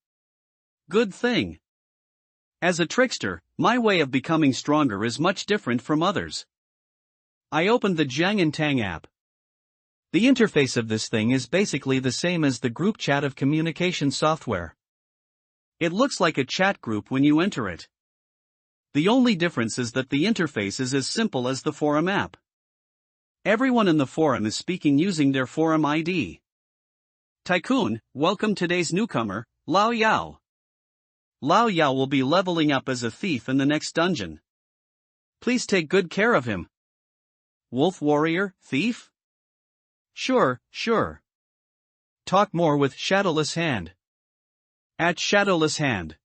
Good thing. As a trickster, my way of becoming stronger is much different from others. I opened the Jiangyan Tang app. The interface of this thing is basically the same as the group chat of communication software. It looks like a chat group when you enter it. The only difference is that the interface is as simple as the forum app. Everyone in the forum is speaking using their forum ID. Tycoon, welcome today's newcomer, Lao Yao. Lao Yao will be leveling up as a thief in the next dungeon. Please take good care of him. Wolf warrior, thief? Sure. Talk more with Shadowless Hand. At Shadowless Hand.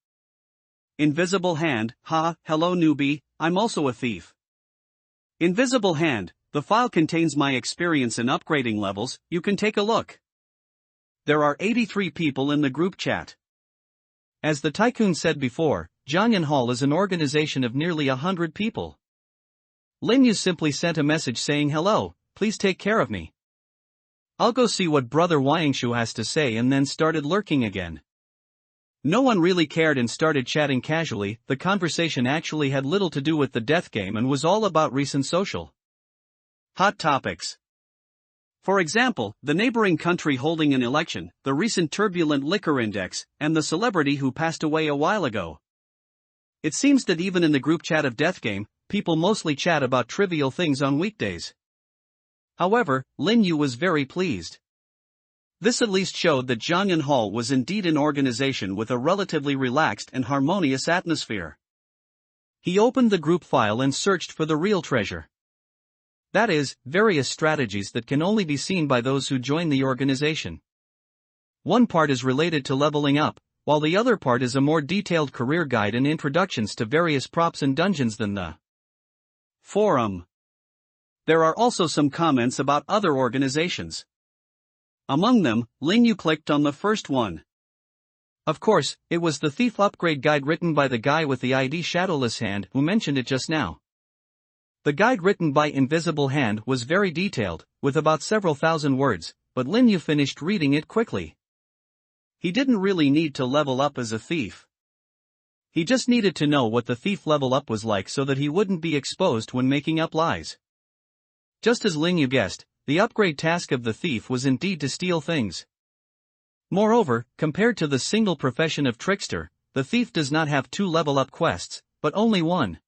Invisible Hand, hello newbie, I'm also a thief. Invisible Hand, the file contains my experience in upgrading levels, you can take a look. There are 83 people in the group chat. As the tycoon said before, Jiangyan Hall is an organization of nearly 100 people. Lin Yu simply sent a message saying hello, please take care of me. I'll go see what Brother Wangshu has to say and then started lurking again. No one really cared and started chatting casually. The conversation actually had little to do with the death game and was all about recent social hot topics. For example, the neighboring country holding an election, the recent turbulent liquor index, and the celebrity who passed away a while ago. It seems that even in the group chat of Death Game, people mostly chat about trivial things on weekdays. However, Lin Yu was very pleased. This at least showed that Jiangyan Hall was indeed an organization with a relatively relaxed and harmonious atmosphere. He opened the group file and searched for the real treasure. That is, various strategies that can only be seen by those who join the organization. One part is related to leveling up, while the other part is a more detailed career guide and introductions to various props and dungeons than the forum. There are also some comments about other organizations. Among them, Lin Yu clicked on the first one. Of course, it was the Thief Upgrade Guide written by the guy with the ID Shadowless Hand who mentioned it just now. The guide written by Invisible Hand was very detailed, with about several thousand words, but Lin Yu finished reading it quickly. He didn't really need to level up as a thief. He just needed to know what the thief level up was like so that he wouldn't be exposed when making up lies. Just as Lin Yu guessed, the upgrade task of the thief was indeed to steal things. Moreover, compared to the single profession of trickster, the thief does not have 2 level up quests, but only 1.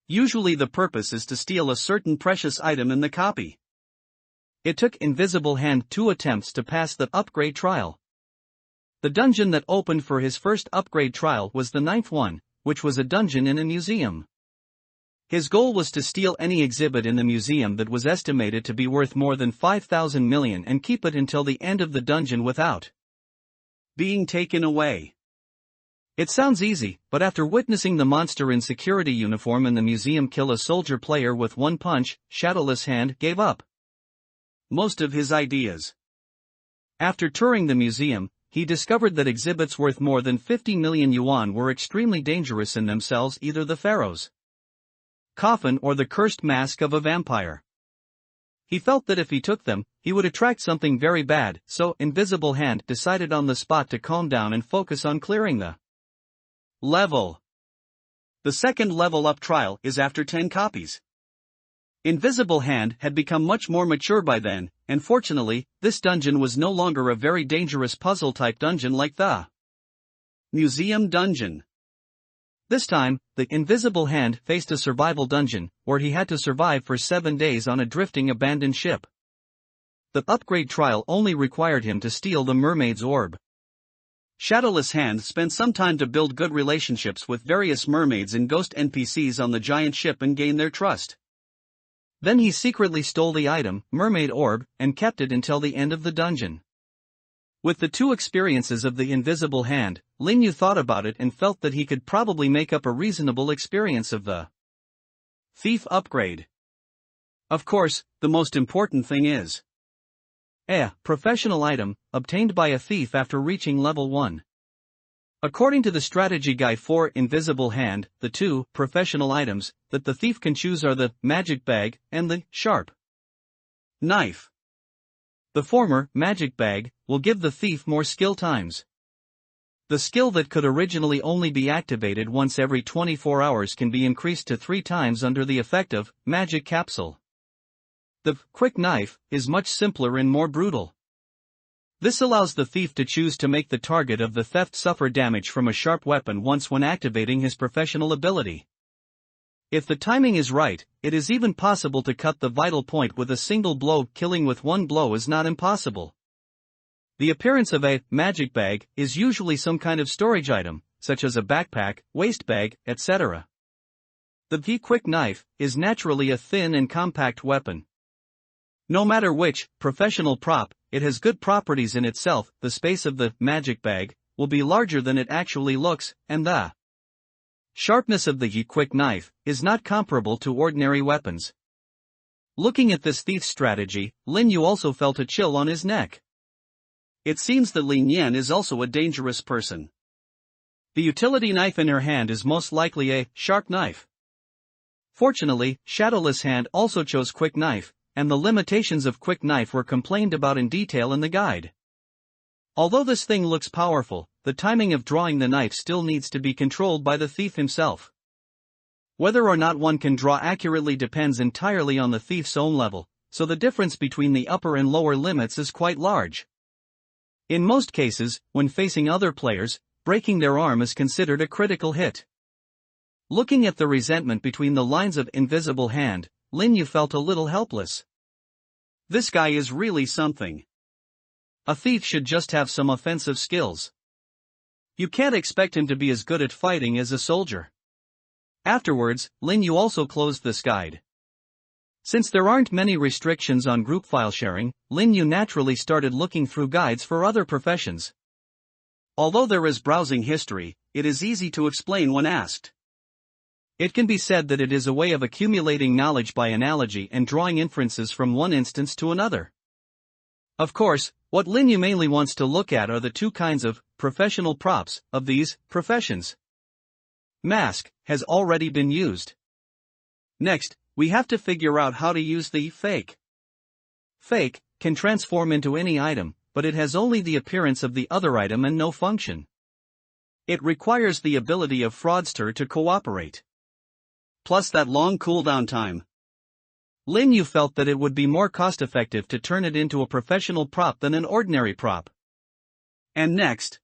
Usually the purpose is to steal a certain precious item in the copy. It took Invisible Hand 2 attempts to pass the upgrade trial. The dungeon that opened for his first upgrade trial was the 9th one, which was a dungeon in a museum. His goal was to steal any exhibit in the museum that was estimated to be worth more than 5,000 million and keep it until the end of the dungeon without being taken away. It sounds easy, but after witnessing the monster in security uniform in the museum kill a soldier player with 1 punch, Shadowless Hand gave up most of his ideas. After touring the museum, he discovered that exhibits worth more than 50 million yuan were extremely dangerous in themselves, either the pharaoh's coffin or the cursed mask of a vampire. He felt that if he took them, he would attract something very bad, so Invisible Hand decided on the spot to calm down and focus on clearing the level. The second level up trial is after 10 copies. Invisible Hand had become much more mature by then, and fortunately, this dungeon was no longer a very dangerous puzzle-type dungeon like the museum dungeon. This time, the Invisible Hand faced a survival dungeon, where he had to survive for 7 days on a drifting abandoned ship. The upgrade trial only required him to steal the mermaid's orb. Shadowless Hand spent some time to build good relationships with various mermaids and ghost NPCs on the giant ship and gain their trust. Then he secretly stole the item, Mermaid Orb, and kept it until the end of the dungeon. With the 2 experiences of the Invisible Hand, Lin Yu thought about it and felt that he could probably make up a reasonable experience of the Thief Upgrade. Of course, the most important thing is a professional item, obtained by a thief after reaching level 1. According to the strategy guide for Invisible Hand, the 2 professional items that the thief can choose are the magic bag and the sharp knife. The former, magic bag, will give the thief more skill times. The skill that could originally only be activated once every 24 hours can be increased to 3 times under the effect of magic capsule. The quick knife is much simpler and more brutal. This allows the thief to choose to make the target of the theft suffer damage from a sharp weapon once when activating his professional ability. If the timing is right, it is even possible to cut the vital point with a single blow. Killing with 1 blow is not impossible. The appearance of a magic bag is usually some kind of storage item, such as a backpack, waist bag, etc. The quick knife is naturally a thin and compact weapon. No matter which professional prop, it has good properties in itself. The space of the magic bag will be larger than it actually looks, and the sharpness of the quick knife is not comparable to ordinary weapons. Looking at this thief's strategy, Lin Yu also felt a chill on his neck. It seems that Lin Yan is also a dangerous person. The utility knife in her hand is most likely a sharp knife. Fortunately, Shadowless Hand also chose quick knife, and the limitations of quick knife were complained about in detail in the guide. Although this thing looks powerful, the timing of drawing the knife still needs to be controlled by the thief himself. Whether or not one can draw accurately depends entirely on the thief's own level, so the difference between the upper and lower limits is quite large. In most cases, when facing other players, breaking their arm is considered a critical hit. Looking at the resentment between the lines of Invisible Hand, Lin Yu felt a little helpless. This guy is really something. A thief should just have some offensive skills. You can't expect him to be as good at fighting as a soldier. Afterwards, Lin Yu also closed this guide. Since there aren't many restrictions on group file sharing, Lin Yu naturally started looking through guides for other professions. Although there is browsing history, it is easy to explain when asked. It can be said that it is a way of accumulating knowledge by analogy and drawing inferences from one instance to another. Of course, what Lin Yu mainly wants to look at are the 2 kinds of professional props of these professions. Mask has already been used. Next, we have to figure out how to use the fake. Fake can transform into any item, but it has only the appearance of the other item and no function. It requires the ability of fraudster to cooperate. Plus that long cooldown time. Lin Yu felt that it would be more cost-effective to turn it into a professional prop than an ordinary prop. And next,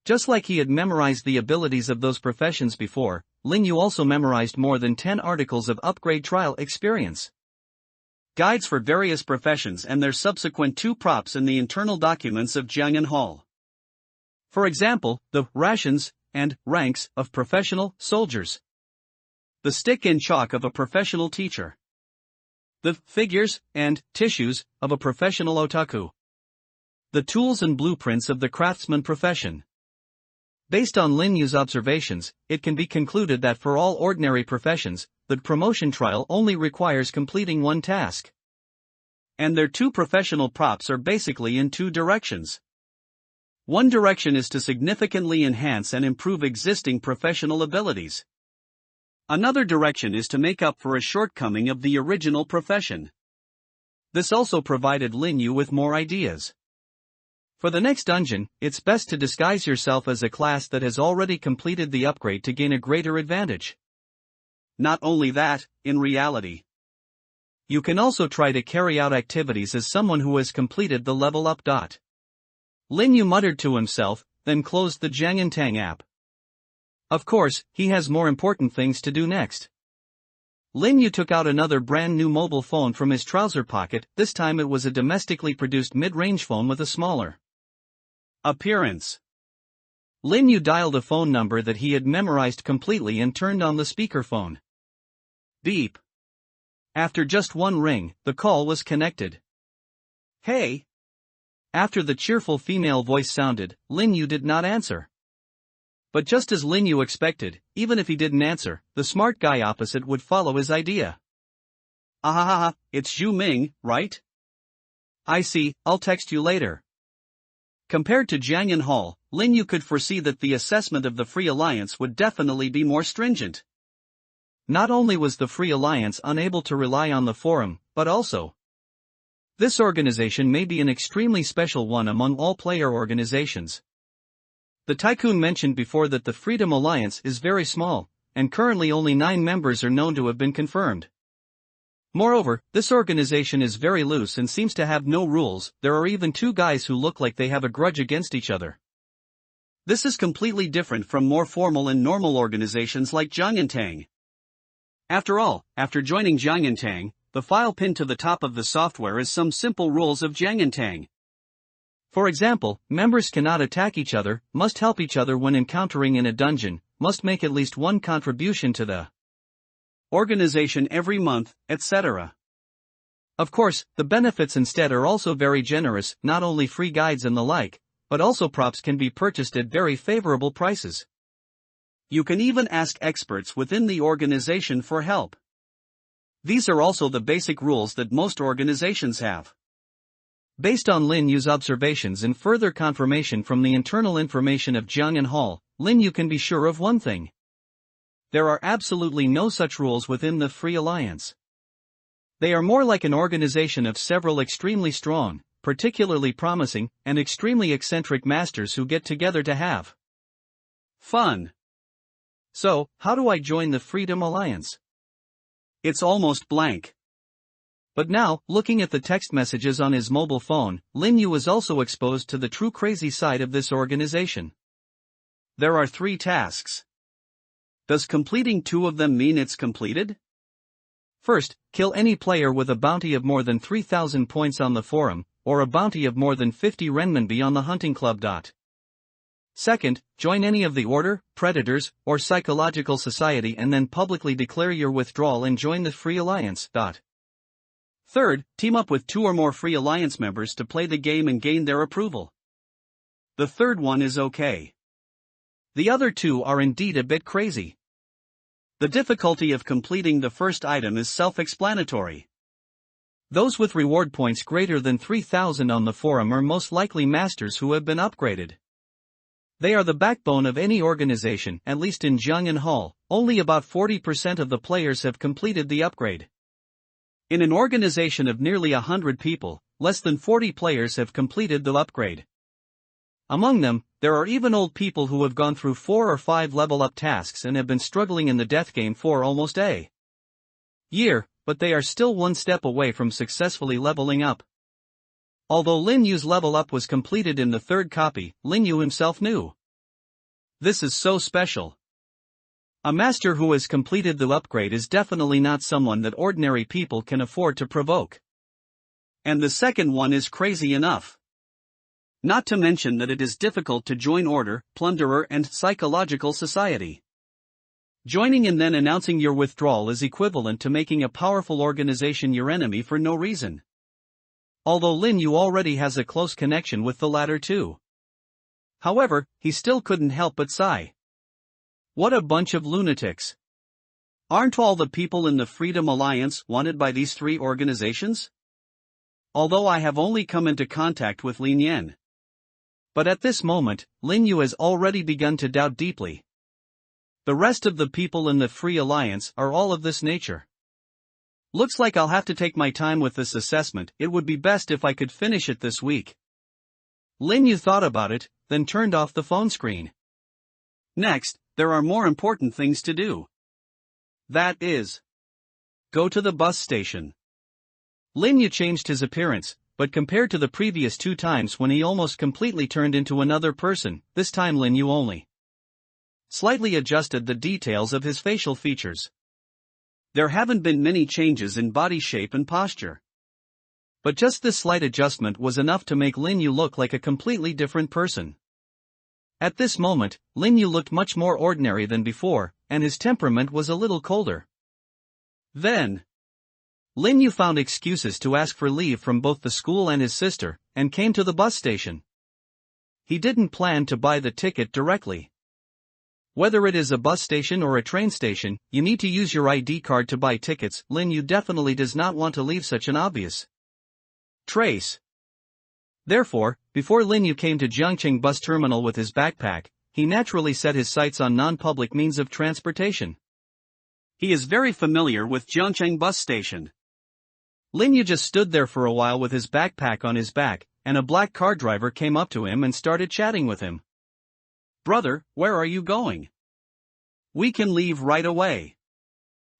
just like he had memorized the abilities of those professions before, Lin Yu also memorized more than 10 articles of upgrade trial experience. Guides for various professions and their subsequent 2 props in the internal documents of Jiangyan Hall. For example, the rations and ranks of professional soldiers. The stick and chalk of a professional teacher. The figures and tissues of a professional otaku. The tools and blueprints of the craftsman profession. Based on Lin Yu's observations, it can be concluded that for all ordinary professions, the promotion trial only requires completing 1 task. And their 2 professional props are basically in 2 directions. One direction is to significantly enhance and improve existing professional abilities. Another direction is to make up for a shortcoming of the original profession. This also provided Lin Yu with more ideas. For the next dungeon, it's best to disguise yourself as a class that has already completed the upgrade to gain a greater advantage. Not only that, in reality, you can also try to carry out activities as someone who has completed the level up. Lin Yu muttered to himself, then closed the Jiangyan app. Of course, he has more important things to do next. Lin Yu took out another brand new mobile phone from his trouser pocket. This time it was a domestically produced mid-range phone with a smaller appearance. Lin Yu dialed a phone number that he had memorized completely and turned on the speakerphone. Beep. After just 1 ring, the call was connected. Hey. After the cheerful female voice sounded, Lin Yu did not answer. But just as Lin Yu expected, even if he didn't answer, the smart guy opposite would follow his idea. Ahahaha, it's Zhu Ming, right? I see, I'll text you later. Compared to Jiangyan Hall, Lin Yu could foresee that the assessment of the Free Alliance would definitely be more stringent. Not only was the Free Alliance unable to rely on the forum, but also, this organization may be an extremely special one among all player organizations. The tycoon mentioned before that the Freedom Alliance is very small, and currently only 9 members are known to have been confirmed. Moreover, this organization is very loose and seems to have no rules. There are even 2 guys who look like they have a grudge against each other. This is completely different from more formal and normal organizations like Jiangyan. After all, after joining Jiangyan, the file pinned to the top of the software is some simple rules of Jiangyan. For example, members cannot attack each other, must help each other when encountering in a dungeon, must make at least 1 contribution to the organization every month, etc. Of course, the benefits instead are also very generous, not only free guides and the like, but also props can be purchased at very favorable prices. You can even ask experts within the organization for help. These are also the basic rules that most organizations have. Based on Lin Yu's observations and further confirmation from the internal information of Jiangyan Hall, Lin Yu can be sure of one thing. There are absolutely no such rules within the Free Alliance. They are more like an organization of several extremely strong, particularly promising, and extremely eccentric masters who get together to have fun. So, how do I join the Freedom Alliance? It's almost blank. But now, looking at the text messages on his mobile phone, Lin Yu is also exposed to the true crazy side of this organization. There are 3 tasks. Does completing 2 of them mean it's completed? First, kill any player with a bounty of more than 3,000 points on the forum, or a bounty of more than 50 renminbi on the hunting club. Second, join any of the order, predators, or psychological society and then publicly declare your withdrawal and join the Free Alliance. Third, team up with 2 or more Free Alliance members to play the game and gain their approval. The third one is okay. The other 2 are indeed a bit crazy. The difficulty of completing the first item is self-explanatory. Those with reward points greater than 3,000 on the forum are most likely masters who have been upgraded. They are the backbone of any organization. At least in Jiang and Hall, only about 40% of the players have completed the upgrade. In an organization of nearly 100 people, less than 40 players have completed the upgrade. Among them, there are even old people who have gone through 4 or 5 level up tasks and have been struggling in the death game for almost a year, but they are still one step away from successfully leveling up. Although Lin Yu's level up was completed in the third copy, Lin Yu himself knew. This is so special. A master who has completed the upgrade is definitely not someone that ordinary people can afford to provoke. And the second one is crazy enough. Not to mention that it is difficult to join order, plunderer and psychological society. Joining and then announcing your withdrawal is equivalent to making a powerful organization your enemy for no reason. Although Lin Yu already has a close connection with the latter too. However, he still couldn't help but sigh. What a bunch of lunatics. Aren't all the people in the Freedom Alliance wanted by these 3 organizations? Although I have only come into contact with Lin Yan. But at this moment, Lin Yu has already begun to doubt deeply. The rest of the people in the Free Alliance are all of this nature. Looks like I'll have to take my time with this assessment. It would be best if I could finish it this week. Lin Yu thought about it, then turned off the phone screen. Next, there are more important things to do. That is, go to the bus station. Lin Yu changed his appearance, but compared to the previous 2 times when he almost completely turned into another person, this time Lin Yu only slightly adjusted the details of his facial features. There haven't been many changes in body shape and posture. But just this slight adjustment was enough to make Lin Yu look like a completely different person. At this moment, Lin Yu looked much more ordinary than before, and his temperament was a little colder. Then, Lin Yu found excuses to ask for leave from both the school and his sister, and came to the bus station. He didn't plan to buy the ticket directly. Whether it is a bus station or a train station, you need to use your ID card to buy tickets. Lin Yu definitely does not want to leave such an obvious trace. Therefore, before Lin Yu came to Jiangcheng bus terminal with his backpack, he naturally set his sights on non-public means of transportation. He is very familiar with Jiangcheng bus station. Lin Yu just stood there for a while with his backpack on his back, and a black car driver came up to him and started chatting with him. "Brother, where are you going? We can leave right away."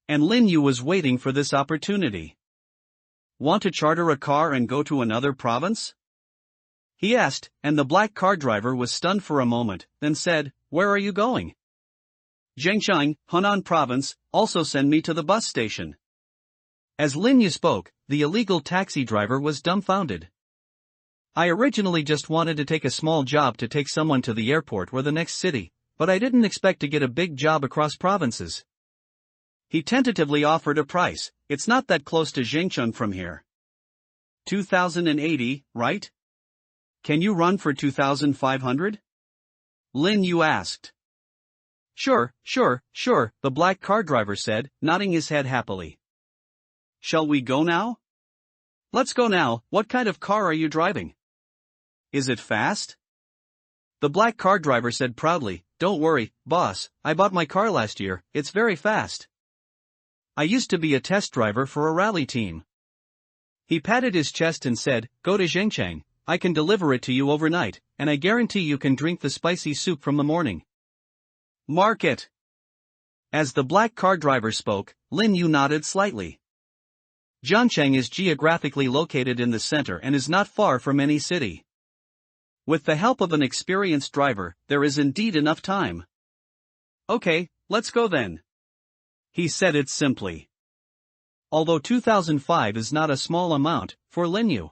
And Lin Yu was waiting for this opportunity. "Want to charter a car and go to another province?" he asked, and the black car driver was stunned for a moment, then said, "Where are you going?" "Zhengcheng, Hunan province, also send me to the bus station." As Lin Yu spoke, the illegal taxi driver was dumbfounded. "I originally just wanted to take a small job to take someone to the airport or the next city, but I didn't expect to get a big job across provinces." He tentatively offered a price. "It's not that close to Zhengcheng from here. 2080, right? Can you run for 2500? Lin Yu asked. Sure, the black car driver said, nodding his head happily. "Shall we go now?" "Let's go now. What kind of car are you driving? Is it fast?" The black car driver said proudly, "Don't worry, boss, I bought my car last year, it's very fast. I used to be a test driver for a rally team." He patted his chest and said, "Go to Zhengcheng, I can deliver it to you overnight, and I guarantee you can drink the spicy soup from the morning." "Mark it." As the black car driver spoke, Lin Yu nodded slightly. Zhengcheng is geographically located in the center and is not far from any city. With the help of an experienced driver, there is indeed enough time. "Okay, let's go then." He said it simply. Although 2005 is not a small amount, for Lin Yu,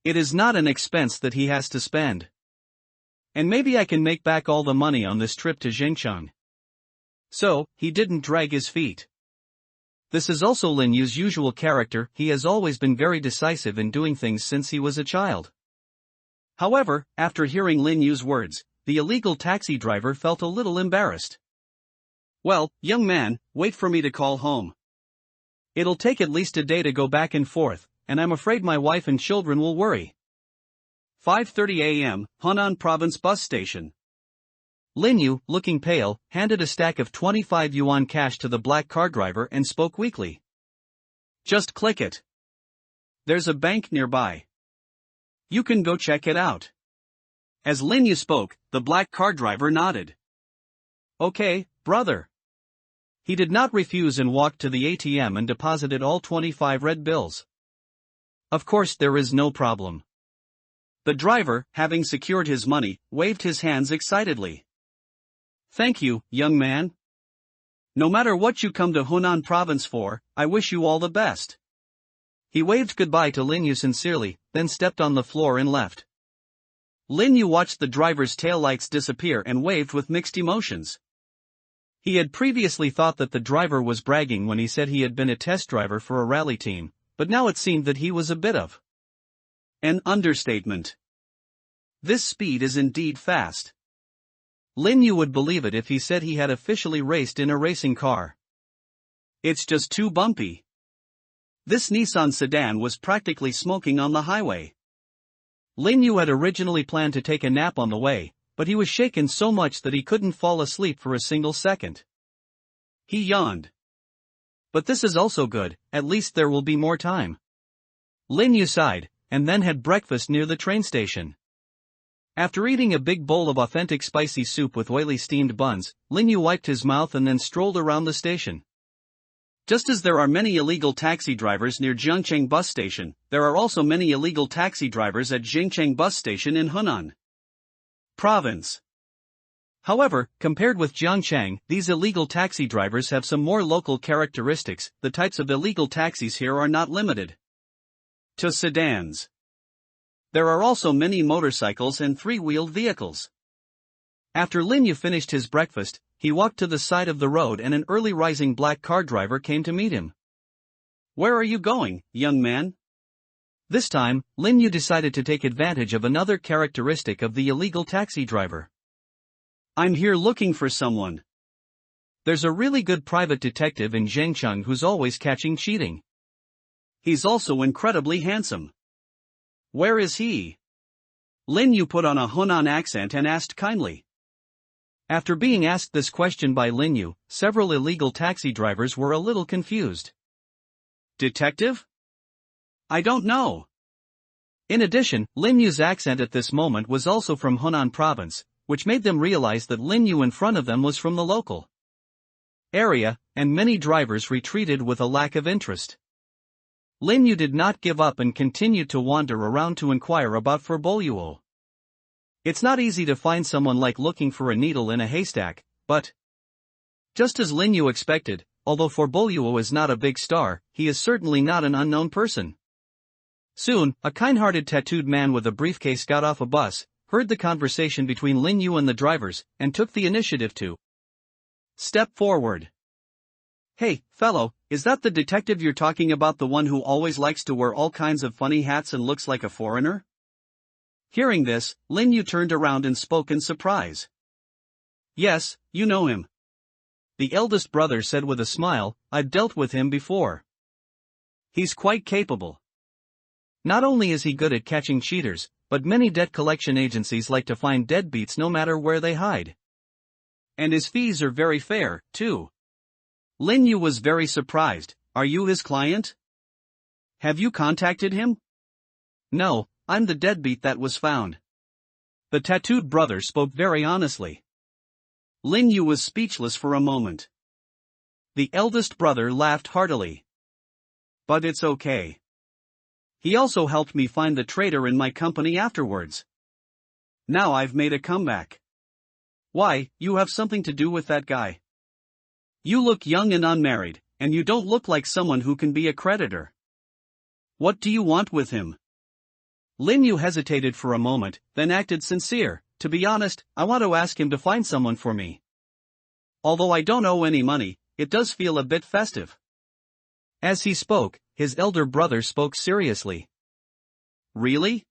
it is not an expense that he has to spend. And maybe I can make back all the money on this trip to Zhengcheng. So, he didn't drag his feet. This is also Lin Yu's usual character. He has always been very decisive in doing things since he was a child. However, after hearing Lin Yu's words, the illegal taxi driver felt a little embarrassed. "Well, young man, wait for me to call home. It'll take at least a day to go back and forth, and I'm afraid my wife and children will worry." 5:30 a.m., Hunan Province bus station. Lin Yu, looking pale, handed a stack of 25 yuan cash to the black car driver and spoke weakly. Just click it. There's a bank nearby. You can go check it out. As Lin Yu spoke, the black car driver nodded. Okay, brother. He did not refuse and walked to the ATM and deposited all 25 red bills. Of course, there is no problem. The driver, having secured his money, waved his hands excitedly. Thank you, young man. No matter what you come to Hunan province for, I wish you all the best. He waved goodbye to Lin Yu sincerely, then stepped on the floor and left. Lin Yu watched the driver's taillights disappear and waved with mixed emotions. He had previously thought that the driver was bragging when he said he had been a test driver for a rally team, but now it seemed that he was a bit of an understatement. This speed is indeed fast. Lin Yu would believe it if he said he had officially raced in a racing car. It's just too bumpy. This Nissan sedan was practically smoking on the highway. Lin Yu had originally planned to take a nap on the way, but he was shaken so much that he couldn't fall asleep for a single second. He yawned. But this is also good, at least there will be more time. Lin Yu sighed, and then had breakfast near the train station. After eating a big bowl of authentic spicy soup with oily steamed buns, Lin Yu wiped his mouth and then strolled around the station. Just as there are many illegal taxi drivers near Jiangcheng bus station, there are also many illegal taxi drivers at Jingcheng bus station in Hunan province. However, compared with Jiangcheng, these illegal taxi drivers have some more local characteristics. The types of illegal taxis here are not limited to sedans. There are also many motorcycles and three-wheeled vehicles. After Lin Yu finished his breakfast, he walked to the side of the road and an early rising black car driver came to meet him. Where are you going, young man? This time, Lin Yu decided to take advantage of another characteristic of the illegal taxi driver. I'm here looking for someone. There's a really good private detective in Zhengcheng who's always catching cheating. He's also incredibly handsome. Where is he? Lin Yu put on a Hunan accent and asked kindly. After being asked this question by Lin Yu, several illegal taxi drivers were a little confused. Detective? I don't know. In addition, Lin Yu's accent at this moment was also from Hunan province, which made them realize that Lin Yu in front of them was from the local area, and many drivers retreated with a lack of interest. Lin Yu did not give up and continued to wander around to inquire about Furboluo. It's not easy to find someone like looking for a needle in a haystack, but just as Lin Yu expected, although Furboluo is not a big star, he is certainly not an unknown person. Soon, a kind-hearted tattooed man with a briefcase got off a bus, heard the conversation between Lin Yu and the drivers, and took the initiative to step forward. Hey, fellow, is that the detective you're talking about, the one who always likes to wear all kinds of funny hats and looks like a foreigner? Hearing this, Lin Yu turned around and spoke in surprise. Yes, you know him. The eldest brother said with a smile, I've dealt with him before. He's quite capable. Not only is he good at catching cheaters, but many debt collection agencies like to find deadbeats no matter where they hide. And his fees are very fair, too. Lin Yu was very surprised. Are you his client? Have you contacted him? No, I'm the deadbeat that was found. The tattooed brother spoke very honestly. Lin Yu was speechless for a moment. The eldest brother laughed heartily. But it's okay. He also helped me find the traitor in my company afterwards. Now I've made a comeback. Why, you have something to do with that guy. You look young and unmarried, and you don't look like someone who can be a creditor. What do you want with him? Lin Yu hesitated for a moment, then acted sincere. To be honest, I want to ask him to find someone for me. Although I don't owe any money, it does feel a bit festive. As he spoke, his elder brother spoke seriously. Really?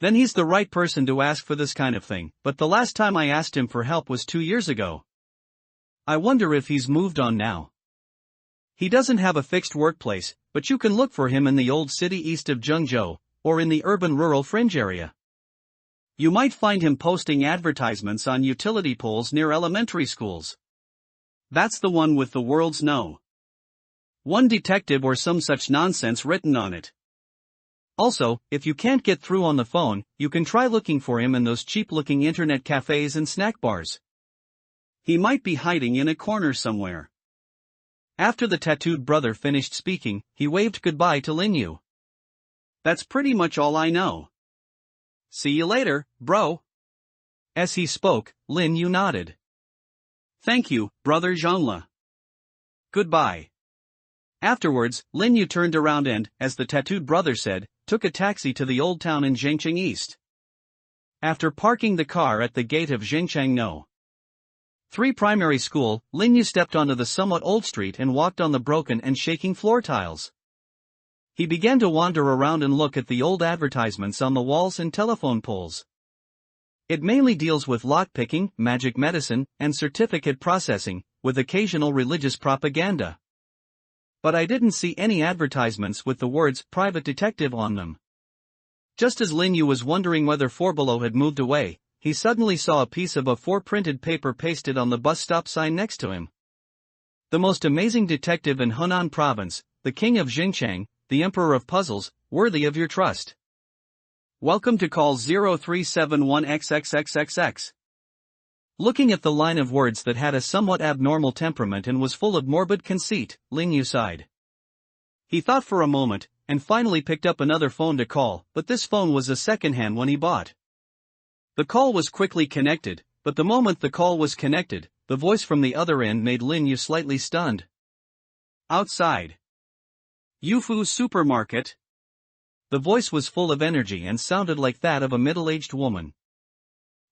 Then he's the right person to ask for this kind of thing, but the last time I asked him for help was 2 years ago. I wonder if he's moved on now. He doesn't have a fixed workplace, but you can look for him in the old city east of Zhengzhou, or in the urban rural fringe area. You might find him posting advertisements on utility poles near elementary schools. That's the one with the world's no. One detective or some such nonsense written on it. Also, if you can't get through on the phone, you can try looking for him in those cheap-looking internet cafes and snack bars. He might be hiding in a corner somewhere. After the tattooed brother finished speaking, he waved goodbye to Lin Yu. That's pretty much all I know. See you later, bro. As he spoke, Lin Yu nodded. Thank you, brother Zhongla. Goodbye. Afterwards, Lin Yu turned around and, as the tattooed brother said, took a taxi to the old town in Zhengcheng East. After parking the car at the gate of Zhengcheng No. 3 primary school, Lin Yu stepped onto the somewhat old street and walked on the broken and shaking floor tiles. He began to wander around and look at the old advertisements on the walls and telephone poles. It mainly deals with lockpicking, magic medicine, and certificate processing, with occasional religious propaganda. But I didn't see any advertisements with the words private detective on them. Just as Lin Yu was wondering whether Below had moved away, he suddenly saw a piece of A4 printed paper pasted on the bus stop sign next to him. The most amazing detective in Hunan province, the king of Xinjiang, the emperor of puzzles, worthy of your trust. Welcome to call 0371XXXXX. Looking at the line of words that had a somewhat abnormal temperament and was full of morbid conceit, Lin Yu sighed. He thought for a moment, and finally picked up another phone to call, but this phone was a second-hand one he bought. The call was quickly connected, but the moment the call was connected, the voice from the other end made Lin Yu slightly stunned. Outside Yufu supermarket. The voice was full of energy and sounded like that of a middle-aged woman.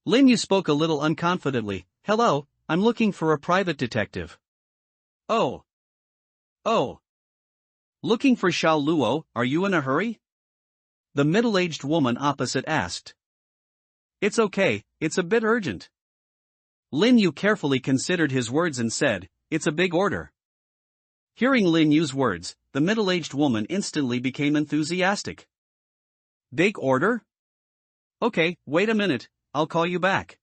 Lin Yu spoke a little unconfidently. Hello, I'm looking for a private detective. Oh. Looking for Xiao Luo, are you in a hurry? The middle-aged woman opposite asked. It's okay, it's a bit urgent. Lin Yu carefully considered his words and said, it's a big order. Hearing Lin Yu's words, the middle-aged woman instantly became enthusiastic. Big order? Okay, wait a minute, I'll call you back.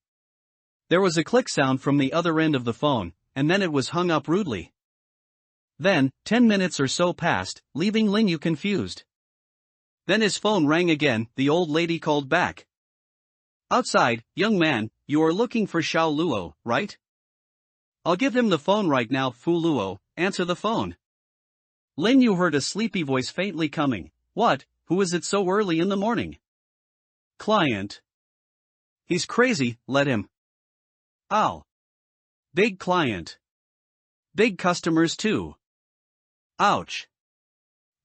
There was a click sound from the other end of the phone, and then it was hung up rudely. Then, 10 minutes or so passed, leaving Lin Yu confused. Then his phone rang again. The old lady called back. Outside, young man, you are looking for Xiao Luo, right? I'll give him the phone right now. Fu Luo, answer the phone. Lin Yu heard a sleepy voice faintly coming. What, who is it so early in the morning? Client. He's crazy, let him. Ow. Big client. Big customers too. Ouch.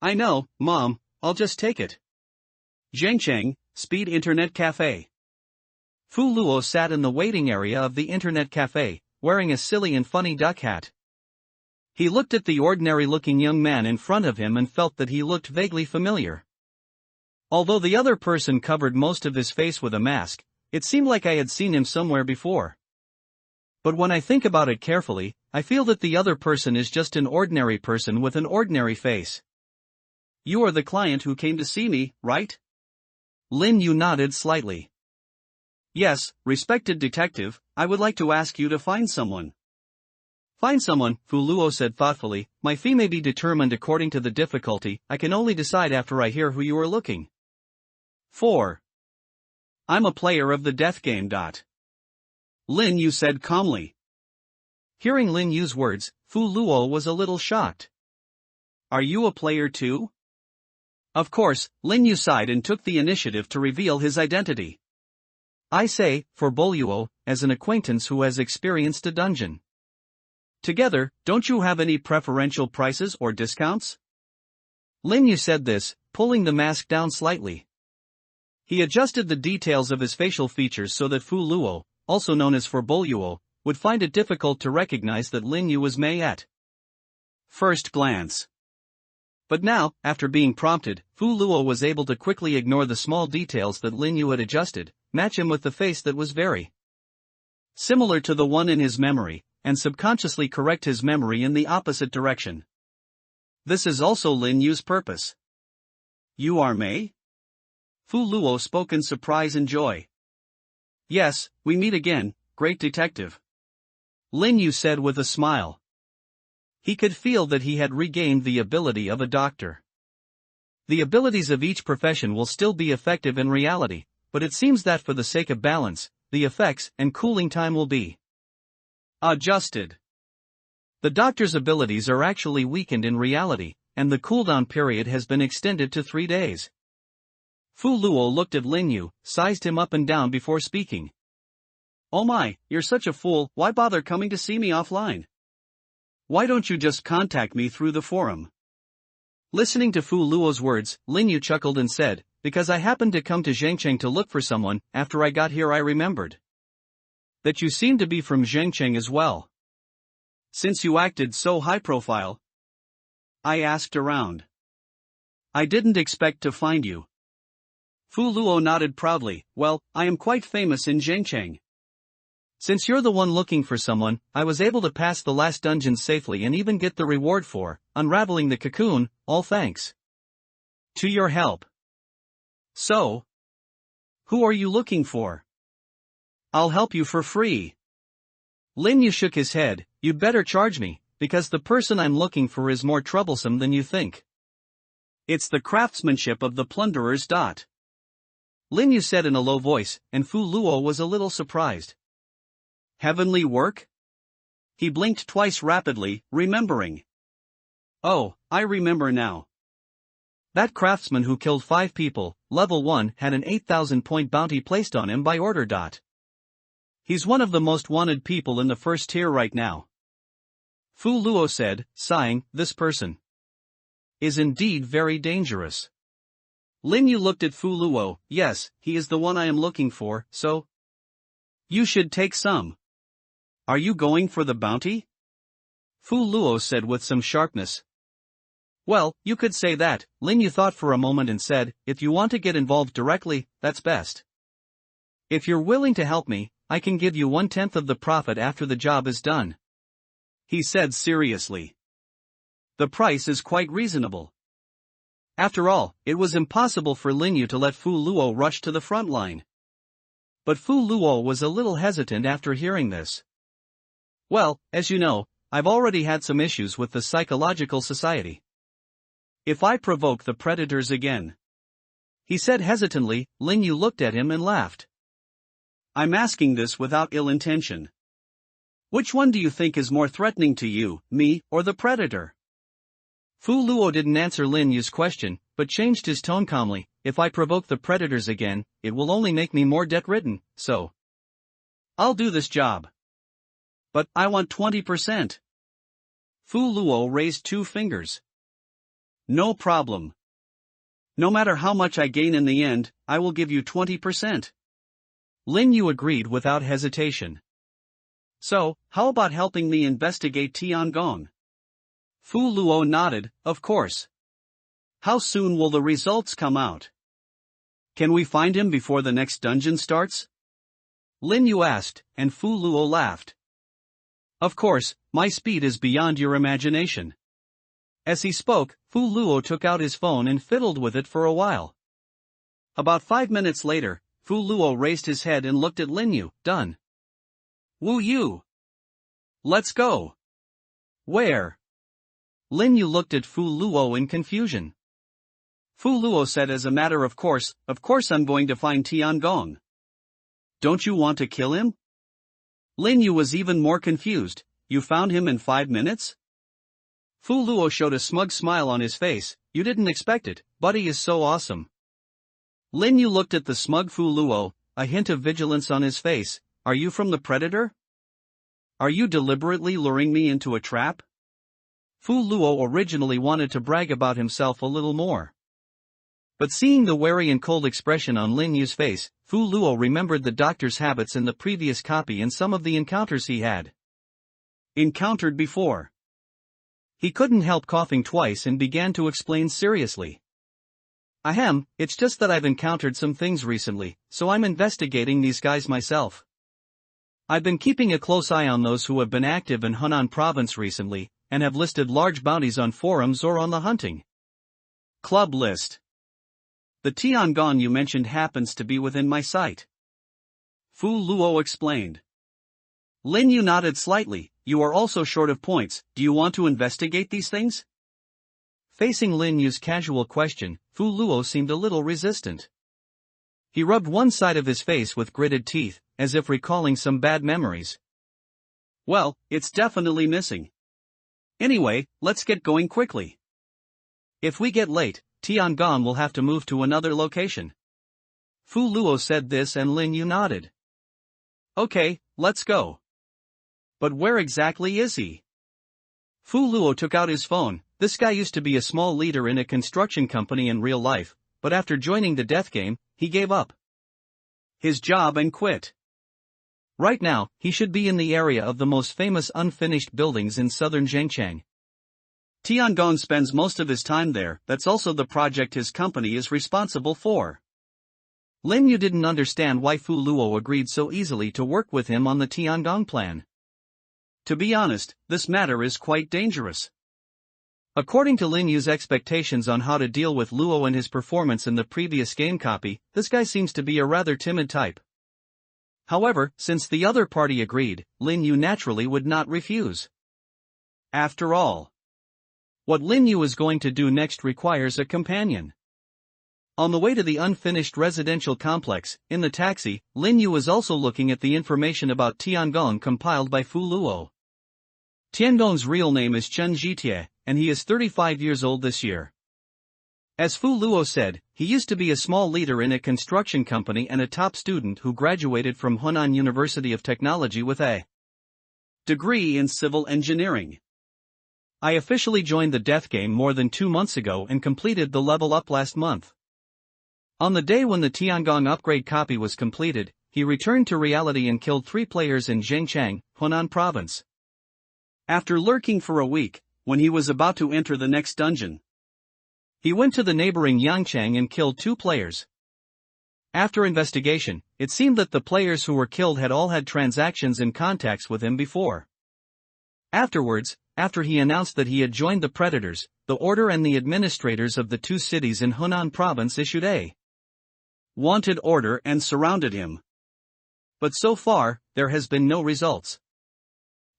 I know, Mom, I'll just take it. Zhengcheng, Speed Internet Cafe. Fu Luo sat in the waiting area of the internet cafe, wearing a silly and funny duck hat. He looked at the ordinary-looking young man in front of him and felt that he looked vaguely familiar. Although the other person covered most of his face with a mask, it seemed like I had seen him somewhere before. But when I think about it carefully, I feel that the other person is just an ordinary person with an ordinary face. You are the client who came to see me, right? Lin Yu nodded slightly. Yes, respected detective, I would like to ask you to find someone. Find someone, Fu Luo said thoughtfully. My fee may be determined according to the difficulty. I can only decide after I hear who you are looking. 4. I'm a player of the death game. Lin Yu said calmly. Hearing Lin Yu's words, Fu Luo was a little shocked. Are you a player too? Of course, Lin Yu sighed and took the initiative to reveal his identity. I say, for Boluo, as an acquaintance who has experienced a dungeon. Together, don't you have any preferential prices or discounts? Lin Yu said this, pulling the mask down slightly. He adjusted the details of his facial features so that Fu Luo, also known as Boluo, would find it difficult to recognize that Lin Yu was Mei at first glance. But now, after being prompted, Fu Luo was able to quickly ignore the small details that Lin Yu had adjusted, match him with the face that was very similar to the one in his memory, and subconsciously correct his memory in the opposite direction. This is also Lin Yu's purpose. You are Mei? Fu Luo spoke in surprise and joy. Yes, we meet again, great detective. Lin Yu said with a smile. He could feel that he had regained the ability of a doctor. The abilities of each profession will still be effective in reality, but it seems that for the sake of balance, the effects and cooling time will be adjusted. The doctor's abilities are actually weakened in reality, and the cooldown period has been extended to 3 days. Fu Luo looked at Lin Yu, sized him up and down before speaking. Oh my, you're such a fool, why bother coming to see me offline? Why don't you just contact me through the forum? Listening to Fu Luo's words, Lin Yu chuckled and said, because I happened to come to Zhengcheng to look for someone, after I got here I remembered that you seem to be from Zhengcheng as well. Since you acted so high profile, I asked around. I didn't expect to find you. Fu Luo nodded proudly, well, I am quite famous in Zhengcheng. Since you're the one looking for someone, I was able to pass the last dungeon safely and even get the reward for unraveling the cocoon, all thanks to your help. So, who are you looking for? I'll help you for free. Lin Yu shook his head, you'd better charge me, because the person I'm looking for is more troublesome than you think. It's the craftsmanship of the plunderers. Lin Yu said in a low voice, and Fu Luo was a little surprised. Heavenly work? He blinked twice rapidly, remembering. Oh, I remember now. That craftsman who killed 5 people, level 1, had an 8,000-point bounty placed on him by order. He's one of the most wanted people in the first tier right now. Fu Luo said, sighing, this person is indeed very dangerous. Lin Yu looked at Fu Luo, yes, he is the one I am looking for, so you should take some. Are you going for the bounty? Fu Luo said with some sharpness. Well, you could say that. Lin Yu thought for a moment and said, if you want to get involved directly, that's best. If you're willing to help me, I can give you 1/10 of the profit after the job is done. He said seriously. The price is quite reasonable. After all, it was impossible for Lin Yu to let Fu Luo rush to the front line. But Fu Luo was a little hesitant after hearing this. Well, as you know, I've already had some issues with the Psychological Society. If I provoke the predators again, he said hesitantly, Lin Yu looked at him and laughed. I'm asking this without ill intention. Which one do you think is more threatening to you, me, or the predator? Fu Luo didn't answer Lin Yu's question, but changed his tone calmly, if I provoke the predators again, it will only make me more debt-ridden, so I'll do this job. But I want 20%. Fu Luo raised 2 fingers. No problem. No matter how much I gain in the end, I will give you 20%. Lin Yu agreed without hesitation. So, how about helping me investigate Tiangong? Fu Luo nodded, of course. How soon will the results come out? Can we find him before the next dungeon starts? Lin Yu asked, and Fu Luo laughed. Of course, my speed is beyond your imagination. As he spoke, Fu Luo took out his phone and fiddled with it for a while. About 5 minutes later, Fu Luo raised his head and looked at Lin Yu, done. Wu Yu. Let's go. Where? Lin Yu looked at Fu Luo in confusion. Fu Luo said as a matter of course I'm going to find Tiangong. Don't you want to kill him? Lin Yu was even more confused, you found him in 5 minutes? Fu Luo showed a smug smile on his face, you didn't expect it, but he is so awesome. Lin Yu looked at the smug Fu Luo, a hint of vigilance on his face, are you from the predator? Are you deliberately luring me into a trap? Fu Luo originally wanted to brag about himself a little more. But seeing the wary and cold expression on Lin Yu's face, Fu Luo remembered the doctor's habits in the previous copy and some of the encounters he had encountered before. He couldn't help coughing twice and began to explain seriously. Ahem, it's just that I've encountered some things recently, so I'm investigating these guys myself. I've been keeping a close eye on those who have been active in Hunan province recently, and have listed large bounties on forums or on the hunting club list. The Tiangong you mentioned happens to be within my sight. Fu Luo explained. Lin Yu nodded slightly. You are also short of points, do you want to investigate these things? Facing Lin Yu's casual question, Fu Luo seemed a little resistant. He rubbed one side of his face with gritted teeth, as if recalling some bad memories. Well, it's definitely missing. Anyway, let's get going quickly. If we get late, Tiangong will have to move to another location. Fu Luo said this and Lin Yu nodded. Okay, let's go. But where exactly is he? Fu Luo took out his phone. This guy used to be a small leader in a construction company in real life, but after joining the death game, he gave up his job and quit. Right now, he should be in the area of the most famous unfinished buildings in southern Zhengchang. Tiangong spends most of his time there. That's also the project his company is responsible for. Lin Yu didn't understand why Fu Luo agreed so easily to work with him on the Tiangong plan. To be honest, this matter is quite dangerous. According to Lin Yu's expectations on how to deal with Luo and his performance in the previous game copy, this guy seems to be a rather timid type. However, since the other party agreed, Lin Yu naturally would not refuse. After all, what Lin Yu is going to do next requires a companion. On the way to the unfinished residential complex, in the taxi, Lin Yu was also looking at the information about Tiangong compiled by Fu Luo. Tiangong's real name is Chen Jitie, and he is 35 years old this year. As Fu Luo said, he used to be a small leader in a construction company and a top student who graduated from Hunan University of Technology with a degree in civil engineering. I officially joined the death game more than 2 months ago and completed the level up last month. On the day when the Tiangong upgrade copy was completed, he returned to reality and killed 3 players in Zhengchang, Hunan province. After lurking for a week, when he was about to enter the next dungeon, he went to the neighboring Yangchang and killed 2 players. After investigation, it seemed that the players who were killed had all had transactions and contacts with him before. Afterwards, after he announced that he had joined the Predators, the order and the administrators of the 2 cities in Hunan province issued a wanted order and surrounded him. But so far, there has been no results.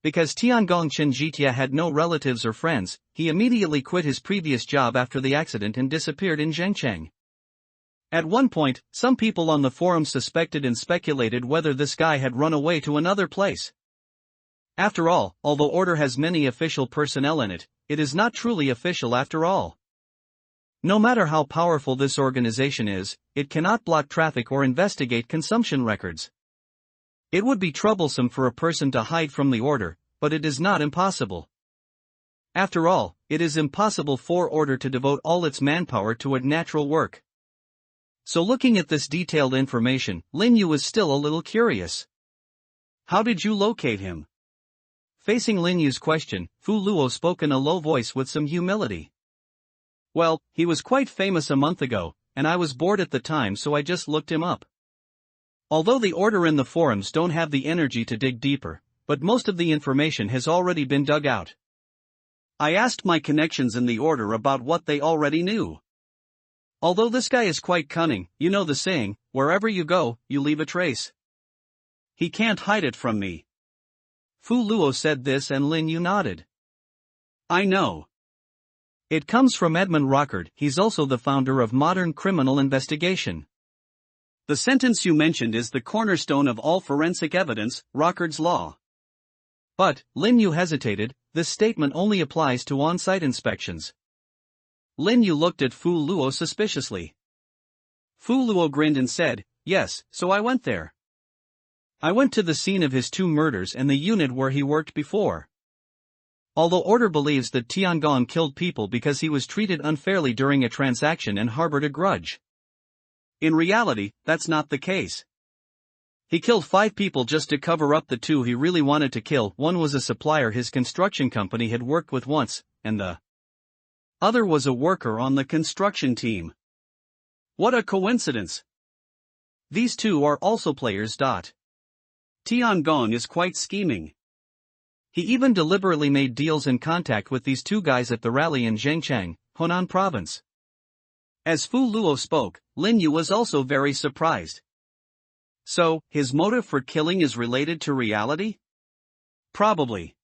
Because Tiangong Chen Jitia had no relatives or friends, he immediately quit his previous job after the accident and disappeared in Zhengchang. At one point, some people on the forum suspected and speculated whether this guy had run away to another place. After all, although Order has many official personnel in it, it is not truly official after all. No matter how powerful this organization is, it cannot block traffic or investigate consumption records. It would be troublesome for a person to hide from the Order, but it is not impossible. After all, it is impossible for Order to devote all its manpower to a natural work. So looking at this detailed information, Lin Yu was still a little curious. How did you locate him? Facing Lin Yu's question, Fu Luo spoke in a low voice with some humility. Well, he was quite famous a month ago, and I was bored at the time so I just looked him up. Although the Order and the forums don't have the energy to dig deeper, but most of the information has already been dug out. I asked my connections in the Order about what they already knew. Although this guy is quite cunning, you know the saying, wherever you go, you leave a trace. He can't hide it from me. Fu Luo said this and Lin Yu nodded. I know. It comes from Edmund Rockard, he's also the founder of modern criminal investigation. The sentence you mentioned is the cornerstone of all forensic evidence, Rockard's law. But, Lin Yu hesitated, this statement only applies to on-site inspections. Lin Yu looked at Fu Luo suspiciously. Fu Luo grinned and said, yes, so I went there. I went to the scene of his 2 murders and the unit where he worked before. Although Order believes that Tiangong killed people because he was treated unfairly during a transaction and harbored a grudge. In reality, that's not the case. He killed 5 people just to cover up the 2 he really wanted to kill. One was a supplier his construction company had worked with once, and the other was a worker on the construction team. What a coincidence! These 2 are also players. Tiangong is quite scheming. He even deliberately made deals in contact with these 2 guys at the rally in Zhengchang, Hunan province. As Fu Luo spoke, Lin Yu was also very surprised. So, his motive for killing is related to reality? Probably.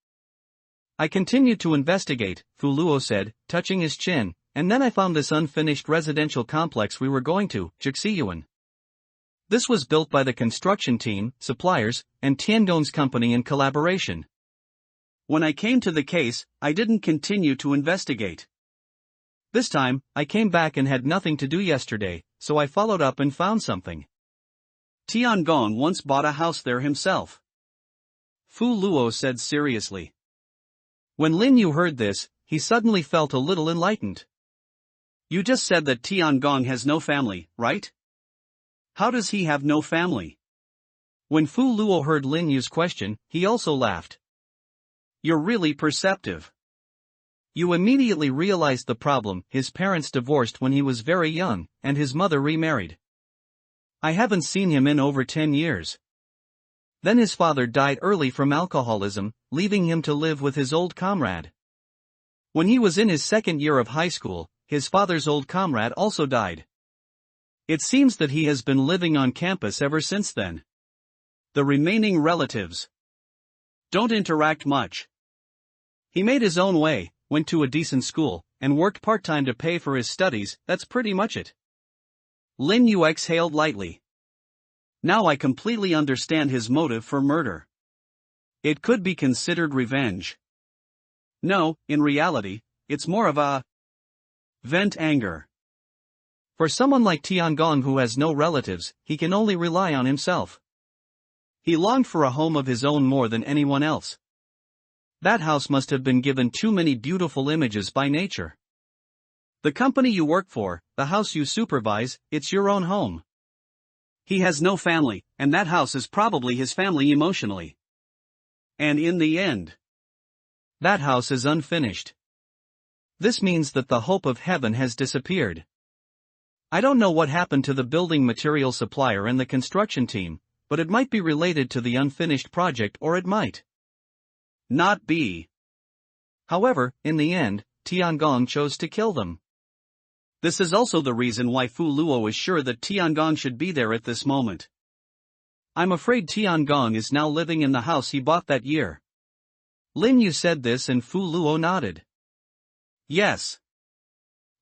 I continued to investigate, Fu Luo said, touching his chin, and then I found this unfinished residential complex we were going to, Juxiyuan. This was built by the construction team, suppliers, and Tiangong's company in collaboration. When I came to the case, I didn't continue to investigate. This time, I came back and had nothing to do yesterday, so I followed up and found something. Tiangong once bought a house there himself. Fu Luo said seriously. When Lin Yu heard this, he suddenly felt a little enlightened. You just said that Tiangong has no family, right? How does he have no family? When Fu Luo heard Lin Yu's question, he also laughed. You're really perceptive. You immediately realized the problem. His parents divorced when he was very young, and his mother remarried. I haven't seen him in over 10 years. Then his father died early from alcoholism, leaving him to live with his old comrade. When he was in his second year of high school, his father's old comrade also died. It seems that he has been living on campus ever since then. The remaining relatives don't interact much. He made his own way, went to a decent school, and worked part-time to pay for his studies. That's pretty much it. Lin Yu exhaled lightly. Now I completely understand his motive for murder. It could be considered revenge. No, in reality, it's more of a vent anger. For someone like Tiangong who has no relatives, he can only rely on himself. He longed for a home of his own more than anyone else. That house must have been given too many beautiful images by nature. The company you work for, the house you supervise, it's your own home. He has no family, and that house is probably his family emotionally. And in the end, that house is unfinished. This means that the hope of heaven has disappeared. I don't know what happened to the building material supplier and the construction team, but it might be related to the unfinished project, or it might not be. However, in the end, Tiangong chose to kill them. This is also the reason why Fu Luo is sure that Tiangong should be there at this moment. I'm afraid Tiangong is now living in the house he bought that year. Lin Yu said this and Fu Luo nodded. Yes.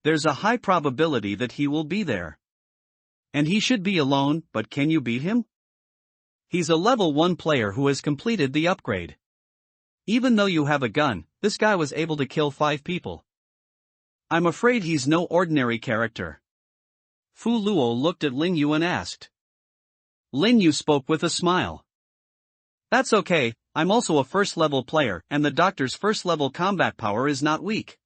There's a high probability that he will be there. And he should be alone, but can you beat him? He's a level 1 player who has completed the upgrade. Even though you have a gun, this guy was able to kill 5 people. I'm afraid he's no ordinary character. Fu Luo looked at Lin Yu and asked. Lin Yu spoke with a smile. That's okay, I'm also a first-level player, and the doctor's first-level combat power is not weak.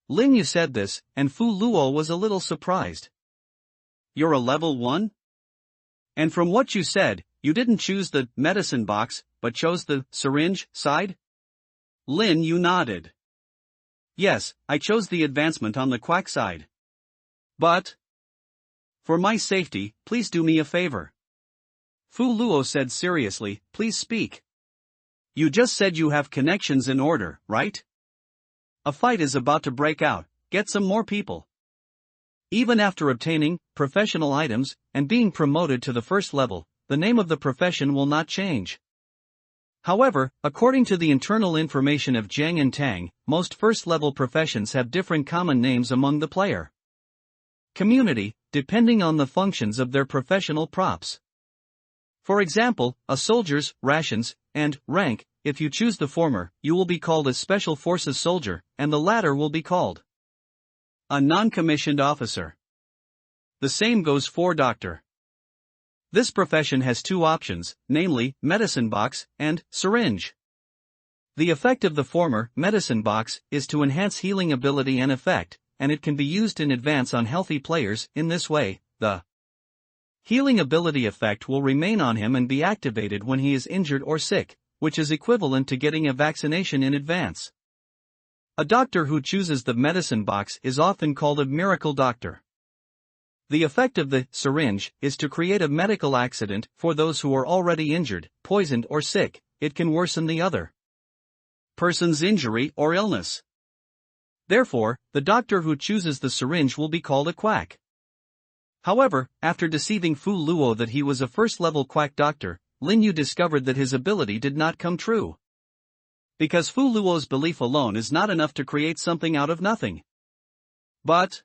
Lin Yu said this, and Fu Luo was a little surprised. You're a level 1? And from what you said, you didn't choose the medicine box, but chose the syringe side? Lin Yu nodded. Yes, I chose the advancement on the quack side. But for my safety, please do me a favor. Fu Luo said seriously, please speak. You just said you have connections in order, right? A fight is about to break out, get some more people. Even after obtaining professional items and being promoted to the first level, the name of the profession will not change. However, according to the internal information of Zhang and Tang, most first-level professions have different common names among the player community, depending on the functions of their professional props. For example, a soldier's rations and rank. If you choose the former, you will be called a Special Forces soldier, and the latter will be called a non-commissioned officer. The same goes for doctor. This profession has 2 options, namely, medicine box and syringe. The effect of the former, medicine box, is to enhance healing ability and effect, and it can be used in advance on healthy players. In this way, the healing ability effect will remain on him and be activated when he is injured or sick, which is equivalent to getting a vaccination in advance. A doctor who chooses the medicine box is often called a miracle doctor. The effect of the syringe is to create a medical accident for those who are already injured, poisoned or sick. It can worsen the other person's injury or illness. Therefore, the doctor who chooses the syringe will be called a quack. However, after deceiving Fu Luo that he was a first-level quack doctor, Lin Yu discovered that his ability did not come true. Because Fu Luo's belief alone is not enough to create something out of nothing. But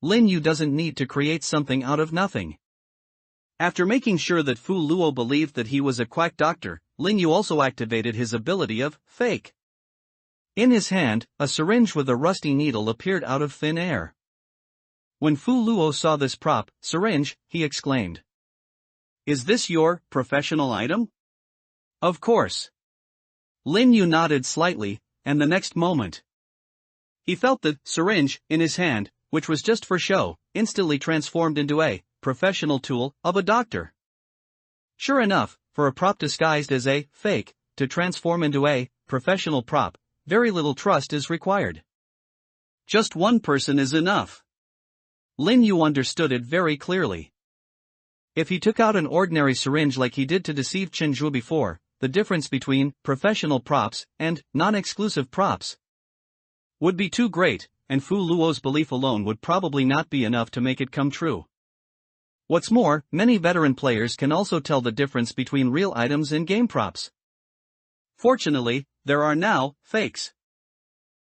Lin Yu doesn't need to create something out of nothing. After making sure that Fu Luo believed that he was a quack doctor, Lin Yu also activated his ability of fake. In his hand, a syringe with a rusty needle appeared out of thin air. When Fu Luo saw this syringe, he exclaimed, "Is this your professional item?" "Of course." Lin Yu nodded slightly, and the next moment, he felt the syringe in his hand, which was just for show, instantly transformed into a professional tool of a doctor. Sure enough, for a prop disguised as a fake to transform into a professional prop, very little trust is required. Just one person is enough. Lin Yu understood it very clearly. If he took out an ordinary syringe like he did to deceive Chen Zhuo before, the difference between professional props and non-exclusive props would be too great, and Fu Luo's belief alone would probably not be enough to make it come true. What's more, many veteran players can also tell the difference between real items and game props. Fortunately, there are now fakes.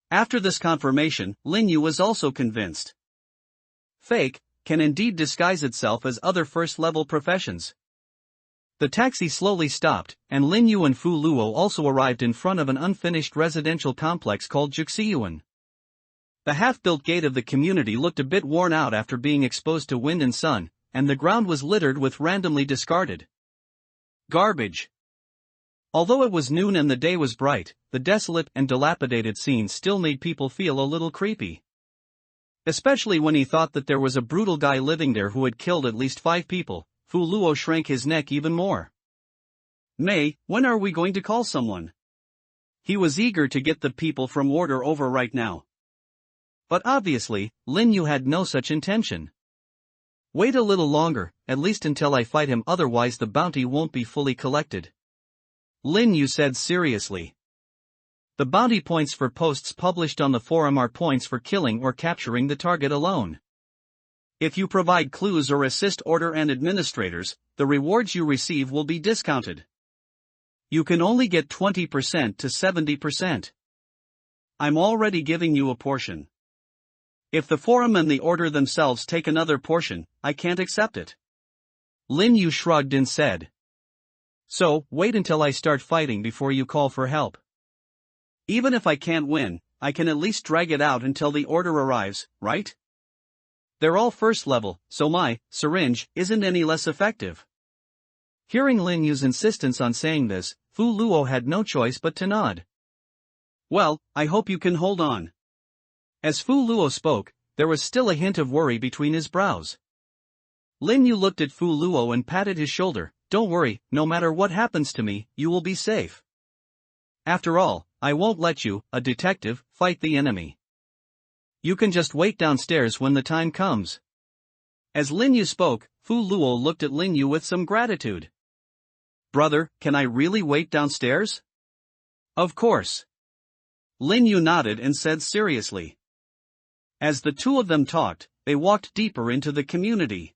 After this confirmation, Lin Yu was also convinced. Fake can indeed disguise itself as other first-level professions. The taxi slowly stopped, and Lin Yu and Fu Luo also arrived in front of an unfinished residential complex called Juxiyuan. The half-built gate of the community looked a bit worn out after being exposed to wind and sun, and the ground was littered with randomly discarded garbage. Although it was noon and the day was bright, the desolate and dilapidated scene still made people feel a little creepy. Especially when he thought that there was a brutal guy living there who had killed at least 5 people, Fu Luo shrank his neck even more. "May, when are we going to call someone?" He was eager to get the people from order over right now. But obviously, Lin Yu had no such intention. "Wait a little longer, at least until I fight him, otherwise the bounty won't be fully collected," Lin Yu said seriously. The bounty points for posts published on the forum are points for killing or capturing the target alone. If you provide clues or assist order and administrators, the rewards you receive will be discounted. You can only get 20% to 70%. I'm already giving you a portion. If the forum and the order themselves take another portion, I can't accept it." Lin Yu shrugged and said. "So, wait until I start fighting before you call for help. Even if I can't win, I can at least drag it out until the order arrives, right? They're all first level, so my syringe isn't any less effective." Hearing Lin Yu's insistence on saying this, Fu Luo had no choice but to nod. "Well, I hope you can hold on." As Fu Luo spoke, there was still a hint of worry between his brows. Lin Yu looked at Fu Luo and patted his shoulder. "Don't worry, no matter what happens to me, you will be safe. After all, I won't let you, a detective, fight the enemy. You can just wait downstairs when the time comes." As Lin Yu spoke, Fu Luo looked at Lin Yu with some gratitude. "Brother, can I really wait downstairs?" "Of course." Lin Yu nodded and said seriously. As the two of them talked, they walked deeper into the community.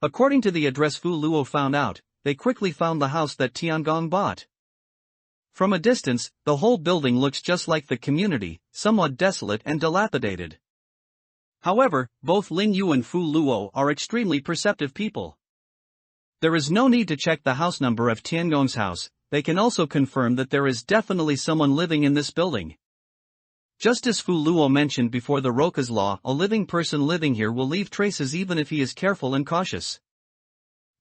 According to the address Fu Luo found out, they quickly found the house that Tiangong bought. From a distance, the whole building looks just like the community, somewhat desolate and dilapidated. However, both Lin Yu and Fu Luo are extremely perceptive people. There is no need to check the house number of Tiangong's house, they can also confirm that there is definitely someone living in this building. Just as Fu Luo mentioned before the Roka's law, a living person living here will leave traces even if he is careful and cautious.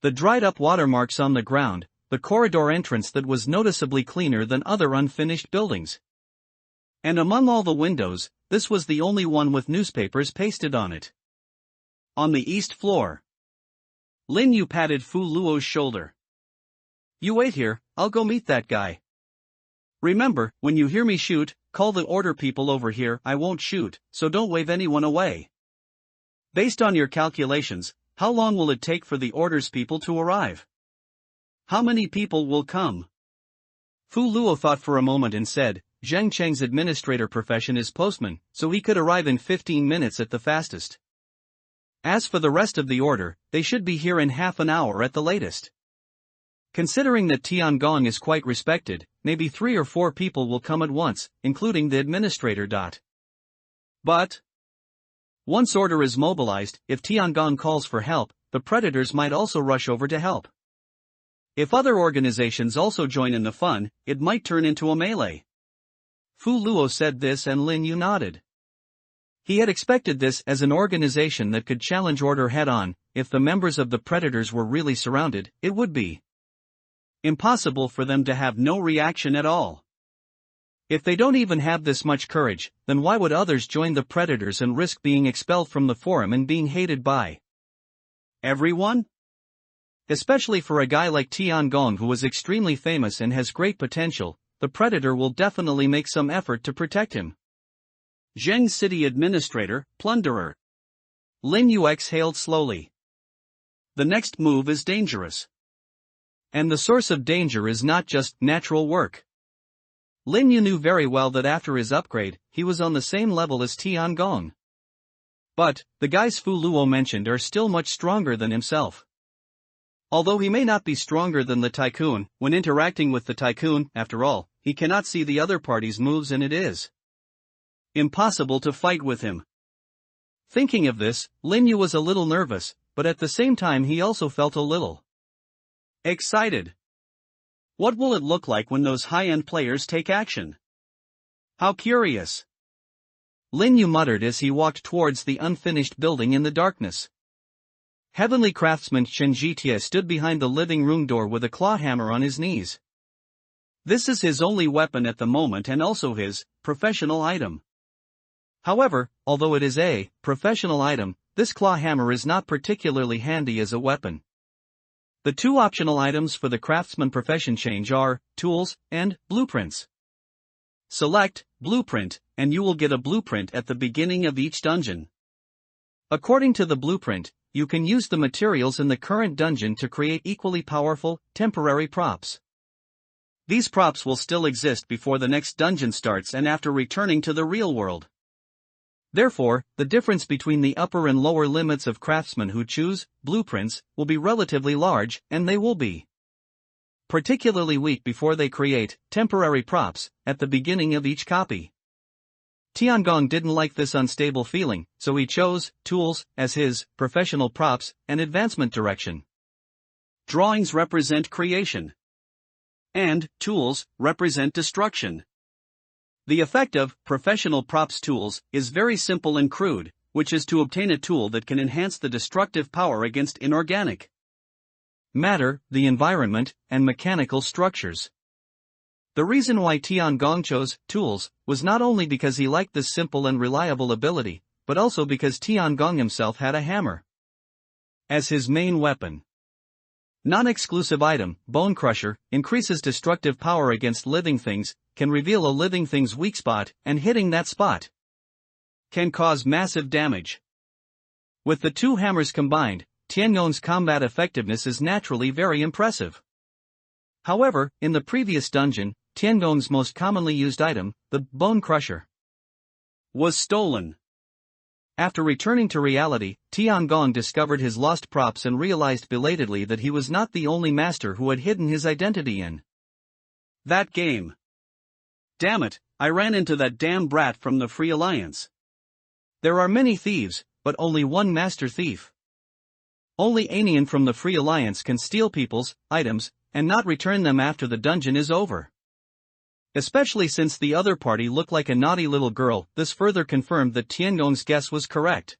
The dried-up watermarks on the ground, the corridor entrance that was noticeably cleaner than other unfinished buildings. And among all the windows, this was the only one with newspapers pasted on it. On the east floor. Lin Yu patted Fu Luo's shoulder. "You wait here, I'll go meet that guy. Remember, when you hear me shoot, call the order people over here. I won't shoot, so don't wave anyone away. Based on your calculations, how long will it take for the orders people to arrive? How many people will come?" Fu Luo thought for a moment and said, "Zheng Cheng's administrator profession is postman, so he could arrive in 15 minutes at the fastest." As for the rest of the order, they should be here in half an hour at the latest. Considering that Tiangong is quite respected, maybe 3 or 4 people will come at once, including the administrator. But once order is mobilized, if Tiangong calls for help, the predators might also rush over to help. If other organizations also join in the fun, it might turn into a melee. Fu Luo said this and Lin Yu nodded. He had expected this as an organization that could challenge order head-on. If the members of the predators were really surrounded, it would be impossible for them to have no reaction at all. If they don't even have this much courage, then why would others join the predators and risk being expelled from the forum and being hated by everyone? Especially for a guy like Tiangong who is extremely famous and has great potential, the predator will definitely make some effort to protect him. Zheng City Administrator, Plunderer. Lin Yu exhaled slowly. The next move is dangerous. And the source of danger is not just natural work. Lin Yu knew very well that after his upgrade, he was on the same level as Tiangong. But, the guys Fu Luo mentioned are still much stronger than himself. Although he may not be stronger than the tycoon, when interacting with the tycoon, after all, he cannot see the other party's moves and it is impossible to fight with him. Thinking of this, Lin Yu was a little nervous, but at the same time he also felt a little excited. What will it look like when those high-end players take action? How curious! Lin Yu muttered as he walked towards the unfinished building in the darkness. Heavenly craftsman Chen Jitie stood behind the living room door with a claw hammer on his knees. This is his only weapon at the moment and also his professional item. However, although it is a professional item, this claw hammer is not particularly handy as a weapon. The 2 optional items for the craftsman profession change are tools and blueprints. Select blueprint, and you will get a blueprint at the beginning of each dungeon. According to the blueprint, you can use the materials in the current dungeon to create equally powerful, temporary props. These props will still exist before the next dungeon starts and after returning to the real world. Therefore, the difference between the upper and lower limits of craftsmen who choose blueprints will be relatively large, and they will be particularly weak before they create temporary props at the beginning of each copy. Tiangong didn't like this unstable feeling, so he chose tools as his professional props and advancement direction. Drawings represent creation, and tools represent destruction. The effect of professional props tools is very simple and crude, which is to obtain a tool that can enhance the destructive power against inorganic matter, the environment, and mechanical structures. The reason why Tiangong chose tools was not only because he liked this simple and reliable ability, but also because Tiangong himself had a hammer as his main weapon. Non-exclusive item, Bone Crusher, increases destructive power against living things, can reveal a living thing's weak spot, and hitting that spot can cause massive damage. With the 2 hammers combined, Tiangong's combat effectiveness is naturally very impressive. However, in the previous dungeon, Tiangong's most commonly used item, the Bone Crusher, was stolen. After returning to reality, Tiangong discovered his lost props and realized belatedly that he was not the only master who had hidden his identity in that game. Damn it, I ran into that damn brat from the Free Alliance. There are many thieves, but only one master thief. Only Anian from the Free Alliance can steal people's items and not return them after the dungeon is over. Especially since the other party looked like a naughty little girl, this further confirmed that Tiangong's guess was correct.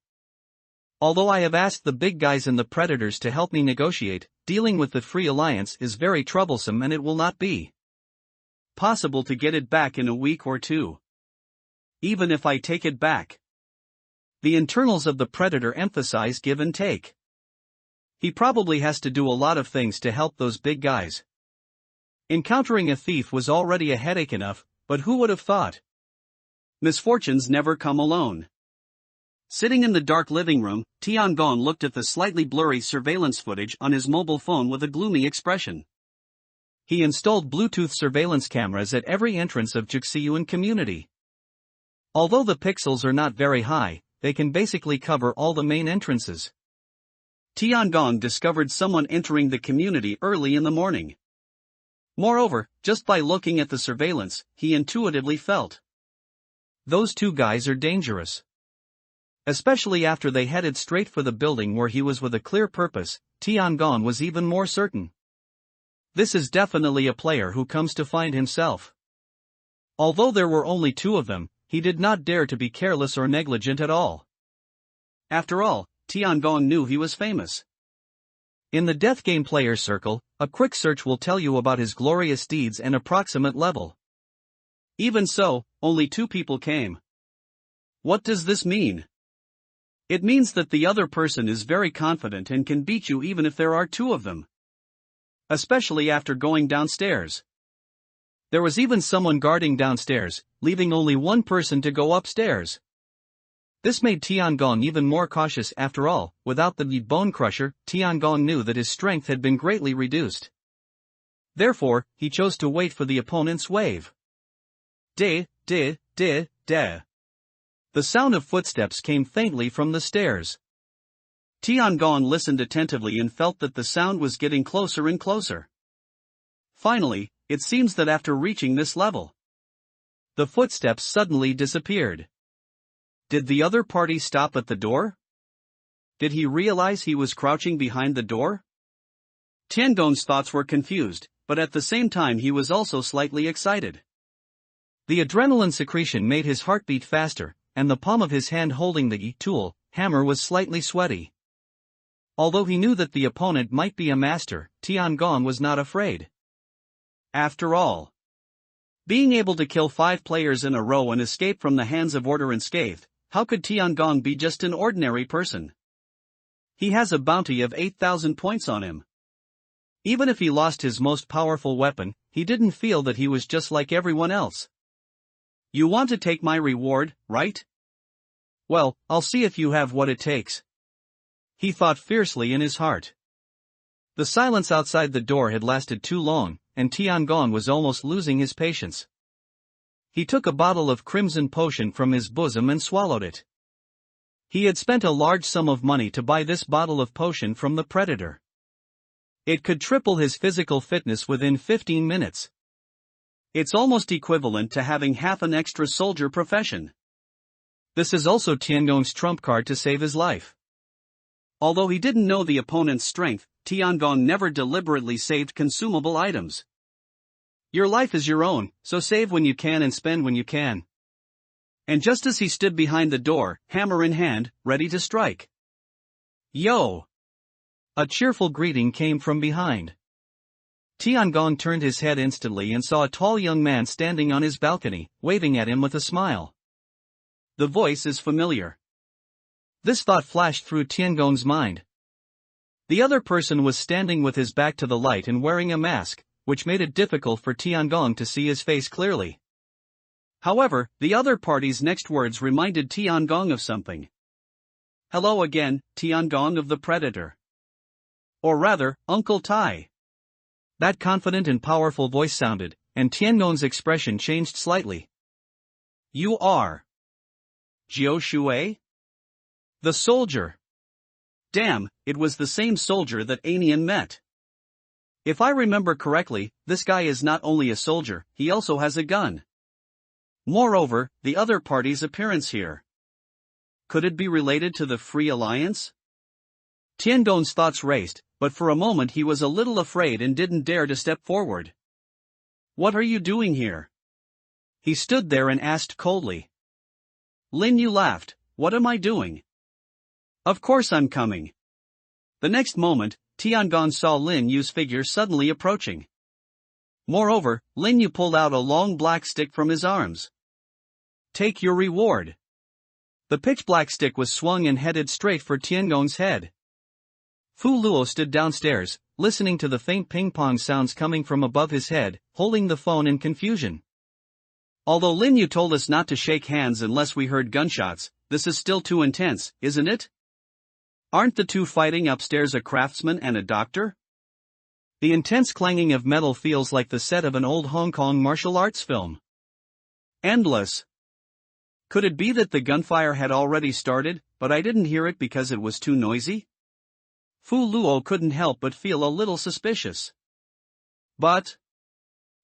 Although I have asked the big guys and the predators to help me negotiate, dealing with the Free Alliance is very troublesome and it will not be possible to get it back in a week or 2. Even if I take it back, the internals of the predator emphasize give and take. He probably has to do a lot of things to help those big guys. Encountering a thief was already a headache enough, but who would have thought? Misfortunes never come alone. Sitting in the dark living room, Tiangong looked at the slightly blurry surveillance footage on his mobile phone with a gloomy expression. He installed Bluetooth surveillance cameras at every entrance of Juxiuan community. Although the pixels are not very high, they can basically cover all the main entrances. Tiangong discovered someone entering the community early in the morning. Moreover, just by looking at the surveillance, he intuitively felt those two guys are dangerous. Especially after they headed straight for the building where he was with a clear purpose, Tiangong was even more certain. This is definitely a player who comes to find himself. Although there were only two of them, he did not dare to be careless or negligent at all. After all, Tiangong knew he was famous. In the Death Game player circle, a quick search will tell you about his glorious deeds and approximate level. Even so, only two people came. What does this mean? It means that the other person is very confident and can beat you even if there are two of them. Especially after going downstairs. There was even someone guarding downstairs, leaving only one person to go upstairs. This made Tiangong even more cautious. After all, without the bone crusher, Tiangong knew that his strength had been greatly reduced. Therefore, he chose to wait for the opponent's wave. De. The sound of footsteps came faintly from the stairs. Tiangong listened attentively and felt that the sound was getting closer and closer. Finally, it seems that after reaching this level, the footsteps suddenly disappeared. Did the other party stop at the door? Did he realize he was crouching behind the door? Tiangong's thoughts were confused, but at the same time he was also slightly excited. The adrenaline secretion made his heart beat faster, and the palm of his hand holding the tool, hammer, was slightly sweaty. Although he knew that the opponent might be a master, Tiangong was not afraid. After all, being able to kill 5 players in a row and escape from the hands of order unscathed, how could Tiangong be just an ordinary person? He has a bounty of 8,000 points on him. Even if he lost his most powerful weapon, he didn't feel that he was just like everyone else. You want to take my reward, right? Well, I'll see if you have what it takes. He thought fiercely in his heart. The silence outside the door had lasted too long, and Tiangong was almost losing his patience. He took a bottle of crimson potion from his bosom and swallowed it. He had spent a large sum of money to buy this bottle of potion from the predator. It could triple his physical fitness within 15 minutes. It's almost equivalent to having half an extra soldier profession. This is also Tiangong's trump card to save his life. Although he didn't know the opponent's strength, Tiangong never deliberately saved consumable items. Your life is your own, so save when you can and spend when you can. And just as he stood behind the door, hammer in hand, ready to strike. Yo! A cheerful greeting came from behind. Tiangong turned his head instantly and saw a tall young man standing on his balcony, waving at him with a smile. The voice is familiar. This thought flashed through Tiangong's mind. The other person was standing with his back to the light and wearing a mask, which made it difficult for Tiangong to see his face clearly. However, the other party's next words reminded Tiangong of something. Hello again, Tiangong of the Predator. Or rather, Uncle Tai. That confident and powerful voice sounded, and Tiangong's expression changed slightly. You are Jiao Shui? The soldier. Damn, it was the same soldier that Anian met. If I remember correctly, this guy is not only a soldier, he also has a gun. Moreover, the other party's appearance here. Could it be related to the Free Alliance? Tiangong's thoughts raced, but for a moment he was a little afraid and didn't dare to step forward. What are you doing here? He stood there and asked coldly. Lin Yu laughed. What am I doing? Of course I'm coming. The next moment, Tiangong saw Lin Yu's figure suddenly approaching. Moreover, Lin Yu pulled out a long black stick from his arms. Take your reward. The pitch-black stick was swung and headed straight for Tiangong's head. Fu Luo stood downstairs, listening to the faint ping-pong sounds coming from above his head, holding the phone in confusion. Although Lin Yu told us not to shake hands unless we heard gunshots, this is still too intense, isn't it? Aren't the two fighting upstairs a craftsman and a doctor? The intense clanging of metal feels like the set of an old Hong Kong martial arts film. Endless. Could it be that the gunfire had already started, but I didn't hear it because it was too noisy? Fu Luo couldn't help but feel a little suspicious. But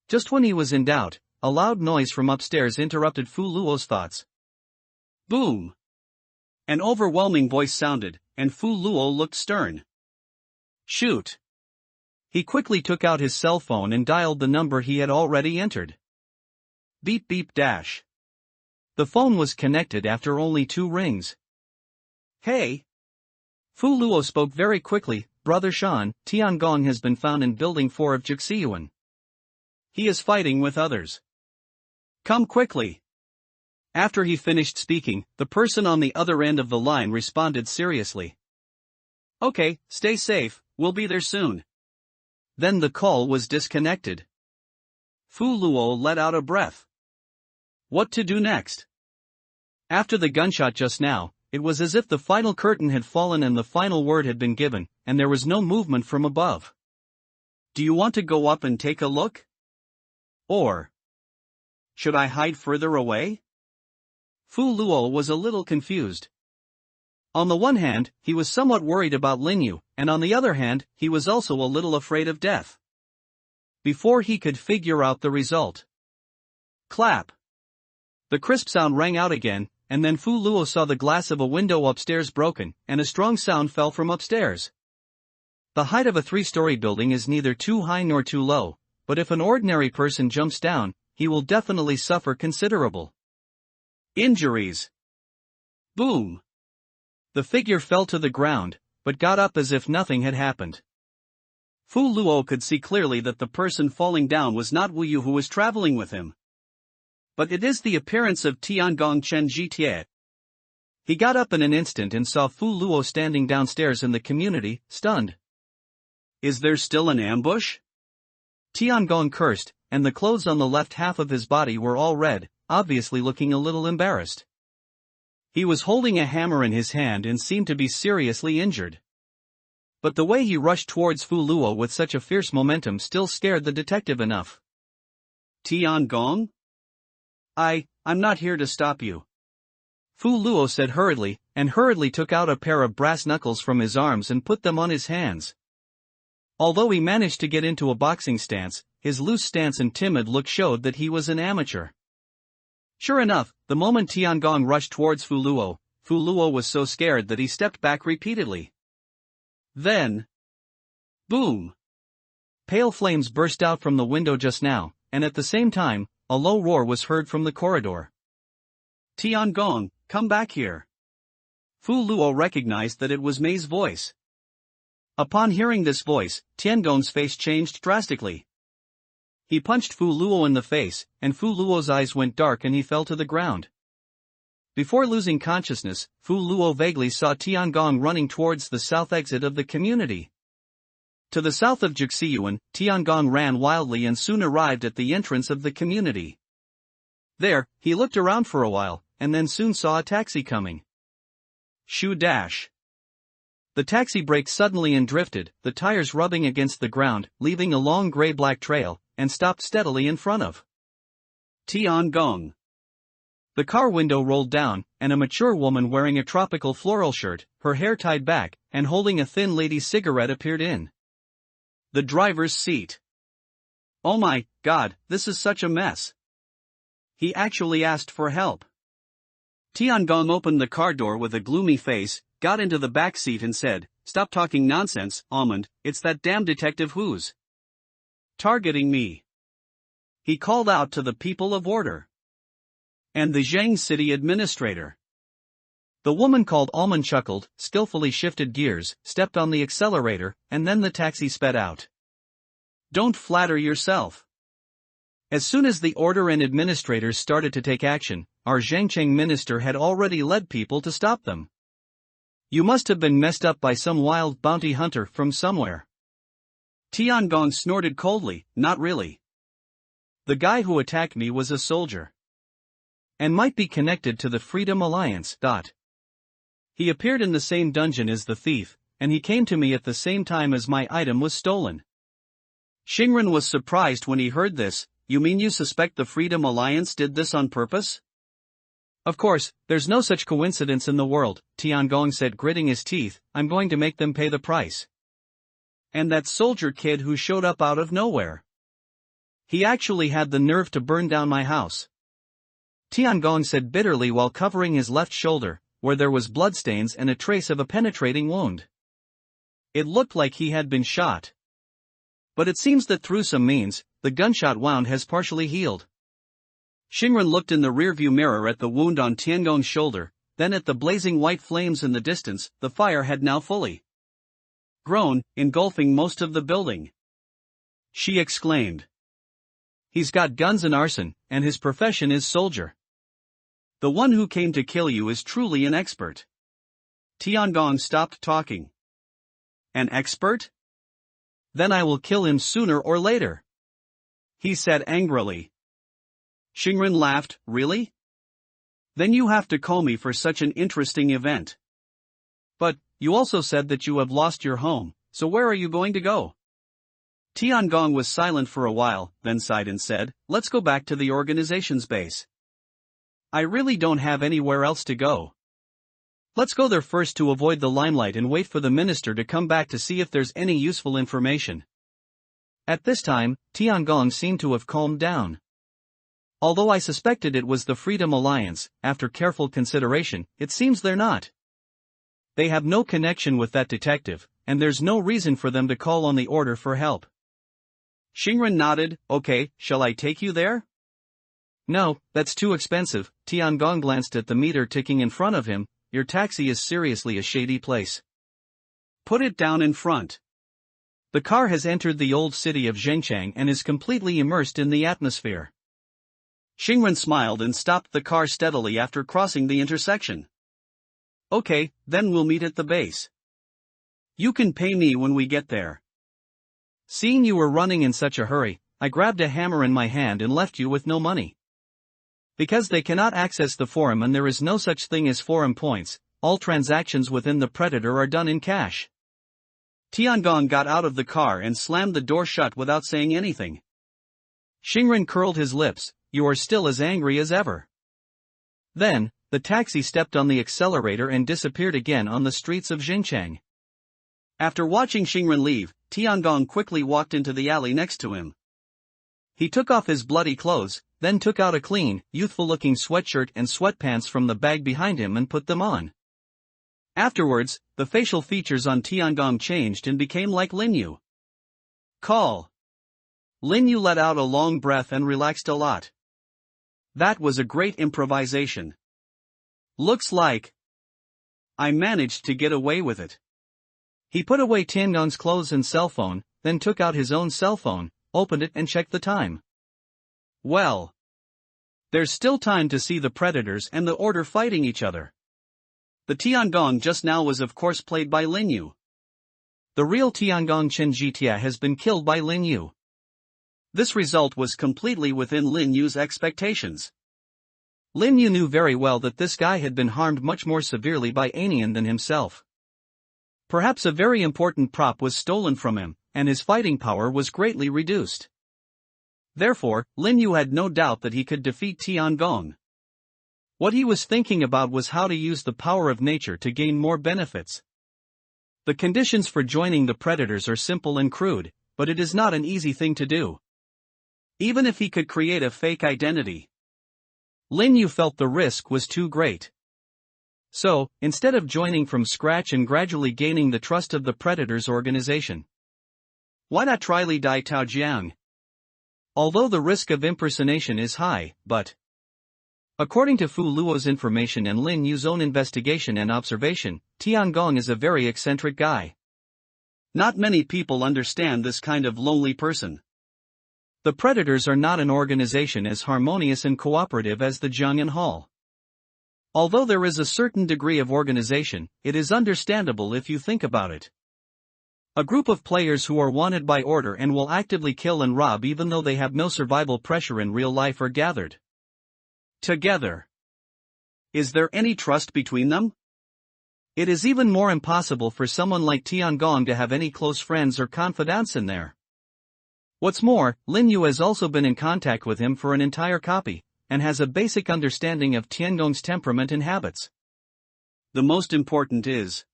just when he was in doubt, a loud noise from upstairs interrupted Fu Luo's thoughts. Boom! An overwhelming voice sounded, and Fu Luo looked stern. Shoot! He quickly took out his cell phone and dialed the number he had already entered. Beep beep dash. The phone was connected after only 2 rings. Hey! Fu Luo spoke very quickly. Brother Shan, Tiangong has been found in Building 4 of Juxiyuan. He is fighting with others. Come quickly. After he finished speaking, the person on the other end of the line responded seriously. Okay, stay safe, we'll be there soon. Then the call was disconnected. Fu Luo let out a breath. What to do next? After the gunshot just now, it was as if the final curtain had fallen and the final word had been given, and there was no movement from above. Do you want to go up and take a look? Or should I hide further away? Fu Luo was a little confused. On the one hand, he was somewhat worried about Linyu, and on the other hand, he was also a little afraid of death. Before he could figure out the result. Clap! The crisp sound rang out again, and then Fu Luo saw the glass of a window upstairs broken, and a strong sound fell from upstairs. The height of a 3-story building is neither too high nor too low, but if an ordinary person jumps down, he will definitely suffer considerable injuries. Boom! The figure fell to the ground, but got up as if nothing had happened. Fu Luo could see clearly that the person falling down was not Wu Yu who was traveling with him. But it is the appearance of Tiangong Chen Jitie. He got up in an instant and saw Fu Luo standing downstairs in the community, stunned. Is there still an ambush? Tiangong cursed, and the clothes on the left half of his body were all red, obviously looking a little embarrassed. He was holding a hammer in his hand and seemed to be seriously injured. But the way he rushed towards Fu Luo with such a fierce momentum still scared the detective enough. Tiangong? I'm not here to stop you. Fu Luo said hurriedly, and hurriedly took out a pair of brass knuckles from his arms and put them on his hands. Although he managed to get into a boxing stance, his loose stance and timid look showed that he was an amateur. Sure enough, the moment Tiangong rushed towards Fu Luo was so scared that he stepped back repeatedly. Then, boom! Pale flames burst out from the window just now, and at the same time, a low roar was heard from the corridor. Tiangong, come back here. Fu Luo recognized that it was Mei's voice. Upon hearing this voice, Tiangong's face changed drastically. He punched Fu Luo in the face, and Fu Luo's eyes went dark and he fell to the ground. Before losing consciousness, Fu Luo vaguely saw Tiangong running towards the south exit of the community. To the south of Juxiyuan, Tiangong ran wildly and soon arrived at the entrance of the community. There, he looked around for a while, and then soon saw a taxi coming. Shoo dash! The taxi braked suddenly and drifted, the tires rubbing against the ground, leaving a long gray-black trail, and stopped steadily in front of Tiangong. The car window rolled down, and a mature woman wearing a tropical floral shirt, her hair tied back, and holding a thin lady's cigarette appeared in the driver's seat. Oh my God, this is such a mess. He actually asked for help. Tiangong opened the car door with a gloomy face, got into the back seat and said, "Stop talking nonsense, Almond, it's that damn detective who's targeting me." He called out to the people of order and the Zhang city administrator. The woman called Almond chuckled, skillfully shifted gears, stepped on the accelerator, and then the taxi sped out. Don't flatter yourself. As soon as the order and administrators started to take action, our Zhangcheng minister had already led people to stop them. You must have been messed up by some wild bounty hunter from somewhere. Tiangong snorted coldly, not really. The guy who attacked me was a soldier. And might be connected to the Freedom Alliance. He appeared in the same dungeon as the thief, and he came to me at the same time as my item was stolen. Xingren was surprised when he heard this. You mean you suspect the Freedom Alliance did this on purpose? Of course, there's no such coincidence in the world, Tiangong said, gritting his teeth. I'm going to make them pay the price. And that soldier kid who showed up out of nowhere. He actually had the nerve to burn down my house. Tiangong said bitterly while covering his left shoulder, where there was bloodstains and a trace of a penetrating wound. It looked like he had been shot. But it seems that through some means, the gunshot wound has partially healed. Xingren looked in the rearview mirror at the wound on Tiangong's shoulder, then at the blazing white flames in the distance. The fire had now fully grown, engulfing most of the building. She exclaimed. He's got guns and arson, and his profession is soldier. The one who came to kill you is truly an expert. Tiangong stopped talking. An expert? Then I will kill him sooner or later, he said angrily. Xingren laughed. Really? Then you have to call me for such an interesting event. But, you also said that you have lost your home, so where are you going to go? Tiangong was silent for a while, then sighed and said, let's go back to the organization's base. I really don't have anywhere else to go. Let's go there first to avoid the limelight and wait for the minister to come back to see if there's any useful information. At this time, Tiangong seemed to have calmed down. Although I suspected it was the Freedom Alliance, after careful consideration, it seems they're not. They have no connection with that detective, and there's no reason for them to call on the order for help. Xingren nodded. Okay, shall I take you there? No, that's too expensive. Tiangong glanced at the meter ticking in front of him. Your taxi is seriously a shady place. Put it down in front. The car has entered the old city of Zhengchang and is completely immersed in the atmosphere. Xingren smiled and stopped the car steadily after crossing the intersection. Okay, then we'll meet at the base. You can pay me when we get there. Seeing you were running in such a hurry, I grabbed a hammer in my hand and left you with no money. Because they cannot access the forum and there is no such thing as forum points, all transactions within the Predator are done in cash. Tiangong got out of the car and slammed the door shut without saying anything. Xingren curled his lips. You are still as angry as ever. Then, the taxi stepped on the accelerator and disappeared again on the streets of Xinjiang. After watching Xingren leave, Tiangong quickly walked into the alley next to him. He took off his bloody clothes, then took out a clean, youthful-looking sweatshirt and sweatpants from the bag behind him and put them on. Afterwards, the facial features on Tiangong changed and became like Linyu. Call. Linyu let out a long breath and relaxed a lot. That was a great improvisation. Looks like I managed to get away with it. He put away Tiangong's clothes and cell phone, then took out his own cell phone, opened it and checked the time. Well, there's still time to see the Predators and the Order fighting each other. The Tiangong just now was of course played by Linyu. The real Tiangong Chen Jitia has been killed by Linyu. This result was completely within Linyu's expectations. Linyu knew very well that this guy had been harmed much more severely by Anian than himself. Perhaps a very important prop was stolen from him, and his fighting power was greatly reduced. Therefore, Linyu had no doubt that he could defeat Tiangong. What he was thinking about was how to use the power of nature to gain more benefits. The conditions for joining the Predators are simple and crude, but it is not an easy thing to do. Even if he could create a fake identity, Linyu felt the risk was too great. So, instead of joining from scratch and gradually gaining the trust of the Predators organization, why not try Li Dai Tao Jiang? Although the risk of impersonation is high, but according to Fu Luo's information and Lin Yu's own investigation and observation, Tiangong is a very eccentric guy. Not many people understand this kind of lonely person. The Predators are not an organization as harmonious and cooperative as the Jiang'an Hall. Although there is a certain degree of organization, it is understandable if you think about it. A group of players who are wanted by order and will actively kill and rob even though they have no survival pressure in real life are gathered together. Is there any trust between them? It is even more impossible for someone like Tiangong to have any close friends or confidants in there. What's more, Lin Yu has also been in contact with him for an entire copy, and has a basic understanding of Tiangong's temperament and habits. The most important is,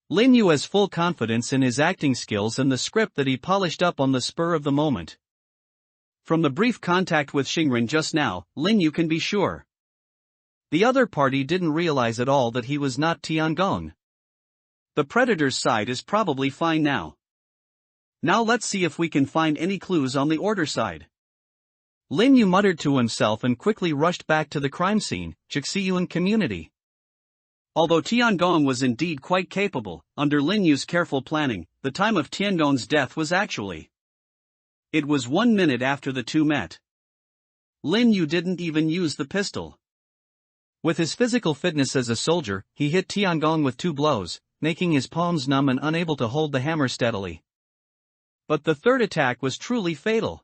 Lin Yu has full confidence in his acting skills and the script that he polished up on the spur of the moment. From the brief contact with Xingren just now, Lin Yu can be sure. The other party didn't realize at all that he was not Tiangong. The predator's side is probably fine now. Now let's see if we can find any clues on the order side. Lin Yu muttered to himself and quickly rushed back to the crime scene, Chixiyuan community. Although Tiangong was indeed quite capable, under Lin Yu's careful planning, the time of Tiangong's death was actually. It was 1 minute after the two met. Lin Yu didn't even use the pistol. With his physical fitness as a soldier, he hit Tiangong with 2 blows, making his palms numb and unable to hold the hammer steadily. But the third attack was truly fatal.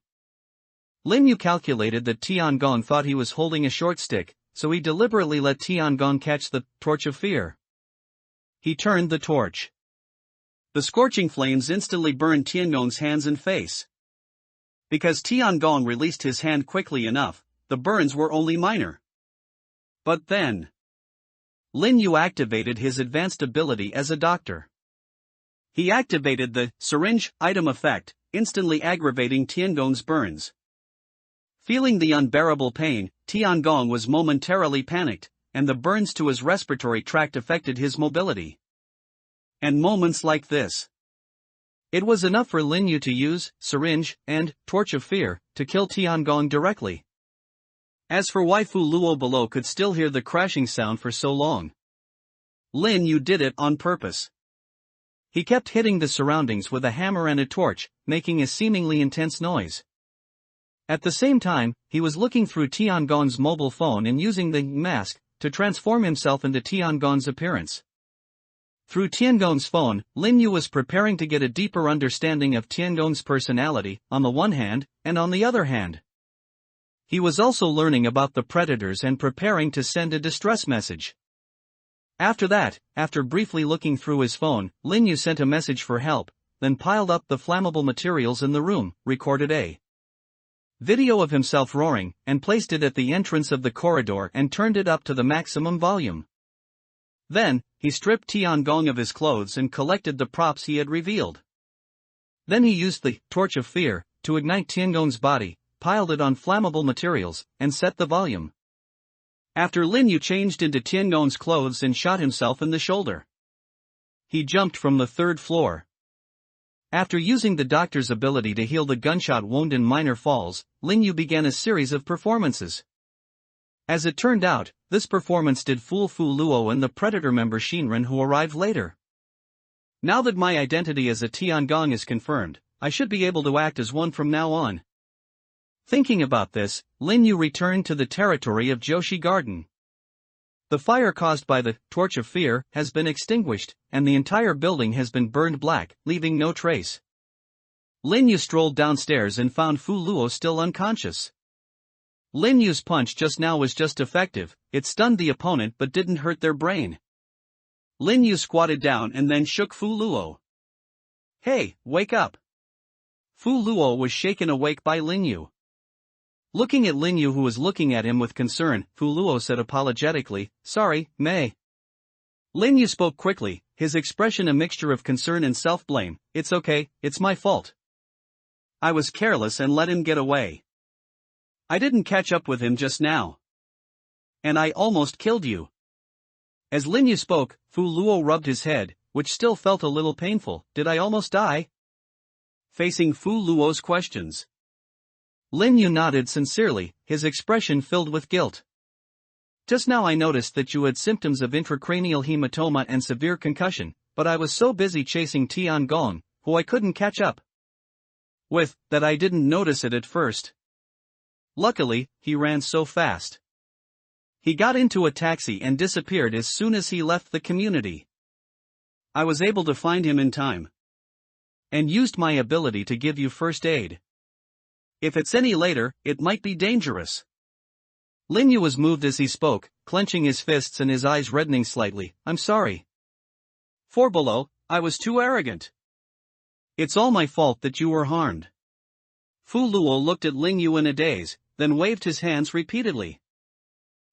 Lin Yu calculated that Tiangong thought he was holding a short stick, so he deliberately let Tiangong catch the torch of fear. He turned the torch. The scorching flames instantly burned Tiangong's hands and face. Because Tiangong released his hand quickly enough, the burns were only minor. But then, Lin Yu activated his advanced ability as a doctor. He activated the syringe item effect, instantly aggravating Tiangong's burns. Feeling the unbearable pain, Tiangong was momentarily panicked, and the burns to his respiratory tract affected his mobility. And moments like this. It was enough for Lin Yu to use syringe and torch of fear to kill Tiangong directly. As for why Fu Luo below could still hear the crashing sound for so long, Lin Yu did it on purpose. He kept hitting the surroundings with a hammer and a torch, making a seemingly intense noise. At the same time, he was looking through Tiangong's mobile phone and using the mask to transform himself into Tiangong's appearance. Through Tiangong's phone, Lin Yu was preparing to get a deeper understanding of Tiangong's personality, on the one hand, and on the other hand. He was also learning about the predators and preparing to send a distress message. After that, after briefly looking through his phone, Lin Yu sent a message for help, then piled up the flammable materials in the room, recorded a video of himself roaring, and placed it at the entrance of the corridor and turned it up to the maximum volume. Then, he stripped Tiangong of his clothes and collected the props he had revealed. Then he used the torch of fear to ignite Tiangong's body, piled it on flammable materials, and set the volume. After Lin Yu changed into Tiangong's clothes and shot himself in the shoulder. He jumped from the 3rd floor. After using the doctor's ability to heal the gunshot wound in minor falls, Lin Yu began a series of performances. As it turned out, this performance did fool Fu Luo and the Predator member Xingren who arrived later. Now that my identity as a Tiangong is confirmed, I should be able to act as one from now on. Thinking about this, Lin Yu returned to the territory of Joshi Garden. The fire caused by the torch of fear has been extinguished, and the entire building has been burned black, leaving no trace. Lin Yu strolled downstairs and found Fu Luo still unconscious. Lin Yu's punch just now was just effective, it stunned the opponent but didn't hurt their brain. Lin Yu squatted down and then shook Fu Luo. "Hey, wake up!" Fu Luo was shaken awake by Lin Yu. Looking at Lin Yu who was looking at him with concern, Fu Luo said apologetically, "Sorry, Mei." Lin Yu spoke quickly, his expression a mixture of concern and self-blame. "It's okay, it's my fault. I was careless and let him get away. I didn't catch up with him just now. And I almost killed you." As Lin Yu spoke, Fu Luo rubbed his head, which still felt a little painful. "Did I almost die?" Facing Fu Luo's questions, Lin Yu nodded sincerely, his expression filled with guilt. "Just now I noticed that you had symptoms of intracranial hematoma and severe concussion, but I was so busy chasing Tiangong, who I couldn't catch up with, that I didn't notice it at first. Luckily, he ran so fast. He got into a taxi and disappeared as soon as he left the community. I was able to find him in time. And used my ability to give you first aid. If it's any later, it might be dangerous." Lin Yu was moved as he spoke, clenching his fists and his eyes reddening slightly. "I'm sorry. For below, I was too arrogant. It's all my fault that you were harmed." Fu Luo looked at Lin Yu in a daze, then waved his hands repeatedly.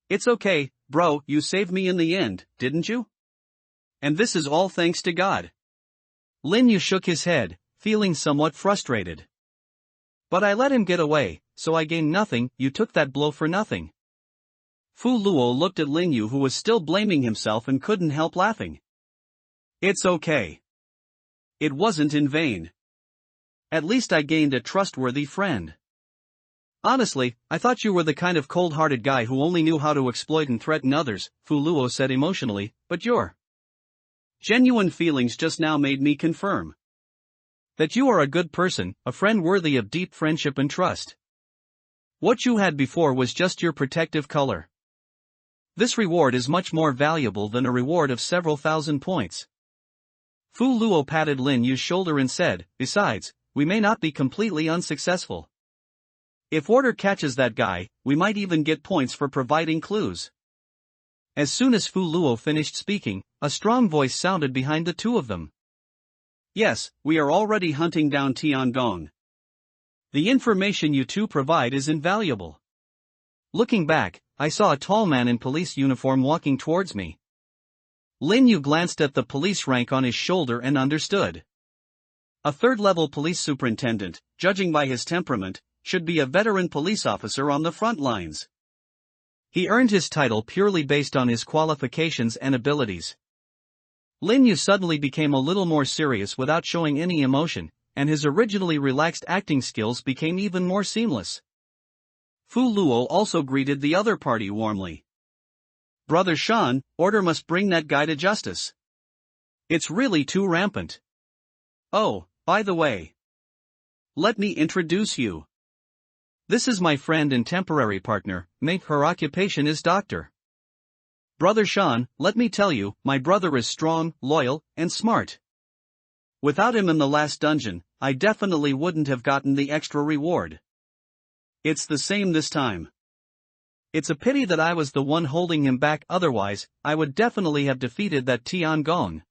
"It's okay, bro, you saved me in the end, didn't you? And this is all thanks to God." Lin Yu shook his head, feeling somewhat frustrated. "But I let him get away, so I gained nothing, you took that blow for nothing." Fu Luo looked at Lin Yu, who was still blaming himself, and couldn't help laughing. "It's okay. It wasn't in vain. At least I gained a trustworthy friend. Honestly, I thought you were the kind of cold-hearted guy who only knew how to exploit and threaten others," Fu Luo said emotionally, "but your genuine feelings just now made me confirm that you are a good person, a friend worthy of deep friendship and trust. What you had before was just your protective color. This reward is much more valuable than a reward of several thousand points." Fu Luo patted Lin Yu's shoulder and said, "Besides, we may not be completely unsuccessful. If order catches that guy, we might even get points for providing clues." As soon as Fu Luo finished speaking, a strong voice sounded behind the two of them. "Yes, we are already hunting down Tiangong. The information you two provide is invaluable." Looking back, I saw a tall man in police uniform walking towards me. Lin Yu glanced at the police rank on his shoulder and understood. A third-level police superintendent, judging by his temperament, should be a veteran police officer on the front lines. He earned his title purely based on his qualifications and abilities. Lin Yu suddenly became a little more serious without showing any emotion, and his originally relaxed acting skills became even more seamless. Fu Luo also greeted the other party warmly. "Brother Shan, order must bring that guy to justice. It's really too rampant. Oh, by the way, let me introduce you. This is my friend and temporary partner, mate. Her occupation is doctor. Brother Shan, let me tell you, my brother is strong, loyal, and smart. Without him in the last dungeon, I definitely wouldn't have gotten the extra reward. It's the same this time. It's a pity that I was the one holding him back, otherwise, I would definitely have defeated that Tiangong.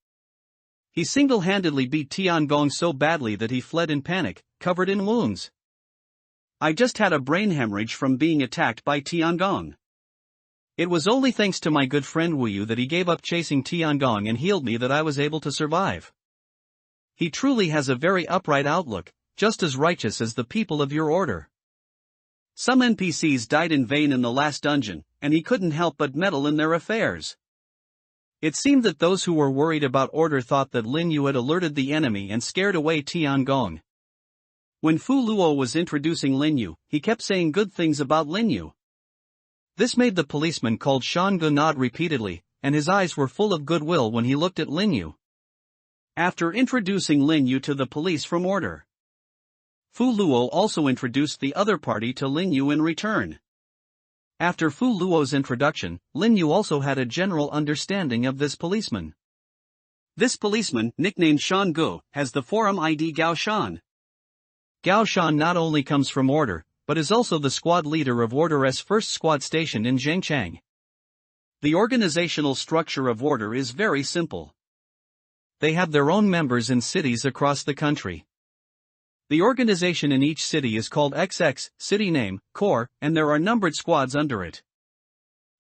He single-handedly beat Tiangong so badly that he fled in panic, covered in wounds. I just had a brain hemorrhage from being attacked by Tiangong. It was only thanks to my good friend Wu Yu that he gave up chasing Tiangong and healed me that I was able to survive. He truly has a very upright outlook, just as righteous as the people of your order. Some NPCs died in vain in the last dungeon, and he couldn't help but meddle in their affairs. It seemed that those who were worried about order thought that Lin Yu had alerted the enemy and scared away Tiangong. When Fu Luo was introducing Lin Yu, he kept saying good things about Lin Yu. This made the policeman called Shan Gu nod repeatedly, and his eyes were full of goodwill when he looked at Lin Yu. After introducing Lin Yu to the police from order, Fu Luo also introduced the other party to Lin Yu in return. After Fu Luo's introduction, Lin Yu also had a general understanding of this policeman. This policeman, nicknamed Shan Gu, has the forum ID Gao Shan. Gao Shan not only comes from order, but is also the squad leader of Order's first squad stationed in Zhengchang. The organizational structure of Order is very simple. They have their own members in cities across the country. The organization in each city is called XX, city name, core, and there are numbered squads under it.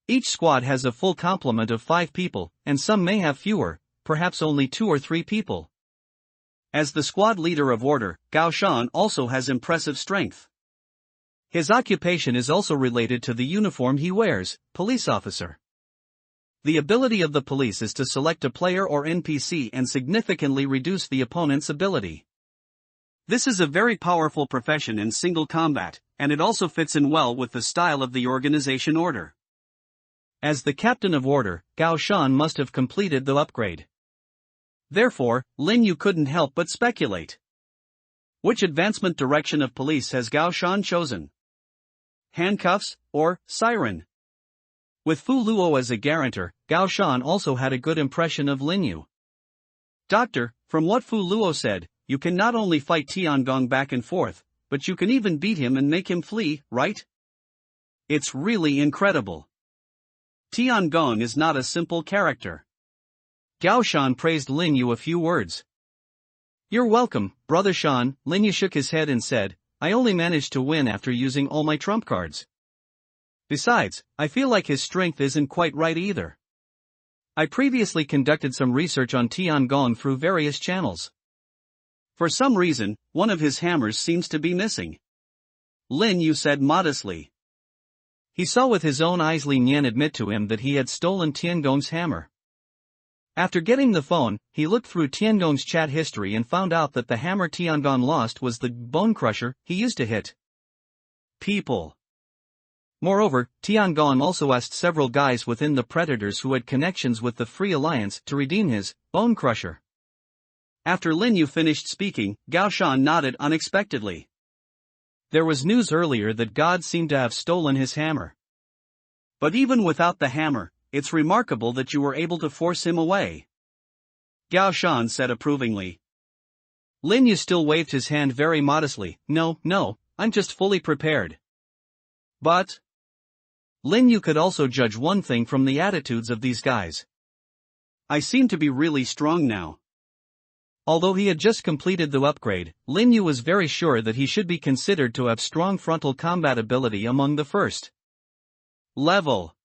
Each squad has a full complement of 5 people, and some may have fewer, perhaps only 2 or 3 people. As the squad leader of Order, Gao Shan also has impressive strength. His occupation is also related to the uniform he wears, police officer. The ability of the police is to select a player or NPC and significantly reduce the opponent's ability. This is a very powerful profession in single combat, and it also fits in well with the style of the organization Order. As the captain of Order, Gao Shan must have completed the upgrade. Therefore, Lin Yu couldn't help but speculate. Which advancement direction of police has Gao Shan chosen? Handcuffs, or siren? With Fu Luo as a guarantor, Gao Shan also had a good impression of Lin Yu. Doctor, from what Fu Luo said, you can not only fight Tiangong back and forth, but you can even beat him and make him flee, right? It's really incredible. Tiangong is not a simple character. Gao Shan praised Lin Yu a few words. You're welcome, Brother Shan. Lin Yu shook his head and said, I only managed to win after using all my trump cards. Besides, I feel like his strength isn't quite right either. I previously conducted some research on Tiangong through various channels. For some reason, one of his hammers seems to be missing. Lin Yu said modestly. He saw with his own eyes Lin Yan admit to him that he had stolen Tiangong's hammer. After getting the phone, he looked through Tiangong's chat history and found out that the hammer Tiangong lost was the bone crusher he used to hit people. Moreover, Tiangong also asked several guys within the Predators who had connections with the Free Alliance to redeem his bone crusher. After Lin Yu finished speaking, Gao Shan nodded unexpectedly. There was news earlier that God seemed to have stolen his hammer. But even without the hammer, it's remarkable that you were able to force him away. Gao Shan said approvingly. Lin Yu still waved his hand very modestly. No, I'm just fully prepared. But Lin Yu could also judge one thing from the attitudes of these guys. I seem to be really strong now. Although he had just completed the upgrade, Lin Yu was very sure that he should be considered to have strong frontal combat ability among the first level.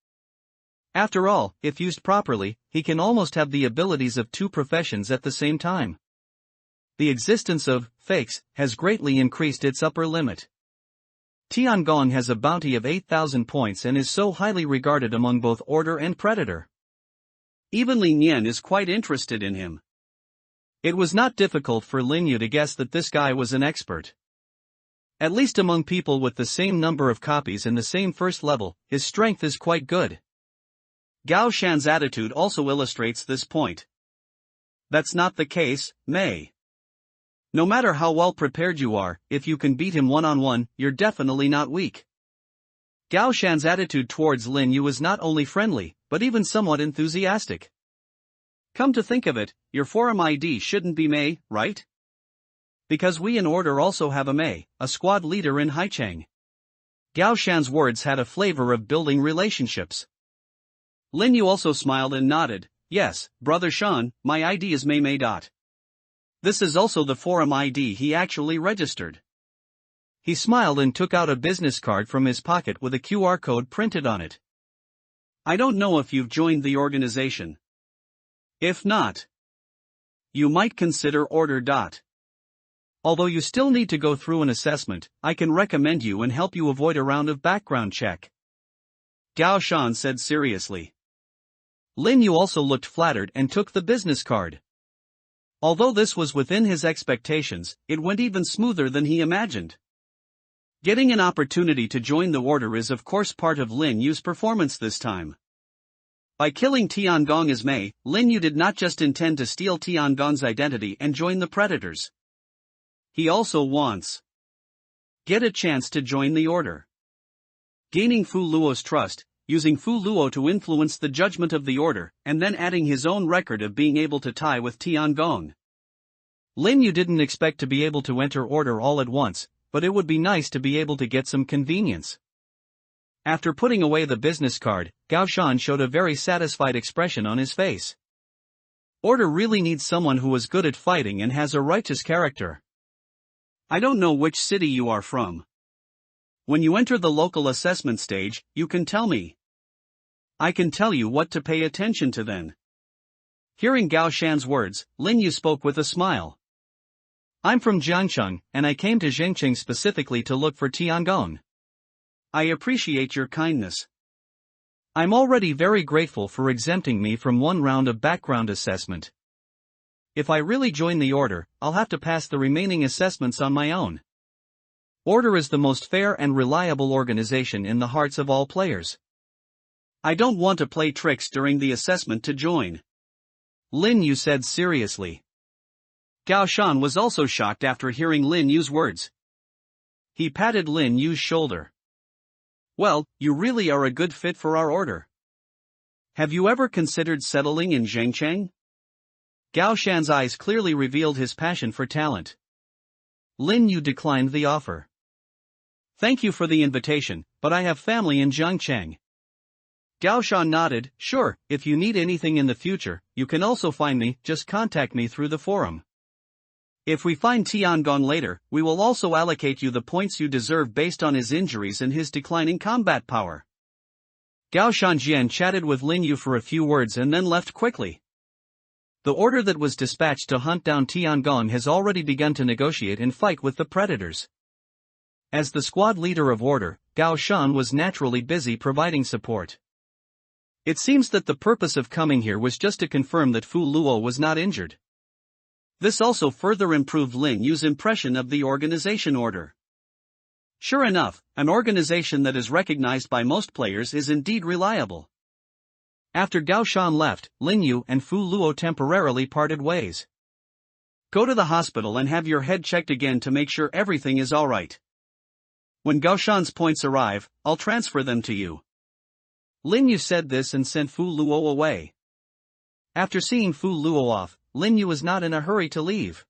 After all, if used properly, he can almost have the abilities of two professions at the same time. The existence of fakes has greatly increased its upper limit. Tiangong has a bounty of 8,000 points and is so highly regarded among both Order and Predator. Even Lin Yan is quite interested in him. It was not difficult for Lin Yu to guess that this guy was an expert. At least among people with the same number of copies and the same first level, his strength is quite good. Gao Shan's attitude also illustrates this point. That's not the case, Mei. No matter how well prepared you are, if you can beat him one-on-one, you're definitely not weak. Gao Shan's attitude towards Lin Yu was not only friendly, but even somewhat enthusiastic. Come to think of it, your forum ID shouldn't be Mei, right? Because we in Order also have a Mei, a squad leader in Haicheng. Gao Shan's words had a flavor of building relationships. Lin Yu also smiled and nodded. Yes, Brother Shan, my ID is Mei. This is also the forum ID he actually registered. He smiled and took out a business card from his pocket with a QR code printed on it. I don't know if you've joined the organization. If not, you might consider Order. Although you still need to go through an assessment, I can recommend you and help you avoid a round of background check. Gao Shan said seriously. Lin Yu also looked flattered and took the business card. Although this was within his expectations, it went even smoother than he imagined. Getting an opportunity to join the Order is of course part of Lin Yu's performance this time. By killing Tiangong as Mei, Lin Yu did not just intend to steal Tiangong's identity and join the Predators. He also wants get a chance to join the Order. Gaining Fu Luo's trust, using Fu Luo to influence the judgment of the Order, and then adding his own record of being able to tie with Tiangong. Lin Yu didn't expect to be able to enter Order all at once, but it would be nice to be able to get some convenience. After putting away the business card, Gao Shan showed a very satisfied expression on his face. Order really needs someone who is good at fighting and has a righteous character. I don't know which city you are from. When you enter the local assessment stage, you can tell me. I can tell you what to pay attention to then. Hearing Gao Shan's words, Lin Yu spoke with a smile. I'm from Jiangcheng, and I came to Zhengcheng specifically to look for Tiangong. I appreciate your kindness. I'm already very grateful for exempting me from one round of background assessment. If I really join the Order, I'll have to pass the remaining assessments on my own. Order is the most fair and reliable organization in the hearts of all players. I don't want to play tricks during the assessment to join. Lin Yu said seriously. Gao Shan was also shocked after hearing Lin Yu's words. He patted Lin Yu's shoulder. Well, you really are a good fit for our Order. Have you ever considered settling in Zhengcheng? Gao Shan's eyes clearly revealed his passion for talent. Lin Yu declined the offer. Thank you for the invitation, but I have family in Zhengcheng. Gao Shan nodded. Sure, if you need anything in the future, you can also find me, just contact me through the forum. If we find Tiangong later, we will also allocate you the points you deserve based on his injuries and his declining combat power. Gao Shanjian chatted with Lin Yu for a few words and then left quickly. The order that was dispatched to hunt down Tiangong has already begun to negotiate and fight with the predators. As the squad leader of order, Gao Shan was naturally busy providing support. It seems that the purpose of coming here was just to confirm that Fu Luo was not injured. This also further improved Lin Yu's impression of the organization order. Sure enough, an organization that is recognized by most players is indeed reliable. After Gao Shan left, Lin Yu and Fu Luo temporarily parted ways. Go to the hospital and have your head checked again to make sure everything is alright. When Gao Shan's points arrive, I'll transfer them to you. Lin Yu said this and sent Fu Luo away. After seeing Fu Luo off, Lin Yu was not in a hurry to leave.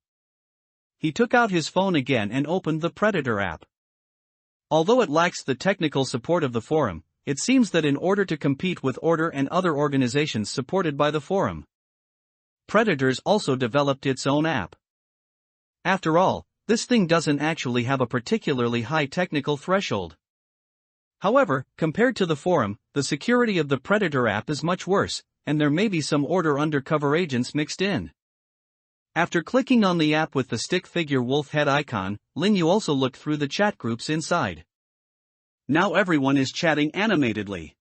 He took out his phone again and opened the Predator app. Although it lacks the technical support of the forum, it seems that in order to compete with Order and other organizations supported by the forum, Predators also developed its own app. After all, this thing doesn't actually have a particularly high technical threshold. However, compared to the forum, the security of the Predator app is much worse, and there may be some Order undercover agents mixed in. After clicking on the app with the stick figure wolf head icon, Lin Yu also looked through the chat groups inside. Now everyone is chatting animatedly.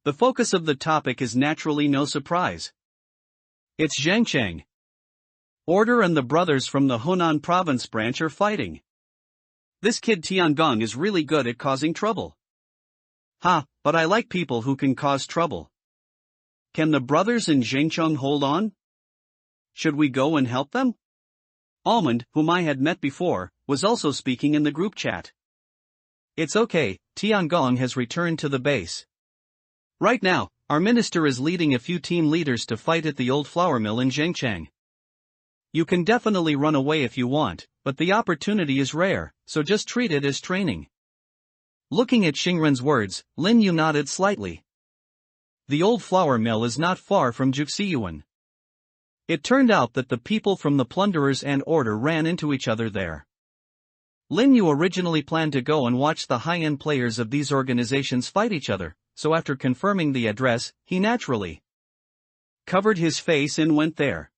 The focus of the topic is naturally no surprise. It's Zhengcheng. Order and the brothers from the Hunan province branch are fighting. This kid Tiangong is really good at causing trouble. But I like people who can cause trouble. Can the brothers in Zhengcheng hold on? Should we go and help them? Almond, whom I had met before, was also speaking in the group chat. It's okay, Tiangong has returned to the base. Right now, our minister is leading a few team leaders to fight at the old flour mill in Zhengcheng. You can definitely run away if you want, but the opportunity is rare, so just treat it as training. Looking at Xingren's words, Lin Yu nodded slightly. The old flour mill is not far from Juxiyuan. It turned out that the people from the plunderers and Order ran into each other there. Lin Yu originally planned to go and watch the high-end players of these organizations fight each other, so after confirming the address, he naturally covered his face and went there.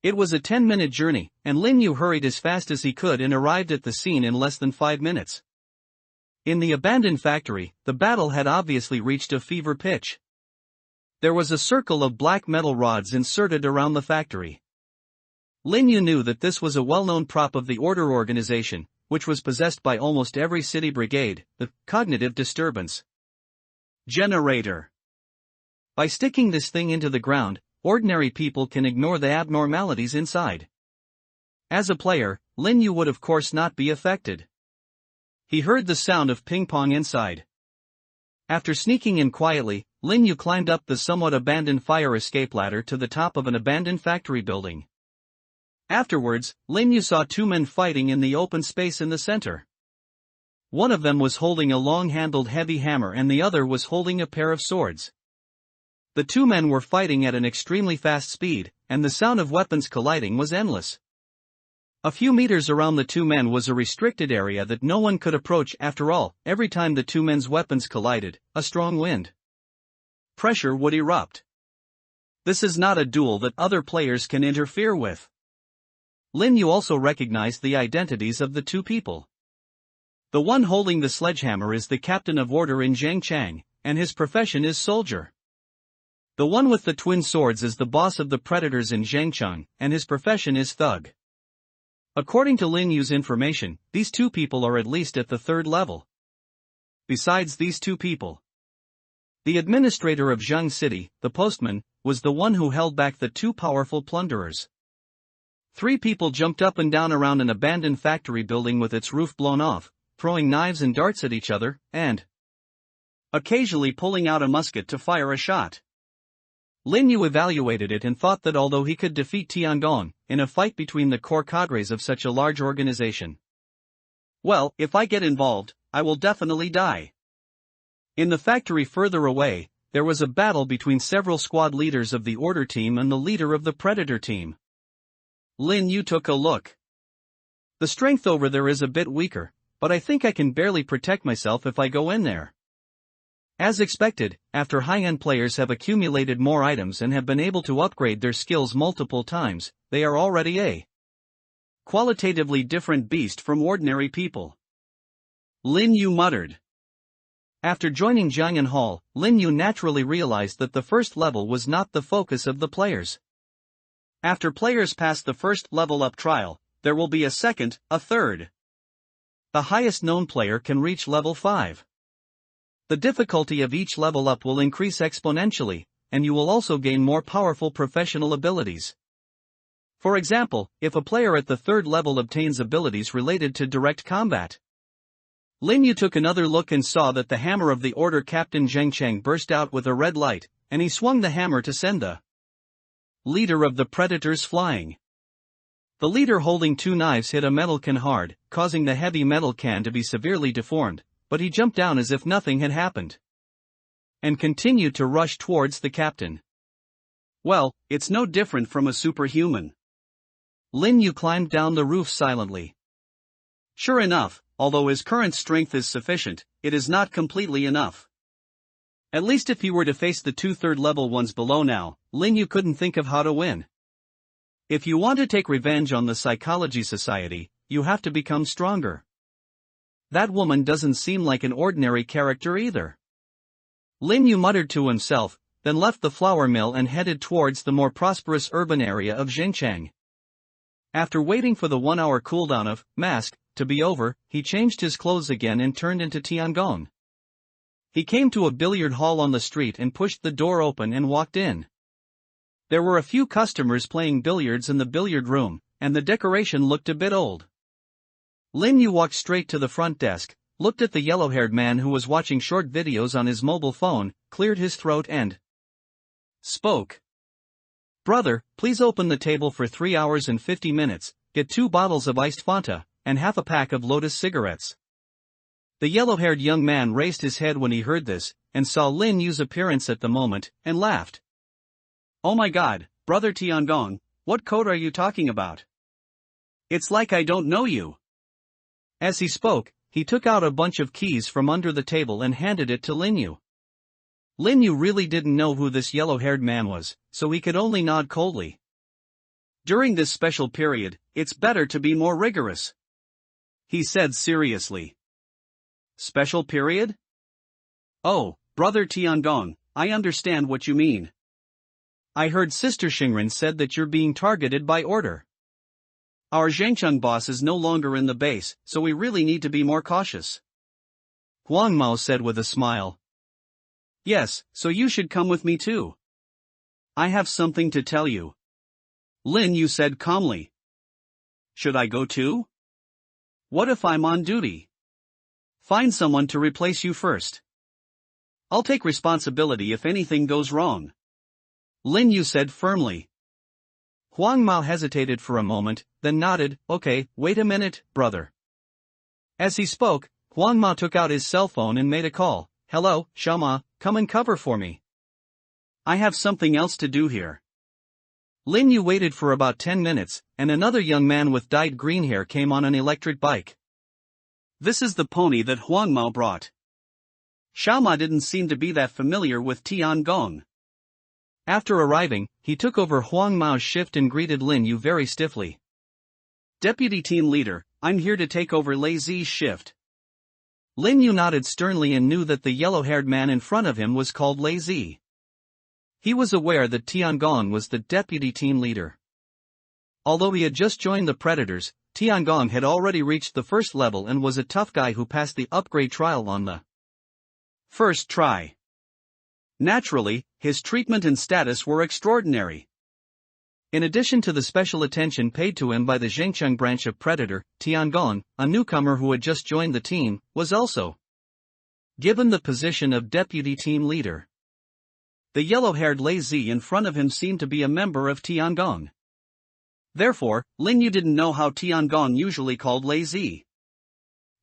It was a 10-minute journey, and Lin Yu hurried as fast as he could and arrived at the scene in less than 5 minutes. In the abandoned factory, the battle had obviously reached a fever pitch. There was a circle of black metal rods inserted around the factory. Lin Yu knew that this was a well-known prop of the Order organization, which was possessed by almost every city brigade, the cognitive disturbance generator. By sticking this thing into the ground, ordinary people can ignore the abnormalities inside. As a player, Lin Yu would of course not be affected. He heard the sound of ping-pong inside. After sneaking in quietly, Lin Yu climbed up the somewhat abandoned fire escape ladder to the top of an abandoned factory building. Afterwards, Lin Yu saw 2 men fighting in the open space in the center. One of them was holding a long-handled heavy hammer and the other was holding a pair of swords. The 2 men were fighting at an extremely fast speed, and the sound of weapons colliding was endless. A few meters around the 2 men was a restricted area that no one could approach. After all, every time the 2 men's weapons collided, a strong wind pressure would erupt. This is not a duel that other players can interfere with. Lin Yu also recognized the identities of the 2 people. The one holding the sledgehammer is the captain of Order in Zhengcheng, and his profession is soldier. The one with the twin swords is the boss of the Predators in Zhengcheng, and his profession is thug. According to Lin Yu's information, these 2 people are at least at the 3rd level. Besides these 2 people, the administrator of Zheng City, the postman, was the one who held back the 2 powerful plunderers. 3 people jumped up and down around an abandoned factory building with its roof blown off, throwing knives and darts at each other, and occasionally pulling out a musket to fire a shot. Lin Yu evaluated it and thought that although he could defeat Tiangong in a fight between the core cadres of such a large organization, well, if I get involved, I will definitely die. In the factory further away, there was a battle between several squad leaders of the Order team and the leader of the Predator team. Lin Yu took a look. The strength over there is a bit weaker, but I think I can barely protect myself if I go in there. As expected, after high-end players have accumulated more items and have been able to upgrade their skills multiple times, they are already a qualitatively different beast from ordinary people. Lin Yu muttered. After joining Jiangyan Hall, Lin Yu naturally realized that the first level was not the focus of the players. After players pass the first level up trial, there will be a second, a third. The highest known player can reach level 5. The difficulty of each level up will increase exponentially, and you will also gain more powerful professional abilities. For example, if a player at the third level obtains abilities related to direct combat. Lin Yu took another look and saw that the hammer of the order Captain Zheng Cheng burst out with a red light, and he swung the hammer to send the leader of the predators flying. The leader holding 2 knives hit a metal can hard, causing the heavy metal can to be severely deformed, but he jumped down as if nothing had happened and continued to rush towards the captain. Well, it's no different from a superhuman. Lin Yu climbed down the roof silently. Sure enough, although his current strength is sufficient, it is not completely enough. At least if he were to face the 2 third-level ones below now, Lin Yu couldn't think of how to win. If you want to take revenge on the Psychology Society, you have to become stronger. That woman doesn't seem like an ordinary character either. Lin Yu muttered to himself, then left the flour mill and headed towards the more prosperous urban area of Xinjiang. After waiting for the 1-hour cooldown of Mask to be over, he changed his clothes again and turned into Tiangong. He came to a billiard hall on the street and pushed the door open and walked in. There were a few customers playing billiards in the billiard room, and the decoration looked a bit old. Lin Yu walked straight to the front desk, looked at the yellow-haired man who was watching short videos on his mobile phone, cleared his throat and spoke. Brother, please open the table for 3 hours and 50 minutes, get 2 bottles of iced Fanta, and half a pack of Lotus cigarettes. The yellow-haired young man raised his head when he heard this, and saw Lin Yu's appearance at the moment, and laughed. Oh my god, brother Tiangong, what code are you talking about? It's like I don't know you. As he spoke, he took out a bunch of keys from under the table and handed it to Lin Yu. Lin Yu really didn't know who this yellow-haired man was, so he could only nod coldly. During this special period, it's better to be more rigorous, he said seriously. Special period? Oh, brother Tiangong, I understand what you mean. I heard Sister Xingren said that you're being targeted by order. Our Zhengcheng boss is no longer in the base, so we really need to be more cautious. Huang Mao said with a smile. Yes, so you should come with me too. I have something to tell you. Lin Yu said calmly. Should I go too? What if I'm on duty? Find someone to replace you first. I'll take responsibility if anything goes wrong. Lin Yu said firmly. Huang Mao hesitated for a moment, then nodded, okay, wait a minute, brother. As he spoke, Huang Mao took out his cell phone and made a call. Hello, Xiaoma, come and cover for me. I have something else to do here. Lin Yu waited for about 10 minutes, and another young man with dyed green hair came on an electric bike. This is the pony that Huang Mao brought. Xiaoma didn't seem to be that familiar with Tiangong. After arriving, he took over Huang Mao's shift and greeted Lin Yu very stiffly. Deputy team leader, I'm here to take over Lei Zi's shift. Lin Yu nodded sternly and knew that the yellow-haired man in front of him was called Lei Zi. He was aware that Tiangong was the deputy team leader. Although he had just joined the Predators, Tiangong had already reached the first level and was a tough guy who passed the upgrade trial on the first try. Naturally, his treatment and status were extraordinary. In addition to the special attention paid to him by the Zhengcheng branch of Predator, Tiangong, a newcomer who had just joined the team, was also given the position of deputy team leader. The yellow-haired Lei Zi in front of him seemed to be a member of Tiangong. Therefore, Lin Yu didn't know how Tiangong usually called Lei Zi.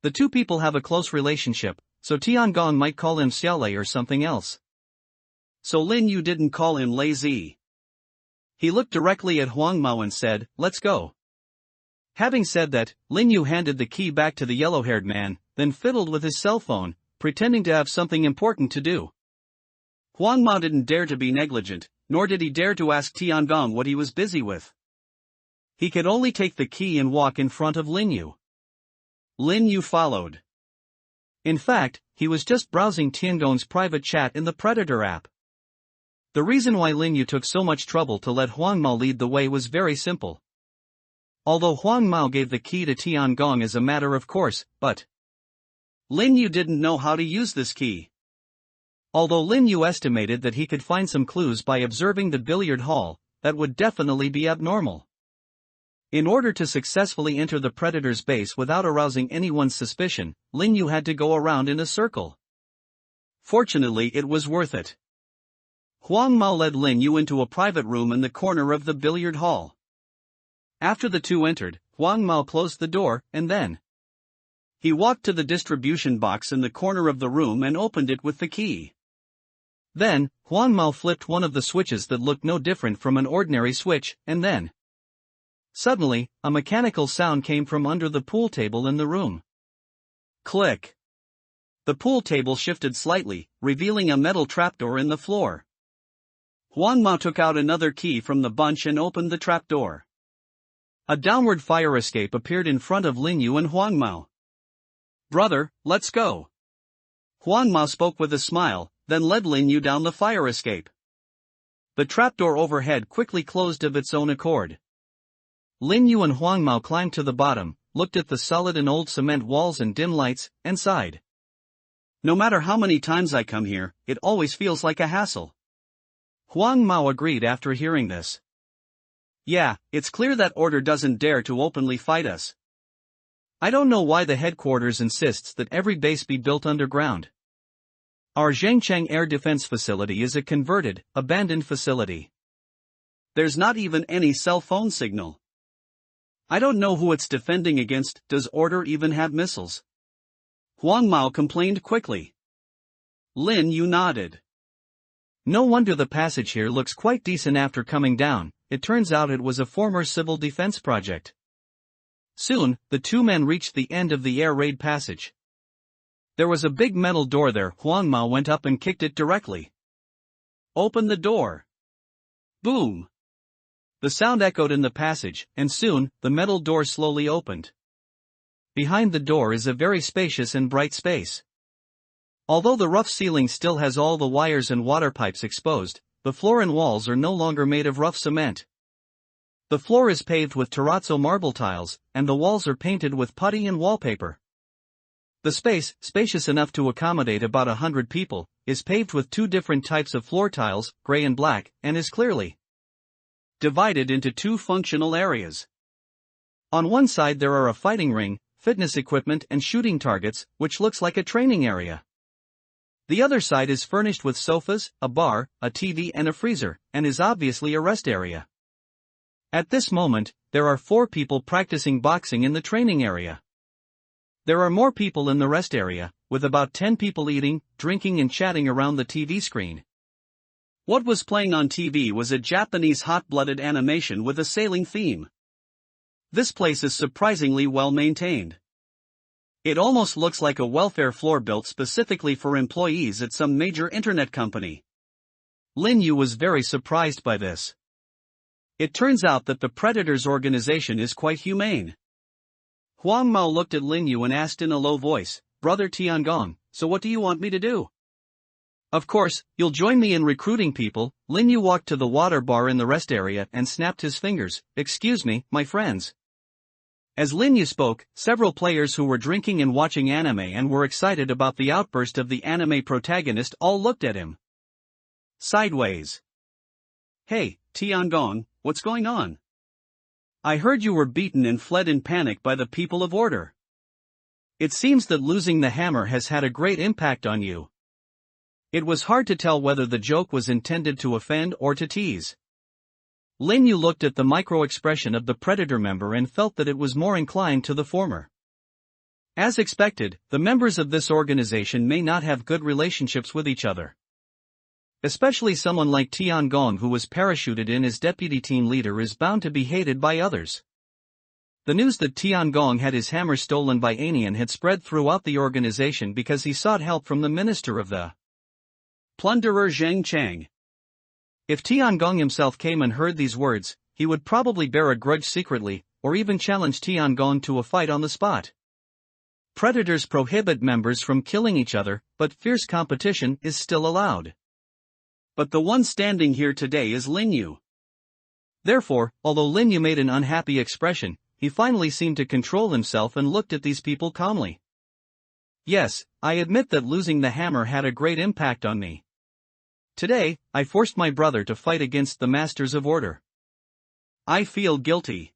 The two people have a close relationship, so Tiangong might call him Xiaolei or something else. So Lin Yu didn't call him Lei Zi. He looked directly at Huang Mao and said, "Let's go." Having said that, Lin Yu handed the key back to the yellow-haired man, then fiddled with his cell phone, pretending to have something important to do. Huang Mao didn't dare to be negligent, nor did he dare to ask Tiangong what he was busy with. He could only take the key and walk in front of Lin Yu. Lin Yu followed. In fact, he was just browsing Tiangong's private chat in the Predator app. The reason why Lin Yu took so much trouble to let Huang Mao lead the way was very simple. Although Huang Mao gave the key to Tiangong as a matter of course, but Lin Yu didn't know how to use this key. Although Lin Yu estimated that he could find some clues by observing the billiard hall, that would definitely be abnormal. In order to successfully enter the Predator's base without arousing anyone's suspicion, Lin Yu had to go around in a circle. Fortunately, it was worth it. Huang Mao led Lin Yu into a private room in the corner of the billiard hall. After the two entered, Huang Mao closed the door, and then he walked to the distribution box in the corner of the room and opened it with the key. Then, Huang Mao flipped one of the switches that looked no different from an ordinary switch, and then suddenly, a mechanical sound came from under the pool table in the room. Click. The pool table shifted slightly, revealing a metal trapdoor in the floor. Huang Mao took out another key from the bunch and opened the trapdoor. A downward fire escape appeared in front of Lin Yu and Huang Mao. "Brother, let's go." Huang Mao spoke with a smile, then led Lin Yu down the fire escape. The trapdoor overhead quickly closed of its own accord. Lin Yu and Huang Mao climbed to the bottom, looked at the solid and old cement walls and dim lights, and sighed. "No matter how many times I come here, it always feels like a hassle." Huang Mao agreed after hearing this. "Yeah, it's clear that Order doesn't dare to openly fight us. I don't know why the headquarters insists that every base be built underground. Our Zhengcheng Air Defense Facility is a converted, abandoned facility. There's not even any cell phone signal. I don't know who it's defending against. Does Order even have missiles?" Huang Mao complained quickly. Lin Yu nodded. "No wonder the passage here looks quite decent after coming down. It turns out it was a former civil defense project." Soon, the two men reached the end of the air raid passage. There was a big metal door there. Huang Mao went up and kicked it directly. "Open the door." Boom! The sound echoed in the passage, and soon, the metal door slowly opened. Behind the door is a very spacious and bright space. Although the rough ceiling still has all the wires and water pipes exposed, the floor and walls are no longer made of rough cement. The floor is paved with terrazzo marble tiles, and the walls are painted with putty and wallpaper. The space, spacious enough to accommodate about 100 people, is paved with two different types of floor tiles, gray and black, and is clearly divided into two functional areas. On one side there are a fighting ring, fitness equipment and shooting targets, which looks like a training area. The other side is furnished with sofas, a bar, a TV and a freezer, and is obviously a rest area. At this moment, there are 4 people practicing boxing in the training area. There are more people in the rest area, with about 10 people eating, drinking and chatting around the TV screen. What was playing on TV was a Japanese hot-blooded animation with a sailing theme. This place is surprisingly well maintained. It almost looks like a welfare floor built specifically for employees at some major internet company. Lin Yu was very surprised by this. It turns out that the Predator's organization is quite humane. Huang Mao looked at Lin Yu and asked in a low voice, "Brother Tiangong, so what do you want me to do?" "Of course, you'll join me in recruiting people." Lin Yu walked to the water bar in the rest area and snapped his fingers. "Excuse me, my friends." As Lin Yu spoke, several players who were drinking and watching anime and were excited about the outburst of the anime protagonist all looked at him sideways. "Hey, Tiangong, what's going on? I heard you were beaten and fled in panic by the people of Order. It seems that losing the hammer has had a great impact on you." It was hard to tell whether the joke was intended to offend or to tease. Lin Yu looked at the micro-expression of the Predator member and felt that it was more inclined to the former. As expected, the members of this organization may not have good relationships with each other. Especially someone like Tiangong, who was parachuted in as deputy team leader, is bound to be hated by others. The news that Tiangong had his hammer stolen by Anian had spread throughout the organization because he sought help from the minister of the plunderer Zheng Chang. If Tiangong himself came and heard these words, he would probably bear a grudge secretly, or even challenge Tiangong to a fight on the spot. Predators prohibit members from killing each other, but fierce competition is still allowed. But the one standing here today is Lin Yu. Therefore, although Lin Yu made an unhappy expression, he finally seemed to control himself and looked at these people calmly. Yes, I admit that losing the hammer had a great impact on me. Today, I forced my brother to fight against the Masters of Order. I feel guilty.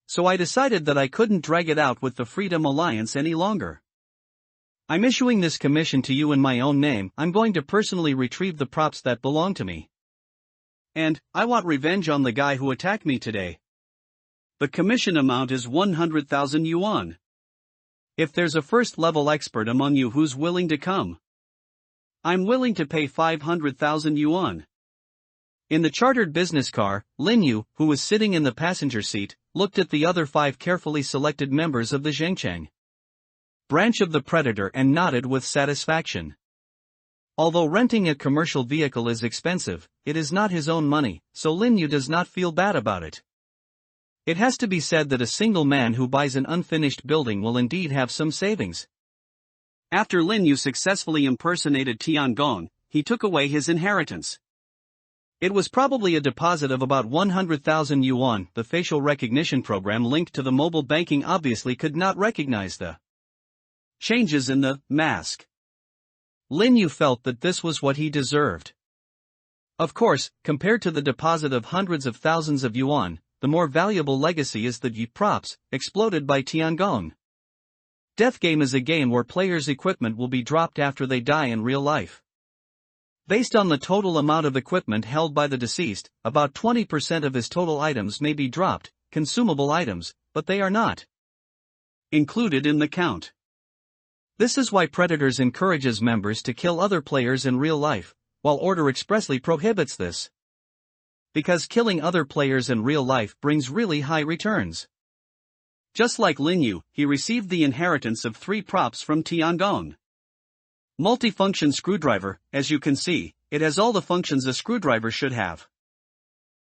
So I decided that I couldn't drag it out with the Freedom Alliance any longer. I'm issuing this commission to you in my own name. I'm going to personally retrieve the props that belong to me. And, I want revenge on the guy who attacked me today. The commission amount is 100,000 yuan. If there's a first-level expert among you who's willing to come, I'm willing to pay 500,000 yuan. In the chartered business car, Lin Yu, who was sitting in the passenger seat, looked at the other 5 carefully selected members of the Zhengcheng branch of the Predator and nodded with satisfaction. Although renting a commercial vehicle is expensive, it is not his own money, so Lin Yu does not feel bad about it. It has to be said that a single man who buys an unfinished building will indeed have some savings. After Lin Yu successfully impersonated Tiangong, he took away his inheritance. It was probably a deposit of about 100,000 yuan. The facial recognition program linked to the mobile banking obviously could not recognize the changes in the mask. Lin Yu felt that this was what he deserved. Of course, compared to the deposit of hundreds of thousands of yuan, the more valuable legacy is the props, exploded by Tiangong. Death Game is a game where players' equipment will be dropped after they die in real life. Based on the total amount of equipment held by the deceased, about 20% of his total items may be dropped, consumable items, but they are not included in the count. This is why Predators encourages members to kill other players in real life, while Order expressly prohibits this. Because killing other players in real life brings really high returns. Just like Lin Yu, he received the inheritance of 3 props from Tiangong. Multifunction screwdriver, as you can see, it has all the functions a screwdriver should have.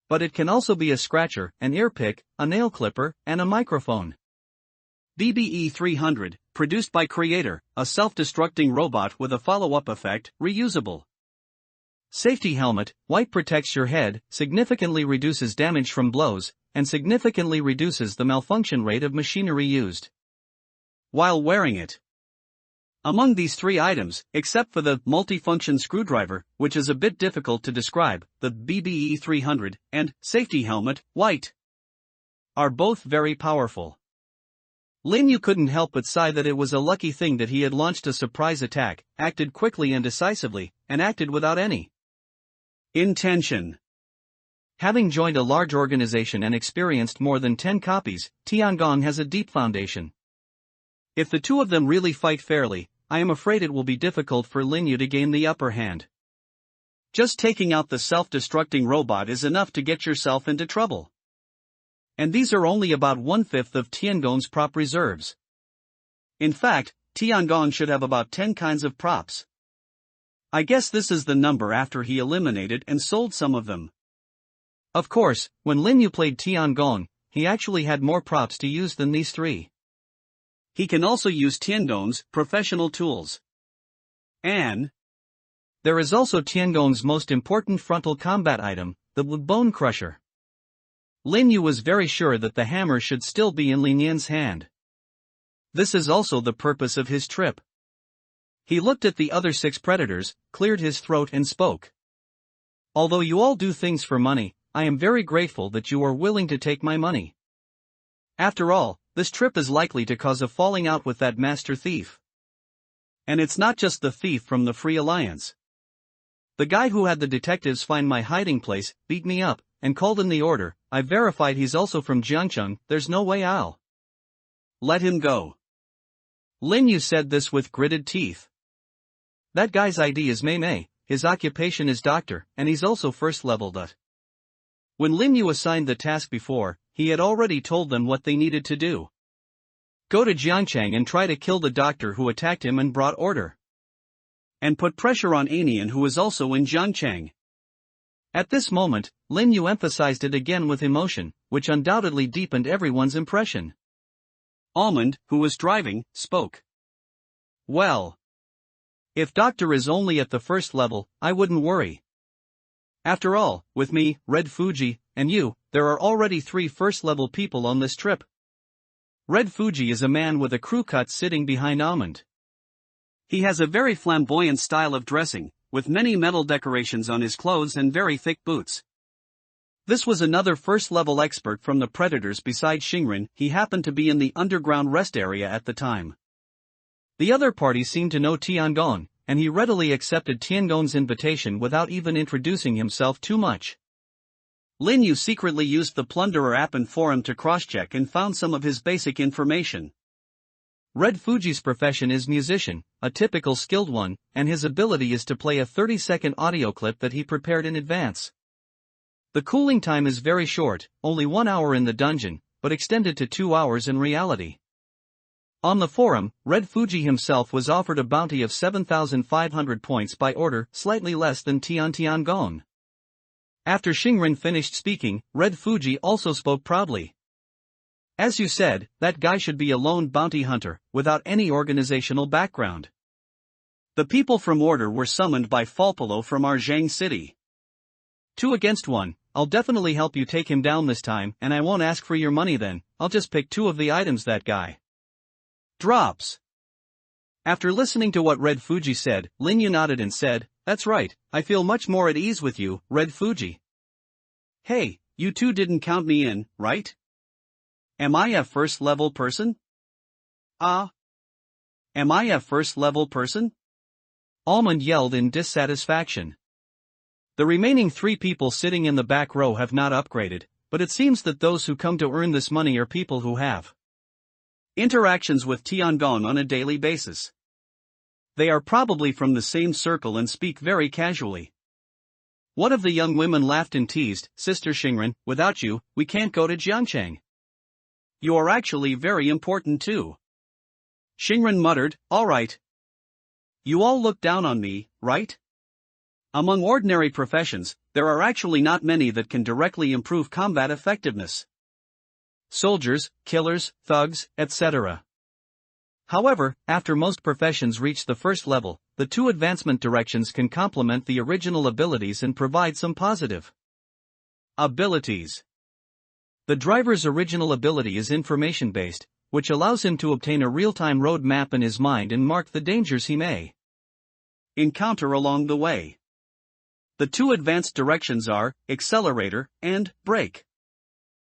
But it can also be a scratcher, an ear pick, a nail clipper, and a microphone. BBE 300, produced by Creator, a self-destructing robot with a follow-up effect, reusable. Safety helmet, white, protects your head, significantly reduces damage from blows, and significantly reduces the malfunction rate of machinery used while wearing it. Among these 3 items, except for the multifunction screwdriver, which is a bit difficult to describe, the BBE 300 and safety helmet, white, are both very powerful. Lin Yu couldn't help but sigh that it was a lucky thing that he had launched a surprise attack, acted quickly and decisively, and acted without any intention. Having joined a large organization and experienced more than 10 copies, Tiangong has a deep foundation. If the 2 of them really fight fairly, I am afraid it will be difficult for Lin Yu to gain the upper hand. Just taking out the self-destructing robot is enough to get yourself into trouble. And these are only about 1/5 of Tiangong's prop reserves. In fact, Tiangong should have about 10 kinds of props. I guess this is the number after he eliminated and sold some of them. Of course, when Lin Yu played Tiangong, he actually had more props to use than these 3. He can also use Tiangong's professional tools. And there is also Tiangong's most important frontal combat item, the bone crusher. Lin Yu was very sure that the hammer should still be in Lin Yan's hand. This is also the purpose of his trip. He looked at the other 6 predators, cleared his throat and spoke. Although you all do things for money, I am very grateful that you are willing to take my money. After all, this trip is likely to cause a falling out with that master thief. And it's not just the thief from the Free Alliance. The guy who had the detectives find my hiding place, beat me up, and called in the order. I verified he's also from Jiangcheng. There's no way I'll let him go. Lin Yu said this with gritted teeth. That guy's ID is Mei Mei. his occupation is doctor, and he's also first level. When Lin Yu assigned the task before, he had already told them what they needed to do. Go to Jiangchang and try to kill the doctor who attacked him and brought order. And put pressure on Anian, who is also in Jiangchang. At this moment, Lin Yu emphasized it again with emotion, which undoubtedly deepened everyone's impression. Almond, who was driving, spoke. Well, if Doctor is only at the first level, I wouldn't worry. After all, with me, Red Fuji, and you, there are already 3 first-level people on this trip. Red Fuji is a man with a crew cut sitting behind Almond. He has a very flamboyant style of dressing, with many metal decorations on his clothes and very thick boots. This was another first-level expert from the Predators besides Xingren. He happened to be in the underground rest area at the time. The other party seemed to know Tiangong, and he readily accepted Tiangong's invitation without even introducing himself too much. Lin Yu secretly used the Plunderer app and forum to cross-check and found some of his basic information. Red Fuji's profession is musician, a typical skilled one, and his ability is to play a 30-second audio clip that he prepared in advance. The cooling time is very short, only 1 hour in the dungeon, but extended to 2 hours in reality. On the forum, Red Fuji himself was offered a bounty of 7,500 points by order, slightly less than Tiangong. After Xingren finished speaking, Red Fuji also spoke proudly. As you said, that guy should be a lone bounty hunter, without any organizational background. The people from Order were summoned by Falpolo from Arjang City. 2 against 1, I'll definitely help you take him down this time, and I won't ask for your money then, I'll just pick 2 of the items that guy drops. After listening to what Red Fuji said, Lin Yu nodded and said, that's right, I feel much more at ease with you, Red Fuji. Hey, you 2 didn't count me in, right? Am I a first-level person? Am I a first-level person? Almond yelled in dissatisfaction. The remaining 3 people sitting in the back row have not upgraded, but it seems that those who come to earn this money are people who have interactions with Tiangong on a daily basis. They are probably from the same circle and speak very casually. One of the young women laughed and teased, Sister Xingren, without you, we can't go to Jiangchang. You are actually very important too. Xingren muttered, all right. You all look down on me, right? Among ordinary professions, there are actually not many that can directly improve combat effectiveness. Soldiers, killers, thugs, etc. However, after most professions reach the first level, the 2 advancement directions can complement the original abilities and provide some positive abilities. The driver's original ability is information-based, which allows him to obtain a real-time road map in his mind and mark the dangers he may encounter along the way. The 2 advanced directions are accelerator and brake.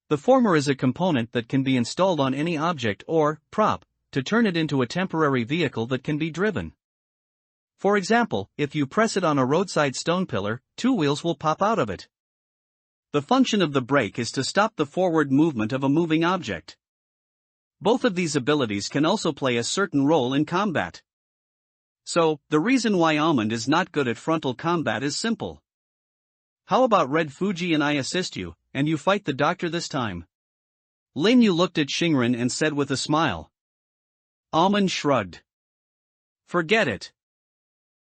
The former is a component that can be installed on any object or prop to turn it into a temporary vehicle that can be driven. For example, if you press it on a roadside stone pillar, 2 wheels will pop out of it. The function of the brake is to stop the forward movement of a moving object. Both of these abilities can also play a certain role in combat. So, the reason why Almond is not good at frontal combat is simple. How about Red Fuji and I assist you, and you fight the doctor this time? Lin Yu looked at Xingren and said with a smile. Almond shrugged. Forget it.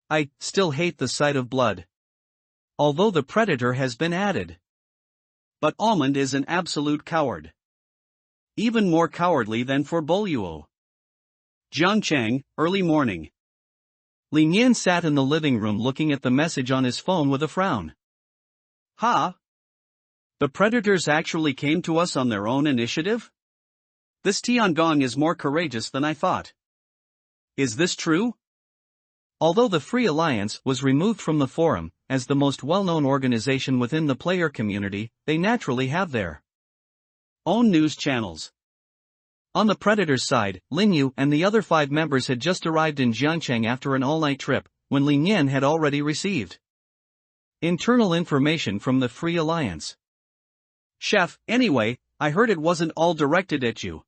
I still hate the sight of blood. Although the Predator has been added. But Almond is an absolute coward. Even more cowardly than for Boluo. Jiangchang, early morning. Li Nian sat in the living room looking at the message on his phone with a frown. Ha! The Predators actually came to us on their own initiative? This Tiangong is more courageous than I thought. Is this true? Although the Free Alliance was removed from the forum, as the most well-known organization within the player community, they naturally have their own news channels. On the Predators' side, Lin Yu and the other 5 members had just arrived in Jiangchang after an all-night trip, when Li Nian had already received internal information from the Free Alliance. Chef, anyway, I heard it wasn't all directed at you.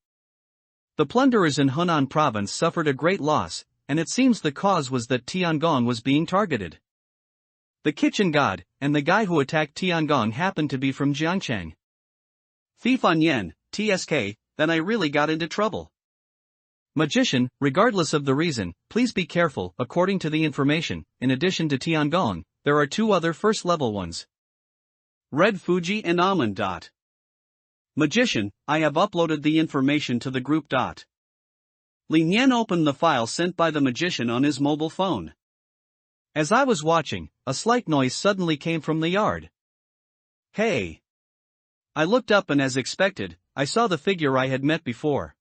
The plunderers in Hunan province suffered a great loss, and it seems the cause was that Tiangong was being targeted. The kitchen god, and the guy who attacked Tiangong happened to be from Jiangchang. Thief on yen, TSK, then I really got into trouble. Magician, regardless of the reason, please be careful. According to the information, in addition to Tiangong, there are 2 other first-level ones. Red Fuji and Almond. Magician, I have uploaded the information to the group. Lin Yan opened the file sent by the magician on his mobile phone. As I was watching, a slight noise suddenly came from the yard. Hey! I looked up and as expected, I saw the figure I had met before.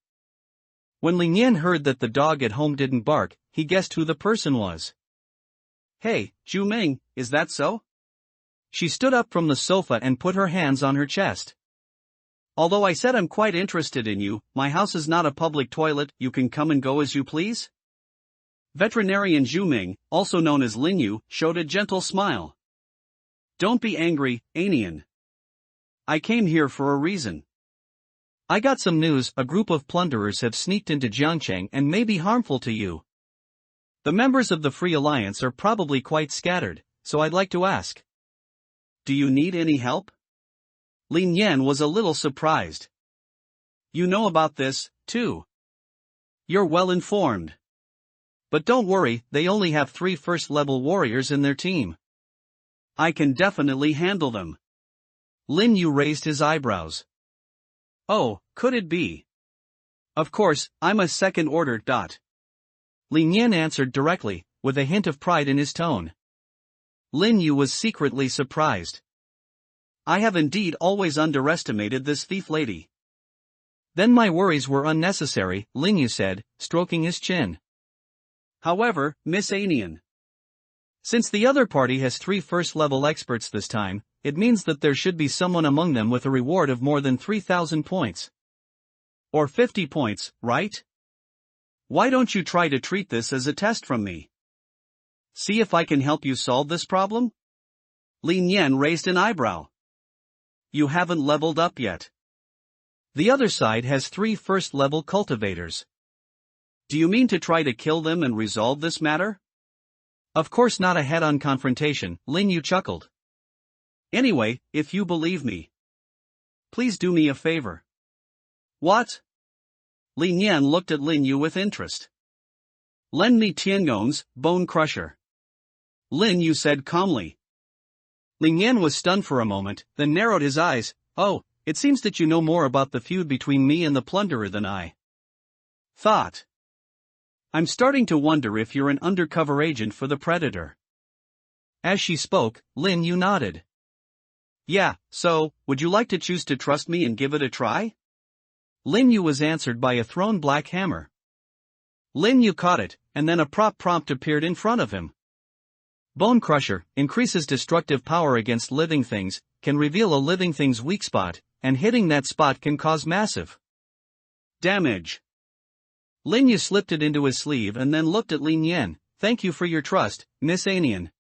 When Lin Yan heard that the dog at home didn't bark, he guessed who the person was. Hey, Zhu Ming, is that so? She stood up from the sofa and put her hands on her chest. Although I said I'm quite interested in you, my house is not a public toilet, you can come and go as you please? Veterinarian Zhu Ming, also known as Lin Yu, showed a gentle smile. Don't be angry, Anian. I came here for a reason. I got some news. A group of plunderers have sneaked into Jiangchang and may be harmful to you. The members of the Free Alliance are probably quite scattered, so I'd like to ask. Do you need any help? Lin Yan was a little surprised. You know about this, too. You're well informed. But don't worry, they only have 3 first-level warriors in their team. I can definitely handle them. Lin Yu raised his eyebrows. Oh, could it be? Of course, I'm a second order. Lin Yan answered directly, with a hint of pride in his tone. Lin Yu was secretly surprised. I have indeed always underestimated this thief lady. Then my worries were unnecessary, Lin Yu said, stroking his chin. However, Miss Anian. Since the other party has 3 first-level experts this time, it means that there should be someone among them with a reward of more than 3,000 points. Or 50 points, right? Why don't you try to treat this as a test from me? See if I can help you solve this problem? Lin Yan raised an eyebrow. You haven't leveled up yet. The other side has 3 first-level cultivators. Do you mean to try to kill them and resolve this matter? Of course not a head-on confrontation, Lin Yu chuckled. Anyway, if you believe me, please do me a favor. What? Lin Yan looked at Lin Yu with interest. Lend me Tiangong's bone crusher. Lin Yu said calmly. Lin Yan was stunned for a moment, then narrowed his eyes. Oh, it seems that you know more about the feud between me and the plunderer than I thought. I'm starting to wonder if you're an undercover agent for the Predator. As she spoke, Lin Yu nodded. Yeah, so, would you like to choose to trust me and give it a try? Lin Yu was answered by a thrown black hammer. Lin Yu caught it, and then a prompt appeared in front of him. Bone Crusher increases destructive power against living things, can reveal a living thing's weak spot, and hitting that spot can cause massive damage. Lin Yu slipped it into his sleeve and then looked at Lin Yan. Thank you for your trust, Miss Anian.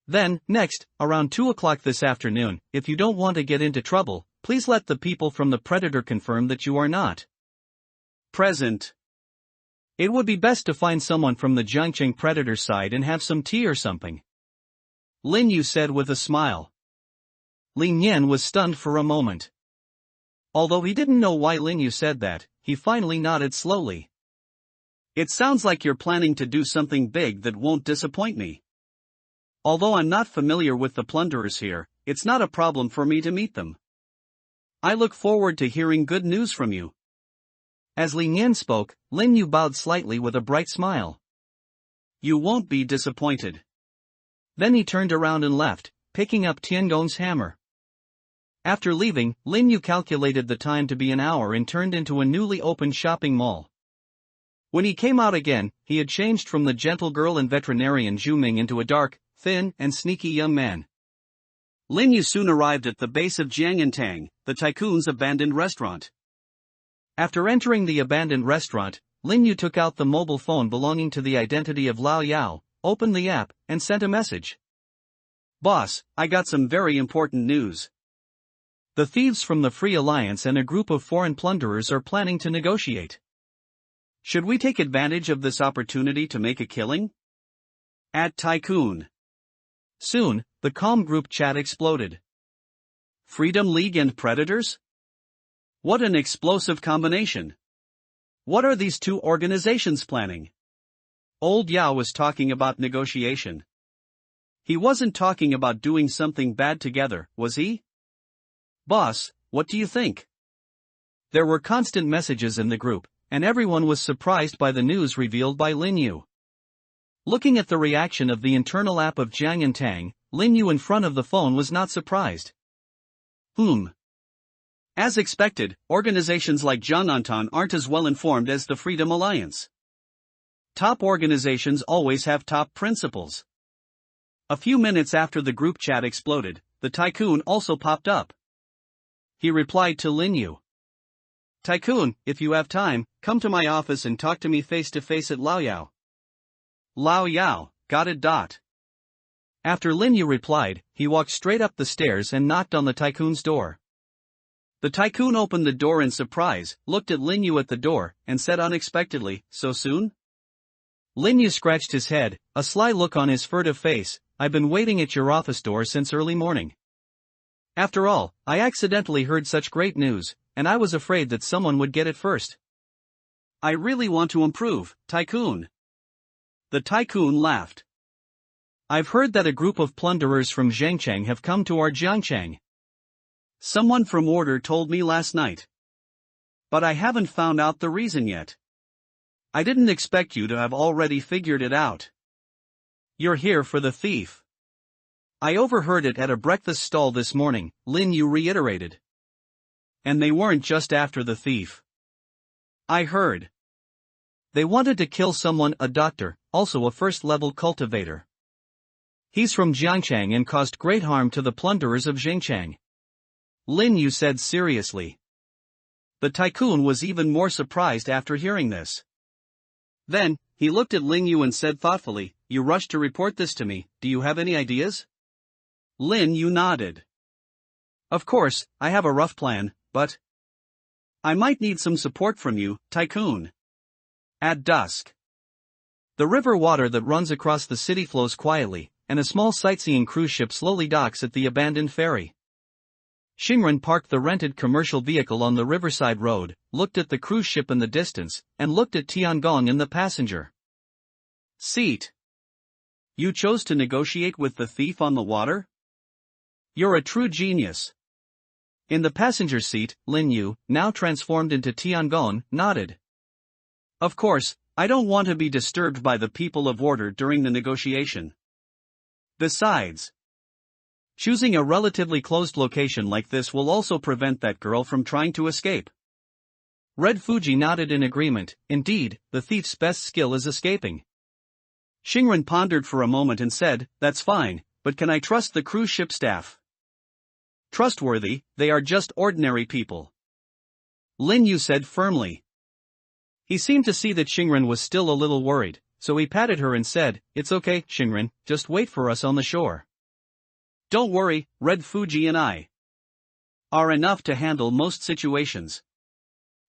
Then, next, around 2 o'clock this afternoon, if you don't want to get into trouble, please let the people from the Predator confirm that you are not present. It would be best to find someone from the Jiangcheng Predator side and have some tea or something. Lin Yu said with a smile. Lin Yan was stunned for a moment. Although he didn't know why Lin Yu said that, he finally nodded slowly. It sounds like you're planning to do something big that won't disappoint me. Although I'm not familiar with the plunderers here, it's not a problem for me to meet them. I look forward to hearing good news from you. As Lin Yan spoke, Lin Yu bowed slightly with a bright smile. You won't be disappointed. Then he turned around and left, picking up Tiangong's hammer. After leaving, Lin Yu calculated the time to be an hour and turned into a newly opened shopping mall. When he came out again, he had changed from the gentle girl and veterinarian Zhu Ming into a dark, thin, and sneaky young man. Lin Yu soon arrived at the base of Jiangantang, the tycoon's abandoned restaurant. After entering the abandoned restaurant, Lin Yu took out the mobile phone belonging to the identity of Lao Yao, opened the app, and sent a message. Boss, I got some very important news. The thieves from the Free Alliance and a group of foreign plunderers are planning to negotiate. Should we take advantage of this opportunity to make a killing? At Tycoon. Soon, the calm group chat exploded. Freedom League and Predators? What an explosive combination! What are these two organizations planning? Old Yao was talking about negotiation. He wasn't talking about doing something bad together, was he? Boss, what do you think? There were constant messages in the group, and everyone was surprised by the news revealed by Lin Yu. Looking at the reaction of the internal app of Jiang and Tang, Lin Yu in front of the phone was not surprised. As expected, organizations like Jiangnan aren't as well informed as the Freedom Alliance. Top organizations always have top principles. A few minutes after the group chat exploded, the tycoon also popped up. He replied to Lin Yu. Tycoon, if you have time, come to my office and talk to me face to face at Laoyao. Laoyao, got it. After Lin Yu replied, he walked straight up the stairs and knocked on the tycoon's door. The tycoon opened the door in surprise, looked at Lin Yu at the door, and said unexpectedly, so soon? Lin Yu scratched his head, a sly look on his furtive face. I've been waiting at your office door since early morning. After all, I accidentally heard such great news, and I was afraid that someone would get it first. I really want to improve, Tycoon. The tycoon laughed. I've heard that a group of plunderers from Zhangcheng have come to our Jiangcheng. Someone from Order told me last night. But I haven't found out the reason yet. I didn't expect you to have already figured it out. You're here for the thief. I overheard it at a breakfast stall this morning, Lin Yu reiterated. And they weren't just after the thief. I heard. They wanted to kill someone, a doctor, also a first-level cultivator. He's from Jiangcheng and caused great harm to the plunderers of Zhangcheng. Lin Yu said seriously. The tycoon was even more surprised after hearing this. Then, he looked at Lin Yu and said thoughtfully, you rushed to report this to me, do you have any ideas? Lin Yu nodded. Of course, I have a rough plan, but I might need some support from you, Tycoon. At dusk. The river water that runs across the city flows quietly, and a small sightseeing cruise ship slowly docks at the abandoned ferry. Xingren parked the rented commercial vehicle on the riverside road, looked at the cruise ship in the distance, and looked at Tiangong in the passenger seat. You chose to negotiate with the thief on the water? You're a true genius. In the passenger seat, Lin Yu, now transformed into Tiangong, nodded. Of course, I don't want to be disturbed by the people of Order during the negotiation. Besides, choosing a relatively closed location like this will also prevent that girl from trying to escape. Red Fuji nodded in agreement. Indeed, the thief's best skill is escaping. Xingren pondered for a moment and said, that's fine, but can I trust the cruise ship staff? Trustworthy, they are just ordinary people. Lin Yu said firmly. He seemed to see that Xingren was still a little worried, so he patted her and said, it's okay, Xingren, just wait for us on the shore. Don't worry, Red Fuji and I are enough to handle most situations.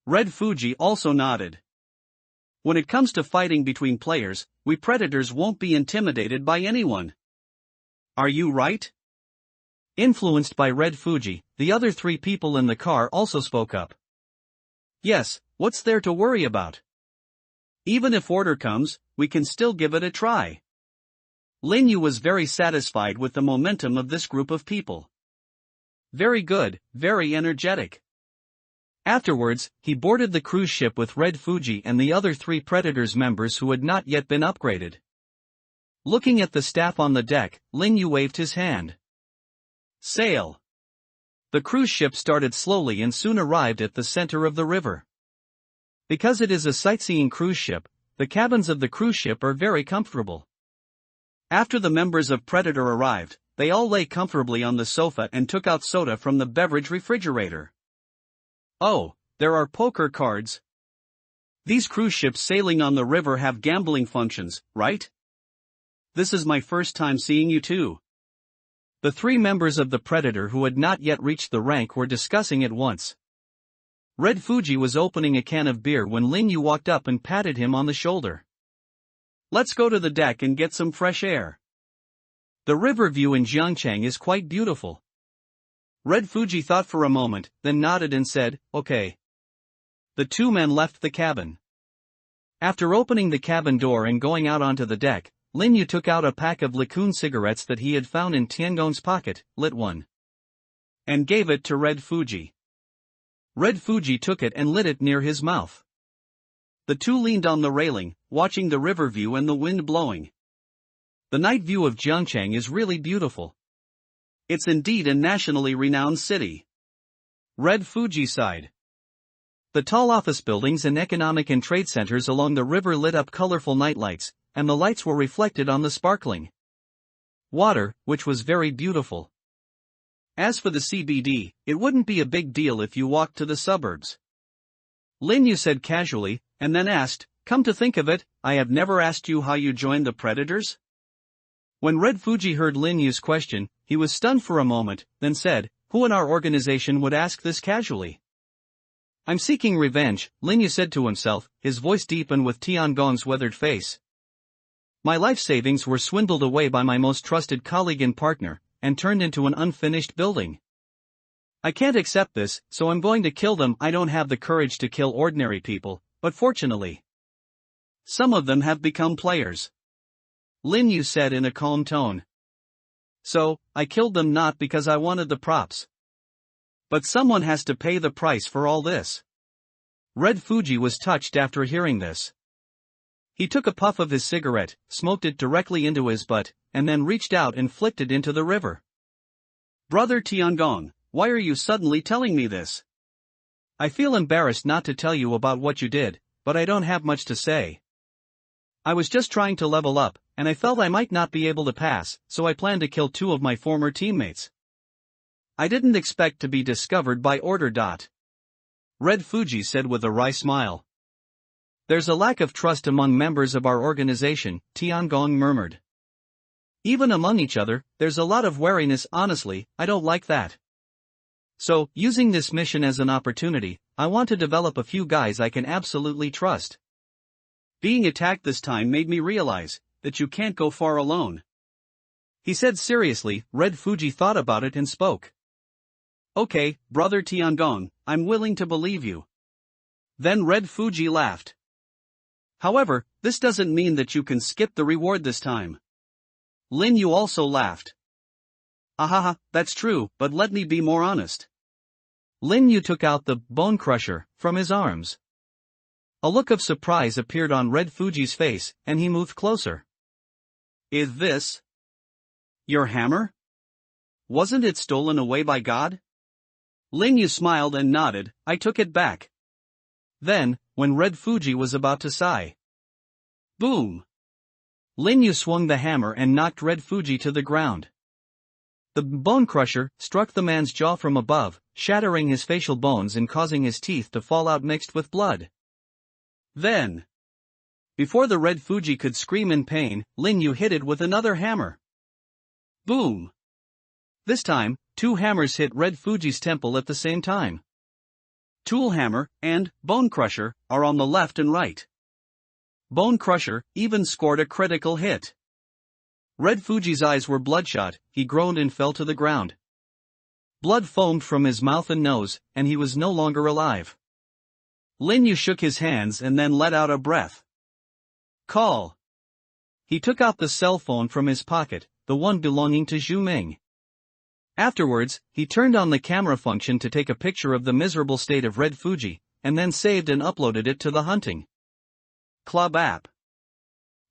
Red Fuji also nodded. When it comes to fighting between players, we predators won't be intimidated by anyone. Are you right? Influenced by Red Fuji, the other three people in the car also spoke up. Yes, what's there to worry about? Even if Order comes, we can still give it a try. Lin Yu was very satisfied with the momentum of this group of people. Very good, very energetic. Afterwards, he boarded the cruise ship with Red Fuji and the other three Predators members who had not yet been upgraded. Looking at the staff on the deck, Lin Yu waved his hand. Sail. The cruise ship started slowly and soon arrived at the center of the river. Because it is a sightseeing cruise ship, the cabins of the cruise ship are very comfortable. After the members of Predator arrived, they all lay comfortably on the sofa and took out soda from the beverage refrigerator. Oh, there are poker cards. These cruise ships sailing on the river have gambling functions, right? This is my first time seeing you too. The three members of the Predator who had not yet reached the rank were discussing at once. Red Fuji was opening a can of beer when Lin Yu walked up and patted him on the shoulder. Let's go to the deck and get some fresh air. The river view in Jiangchang is quite beautiful. Red Fuji thought for a moment, then nodded and said, okay. The two men left the cabin. After opening the cabin door and going out onto the deck, Lin Yu took out a pack of Licoon cigarettes that he had found in Tiangong's pocket, lit one, and gave it to Red Fuji. Red Fuji took it and lit it near his mouth. The two leaned on the railing, watching the river view and the wind blowing. The night view of Jiangchang is really beautiful. It's indeed a nationally renowned city. Red Fuji sighed. The tall office buildings and economic and trade centers along the river lit up colorful nightlights, and the lights were reflected on the sparkling water, which was very beautiful. As for the CBD, it wouldn't be a big deal if you walked to the suburbs. Lin Yu said casually, and then asked, come to think of it, I have never asked you how you joined the Predators? When Red Fuji heard Lin Yu's question, he was stunned for a moment, then said, who in our organization would ask this casually? I'm seeking revenge, Lin Yu said to himself, his voice deepened with Tiangong's weathered face. My life savings were swindled away by my most trusted colleague and partner, and turned into an unfinished building. I can't accept this, so I'm going to kill them. I don't have the courage to kill ordinary people, but fortunately, some of them have become players. Lin Yu said in a calm tone. So, I killed them not because I wanted the props. But someone has to pay the price for all this. Red Fuji was touched after hearing this. He took a puff of his cigarette, smoked it directly into his butt, and then reached out and flicked it into the river. Brother Tiangong, why are you suddenly telling me this? I feel embarrassed not to tell you about what you did, but I don't have much to say. I was just trying to level up, and I felt I might not be able to pass, so I planned to kill two of my former teammates. I didn't expect to be discovered by order. Red Fuji said with a wry smile. There's a lack of trust among members of our organization, Tiangong murmured. Even among each other, there's a lot of wariness. Honestly, I don't like that. So, using this mission as an opportunity, I want to develop a few guys I can absolutely trust. Being attacked this time made me realize that you can't go far alone. He said seriously. Red Fuji thought about it and spoke. Okay, brother Tiangong, I'm willing to believe you. Then Red Fuji laughed. However, this doesn't mean that you can skip the reward this time. Lin Yu also laughed. Ahaha, that's true, but let me be more honest. Lin Yu took out the bone crusher from his arms. A look of surprise appeared on Red Fuji's face, and he moved closer. Is this your hammer? Wasn't it stolen away by God? Lin Yu smiled and nodded. I took it back. Then, when Red Fuji was about to sigh, boom! Lin Yu swung the hammer and knocked Red Fuji to the ground. The bone crusher struck the man's jaw from above, shattering his facial bones and causing his teeth to fall out mixed with blood. Then, before the Red Fuji could scream in pain, Lin Yu hit it with another hammer. Boom! This time, two hammers hit Red Fuji's temple at the same time. Tool hammer and bone crusher are on the left and right. Bone crusher even scored a critical hit. Red Fuji's eyes were bloodshot. He groaned and fell to the ground. Blood foamed from his mouth and nose, and he was no longer alive. Lin Yu shook his hands and then let out a breath. Call. He took out the cell phone from his pocket, the one belonging to Zhu Ming. Afterwards, he turned on the camera function to take a picture of the miserable state of Red Fuji, and then saved and uploaded it to the Hunting Club app.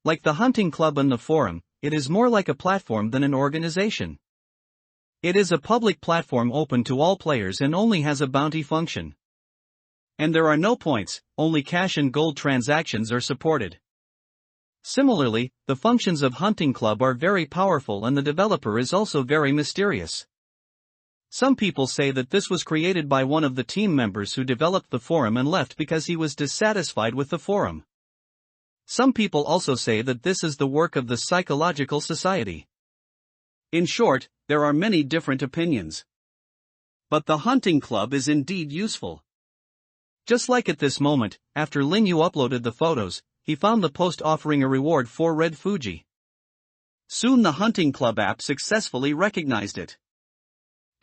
Like the Hunting Club and the forum, it is more like a platform than an organization. It is a public platform open to all players and only has a bounty function. And there are no points, only cash and gold transactions are supported. Similarly, the functions of Hunting Club are very powerful and the developer is also very mysterious. Some people say that this was created by one of the team members who developed the forum and left because he was dissatisfied with the forum. Some people also say that this is the work of the Psychological Society. In short, there are many different opinions. But the Hunting Club is indeed useful. Just like at this moment, after Lin Yu uploaded the photos, he found the post offering a reward for Red Fuji. Soon the hunting club app successfully recognized it.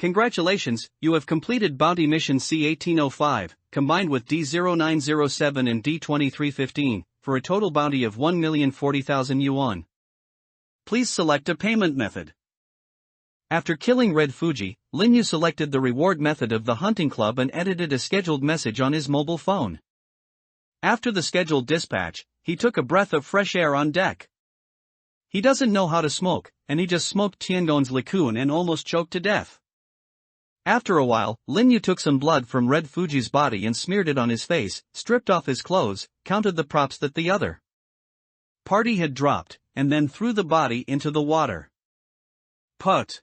Congratulations, you have completed bounty mission C1805, combined with D0907 and D2315, for a total bounty of 1,040,000 yuan. Please select a payment method. After killing Red Fuji, Lin Yu selected the reward method of the hunting club and edited a scheduled message on his mobile phone. After the scheduled dispatch, he took a breath of fresh air on deck. He doesn't know how to smoke, and he just smoked Tiangong's liqueur and almost choked to death. After a while, Lin Yu took some blood from Red Fuji's body and smeared it on his face, stripped off his clothes, counted the props that the other party had dropped, and then threw the body into the water. Put!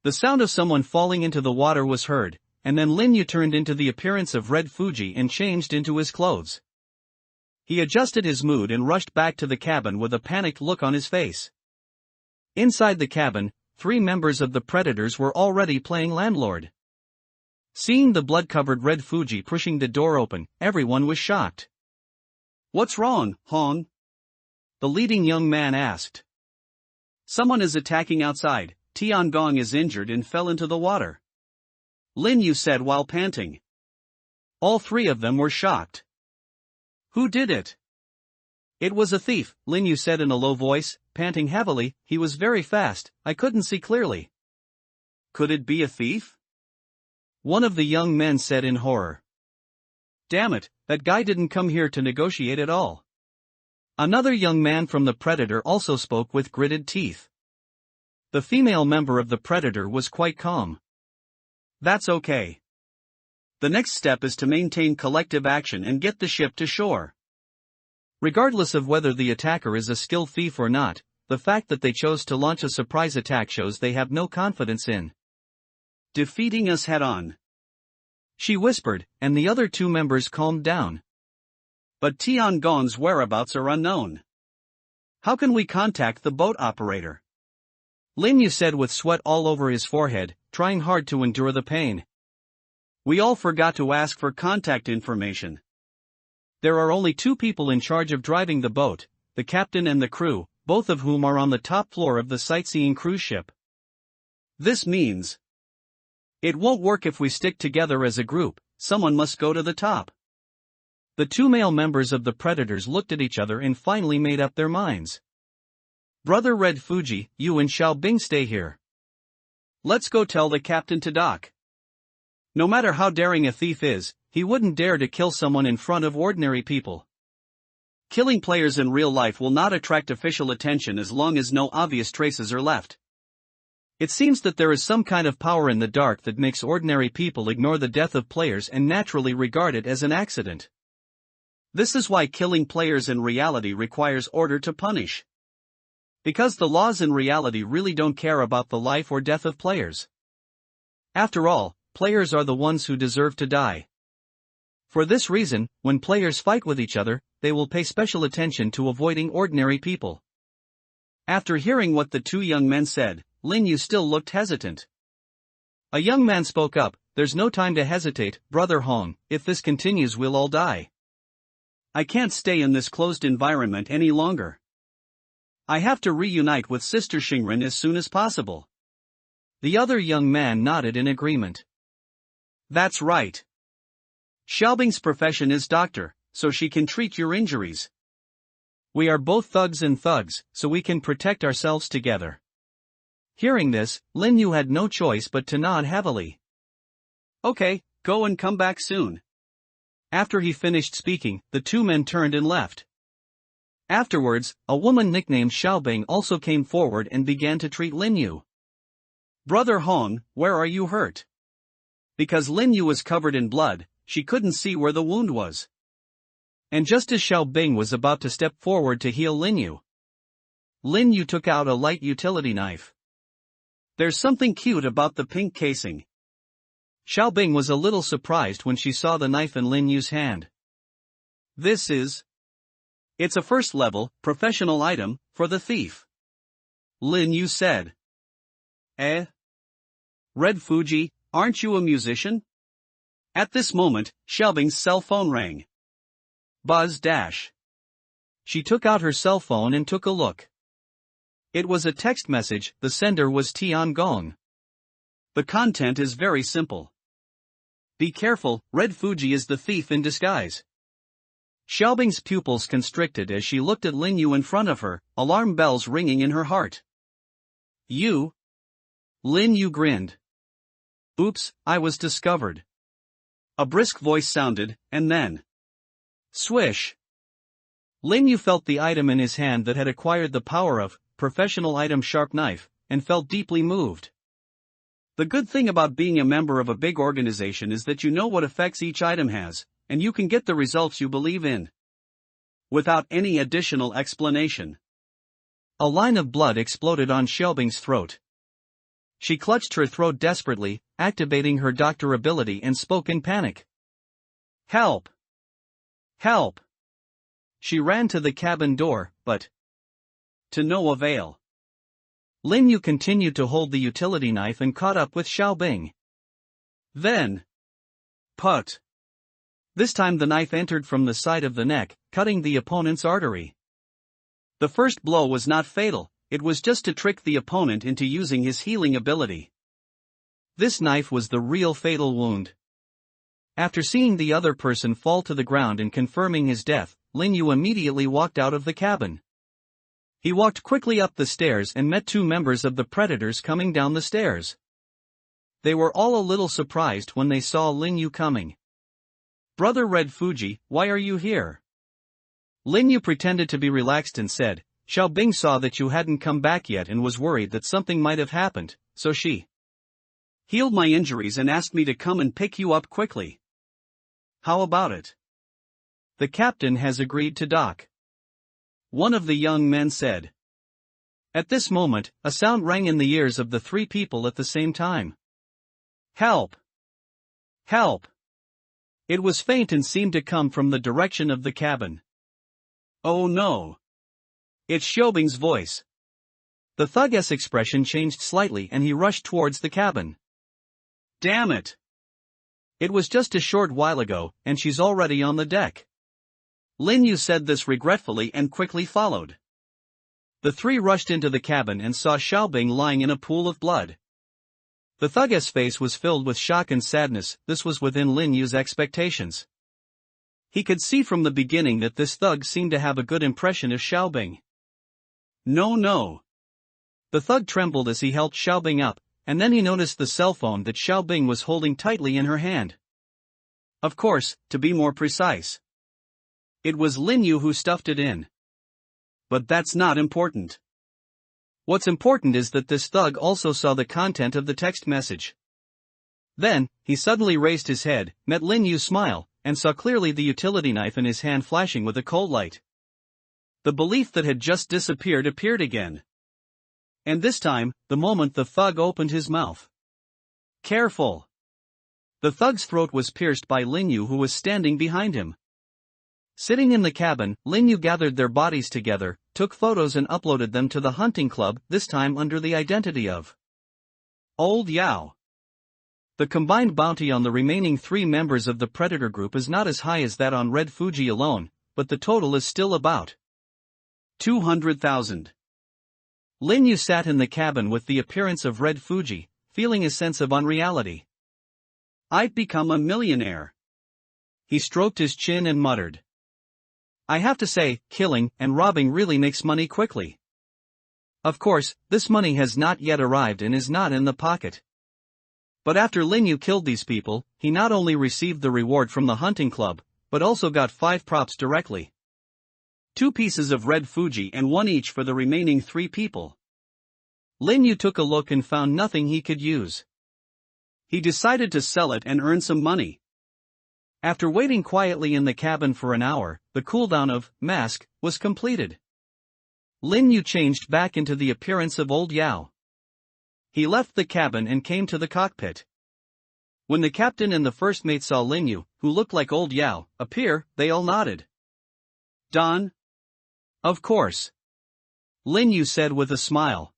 The sound of someone falling into the water was heard, and then Lin Yu turned into the appearance of Red Fuji and changed into his clothes. He adjusted his mood and rushed back to the cabin with a panicked look on his face. Inside the cabin, 3 members of the Predators were already playing landlord. Seeing the blood-covered Red Fuji pushing the door open, everyone was shocked. "What's wrong, Hong?" the leading young man asked. "Someone is attacking outside. Tiangong is injured and fell into the water," Lin Yu said while panting. All 3 of them were shocked. "Who did it?" "It was a thief," Lin Yu said in a low voice, panting heavily. "He was very fast, I couldn't see clearly." "Could it be a thief?" one of the young men said in horror. "Damn it, that guy didn't come here to negotiate at all." Another young man from the Predator also spoke with gritted teeth. The female member of the Predator was quite calm. "That's okay. The next step is to maintain collective action and get the ship to shore." Regardless of whether the attacker is a skilled thief or not, the fact that they chose to launch a surprise attack shows they have no confidence in defeating us head-on, she whispered, and the other 2 members calmed down. "But Tiangong's whereabouts are unknown. How can we contact the boat operator?" Lin Yu said with sweat all over his forehead, trying hard to endure the pain. "We all forgot to ask for contact information. There are only 2 people in charge of driving the boat, the captain and the crew, both of whom are on the top floor of the sightseeing cruise ship. This means it won't work if we stick together as a group, someone must go to the top." The 2 male members of the Predators looked at each other and finally made up their minds. "Brother Red Fuji, you and Xiaobing stay here. Let's go tell the captain to dock. No matter how daring a thief is, he wouldn't dare to kill someone in front of ordinary people. Killing players in real life will not attract official attention as long as no obvious traces are left. It seems that there is some kind of power in the dark that makes ordinary people ignore the death of players and naturally regard it as an accident. This is why killing players in reality requires order to punish. Because the laws in reality really don't care about the life or death of players. After all, players are the ones who deserve to die. For this reason, when players fight with each other, they will pay special attention to avoiding ordinary people." After hearing what the 2 young men said, Lin Yu still looked hesitant. A young man spoke up, "There's no time to hesitate, Brother Hong, if this continues we'll all die. I can't stay in this closed environment any longer. I have to reunite with Sister Xingren as soon as possible." The other young man nodded in agreement. "That's right. Xiaobing's profession is doctor, so she can treat your injuries. We are both thugs and thugs, so we can protect ourselves together." Hearing this, Lin Yu had no choice but to nod heavily. "Okay, go and come back soon." After he finished speaking, the 2 men turned and left. Afterwards, a woman nicknamed Xiaobing also came forward and began to treat Lin Yu. "Brother Hong, where are you hurt?" Because Lin Yu was covered in blood, she couldn't see where the wound was. And just as Xiaobing was about to step forward to heal Lin Yu took out a light utility knife. "There's something cute about the pink casing." Xiaobing was a little surprised when she saw the knife in Lin Yu's hand. It's a first-level, professional item, for the thief," Lin Yu said. Red Fuji, aren't you a musician?" At this moment, Xiaobing's cell phone rang. Buzz dash. She took out her cell phone and took a look. It was a text message, the sender was Tiangong. The content is very simple. Be careful, Red Fuji is the thief in disguise. Xiaobing's pupils constricted as she looked at Lin Yu in front of her, alarm bells ringing in her heart. You? Lin Yu grinned. Oops, I was discovered. A brisk voice sounded, and then. Swish. Lin Yu felt the item in his hand that had acquired the power of professional item sharp knife, and felt deeply moved. The good thing about being a member of a big organization is that you know what effects each item has, and you can get the results you believe in. Without any additional explanation. A line of blood exploded on Xiaobing's throat. She clutched her throat desperately, activating her doctor ability and spoke in panic. Help! Help! She ran to the cabin door, but to no avail. Lin Yu continued to hold the utility knife and caught up with Xiaobing. Then. Put. This time the knife entered from the side of the neck, cutting the opponent's artery. The first blow was not fatal, it was just to trick the opponent into using his healing ability. This knife was the real fatal wound. After seeing the other person fall to the ground and confirming his death, Lin Yu immediately walked out of the cabin. He walked quickly up the stairs and met two members of the Predators coming down the stairs. They were all a little surprised when they saw Lin Yu coming. Brother Red Fuji, why are you here? Lin Yu pretended to be relaxed and said, Xiaobing saw that you hadn't come back yet and was worried that something might have happened, so she healed my injuries and asked me to come and pick you up quickly. How about it? The captain has agreed to dock. One of the young men said. At this moment, a sound rang in the ears of the three people at the same time. Help! Help! It was faint and seemed to come from the direction of the cabin. Oh no! It's Xiaobing's voice. The thug's expression changed slightly and he rushed towards the cabin. Damn it! It was just a short while ago, and she's already on the deck. Lin Yu said this regretfully and quickly followed. The three rushed into the cabin and saw Xiaobing lying in a pool of blood. The thug's face was filled with shock and sadness. This was within Lin Yu's expectations. He could see from the beginning that this thug seemed to have a good impression of Xiaobing. No. The thug trembled as he helped Xiaobing up, and then he noticed the cell phone that Xiaobing was holding tightly in her hand. Of course, to be more precise. It was Lin Yu who stuffed it in. But that's not important. What's important is that this thug also saw the content of the text message. Then, he suddenly raised his head, met Lin Yu's smile, and saw clearly the utility knife in his hand flashing with a cold light. The belief that had just disappeared appeared again. And this time, the moment the thug opened his mouth. Careful! The thug's throat was pierced by Lin Yu, who was standing behind him. Sitting in the cabin, Lin Yu gathered their bodies together, took photos and uploaded them to the hunting club, this time under the identity of Old Yao. The combined bounty on the remaining 3 members of the Predator group is not as high as that on Red Fuji alone, but the total is still about 200,000. Lin Yu sat in the cabin with the appearance of Red Fuji, feeling a sense of unreality. I've become a millionaire. He stroked his chin and muttered. I have to say, killing and robbing really makes money quickly. Of course, this money has not yet arrived and is not in the pocket. But after Lin Yu killed these people, he not only received the reward from the hunting club, but also got 5 props directly. 2 pieces of Red Fuji and 1 each for the remaining 3 people. Lin Yu took a look and found nothing he could use. He decided to sell it and earn some money. After waiting quietly in the cabin for an hour, the cooldown of Mask was completed. Lin Yu changed back into the appearance of Old Yao. He left the cabin and came to the cockpit. When the captain and the first mate saw Lin Yu, who looked like Old Yao, appear, they all nodded. Don? Of course. Lin Yu said with a smile.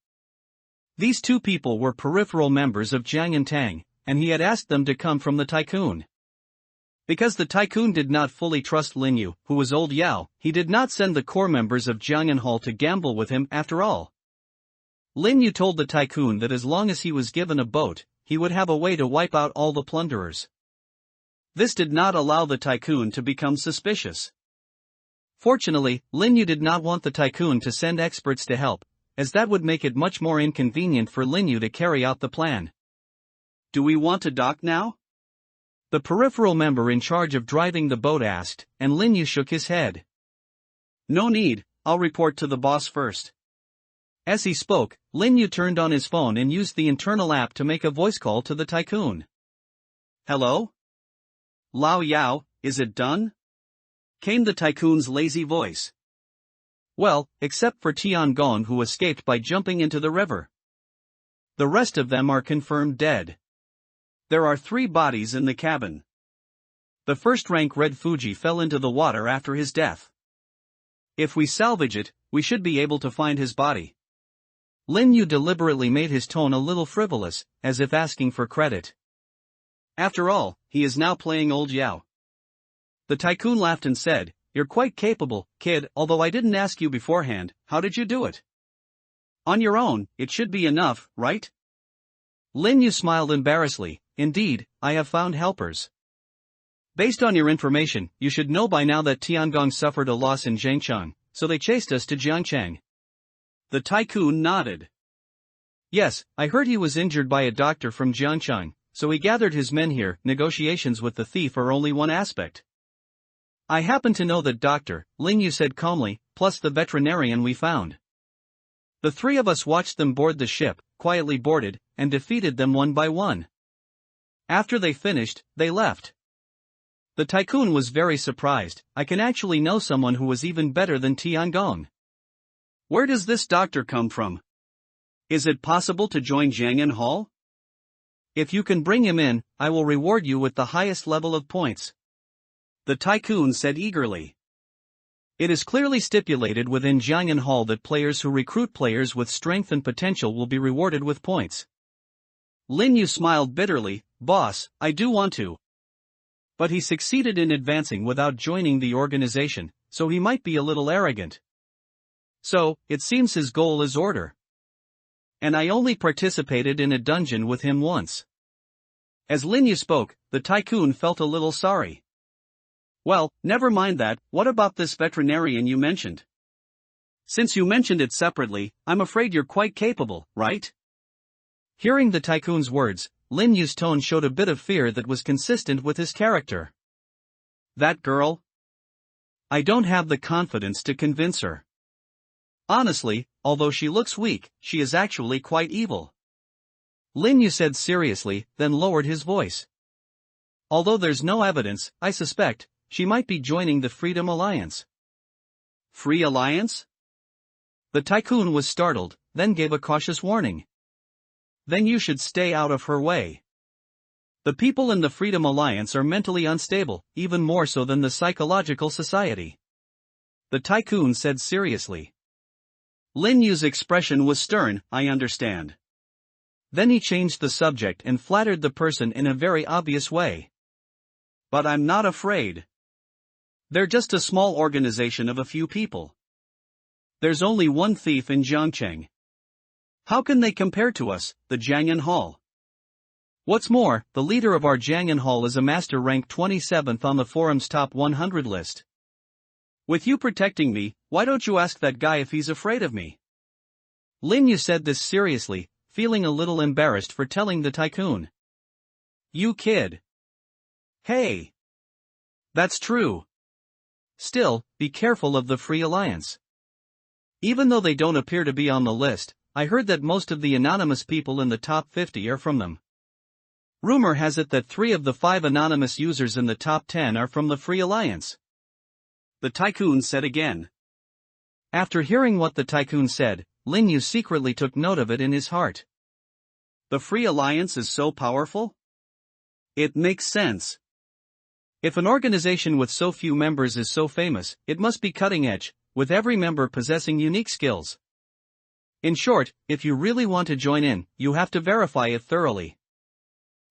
These 2 people were peripheral members of Jiang and Tang, and he had asked them to come from the tycoon. Because the tycoon did not fully trust Lin Yu, who was Old Yao, he did not send the core members of Jiang and Hall to gamble with him after all. Lin Yu told the tycoon that as long as he was given a boat, he would have a way to wipe out all the plunderers. This did not allow the tycoon to become suspicious. Fortunately, Lin Yu did not want the tycoon to send experts to help, as that would make it much more inconvenient for Lin Yu to carry out the plan. Do we want to dock now? The peripheral member in charge of driving the boat asked, and Lin Yu shook his head. No need, I'll report to the boss first. As he spoke, Lin Yu turned on his phone and used the internal app to make a voice call to the tycoon. Hello? Lao Yao, is it done? Came the tycoon's lazy voice. Well, except for Tiangong, who escaped by jumping into the river. The rest of them are confirmed dead. There are 3 bodies in the cabin. The first-rank Red Fuji fell into the water after his death. If we salvage it, we should be able to find his body. Lin Yu deliberately made his tone a little frivolous, as if asking for credit. After all, he is now playing old Yao. The tycoon laughed and said, You're quite capable, kid, although I didn't ask you beforehand, how did you do it? On your own, it should be enough, right? Lin Yu smiled embarrassedly. Indeed, I have found helpers. Based on your information, you should know by now that Tiangong suffered a loss in Zhangcheng, so they chased us to Jiangcheng. The tycoon nodded. Yes, I heard he was injured by a doctor from Jiangcheng, so he gathered his men here. Negotiations with the thief are only one aspect. I happen to know that doctor, Lin Yu said calmly, plus the veterinarian we found. The 3 of us watched them board the ship, quietly boarded, and defeated them one by one. After they finished, they left. The tycoon was very surprised. I can actually know someone who was even better than Tiangong. Where does this doctor come from? Is it possible to join Jiangyan Hall? If you can bring him in, I will reward you with the highest level of points. The tycoon said eagerly. It is clearly stipulated within Jiangyan Hall that players who recruit players with strength and potential will be rewarded with points. Lin Yu smiled bitterly. Boss, I do want to. But he succeeded in advancing without joining the organization, so he might be a little arrogant. So, it seems his goal is order. And I only participated in a dungeon with him once. As Lin Yu spoke, the tycoon felt a little sorry. Well, never mind that, what about this veterinarian you mentioned? Since you mentioned it separately, I'm afraid you're quite capable, right? Hearing the tycoon's words, Lin Yu's tone showed a bit of fear that was consistent with his character. That girl? I don't have the confidence to convince her. Honestly, although she looks weak, she is actually quite evil. Lin Yu said seriously, then lowered his voice. Although there's no evidence, I suspect, she might be joining the Freedom Alliance. Free Alliance? The tycoon was startled, then gave a cautious warning. Then you should stay out of her way. The people in the Freedom Alliance are mentally unstable, even more so than the Psychological Society. The tycoon said seriously. Lin Yu's expression was stern. I understand. Then he changed the subject and flattered the person in a very obvious way. But I'm not afraid. They're just a small organization of a few people. There's only one thief in Jiangcheng. How can they compare to us, the Jiangyan Hall? What's more, the leader of our Jiangyan Hall is a master ranked 27th on the forum's top 100 list. With you protecting me, why don't you ask that guy if he's afraid of me? Lin Yu said this seriously, feeling a little embarrassed for telling the tycoon. You kid. Hey. That's true. Still, be careful of the Free Alliance. Even though they don't appear to be on the list, I heard that most of the anonymous people in the top 50 are from them. Rumor has it that 3 of the 5 anonymous users in the top 10 are from the Free Alliance. The tycoon said again. After hearing what the tycoon said, Lin Yu secretly took note of it in his heart. The Free Alliance is so powerful? It makes sense. If an organization with so few members is so famous, it must be cutting edge, with every member possessing unique skills. In short, if you really want to join in, you have to verify it thoroughly.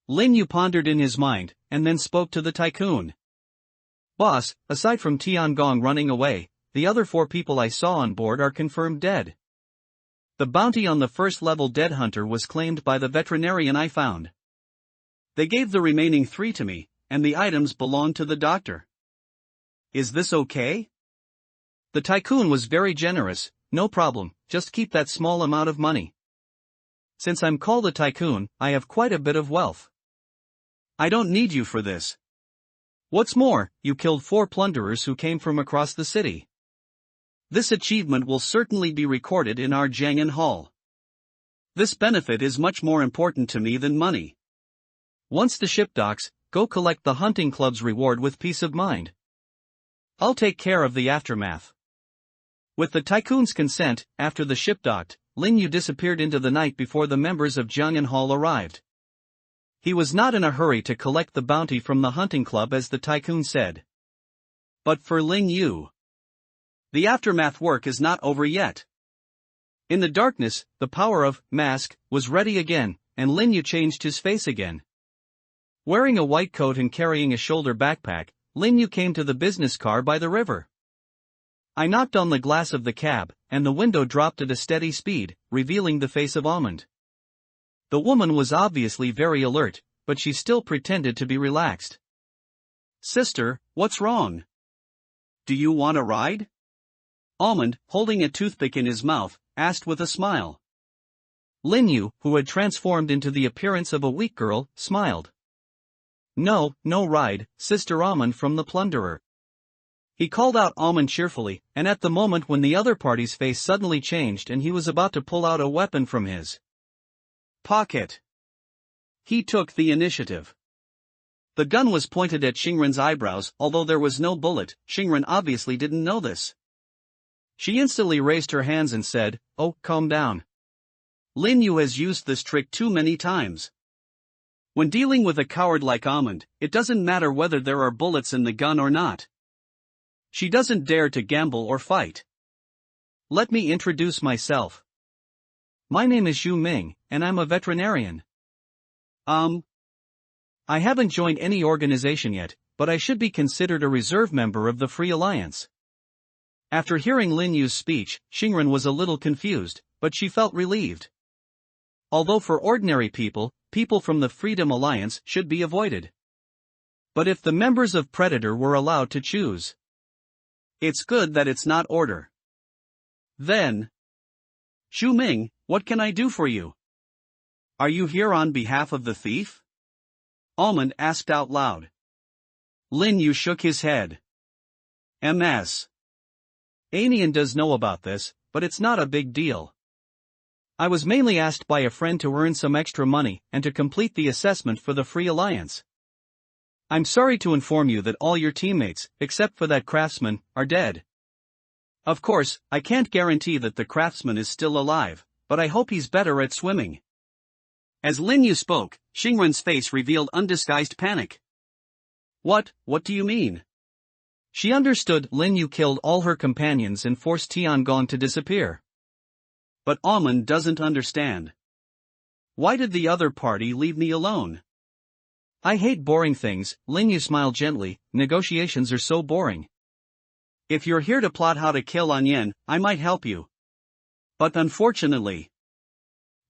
Lin Yu pondered in his mind, and then spoke to the tycoon. Boss, aside from Tiangong running away, the other 4 people I saw on board are confirmed dead. The bounty on the first-level dead hunter was claimed by the veterinarian I found. They gave the remaining 3 to me, and the items belonged to the doctor. Is this okay? The tycoon was very generous. No problem, just keep that small amount of money. Since I'm called a tycoon, I have quite a bit of wealth. I don't need you for this. What's more, you killed 4 plunderers who came from across the city. This achievement will certainly be recorded in our Jiang'an Hall. This benefit is much more important to me than money. Once the ship docks, go collect the hunting club's reward with peace of mind. I'll take care of the aftermath. With the tycoon's consent, after the ship docked, Lin Yu disappeared into the night before the members of Jiang'an Hall arrived. He was not in a hurry to collect the bounty from the hunting club as the tycoon said. But for Lin Yu, the aftermath work is not over yet. In the darkness, the power of mask was ready again, and Lin Yu changed his face again. Wearing a white coat and carrying a shoulder backpack, Lin Yu came to the business car by the river. I knocked on the glass of the cab, and the window dropped at a steady speed, revealing the face of Almond. The woman was obviously very alert, but she still pretended to be relaxed. Sister, what's wrong? Do you want a ride? Almond, holding a toothpick in his mouth, asked with a smile. Lin Yu, who had transformed into the appearance of a weak girl, smiled. No ride, Sister Almond from the plunderer. He called out Almond cheerfully, and at the moment when the other party's face suddenly changed and he was about to pull out a weapon from his pocket, he took the initiative. The gun was pointed at Xingren's eyebrows. Although there was no bullet, Xingren obviously didn't know this. She instantly raised her hands and said, "Oh, calm down. Lin Yu has used this trick too many times. When dealing with a coward like Almond, it doesn't matter whether there are bullets in the gun or not. She doesn't dare to gamble or fight. Let me introduce myself. My name is Xu Ming, and I'm a veterinarian. I haven't joined any organization yet, but I should be considered a reserve member of the Free Alliance." After hearing Lin Yu's speech, Xingren was a little confused, but she felt relieved. Although for ordinary people from the Freedom Alliance should be avoided. But if the members of Predator were allowed to choose, it's good that it's not order. Then, Xu Ming, what can I do for you? Are you here on behalf of the thief? Almond asked out loud. Lin Yu shook his head. MS. Anian does know about this, but it's not a big deal. I was mainly asked by a friend to earn some extra money and to complete the assessment for the Free Alliance. I'm sorry to inform you that all your teammates, except for that craftsman, are dead. Of course, I can't guarantee that the craftsman is still alive, but I hope he's better at swimming. As Lin Yu spoke, Xingren's face revealed undisguised panic. What do you mean? She understood Lin Yu killed all her companions and forced Tiangong to disappear. But Almond doesn't understand. Why did the other party leave me alone? I hate boring things, Lin Yu smiled gently. Negotiations are so boring. If you're here to plot how to kill An Yen, I might help you. But unfortunately,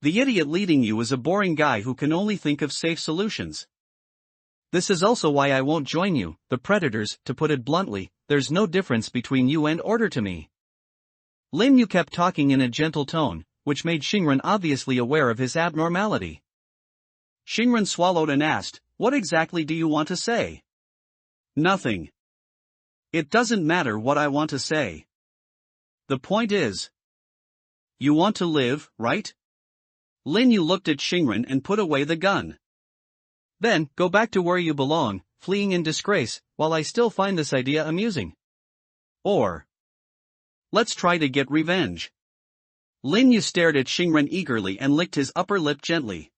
the idiot leading you is a boring guy who can only think of safe solutions. This is also why I won't join you, the Predators. To put it bluntly, there's no difference between you and order to me. Lin Yu kept talking in a gentle tone, which made Xingren obviously aware of his abnormality. Xingren swallowed and asked, "What exactly do you want to say?" "Nothing. It doesn't matter what I want to say. The point is, you want to live, right?" Lin Yu looked at Xingren and put away the gun. "Then, go back to where you belong, fleeing in disgrace, while I still find this idea amusing. Or, let's try to get revenge." Lin Yu stared at Xingren eagerly and licked his upper lip gently.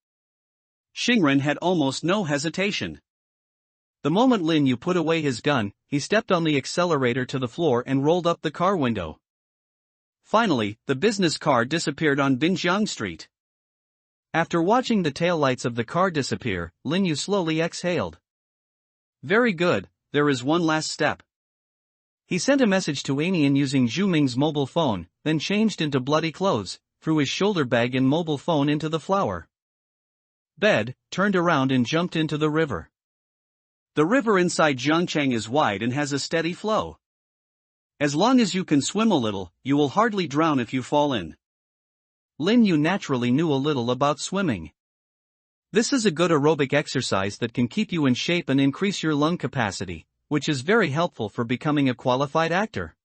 Xingren had almost no hesitation. The moment Lin Yu put away his gun, he stepped on the accelerator to the floor and rolled up the car window. Finally, the business car disappeared on Binjiang Street. After watching the taillights of the car disappear, Lin Yu slowly exhaled. Very good, there is one last step. He sent a message to Anian using Zhu Ming's mobile phone, then changed into bloody clothes, threw his shoulder bag and mobile phone into the flower bed, turned around and jumped into the river. The river inside Zhangcheng is wide and has a steady flow. As long as you can swim a little, you will hardly drown if you fall in. Lin Yu naturally knew a little about swimming. This is a good aerobic exercise that can keep you in shape and increase your lung capacity, which is very helpful for becoming a qualified actor.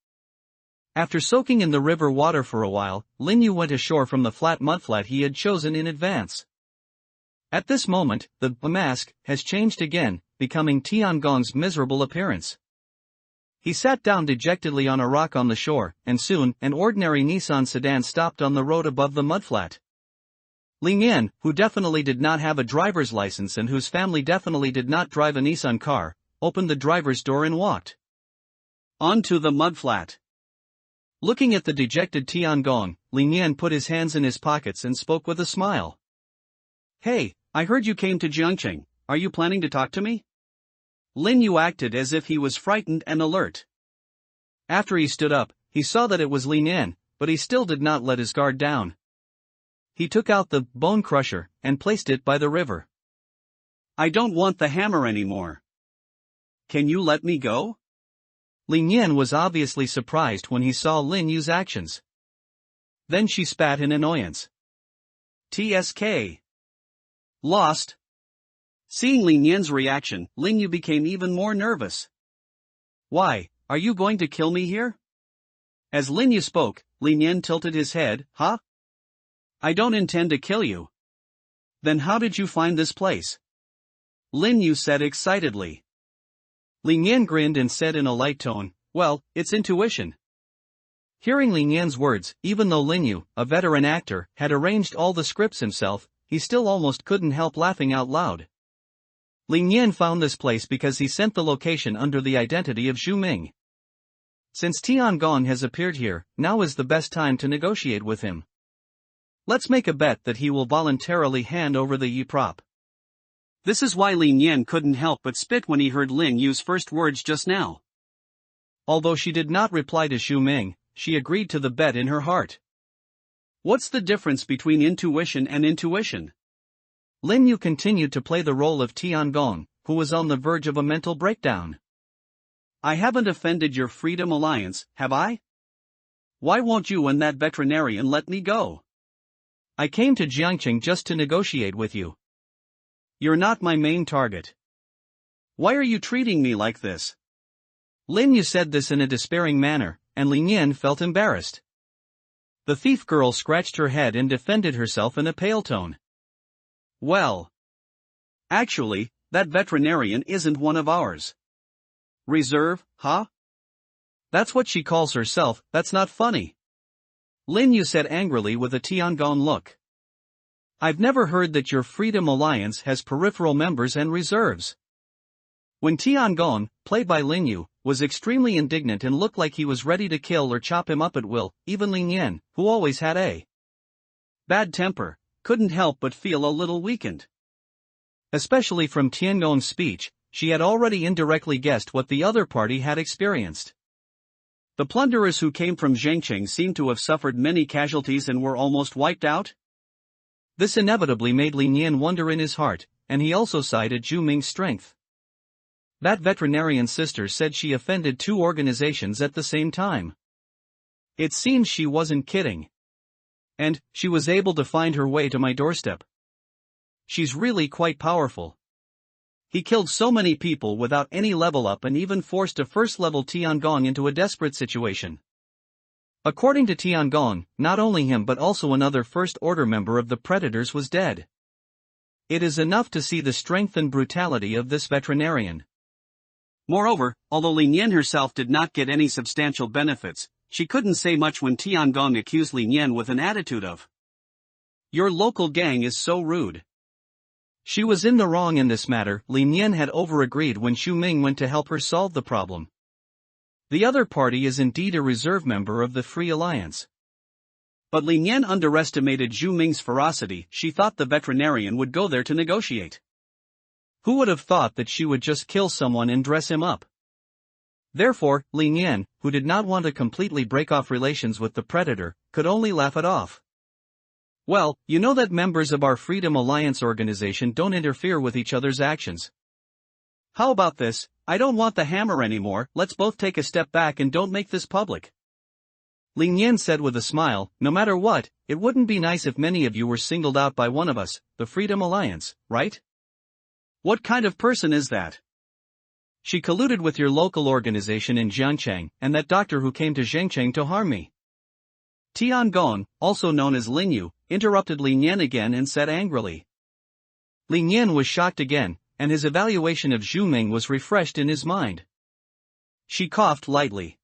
After soaking in the river water for a while, Lin Yu went ashore from the flat mudflat he had chosen in advance. At this moment, the mask has changed again, becoming Tiangong's miserable appearance. He sat down dejectedly on a rock on the shore, and soon, an ordinary Nissan sedan stopped on the road above the mudflat. Ling Yan, who definitely did not have a driver's license and whose family definitely did not drive a Nissan car, opened the driver's door and walked onto the mudflat. Looking at the dejected Tiangong, Ling Yan put his hands in his pockets and spoke with a smile. "Hey, I heard you came to Jiangcheng. Are you planning to talk to me?" Lin Yu acted as if he was frightened and alert. After he stood up, he saw that it was Lin Yan, but he still did not let his guard down. He took out the bone crusher and placed it by the river. "I don't want the hammer anymore. Can you let me go?" Lin Yan was obviously surprised when he saw Lin Yu's actions. Then she spat in annoyance. "TSK. Lost." Seeing Lin Yan's reaction, Lin Yu became even more nervous. "Why, are you going to kill me here?" As Lin Yu spoke, Lin Yan tilted his head. "Huh? I don't intend to kill you." "Then how did you find this place?" Lin Yu said excitedly. Lin Yan grinned and said in a light tone, "Well, it's intuition." Hearing Lin Yan's words, even though Lin Yu, a veteran actor, had arranged all the scripts himself, he still almost couldn't help laughing out loud. Lin Yan found this place because he sent the location under the identity of Zhu Ming. Since Tiangong has appeared here, now is the best time to negotiate with him. Let's make a bet that he will voluntarily hand over the Yi prop. This is why Lin Yan couldn't help but spit when he heard Lin Yu's first words just now. Although she did not reply to Zhu Ming, she agreed to the bet in her heart. What's the difference between intuition and intuition? Lin Yu continued to play the role of Tiangong, who was on the verge of a mental breakdown. "I haven't offended your Freedom Alliance, have I? Why won't you and that veterinarian let me go? I came to Jiangcheng just to negotiate with you. You're not my main target. Why are you treating me like this?" Lin Yu said this in a despairing manner, and Lin Yan felt embarrassed. The thief girl scratched her head and defended herself in a pale tone. "Well, actually, that veterinarian isn't one of ours. Reserve, huh? That's what she calls herself. That's not funny," Lin Yu said angrily with a Tiangong look. "I've never heard that your Freedom Alliance has peripheral members and reserves." When Tiangong, played by Lin Yu, was extremely indignant and looked like he was ready to kill or chop him up at will, even Lin Yan, who always had a bad temper, couldn't help but feel a little weakened. Especially from Tiangong's speech, she had already indirectly guessed what the other party had experienced. The plunderers who came from Zhangcheng seemed to have suffered many casualties and were almost wiped out. This inevitably made Lin Yan wonder in his heart, and he also sighed at Zhu Ming's strength. That veterinarian sister said she offended two organizations at the same time. It seems she wasn't kidding. And she was able to find her way to my doorstep. She's really quite powerful. He killed so many people without any level up and even forced a first-level Tiangong into a desperate situation. According to Tiangong, not only him but also another first-order member of the Predators was dead. It is enough to see the strength and brutality of this veterinarian. Moreover, although Lin Yan herself did not get any substantial benefits, she couldn't say much when Tiangong accused Lin Yan with an attitude of, "Your local gang is so rude." She was in the wrong in this matter. Lin Yan had overagreed when Zhu Ming went to help her solve the problem. The other party is indeed a reserve member of the Free Alliance. But Lin Yan underestimated Zhu Ming's ferocity. She thought the veterinarian would go there to negotiate. Who would have thought that she would just kill someone and dress him up? Therefore, Lin Yan, who did not want to completely break off relations with the Predator, could only laugh it off. Well, you know that members of our Freedom Alliance organization don't interfere with each other's actions. How about this? I don't want the hammer anymore, let's both take a step back and don't make this public. Lin Yan said with a smile, no matter what, it wouldn't be nice if many of you were singled out by one of us, the Freedom Alliance, right? What kind of person is that? She colluded with your local organization in Jiangcheng, and that doctor who came to Zhengcheng to harm me. Tiangong, also known as Lin Yu, interrupted Lin Yan again and said angrily. Lin Yan was shocked again, and his evaluation of Zhu Ming was refreshed in his mind. She coughed lightly.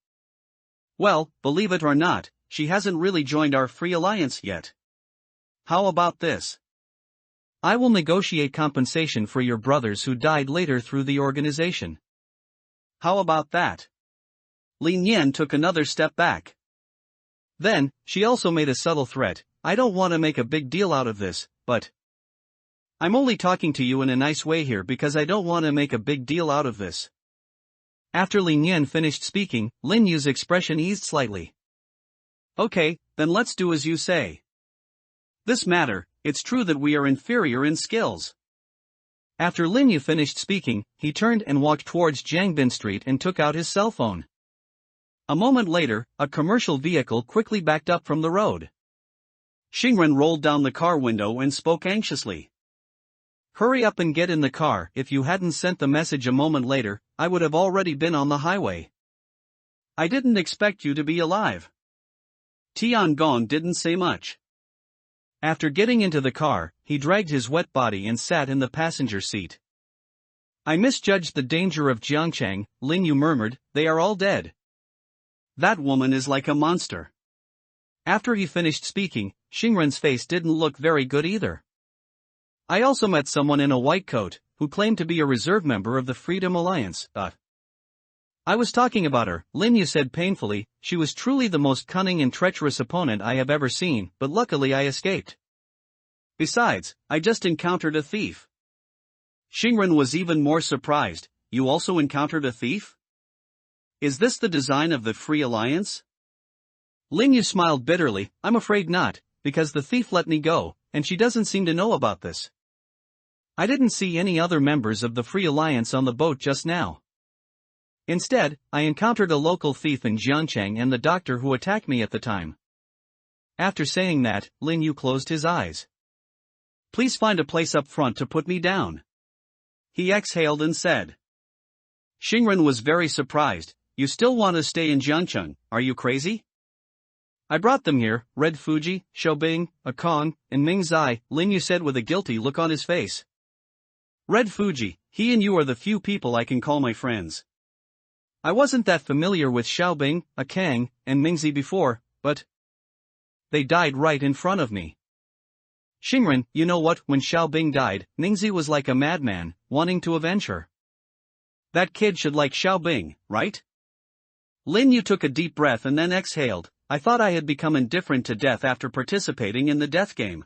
Well, believe it or not, she hasn't really joined our Free Alliance yet. How about this? I will negotiate compensation for your brothers who died later through the organization. How about that? Lin Yan took another step back. Then, she also made a subtle threat. I don't want to make a big deal out of this, but I'm only talking to you in a nice way here because I don't want to make a big deal out of this. After Lin Yan finished speaking, Lin Yu's expression eased slightly. Okay, then let's do as you say. This matter, it's true that we are inferior in skills. After Lin Yu finished speaking, he turned and walked towards Jiangbin Street and took out his cell phone. A moment later, a commercial vehicle quickly backed up from the road. Xingren rolled down the car window and spoke anxiously. Hurry up and get in the car. If you hadn't sent the message a moment later, I would have already been on the highway. I didn't expect you to be alive. Tiangong didn't say much. After getting into the car, he dragged his wet body and sat in the passenger seat. I misjudged the danger of Jiangcheng, Lin Yu murmured, they are all dead. That woman is like a monster. After he finished speaking, Xingren's face didn't look very good either. I also met someone in a white coat, who claimed to be a reserve member of the Freedom Alliance. I was talking about her, Lin Yu said painfully. She was truly the most cunning and treacherous opponent I have ever seen, but luckily I escaped. Besides, I just encountered a thief. Xingren was even more surprised. You also encountered a thief? Is this the design of the Free Alliance? Lin Yu smiled bitterly. I'm afraid not, because the thief let me go, and she doesn't seem to know about this. I didn't see any other members of the Free Alliance on the boat just now. Instead, I encountered a local thief in Jiangcheng and the doctor who attacked me at the time. After saying that, Lin Yu closed his eyes. Please find a place up front to put me down. He exhaled and said. Xingren was very surprised. You still want to stay in Jiangcheng, are you crazy? I brought them here, Red Fuji, Xiaobing, Akong, and Ming Zai, Lin Yu said with a guilty look on his face. Red Fuji, he and you are the few people I can call my friends. I wasn't that familiar with Xiaobing, Akang, and Mingzi before, but they died right in front of me. Xingren, you know what, when Xiaobing died, Mingzi was like a madman, wanting to avenge her. That kid should like Xiaobing, right? Lin Yu took a deep breath and then exhaled. I thought I had become indifferent to death after participating in the death game.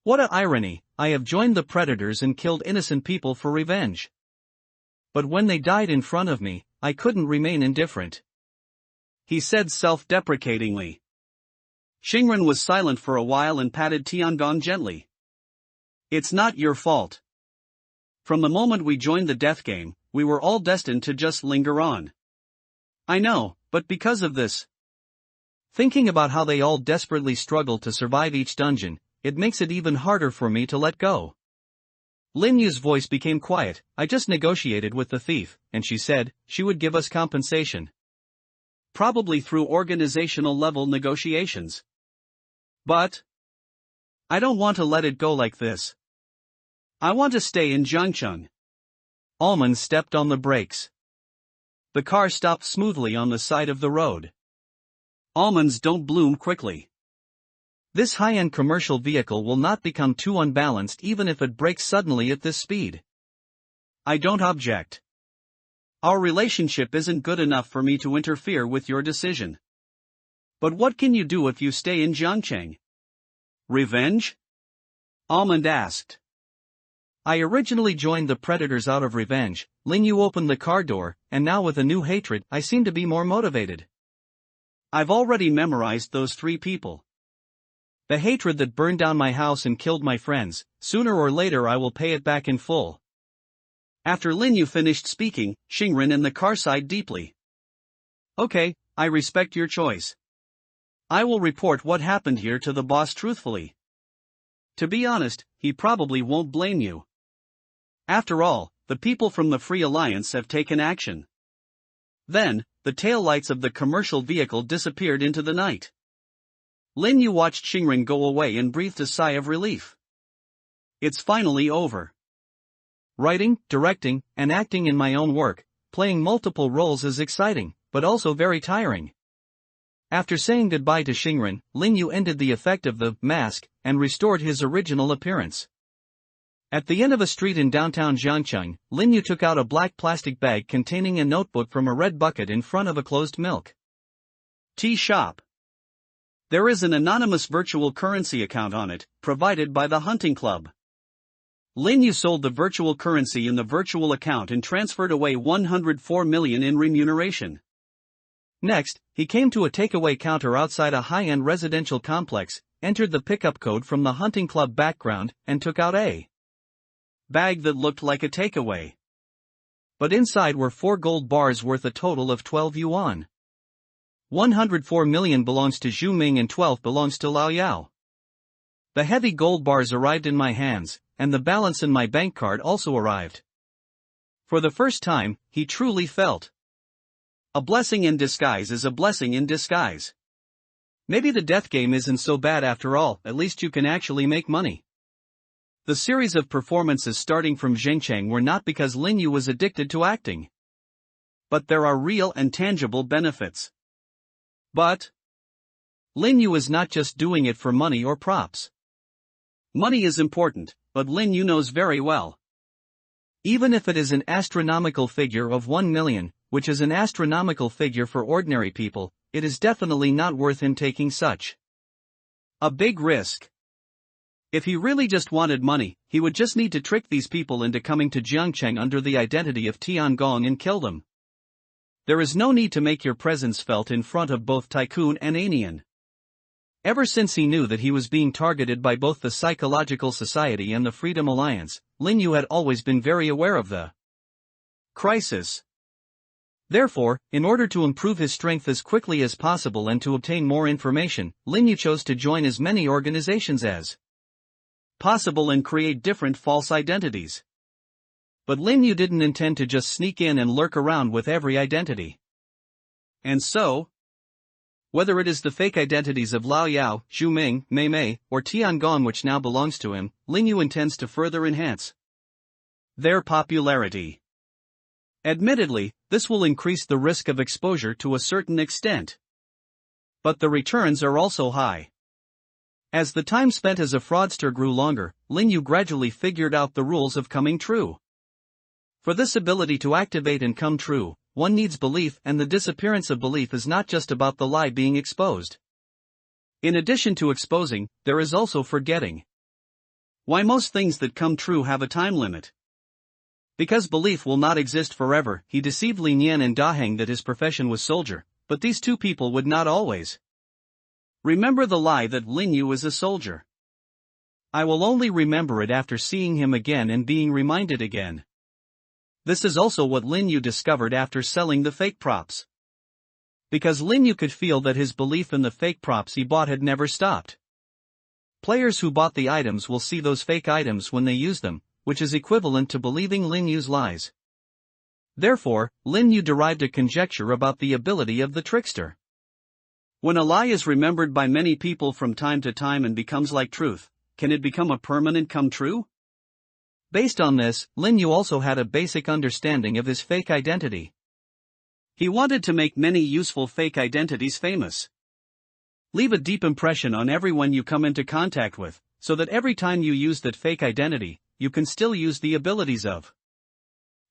What an irony, I have joined the predators and killed innocent people for revenge. But when they died in front of me, I couldn't remain indifferent. He said self-deprecatingly. Xingren was silent for a while and patted Tiangong gently. It's not your fault. From the moment we joined the death game, we were all destined to just linger on. I know, but because of this. Thinking about how they all desperately struggled to survive each dungeon, it makes it even harder for me to let go. Lin Yu's voice became quiet. I just negotiated with the thief, and she said she would give us compensation. Probably through organizational level negotiations. But I don't want to let it go like this. I want to stay in Jiangcheng. Almond stepped on the brakes. The car stopped smoothly on the side of the road. Almonds don't bloom quickly. This high-end commercial vehicle will not become too unbalanced even if it brakes suddenly at this speed. I don't object. Our relationship isn't good enough for me to interfere with your decision. But what can you do if you stay in Jiangcheng? Revenge? Almond asked. I originally joined the predators out of revenge. Lin Yu opened the car door, and now with a new hatred, I seem to be more motivated. I've already memorized those 3 people. The hatred that burned down my house and killed my friends, sooner or later I will pay it back in full. After Lin Yu finished speaking, Xingren and the car sighed deeply. Okay, I respect your choice. I will report what happened here to the boss truthfully. To be honest, he probably won't blame you. After all, the people from the Free Alliance have taken action. Then, the taillights of the commercial vehicle disappeared into the night. Lin Yu watched Xingren go away and breathed a sigh of relief. It's finally over. Writing, directing, and acting in my own work, playing multiple roles is exciting, but also very tiring. After saying goodbye to Xingren, Lin Yu ended the effect of the mask and restored his original appearance. At the end of a street in downtown Jiangcheng, Lin Yu took out a black plastic bag containing a notebook from a red bucket in front of a closed milk tea shop. There is an anonymous virtual currency account on it, provided by the hunting club. Lin Yu sold the virtual currency in the virtual account and transferred away 104 million in remuneration. Next, he came to a takeaway counter outside a high-end residential complex, entered the pickup code from the hunting club background, and took out a bag that looked like a takeaway. But inside were 4 gold bars worth a total of 12 yuan. 104 million belongs to Zhu Ming and 12 belongs to Lao Yao. The heavy gold bars arrived in my hands, and the balance in my bank card also arrived. For the first time, he truly felt a blessing in disguise is a blessing in disguise. Maybe the death game isn't so bad after all, at least you can actually make money. The series of performances starting from Zhengcheng were not because Lin Yu was addicted to acting. But there are real and tangible benefits. But Lin Yu is not just doing it for money or props. Money is important, but Lin Yu knows very well. Even if it is an astronomical figure of 1 million, which is an astronomical figure for ordinary people, it is definitely not worth him taking such a big risk. If he really just wanted money, he would just need to trick these people into coming to Jiangcheng under the identity of Tiangong and kill them. There is no need to make your presence felt in front of both Tycoon and Anian. Ever since he knew that he was being targeted by both the Psychological Society and the Freedom Alliance, Lin Yu had always been very aware of the crisis. Therefore, in order to improve his strength as quickly as possible and to obtain more information, Lin Yu chose to join as many organizations as possible and create different false identities. But Lin Yu didn't intend to just sneak in and lurk around with every identity. And so, whether it is the fake identities of Lao Yao, Zhu Ming, Mei Mei, or Tiangong which now belongs to him, Lin Yu intends to further enhance their popularity. Admittedly, this will increase the risk of exposure to a certain extent. But the returns are also high. As the time spent as a fraudster grew longer, Lin Yu gradually figured out the rules of coming true. For this ability to activate and come true, one needs belief, and the disappearance of belief is not just about the lie being exposed. In addition to exposing, there is also forgetting. Why most things that come true have a time limit? Because belief will not exist forever. He deceived Lin Yan and Daheng that his profession was soldier, but these two people would not always remember the lie that Lin Yu is a soldier. I will only remember it after seeing him again and being reminded again. This is also what Lin Yu discovered after selling the fake props. Because Lin Yu could feel that his belief in the fake props he bought had never stopped. Players who bought the items will see those fake items when they use them, which is equivalent to believing Lin Yu's lies. Therefore, Lin Yu derived a conjecture about the ability of the trickster. When a lie is remembered by many people from time to time and becomes like truth, can it become a permanent come true? Based on this, Lin Yu also had a basic understanding of his fake identity. He wanted to make many useful fake identities famous. Leave a deep impression on everyone you come into contact with, so that every time you use that fake identity, you can still use the abilities of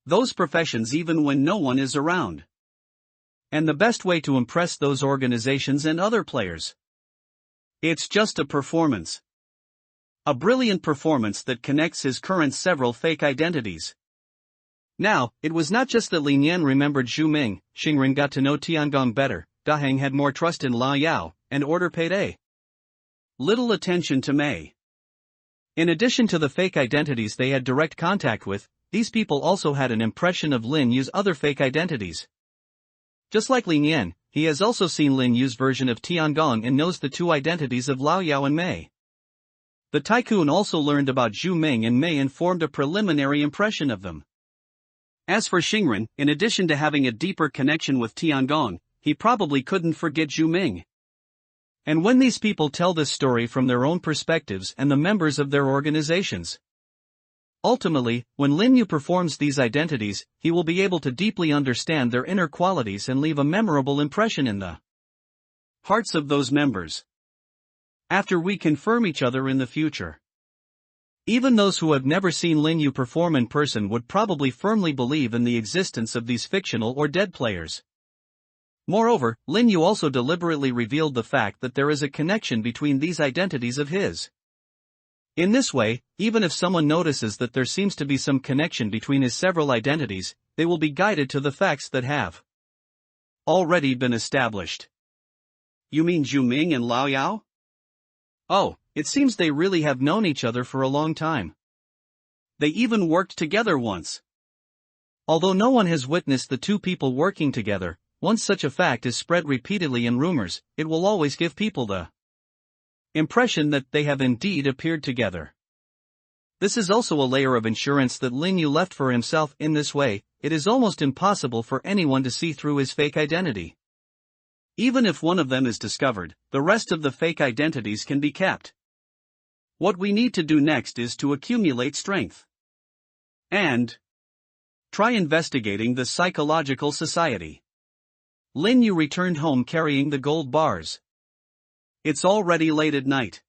those professions even when no one is around. And the best way to impress those organizations and other players. It's just a performance. A brilliant performance that connects his current several fake identities. Now, it was not just that Lin Yan remembered Zhu Ming, Xingren got to know Tiangong better, Daheng had more trust in Lao Yao, and order paid a little attention to Mei. In addition to the fake identities they had direct contact with, these people also had an impression of Lin Yu's other fake identities. Just like Lin Yan, he has also seen Lin Yu's version of Tiangong and knows the two identities of Lao Yao and Mei. The tycoon also learned about Zhu Ming and Mei and formed a preliminary impression of them. As for Xingren, in addition to having a deeper connection with Tiangong, he probably couldn't forget Zhu Ming. And when these people tell this story from their own perspectives and the members of their organizations, ultimately, when Lin Yu performs these identities, he will be able to deeply understand their inner qualities and leave a memorable impression in the hearts of those members. After we confirm each other in the future, even those who have never seen Lin Yu perform in person would probably firmly believe in the existence of these fictional or dead players. Moreover, Lin Yu also deliberately revealed the fact that there is a connection between these identities of his. In this way, even if someone notices that there seems to be some connection between his several identities, they will be guided to the facts that have already been established. You mean Zhu Ming and Lao Yao? Oh, it seems they really have known each other for a long time. They even worked together once. Although no one has witnessed the two people working together, once such a fact is spread repeatedly in rumors, it will always give people the impression that they have indeed appeared together. This is also a layer of insurance that Lin Yu left for himself. In this way, it is almost impossible for anyone to see through his fake identity. Even if one of them is discovered, the rest of the fake identities can be kept. What we need to do next is to accumulate strength and try investigating the psychological society. Lin Yu returned home carrying the gold bars. It's already late at night.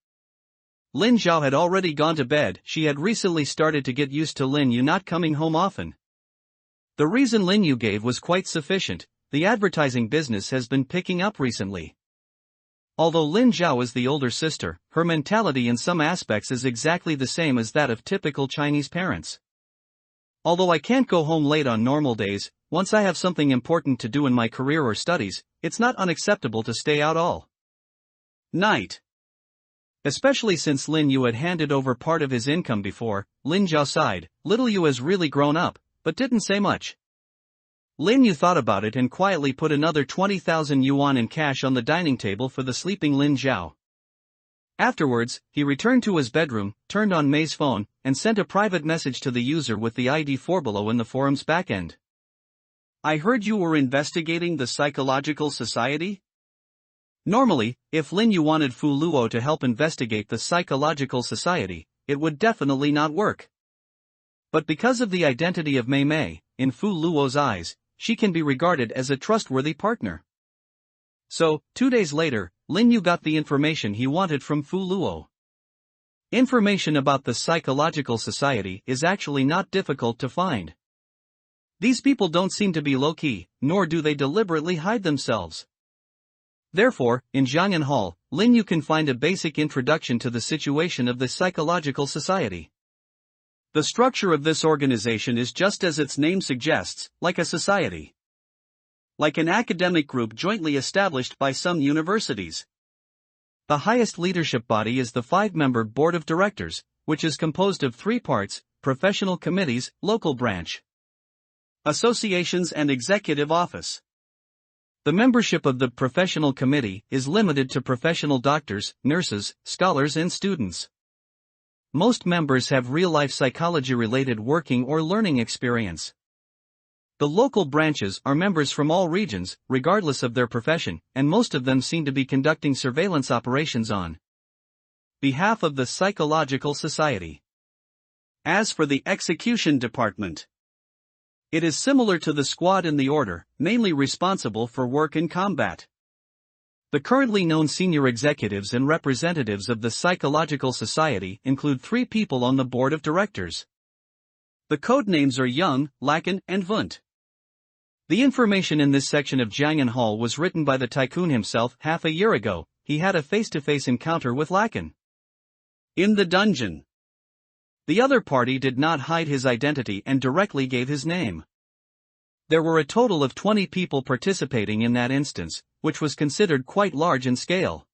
Lin Zhao had already gone to bed. She had recently started to get used to Lin Yu not coming home often. The reason Lin Yu gave was quite sufficient: the advertising business has been picking up recently. Although Lin Zhao is the older sister, her mentality in some aspects is exactly the same as that of typical Chinese parents. Although I can't go home late on normal days, once I have something important to do in my career or studies, it's not unacceptable to stay out all night. Especially since Lin Yu had handed over part of his income before. Lin Zhao sighed. Little Yu has really grown up, but didn't say much. Lin Yu thought about it and quietly put another 20,000 yuan in cash on the dining table for the sleeping Lin Zhao. Afterwards, he returned to his bedroom, turned on Mei's phone, and sent a private message to the user with the ID below in the forum's backend. I heard you were investigating the Psychological Society? Normally, if Lin Yu wanted Fu Luo to help investigate the Psychological Society, it would definitely not work. But because of the identity of Mei Mei, in Fu Luo's eyes, she can be regarded as a trustworthy partner. So, 2 days later, Lin Yu got the information he wanted from Fu Luo. Information about the Psychological Society is actually not difficult to find. These people don't seem to be low-key, nor do they deliberately hide themselves. Therefore, in Jiangyan Hall, Lin Yu can find a basic introduction to the situation of the Psychological Society. The structure of this organization is just as its name suggests, like a society. Like an academic group jointly established by some universities. The highest leadership body is the 5-member Board of Directors, which is composed of 3 parts: professional committees, local branch, associations and executive office. The membership of the professional committee is limited to professional doctors, nurses, scholars and students. Most members have real-life psychology-related working or learning experience. The local branches are members from all regions, regardless of their profession, and most of them seem to be conducting surveillance operations on behalf of the Psychological Society. As for the execution department, it is similar to the squad in the order, mainly responsible for work in combat. The currently known senior executives and representatives of the Psychological Society include 3 people on the board of directors. The code names are Young, Lacan, and Vunt. The information in this section of Jiangyan Hall was written by the tycoon himself. Half a year ago, he had a face-to-face encounter with Lacan in the dungeon. The other party did not hide his identity and directly gave his name. There were a total of 20 people participating in that instance, which was considered quite large in scale.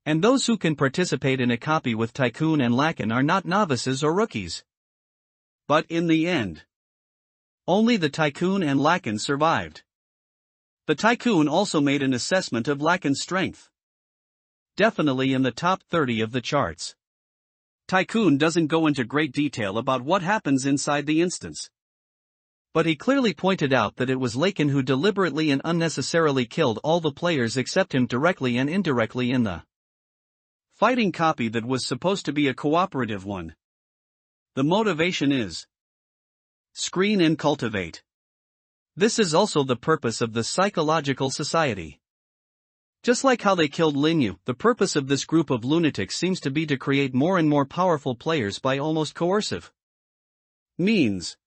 And those who can participate in a copy with Tycoon and Lacan are not novices or rookies. But in the end, only the Tycoon and Lacan survived. The Tycoon also made an assessment of Lacan's strength. Definitely in the top 30 of the charts. Tycoon doesn't go into great detail about what happens inside the instance. But he clearly pointed out that it was Lacan who deliberately and unnecessarily killed all the players except him directly and indirectly in the fighting copy that was supposed to be a cooperative one. The motivation is screen and cultivate. This is also the purpose of the Psychological Society. Just like how they killed Linyu, the purpose of this group of lunatics seems to be to create more and more powerful players by almost coercive means.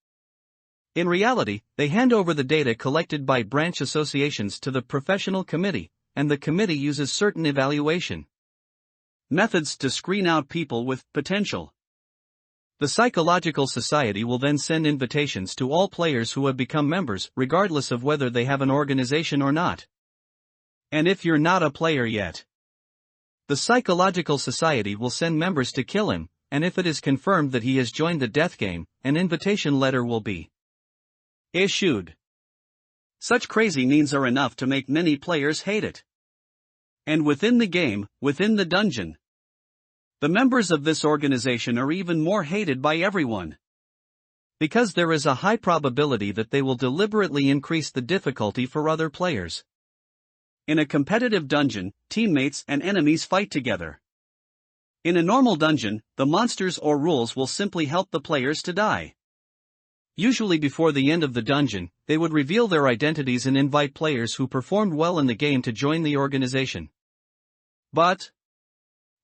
In reality, they hand over the data collected by branch associations to the professional committee, and the committee uses certain evaluation methods to screen out people with potential. The Psychological Society will then send invitations to all players who have become members, regardless of whether they have an organization or not. And if you're not a player yet, the Psychological Society will send members to kill him, and if it is confirmed that he has joined the death game, an invitation letter will be issued. Such crazy means are enough to make many players hate it. And within the game, within the dungeon, the members of this organization are even more hated by everyone. Because there is a high probability that they will deliberately increase the difficulty for other players. In a competitive dungeon, teammates and enemies fight together. In a normal dungeon, the monsters or rules will simply help the players to die. Usually before the end of the dungeon, they would reveal their identities and invite players who performed well in the game to join the organization. But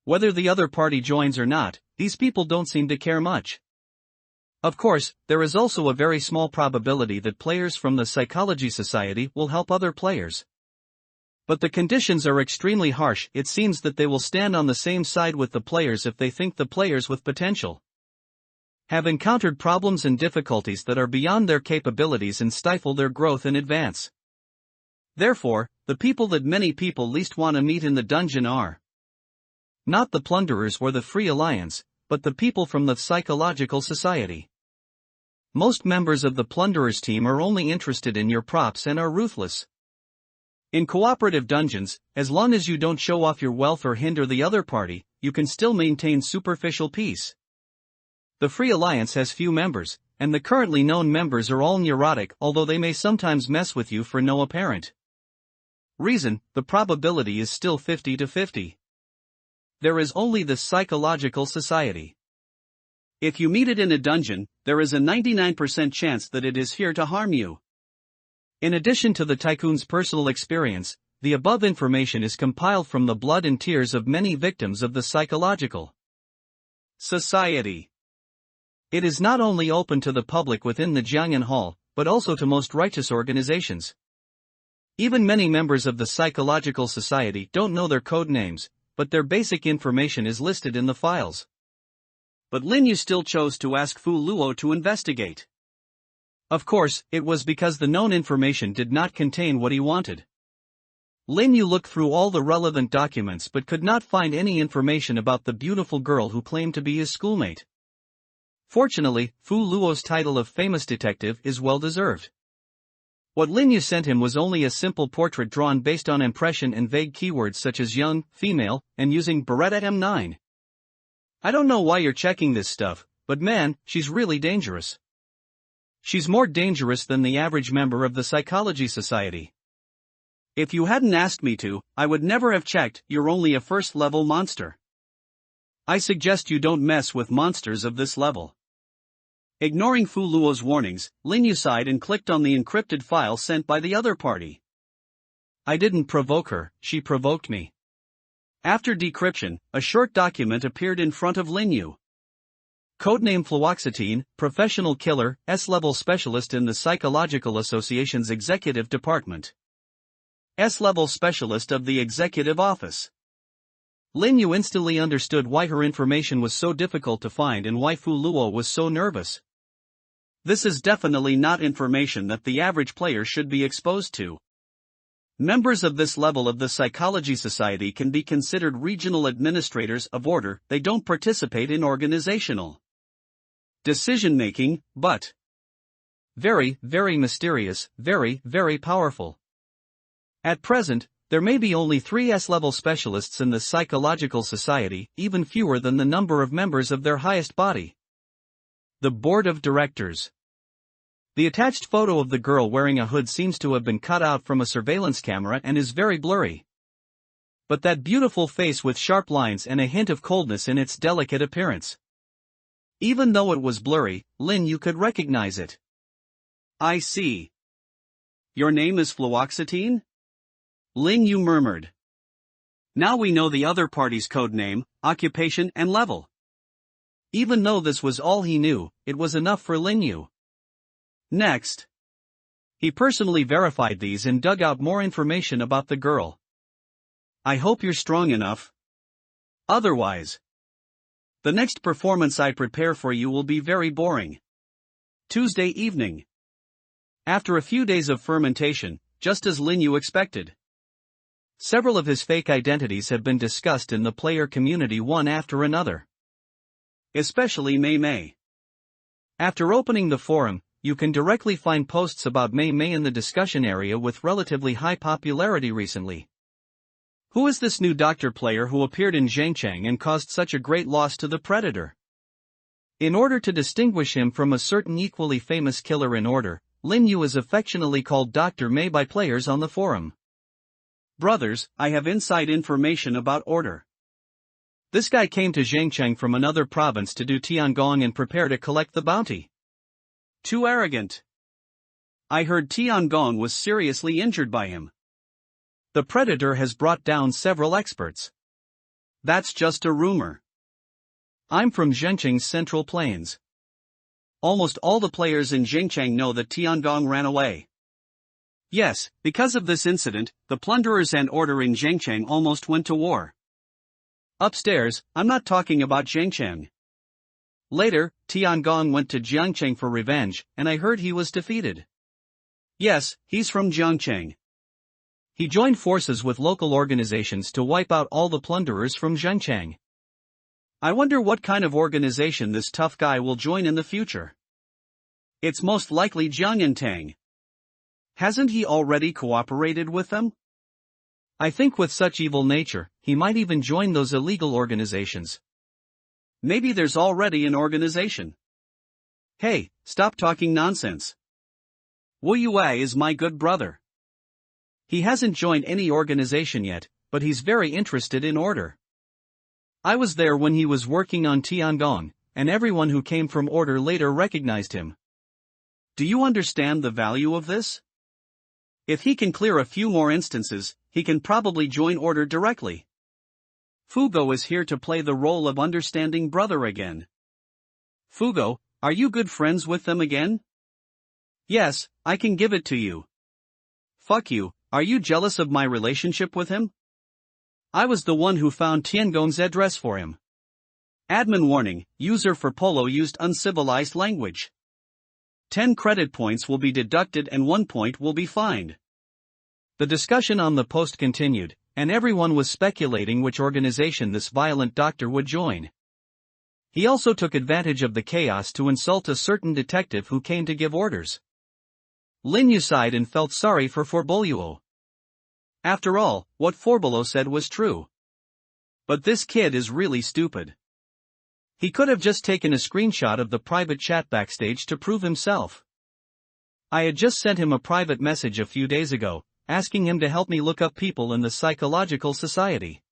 whether the other party joins or not, these people don't seem to care much. Of course, there is also a very small probability that players from the Psychology Society will help other players. But the conditions are extremely harsh. It seems that they will stand on the same side with the players if they think the players with potential have encountered problems and difficulties that are beyond their capabilities and stifle their growth and advance. Therefore, the people that many people least want to meet in the dungeon are not the plunderers or the Free Alliance, but the people from the Psychological Society. Most members of the plunderers team are only interested in your props and are ruthless. In cooperative dungeons, as long as you don't show off your wealth or hinder the other party, you can still maintain superficial peace. The Free Alliance has few members, and the currently known members are all neurotic, although they may sometimes mess with you for no apparent reason. The probability is still 50-50. There is only the Psychological Society. If you meet it in a dungeon, there is a 99% chance that it is here to harm you. In addition to the Tycoon's personal experience, the above information is compiled from the blood and tears of many victims of the Psychological Society. It is not only open to the public within the Jiangyan Hall, but also to most righteous organizations. Even many members of the Psychological Society don't know their code names, but their basic information is listed in the files. But Linyu still chose to ask Fu Luo to investigate. Of course, it was because the known information did not contain what he wanted. Linyu looked through all the relevant documents but could not find any information about the beautiful girl who claimed to be his schoolmate. Fortunately, Fu Luo's title of famous detective is well deserved. What Linyu sent him was only a simple portrait drawn based on impression and vague keywords such as young, female, and using Beretta M9. I don't know why you're checking this stuff, but man, she's really dangerous. She's more dangerous than the average member of the Psychology Society. If you hadn't asked me to, I would never have checked. You're only a first-level monster. I suggest you don't mess with monsters of this level. Ignoring Fu Luo's warnings, Linyu sighed and clicked on the encrypted file sent by the other party. I didn't provoke her, she provoked me. After decryption, a short document appeared in front of Linyu. Codename Fluoxetine, professional killer, S-level specialist in the Psychological Association's executive department. S-level specialist of the executive office. Linyu instantly understood why her information was so difficult to find and why Fu Luo was so nervous. This is definitely not information that the average player should be exposed to. Members of this level of the Psychology Society can be considered regional administrators of order. They don't participate in organizational decision-making, but very, very mysterious, very, very powerful. At present, there may be only 3 S-level specialists in the Psychological Society, even fewer than the number of members of their highest body. The Board of Directors. The attached photo of the girl wearing a hood seems to have been cut out from a surveillance camera and is very blurry. But that beautiful face with sharp lines and a hint of coldness in its delicate appearance. Even though it was blurry, Lin Yu could recognize it. I see. Your name is fluoxetine? Lin Yu murmured. Now we know the other party's code name, occupation and level. Even though this was all he knew, it was enough for Lin Yu. Next, he personally verified these and dug out more information about the girl. I hope you're strong enough. Otherwise, the next performance I prepare for you will be very boring. Tuesday evening. After a few days of fermentation, just as Lin Yu expected, several of his fake identities have been discussed in the player community one after another. Especially Mei Mei. After opening the forum, you can directly find posts about Mei Mei in the discussion area with relatively high popularity recently. Who is this new doctor player who appeared in Zhangchang and caused such a great loss to the Predator? In order to distinguish him from a certain equally famous killer in order, Lin Yu is affectionately called Dr. Mei by players on the forum. Brothers, I have inside information about order. This guy came to Zhangchang from another province to do Tiangong and prepare to collect the bounty. Too arrogant. I heard Tiangong was seriously injured by him. The Predator has brought down several experts. That's just a rumor. I'm from Zhangchang's Central Plains. Almost all the players in Zhangchang know that Tiangong ran away. Yes, because of this incident, the plunderers and order in Zhangchang almost went to war. Upstairs, I'm not talking about Zhangchang. Later, Tiangong went to Jiangcheng for revenge, and I heard he was defeated. Yes, he's from Jiangcheng. He joined forces with local organizations to wipe out all the plunderers from Zhangchang. I wonder what kind of organization this tough guy will join in the future. It's most likely Jiangentang. Hasn't he already cooperated with them? I think with such evil nature, he might even join those illegal organizations. Maybe there's already an organization. Hey, stop talking nonsense. Wu Yue is my good brother. He hasn't joined any organization yet, but he's very interested in order. I was there when he was working on Tiangong, and everyone who came from order later recognized him. Do you understand the value of this? If he can clear a few more instances, he can probably join order directly. Fugo is here to play the role of understanding brother again. Fugo, are you good friends with them again? Yes, I can give it to you. Fuck you, are you jealous of my relationship with him? I was the one who found Tiangong's address for him. Admin warning, user for Polo used uncivilized language. 10 credit points will be deducted and 1 point will be fined. The discussion on the post continued, and everyone was speculating which organization this violent doctor would join. He also took advantage of the chaos to insult a certain detective who came to give orders. Lin Yu sighed and felt sorry for Forboluo. After all, what Forboluo said was true. But this kid is really stupid. He could have just taken a screenshot of the private chat backstage to prove himself. I had just sent him a private message a few days ago, asking him to help me look up people in the Psychological Society.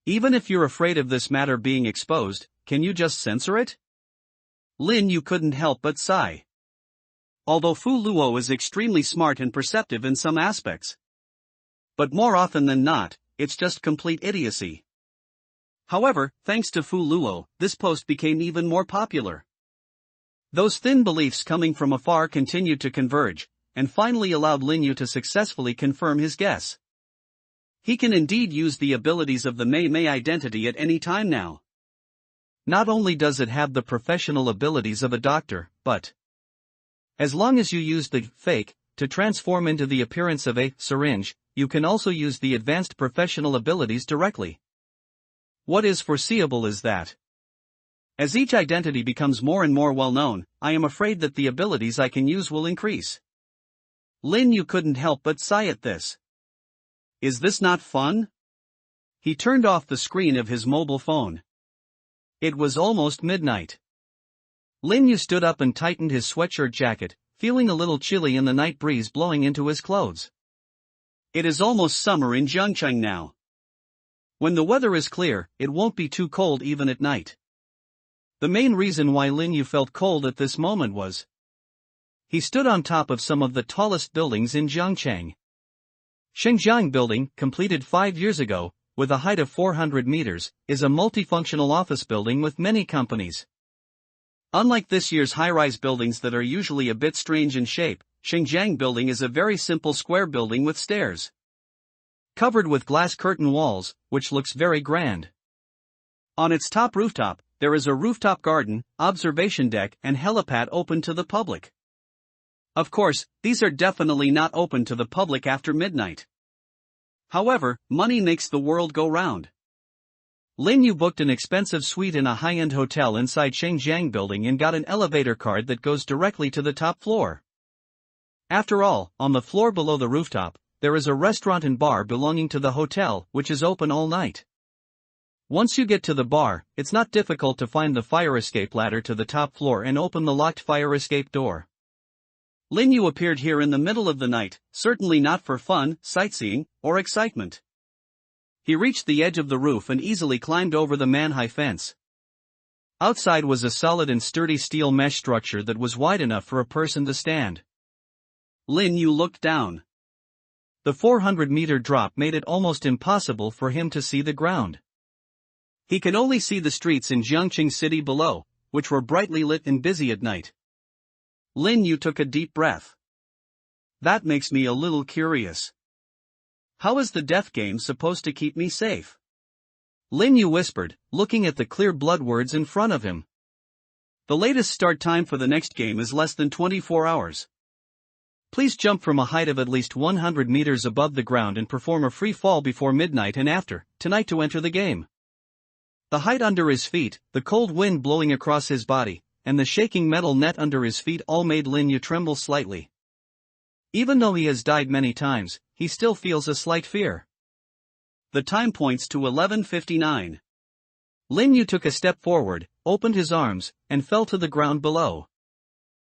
Even if you're afraid of this matter being exposed, can you just censor it? Lin Yu couldn't help but sigh. Although Fu Luo is extremely smart and perceptive in some aspects. But more often than not, it's just complete idiocy. However, thanks to Fu Luo, this post became even more popular. Those thin beliefs coming from afar continued to converge, and finally allowed Lin Yu to successfully confirm his guess. He can indeed use the abilities of the Mei Mei identity at any time now. Not only does it have the professional abilities of a doctor, but as long as you use the fake to transform into the appearance of a syringe, you can also use the advanced professional abilities directly. What is foreseeable is that as each identity becomes more and more well-known, I am afraid that the abilities I can use will increase. Lin Yu couldn't help but sigh at this. Is this not fun? He turned off the screen of his mobile phone. It was almost midnight. Lin Yu stood up and tightened his sweatshirt jacket, feeling a little chilly in the night breeze blowing into his clothes. It is almost summer in Zhengcheng now. When the weather is clear, it won't be too cold even at night. The main reason why Lin Yu felt cold at this moment was he stood on top of some of the tallest buildings in Zhengcheng. Shengjiang Building, completed 5 years ago, with a height of 400 meters, is a multifunctional office building with many companies. Unlike this year's high-rise buildings that are usually a bit strange in shape, Shengjiang Building is a very simple square building with stairs covered with glass curtain walls, which looks very grand. On its top rooftop, there is a rooftop garden, observation deck and helipad open to the public. Of course, these are definitely not open to the public after midnight. However, money makes the world go round. Lin Yu booked an expensive suite in a high-end hotel inside Shengjiang Building and got an elevator card that goes directly to the top floor. After all, on the floor below the rooftop, there is a restaurant and bar belonging to the hotel, which is open all night. Once you get to the bar, it's not difficult to find the fire escape ladder to the top floor and open the locked fire escape door. Lin Yu appeared here in the middle of the night, certainly not for fun, sightseeing, or excitement. He reached the edge of the roof and easily climbed over the manhwa fence. Outside was a solid and sturdy steel mesh structure that was wide enough for a person to stand. Lin Yu looked down. The 400-meter drop made it almost impossible for him to see the ground. He could only see the streets in Jiangqing City below, which were brightly lit and busy at night. Lin Yu took a deep breath. That makes me a little curious. How is the death game supposed to keep me safe? Lin Yu whispered, looking at the clear blood words in front of him. The latest start time for the next game is less than 24 hours. Please jump from a height of at least 100 meters above the ground and perform a free fall before midnight and after tonight to enter the game. The height under his feet, the cold wind blowing across his body, and the shaking metal net under his feet all made Lin Yu tremble slightly. Even though he has died many times, he still feels a slight fear. The time points to 11:59. Lin Yu took a step forward, opened his arms, and fell to the ground below.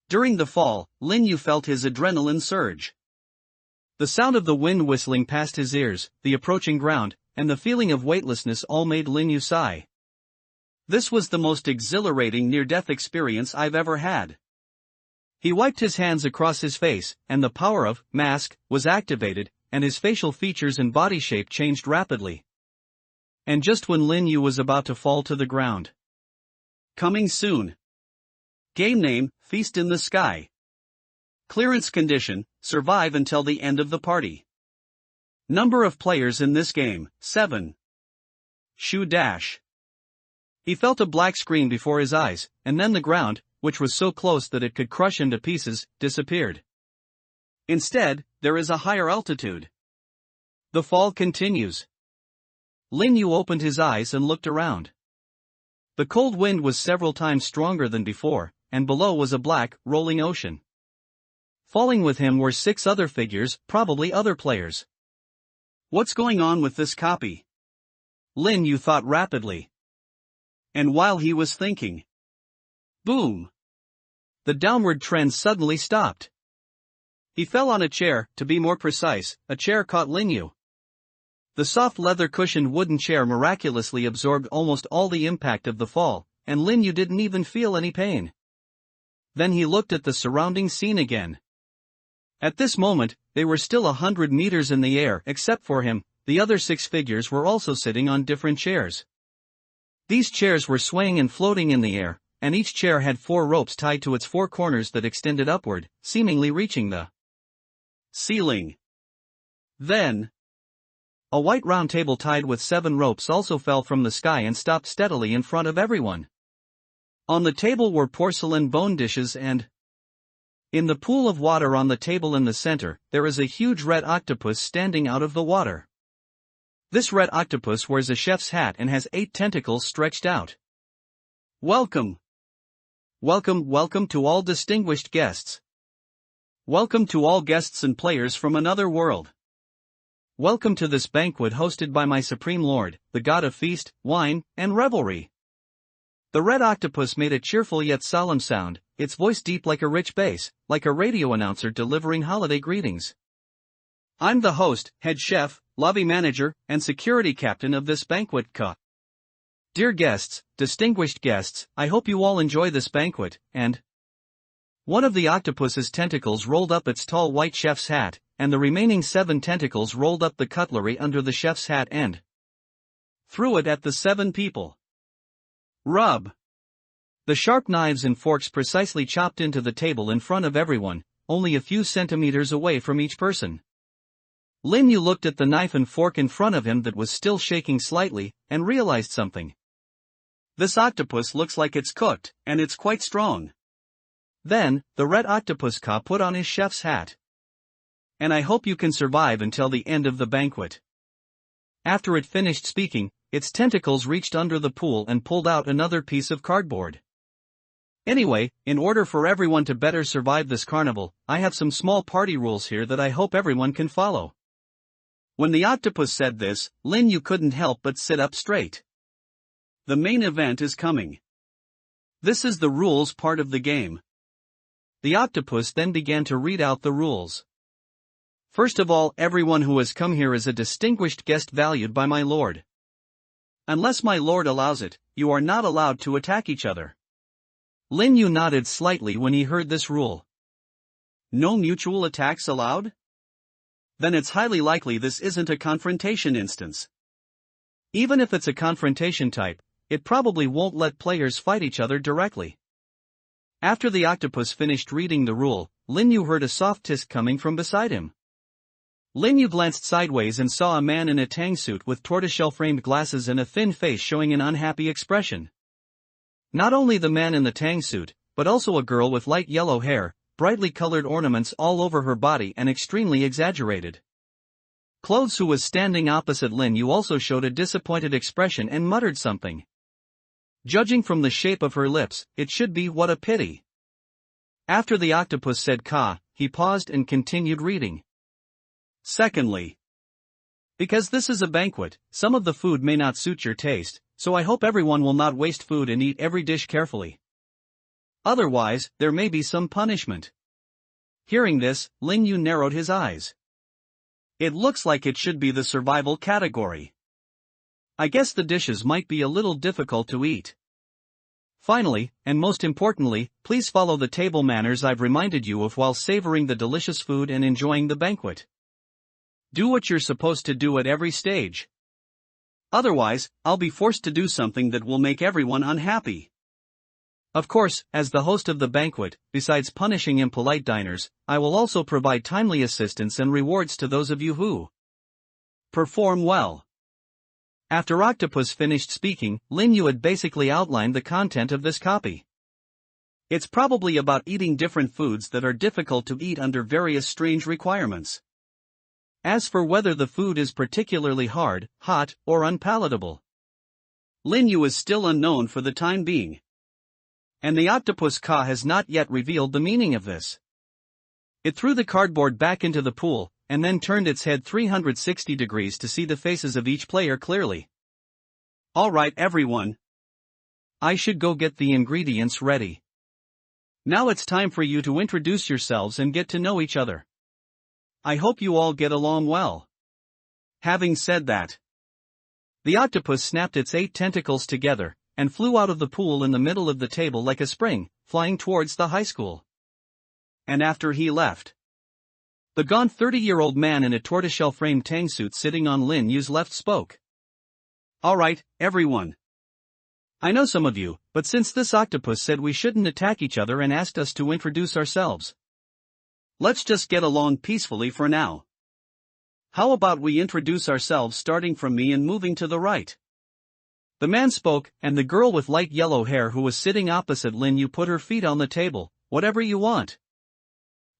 During the fall, Lin Yu felt his adrenaline surge. The sound of the wind whistling past his ears, the approaching ground, and the feeling of weightlessness all made Lin Yu sigh. This was the most exhilarating near-death experience I've ever had. He wiped his hands across his face, and the power of mask was activated, and his facial features and body shape changed rapidly. And just when Lin Yu was about to fall to the ground. Coming soon. Game name, Feast in the Sky. Clearance condition, survive until the end of the party. Number of players in this game, 7. Shu dash. He felt a black screen before his eyes, and then the ground, which was so close that it could crush him to pieces, disappeared. Instead, there is a higher altitude. The fall continues. Lin Yu opened his eyes and looked around. The cold wind was several times stronger than before, and below was a black, rolling ocean. Falling with him were 6 other figures, probably other players. What's going on with this copy? Lin Yu thought rapidly. And while he was thinking, boom! The downward trend suddenly stopped. He fell on a chair, to be more precise, a chair caught Lin Yu. The soft leather-cushioned wooden chair miraculously absorbed almost all the impact of the fall, and Lin Yu didn't even feel any pain. Then he looked at the surrounding scene again. At this moment, they were still 100 meters in the air except for him. The other 6 figures were also sitting on different chairs. These chairs were swaying and floating in the air, and each chair had 4 ropes tied to its 4 corners that extended upward, seemingly reaching the ceiling. Then, a white round table tied with 7 ropes also fell from the sky and stopped steadily in front of everyone. On the table were porcelain bone dishes and In the pool of water on the table in the center, there is a huge red octopus standing out of the water. This red octopus wears a chef's hat and has 8 tentacles stretched out. Welcome! Welcome to all distinguished guests. Welcome to all guests and players from another world. Welcome to this banquet hosted by my Supreme Lord, the God of Feast, Wine, and Revelry. The red octopus made a cheerful yet solemn sound, its voice deep like a rich bass, like a radio announcer delivering holiday greetings. I'm the host, head chef, lobby manager, and security captain of this banquet. Dear guests, distinguished guests, I hope you all enjoy this banquet, and... One of the octopus's tentacles rolled up its tall white chef's hat, and the remaining 7 tentacles rolled up the cutlery under the chef's hat and threw it at the 7 people. Rub! The sharp knives and forks precisely chopped into the table in front of everyone, only a few centimeters away from each person. Lin Yu looked at the knife and fork in front of him that was still shaking slightly, and realized something. This octopus looks like it's cooked, and it's quite strong. Then, the red octopus put on his chef's hat. And I hope you can survive until the end of the banquet. After it finished speaking, its tentacles reached under the pool and pulled out another piece of cardboard. Anyway, in order for everyone to better survive this carnival, I have some small party rules here that I hope everyone can follow. When the octopus said this, Lin Yu couldn't help but sit up straight. The main event is coming. This is the rules part of the game. The octopus then began to read out the rules. First of all, everyone who has come here is a distinguished guest valued by my lord. Unless my lord allows it, you are not allowed to attack each other. Lin Yu nodded slightly when he heard this rule. No mutual attacks allowed? Then it's highly likely this isn't a confrontation instance. Even if it's a confrontation type, it probably won't let players fight each other directly. After the octopus finished reading the rule, Lin Yu heard a soft tisk coming from beside him. Lin Yu glanced sideways and saw a man in a tang suit with tortoiseshell-framed glasses and a thin face showing an unhappy expression. Not only the man in the tang suit, but also a girl with light yellow hair, brightly colored ornaments all over her body and extremely exaggerated clothes, who was standing opposite Lin Yu, also showed a disappointed expression and muttered something. Judging from the shape of her lips, it should be what a pity. After the octopus said "Ka," he paused and continued reading. Secondly, because this is a banquet, some of the food may not suit your taste, so I hope everyone will not waste food and eat every dish carefully. Otherwise, there may be some punishment. Hearing this, Lin Yu narrowed his eyes. It looks like it should be the survival category. I guess the dishes might be a little difficult to eat. Finally, and most importantly, please follow the table manners I've reminded you of while savoring the delicious food and enjoying the banquet. Do what you're supposed to do at every stage. Otherwise, I'll be forced to do something that will make everyone unhappy. Of course, as the host of the banquet, besides punishing impolite diners, I will also provide timely assistance and rewards to those of you who perform well. After Octopus finished speaking, Lin Yu had basically outlined the content of this copy. It's probably about eating different foods that are difficult to eat under various strange requirements. As for whether the food is particularly hard, hot, or unpalatable, Lin Yu is still unknown for the time being. And the octopus Ka has not yet revealed the meaning of this. It threw the cardboard back into the pool, and then turned its head 360 degrees to see the faces of each player clearly. Alright everyone. I should go get the ingredients ready. Now it's time for you to introduce yourselves and get to know each other. I hope you all get along well. Having said that, the octopus snapped its 8 tentacles together, and flew out of the pool in the middle of the table like a spring, flying towards the high school. And after he left, the gaunt 30-year-old man in a tortoiseshell-framed tang suit sitting on Lin Yu's left spoke. Alright, everyone. I know some of you, but since this octopus said we shouldn't attack each other and asked us to introduce ourselves, let's just get along peacefully for now. How about we introduce ourselves starting from me and moving to the right? The man spoke, and the girl with light yellow hair who was sitting opposite Lin Yu put her feet on the table. Whatever you want.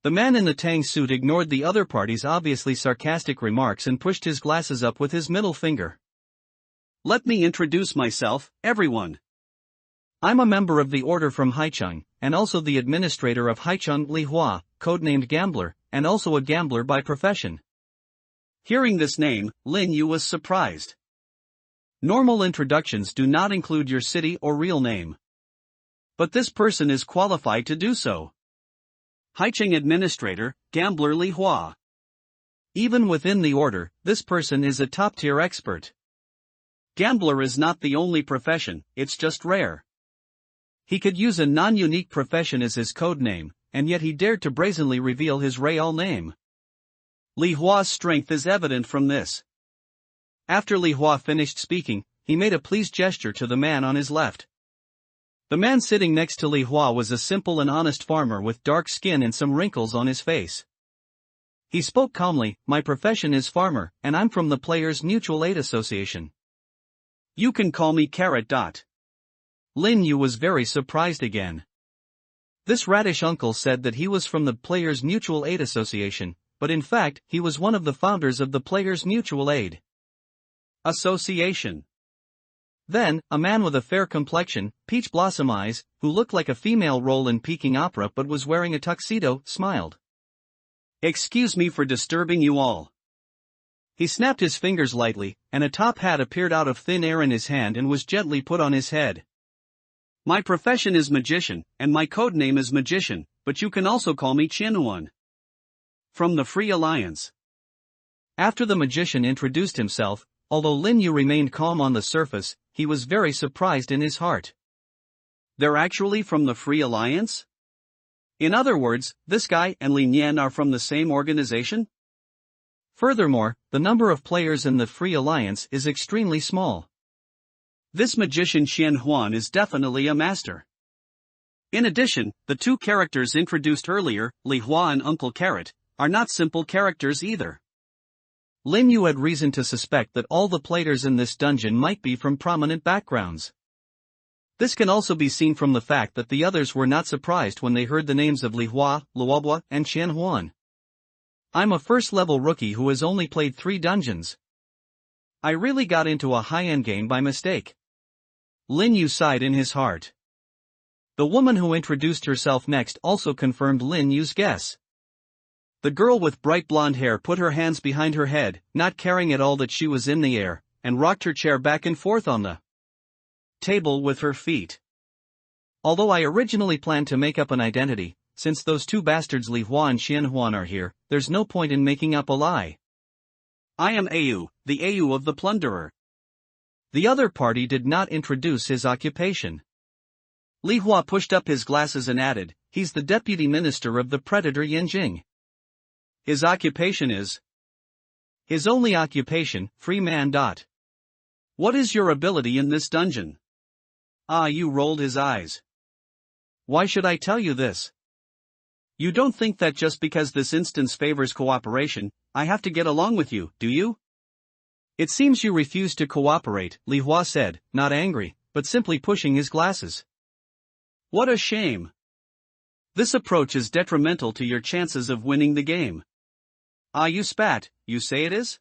The man in the tang suit ignored the other party's obviously sarcastic remarks and pushed his glasses up with his middle finger. Let me introduce myself, everyone. I'm a member of the order from Haicheng, and also the administrator of Haicheng Li Hua, codenamed Gambler, and also a gambler by profession. Hearing this name, Lin Yu was surprised. Normal introductions do not include your city or real name. But this person is qualified to do so. Haicheng Administrator, Gambler Li Hua. Even within the order, this person is a top-tier expert. Gambler is not the only profession, it's just rare. He could use a non-unique profession as his code name, and yet he dared to brazenly reveal his real name. Li Hua's strength is evident from this. After Li Hua finished speaking, he made a pleased gesture to the man on his left. The man sitting next to Li Hua was a simple and honest farmer with dark skin and some wrinkles on his face. He spoke calmly, "My profession is farmer, and I'm from the Players Mutual Aid Association. You can call me Carrot. Lin Yu was very surprised again. This radish uncle said that he was from the Players Mutual Aid Association, but in fact, he was one of the founders of the Players Mutual Aid Association. Then, a man with a fair complexion, peach blossom eyes, who looked like a female role in Peking opera but was wearing a tuxedo, smiled. Excuse me for disturbing you all. He snapped his fingers lightly, and a top hat appeared out of thin air in his hand and was gently put on his head. My profession is magician, and my code name is Magician, but you can also call me Qianhuan. From the Free Alliance. After the magician introduced himself, although Lin Yu remained calm on the surface, he was very surprised in his heart. They're actually from the Free Alliance? In other words, this guy and Li Nian are from the same organization? Furthermore, the number of players in the Free Alliance is extremely small. This magician Qianhuan is definitely a master. In addition, the two characters introduced earlier, Li Hua and Uncle Carrot, are not simple characters either. Lin Yu had reason to suspect that all the players in this dungeon might be from prominent backgrounds. This can also be seen from the fact that the others were not surprised when they heard the names of Li Hua, Luobua, and Qianhuan. I'm a first-level rookie who has only played 3 dungeons. I really got into a high-end game by mistake. Lin Yu sighed in his heart. The woman who introduced herself next also confirmed Lin Yu's guess. The girl with bright blonde hair put her hands behind her head, not caring at all that she was in the air, and rocked her chair back and forth on the table with her feet. Although I originally planned to make up an identity, since those two bastards Li Hua and Qianhuan are here, there's no point in making up a lie. I am Au, the Au of the Plunderer. The other party did not introduce his occupation. Li Hua pushed up his glasses and added, he's the deputy minister of the predator Yanjing. His occupation is? His only occupation, free man. What is your ability in this dungeon? Yu rolled his eyes. Why should I tell you this? You don't think that just because this instance favors cooperation, I have to get along with you, do you? It seems you refuse to cooperate, Li Hua said, not angry, but simply pushing his glasses. What a shame. This approach is detrimental to your chances of winning the game. You spat, you say it is?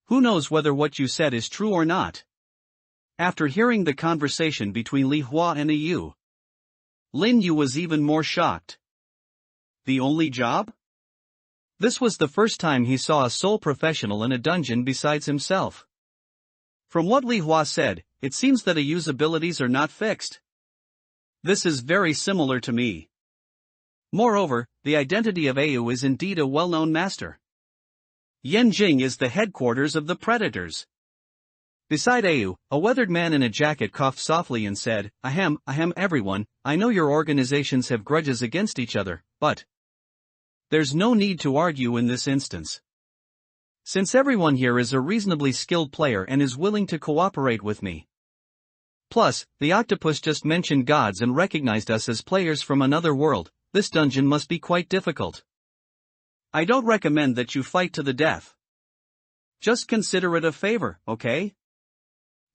Who knows whether what you said is true or not? After hearing the conversation between Li Hua and Yu, Lin Yu was even more shocked. The only job? This was the first time he saw a sole professional in a dungeon besides himself. From what Li Hua said, it seems that Yu's abilities are not fixed. This is very similar to me. Moreover, the identity of Au is indeed a well-known master. Yanjing is the headquarters of the predators. Beside Au, a weathered man in a jacket coughed softly and said, Ahem, everyone, I know your organizations have grudges against each other, but there's no need to argue in this instance. Since everyone here is a reasonably skilled player and is willing to cooperate with me. Plus, the octopus just mentioned gods and recognized us as players from another world, this dungeon must be quite difficult. I don't recommend that you fight to the death. Just consider it a favor, okay?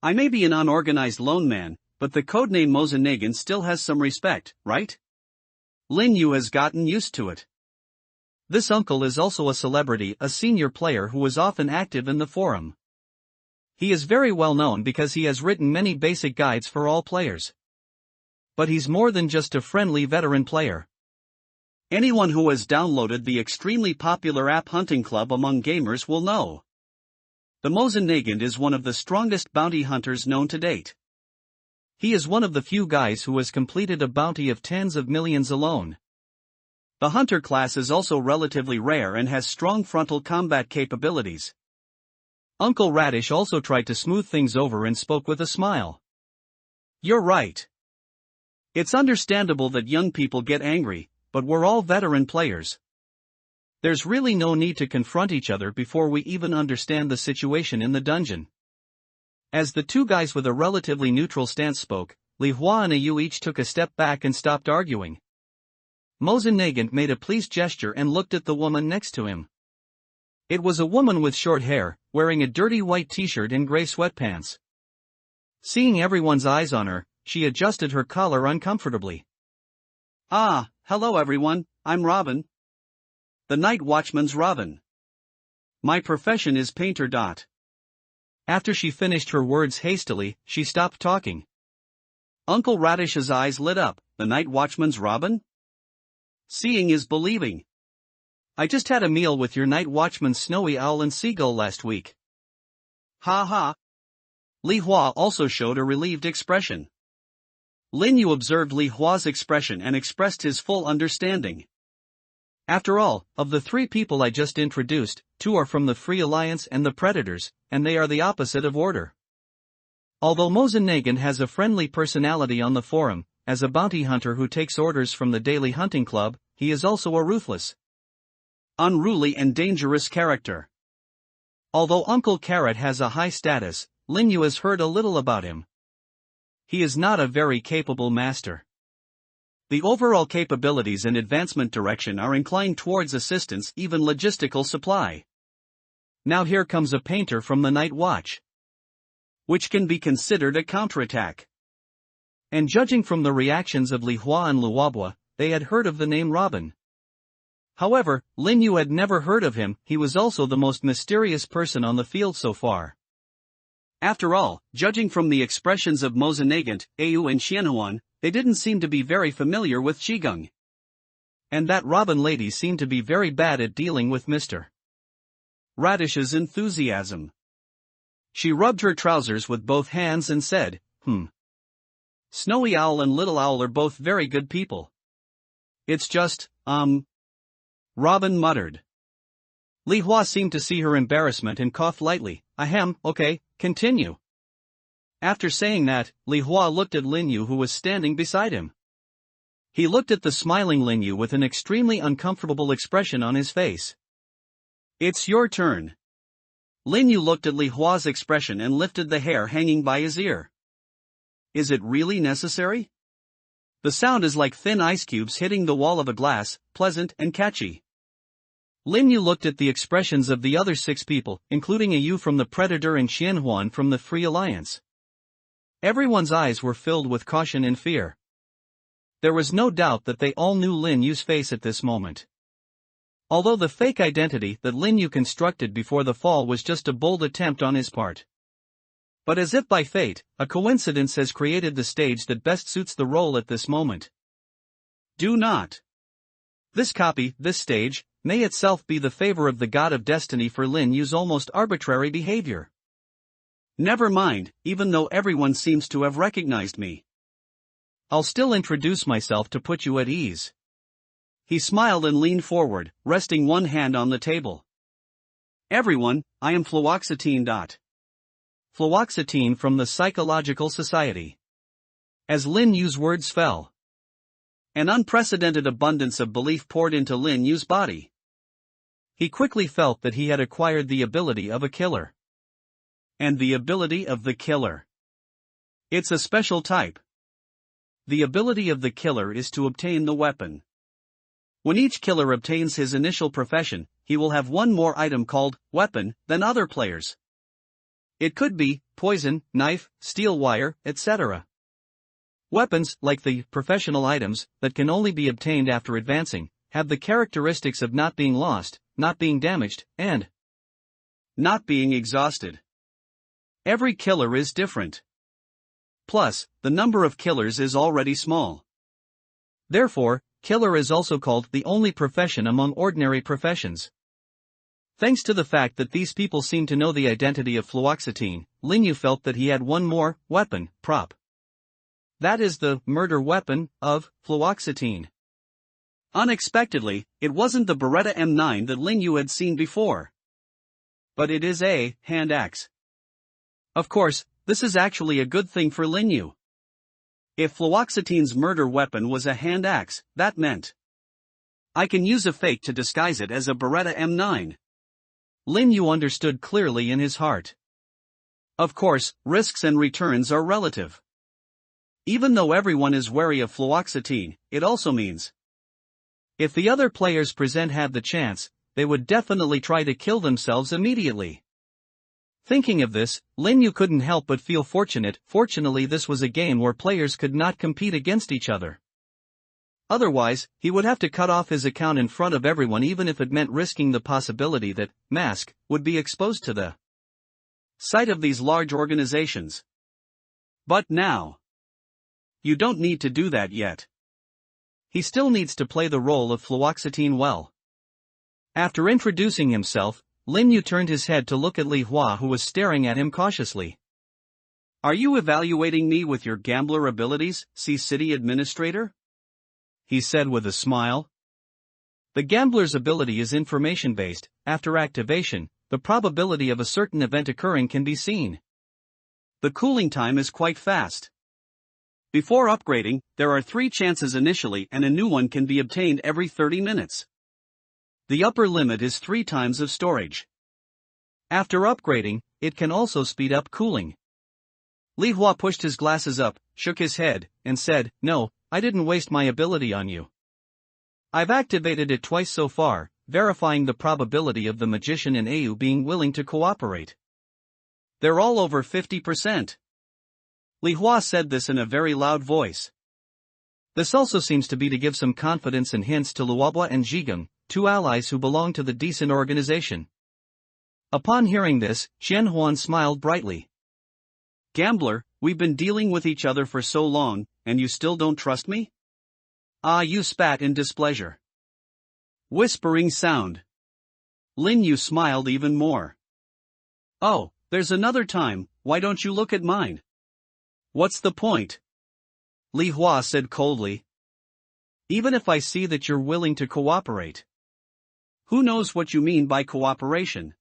I may be an unorganized lone man, but the codename Mozenagan still has some respect, right? Lin Yu has gotten used to it. This uncle is also a celebrity, a senior player who is often active in the forum. He is very well known because he has written many basic guides for all players. But he's more than just a friendly veteran player. Anyone who has downloaded the extremely popular app Hunting Club among gamers will know. The Mosenagant is one of the strongest bounty hunters known to date. He is one of the few guys who has completed a bounty of tens of millions alone. The hunter class is also relatively rare and has strong frontal combat capabilities. Uncle Radish also tried to smooth things over and spoke with a smile. You're right. It's understandable that young people get angry, but we're all veteran players. There's really no need to confront each other before we even understand the situation in the dungeon. As the two guys with a relatively neutral stance spoke, Li Hua and Ayu each took a step back and stopped arguing. Mosenagant made a pleased gesture and looked at the woman next to him. It was a woman with short hair, wearing a dirty white t-shirt and gray sweatpants. Seeing everyone's eyes on her, she adjusted her collar uncomfortably. Ah, hello everyone, I'm Robin. The Night Watchman's Robin. My profession is painter. After she finished her words hastily, she stopped talking. Uncle Radish's eyes lit up. The Night Watchman's Robin? Seeing is believing. I just had a meal with your Night Watchman Snowy Owl and Seagull last week. Ha ha. Li Hua also showed a relieved expression. Lin Yu observed Li Hua's expression and expressed his full understanding. After all, of the three people I just introduced, two are from the Free Alliance and the Predators, and they are the opposite of order. Although Mosenagant has a friendly personality on the forum, as a bounty hunter who takes orders from the Daily Hunting Club, he is also a ruthless, unruly and dangerous character. Although Uncle Carrot has a high status, Lin Yu has heard a little about him. He is not a very capable master. The overall capabilities and advancement direction are inclined towards assistance, even logistical supply. Now here comes a painter from the Night Watch, which can be considered a counterattack. And judging from the reactions of Li Hua and Luobua, they had heard of the name Robin. However, Lin Yu had never heard of him. He was also the most mysterious person on the field so far. After all, judging from the expressions of Mosenagant, Ayu and Xianhuan, they didn't seem to be very familiar with Qigong. And that Robin lady seemed to be very bad at dealing with Mr. Radish's enthusiasm. She rubbed her trousers with both hands and said, Snowy Owl and Little Owl are both very good people. It's just, Robin muttered. Li Hua seemed to see her embarrassment and coughed lightly. Ahem, okay, continue. After saying that, Li Hua looked at Lin Yu who was standing beside him. He looked at the smiling Lin Yu with an extremely uncomfortable expression on his face. It's your turn. Lin Yu looked at Li Hua's expression and lifted the hair hanging by his ear. Is it really necessary? The sound is like thin ice cubes hitting the wall of a glass, pleasant and catchy. Lin Yu looked at the expressions of the other 6 people, including Ayu from the Predator and Xianhuan from the Free Alliance. Everyone's eyes were filled with caution and fear. There was no doubt that they all knew Lin Yu's face at this moment. Although the fake identity that Lin Yu constructed before the fall was just a bold attempt on his part. But as if by fate, a coincidence has created the stage that best suits the role at this moment. Do not. This copy, this stage, may itself be the favor of the god of destiny for Lin Yu's almost arbitrary behavior. Never mind, even though everyone seems to have recognized me. I'll still introduce myself to put you at ease. He smiled and leaned forward, resting one hand on the table. Everyone, I am Fluoxetine. Fluoxetine from the Psychological Society. As Lin Yu's words fell, an unprecedented abundance of belief poured into Lin Yu's body. He quickly felt that he had acquired the ability of a killer. And the ability of the killer. It's a special type. The ability of the killer is to obtain the weapon. When each killer obtains his initial profession, he will have one more item called weapon than other players. It could be poison, knife, steel wire, etc. Weapons, like the professional items, that can only be obtained after advancing, have the characteristics of not being lost, not being damaged, and not being exhausted. Every killer is different. Plus, the number of killers is already small. Therefore, killer is also called the only profession among ordinary professions. Thanks to the fact that these people seem to know the identity of fluoxetine, Lin Yu felt that he had one more weapon, prop. That is the murder weapon of fluoxetine. Unexpectedly, it wasn't the Beretta M9 that Lin Yu had seen before. But it is a hand axe. Of course, this is actually a good thing for Lin Yu. If fluoxetine's murder weapon was a hand axe, that meant I can use a fake to disguise it as a Beretta M9. Lin Yu understood clearly in his heart. Of course, risks and returns are relative. Even though everyone is wary of fluoxetine, it also means if the other players present had the chance, they would definitely try to kill themselves immediately. Thinking of this, Lin Yu couldn't help but feel fortunate. Fortunately, this was a game where players could not compete against each other. Otherwise, he would have to cut off his account in front of everyone, even if it meant risking the possibility that Mask would be exposed to the sight of these large organizations. But now, you don't need to do that yet. He still needs to play the role of fluoxetine well. After introducing himself, Lin Yu turned his head to look at Li Hua, who was staring at him cautiously. Are you evaluating me with your gambler abilities, city administrator? He said with a smile. The gambler's ability is information-based. After activation, the probability of a certain event occurring can be seen. The cooling time is quite fast. Before upgrading, there are 3 chances initially, and a new one can be obtained every 30 minutes. The upper limit is 3 times of storage. After upgrading, it can also speed up cooling. Li Hua pushed his glasses up, shook his head, and said, "No, I didn't waste my ability on you. I've activated it twice so far, verifying the probability of the magician and Au being willing to cooperate. They're all over 50%. Li Hua said this in a very loud voice. This also seems to be to give some confidence and hints to Luobwa and Jigung, 2 allies who belong to the decent organization. Upon hearing this, Qianhuan smiled brightly. Gambler, we've been dealing with each other for so long, and you still don't trust me? Ah, you spat in displeasure. Whispering sound. Lin Yu smiled even more. Oh, there's another time, why don't you look at mine? What's the point? Li Hua said coldly. Even if I see that you're willing to cooperate. Who knows what you mean by cooperation?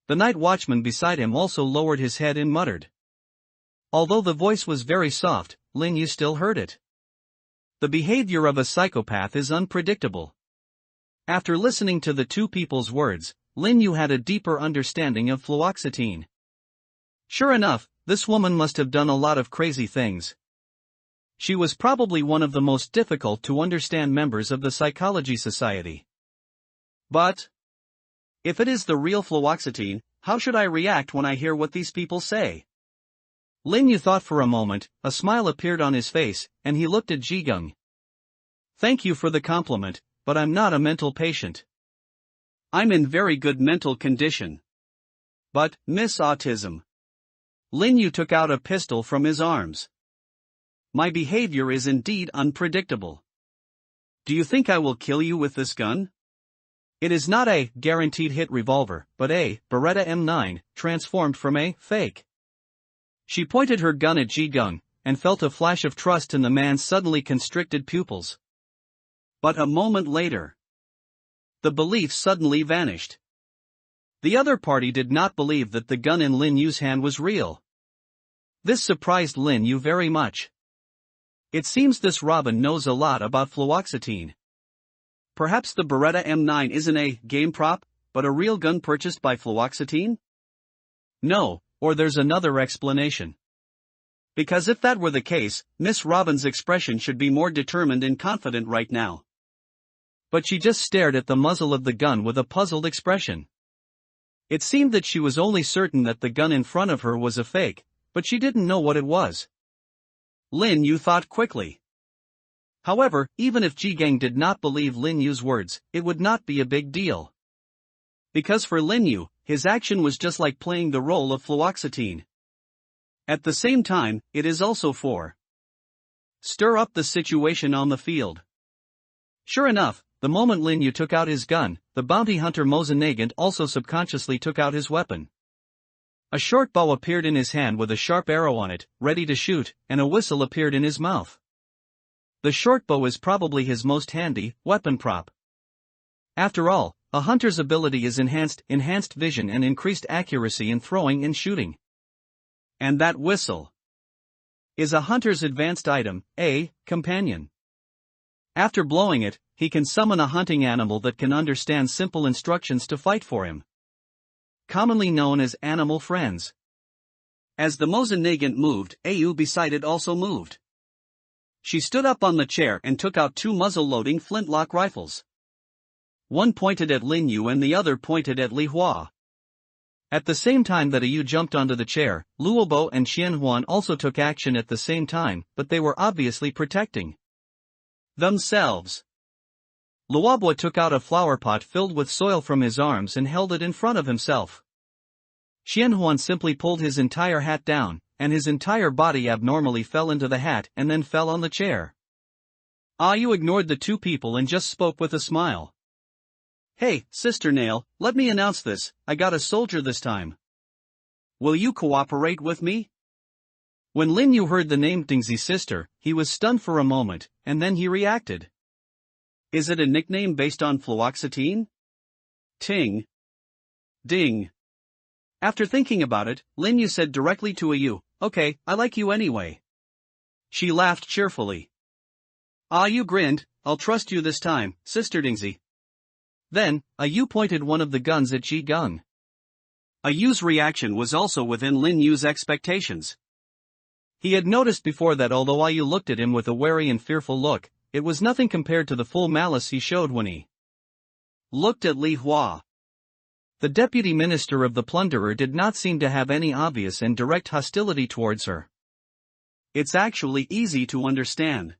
The night watchman beside him also lowered his head and muttered. Although the voice was very soft, Lin Yu still heard it. The behavior of a psychopath is unpredictable. After listening to the 2 people's words, Lin Yu had a deeper understanding of fluoxetine. Sure enough, this woman must have done a lot of crazy things. She was probably one of the most difficult to understand members of the Psychology Society. But if it is the real fluoxetine, how should I react when I hear what these people say? Lin Yu thought for a moment, a smile appeared on his face, and he looked at Jigung. Thank you for the compliment, but I'm not a mental patient. I'm in very good mental condition. But, Miss Autism. Lin Yu took out a pistol from his arms. My behavior is indeed unpredictable. Do you think I will kill you with this gun? It is not a guaranteed hit revolver, but a Beretta M9, transformed from a fake. She pointed her gun at Jigung, and felt a flash of trust in the man's suddenly constricted pupils. But a moment later, the belief suddenly vanished. The other party did not believe that the gun in Lin Yu's hand was real. This surprised Lin Yu very much. It seems this Robin knows a lot about fluoxetine. Perhaps the Beretta M9 isn't a game prop, but a real gun purchased by fluoxetine? No, or there's another explanation. Because if that were the case, Miss Robin's expression should be more determined and confident right now. But she just stared at the muzzle of the gun with a puzzled expression. It seemed that she was only certain that the gun in front of her was a fake, but she didn't know what it was. Lin Yu thought quickly. However, even if Ji Gang did not believe Lin Yu's words, it would not be a big deal. Because for Lin Yu, his action was just like playing the role of fluoxetine. At the same time, it is also for stir up the situation on the field. Sure enough, the moment Lin Yu took out his gun, the bounty hunter Mosenagant also subconsciously took out his weapon. A short bow appeared in his hand with a sharp arrow on it, ready to shoot, and a whistle appeared in his mouth. The short bow is probably his most handy weapon prop. After all, a hunter's ability is enhanced vision and increased accuracy in throwing and shooting. And that whistle is a hunter's advanced item, a companion. After blowing it, he can summon a hunting animal that can understand simple instructions to fight for him. Commonly known as animal friends. As the Mosenagant moved, Au beside it also moved. She stood up on the chair and took out 2 muzzle-loading flintlock rifles. One pointed at Lin Yu and the other pointed at Li Hua. At the same time that Au jumped onto the chair, Luobo and Qianhuan also took action at the same time, but they were obviously protecting themselves. Luobo took out a flower pot filled with soil from his arms and held it in front of himself. Qianhuan simply pulled his entire hat down, and his entire body abnormally fell into the hat and then fell on the chair. Au ignored the 2 people and just spoke with a smile. "Hey, Sister Nail, let me announce this, I got a soldier this time. Will you cooperate with me?" When Lin Yu heard the name Dingzi sister, he was stunned for a moment, and then he reacted. Is it a nickname based on fluoxetine? Ting. Ding. After thinking about it, Lin Yu said directly to Au, "Okay, I like you anyway." She laughed cheerfully. Au grinned, "I'll trust you this time, Sister Dingzi." Then, Au pointed one of the guns at Ji Gang. Au's reaction was also within Lin Yu's expectations. He had noticed before that although Au looked at him with a wary and fearful look, it was nothing compared to the full malice he showed when he looked at Li Hua. The deputy minister of the plunderer did not seem to have any obvious and direct hostility towards her. It's actually easy to understand.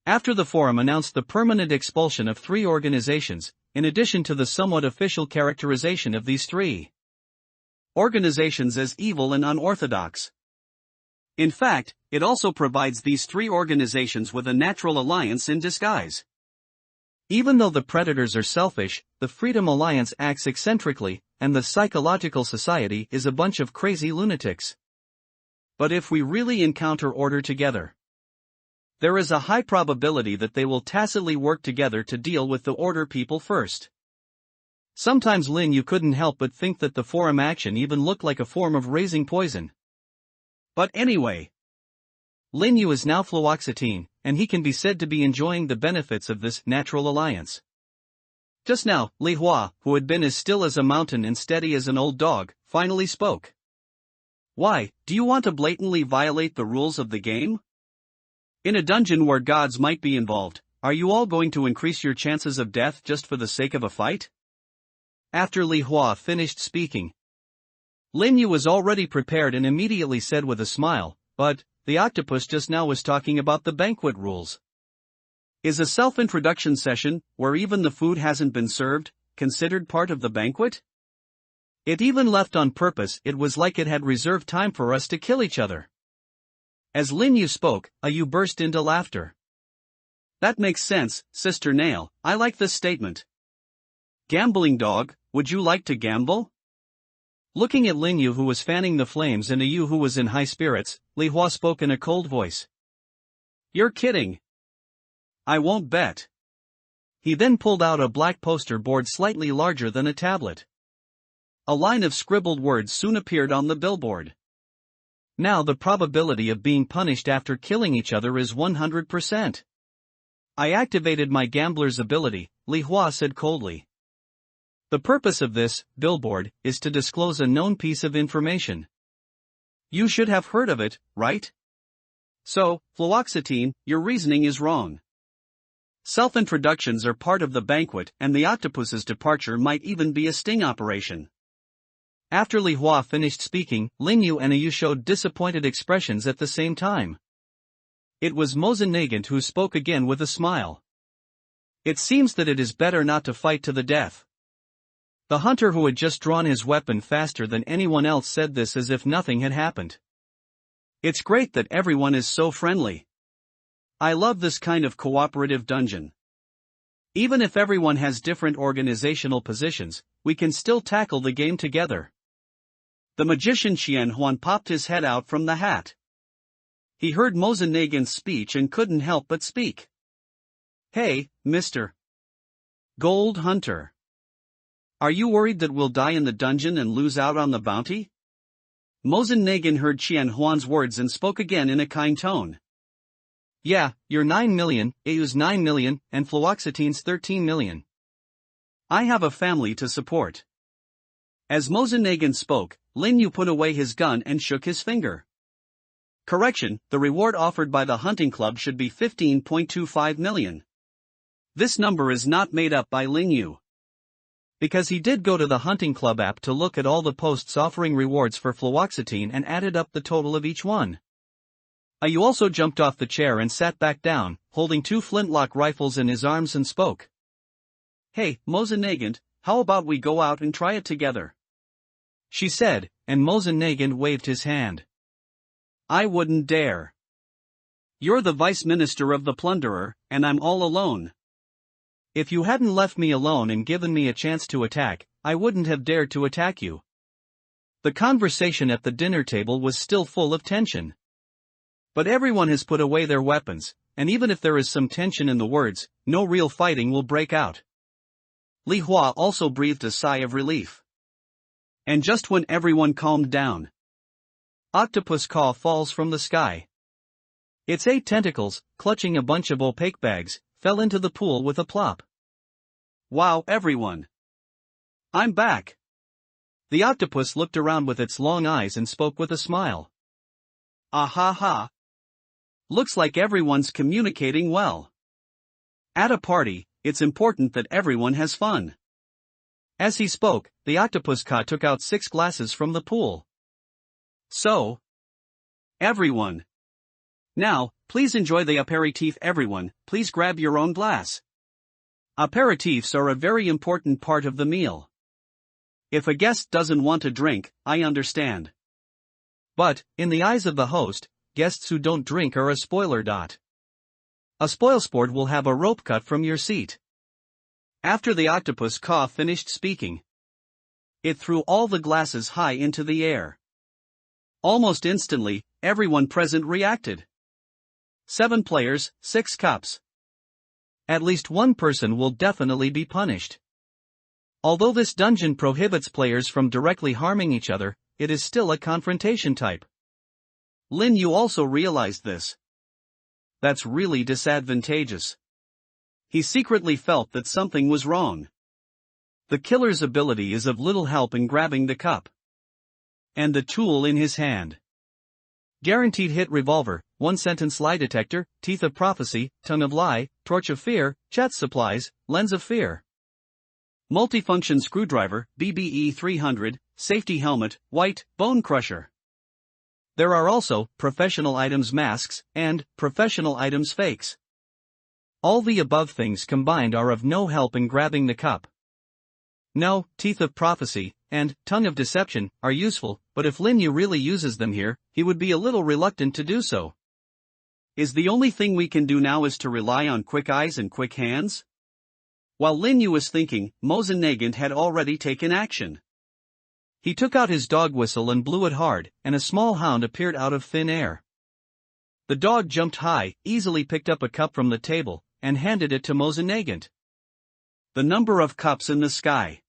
After the forum announced the permanent expulsion of 3 organizations, in addition to the somewhat official characterization of these 3 organizations as evil and unorthodox. In fact, it also provides these 3 organizations with a natural alliance in disguise. Even though the predators are selfish, the Freedom Alliance acts eccentrically, and the Psychological Society is a bunch of crazy lunatics. But if we really encounter order together, there is a high probability that they will tacitly work together to deal with the order people first. Sometimes Lin Yu couldn't help but think that the forum action even looked like a form of raising poison. But anyway, Lin Yu is now fluoxetine, and he can be said to be enjoying the benefits of this natural alliance. Just now, Li Hua, who had been as still as a mountain and steady as an old dog, finally spoke. "Why, do you want to blatantly violate the rules of the game? In a dungeon where gods might be involved, are you all going to increase your chances of death just for the sake of a fight?" After Li Hua finished speaking, Lin Yu was already prepared and immediately said with a smile, "But the octopus just now was talking about the banquet rules. Is a self-introduction session, where even the food hasn't been served, considered part of the banquet? It even left on purpose, it was like it had reserved time for us to kill each other." As Lin Yu spoke, Au burst into laughter. "That makes sense, Sister Nail, I like this statement. Gambling dog, would you like to gamble?" Looking at Lin Yu who was fanning the flames and Au who was in high spirits, Li Hua spoke in a cold voice. "You're kidding. I won't bet." He then pulled out a black poster board slightly larger than a tablet. A line of scribbled words soon appeared on the billboard. "Now the probability of being punished after killing each other is 100%. I activated my gambler's ability," Li Hua said coldly. "The purpose of this billboard is to disclose a known piece of information. You should have heard of it, right? So, fluoxetine, your reasoning is wrong. Self-introductions are part of the banquet and the octopus's departure might even be a sting operation." After Li Hua finished speaking, Lin Yu and Au showed disappointed expressions at the same time. It was Mosen Nagant who spoke again with a smile. It seems that it is better not to fight to the death. The hunter who had just drawn his weapon faster than anyone else said this as if nothing had happened. It's great that everyone is so friendly. I love this kind of cooperative dungeon. Even if everyone has different organizational positions, we can still tackle the game together. The magician Qian Huan popped his head out from the hat. He heard Mosen Nagant's speech and couldn't help but speak. Hey, Mr. Gold Hunter. Are you worried that we'll die in the dungeon and lose out on the bounty? Mosen Nagant heard Qian Huan's words and spoke again in a kind tone. Yeah, you're 9 million, AU's 9 million, and fluoxetine's 13 million. I have a family to support. As Mosen Nagant spoke, Lin Yu put away his gun and shook his finger. Correction, the reward offered by the hunting club should be 15.25 million. This number is not made up by Lin Yu. Because he did go to the hunting club app to look at all the posts offering rewards for fluoxetine and added up the total of each one. Yu also jumped off the chair and sat back down, holding 2 flintlock rifles in his arms and spoke. Hey, Mosen Nagant, how about we go out and try it together? She said, and Mosen Nagant waved his hand. I wouldn't dare. You're the vice minister of the plunderer, and I'm all alone. If you hadn't left me alone and given me a chance to attack, I wouldn't have dared to attack you. The conversation at the dinner table was still full of tension. But everyone has put away their weapons, and even if there is some tension in the words, no real fighting will break out. Li Hua also breathed a sigh of relief. And just when everyone calmed down, octopus caw falls from the sky. Its 8 tentacles, clutching a bunch of opaque bags, fell into the pool with a plop. Wow, everyone! I'm back! The octopus looked around with its long eyes and spoke with a smile. Ah ha ha! Looks like everyone's communicating well. At a party, it's important that everyone has fun. As he spoke, the octopus caw took out 6 glasses from the pool. So, everyone. Now, please enjoy the aperitif everyone, please grab your own glass. Aperitifs are a very important part of the meal. If a guest doesn't want to drink, I understand. But, in the eyes of the host, guests who don't drink are a spoiler. A spoilsport will have a rope cut from your seat. After the octopus caw finished speaking, it threw all the glasses high into the air. Almost instantly, everyone present reacted. 7 players, 6 cups. At least one person will definitely be punished. Although this dungeon prohibits players from directly harming each other, it is still a confrontation type. Lin Yu also realized this. That's really disadvantageous. He secretly felt that something was wrong. The killer's ability is of little help in grabbing the cup and the tool in his hand. Guaranteed hit revolver, 1-sentence lie detector, teeth of prophecy, tongue of lie, torch of fear, chat supplies, lens of fear. Multifunction screwdriver, BBE 300, safety helmet, white, bone crusher. There are also professional items masks and professional items fakes. All the above things combined are of no help in grabbing the cup. No, teeth of prophecy and tongue of deception are useful, but if Lin Yu really uses them here, he would be a little reluctant to do so. Is the only thing we can do now is to rely on quick eyes and quick hands? While Lin Yu was thinking, Mosen Nagant had already taken action. He took out his dog whistle and blew it hard, and a small hound appeared out of thin air. The dog jumped high, easily picked up a cup from the table, and handed it to Mosen Nagant. The number of cups in the sky.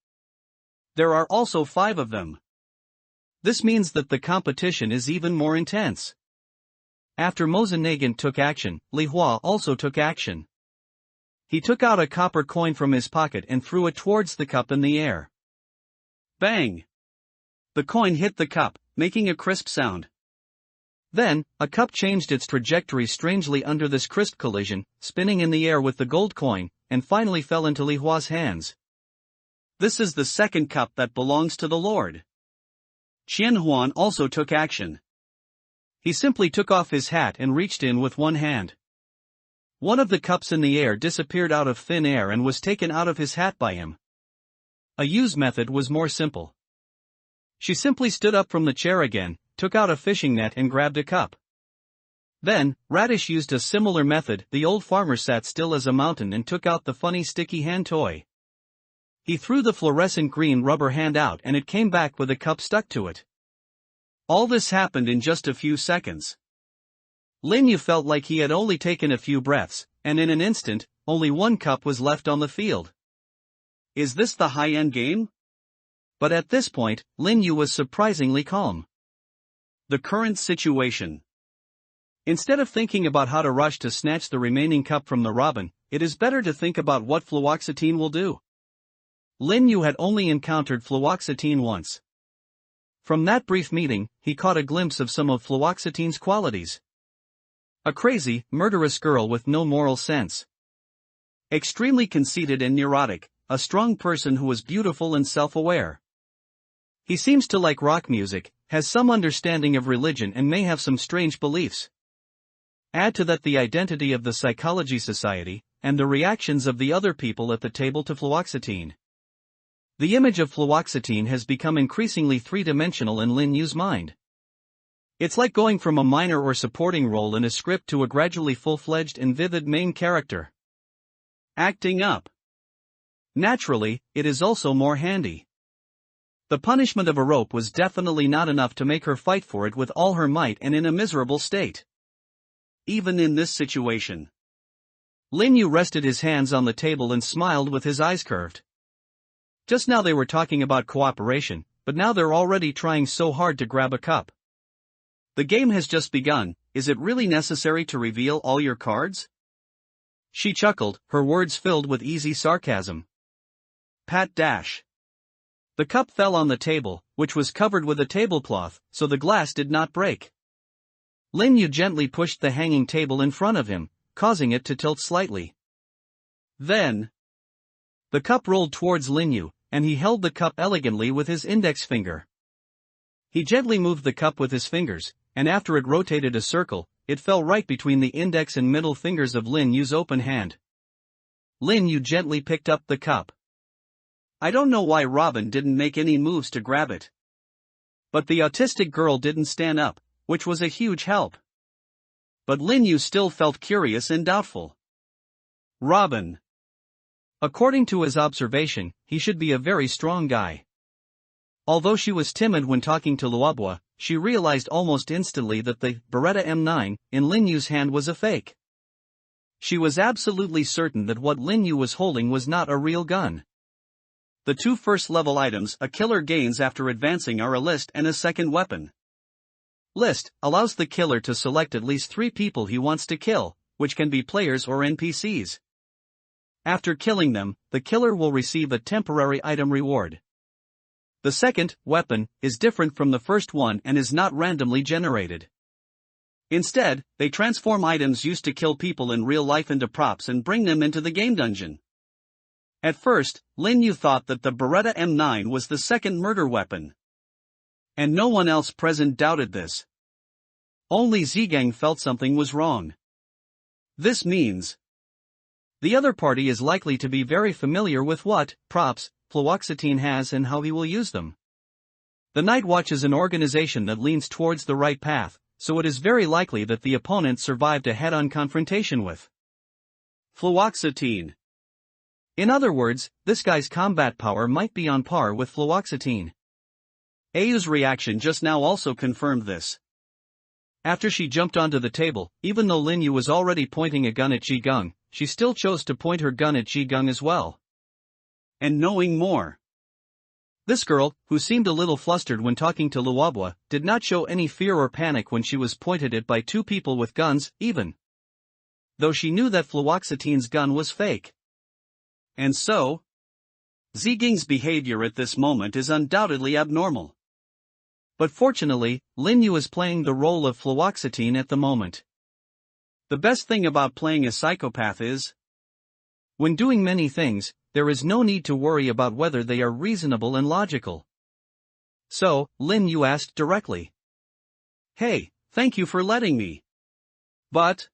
There are also 5 of them. This means that the competition is even more intense. After Mosen Nagant took action, Li Hua also took action. He took out a copper coin from his pocket and threw it towards the cup in the air. Bang! The coin hit the cup, making a crisp sound. Then, a cup changed its trajectory strangely under this crisp collision, spinning in the air with the gold coin, and finally fell into Li Hua's hands. This is the second cup that belongs to the Lord. Qian Huan also took action. He simply took off his hat and reached in with one hand. One of the cups in the air disappeared out of thin air and was taken out of his hat by him. A use method was more simple. She simply stood up from the chair again, took out a fishing net and grabbed a cup. Then, Radish used a similar method. The old farmer sat still as a mountain and took out the funny sticky hand toy. He threw the fluorescent green rubber hand out and it came back with a cup stuck to it. All this happened in just a few seconds. Lin Yu felt like he had only taken a few breaths, and in an instant, only one cup was left on the field. Is this the high-end game? But at this point, Lin Yu was surprisingly calm. The current situation. Instead of thinking about how to rush to snatch the remaining cup from the robin, it is better to think about what fluoxetine will do. Lin Yu had only encountered fluoxetine once. From that brief meeting, he caught a glimpse of some of fluoxetine's qualities. A crazy, murderous girl with no moral sense. Extremely conceited and neurotic, a strong person who was beautiful and self-aware. He seems to like rock music, has some understanding of religion and may have some strange beliefs. Add to that the identity of the Psychology Society, and the reactions of the other people at the table to fluoxetine. The image of fluoxetine has become increasingly three-dimensional in Lin Yu's mind. It's like going from a minor or supporting role in a script to a gradually full-fledged and vivid main character. Acting up. Naturally, it is also more handy. The punishment of a rope was definitely not enough to make her fight for it with all her might and in a miserable state. Even in this situation. Lin Yu rested his hands on the table and smiled with his eyes curved. Just now they were talking about cooperation, but now they're already trying so hard to grab a cup. The game has just begun. Is it really necessary to reveal all your cards? She chuckled, her words filled with easy sarcasm. Pat dash. The cup fell on the table, which was covered with a tablecloth, so the glass did not break. Lin Yu gently pushed the hanging table in front of him, causing it to tilt slightly. Then, the cup rolled towards Lin Yu, and he held the cup elegantly with his index finger. He gently moved the cup with his fingers, and after it rotated a circle, it fell right between the index and middle fingers of Lin Yu's open hand. Lin Yu gently picked up the cup. I don't know why Robin didn't make any moves to grab it. But the autistic girl didn't stand up, which was a huge help. But Lin Yu still felt curious and doubtful. Robin. According to his observation, he should be a very strong guy. Although she was timid when talking to Luobwa, she realized almost instantly that the Beretta M9 in Lin Yu's hand was a fake. She was absolutely certain that what Lin Yu was holding was not a real gun. The two first-level items a killer gains after advancing are a list and a second weapon. List allows the killer to select at least 3 people he wants to kill, which can be players or NPCs. After killing them, the killer will receive a temporary item reward. The second weapon is different from the first one and is not randomly generated. Instead, they transform items used to kill people in real life into props and bring them into the game dungeon. At first, Lin Yu thought that the Beretta M9 was the second murder weapon. And no one else present doubted this. Only Zhigang felt something was wrong. This means the other party is likely to be very familiar with what props fluoxetine has and how he will use them. The Night Watch is an organization that leans towards the right path, so it is very likely that the opponent survived a head-on confrontation with fluoxetine. In other words, this guy's combat power might be on par with fluoxetine. Ayu's reaction just now also confirmed this. After she jumped onto the table, even though Lin Yu was already pointing a gun at Zhigang, she still chose to point her gun at Zhigang as well. And knowing more. This girl, who seemed a little flustered when talking to Luobwa, did not show any fear or panic when she was pointed at by 2 people with guns, even though she knew that fluoxetine's gun was fake. And so, Zhigang's behavior at this moment is undoubtedly abnormal. But fortunately, Lin Yu is playing the role of fluoxetine at the moment. The best thing about playing a psychopath is, when doing many things, there is no need to worry about whether they are reasonable and logical. So, Lin Yu asked directly. Hey, Thank you for letting me. But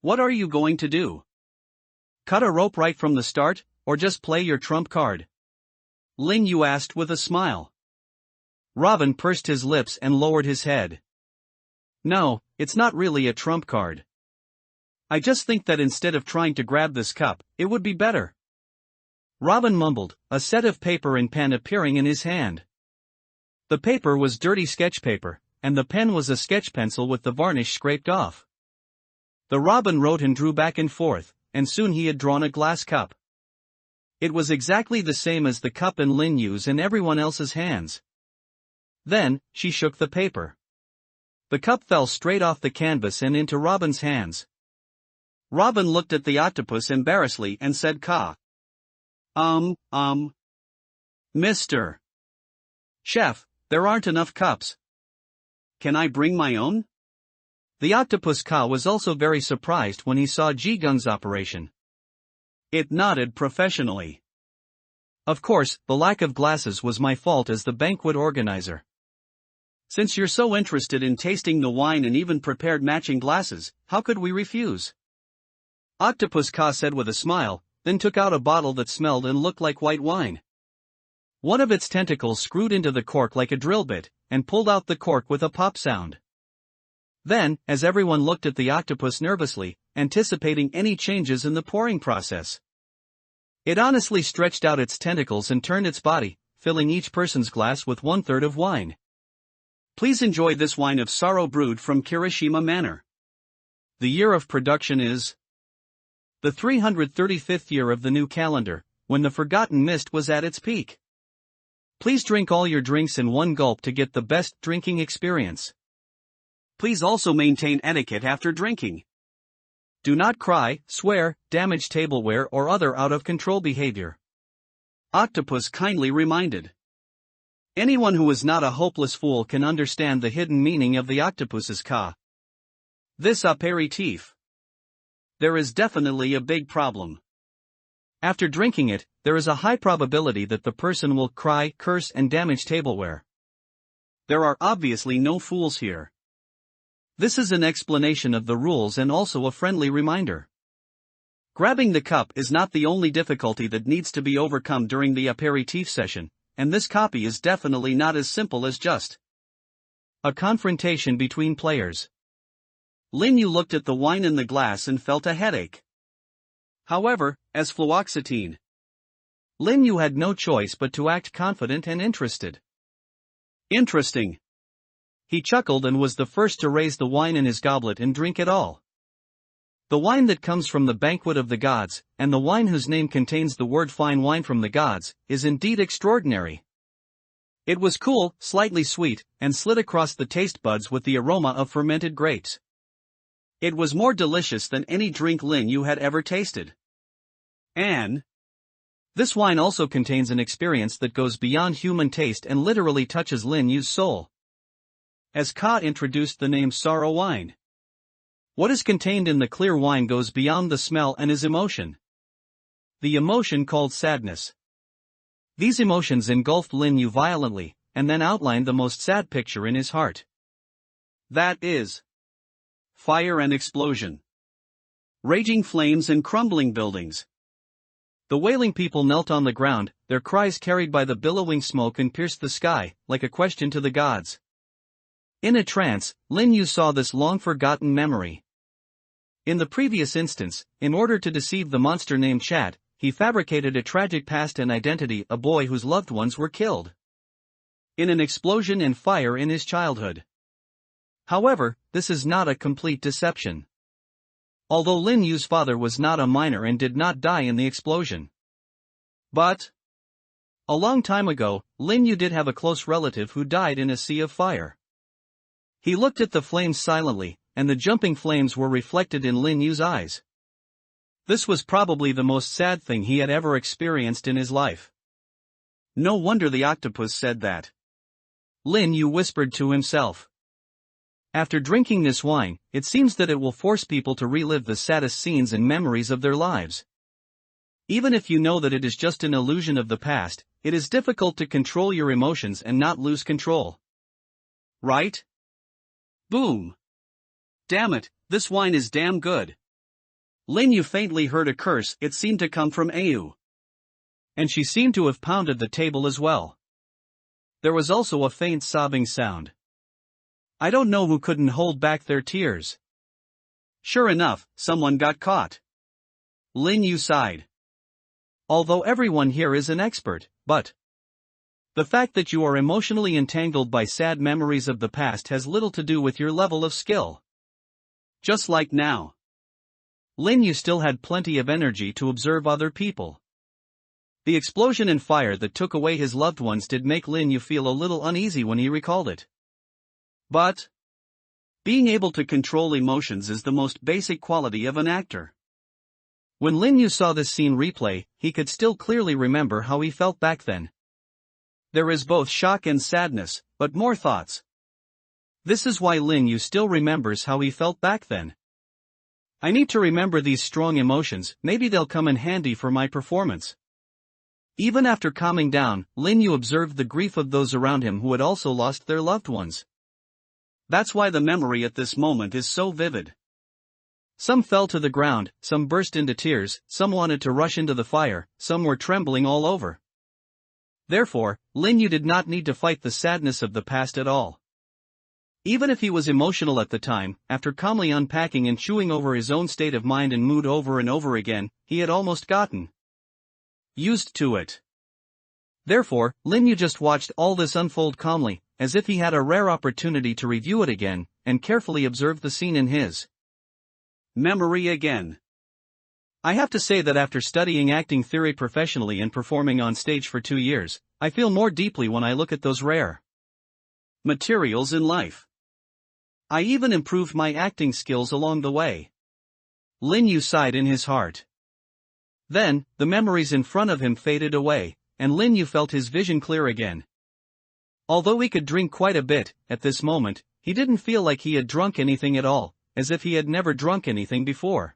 what are you going to do? Cut a rope right from the start, or just play your trump card? Lin Yu asked with a smile. Robin pursed his lips and lowered his head. No, it's not really a trump card. I just think that instead of trying to grab this cup, it would be better. Robin mumbled, a set of paper and pen appearing in his hand. The paper was dirty sketch paper, and the pen was a sketch pencil with the varnish scraped off. The Robin wrote and drew back and forth, and soon he had drawn a glass cup. It was exactly the same as the cup in Lin Yu's and everyone else's hands. Then, she shook the paper. The cup fell straight off the canvas and into Robin's hands. Robin looked at the octopus embarrassedly and said "Ka. Mr. Chef, there aren't enough cups. Can I bring my own?" The octopus Ka was also very surprised when he saw Ji Gung's operation. It nodded professionally. Of course, the lack of glasses was my fault as the banquet organizer. Since you're so interested in tasting the wine and even prepared matching glasses, how could we refuse? Octopus Ka said with a smile, then took out a bottle that smelled and looked like white wine. One of its tentacles screwed into the cork like a drill bit, and pulled out the cork with a pop sound. Then, as everyone looked at the octopus nervously, anticipating any changes in the pouring process, it honestly stretched out its tentacles and turned its body, filling each person's glass with 1/3 of wine. Please enjoy this wine of sorrow brewed from Kirishima Manor. The year of production is the 335th year of the new calendar, when the Forgotten Mist was at its peak. Please drink all your drinks in one gulp to get the best drinking experience. Please also maintain etiquette after drinking. Do not cry, swear, damage tableware or other out-of-control behavior. Octopus kindly reminded. Anyone who is not a hopeless fool can understand the hidden meaning of the octopus's Ka. This aperitif. There is definitely a big problem. After drinking it, there is a high probability that the person will cry, curse and damage tableware. There are obviously no fools here. This is an explanation of the rules and also a friendly reminder. Grabbing the cup is not the only difficulty that needs to be overcome during the aperitif session, and this copy is definitely not as simple as just a confrontation between players. Lin Yu looked at the wine in the glass and felt a headache. However, as fluoxetine, Lin Yu had no choice but to act confident and interested. Interesting. He chuckled and was the first to raise the wine in his goblet and drink it all. The wine that comes from the banquet of the gods, and the wine whose name contains the word fine wine from the gods, is indeed extraordinary. It was cool, slightly sweet, and slid across the taste buds with the aroma of fermented grapes. It was more delicious than any drink Lin Yu had ever tasted. And this wine also contains an experience that goes beyond human taste and literally touches Lin Yu's soul. As Ka introduced the name sorrow wine. What is contained in the clear wine goes beyond the smell and is emotion. The emotion called sadness. These emotions engulfed Lin Yu violently, and then outlined the most sad picture in his heart. That is fire and explosion. Raging flames and crumbling buildings. The wailing people knelt on the ground, their cries carried by the billowing smoke and pierced the sky, like a question to the gods. In a trance, Lin Yu saw this long-forgotten memory. In the previous instance, in order to deceive the monster named Chat, he fabricated a tragic past and identity, a boy whose loved ones were killed in an explosion and fire in his childhood. However, this is not a complete deception. Although Lin Yu's father was not a miner and did not die in the explosion. But a long time ago, Lin Yu did have a close relative who died in a sea of fire. He looked at the flames silently, and the jumping flames were reflected in Lin Yu's eyes. This was probably the most sad thing he had ever experienced in his life. No wonder the octopus said that. Lin Yu whispered to himself. After drinking this wine, it seems that it will force people to relive the saddest scenes and memories of their lives. Even if you know that it is just an illusion of the past, it is difficult to control your emotions and not lose control. Right? Boom! Damn it, this wine is damn good. Lin Yu faintly heard a curse. It seemed to come from Au. And she seemed to have pounded the table as well. There was also a faint sobbing sound. I don't know who couldn't hold back their tears. Sure enough, someone got caught. Lin Yu sighed. Although everyone here is an expert, but the fact that you are emotionally entangled by sad memories of the past has little to do with your level of skill. Just like now. Lin Yu still had plenty of energy to observe other people. The explosion and fire that took away his loved ones did make Lin Yu feel a little uneasy when he recalled it. But being able to control emotions is the most basic quality of an actor. When Lin Yu saw this scene replay, he could still clearly remember how he felt back then. There is both shock and sadness, but more thoughts. This is why Lin Yu still remembers how he felt back then. I need to remember these strong emotions, maybe they'll come in handy for my performance. Even after calming down, Lin Yu observed the grief of those around him who had also lost their loved ones. That's why the memory at this moment is so vivid. Some fell to the ground, some burst into tears, some wanted to rush into the fire, some were trembling all over. Therefore, Lin Yu did not need to fight the sadness of the past at all. Even if he was emotional at the time, after calmly unpacking and chewing over his own state of mind and mood over and over again, he had almost gotten used to it. Therefore, Lin Yu just watched all this unfold calmly, as if he had a rare opportunity to review it again, and carefully observed the scene in his memory again. I have to say that after studying acting theory professionally and performing on stage for 2 years, I feel more deeply when I look at those rare materials in life. I even improved my acting skills along the way. Lin Yu sighed in his heart. Then, the memories in front of him faded away, and Lin Yu felt his vision clear again. Although he could drink quite a bit, at this moment, he didn't feel like he had drunk anything at all, as if he had never drunk anything before.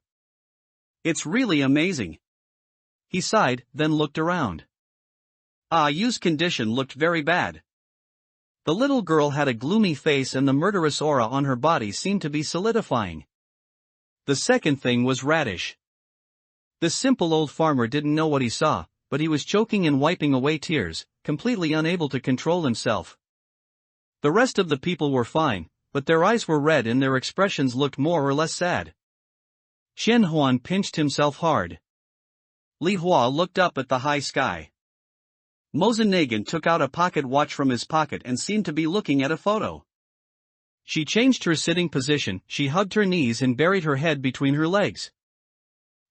It's really amazing. He sighed, then looked around. Yu's condition looked very bad. The little girl had a gloomy face and the murderous aura on her body seemed to be solidifying. The second thing was radish. The simple old farmer didn't know what he saw, but he was choking and wiping away tears, completely unable to control himself. The rest of the people were fine, but their eyes were red and their expressions looked more or less sad. Shen Huan pinched himself hard. Li Hua looked up at the high sky. Mozenagan took out a pocket watch from his pocket and seemed to be looking at a photo. She changed her sitting position, she hugged her knees and buried her head between her legs.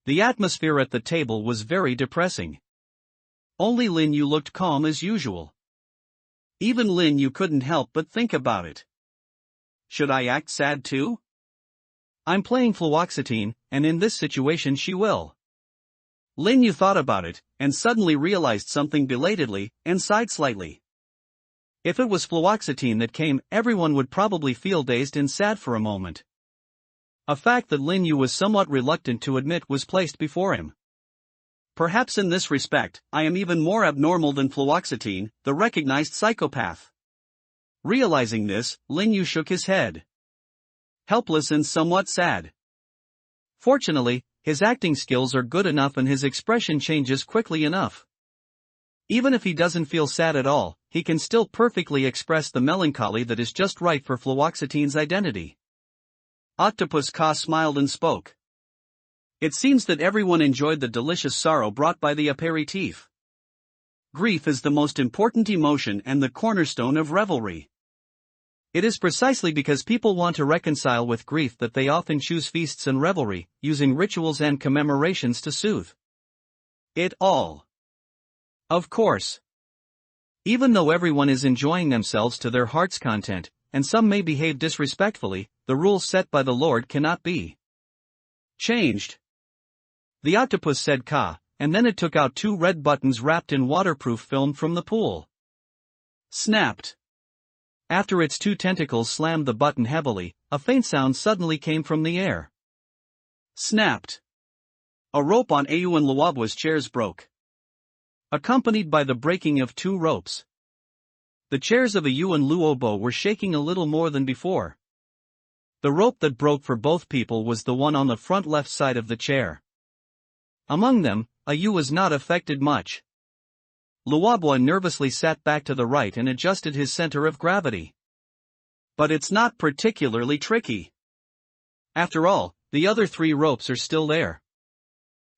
The atmosphere at the table was very depressing. Only Lin Yu looked calm as usual. Even Lin Yu couldn't help but think about it. Should I act sad too? I'm playing fluoxetine, and in this situation she will. Lin Yu thought about it, and suddenly realized something belatedly, and sighed slightly. If it was fluoxetine that came, everyone would probably feel dazed and sad for a moment. A fact that Lin Yu was somewhat reluctant to admit was placed before him. Perhaps in this respect, I am even more abnormal than fluoxetine, the recognized psychopath. Realizing this, Lin Yu shook his head. Helpless and somewhat sad. Fortunately, his acting skills are good enough and his expression changes quickly enough. Even if he doesn't feel sad at all, he can still perfectly express the melancholy that is just right for fluoxetine's identity. Octopus Ka smiled and spoke. It seems that everyone enjoyed the delicious sorrow brought by the aperitif. Grief is the most important emotion and the cornerstone of revelry. It is precisely because people want to reconcile with grief that they often choose feasts and revelry, using rituals and commemorations to soothe it all. Of course. Even though everyone is enjoying themselves to their heart's content, and some may behave disrespectfully, the rules set by the Lord cannot be changed. The octopus said Ka, and then it took out 2 red buttons wrapped in waterproof film from the pool. Snapped. After its 2 tentacles slammed the button heavily, a faint sound suddenly came from the air. Snapped. A rope on Au and Luobo's chairs broke, accompanied by the breaking of 2 ropes. The chairs of Au and Luobo were shaking a little more than before. The rope that broke for both people was the one on the front left side of the chair. Among them, Ayu was not affected much. Luobwa nervously sat back to the right and adjusted his center of gravity. But it's not particularly tricky. After all, the other 3 ropes are still there.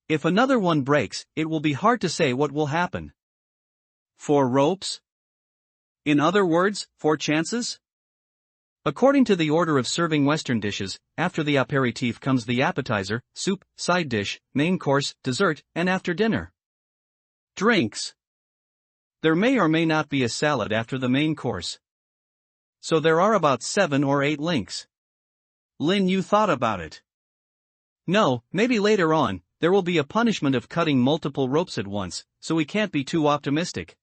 If another one breaks, it will be hard to say what will happen. 4 ropes? In other words, 4 chances? According to the order of serving Western dishes, after the aperitif comes the appetizer, soup, side dish, main course, dessert, and after dinner. Drinks. There may or may not be a salad after the main course. So there are about 7 or 8 links. Lin, you thought about it. No, maybe later on, there will be a punishment of cutting multiple ropes at once, so we can't be too optimistic.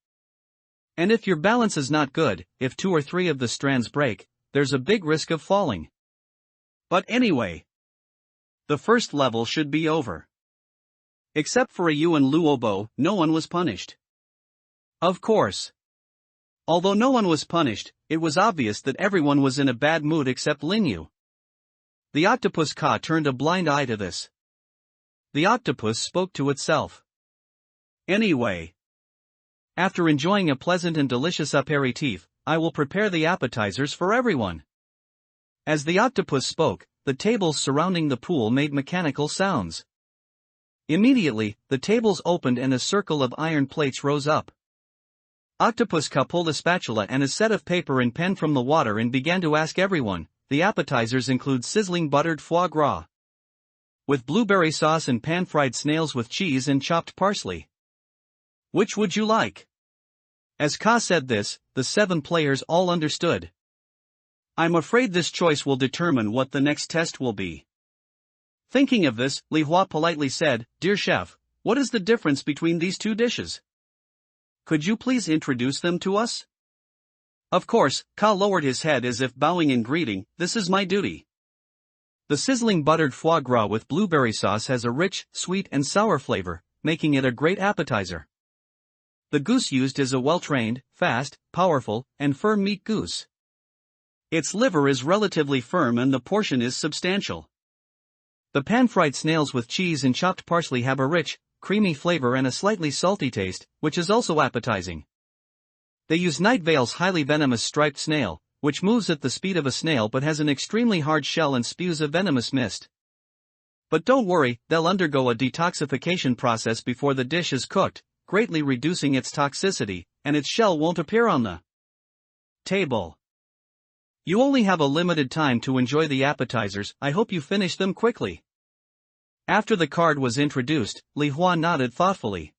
And if your balance is not good, if 2 or 3 of the strands break, there's a big risk of falling. But anyway, the first level should be over. Except for Ayu and Luobo, no one was punished. Of course. Although no one was punished, it was obvious that everyone was in a bad mood except Linyu. The octopus Ka turned a blind eye to this. The octopus spoke to itself. Anyway, after enjoying a pleasant and delicious aperitif, I will prepare the appetizers for everyone. As the octopus spoke, the tables surrounding the pool made mechanical sounds. Immediately, the tables opened and a circle of iron plates rose up. Octopus Ka pulled a spatula and a set of paper and pen from the water and began to ask everyone. The appetizers include sizzling buttered foie gras with blueberry sauce and pan-fried snails with cheese and chopped parsley. Which would you like? As Ka said this, the 7 players all understood. I'm afraid this choice will determine what the next test will be. Thinking of this, Li Hua politely said, Dear chef, what is the difference between these 2 dishes? Could you please introduce them to us? Of course, Ka lowered his head as if bowing in greeting, this is my duty. The sizzling buttered foie gras with blueberry sauce has a rich, sweet and sour flavor, making it a great appetizer. The goose used is a well-trained, fast, powerful, and firm meat goose. Its liver is relatively firm and the portion is substantial. The pan-fried snails with cheese and chopped parsley have a rich, creamy flavor and a slightly salty taste, which is also appetizing. They use Night Vale's highly venomous striped snail, which moves at the speed of a snail but has an extremely hard shell and spews a venomous mist. But don't worry, they'll undergo a detoxification process before the dish is cooked, greatly reducing its toxicity, and its shell won't appear on the table. You only have a limited time to enjoy the appetizers, I hope you finish them quickly. After the card was introduced, Li Hua nodded thoughtfully.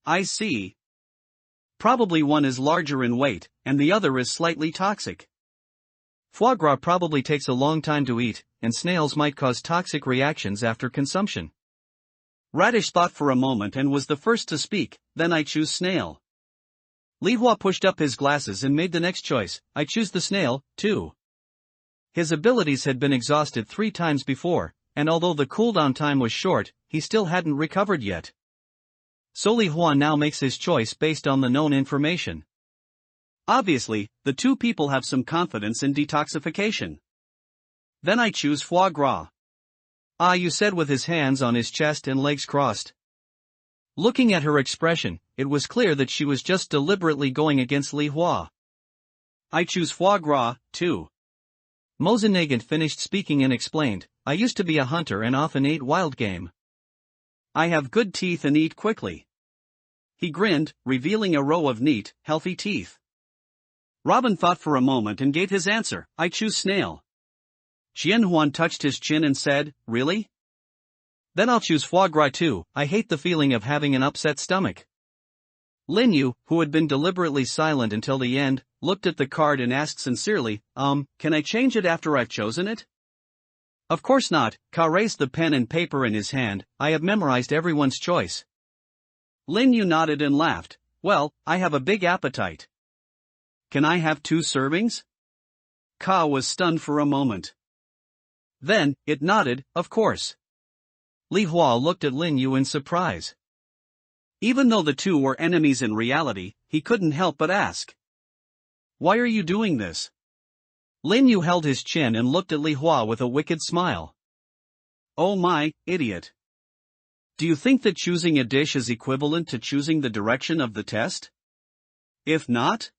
I see. Probably one is larger in weight, and the other is slightly toxic. Foie gras probably takes a long time to eat, and snails might cause toxic reactions after consumption. Radish thought for a moment and was the first to speak, then I choose snail. Li Hua pushed up his glasses and made the next choice, I choose the snail, too. His abilities had been exhausted 3 times before, and although the cooldown time was short, he still hadn't recovered yet. So Li Hua now makes his choice based on the known information. Obviously, the 2 people have some confidence in detoxification. Then I choose foie gras. You said with his hands on his chest and legs crossed. Looking at her expression, it was clear that she was just deliberately going against Li Hua. I choose foie gras, too. Mozenagant finished speaking and explained, I used to be a hunter and often ate wild game. I have good teeth and eat quickly. He grinned, revealing a row of neat, healthy teeth. Robin thought for a moment and gave his answer, I choose snail. Qianhuan touched his chin and said, really? Then I'll choose foie gras too, I hate the feeling of having an upset stomach. Linyu, who had been deliberately silent until the end, looked at the card and asked sincerely, can I change it after I've chosen it? Of course not, Ka raised the pen and paper in his hand, I have memorized everyone's choice. Linyu nodded and laughed, well, I have a big appetite. Can I have 2 servings? Ka was stunned for a moment. Then, it nodded, of course. Li Hua looked at Linyu in surprise. Even though the 2 were enemies in reality, he couldn't help but ask. Why are you doing this? Lin Yu held his chin and looked at Li Hua with a wicked smile. Oh my, idiot. Do you think that choosing a dish is equivalent to choosing the direction of the test? If not?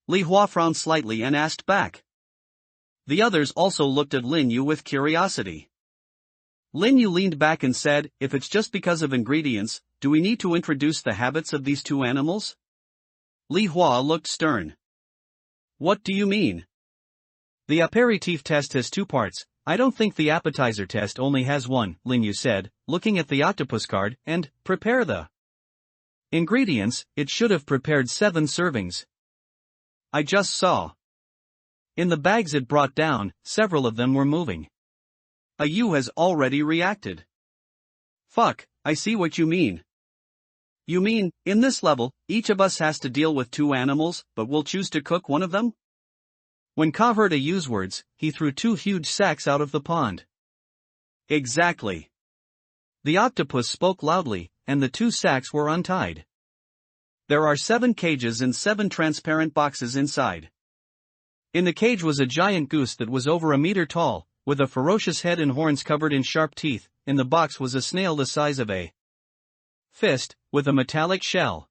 Li Hua frowned slightly and asked back. The others also looked at Lin Yu with curiosity. Lin Yu leaned back and said, if it's just because of ingredients, do we need to introduce the habits of these two animals? Li Hua looked stern. What do you mean? The aperitif test has two parts. I don't think the appetizer test only has one, Lin Yu said, looking at the octopus card, and, prepare the ingredients, it should have prepared 7 servings. I just saw. In the bags it brought down, several of them were moving. A Yu has already reacted. Fuck, I see what you mean. You mean, in this level, each of us has to deal with 2 animals, but we'll choose to cook one of them? When Ka heard a Yu's words, he threw 2 huge sacks out of the pond. Exactly. The octopus spoke loudly, and the 2 sacks were untied. There are 7 cages and 7 transparent boxes inside. In the cage was a giant goose that was over a meter tall, with a ferocious head and horns covered in sharp teeth. In the box was a snail the size of a fist, with a metallic shell.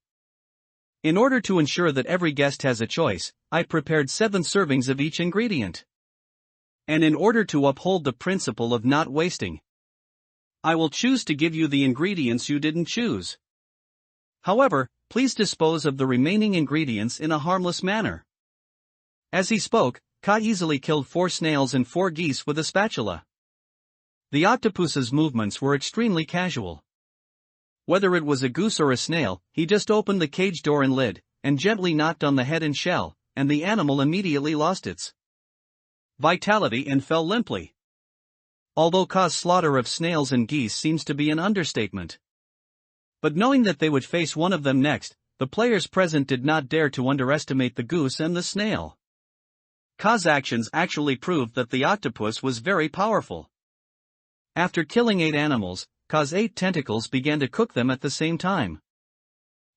In order to ensure that every guest has a choice, I prepared 7 servings of each ingredient. And in order to uphold the principle of not wasting, I will choose to give you the ingredients you didn't choose. However, please dispose of the remaining ingredients in a harmless manner. As he spoke, Ka easily killed 4 snails and 4 geese with a spatula. The octopus's movements were extremely casual. Whether it was a goose or a snail, he just opened the cage door and lid, and gently knocked on the head and shell, and the animal immediately lost its vitality and fell limply. Although Ka's slaughter of snails and geese seems to be an understatement. But knowing that they would face one of them next, the players present did not dare to underestimate the goose and the snail. Ka's actions actually proved that the octopus was very powerful. After killing 8 animals, Ka's 8 tentacles began to cook them at the same time.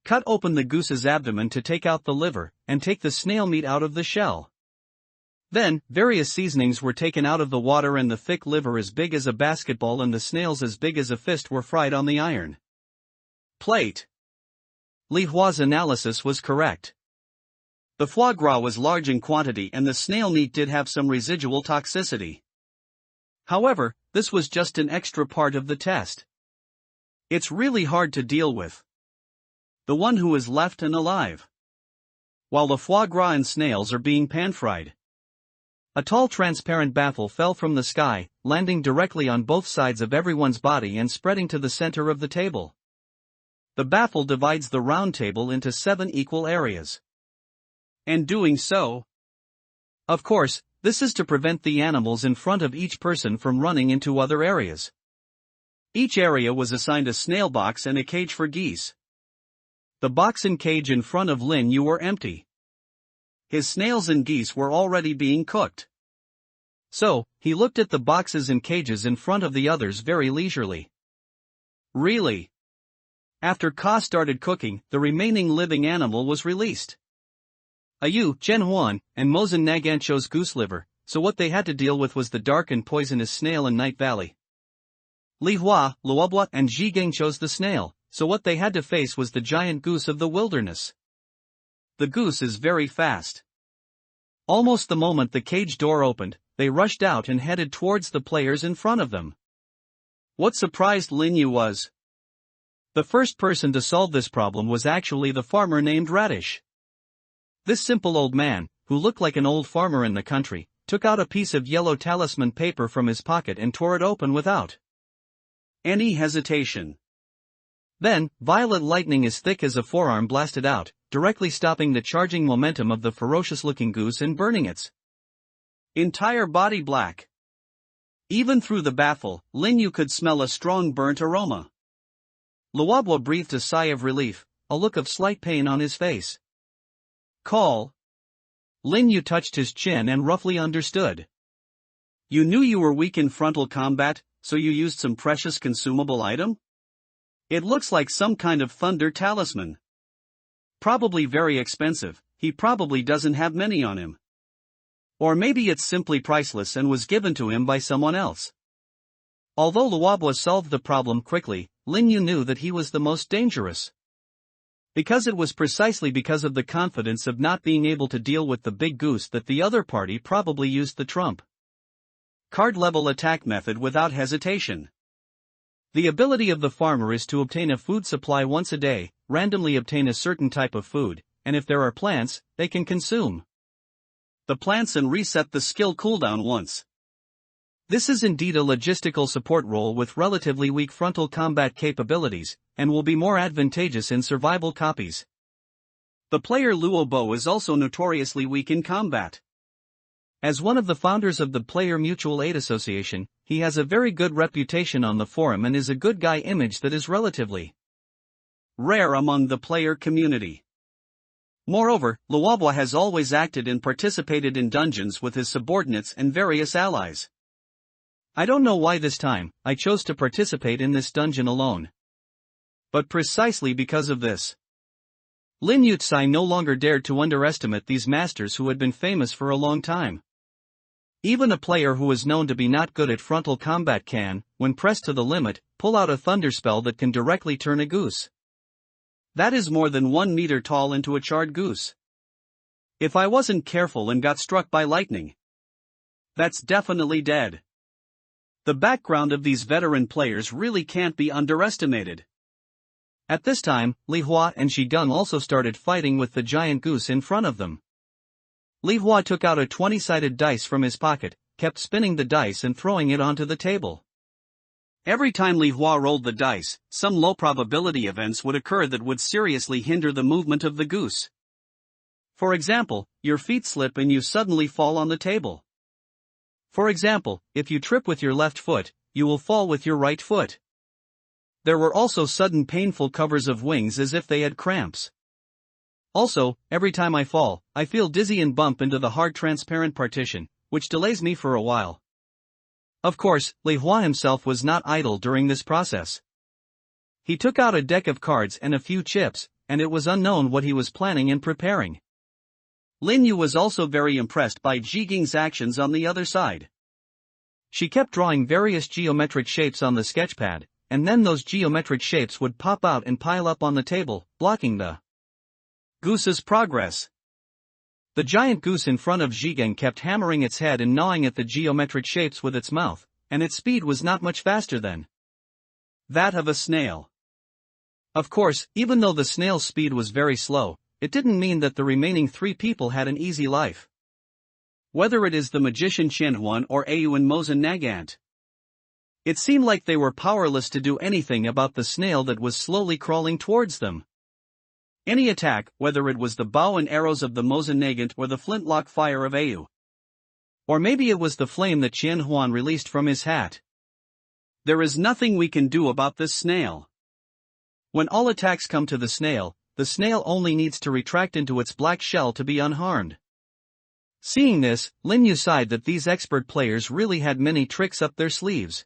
Cut open the goose's abdomen to take out the liver, and take the snail meat out of the shell. Then, various seasonings were taken out of the water and the thick liver as big as a basketball and the snails as big as a fist were fried on the iron plate. Li Hua's analysis was correct. The foie gras was large in quantity and the snail meat did have some residual toxicity. However, this was just an extra part of the test. It's really hard to deal with the one who is left and alive, while the foie gras and snails are being pan-fried. A tall transparent baffle fell from the sky, landing directly on both sides of everyone's body and spreading to the center of the table. The baffle divides the round table into 7 equal areas. And doing so, of course, this is to prevent the animals in front of each person from running into other areas. Each area was assigned a snail box and a cage for geese. The box and cage in front of Lin Yu were empty. His snails and geese were already being cooked. So, he looked at the boxes and cages in front of the others very leisurely. Really? After Ka started cooking, the remaining living animal was released. Ayu, Chen Huan, and Mozen Nagan chose goose liver, so what they had to deal with was the dark and poisonous snail in Night Valley. Li Hua, Luobua, and Zhigeng chose the snail, so what they had to face was the giant goose of the wilderness. The goose is very fast. Almost the moment the cage door opened, they rushed out and headed towards the players in front of them. What surprised Lin Yu was the first person to solve this problem was actually the farmer named Radish. This simple old man, who looked like an old farmer in the country, took out a piece of yellow talisman paper from his pocket and tore it open without any hesitation. Then, violet lightning as thick as a forearm blasted out, directly stopping the charging momentum of the ferocious-looking goose and burning its entire body black. Even through the baffle, Lin Yu could smell a strong burnt aroma. Luobua breathed a sigh of relief, a look of slight pain on his face. Call. Lin Yu touched his chin and roughly understood. You knew you were weak in frontal combat, so you used some precious consumable item? It looks like some kind of thunder talisman. Probably very expensive, he probably doesn't have many on him. Or maybe it's simply priceless and was given to him by someone else. Although Luobwa solved the problem quickly, Lin Yu knew that he was the most dangerous. Because it was precisely because of the confidence of not being able to deal with the big goose that the other party probably used the trump card level attack method without hesitation. The ability of the farmer is to obtain a food supply once a day, randomly obtain a certain type of food, and if there are plants, they can consume the plants and reset the skill cooldown once. This is indeed a logistical support role with relatively weak frontal combat capabilities, and will be more advantageous in survival copies. The player Luobo is also notoriously weak in combat. As one of the founders of the Player Mutual Aid Association, he has a very good reputation on the forum and is a good guy image that is relatively rare among the player community. Moreover, Luobwa has always acted and participated in dungeons with his subordinates and various allies. I don't know why this time, I chose to participate in this dungeon alone. But precisely because of this, Lin Yutsai no longer dared to underestimate these masters who had been famous for a long time. Even a player who is known to be not good at frontal combat can, when pressed to the limit, pull out a thunder spell that can directly turn a goose that is more than 1 meter tall into a charred goose. If I wasn't careful and got struck by lightning, that's definitely dead. The background of these veteran players really can't be underestimated. At this time, Li Hua and Shigung also started fighting with the giant goose in front of them. Li Hua took out a 20-sided dice from his pocket, kept spinning the dice and throwing it onto the table. Every time Li Hua rolled the dice, some low-probability events would occur that would seriously hinder the movement of the goose. For example, your feet slip and you suddenly fall on the table. For example, if you trip with your left foot, you will fall with your right foot. There were also sudden painful covers of wings as if they had cramps. Also, every time I fall, I feel dizzy and bump into the hard transparent partition, which delays me for a while. Of course, Li Hua himself was not idle during this process. He took out a deck of cards and a few chips, and it was unknown what he was planning and preparing. Lin Yu was also very impressed by Jiging's actions on the other side. She kept drawing various geometric shapes on the sketchpad, and then those geometric shapes would pop out and pile up on the table, blocking the goose's progress. The giant goose in front of Jiging kept hammering its head and gnawing at the geometric shapes with its mouth, and its speed was not much faster than that of a snail. Of course, even though the snail's speed was very slow, it didn't mean that the remaining 3 people had an easy life. Whether it is the magician Qianhuan or Ayu and Mozen Nagant, it seemed like they were powerless to do anything about the snail that was slowly crawling towards them. Any attack, whether it was the bow and arrows of the Mozen Nagant or the flintlock fire of Ayu, or maybe it was the flame that Qianhuan released from his hat, there is nothing we can do about this snail. When all attacks come to the snail only needs to retract into its black shell to be unharmed. Seeing this, Lin Yu sighed that these expert players really had many tricks up their sleeves.